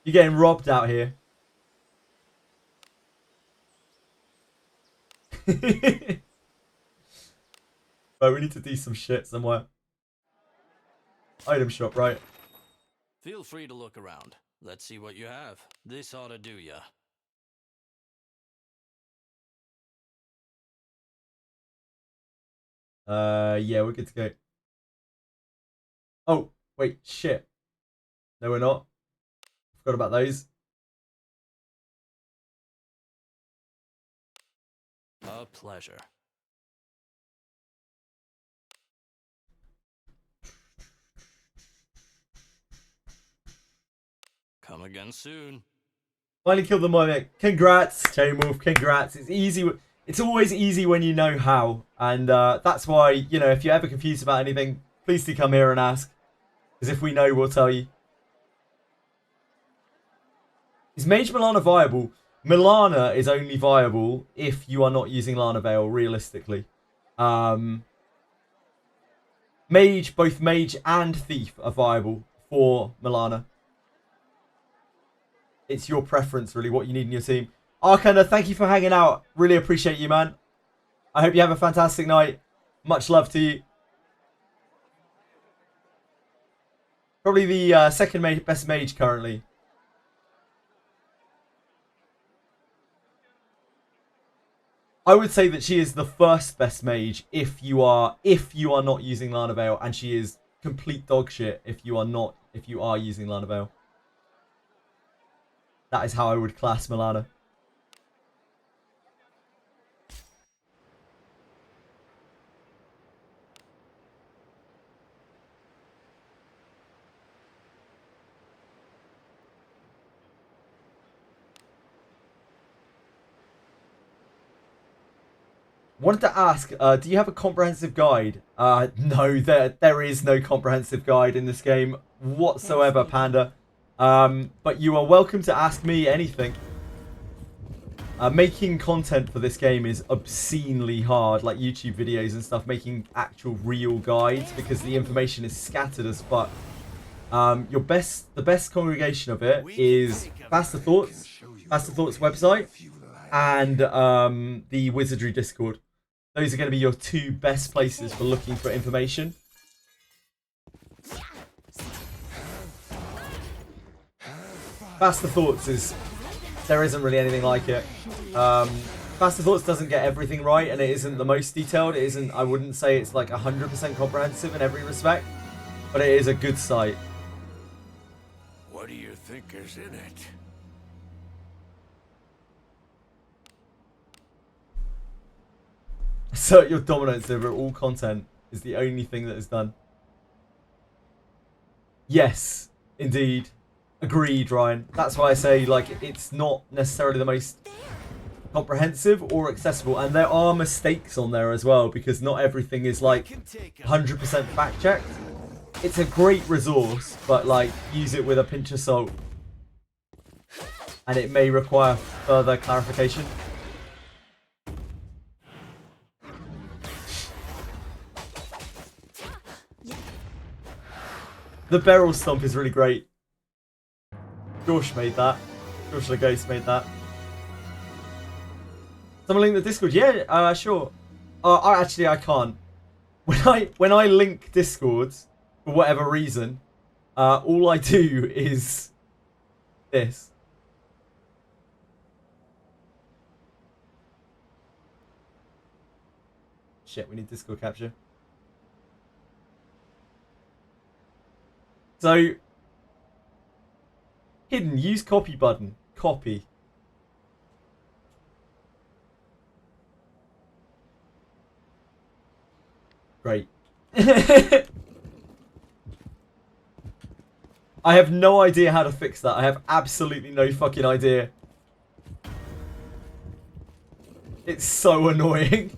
You're getting robbed out here. Right, we need to do some shit somewhere. Item shop, right? Feel free to look around. Let's see what you have. This ought to do ya. Yeah, we're good to go. Oh, wait, shit. No, we're not. Forgot about those. A pleasure. Come again soon. Finally killed the mimic. Congrats, Chain Wolf. Congrats. It's easy. It's always easy when you know how. And that's why, you know, if you're ever confused about anything, please do come here and ask. Because if we know, we'll tell you. Is Mage Milana viable? Milana is only viable if you are not using Lana Veil, realistically. Mage, both Mage and Thief are viable for Milana. It's your preference, really, what you need in your team. Arcana, thank you for hanging out. Really appreciate you, man. I hope you have a fantastic night. Much love to you. Probably the second best mage currently. I would say that she is the first best mage if you are not using Lana Veil, and she is complete dog shit if you are using Lana Veil. That is how I would class Milana. Wanted to ask, do you have a comprehensive guide? No, there is no comprehensive guide in this game whatsoever, Panda. But you are welcome to ask me anything. Making content for this game is obscenely hard, like YouTube videos and stuff, making actual real guides, because the information is scattered as fuck. The best congregation of it is Faster Thoughts website, and the Wizardry Discord. Those are going to be your two best places for looking for information. Faster Thoughts there isn't really anything like it. Faster Thoughts doesn't get everything right, and it isn't the most detailed. It isn't, I wouldn't say it's like 100% comprehensive in every respect, but it is a good site. What do you think is in it? Assert your dominance over all content is the only thing that is done. Yes, indeed. Agreed, Ryan. That's why I say, like, it's not necessarily the most comprehensive or accessible, and there are mistakes on there as well, because not everything is like 100% fact checked. It's a great resource, but like, use it with a pinch of salt, and it may require further clarification. The barrel stomp is really great. Josh made that. Josh the Ghost made that. Someone link the Discord? Yeah, sure. Actually, I can't. When I link Discords for whatever reason, all I do is this. Shit, we need Discord capture. So, hidden, use copy button. Copy. Great. I have no idea how to fix that. I have absolutely no fucking idea. It's so annoying.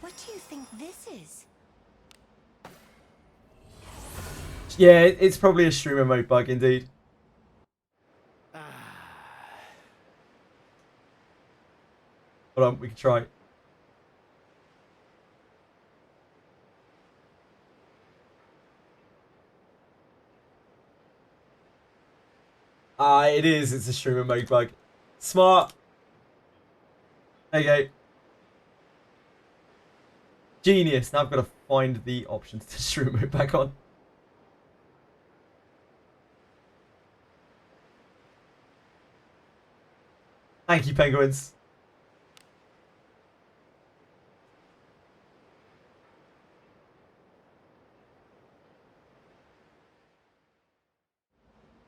What do you think this is? Yeah, it's probably a streamer mode bug indeed. Hold on, we can try. It is. It's a streamer mode bug. Smart. There you go. Genius. Now I've got to find the options to stream mode back on. Thank you, penguins.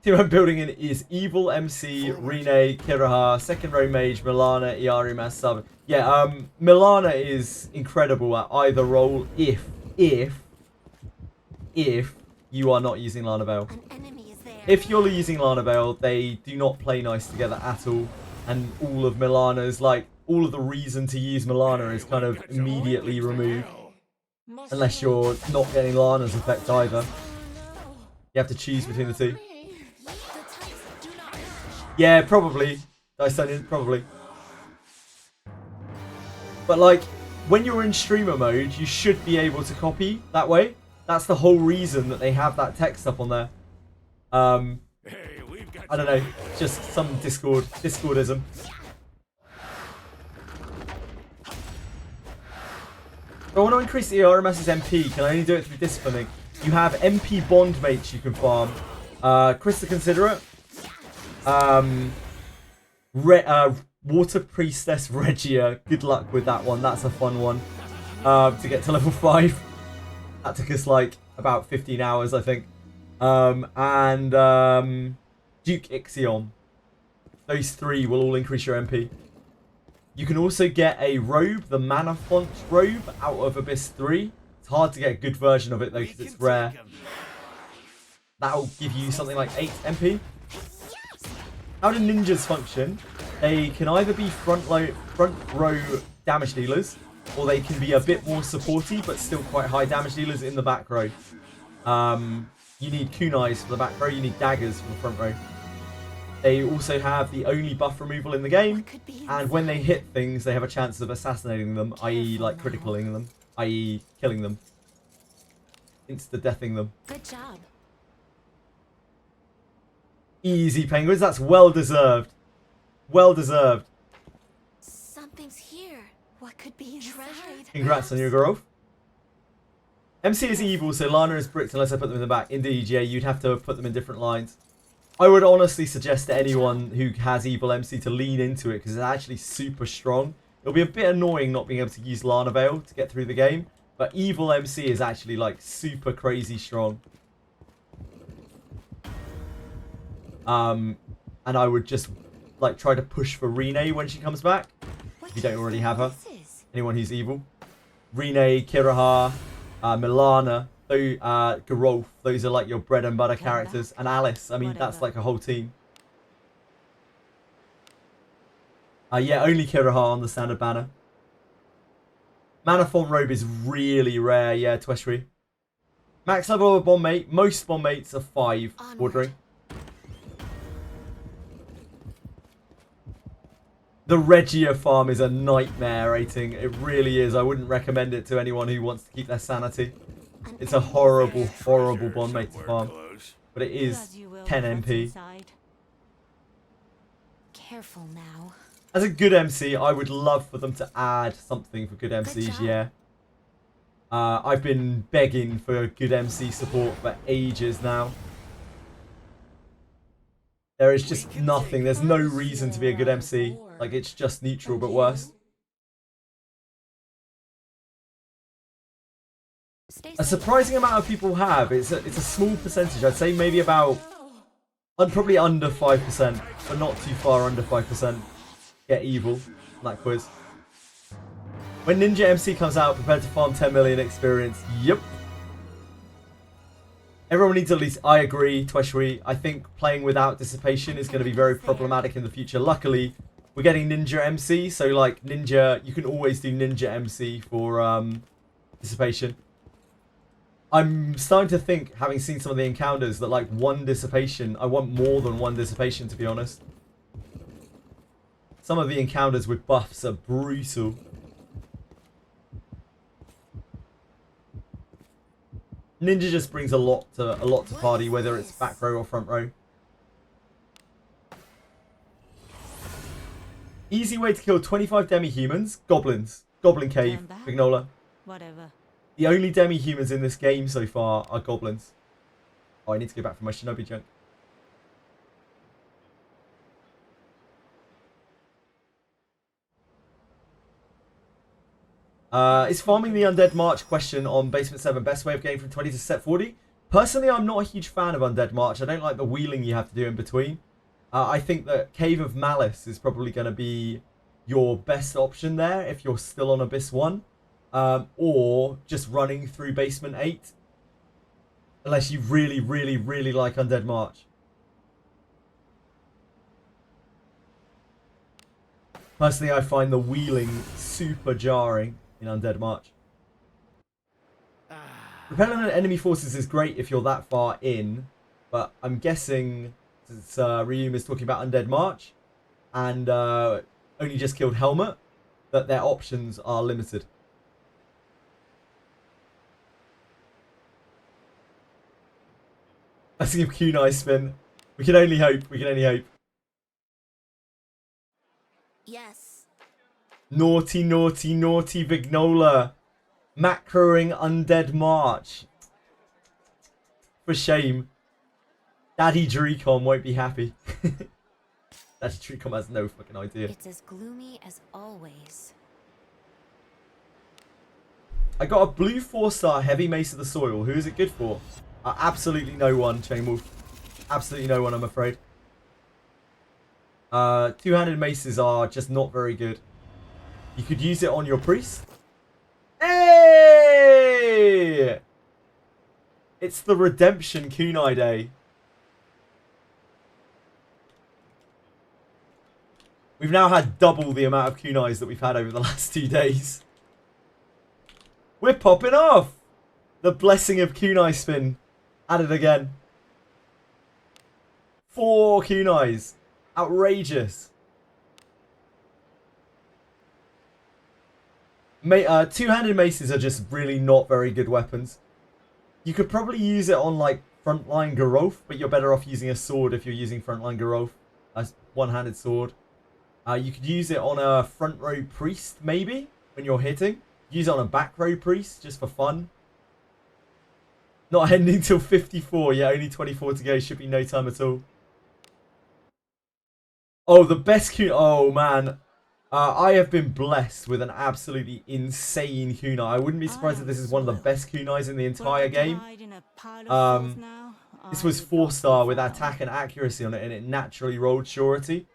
Team I'm building in is Evil, MC, Rene, Kiraha, second row mage, Milana, Iari, Mass sub. Yeah, Milana is incredible at either role if you are not using Lana Veil. If you're using Lana Veil, they do not play nice together at all. And all of Milana's, like, all of the reason to use Milana is kind of immediately removed. Unless you're not getting Lana's effect either. You have to choose between the two. Yeah, probably. Dysonian, probably. But like, when you're in streamer mode, you should be able to copy that way. That's the whole reason that they have that text up on there. I don't know, just some Discordism. If I want to increase the RMS's MP, can I only do it through disciplining? You have MP bond mates you can farm. Chris the Considerate. Water Priestess Regia. Good luck with that one. That's a fun one. To get to level 5. That took us like about 15 hours, I think. Duke Ixion. Those 3 will all increase your MP. You can also get a robe, the Mana Font robe, out of Abyss 3. It's hard to get a good version of it though, because it's rare. That'll give you something like 8 MP. How do ninjas function? They can either be front row damage dealers, or they can be a bit more supporty, but still quite high damage dealers in the back row. You need kunais for the back row, you need daggers for the front row. They also have the only buff removal in the game, and when they hit things, they have a chance of assassinating them, i.e. like criticaling them, i.e. killing them. Insta-deathing them. Good job. Easy, penguins. That's well deserved. Well deserved. Something's here. What could be inside? Congrats on your growth. MC is evil, so Lana is bricked unless I put them in the back. Indeed, yeah, you'd have to put them in different lines. I would honestly suggest to anyone who has evil MC to lean into it, because it's actually super strong. It'll be a bit annoying not being able to use Lana Veil to get through the game, but evil MC is actually like super crazy strong. And I would just like try to push for Rene when she comes back, if you don't already have her. Anyone who's evil. Rene, Kiraha, Milana, Gerolf, those are like your bread and butter characters. And Alice, I mean, that's like a whole team. Yeah, only Kiraha on the standard banner. Mana Font Robe is really rare, yeah, Tweshri. Max level of a bomb mate. Most bomb mates are 5, Wizardry. The Regia farm is a nightmare rating. It really is. I wouldn't recommend it to anyone who wants to keep their sanity. It's a horrible, horrible bond mate to farm. But it is 10 MP. Careful now. As a good MC, I would love for them to add something for good MCs, yeah. I've been begging for good MC support for ages now. There is just nothing. There's no reason to be a good MC. Like, it's just neutral, but worse. A surprising amount of people have. It's a small percentage. I'd say maybe about... probably under 5%, but not too far under 5%. Get evil on that quiz. When Ninja MC comes out, prepare to farm 10 million experience. Yep. Everyone needs at least... I agree, Tweshwi. I think playing without dissipation is going to be very problematic in the future. Luckily, we're getting Ninja MC. So, like, Ninja... You can always do Ninja MC for dissipation. I'm starting to think, having seen some of the encounters, that, like, one dissipation... I want more than one dissipation, to be honest. Some of the encounters with buffs are brutal. Ninja just brings a lot to party, whether it's back row or front row. Easy way to kill 25 demi-humans. Goblins. Goblin Cave. Vignola. Whatever. The only demi-humans in this game so far are goblins. Oh, I need to go back for my shinobi junk. Is farming the Undead March question on Basement 7 best way of getting from 20 to set 40? Personally, I'm not a huge fan of Undead March. I don't like the wheeling you have to do in between. I think that Cave of Malice is probably going to be your best option there if you're still on Abyss 1. Or just running through Basement 8. Unless you really, really, really like Undead March. Personally, I find the wheeling super jarring in Undead March. Repelling on enemy forces is great if you're that far in, but I'm guessing, since Ryum is talking about Undead March, and only just killed Helmet, that their options are limited. Let's give Kunai spin. We can only hope, we can only hope. Yes. Naughty, naughty, naughty Vignola. Macroing Undead March. For shame. Daddy Dreecom won't be happy. Daddy Dreecom has no fucking idea. It's as gloomy as always. I got a blue 4-star heavy mace of the soil. Who is it good for? Absolutely no one, Chainwolf. Absolutely no one, I'm afraid. Two-handed maces are just not very good. You could use it on your priest. Hey! It's the redemption Kunai day. We've now had double the amount of Kunais that we've had over the last 2 days. We're popping off! The blessing of Kunai spin. Added again. 4 Kunais. Outrageous. Two-handed maces are just really not very good weapons. You could probably use it on like frontline Garroth, but you're better off using a sword if you're using frontline Garroth. A one-handed sword. You could use it on a front row priest, maybe, when you're hitting. Use it on a back row priest, just for fun. Not ending till 54. Yeah, only 24 to go. Should be no time at all. Oh, the best kunai. Oh, man. I have been blessed with an absolutely insane kunai. I wouldn't be surprised if this is one of the best kunais in the entire game. This was 4-star with attack and accuracy on it, and it naturally rolled surety.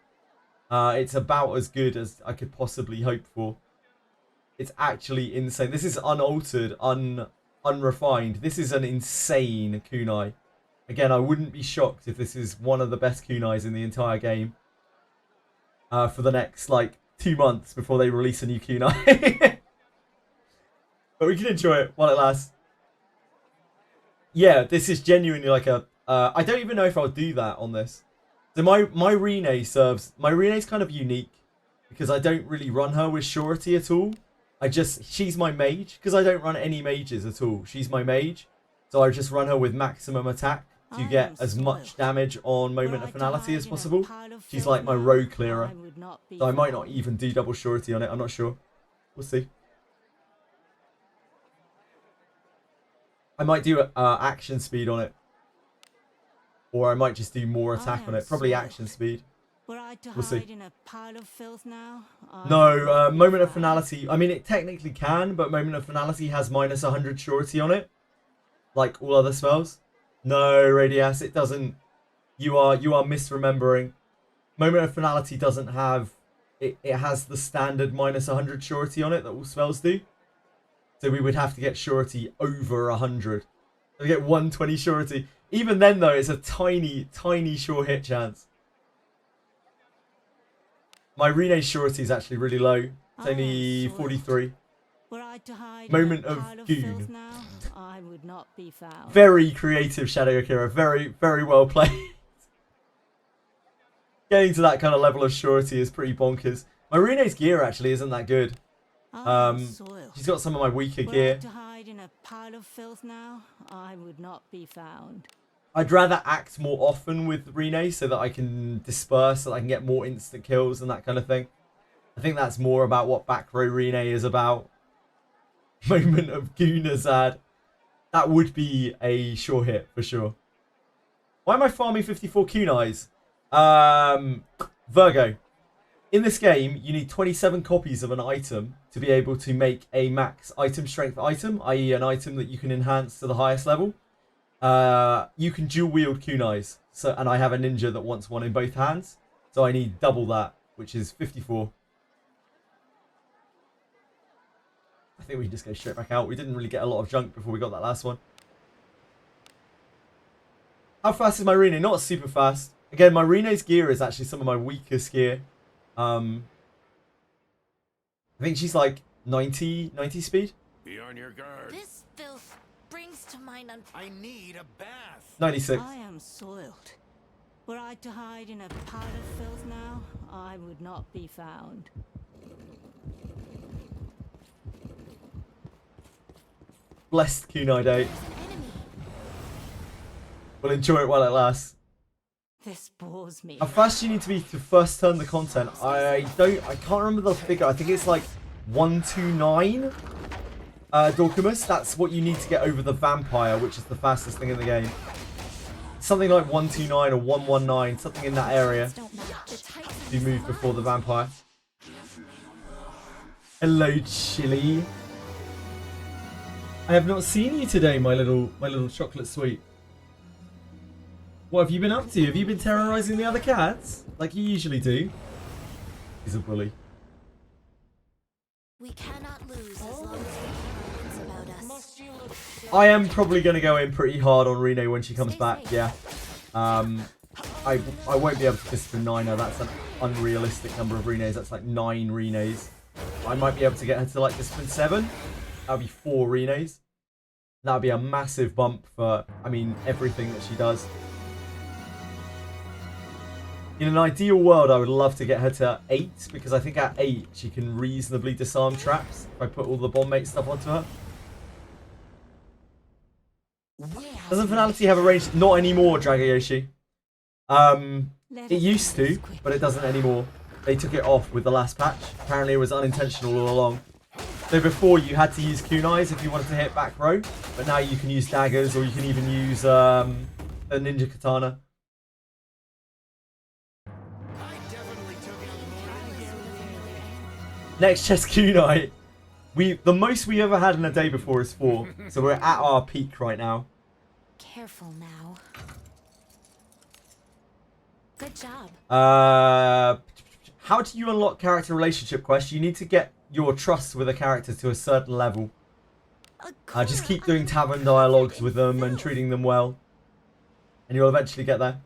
It's about as good as I could possibly hope for. It's actually insane. This is unaltered, unrefined. This is an insane kunai. Again, I wouldn't be shocked if this is one of the best kunais in the entire game. For the next, like, 2 months before they release a new kunai. But we can enjoy it while it lasts. Yeah, this is genuinely like a... I don't even know if I'll do that on this. So my Rene serves... My Rene's kind of unique. Because I don't really run her with surety at all. She's my mage. Because I don't run any mages at all. She's my mage. So I just run her with maximum attack. To get as much damage on Moment of Finality as possible. She's like my rogue clearer. So I might not even do double surety on it. I'm not sure. We'll see. I might do action speed on it. Or I might just do more attack on it. Probably action speed. We'll see. No, Moment of Finality. I mean, it technically can, but Moment of Finality has minus 100 surety on it. Like all other spells. No, Radias, it doesn't. You are misremembering. Moment of Finality doesn't have it has the standard minus 100 surety on it that all spells do. So we would have to get surety over 100. We get 120 surety. Even then, though, it's a tiny, tiny sure hit chance. My Rene surety is actually really low. It's only 43. Were I to hide Moment in a of pile goon. filth now, I would not be found. Very creative, Shadow Akira. Very, very well played. Getting to that kind of level of surety is pretty bonkers. My Rene's gear actually isn't that good. She's got some of my weaker gear. To hide in a pile of filth now, I would not be found. I'd rather act more often with Rene so that I can disperse, so that I can get more instant kills and that kind of thing. I think that's more about what back row Rene is about. Moment of Gunazad. That would be a sure hit for sure. Why am I farming 54 Kunais? Virgo. In this game, you need 27 copies of an item to be able to make a max item strength item, i.e. an item that you can enhance to the highest level. You can dual wield Kunais, and I have a ninja that wants one in both hands, so I need double that, which is 54. I think we can just go straight back out. We didn't really get a lot of junk before we got that last one. How fast is my Rene? Not super fast. Again, my Rene's gear is actually some of my weakest gear. I think she's like 90 speed. Be on your guard. This filth brings to mind I need a bath. 96. I am soiled. Were I to hide in a pile of filth now, I would not be found. Blessed Kunai Day. We'll enjoy it while it lasts. This bores me. How fast do you need to be to first turn the content? I can't remember the figure. I think it's like 129 Dorkamus. That's what you need to get over the vampire, which is the fastest thing in the game. Something like 129 or 119, something in that area. You move before the vampire. Hello, Chili. I have not seen you today, my little chocolate sweet. What have you been up to? Have you been terrorizing the other cats? Like you usually do? He's a bully. We cannot lose as long as we have about us. I am probably going to go in pretty hard on Rene when she comes back, yeah. I won't be able to discipline 9 her. That's an unrealistic number of Renes. That's like 9 Renes. I might be able to get her to like discipline 7. That would be 4 Renes. That would be a massive bump for, I mean, everything that she does. In an ideal world, I would love to get her to 8, because I think at 8, she can reasonably disarm traps if I put all the bomb mate stuff onto her. Doesn't Finality have a range? Not anymore, Dragayoshi. It used to, but it doesn't anymore. They took it off with the last patch. Apparently it was unintentional all along. So before you had to use kunais if you wanted to hit back row, but now you can use daggers, or you can even use a ninja katana. Next chest kunai. The most we ever had in a day before is 4. So we're at our peak right now. Careful now. Good job. How do you unlock character relationship quests? You need to get your trust with a character to a certain level. Just keep doing tavern dialogues with them and treating them well, and you'll eventually get there.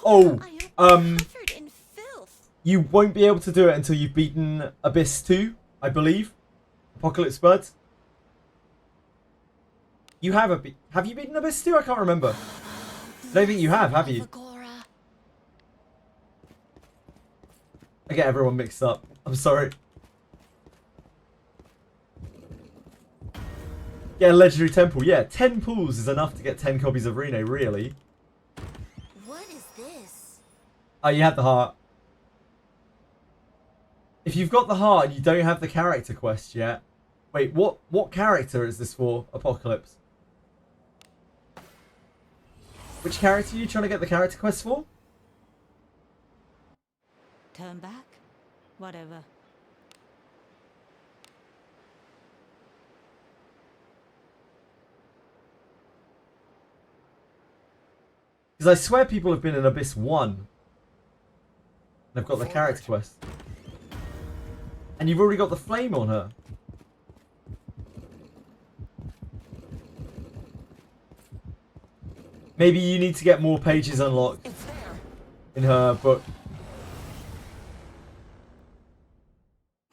Oh, you won't be able to do it until you've beaten Abyss 2, I believe. Apocalypse Birds. You have you beaten Abyss 2? I can't remember. I don't think you have you? I get everyone mixed up. I'm sorry. Yeah, Legendary Temple. Yeah, 10 pools is enough to get 10 copies of Rene, really. What is this? Oh, you have the heart. If you've got the heart and you don't have the character quest yet... Wait, what character is this for, Apocalypse? Which character are you trying to get the character quest for? Turn back? Whatever. Because I swear people have been in Abyss 1 And I've got the character quest. And you've already got the flame on her. Maybe you need to get more pages unlocked in her book.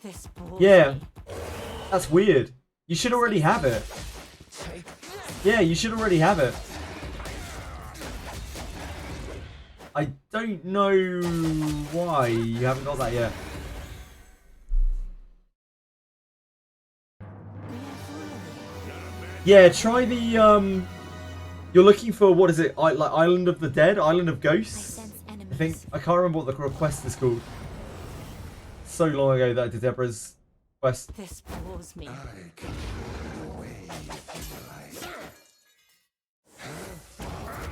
This bores Yeah, me. that's weird. You should already have it. Yeah, you should already have it. I don't know why you haven't got that yet. Yeah, try the you're looking for, what is it? Like Island of the Dead, Island of Ghosts. I think I can't remember what the request is called. So long ago that I did Deborah's quest. This bores me. I can go away if you like. Have fun.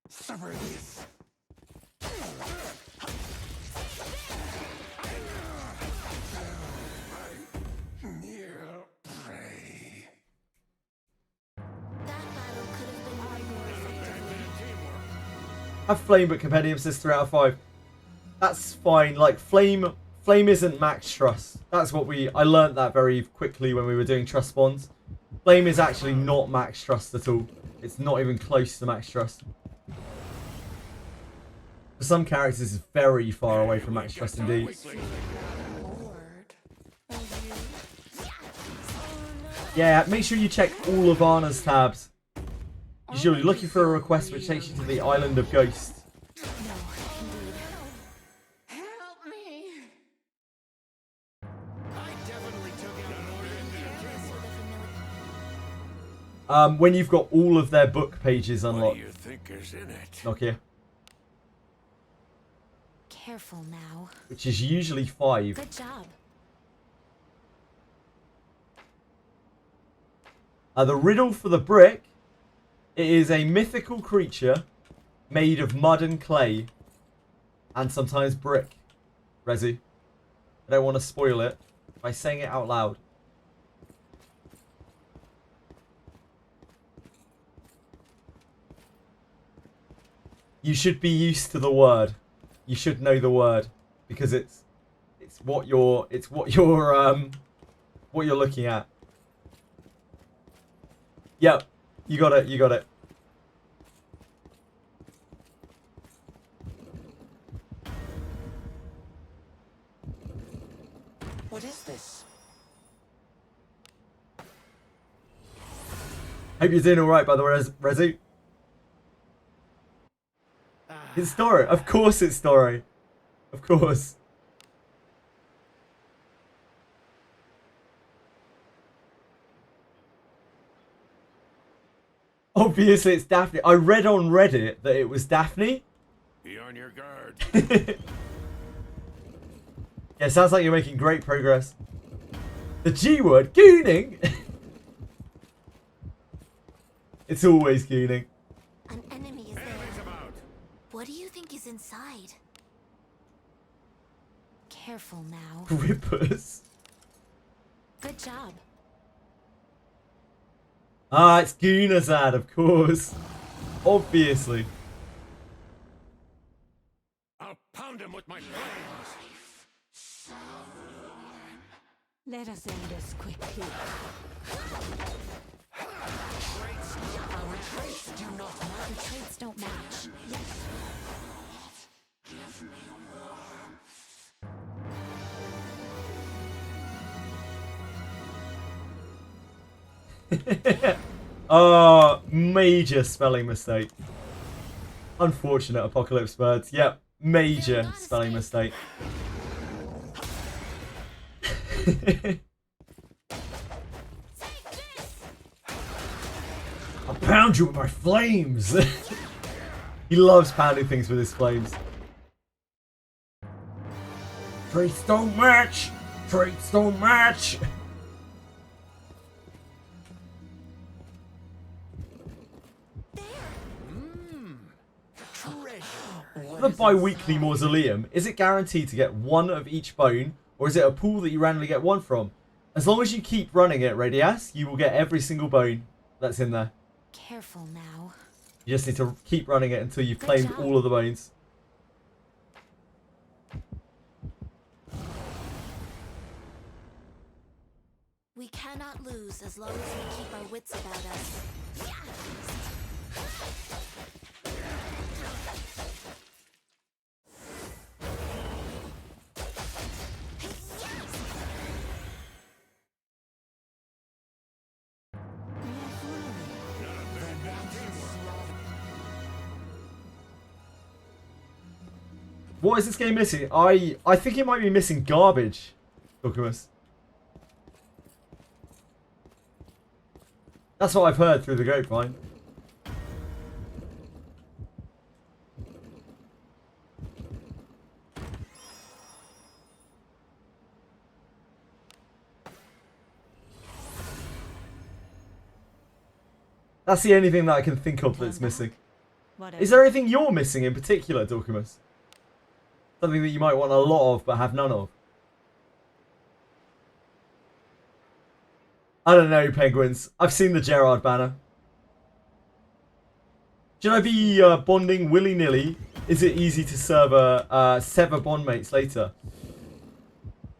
Suffer this. Near prey. That battle could have been won more effectively. Have flame, but compendium says 3 out of 5. That's fine. Like flame isn't max trust. That's what I learned that very quickly when we were doing trust bonds. Flame is actually not max trust at all. It's not even close to max trust. For some characters, it's very far away from max trust indeed. Lord. Oh, you. Yeah, make sure you check all of Anna's tabs. You're looking for a request which takes you to the Island of Ghosts. No, indeed. Help me! I definitely took out more than Careless with a familiar. When you've got all of their book pages What unlocked. do you think is in it? Nokia. Careful now. Which is usually 5. Good job. The riddle for the brick. It is a mythical creature made of mud and clay. And sometimes brick. Rezi. I don't want to spoil it by saying it out loud. You should be used to the word. You should know the word because it's what you're looking at. Yep, you got it. You got it. What is this? Hope you're doing all right, by the way, Rezi. It's story. Of course, it's story. Of course. Obviously, it's Daphne. I read on Reddit that it was Daphne. Be on your guard. Yeah, sounds like you're making great progress. The G word, gooning. It's always gooning. An enemy is there. What do you think is inside? Careful now. Rippers. Good job. Ah, it's Gunazad, of course. Obviously. I'll pound him with my flames. Let us end this quickly. Our traits do not match. The traits don't match. Oh, major spelling mistake. Unfortunate, Apocalypse Birds. Yep, major spelling mistake. I'll pound you with my flames. He loves pounding things with his flames. Traits don't match. Traits don't match. The bi-weekly mausoleum, is it guaranteed to get one of each bone, or is it a pool that you randomly get one from? As long as you keep running it, Radias, you will get every single bone that's in there. Careful now. You just need to keep running it until you've claimed all of the bones. We cannot lose as long as we keep our wits about us. What is this game missing? I think it might be missing garbage, Documus. That's what I've heard through the grapevine. That's the only thing that I can think of that's missing. Whatever. Is there anything you're missing in particular, Dorcamus? Something that you might want a lot of but have none of? I don't know, Penguins. I've seen the Gerard banner. Should I be bonding willy-nilly? Is it easy to sever bond mates later?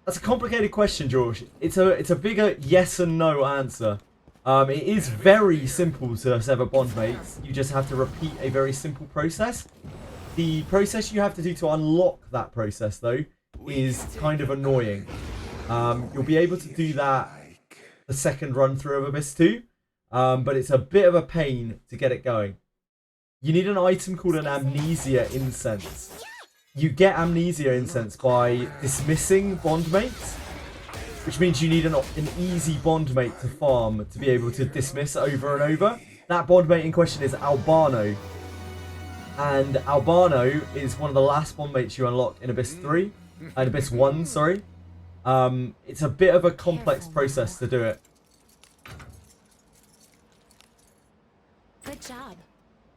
That's a complicated question, George. It's a bigger yes and no answer. It is very simple to sever bond mates. You just have to repeat a very simple process. The process you have to do to unlock that process, though, is kind of annoying. You'll be able to do that the second run through of Abyss 2, but it's a bit of a pain to get it going. You need an item called an Amnesia Incense. You get Amnesia Incense by dismissing bond mates, which means you need an easy bond mate to farm to be able to dismiss over and over. That bond mate in question is Albano. And Albano is one of the last bond mates you unlock in Abyss 3. And Abyss 1, sorry. It's a bit of a complex process to do it. Good job.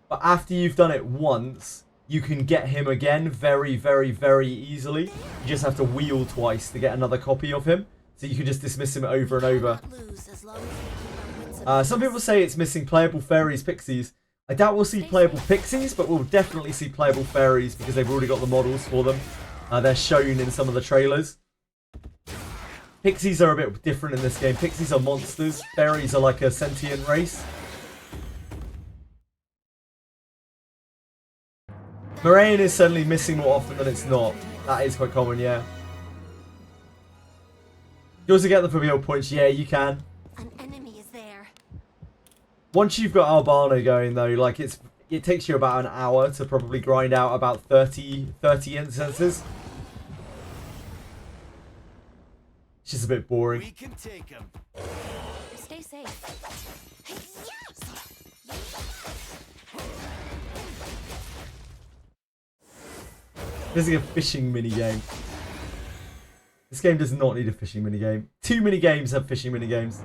But after you've done it once, you can get him again very, very, very easily. You just have to wheel twice to get another copy of him. So you can just dismiss him over and over. Some people say it's missing playable fairies, pixies. I doubt we'll see playable pixies, but we'll definitely see playable fairies because they've already got the models for them. They're shown in some of the trailers. Pixies are a bit different in this game. Pixies are monsters. Fairies are like a sentient race. Moraine is certainly missing more often than it's not. That is quite common, yeah. You also get them for the old points. Yeah, you can. An enemy is there. Once you've got Albano going, though, like it takes you about an hour to probably grind out about 30 instances. It's just a bit boring. We can take him. Stay safe. Missing a fishing minigame. This game does not need a fishing minigame. Too many games have fishing minigames.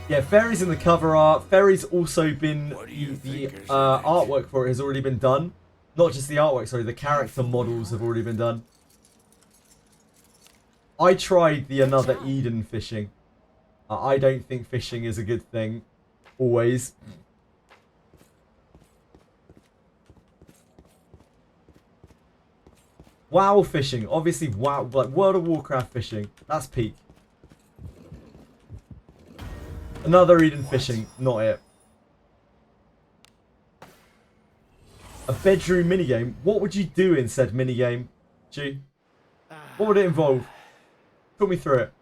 Yeah, Fairy's in the cover art. Fairy's also been... The artwork for it has already been done. Not just the artwork, sorry. The character models have already been done. I tried the Another Eden fishing. I don't think fishing is a good thing. Always. WoW fishing. Obviously, WoW, like World of Warcraft fishing. That's peak. Another Eden fishing. Not it. A bedroom minigame. What would you do in said minigame, G? What would it involve? Talk me through it.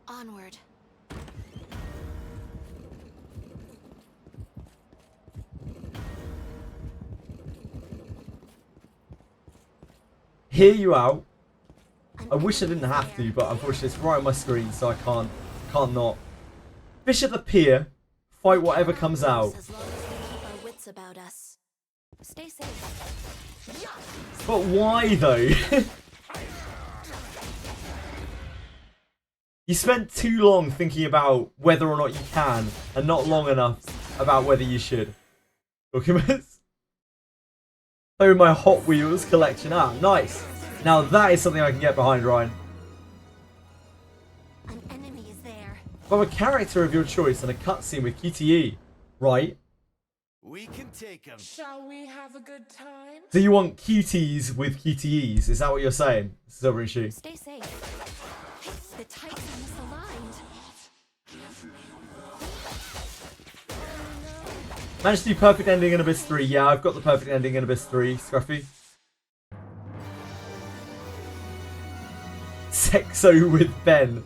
Onward. Hear you out. I wish I didn't have to, but unfortunately it's right on my screen, so I can't not. Fish at the pier, fight whatever comes out. As long as we keep our wits about us. Stay safe. But why though? You spent too long thinking about whether or not you can, and not long enough about whether you should. Documents? Oh, my Hot Wheels collection. Ah, nice. Now that is something I can get behind, Ryan. An enemy is there. From a character of your choice and a cutscene with QTE, right? We can take him. Shall we have a good time? Do you want QTs with QTEs? Is that what you're saying, Silver and Shoe? Stay safe. The types are misaligned. Managed to do perfect ending in Abyss 3. Yeah, I've got the perfect ending in Abyss 3, Scruffy. Sexo with Ben.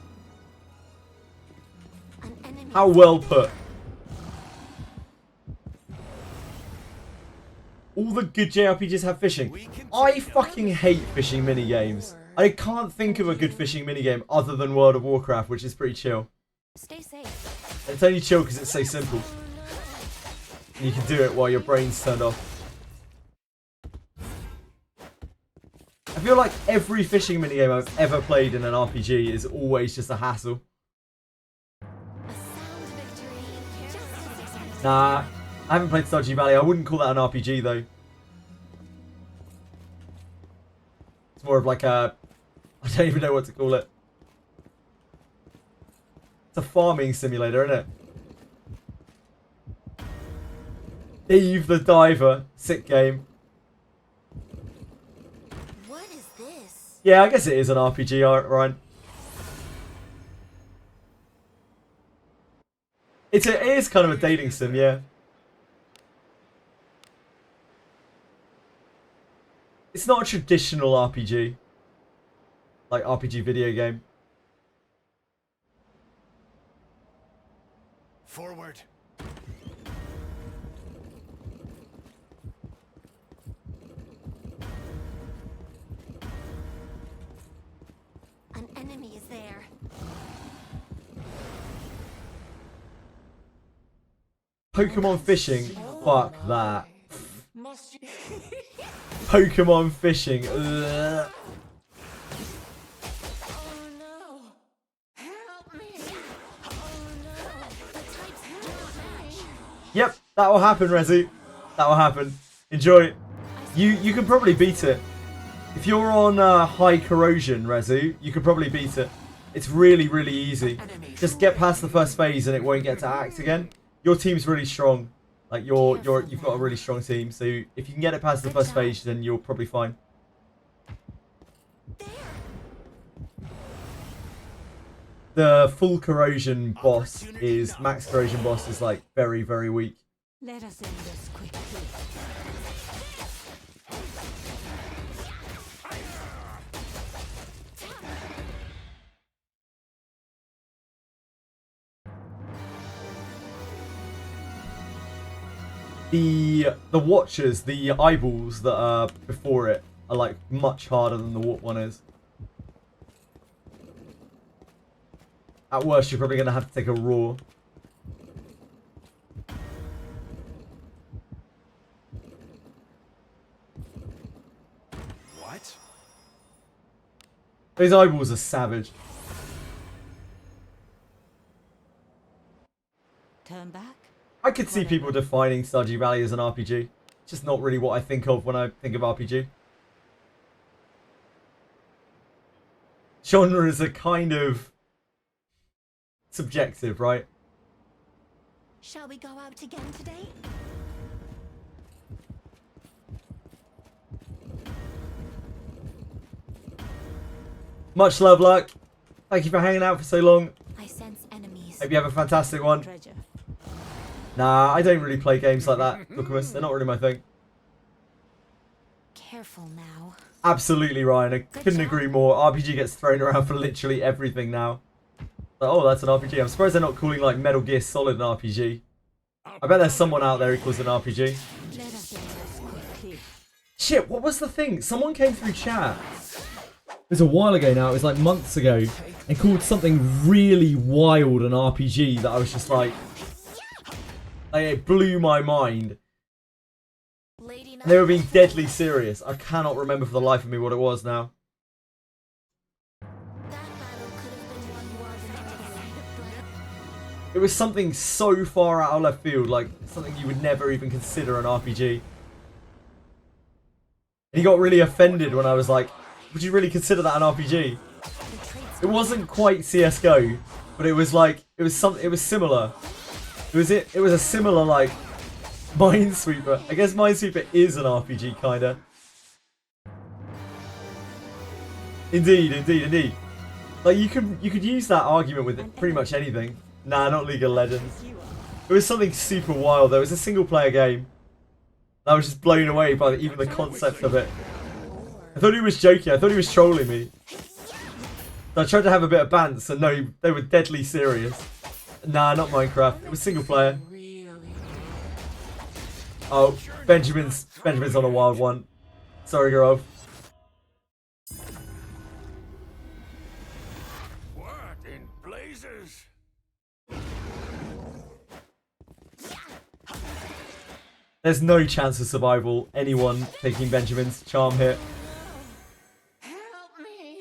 How well put. All the good JRPGs have fishing. I fucking hate fishing minigames. I can't think of a good fishing minigame other than World of Warcraft, which is pretty chill. Stay safe. It's only chill because it's so simple. And you can do it while your brain's turned off. I feel like every fishing minigame I've ever played in an RPG is always just a hassle. Nah, I haven't played Stardew Valley. I wouldn't call that an RPG though. It's more of like a... I don't even know what to call it. It's a farming simulator, isn't it? Eve the Diver. Sick game. What is this? Yeah, I guess it is an RPG, Ryan. It is kind of a dating sim, yeah. It's not a traditional RPG. Like RPG video game. Forward. An enemy is there. Pokemon fishing? Fuck that. Must you? Pokemon fishing. Ugh. Oh no! Help me! Oh no! The types do not match. Yep, that will happen, Rezi. That will happen. Enjoy. You can probably beat it. If you're on high corrosion, Rezu, you could probably beat it. It's really, really easy. Just get past the first phase and it won't get to act again. Your team's really strong. Like you've got a really strong team. So if you can get it past the first phase, then you're probably fine. The full corrosion boss is max corrosion boss is like very, very weak. Let us end this quickly. The watchers, the eyeballs that are before it are like much harder than the warp one is. At worst, you're probably going to have to take a raw. What? Those eyeballs are savage. Turn back. I could see people defining Stardew Valley as an RPG. Just not really what I think of when I think of RPG. Genres are kind of subjective, right? Shall we go out again today? Much love, Luck. Thank you for hanging out for so long. I sense enemies. Hope you have a fantastic one. Treasure. Nah, I don't really play games like that, Lucamus. They're not really my thing. Careful now. Absolutely, Ryan. I couldn't agree more. RPG gets thrown around for literally everything now. Like, oh, that's an RPG. I'm surprised they're not calling like Metal Gear Solid an RPG. I bet there's someone out there who calls it an RPG. Let us end this quickly. Shit, what was the thing? Someone came through chat. It was a while ago now. It was like months ago. And called something really wild an RPG that I was just like... it blew my mind. And they were being deadly serious. I cannot remember for the life of me what it was now. It was something so far out of left field, like something you would never even consider an RPG. And he got really offended when I was like, would you really consider that an RPG? It wasn't quite CSGO, but it was like it was similar. It was a similar like Minesweeper. I guess Minesweeper is an RPG kinda. Indeed. Like you could use that argument with pretty much anything. Nah, not League of Legends. It was something super wild though. It was a single player game. I was just blown away by even the concept of it. I thought he was joking. I thought he was trolling me. I tried to have a bit of bants, and no, they were deadly serious. Nah, not Minecraft. It was single player. Oh, Benjamin's on a wild one. Sorry, girl. What in blazes? There's no chance of survival. Anyone taking Benjamin's charm hit. Help me!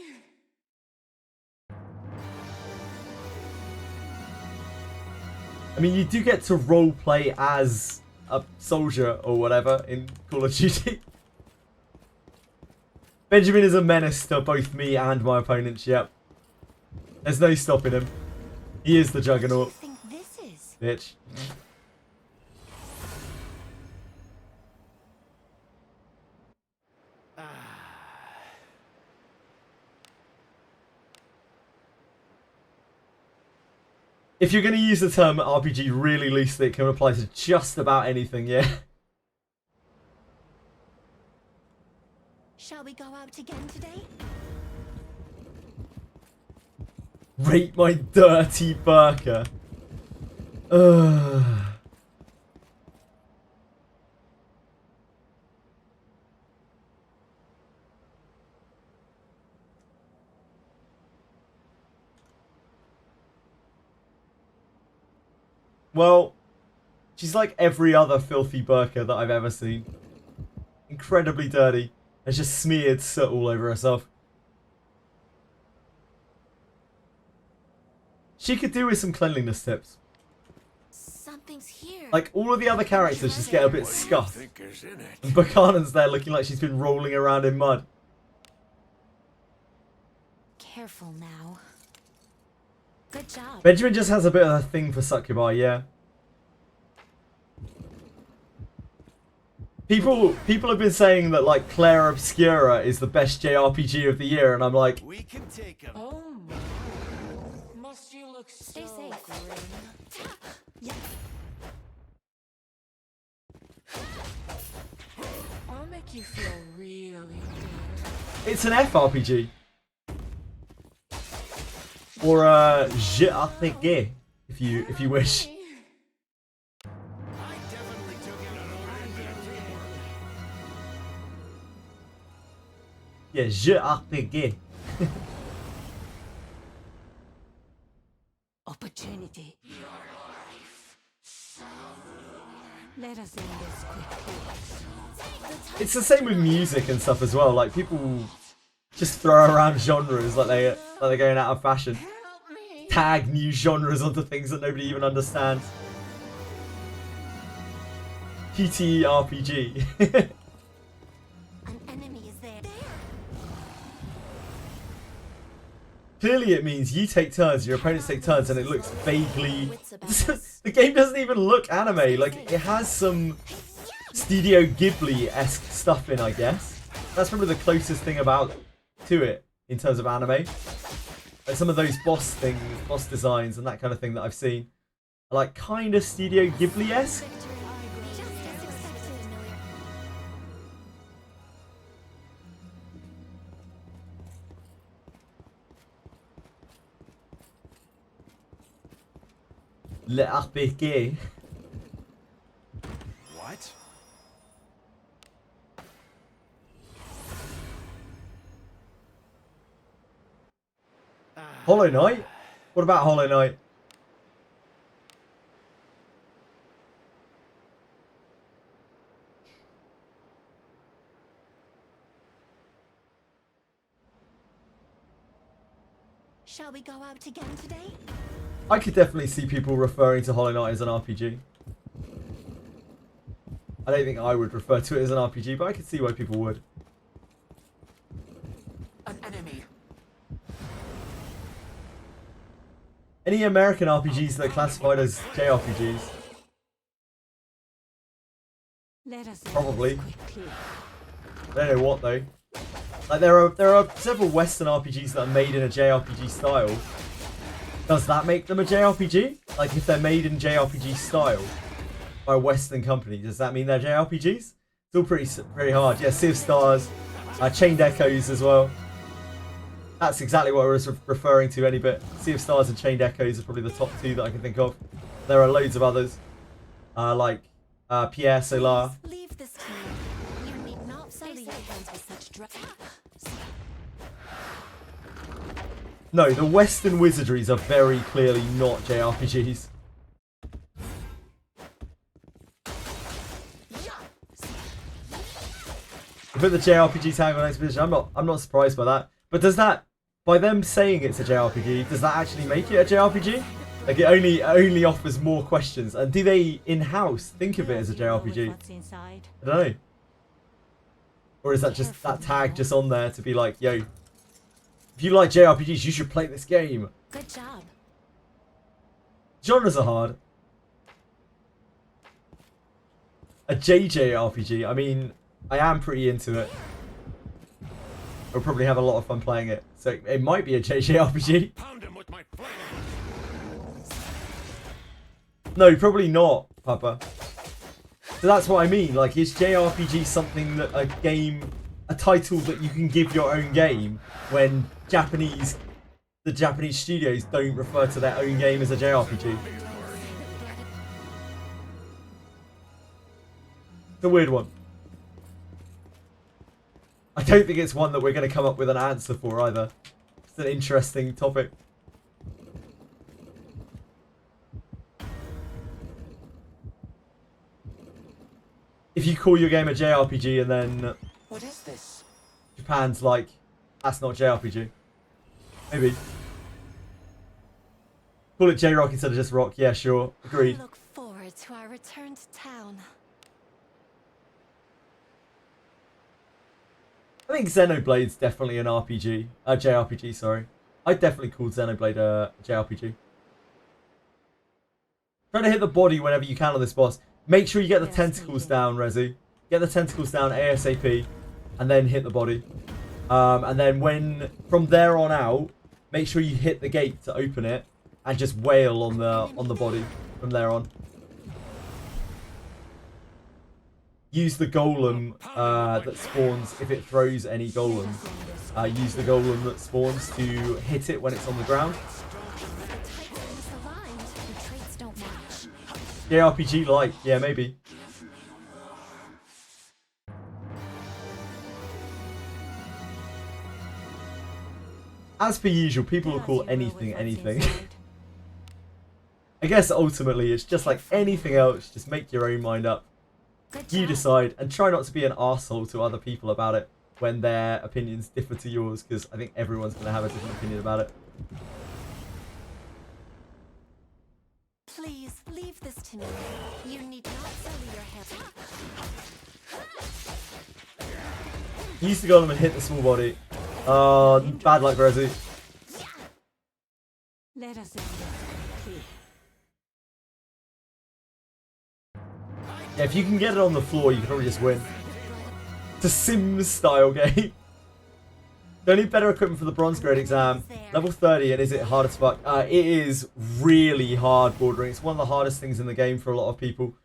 I mean, you do get to roleplay as a soldier or whatever in Call of Duty. Benjamin is a menace to both me and my opponents, yep. There's no stopping him. He is the juggernaut. What do you think this is? Bitch. If you're going to use the term RPG really loosely, it can apply to just about anything, yeah. Shall we go out again today? Rate my dirty burker. Ugh. Well, she's like every other filthy burker that I've ever seen. Incredibly dirty. And just smeared soot all over herself. She could do with some cleanliness tips. Something's here. Like, all of the other characters just get a bit scuffed. Think is in it? And Buchanan's there looking like she's been rolling around in mud. Careful now. Good job. Benjamin just has a bit of a thing for succubi, yeah. People have been saying that like Claire Obscura is the best JRPG of the year, and I'm like, We can take him. Oh my. Must you look Stay so safe. grim? Yeah. I'll make you feel really good. it's an FRPG. Or JRPG, if you wish. I definitely took him. Yeah, JRPG. Opportunity. Let us end this quickly. It's the same with music and stuff as well. Like people just throw around genres like they're going out of fashion. Help me! Tag new genres onto things that nobody even understands. PTRPG. An enemy is there. Clearly it means you take turns, your opponents take turns, and it looks vaguely... The game doesn't even look anime. Like, it has some Studio Ghibli-esque stuff in, I guess. That's probably the closest thing to it in terms of anime. Like some of those boss things, boss designs and that kind of thing that I've seen are like kind of Studio Ghibli-esque. Just as expected. Le RPG. What? Hollow Knight? What about Hollow Knight? Shall we go out again today? I could definitely see people referring to Hollow Knight as an RPG. I don't think I would refer to it as an RPG, but I could see why people would. An enemy. Any American RPGs that are classified as JRPGs? Let us Probably. quickly. I don't know what though. Like there are several Western RPGs that are made in a JRPG style. Does that make them a JRPG? Like if they're made in JRPG style by a Western company, does that mean they're JRPGs? It's all pretty hard. Yeah, Sea of Stars, Chained Echoes as well. That's exactly what I was referring to any bit. Sea of Stars and Chained Echoes are probably the top two that I can think of. There are loads of others, like Pierre Solar. Leave this to me. You need not sully your hands with such No, the Western Wizardries are very clearly not JRPGs. I put the JRPG tag on Expedition. I'm not surprised by that. But does that, by them saying it's a JRPG, does that actually make it a JRPG? Like it only offers more questions. And do they in-house think of it as a JRPG? I don't know. Or is that just that tag just on there to be like, yo, if you like JRPGs, you should play this game. Good job. Genres are hard. A JJRPG, I mean, I am pretty into it. I'll probably have a lot of fun playing it. So it might be a JJRPG. Pound him with my flame. No, probably not, Papa. So that's what I mean. Like, is JRPG something that a title that you can give your own game when the Japanese studios don't refer to their own game as a JRPG? It's a weird one. I don't think it's one that we're going to come up with an answer for either. It's an interesting topic. If you call your game a JRPG and then What is this? Japan's like, that's not JRPG. Maybe. Call it J-Rock instead of just Rock. Yeah, sure. Agreed. I look forward to our return to town. I think Xenoblade's definitely an RPG. JRPG, sorry. I'd definitely call Xenoblade a JRPG. Try to hit the body whenever you can on this boss. Make sure you get the tentacles down, Rezi. Get the tentacles down ASAP. And then hit the body. And then from there on out, make sure you hit the gate to open it. And just wail on the body from there on. Use the golem that spawns if it throws any golem. Use the golem that spawns to hit it when it's on the ground. JRPG like, yeah, maybe. As per usual, people will call anything anything. I guess ultimately it's just like anything else, just make your own mind up. You decide, and try not to be an arsehole to other people about it when their opinions differ to yours, because I think everyone's going to have a different opinion about it. Please, leave this to me. You need not sully your hands. Use the golem and hit the small body. Oh, bad luck, Rezi. Let us end this quickly. Yeah, if you can get it on the floor, you can probably just win. It's a Sims style game. Don't need better equipment for the bronze grade exam. Level 30, and is it hard as fuck? It is really hard bordering. It's one of the hardest things in the game for a lot of people.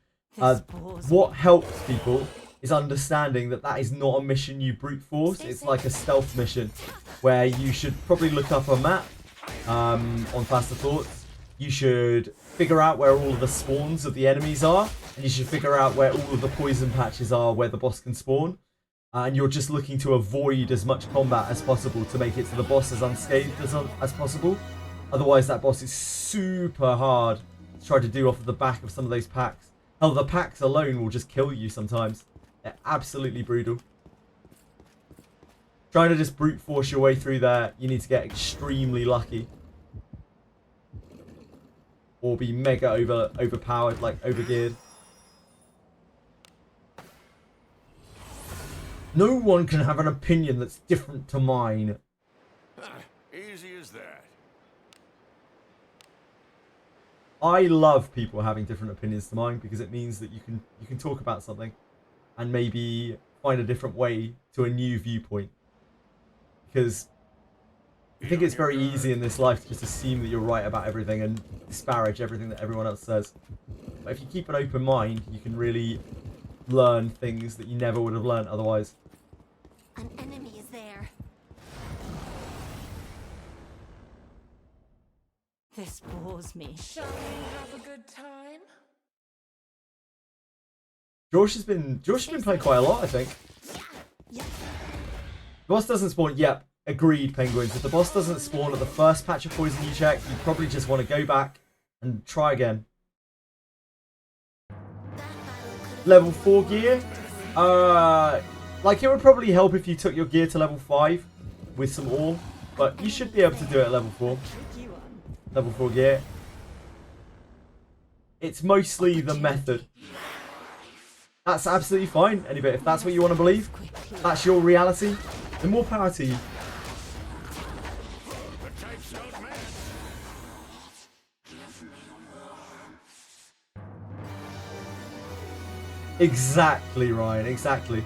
What helps people is understanding that that is not a mission you brute force. It's like a stealth mission where you should probably look up a map on Faster Thoughts. You should figure out where all of the spawns of the enemies are, and you should figure out where all of the poison patches are where the boss can spawn. And you're just looking to avoid as much combat as possible to make it to the boss as unscathed as possible. Otherwise, that boss is super hard to try to do off of the back of some of those packs. Hell, the packs alone will just kill you sometimes. They're absolutely brutal. Trying to just brute force your way through there, you need to get extremely lucky. Or be mega overpowered, like overgeared. No one can have an opinion that's different to mine. Easy as that. I love people having different opinions to mine because it means that you can talk about something and maybe find a different way to a new viewpoint. Because I think it's very easy in this life to just assume that you're right about everything and disparage everything that everyone else says. But if you keep an open mind, you can really learn things that you never would have learned otherwise. An enemy is there. This bores me. Shall we have a good time? Josh has been playing quite a lot, I think. Yeah. The boss doesn't spawn. Yep, agreed, Penguins. If the boss doesn't spawn at the first patch of poison you check, you probably just want to go back and try again. Level 4 gear? Like, it would probably help if you took your gear to level 5 with some ore, but you should be able to do it at level 4. Level 4 gear. It's mostly the method. That's absolutely fine, anyway. If that's what you want to believe, that's your reality, then more power to you. Exactly, Ryan, exactly.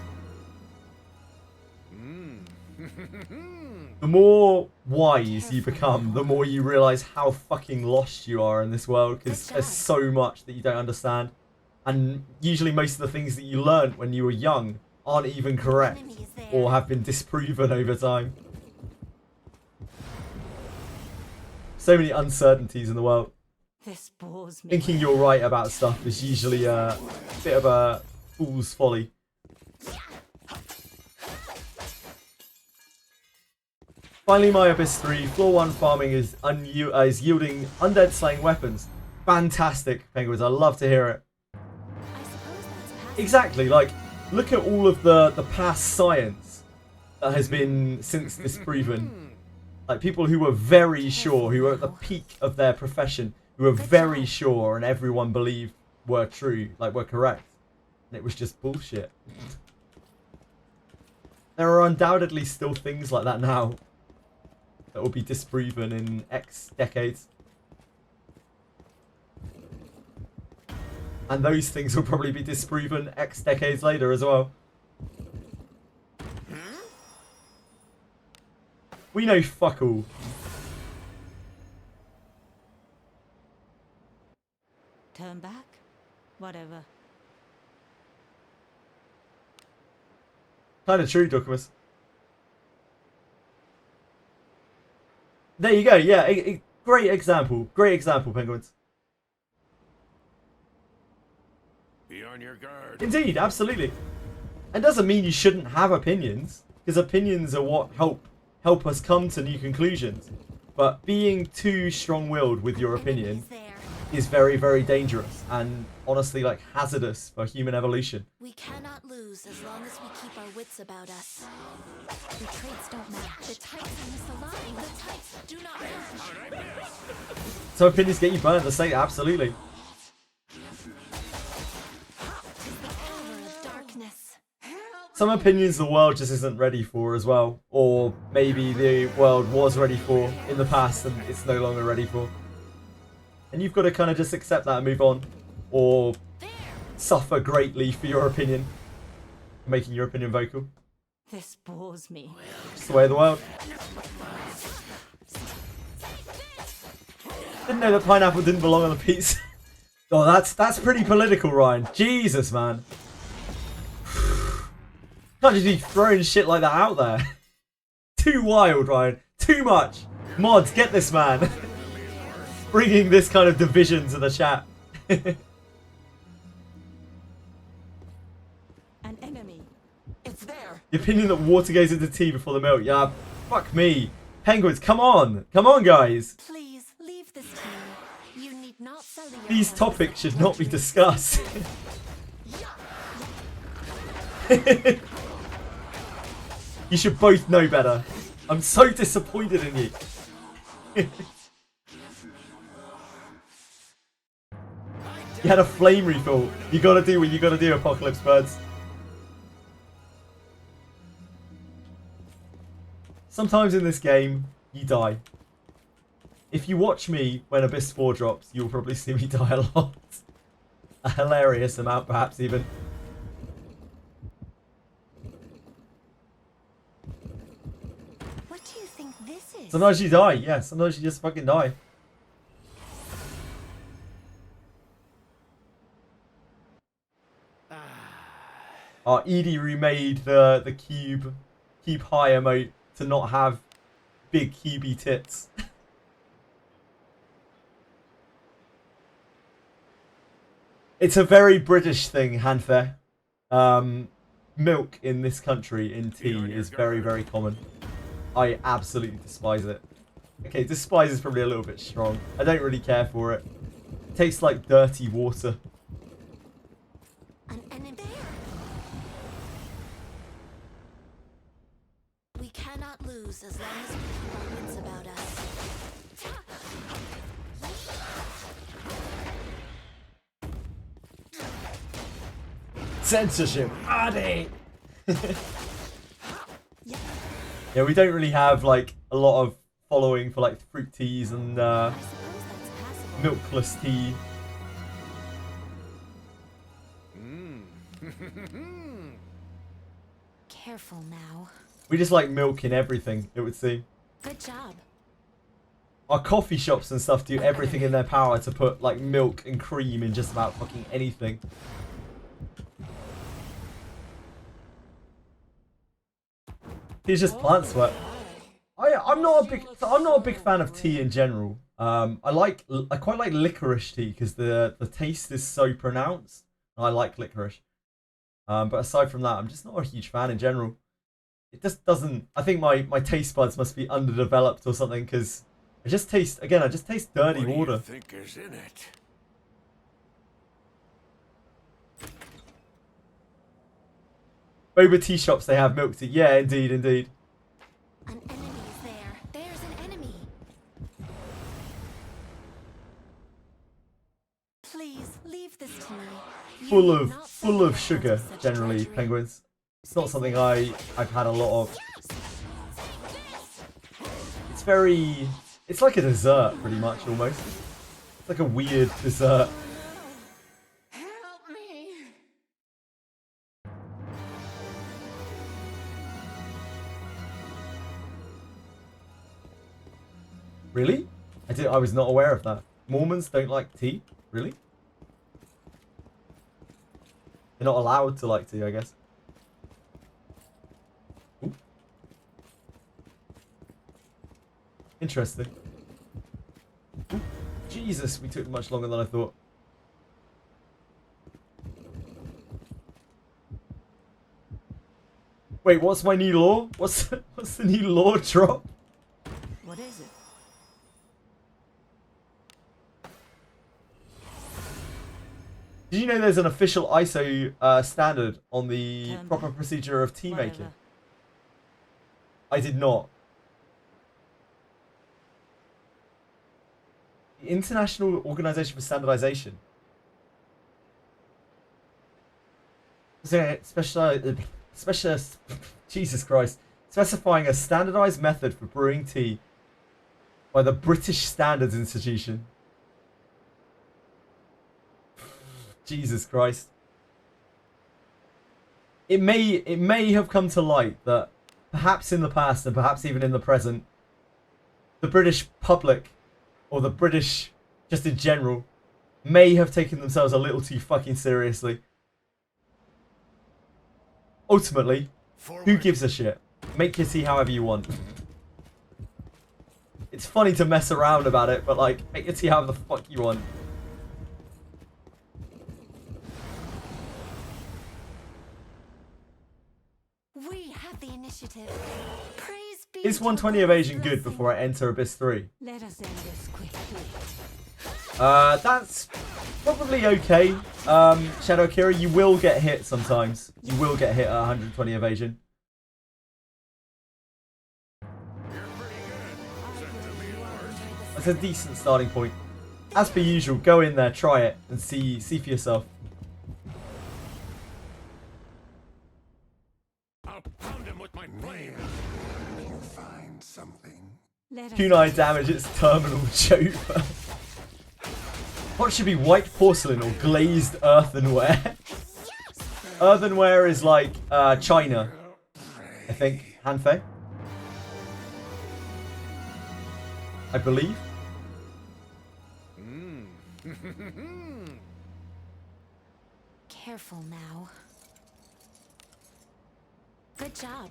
The more wise you become, the more you realise how fucking lost you are in this world, because there's so much that you don't understand. And usually most of the things that you learnt when you were young aren't even correct or have been disproven over time. So many uncertainties in the world. This bores me. Thinking you're right about stuff is usually a bit of a fool's folly. Finally, my Abyss 3 Floor 1 farming is yielding undead slaying weapons. Fantastic, Penguins. I love to hear it. Exactly, like, look at all of the past science that has been since disproven. Like, people who were very sure, who were at the peak of their profession, who were very sure and everyone believed were true, like, were correct. And it was just bullshit. There are undoubtedly still things like that now that will be disproven in X decades. And those things will probably be disproven X decades later as well. We know fuck all. Turn back? Whatever. Kind of true, Documus. There you go, yeah, great example. Great example, Penguins. Be on your guard. Indeed, absolutely. It doesn't mean you shouldn't have opinions, because opinions are what help us come to new conclusions. But being too strong-willed with your opinion is very, very dangerous and honestly, like, hazardous for human evolution. We cannot lose as long as we keep our wits about us. The traits don't match. The types misalign. The types do not match. So opinions get you burnt, the state, absolutely. Some opinions the world just isn't ready for as well. Or maybe the world was ready for in the past and it's no longer ready for. And you've got to kind of just accept that and move on. Or suffer greatly for your opinion. Making your opinion vocal. This bores me. It's the way of the world. Didn't know that pineapple didn't belong on the pizza. Oh, that's pretty political, Ryan. Jesus, man. Can't just be throwing shit like that out there. Too wild, Ryan. Too much. Mods, get this man. Bringing this kind of division to the chat. An enemy. It's there. The opinion that water goes into tea before the milk. Yeah, fuck me. Penguins, come on. Come on, guys. Please leave this to me. You need not sell your These hands topics with should not be such discussed. You should both know better. I'm so disappointed in you. You had a flame refill. You gotta do what you gotta do, Apocalypse Birds. Sometimes in this game, you die. if you watch me when Abyss 4 drops, you'll probably see me die a lot. A hilarious amount, perhaps, even. What do you think this is? Sometimes you die, yeah. Sometimes you just fucking die. Edie remade the cube high emote to not have big cubey tits. It's a very British thing, Hanfair. Milk in this country in tea is very, very common. I absolutely despise it. Okay, despise is probably a little bit strong. I don't really care for it. It tastes like dirty water. An enemy there. We cannot lose as long as we keep our wits about us. Censorship, Adi! Yeah, we don't really have like a lot of following for like fruit teas and milkless tea. Careful now. We just like milk in everything, it would seem. Good job. Our coffee shops and stuff do everything in their power to put like milk and cream in just about fucking anything. It's just plant sweat. I'm not a big fan of tea in general. I quite like licorice tea because the taste is so pronounced. I like licorice. But aside from that, I'm just not a huge fan in general. It just doesn't. I think my taste buds must be underdeveloped or something because I just taste dirty water. What do you think is in it? Boba tea shops, they have milk tea. Yeah, indeed, indeed. An enemy is there. There's an enemy. Please leave this to me. You Full will not of suffer sugar, such generally, drudgery. penguins. It's not something I've had a lot of. It's like a dessert, pretty much, almost. It's like a weird dessert. Help me! Really? I was not aware of that. Mormons don't like tea? Really? They're not allowed to like tea, I guess. Ooh. Interesting. Ooh. Jesus, we took much longer than I thought. Wait, what's my new law? What's the new law drop? What is it? Did you know there's an official ISO standard on the proper procedure of tea making? Whatever. I did not. The International Organization for Standardization. Specialist, Jesus Christ, specifying a standardized method for brewing tea by the British Standards Institution. Jesus Christ. It may have come to light that perhaps in the past and perhaps even in the present, the British public, or the British just in general, may have taken themselves a little too fucking seriously. Ultimately, who gives a shit? Make your tea however you want. It's funny to mess around about it, but like, make your tea however the fuck you want. We have the initiative. Praise be. Is to 120 God's evasion good blessing. before I enter Abyss 3? Let us end this quickly. That's probably okay. Shadow Akira, you will get hit sometimes. You will get hit at 120 evasion. That's a decent starting point. As per usual, go in there, try it, and see for yourself. I'll pound him with my blade. You find something. Let Kunai damage its terminal choke. What should be white porcelain or glazed earthenware? Earthenware is like China, I think. Hanfei, I believe. Careful now. Good job.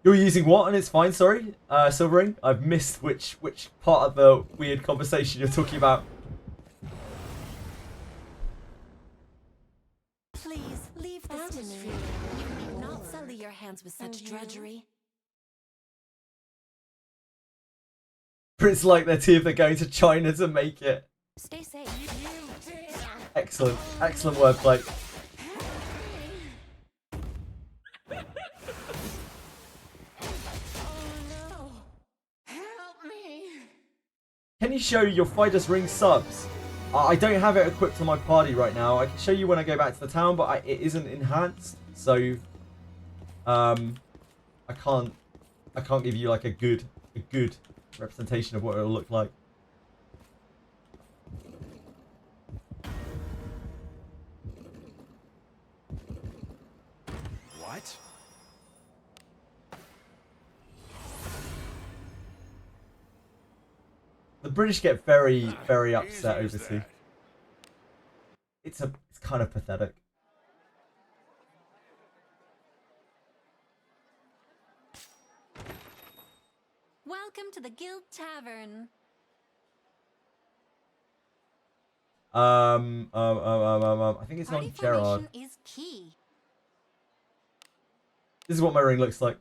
You're using what? And it's fine. Sorry, Silvering. I've missed which part of the weird conversation you're talking about. Please leave this to me. You need not sully your hands with such drudgery. It's like they're going to China to make it. Stay safe. Excellent, excellent wordplay. Can you show your Fidus Ring subs? I don't have it equipped on my party right now. I can show you when I go back to the town, but it isn't enhanced, so I can't give you like a good representation of what it'll look like. What? The British get very upset over tea. It's kind of pathetic. Welcome to the Guild Tavern. I think it's Party on Gerard. formation is key. This is what my ring looks like.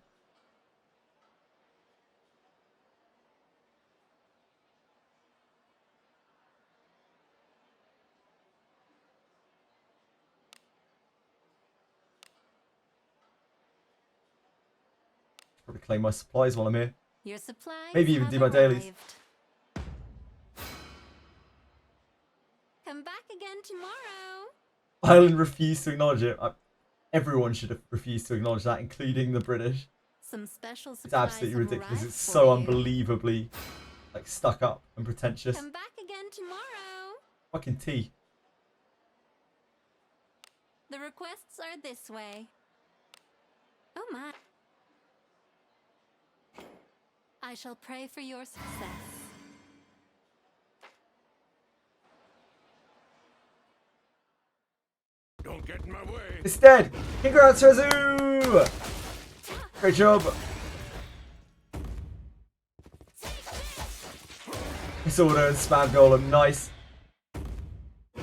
Probably claim my supplies while I'm here. Your supplies Maybe even have do my dailies. arrived. Come back again tomorrow. Ireland refused to acknowledge it. Everyone should have refused to acknowledge that, including the British. Some special It's supplies absolutely have ridiculous. arrived It's for so you. unbelievably like stuck up and pretentious. Come back again tomorrow. Fucking tea. The requests are this way. Oh my. I shall pray for your success. Don't get in my way. It's dead! Congrats, Rezu! Great job! Disorder and spam golem, nice. I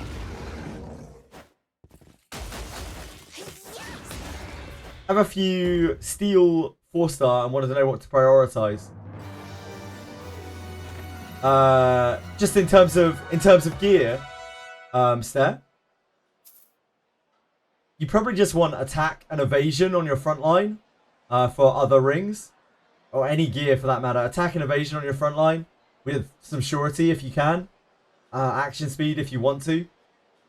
have a few steel 4-star and wanted to know what to prioritize. Just in terms of gear, Stare. You probably just want attack and evasion on your front line for other rings. Or any gear for that matter. Attack and evasion on your front line with some surety if you can. Action speed if you want to.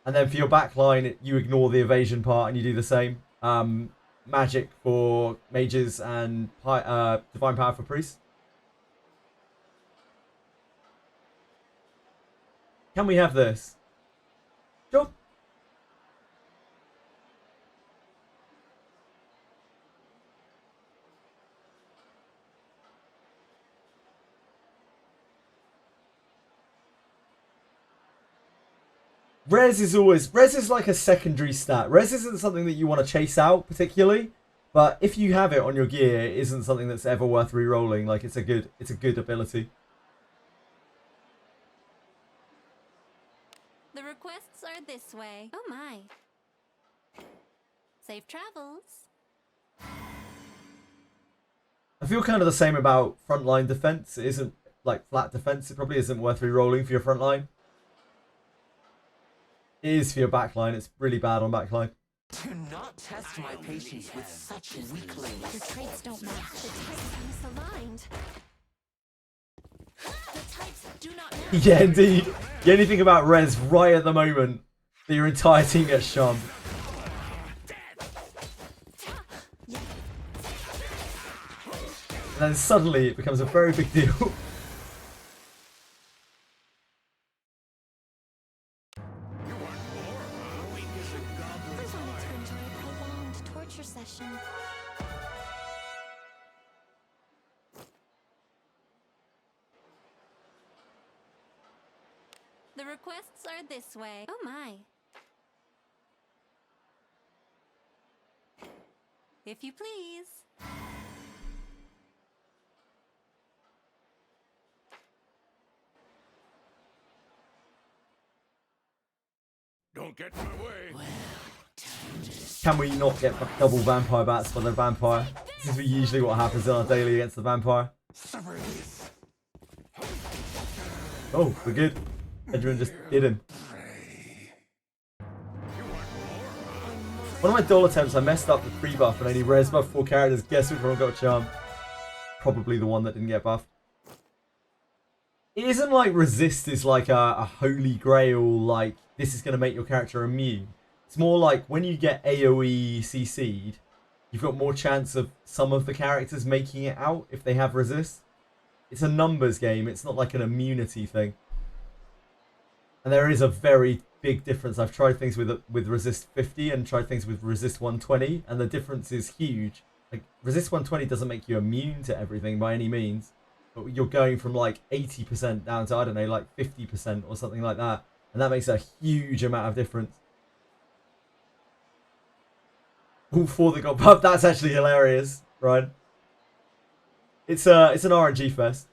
And then for your back line, you ignore the evasion part and you do the same. Magic for mages and divine power for priests. Can we have this? Sure. Res is like a secondary stat. Res isn't something that you want to chase out particularly, but if you have it on your gear, it isn't something that's ever worth re-rolling. Like it's a good ability. The requests are this way. Oh my. Safe travels. I feel kind of the same about frontline defense. It isn't like flat defense. It probably isn't worth re-rolling for your frontline. It is for your backline. It's really bad on backline. Do not test my patience with such weaklings. Your traits don't match. The types are misaligned. The types do not match. Yeah, indeed. The only thing about Res right at the moment that your entire team gets shunned. then suddenly it becomes a very big deal. I wanted to enjoy a prolonged torture session. The requests are this way. Oh my. If you please. Don't get in my way. Can we not get double vampire bats for the vampire? This is usually what happens in our daily against the vampire. Oh, we're good. Edwin just hit him. One of my duel attempts, I messed up the free buff and only res buff 4 characters. Guess which one got charm? Probably the one that didn't get buffed. It isn't like resist is like a holy grail, like this is going to make your character immune. It's more like when you get AoE CC'd, you've got more chance of some of the characters making it out if they have resist. It's a numbers game, it's not like an immunity thing. And there is a very big difference. I've tried things with resist 50 and tried things with resist 120, and the difference is huge. Like resist 120 doesn't make you immune to everything by any means, but you're going from like 80% down to, I don't know, like 50% or something like that, and that makes a huge amount of difference. All 4 that got buffed. That's actually hilarious, right? It's an RNG fest.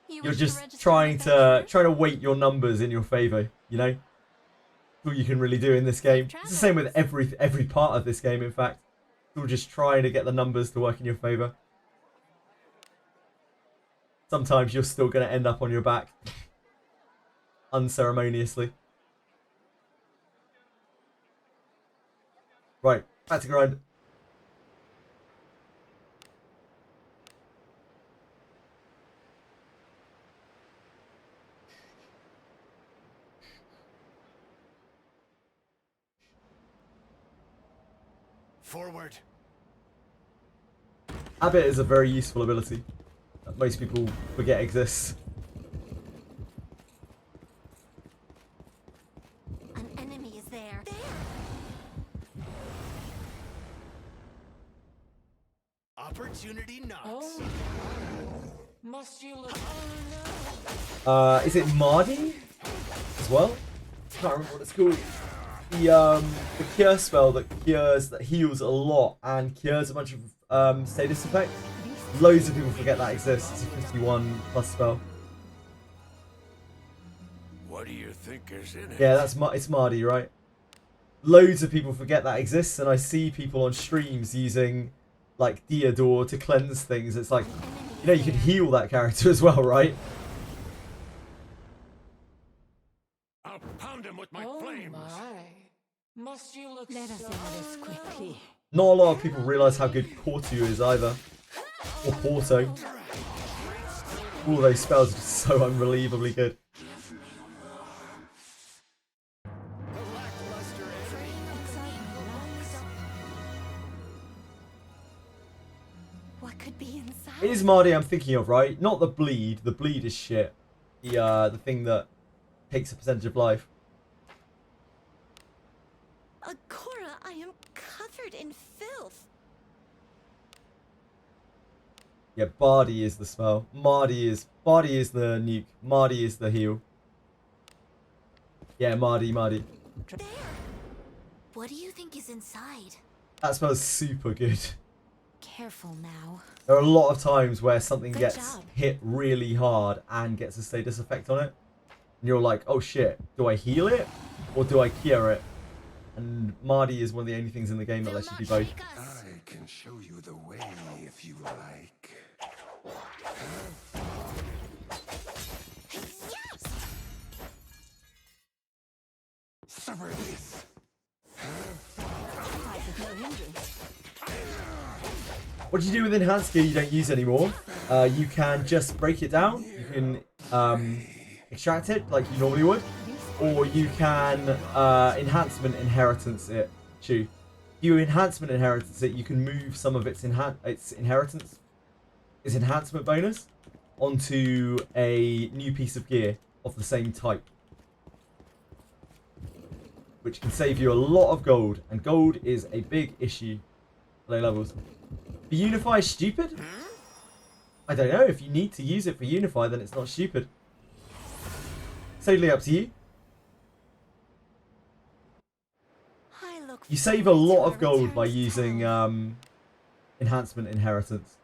You're just trying to weight your numbers in your favor, you know? That's all you can really do in this game. It's the same with every part of this game, in fact. It's all just trying to get the numbers to work in your favor. Sometimes you're still going to end up on your back. Unceremoniously. Right, back to grind. Forward. Abbott is a very useful ability that most people forget exists. An enemy is there. Opportunity knocks. Oh, must you look? Oh no. Is it Mardi as well? I can't remember what it's called. The cure spell that heals a lot and cures a bunch of status effects. Loads of people forget that exists. It's a 51 plus spell. What do you think is in it? Yeah, it's Mardi, right? Loads of people forget that exists, and I see people on streams using like Deodore to cleanse things. It's like, you know, you can heal that character as well, right? I'll pound him with my Oh flames. my. Must you look? Let us so end this quickly. Not a lot of people realise how good Porto is either. Or Porto. All those spells are just so unbelievably good. What could be inside? It is Mardi I'm thinking of, right? Not the bleed. The bleed is shit. The thing that takes a percentage of life. Cora, I am covered in filth. Yeah, Bardi is the spell. Bardi is the nuke. Mardi is the heal. Yeah, Mardi. There. What do you think is inside? That spell's super good. Careful now. There are a lot of times where something Good gets job. hit really hard and gets a status effect on it. And you're like, oh shit, do I heal it or do I cure it? And Mardi is one of the only things in the game that lets you do both. I can show you the way if you like. Yes! Suffer this. What do you do with enhanced gear you don't use anymore? You can just break it down. You can extract it like you normally would. Or you can enhancement inheritance it. You you enhancement inheritance it, you can move some of its enhancement bonus onto a new piece of gear of the same type, which can save you a lot of gold, and gold is a big issue at low levels. The Unify is stupid? I don't know. If you need to use it for Unify, then it's not stupid. It's totally up to you. You save a lot of gold by using enhancement inheritance.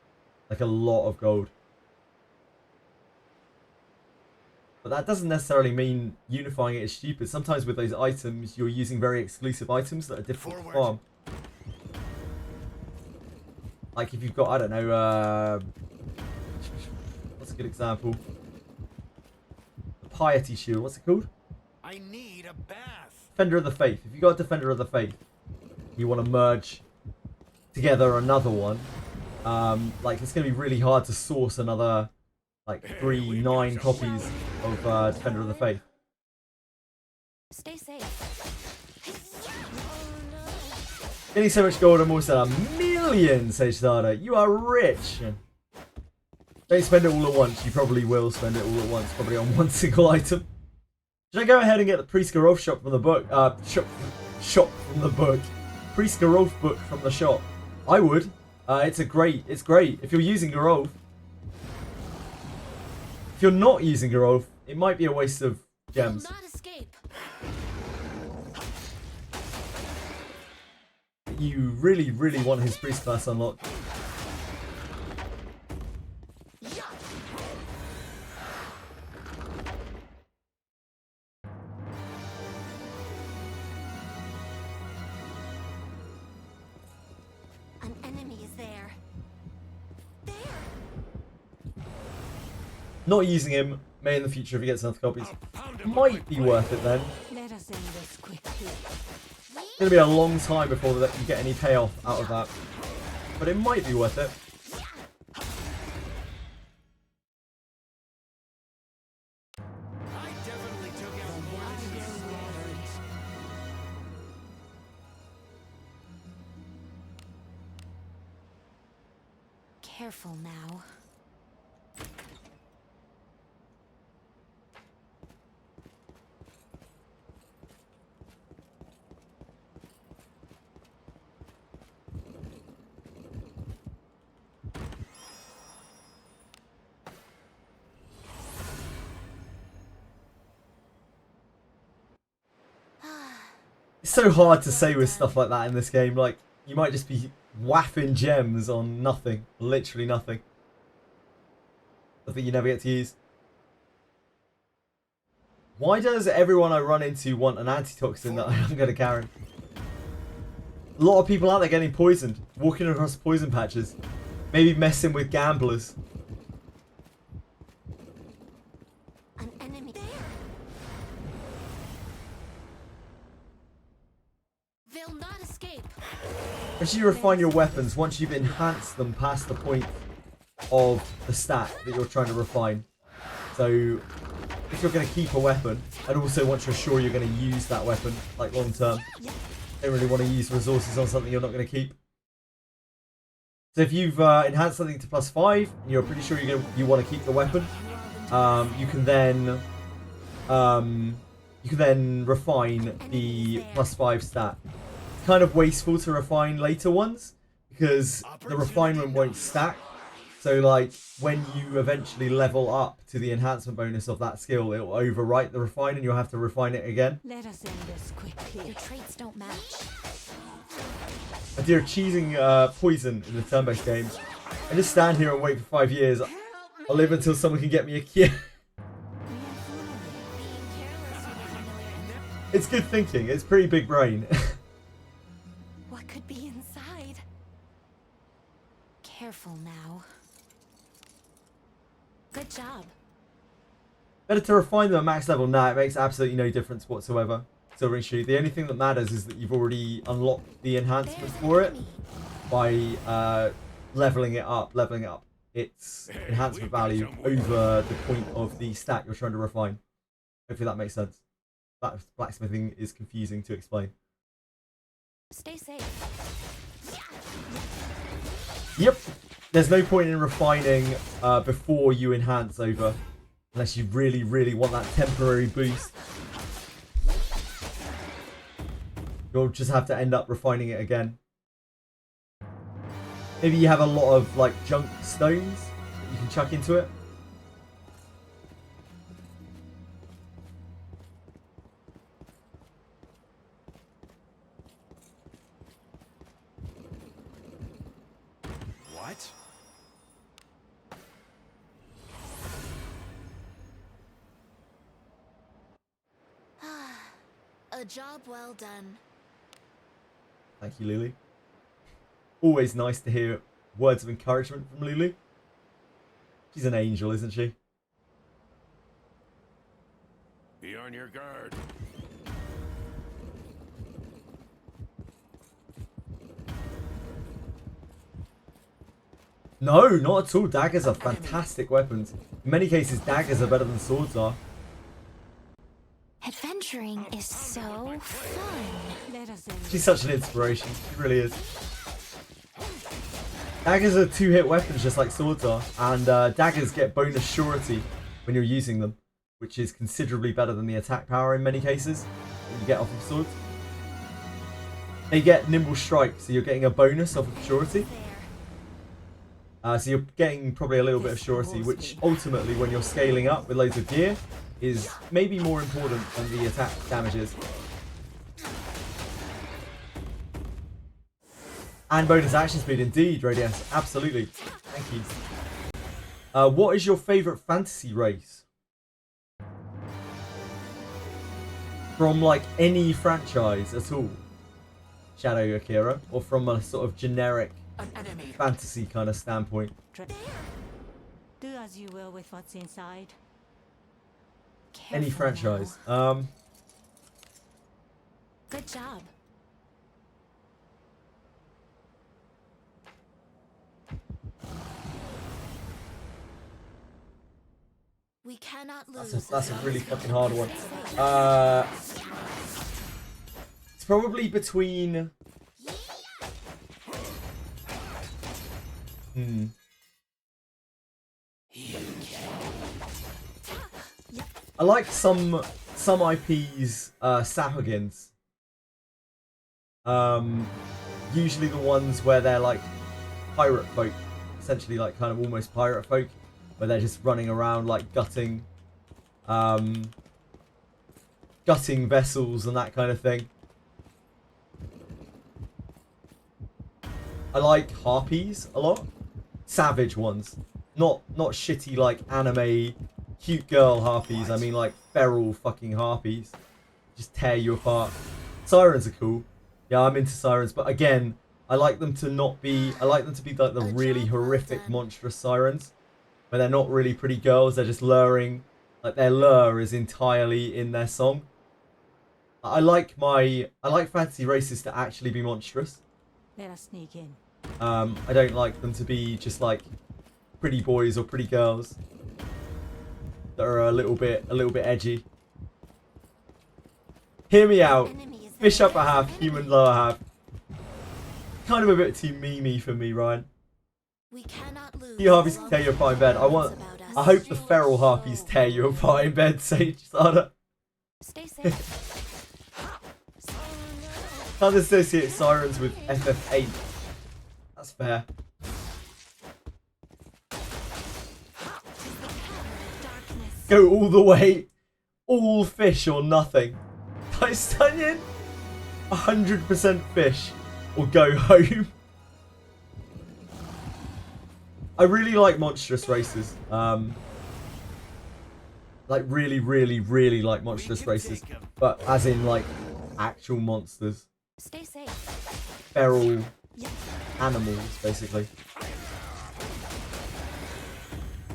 Like a lot of gold. But that doesn't necessarily mean unifying it is stupid. Sometimes with those items, you're using very exclusive items that are difficult to farm. Like if you've got, I don't know, what's a good example? The Piety Shield, what's it called? I need a bath. Defender of the Faith. If you've got a Defender of the Faith, you want to merge together another one. Like it's going to be really hard to source another, like 9 copies of Defender of the Faith. Stay safe. Getting so much gold, I'm almost at 1 million, Sage Starter. You are rich. Don't spend it all at once. You probably will spend it all at once, probably on one single item. Should I go ahead and get the Priest Garolf shop from the book? Shop from the book. Priest Garolf book from the shop. I would. It's great. If you're using Garolf. If you're not using Garolf, it might be a waste of gems. Will not escape. You really, really want his priest class unlocked. An enemy is there. There. Not using him may in the future if he gets enough copies. Might be worth it then. Let us end this quickly. It's going to be a long time before that you get any payoff out of that. But it might be worth it. I definitely took out more than you slaughtered. Careful now. It's so hard to say with stuff like that in this game. Like, you might just be whapping gems on nothing. Literally nothing. I think you never get to use. Why does everyone I run into want an antitoxin that I'm going to carry? A lot of people out there getting poisoned. Walking across poison patches. Maybe messing with gamblers. An enemy there. They'll not escape. As you refine your weapons, once you've enhanced them past the point of the stat that you're trying to refine. So, if you're going to keep a weapon, and also once you're sure you're going to use that weapon, like long term, don't really want to use resources on something you're not going to keep. So if you've enhanced something to +5, and you're pretty sure you want to keep the weapon, you can then refine the +5 stat. It's kind of wasteful to refine later ones because the refinement won't stack. So like when you eventually level up to the enhancement bonus of that skill, it will overwrite the refine and you'll have to refine it again. Let us end this quickly. Your traits don't match. I do cheesing poison in the turn-based games. I just stand here and wait for 5 years. I'll live until someone can get me a cure. It's good thinking. It's pretty big brain. What could be inside? Careful now. Good job. Better to refine them at max level. Nah, it makes absolutely no difference whatsoever. Silver Ring Shoe. The only thing that matters is that you've already unlocked the enhancement for it by leveling it up. Its enhancement value over the point of the stat you're trying to refine. Hopefully that makes sense. Blacksmithing is confusing to explain. Stay safe. Yep. There's no point in refining before you enhance over. Unless you really, really want that temporary boost. You'll just have to end up refining it again. Maybe you have a lot of like junk stones that you can chuck into it. What? A job well done. Thank you, Lulu. Always nice to hear words of encouragement from Lulu. She's an angel, isn't she? Be on your guard. No, not at all. Daggers are fantastic weapons. In many cases, daggers are better than swords are. Adventuring is so fun. Let us in. She's such an inspiration. She really is. Daggers are two-hit weapons just like swords are. And daggers get bonus surety when you're using them, which is considerably better than the attack power in many cases that you get off of swords. They get nimble strike, so you're getting a bonus off of surety. So you're getting probably a little bit of surety, which ultimately, when you're scaling up with loads of gear, is maybe more important than the attack damages. And bonus action speed, indeed, Radiance. Absolutely. Thank you. What is your favourite fantasy race? From, like, any franchise at all? Shadow Akira? Or from a sort of generic fantasy kind of standpoint? Do as you will with what's inside. Any franchise. Good job. We cannot lose. That's a really fucking hard one. It's probably between... I like some IPs, Sahagins. Usually the ones where they're like pirate folk, essentially like kind of almost pirate folk, where they're just running around like gutting vessels and that kind of thing. I like harpies a lot. Savage ones. Not shitty like anime cute girl harpies. I mean like feral fucking harpies. Just tear you apart. Sirens are cool. Yeah, I'm into sirens, but again, I like them to not be... I like them to be like the really horrific monstrous sirens. Where they're not really pretty girls, they're just luring. Like their lure is entirely in their song. I like fantasy races to actually be monstrous. Let us sneak in. I don't like them to be just like pretty boys or pretty girls that are a little bit edgy. Hear me out. Fish upper half, human lower half. Kind of a bit too memey for me, Ryan. We cannot lose. You harpies can tear you apart in bed. I hope the feral harpies tear you apart in bed, Sage Sada. Stay safe. Can't associate sirens with FF8. That's fair. Go all the way. All fish or nothing. Dice Tunyon? 100% fish. Or go home. I really like monstrous races. Like really, really, really like monstrous races. But as in like actual monsters. Stay safe. Feral animals, basically.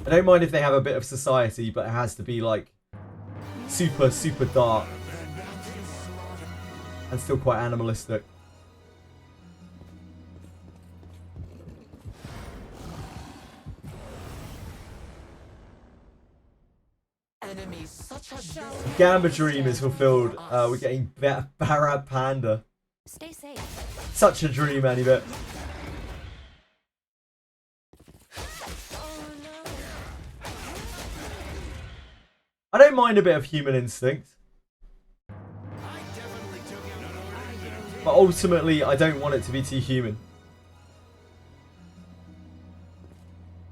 I don't mind if they have a bit of society, but it has to be like super, super dark. And still quite animalistic. Enemies such as Gamba Dream is fulfilled. We're getting Barad Panda. Stay safe. Such a dream, Annie, but I don't mind a bit of human instinct. But ultimately, I don't want it to be too human.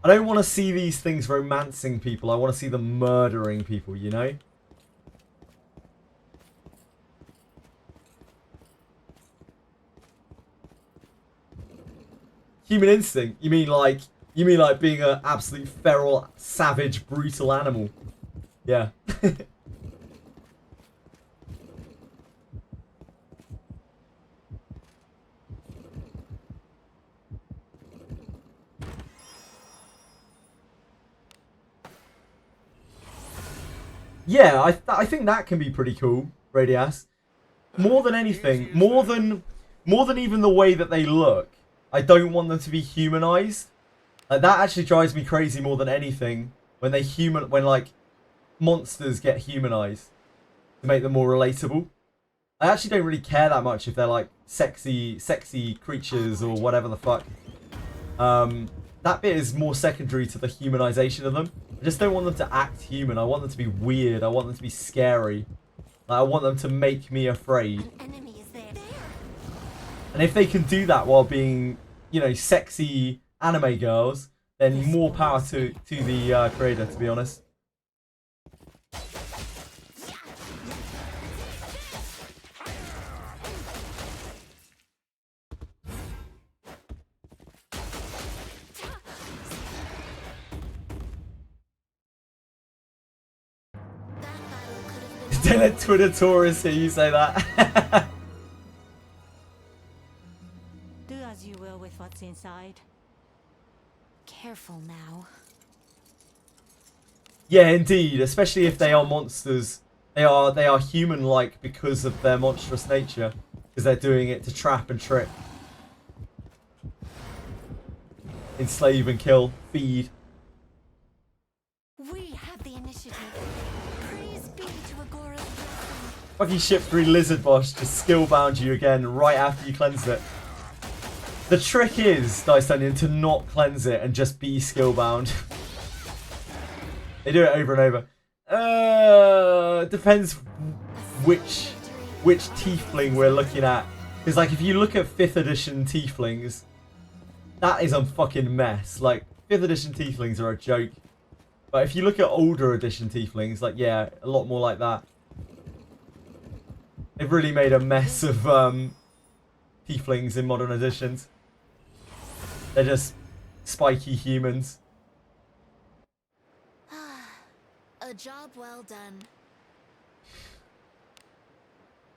I don't want to see these things romancing people. I want to see them murdering people, you know? Human instinct? You mean like being an absolute feral, savage, brutal animal? Yeah. Yeah, I think that can be pretty cool, Radias. More than anything, more than even the way that they look, I don't want them to be humanized. Like, that actually drives me crazy more than anything when like monsters get humanized to make them more relatable. I actually don't really care that much if they're like sexy creatures or whatever the fuck. That bit is more secondary to the humanization of them. I just don't want them to act human. I want them to be weird. I want them to be scary. Like, I want them to make me afraid. An enemy is there. And if they can do that while being, you know, sexy anime girls, then more power to the creator, to be honest. Don't let Twitter tourists hear you say that. Do as you will with what's inside. Careful now. Yeah, indeed. Especially if they are monsters. They are human-like because of their monstrous nature. Because they're doing it to trap and trick. Enslave and kill. Feed. We have the initiative. Praise be to Agora's blessing. Fucking Ship 3 Lizard Boss just skill-bound you again right after you cleansed it. The trick is, Dice Onion, to not cleanse it and just be skill-bound. They do it over and over. Depends which tiefling we're looking at. Because, like, if you look at 5th edition tieflings, that is a fucking mess. Like, 5th edition tieflings are a joke. But if you look at older edition tieflings, like, yeah, a lot more like that. They've really made a mess of tieflings in modern editions. They're just spiky humans. A job well done.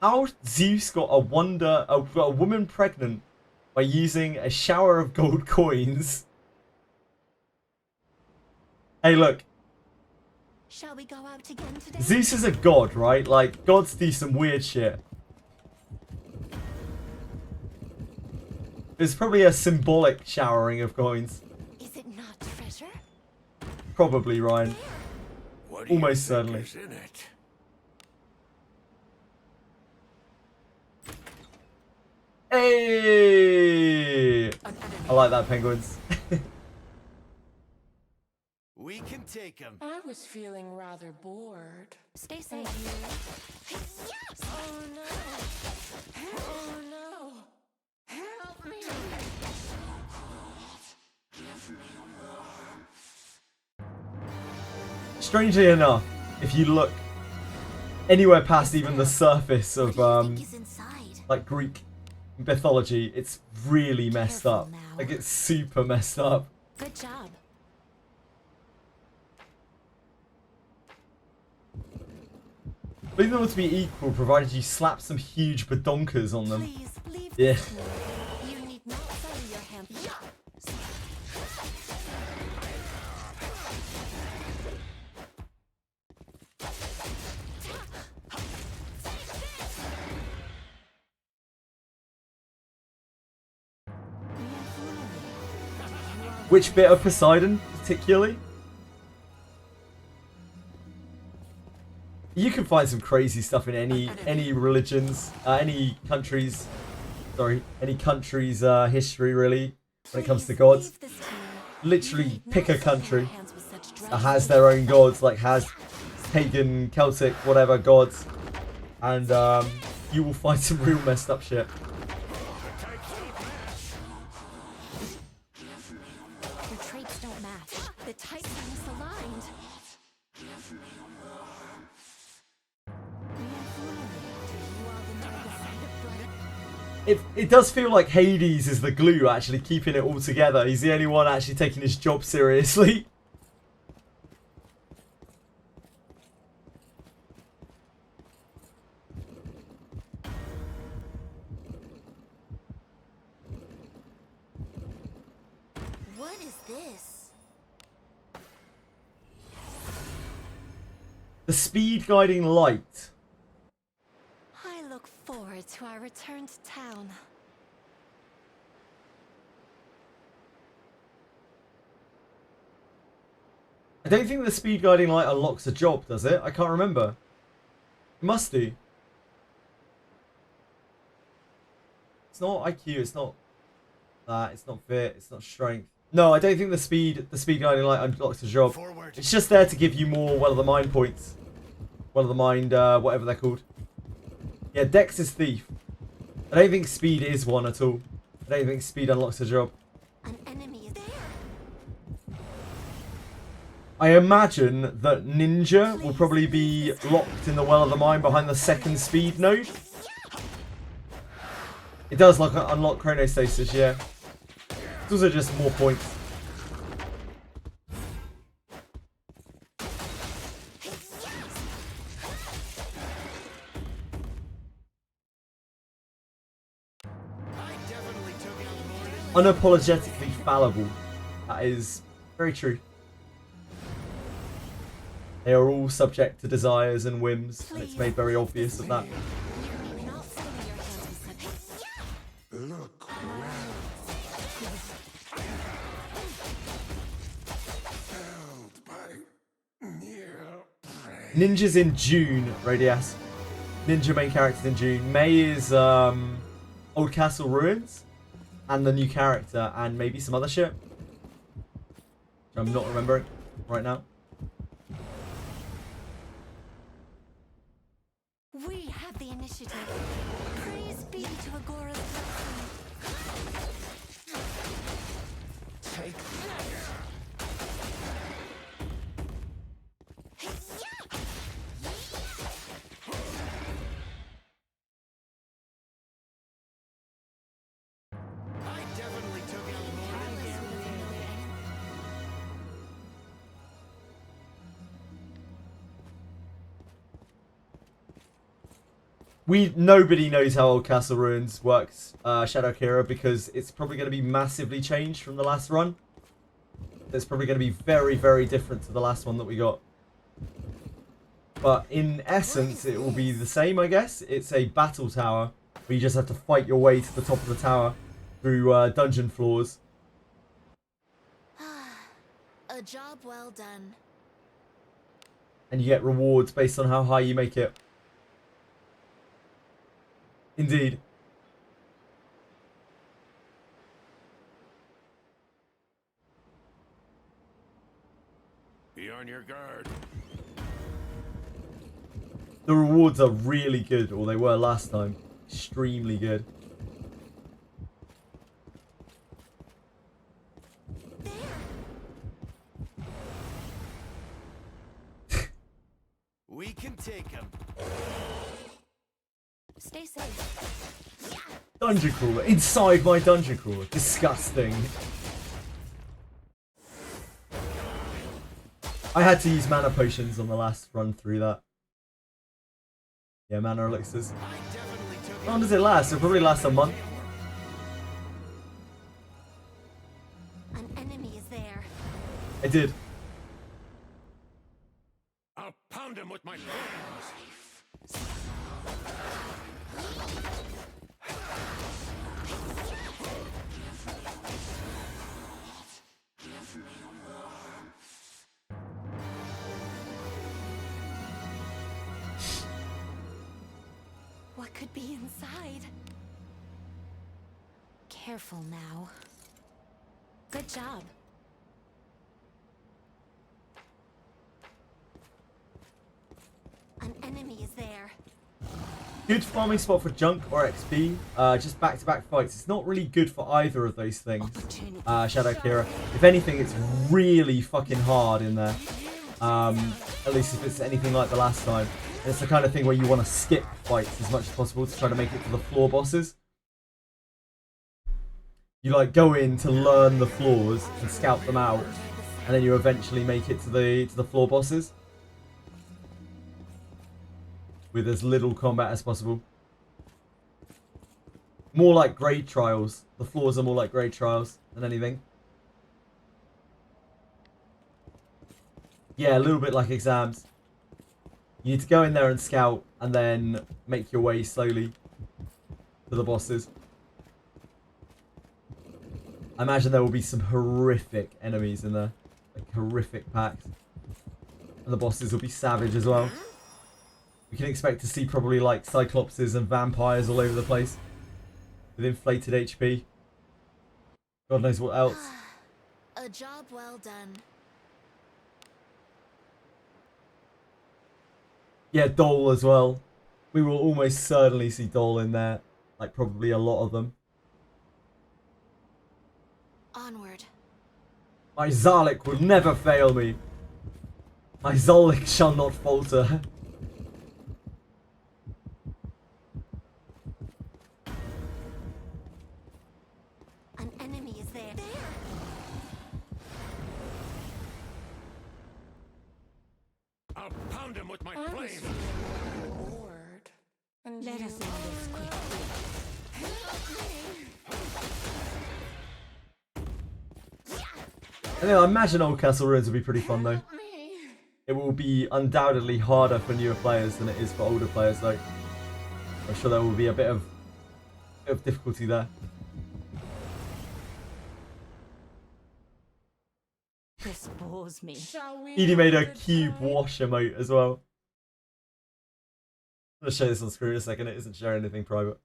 How Zeus got a woman pregnant by using a shower of gold coins. Hey, look. Shall we go out again today? Zeus is a god, right? Like, gods do some weird shit. There's probably a symbolic showering of coins. Is it not treasure? Probably, Ryan. What do you Almost think certainly. is in it? Hey! I like that, penguins. We can take him. I was feeling rather bored. Stay safe. Yes! Oh no! Oh no! Help me! Strangely enough, if you look anywhere past even the surface of like Greek mythology, it's really messed up. Like, it's super messed up. Good job. Leave them all to be equal, provided you slap some huge badonkers on them. Please leave Yeah. this to me. You need not soil your hands. Which bit of Poseidon, particularly? You can find some crazy stuff in any religions, any countries. sorry, any country's history really when it comes to gods. Literally pick a country that has their own gods, like has pagan, Celtic, whatever gods, and you will find some real messed up shit. Your traits don't match. The types are misaligned. It does feel like Hades is the glue actually keeping it all together. He's the only one actually taking his job seriously. What is this? The speed guiding light. I look forward to our return to town. I don't think the speed guiding light unlocks a job, does it? I can't remember. It must do. It's not IQ, it's not that, it's not fit, it's not strength. No, I don't think the speed guiding light unlocks a job. Forward. It's just there to give you more Well of the Mind points. Well of the Mind, whatever they're called. Yeah, Dex is Thief. I don't think speed is one at all. I don't think speed unlocks a job. An enemy is there. I imagine that Ninja will probably be locked in the Well of the Mind behind the second speed node. It does unlock Chronostasis, yeah. It's also just more points. Unapologetically fallible. That is very true. They are all subject to desires and whims, and it's made very obvious of that. Look held by near prey. Ninja's in June, Radias. Ninja main character's in June. May is Old Castle Ruins, and the new character, and maybe some other shit, which I'm not remembering right now. We have the initiative. Praise be to Agora's blessing. Take I definitely took out more Nobody knows how Old Castle Ruins works, Shadow Kira, because it's probably going to be massively changed from the last run. It's probably going to be very, very different to the last one that we got. But in essence, it will be the same, I guess. It's a battle tower where you just have to fight your way to the top of the tower through dungeon floors. A job well done. And you get rewards based on how high you make it. Indeed. Be on your guard. The rewards are really good, or they were last time. Extremely good. We can take him. Stay safe. Dungeon crawler. Inside my dungeon crawler. Disgusting. I had to use mana potions on the last run through that. Yeah, mana elixirs. How long does it last? It'll probably last a month. An enemy is there. I did. I'll pound him with my thorns. What could be inside? Careful now. Good job. An enemy is there. Good farming spot for junk or XP. Just back-to-back fights. It's not really good for either of those things. Shadow Kira. If anything, it's really fucking hard in there. At least if it's anything like the last time. And it's the kind of thing where you want to skip fights as much as possible to try to make it to the floor bosses. You like go in to learn the floors and scout them out, and then you eventually make it to the floor bosses with as little combat as possible. More like grade trials. The floors are more like grade trials than anything. Yeah, a little bit like exams. You need to go in there and scout, and then make your way slowly to the bosses. I imagine there will be some horrific enemies in there. Like horrific packs. And the bosses will be savage as well. We can expect to see probably like Cyclopses and vampires all over the place. With inflated HP. God knows what else. A job well done. Yeah, Dole as well. We will almost certainly see Dole in there. Like probably a lot of them. Onward. My Zalek will never fail me. My Zolek shall not falter. An enemy is there. I'll pound him with my I flame. was feeling bored. And Let us end this quickly. And then I imagine Old Castle Ruins will be pretty fun though. Help me. It will be undoubtedly harder for newer players than it is for older players though. I'm sure there will be a bit of difficulty there. This bores me. Shall we Edie made a have good cube time? wash emote as well. I'm gonna show this on screen in a second. It isn't sharing anything private.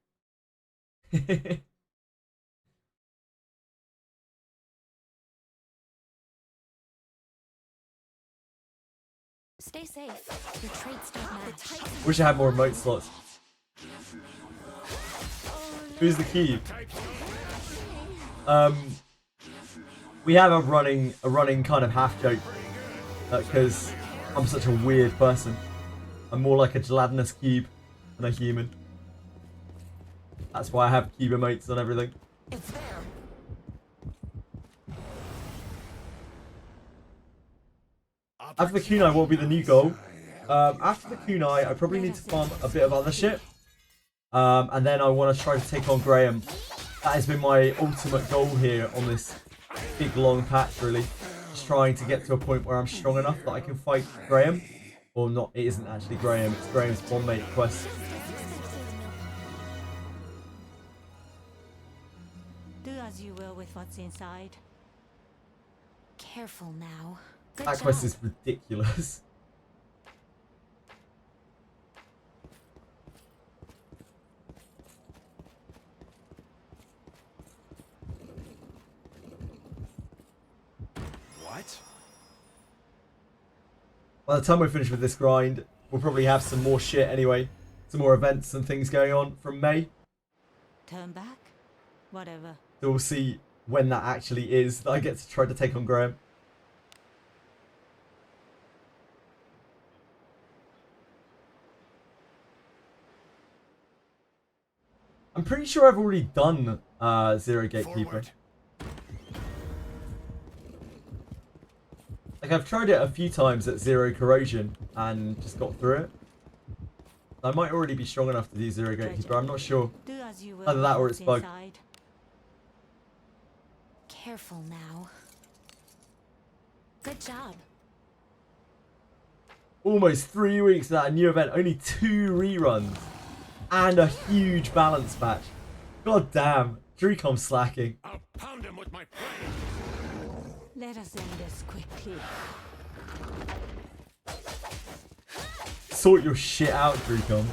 Stay safe. Your traits don't match. Wish I had more emote slots. Who's the cube? We have a running kind of half joke because I'm such a weird person. I'm more like a gelatinous cube than a human. That's why I have cube emotes on everything. It's there. After the Kunai, what will be the new goal? After the Kunai, I probably need to farm a bit of other shit. And then I want to try to take on Graham. That has been my ultimate goal here on this big long patch, really. Just trying to get to a point where I'm strong enough that I can fight Graham. Or not, it isn't actually Graham, it's Graham's bondmate quest. Do as you will with what's inside. Careful now. Good That job. quest is ridiculous. What? By the time we finish with this grind, we'll probably have some more shit anyway. Some more events and things going on from May. Turn back? Whatever. So we'll see when that actually is that I get to try to take on Graham. I'm pretty sure I've already done Zero Gatekeeper. Forward. Like I've tried it a few times at Zero Corrosion and just got through it. I might already be strong enough to do Zero Gatekeeper, I'm not sure. Do as you will Either that with or what's it's bugged. inside. Careful now. Good job. Almost 3 weeks without a new event, only 2 reruns. And a huge balance patch. God damn, Drewcom's slacking. I'll pound him with my flame. Let us end this quickly. Sort your shit out, Drewcom.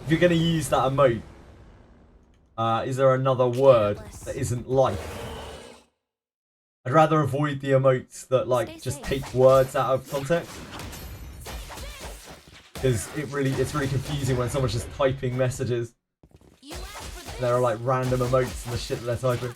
if you're going to use that emote, is there another word that isn't life? I'd rather avoid the emotes that like just take words out of context, because it's really confusing when someone's just typing messages. And there are like random emotes and the shit that they're typing.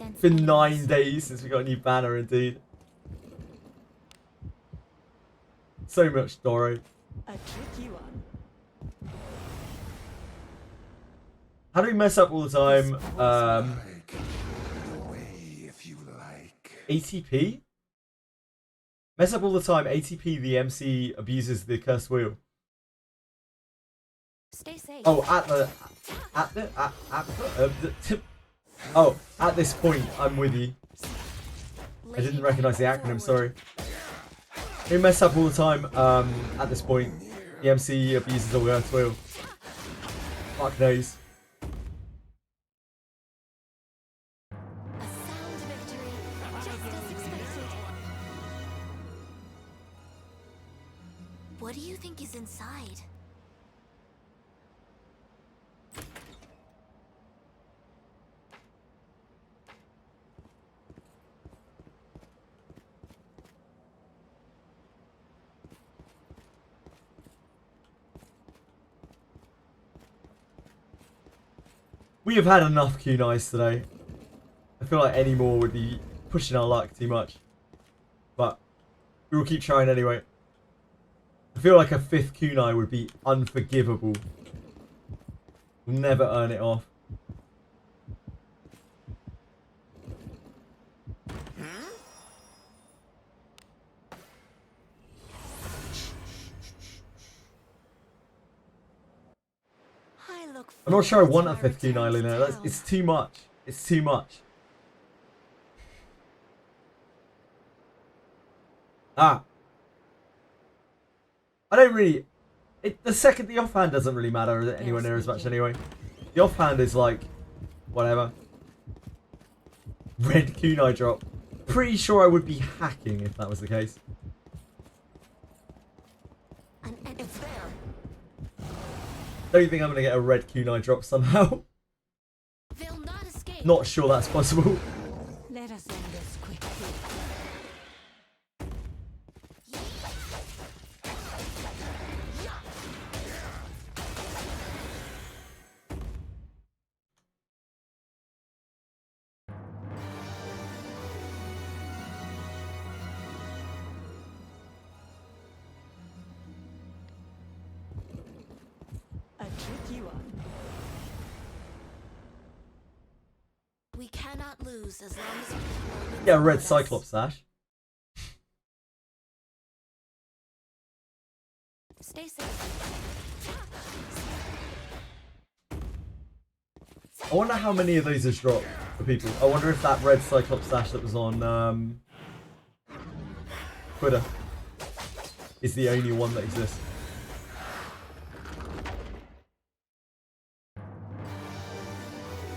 It's been 9 days since we got a new banner, indeed. So much Doro. A tricky one. How do we mess up all the time? ATP? Mess up all the time. ATP, the MC abuses the cursed wheel. Stay safe. Oh, at this point, I'm with you. I didn't recognize the acronym, sorry. We mess up all the time, at this point. The MC abuses the cursed wheel. Fuck knows. What do you think is inside? We have had enough Kunais today. I feel like any more would be pushing our luck too much. But we will keep trying anyway. I feel like a 5th Kunai would be unforgivable. We'll never earn it off. I'm not sure I want a 5th Kunai, Luna. It's too much. It's too much. Ah. I don't really... the offhand doesn't really matter anywhere near as much anyway. The offhand is like... whatever. Red Kunai drop. Pretty sure I would be hacking if that was the case. It's there. Don't think I'm going to get a red Kunai drop somehow. They'll not escape. Not sure that's possible. Let us end this quickly. A tricky one. We cannot lose as long as we keep our wits Yeah, red about us. Cyclops Sash. Stay safe. I wonder how many of those has dropped for people. I wonder if that red Cyclops Sash that was on Twitter is the only one that exists.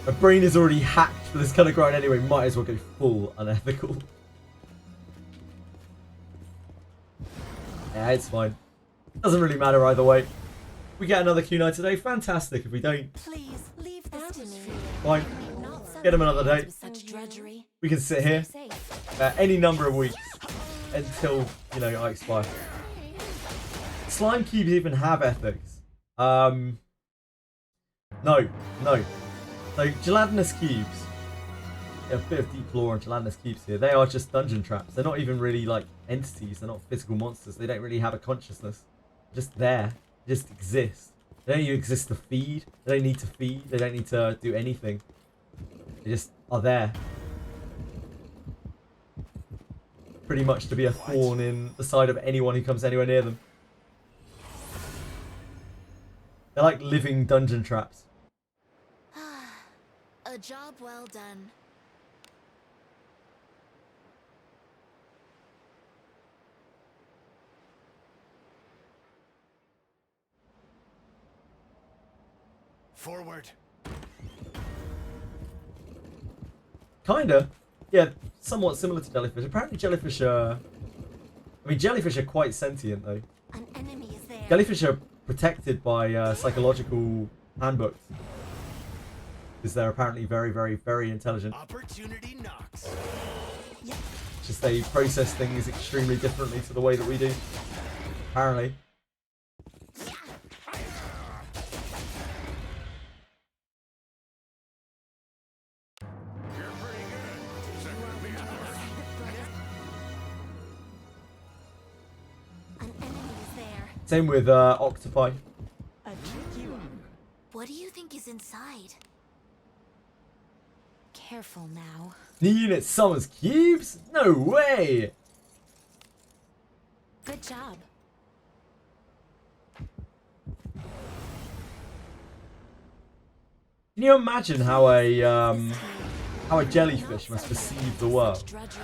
My brain is already hacked for this kind of grind anyway. Might as well go full unethical. Yeah, it's fine. Doesn't really matter either way. We get another Kunai today. Fantastic. If we don't, Please leave this to me. fine. Not Get him another day. with such drudgery. We can sit here Stay safe. any number of weeks until, you know, I expire. Slime cubes even have ethics. No. So gelatinous cubes. Yeah, a bit of deep lore on gelatinous cubes here. They are just dungeon traps. They're not even really like entities. They're not physical monsters. They don't really have a consciousness. They're just there. They just exist. They don't even exist to feed. They don't need to feed. They don't need to do anything. They just are there. Pretty much to be a thorn in the side of anyone who comes anywhere near them. They're like living dungeon traps. A job well done. Forward. Kinda. Yeah, somewhat similar to jellyfish. Apparently jellyfish are... I mean, jellyfish are quite sentient, though. An enemy is there. Jellyfish are protected by psychological handbooks. Because they're apparently very, very, very intelligent. Opportunity knocks. Just they process things extremely differently to the way that we do. Apparently. You're pretty good. Second will be ours. An enemy is there. Same with octopi. A tricky one. What do you think is inside? Careful now. New unit summons cubes? No way! Good job. Can you imagine how a jellyfish must perceive the world? Drudgery.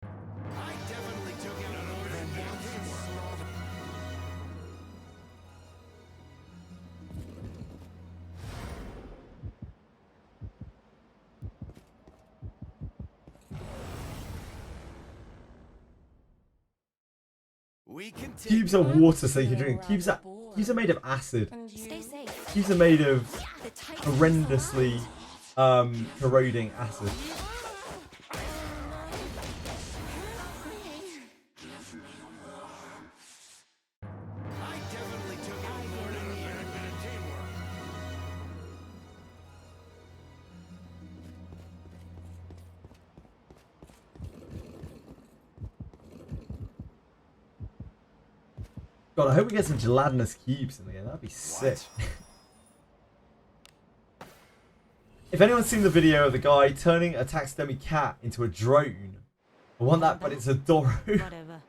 I definitely took out more than one small. We can take Cubes are water so you can drink. Cubes are made of acid. Stay safe. Cubes are made of The Titans horrendously corroding acid. I definitely took out more than one. Bit of teamwork. God, I hope we get some gelatinous cubes in the game. That'd be sick. If anyone's seen the video of the guy turning a taxidermy cat into a drone, I want that, but it's a Doro. Whatever.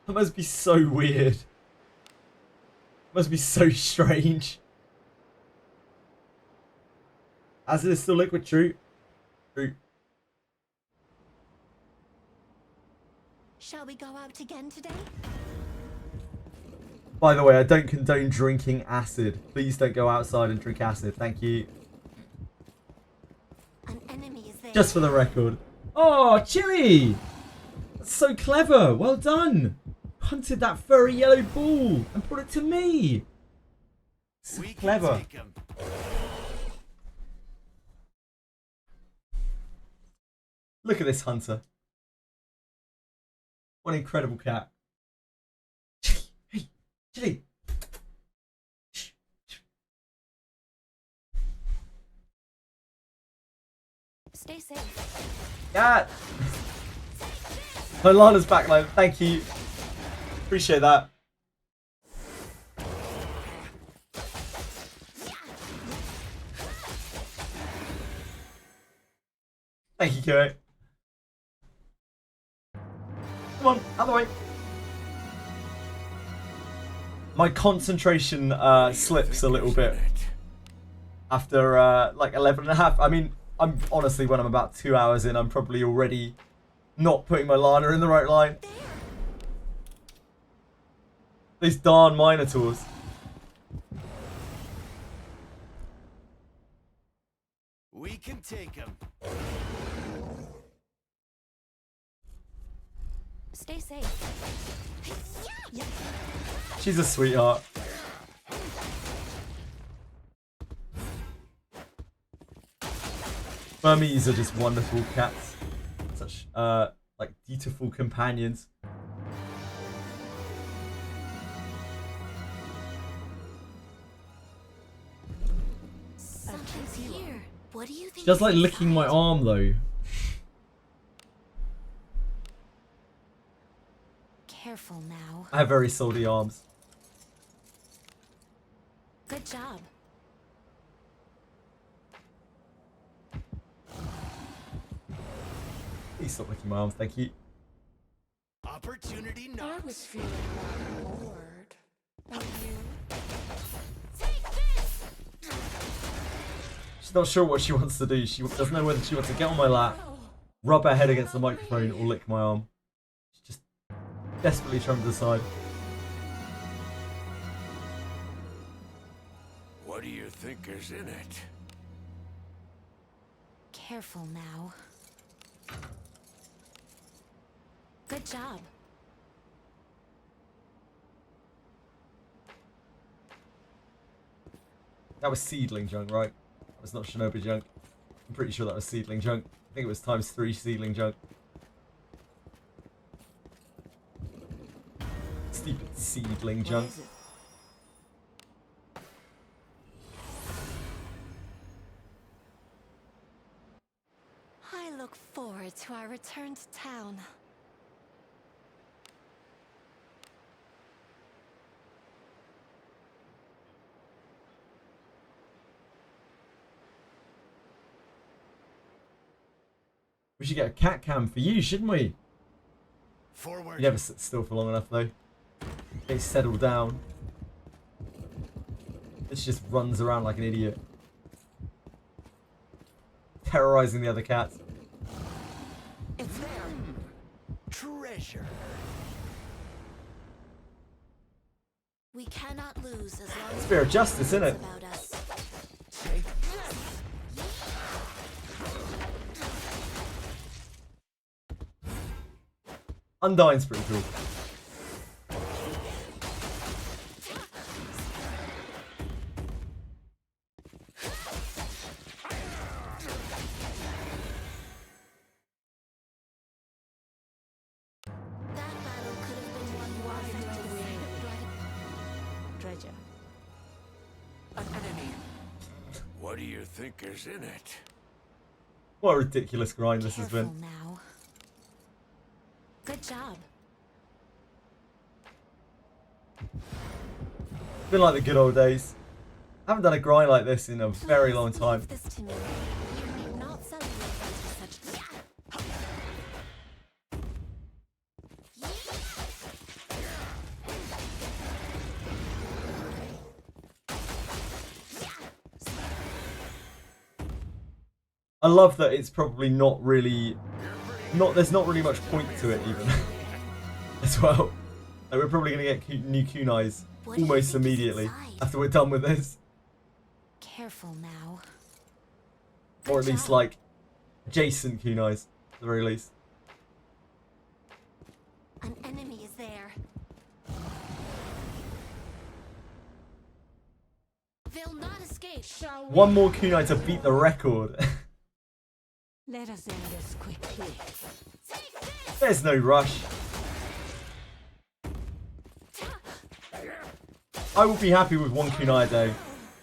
That must be so weird. Must be so strange. Acid is still liquid, true. True. Shall we go out again today? By the way, I don't condone drinking acid. Please don't go outside and drink acid. Thank you. An enemy is there. Just for the record. Oh, Chili! That's so clever. Well done. Hunted that furry yellow ball and brought it to me. So We can clever. take 'em. Look at this hunter. What an incredible cat. Chili, hey, Chili. Stay safe. Cat. Oh, Lana's back live. Thank you. Appreciate that. Thank you, Kyo. Come on, out of the way. My concentration slips a little bit after like 11 and a half. I mean, I'm honestly, when I'm about 2 hours in, I'm probably already not putting my Lana in the right line. These darn Minotaurs. We can take 'em. Stay safe. She's a sweetheart. Burmese are just wonderful cats. Such like beautiful companions. Something's here. What do you think? Just is like licking my inside? arm though. Careful now. I have very salty arms. Good job. Please stop licking my arms, thank you. Opportunity I knocks. was feeling rather bored. And you? Take this! She's not sure what she wants to do. She doesn't know whether she wants to get on my lap, rub her head against the microphone, or lick my arm. She's just desperately trying to decide. What do you think is in it? Careful now. Good job. That was seedling junk, right? That was not Shinobi junk. I'm pretty sure that was seedling junk. I think it was ×3 seedling junk. Stupid seedling junk. What is it? I look forward to our return to town. We should get a cat cam for you, shouldn't we? Forward. You never sit still for long enough, though. They settle down. This just runs around like an idiot. Terrorizing the other cats. It's there. Treasure. We cannot lose as long as Spirit of justice, isn't it? about us. Take this. Undying's pretty cool. That battle could have been won more effectively, but Treasure. An enemy. What do you think is in it? What a ridiculous grind this has careful been. now. Good job. It's been like the good old days. I haven't done a grind like this in a very long Please time. leave this to me. You need not celebrate until such. I love that it's probably not really... There's not really much point to it even. As well. Like, we're probably going to get new kunais What do you almost think is immediately inside? after we're done with this. Careful now. Or at Good least job. like adjacent kunais at the very least. An enemy is there. They'll not escape. Shall we? One more kunai to beat the record. Let us end this quickly. Take this! There's no rush. I would be happy with 1 kunai a day.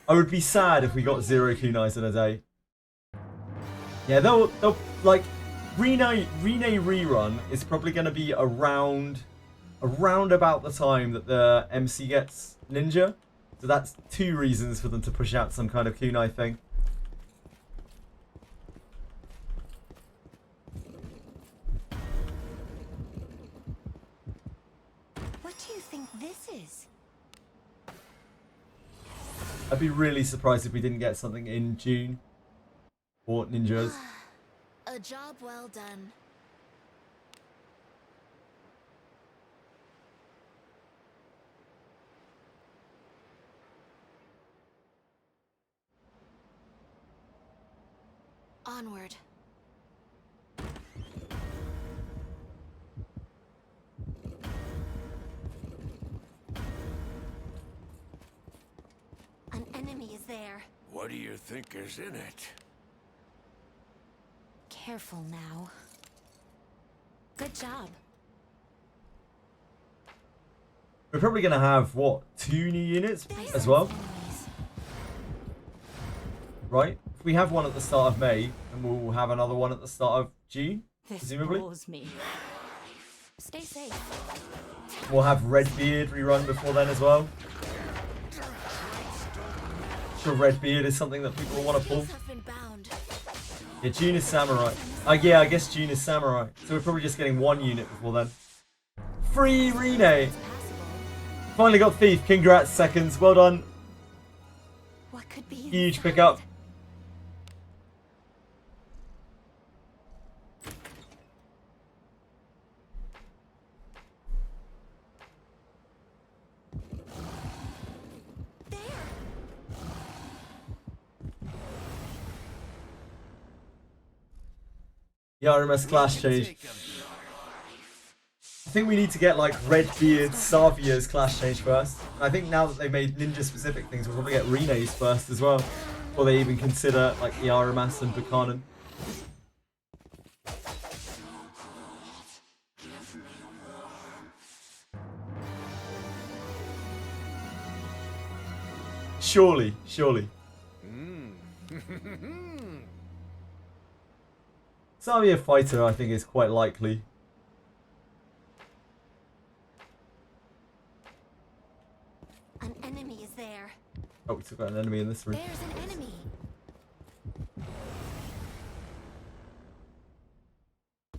I would be sad if we got 0 kunais in a day. Yeah, they'll like Rene rerun is probably going to be around about the time that the MC gets ninja. So that's 2 reasons for them to push out some kind of kunai thing. What do you think this is? I'd be really surprised if we didn't get something in June. Or ninjas. A job well done. Onward. An enemy is there. What do you think is in it? Careful now. Good job. We're probably going to have, what, 2 new units I as sense well? enemies. Right? If we have one at the start of May, and we'll have another one at the start of June, This presumably. bores me. Stay safe. We'll have Redbeard rerun before then as well. Sure, Redbeard is something that people will want to pull. Shields have been bound. Yeah, June is Samurai. Yeah, I guess June is Samurai. So we're probably just getting 1 unit before then. Free Rene! Passable. Finally got Thief. Congrats, seconds. Well done. What could be Huge inside? pickup. The RMS class change. I think we need to get like Redbeard, Savia's class change first. I think now that they've made ninja specific things, we'll probably get Rene's first as well. Before they even consider like the RMS and Buchanan. Surely, surely. Savia fighter, I think, is quite likely. An enemy is there. Oh, we took out an enemy in this room. There's an enemy.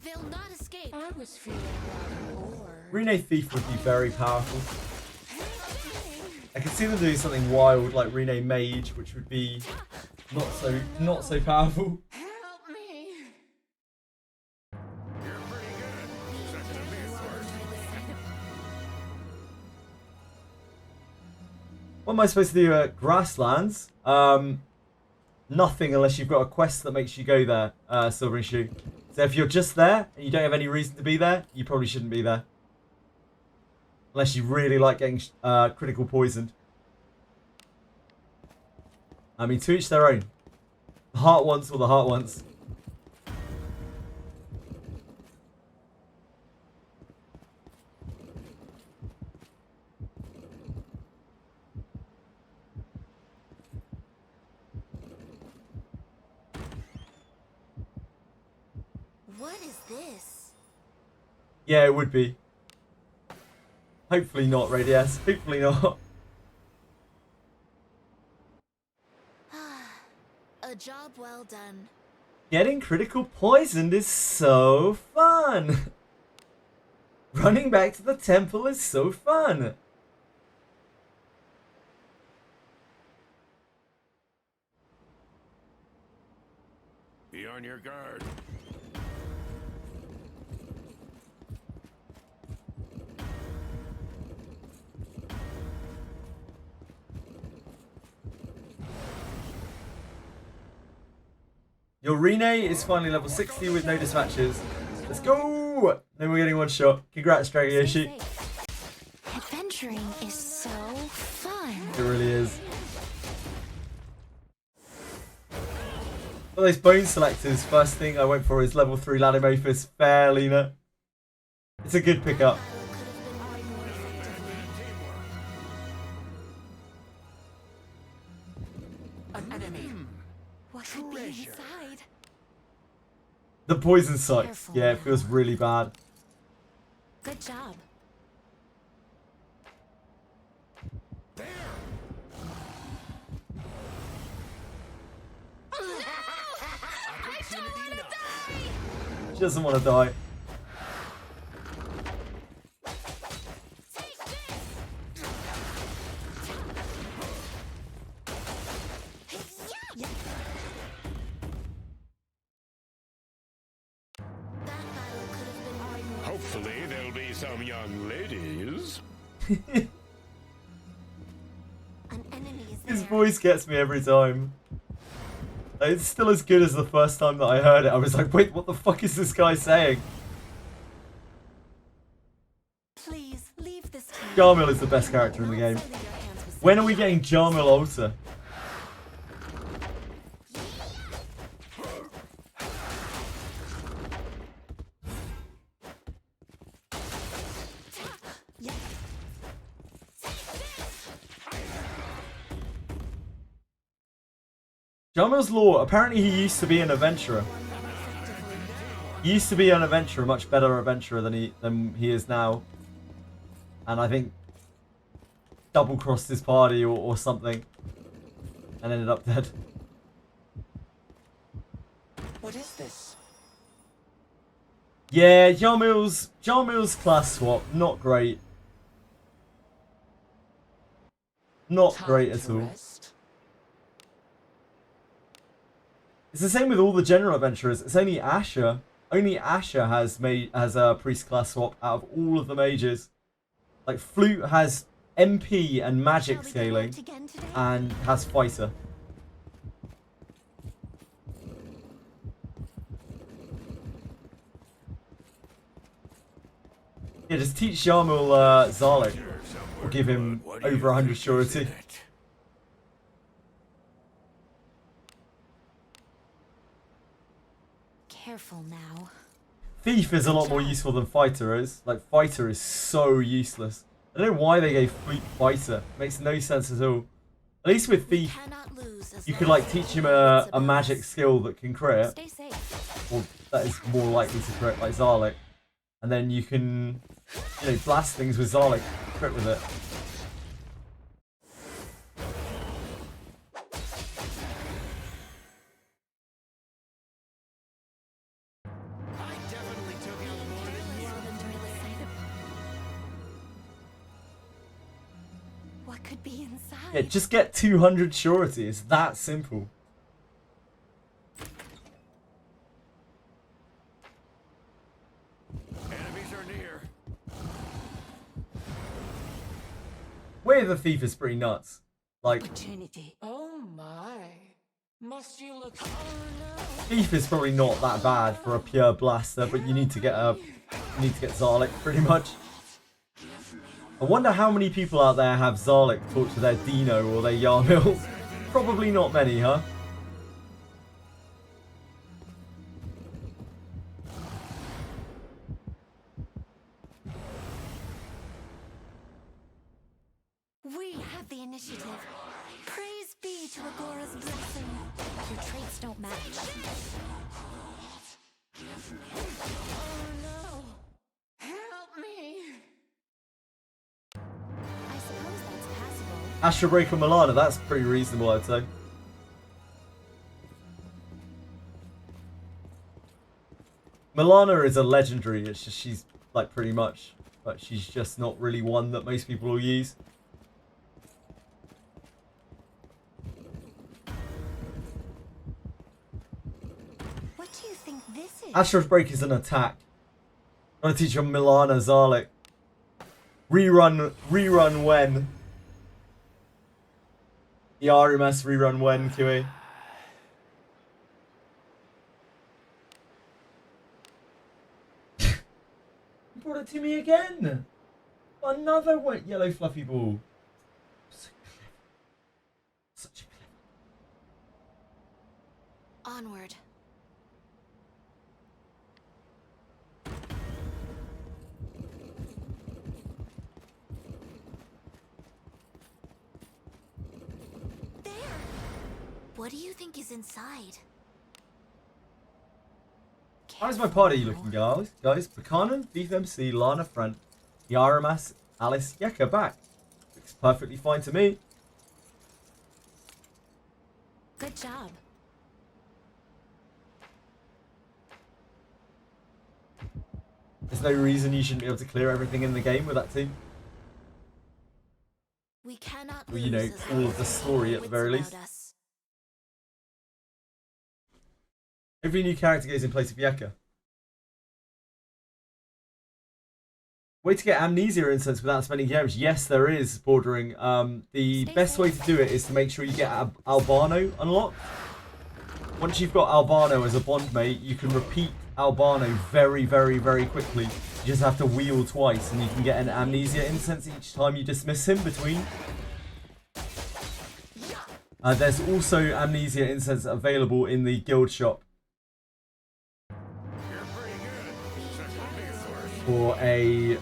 They'll not escape. I was feeling rather bored. Rene Thief would be very powerful. I can see them doing something wild like Rene Mage, which would be not so powerful. Help me! You're pretty good. Such a big horse. What am I supposed to do at Grasslands? Nothing unless you've got a quest that makes you go there, Silver and Shoe. So if you're just there and you don't have any reason to be there, you probably shouldn't be there. Unless you really like getting critical poisoned. I mean, to each their own. The heart wants what the heart wants. What is this? Yeah, it would be. Hopefully not, Radius. Hopefully not. A job well done. Getting critical poisoned is so fun. Running back to the temple is so fun. Be on your guard. Your Rene is finally level 60 with no dispatches. Let's go! Then we're getting one shot. Congrats, Dragoyoshi. Adventuring is so fun. It really is. For those bone selectors, first thing I went for is level 3 Ladomophis Fair Lena. It's a good pickup. An enemy. What could be inside? The poison sucks. Yeah, it feels really bad. Good job. There! She doesn't want to die. Hopefully there'll be some young ladies. An enemy is His there. voice gets me every time. It's still as good as the first time that I heard it. I was like, wait, what the fuck is this guy saying? Please leave this team. Jarmil is the best character in the game. When are we getting Jarmil Alter? Jarmil's lore, apparently he used to be an adventurer. He used to be an adventurer, much better adventurer than he is now. And I think double-crossed his party or something. And ended up dead. What is this? Yeah, Jarmil's class swap, not great. Not great at all. It's the same with all the general adventurers. It's only Asher. Only Asher has a priest class swap out of all of the mages. Like Flute has MP and magic scaling, and has fighter. Yeah, just teach Yarmul Zarlik. Or give him over 100 surety. Careful now. Thief is a lot more useful than Fighter is. Like, Fighter is so useless. I don't know why they gave Fighter. Makes no sense at all. At least with Thief, you could like teach him a magic skill that can crit. Stay safe. Or that is more likely to crit, like Zarlik. And then you can, you know, blast things with Zarlik, crit with it. I definitely took out more than you. What could be inside? Yeah, just get 200 surety. It's that simple. Enemies are near. Way of the Thief is pretty nuts. Like, Opportunity. Oh my. Must you look so Thief is probably not that bad for a pure blaster, but you need to get Zarlik pretty much. I wonder how many people out there have Zarlik talk to their Dino or their Yarmil. Probably not many, huh? We have the initiative. Praise be to Agora's blessing. Your traits don't match. Oh no. Help me. I suppose that's passable. Astro Breaker Milana, that's pretty reasonable, I'd say. Milana is a legendary, it's just she's like pretty much, but she's just not really one that most people will use. What do you think this is? Astro's Break is an attack. I'm gonna teach you Milana Zarlik. Rerun when. The RMS rerun when, QA. You brought it to me again. Another wet yellow fluffy ball. So clever. Such a clever. Onward. There. What do you think is inside? How's my party looking, guys? Buchanan, Thief MC, Lana Front, Yaramas, Alice, Yeka back. Looks perfectly fine to me. Good job. There's no reason you shouldn't be able to clear everything in the game with that team. We cannot Or, you know, lose as all long of as the we story keep at the our very wits least. about us. Every new character goes in place of Yeka. Way to get Amnesia incense without spending gems. Yes, there is, Bordering. The best way to do it is to make sure you get Albano unlocked. Once you've got Albano as a bondmate, you can repeat Albano very, very, very quickly. You just have to wheel twice and you can get an Amnesia incense each time you dismiss him between. There's also Amnesia incense available in the guild shop. For an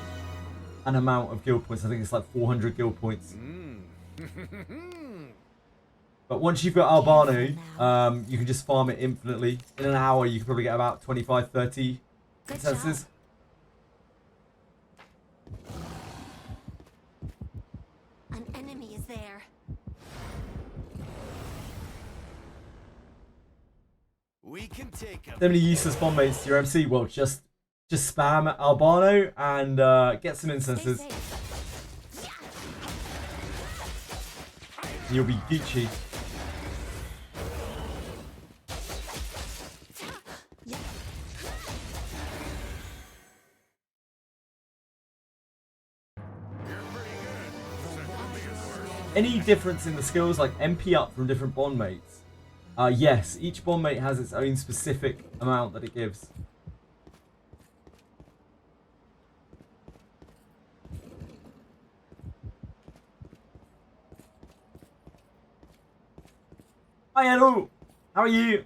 amount of guild points. I think it's like 400 guild points. But once you've got Albano, you can just farm it infinitely. In an hour, you can probably get about 25, 30 incenses. An enemy is there. We can take him. So many useless bomb mates to your MC. Well, just spam Albano and get some incenses. You'll be Gucci. Any difference in the skills, like MP up from different bond mates? Yes, each bond mate has its own specific amount that it gives. Hi, hello. How are you?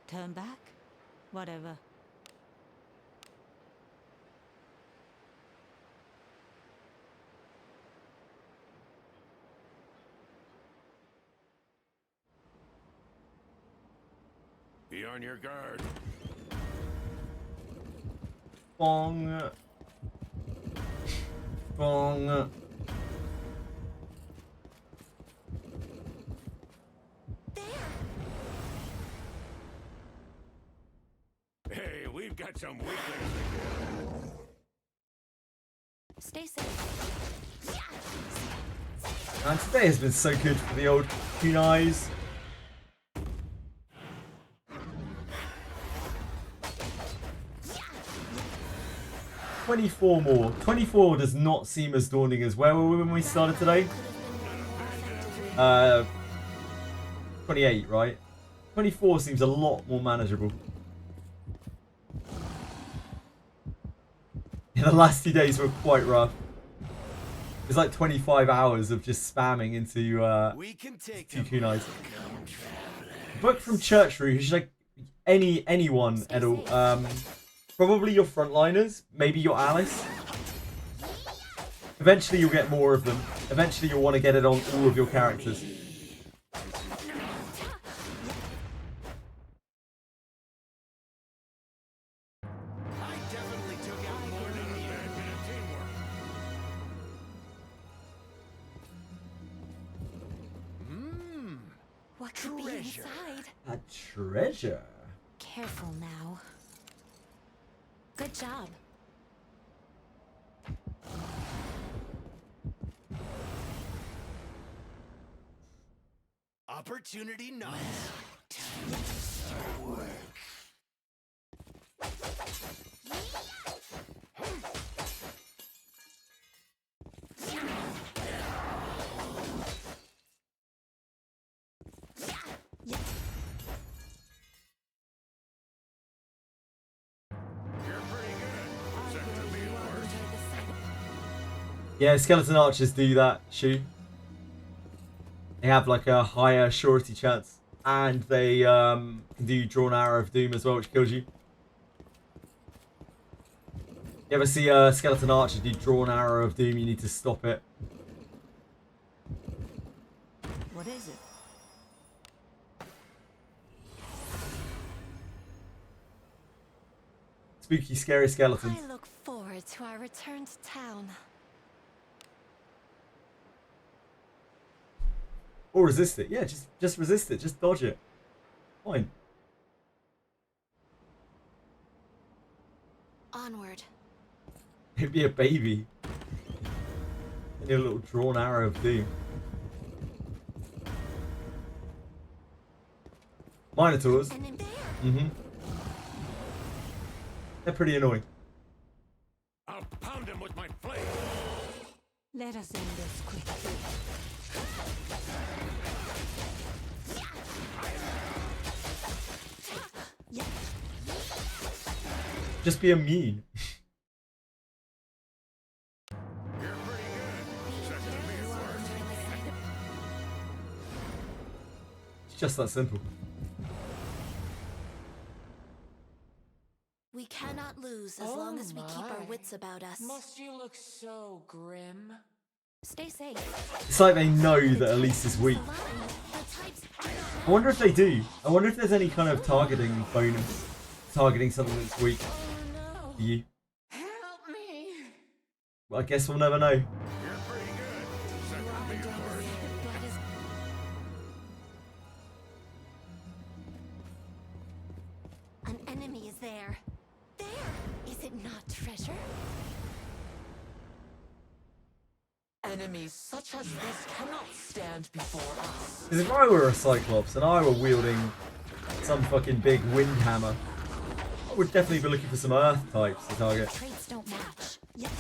Turn back? Whatever. Be on your guard. Bong. Bong. Hey, we've got some weaklings. Stay safe. And today has been so good for the old Kunais. $24 more. 24 does not seem as daunting as where were we when we started today? 28, right? 24 seems a lot more manageable. Yeah, the last 2 days were quite rough. It's like 25 hours of just spamming into We can take two Kunais. Book from Churchroom, who's like anyone, Edel. Probably your frontliners, maybe your Alice. Eventually you'll get more of them. Eventually you'll want to get it on all of your characters. I definitely took out more than you. What could be Treasure. inside? A treasure. Careful now. Good job. Opportunity knocks. Yeah, skeleton archers do that, Shu. They have like a higher surety chance. And they can do drawn arrow of doom as well, which kills you. You ever see a skeleton archer do drawn arrow of doom, you need to stop it. What is it? Spooky, scary skeletons. I look forward to our return to town. Or resist it. Yeah, just resist it. Just dodge it. Fine. Onward. It'd be a baby. And a little drawn arrow of doom. Minotaurs. And in there. Mm-hmm. They're pretty annoying. I'll pound him with my blade. Let us end this quickly. Just be immune. You're pretty good. Second to me first. It's just that simple. We cannot lose as long as we keep our my. wits about us. Must you look so grim? Stay safe. It's like they know that Elise is weak. I wonder if they do. I wonder if there's any kind of targeting bonus. Targeting something that's weak Oh for you. no! Help me! Well, I guess we'll never know. You're pretty good. Second to me first. Blood is... An enemy is there. There! Is it not treasure? Enemies such as this cannot stand before us. Because if I were a Cyclops and I were wielding some fucking big wind hammer, I would definitely be looking for some earth types to target. Traits don't match. Yep.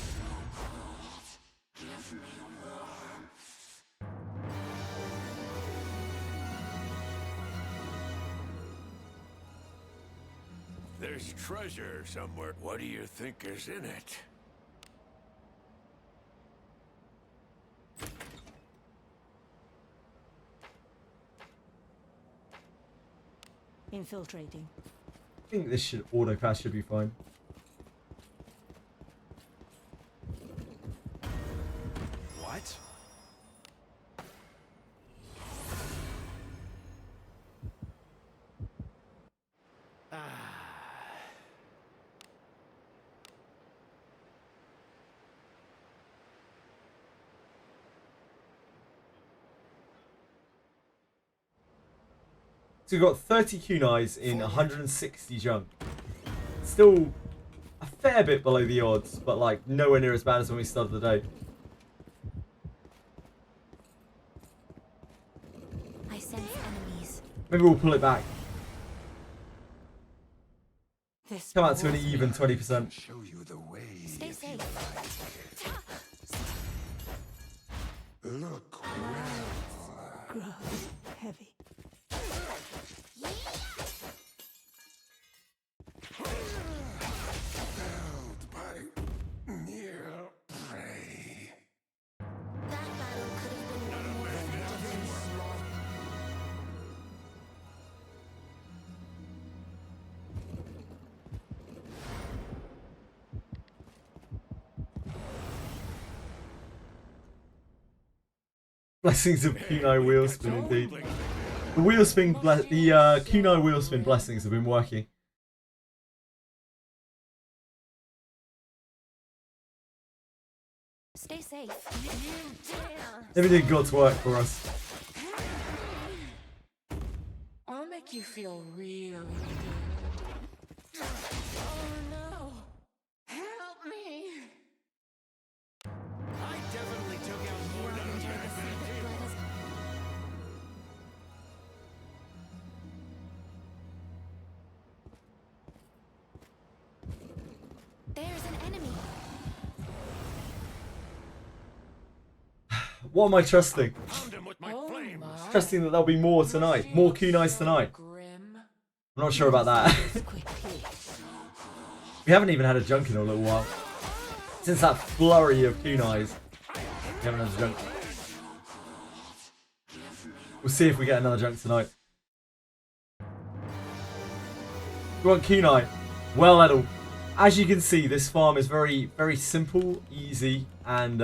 There's treasure somewhere. What do you think is in it? Infiltrating. I think this should auto pass should be fine. What? So we've got 30 kunais in 160 junk. Still a fair bit below the odds, but like nowhere near as bad as when we started the day. I sense enemies. Maybe we'll pull it back. This Come out to an even 20%. Show you the way. Stay if you safe. like. Look. grows heavy. Held by near prey. That battle could have been won more effectively. Blessings of Kunai wheel spin indeed. The wheel spin, the Kunai wheel spin blessings have been working. Stay safe. You dare. Everything got to work for us. I'll make you feel really good. Oh no! Help me! I definitely took out more than I expected. There's an enemy. What am I trusting? Pound him with my flames. my. Trusting that there'll be more tonight. More kunais tonight. Grim. I'm not sure about that. Quickly. We haven't even had a junk in a little while. Since that flurry of kunais, we haven't had a junk. We'll see if we get another junk tonight. You want kunai? Well, Edel, as you can see, this farm is very, very simple, easy, and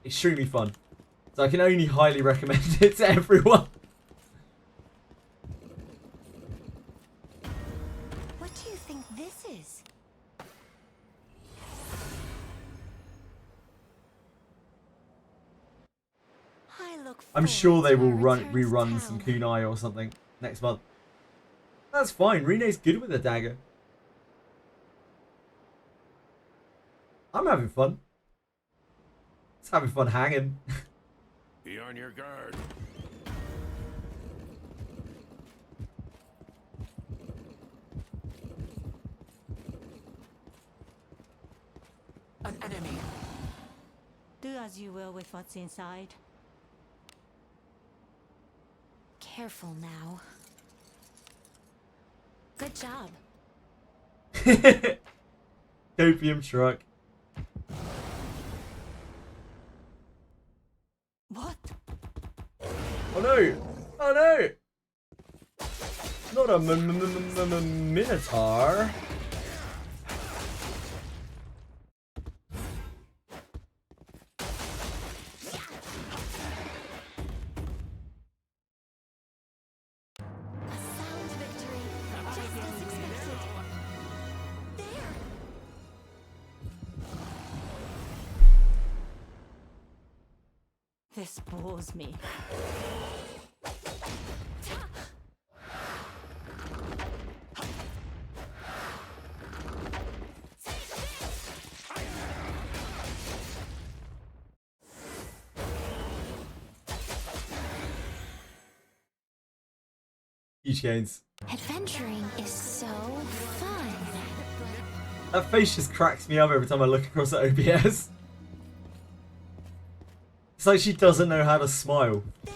extremely fun. So I can only highly recommend it to everyone. What do you think this is? I look I'm sure forward they to will our return to rerun some town. kunai or something next month. That's fine. Rene's good with a dagger. I'm having fun. Just having fun hanging. Be on your guard. An enemy. Do as you will with what's inside. Careful now. Good job. Copium truck. What? Oh no! Oh no! Not a minotaur. A sound victory. Just as expected. There. This bores me. Huge gains. Adventuring is so fun. That face just cracks me up every time I look across at OBS. It's like she doesn't know how to smile. There.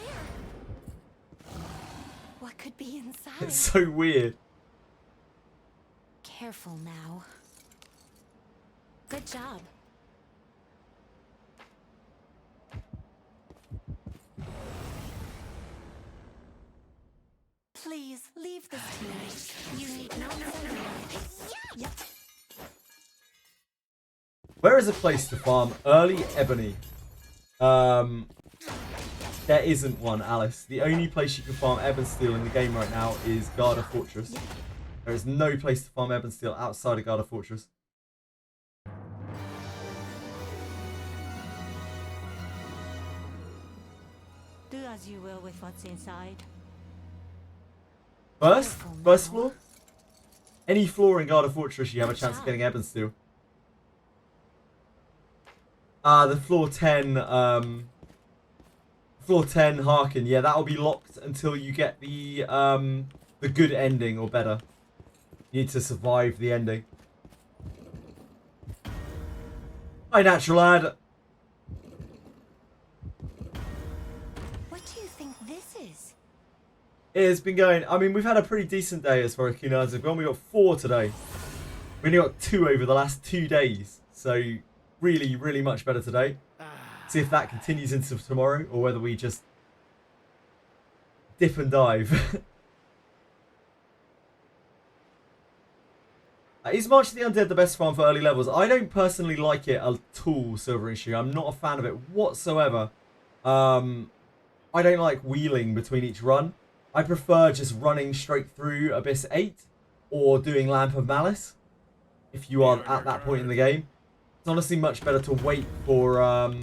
What could be inside? It's so weird. Careful now. Good job. Please leave this to me. You need no Yep. Where is a place to farm early ebony? There isn't one, Alice. The only place you can farm ebon steel in the game right now is Garda Fortress. There is no place to farm ebon steel outside of Garda Fortress. Do as you will with what's inside. First floor? Any floor in Garda Fortress, you have a chance of getting ebon steel. The floor 10, floor 10 Harkin, yeah, that'll be locked until you get the good ending or better. You need to survive the ending. Hi, Natural Lad. What do you think this is? It has been going. I mean, we've had a pretty decent day as far as Kunai have gone. We got 4 today. We only got 2 over the last 2 days. So really, really much better today. See if that continues into tomorrow or whether we just dip and dive. Is March of the Undead the best farm for early levels? I don't personally like it at all, Silver Issue. I'm not a fan of it whatsoever. I don't like wheeling between each run. I prefer just running straight through Abyss 8 or doing Lamp of Malice if you are at that point in the game. It's honestly much better to wait for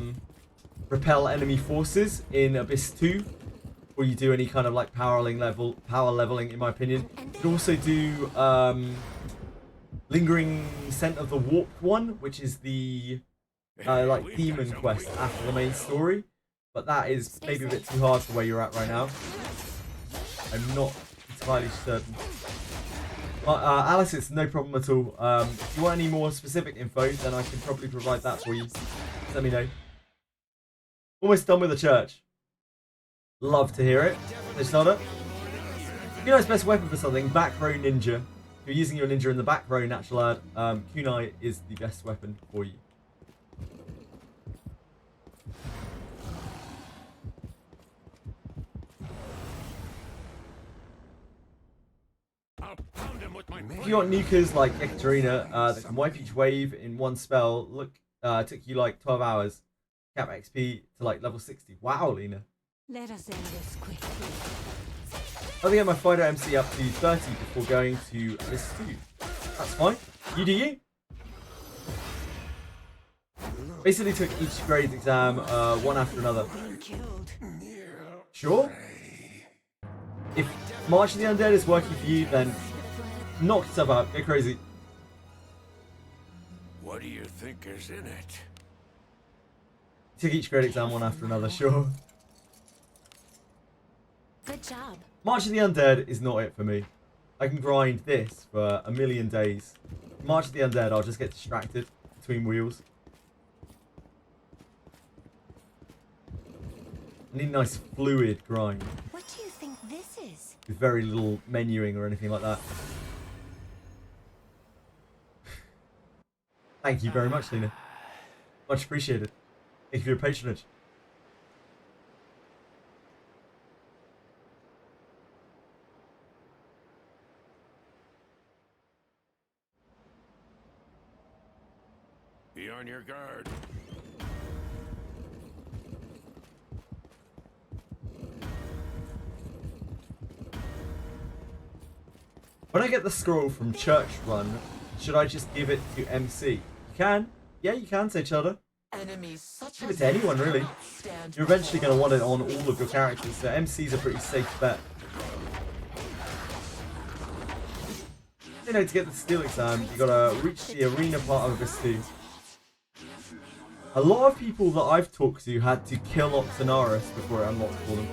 repel enemy forces in Abyss 2 before you do any kind of like power leveling, in my opinion. You can also do Lingering Scent of the Warped one, which is the like demon quest after the main story, but that is maybe a bit too hard for where you're at right now. I'm not entirely certain. Alice, it's no problem at all. If you want any more specific info, then I can probably provide that for you. Just let me know. Almost done with the church. Love to hear it. It's not it. You know, it's best weapon for something. Back row ninja. If you're using your ninja in the back row, Natural Lad, Kunai is the best weapon for you. If you want nukers like Ekaterina that can wipe each wave in one spell, look, took you like 12 hours. Cap XP to like level 60. Wow, Lena. Let us end this quickly. I think I get my Fighter MC up to 30 before going to Abyss 2. That's fine. You do you. Basically took each grade exam one after another. Sure. If March of the Undead is working for you, then knock yourself out. Go crazy. What do you think is in it? Took each grade exam one after another, sure. Good job. March of the Undead is not it for me. I can grind this for a million days. March of the Undead, I'll just get distracted between wheels. I need a nice fluid grind. What do you think this is? With very little menuing or anything like that. Thank you very much, Lena. Much appreciated. Thank you for your patronage. Be on your guard. When I get the scroll from Church Run, should I just give it to MC? You can. Yeah, you can, say Cheddar. Give it to anyone, really. You're eventually going to want it on all of your characters, so MC's a pretty safe bet. You know, to get the steel exam, you got to reach the arena part of Abyss 2. A lot of people that I've talked to had to kill Oxenaris before it unlocked for them.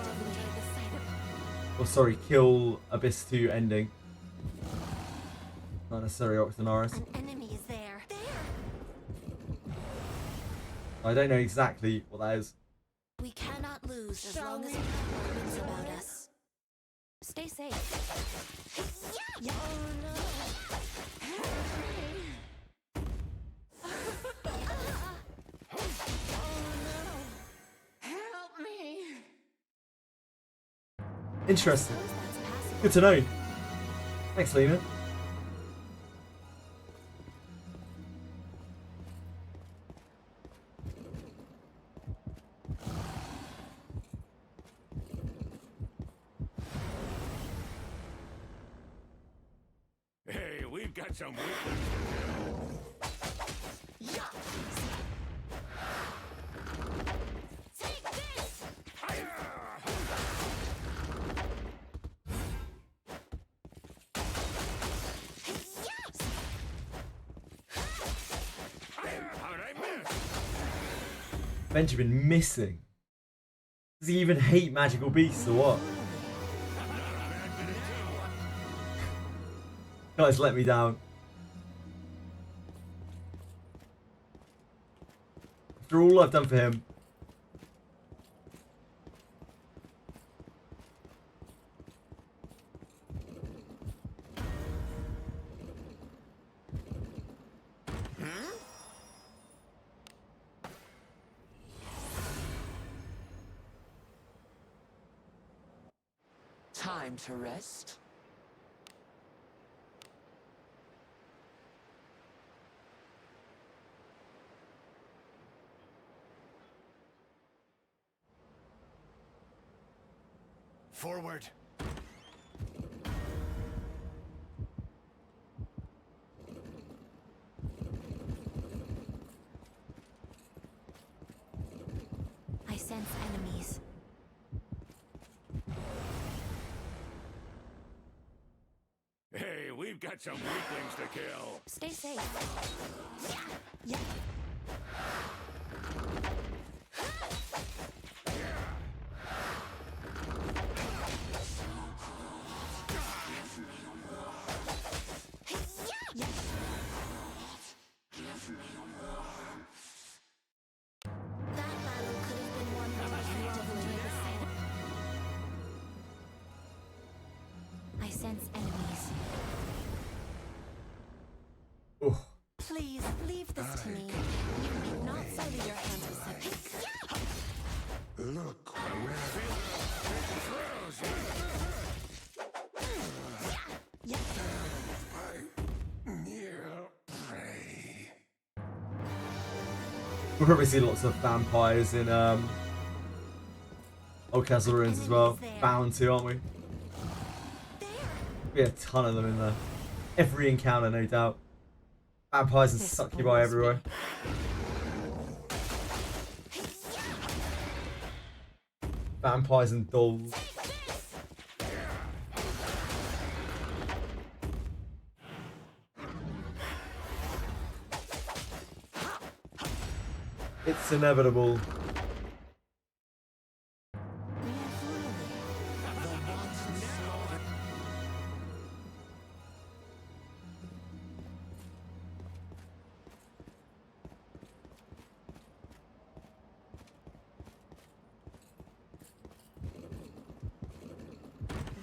Or sorry, kill Abyss 2 ending. Not necessarily Octonaris. An enemy is there. There! I don't know exactly what that is. We cannot lose as long as we keep our wits about us. Stay safe. Yeah. Oh no. Help me! Interesting. Good to know. Thanks, Lena. Hey, we've got some weaklings to kill. Take this! How'd I miss? Benjamin missing. Does he even hate magical beasts or what? Guys, let me down. After all I've done for him. Time to rest. Forward. I sense enemies. Hey, we've got some weaklings to kill. Stay safe. Yeah. That battle could have been won by JJWF. I sense enemies. Oh, Please leave this to me. You need not soil your hands with such. Look where near prey. we'll probably see lots of vampires in Old Castle Ruins as well. Bound to, aren't we? Be a ton of them in there. Every encounter, no doubt. Vampires and succubi everywhere. Vampires and dolls. It's inevitable.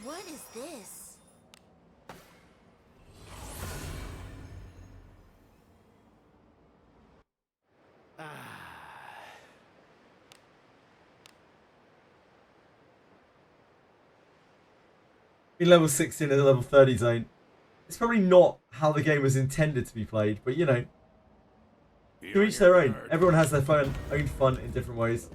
What is this? Be level 16 in the level 30 zone. It's probably not how the game was intended to be played, but you know, to each their own. Everyone has their own fun in different ways.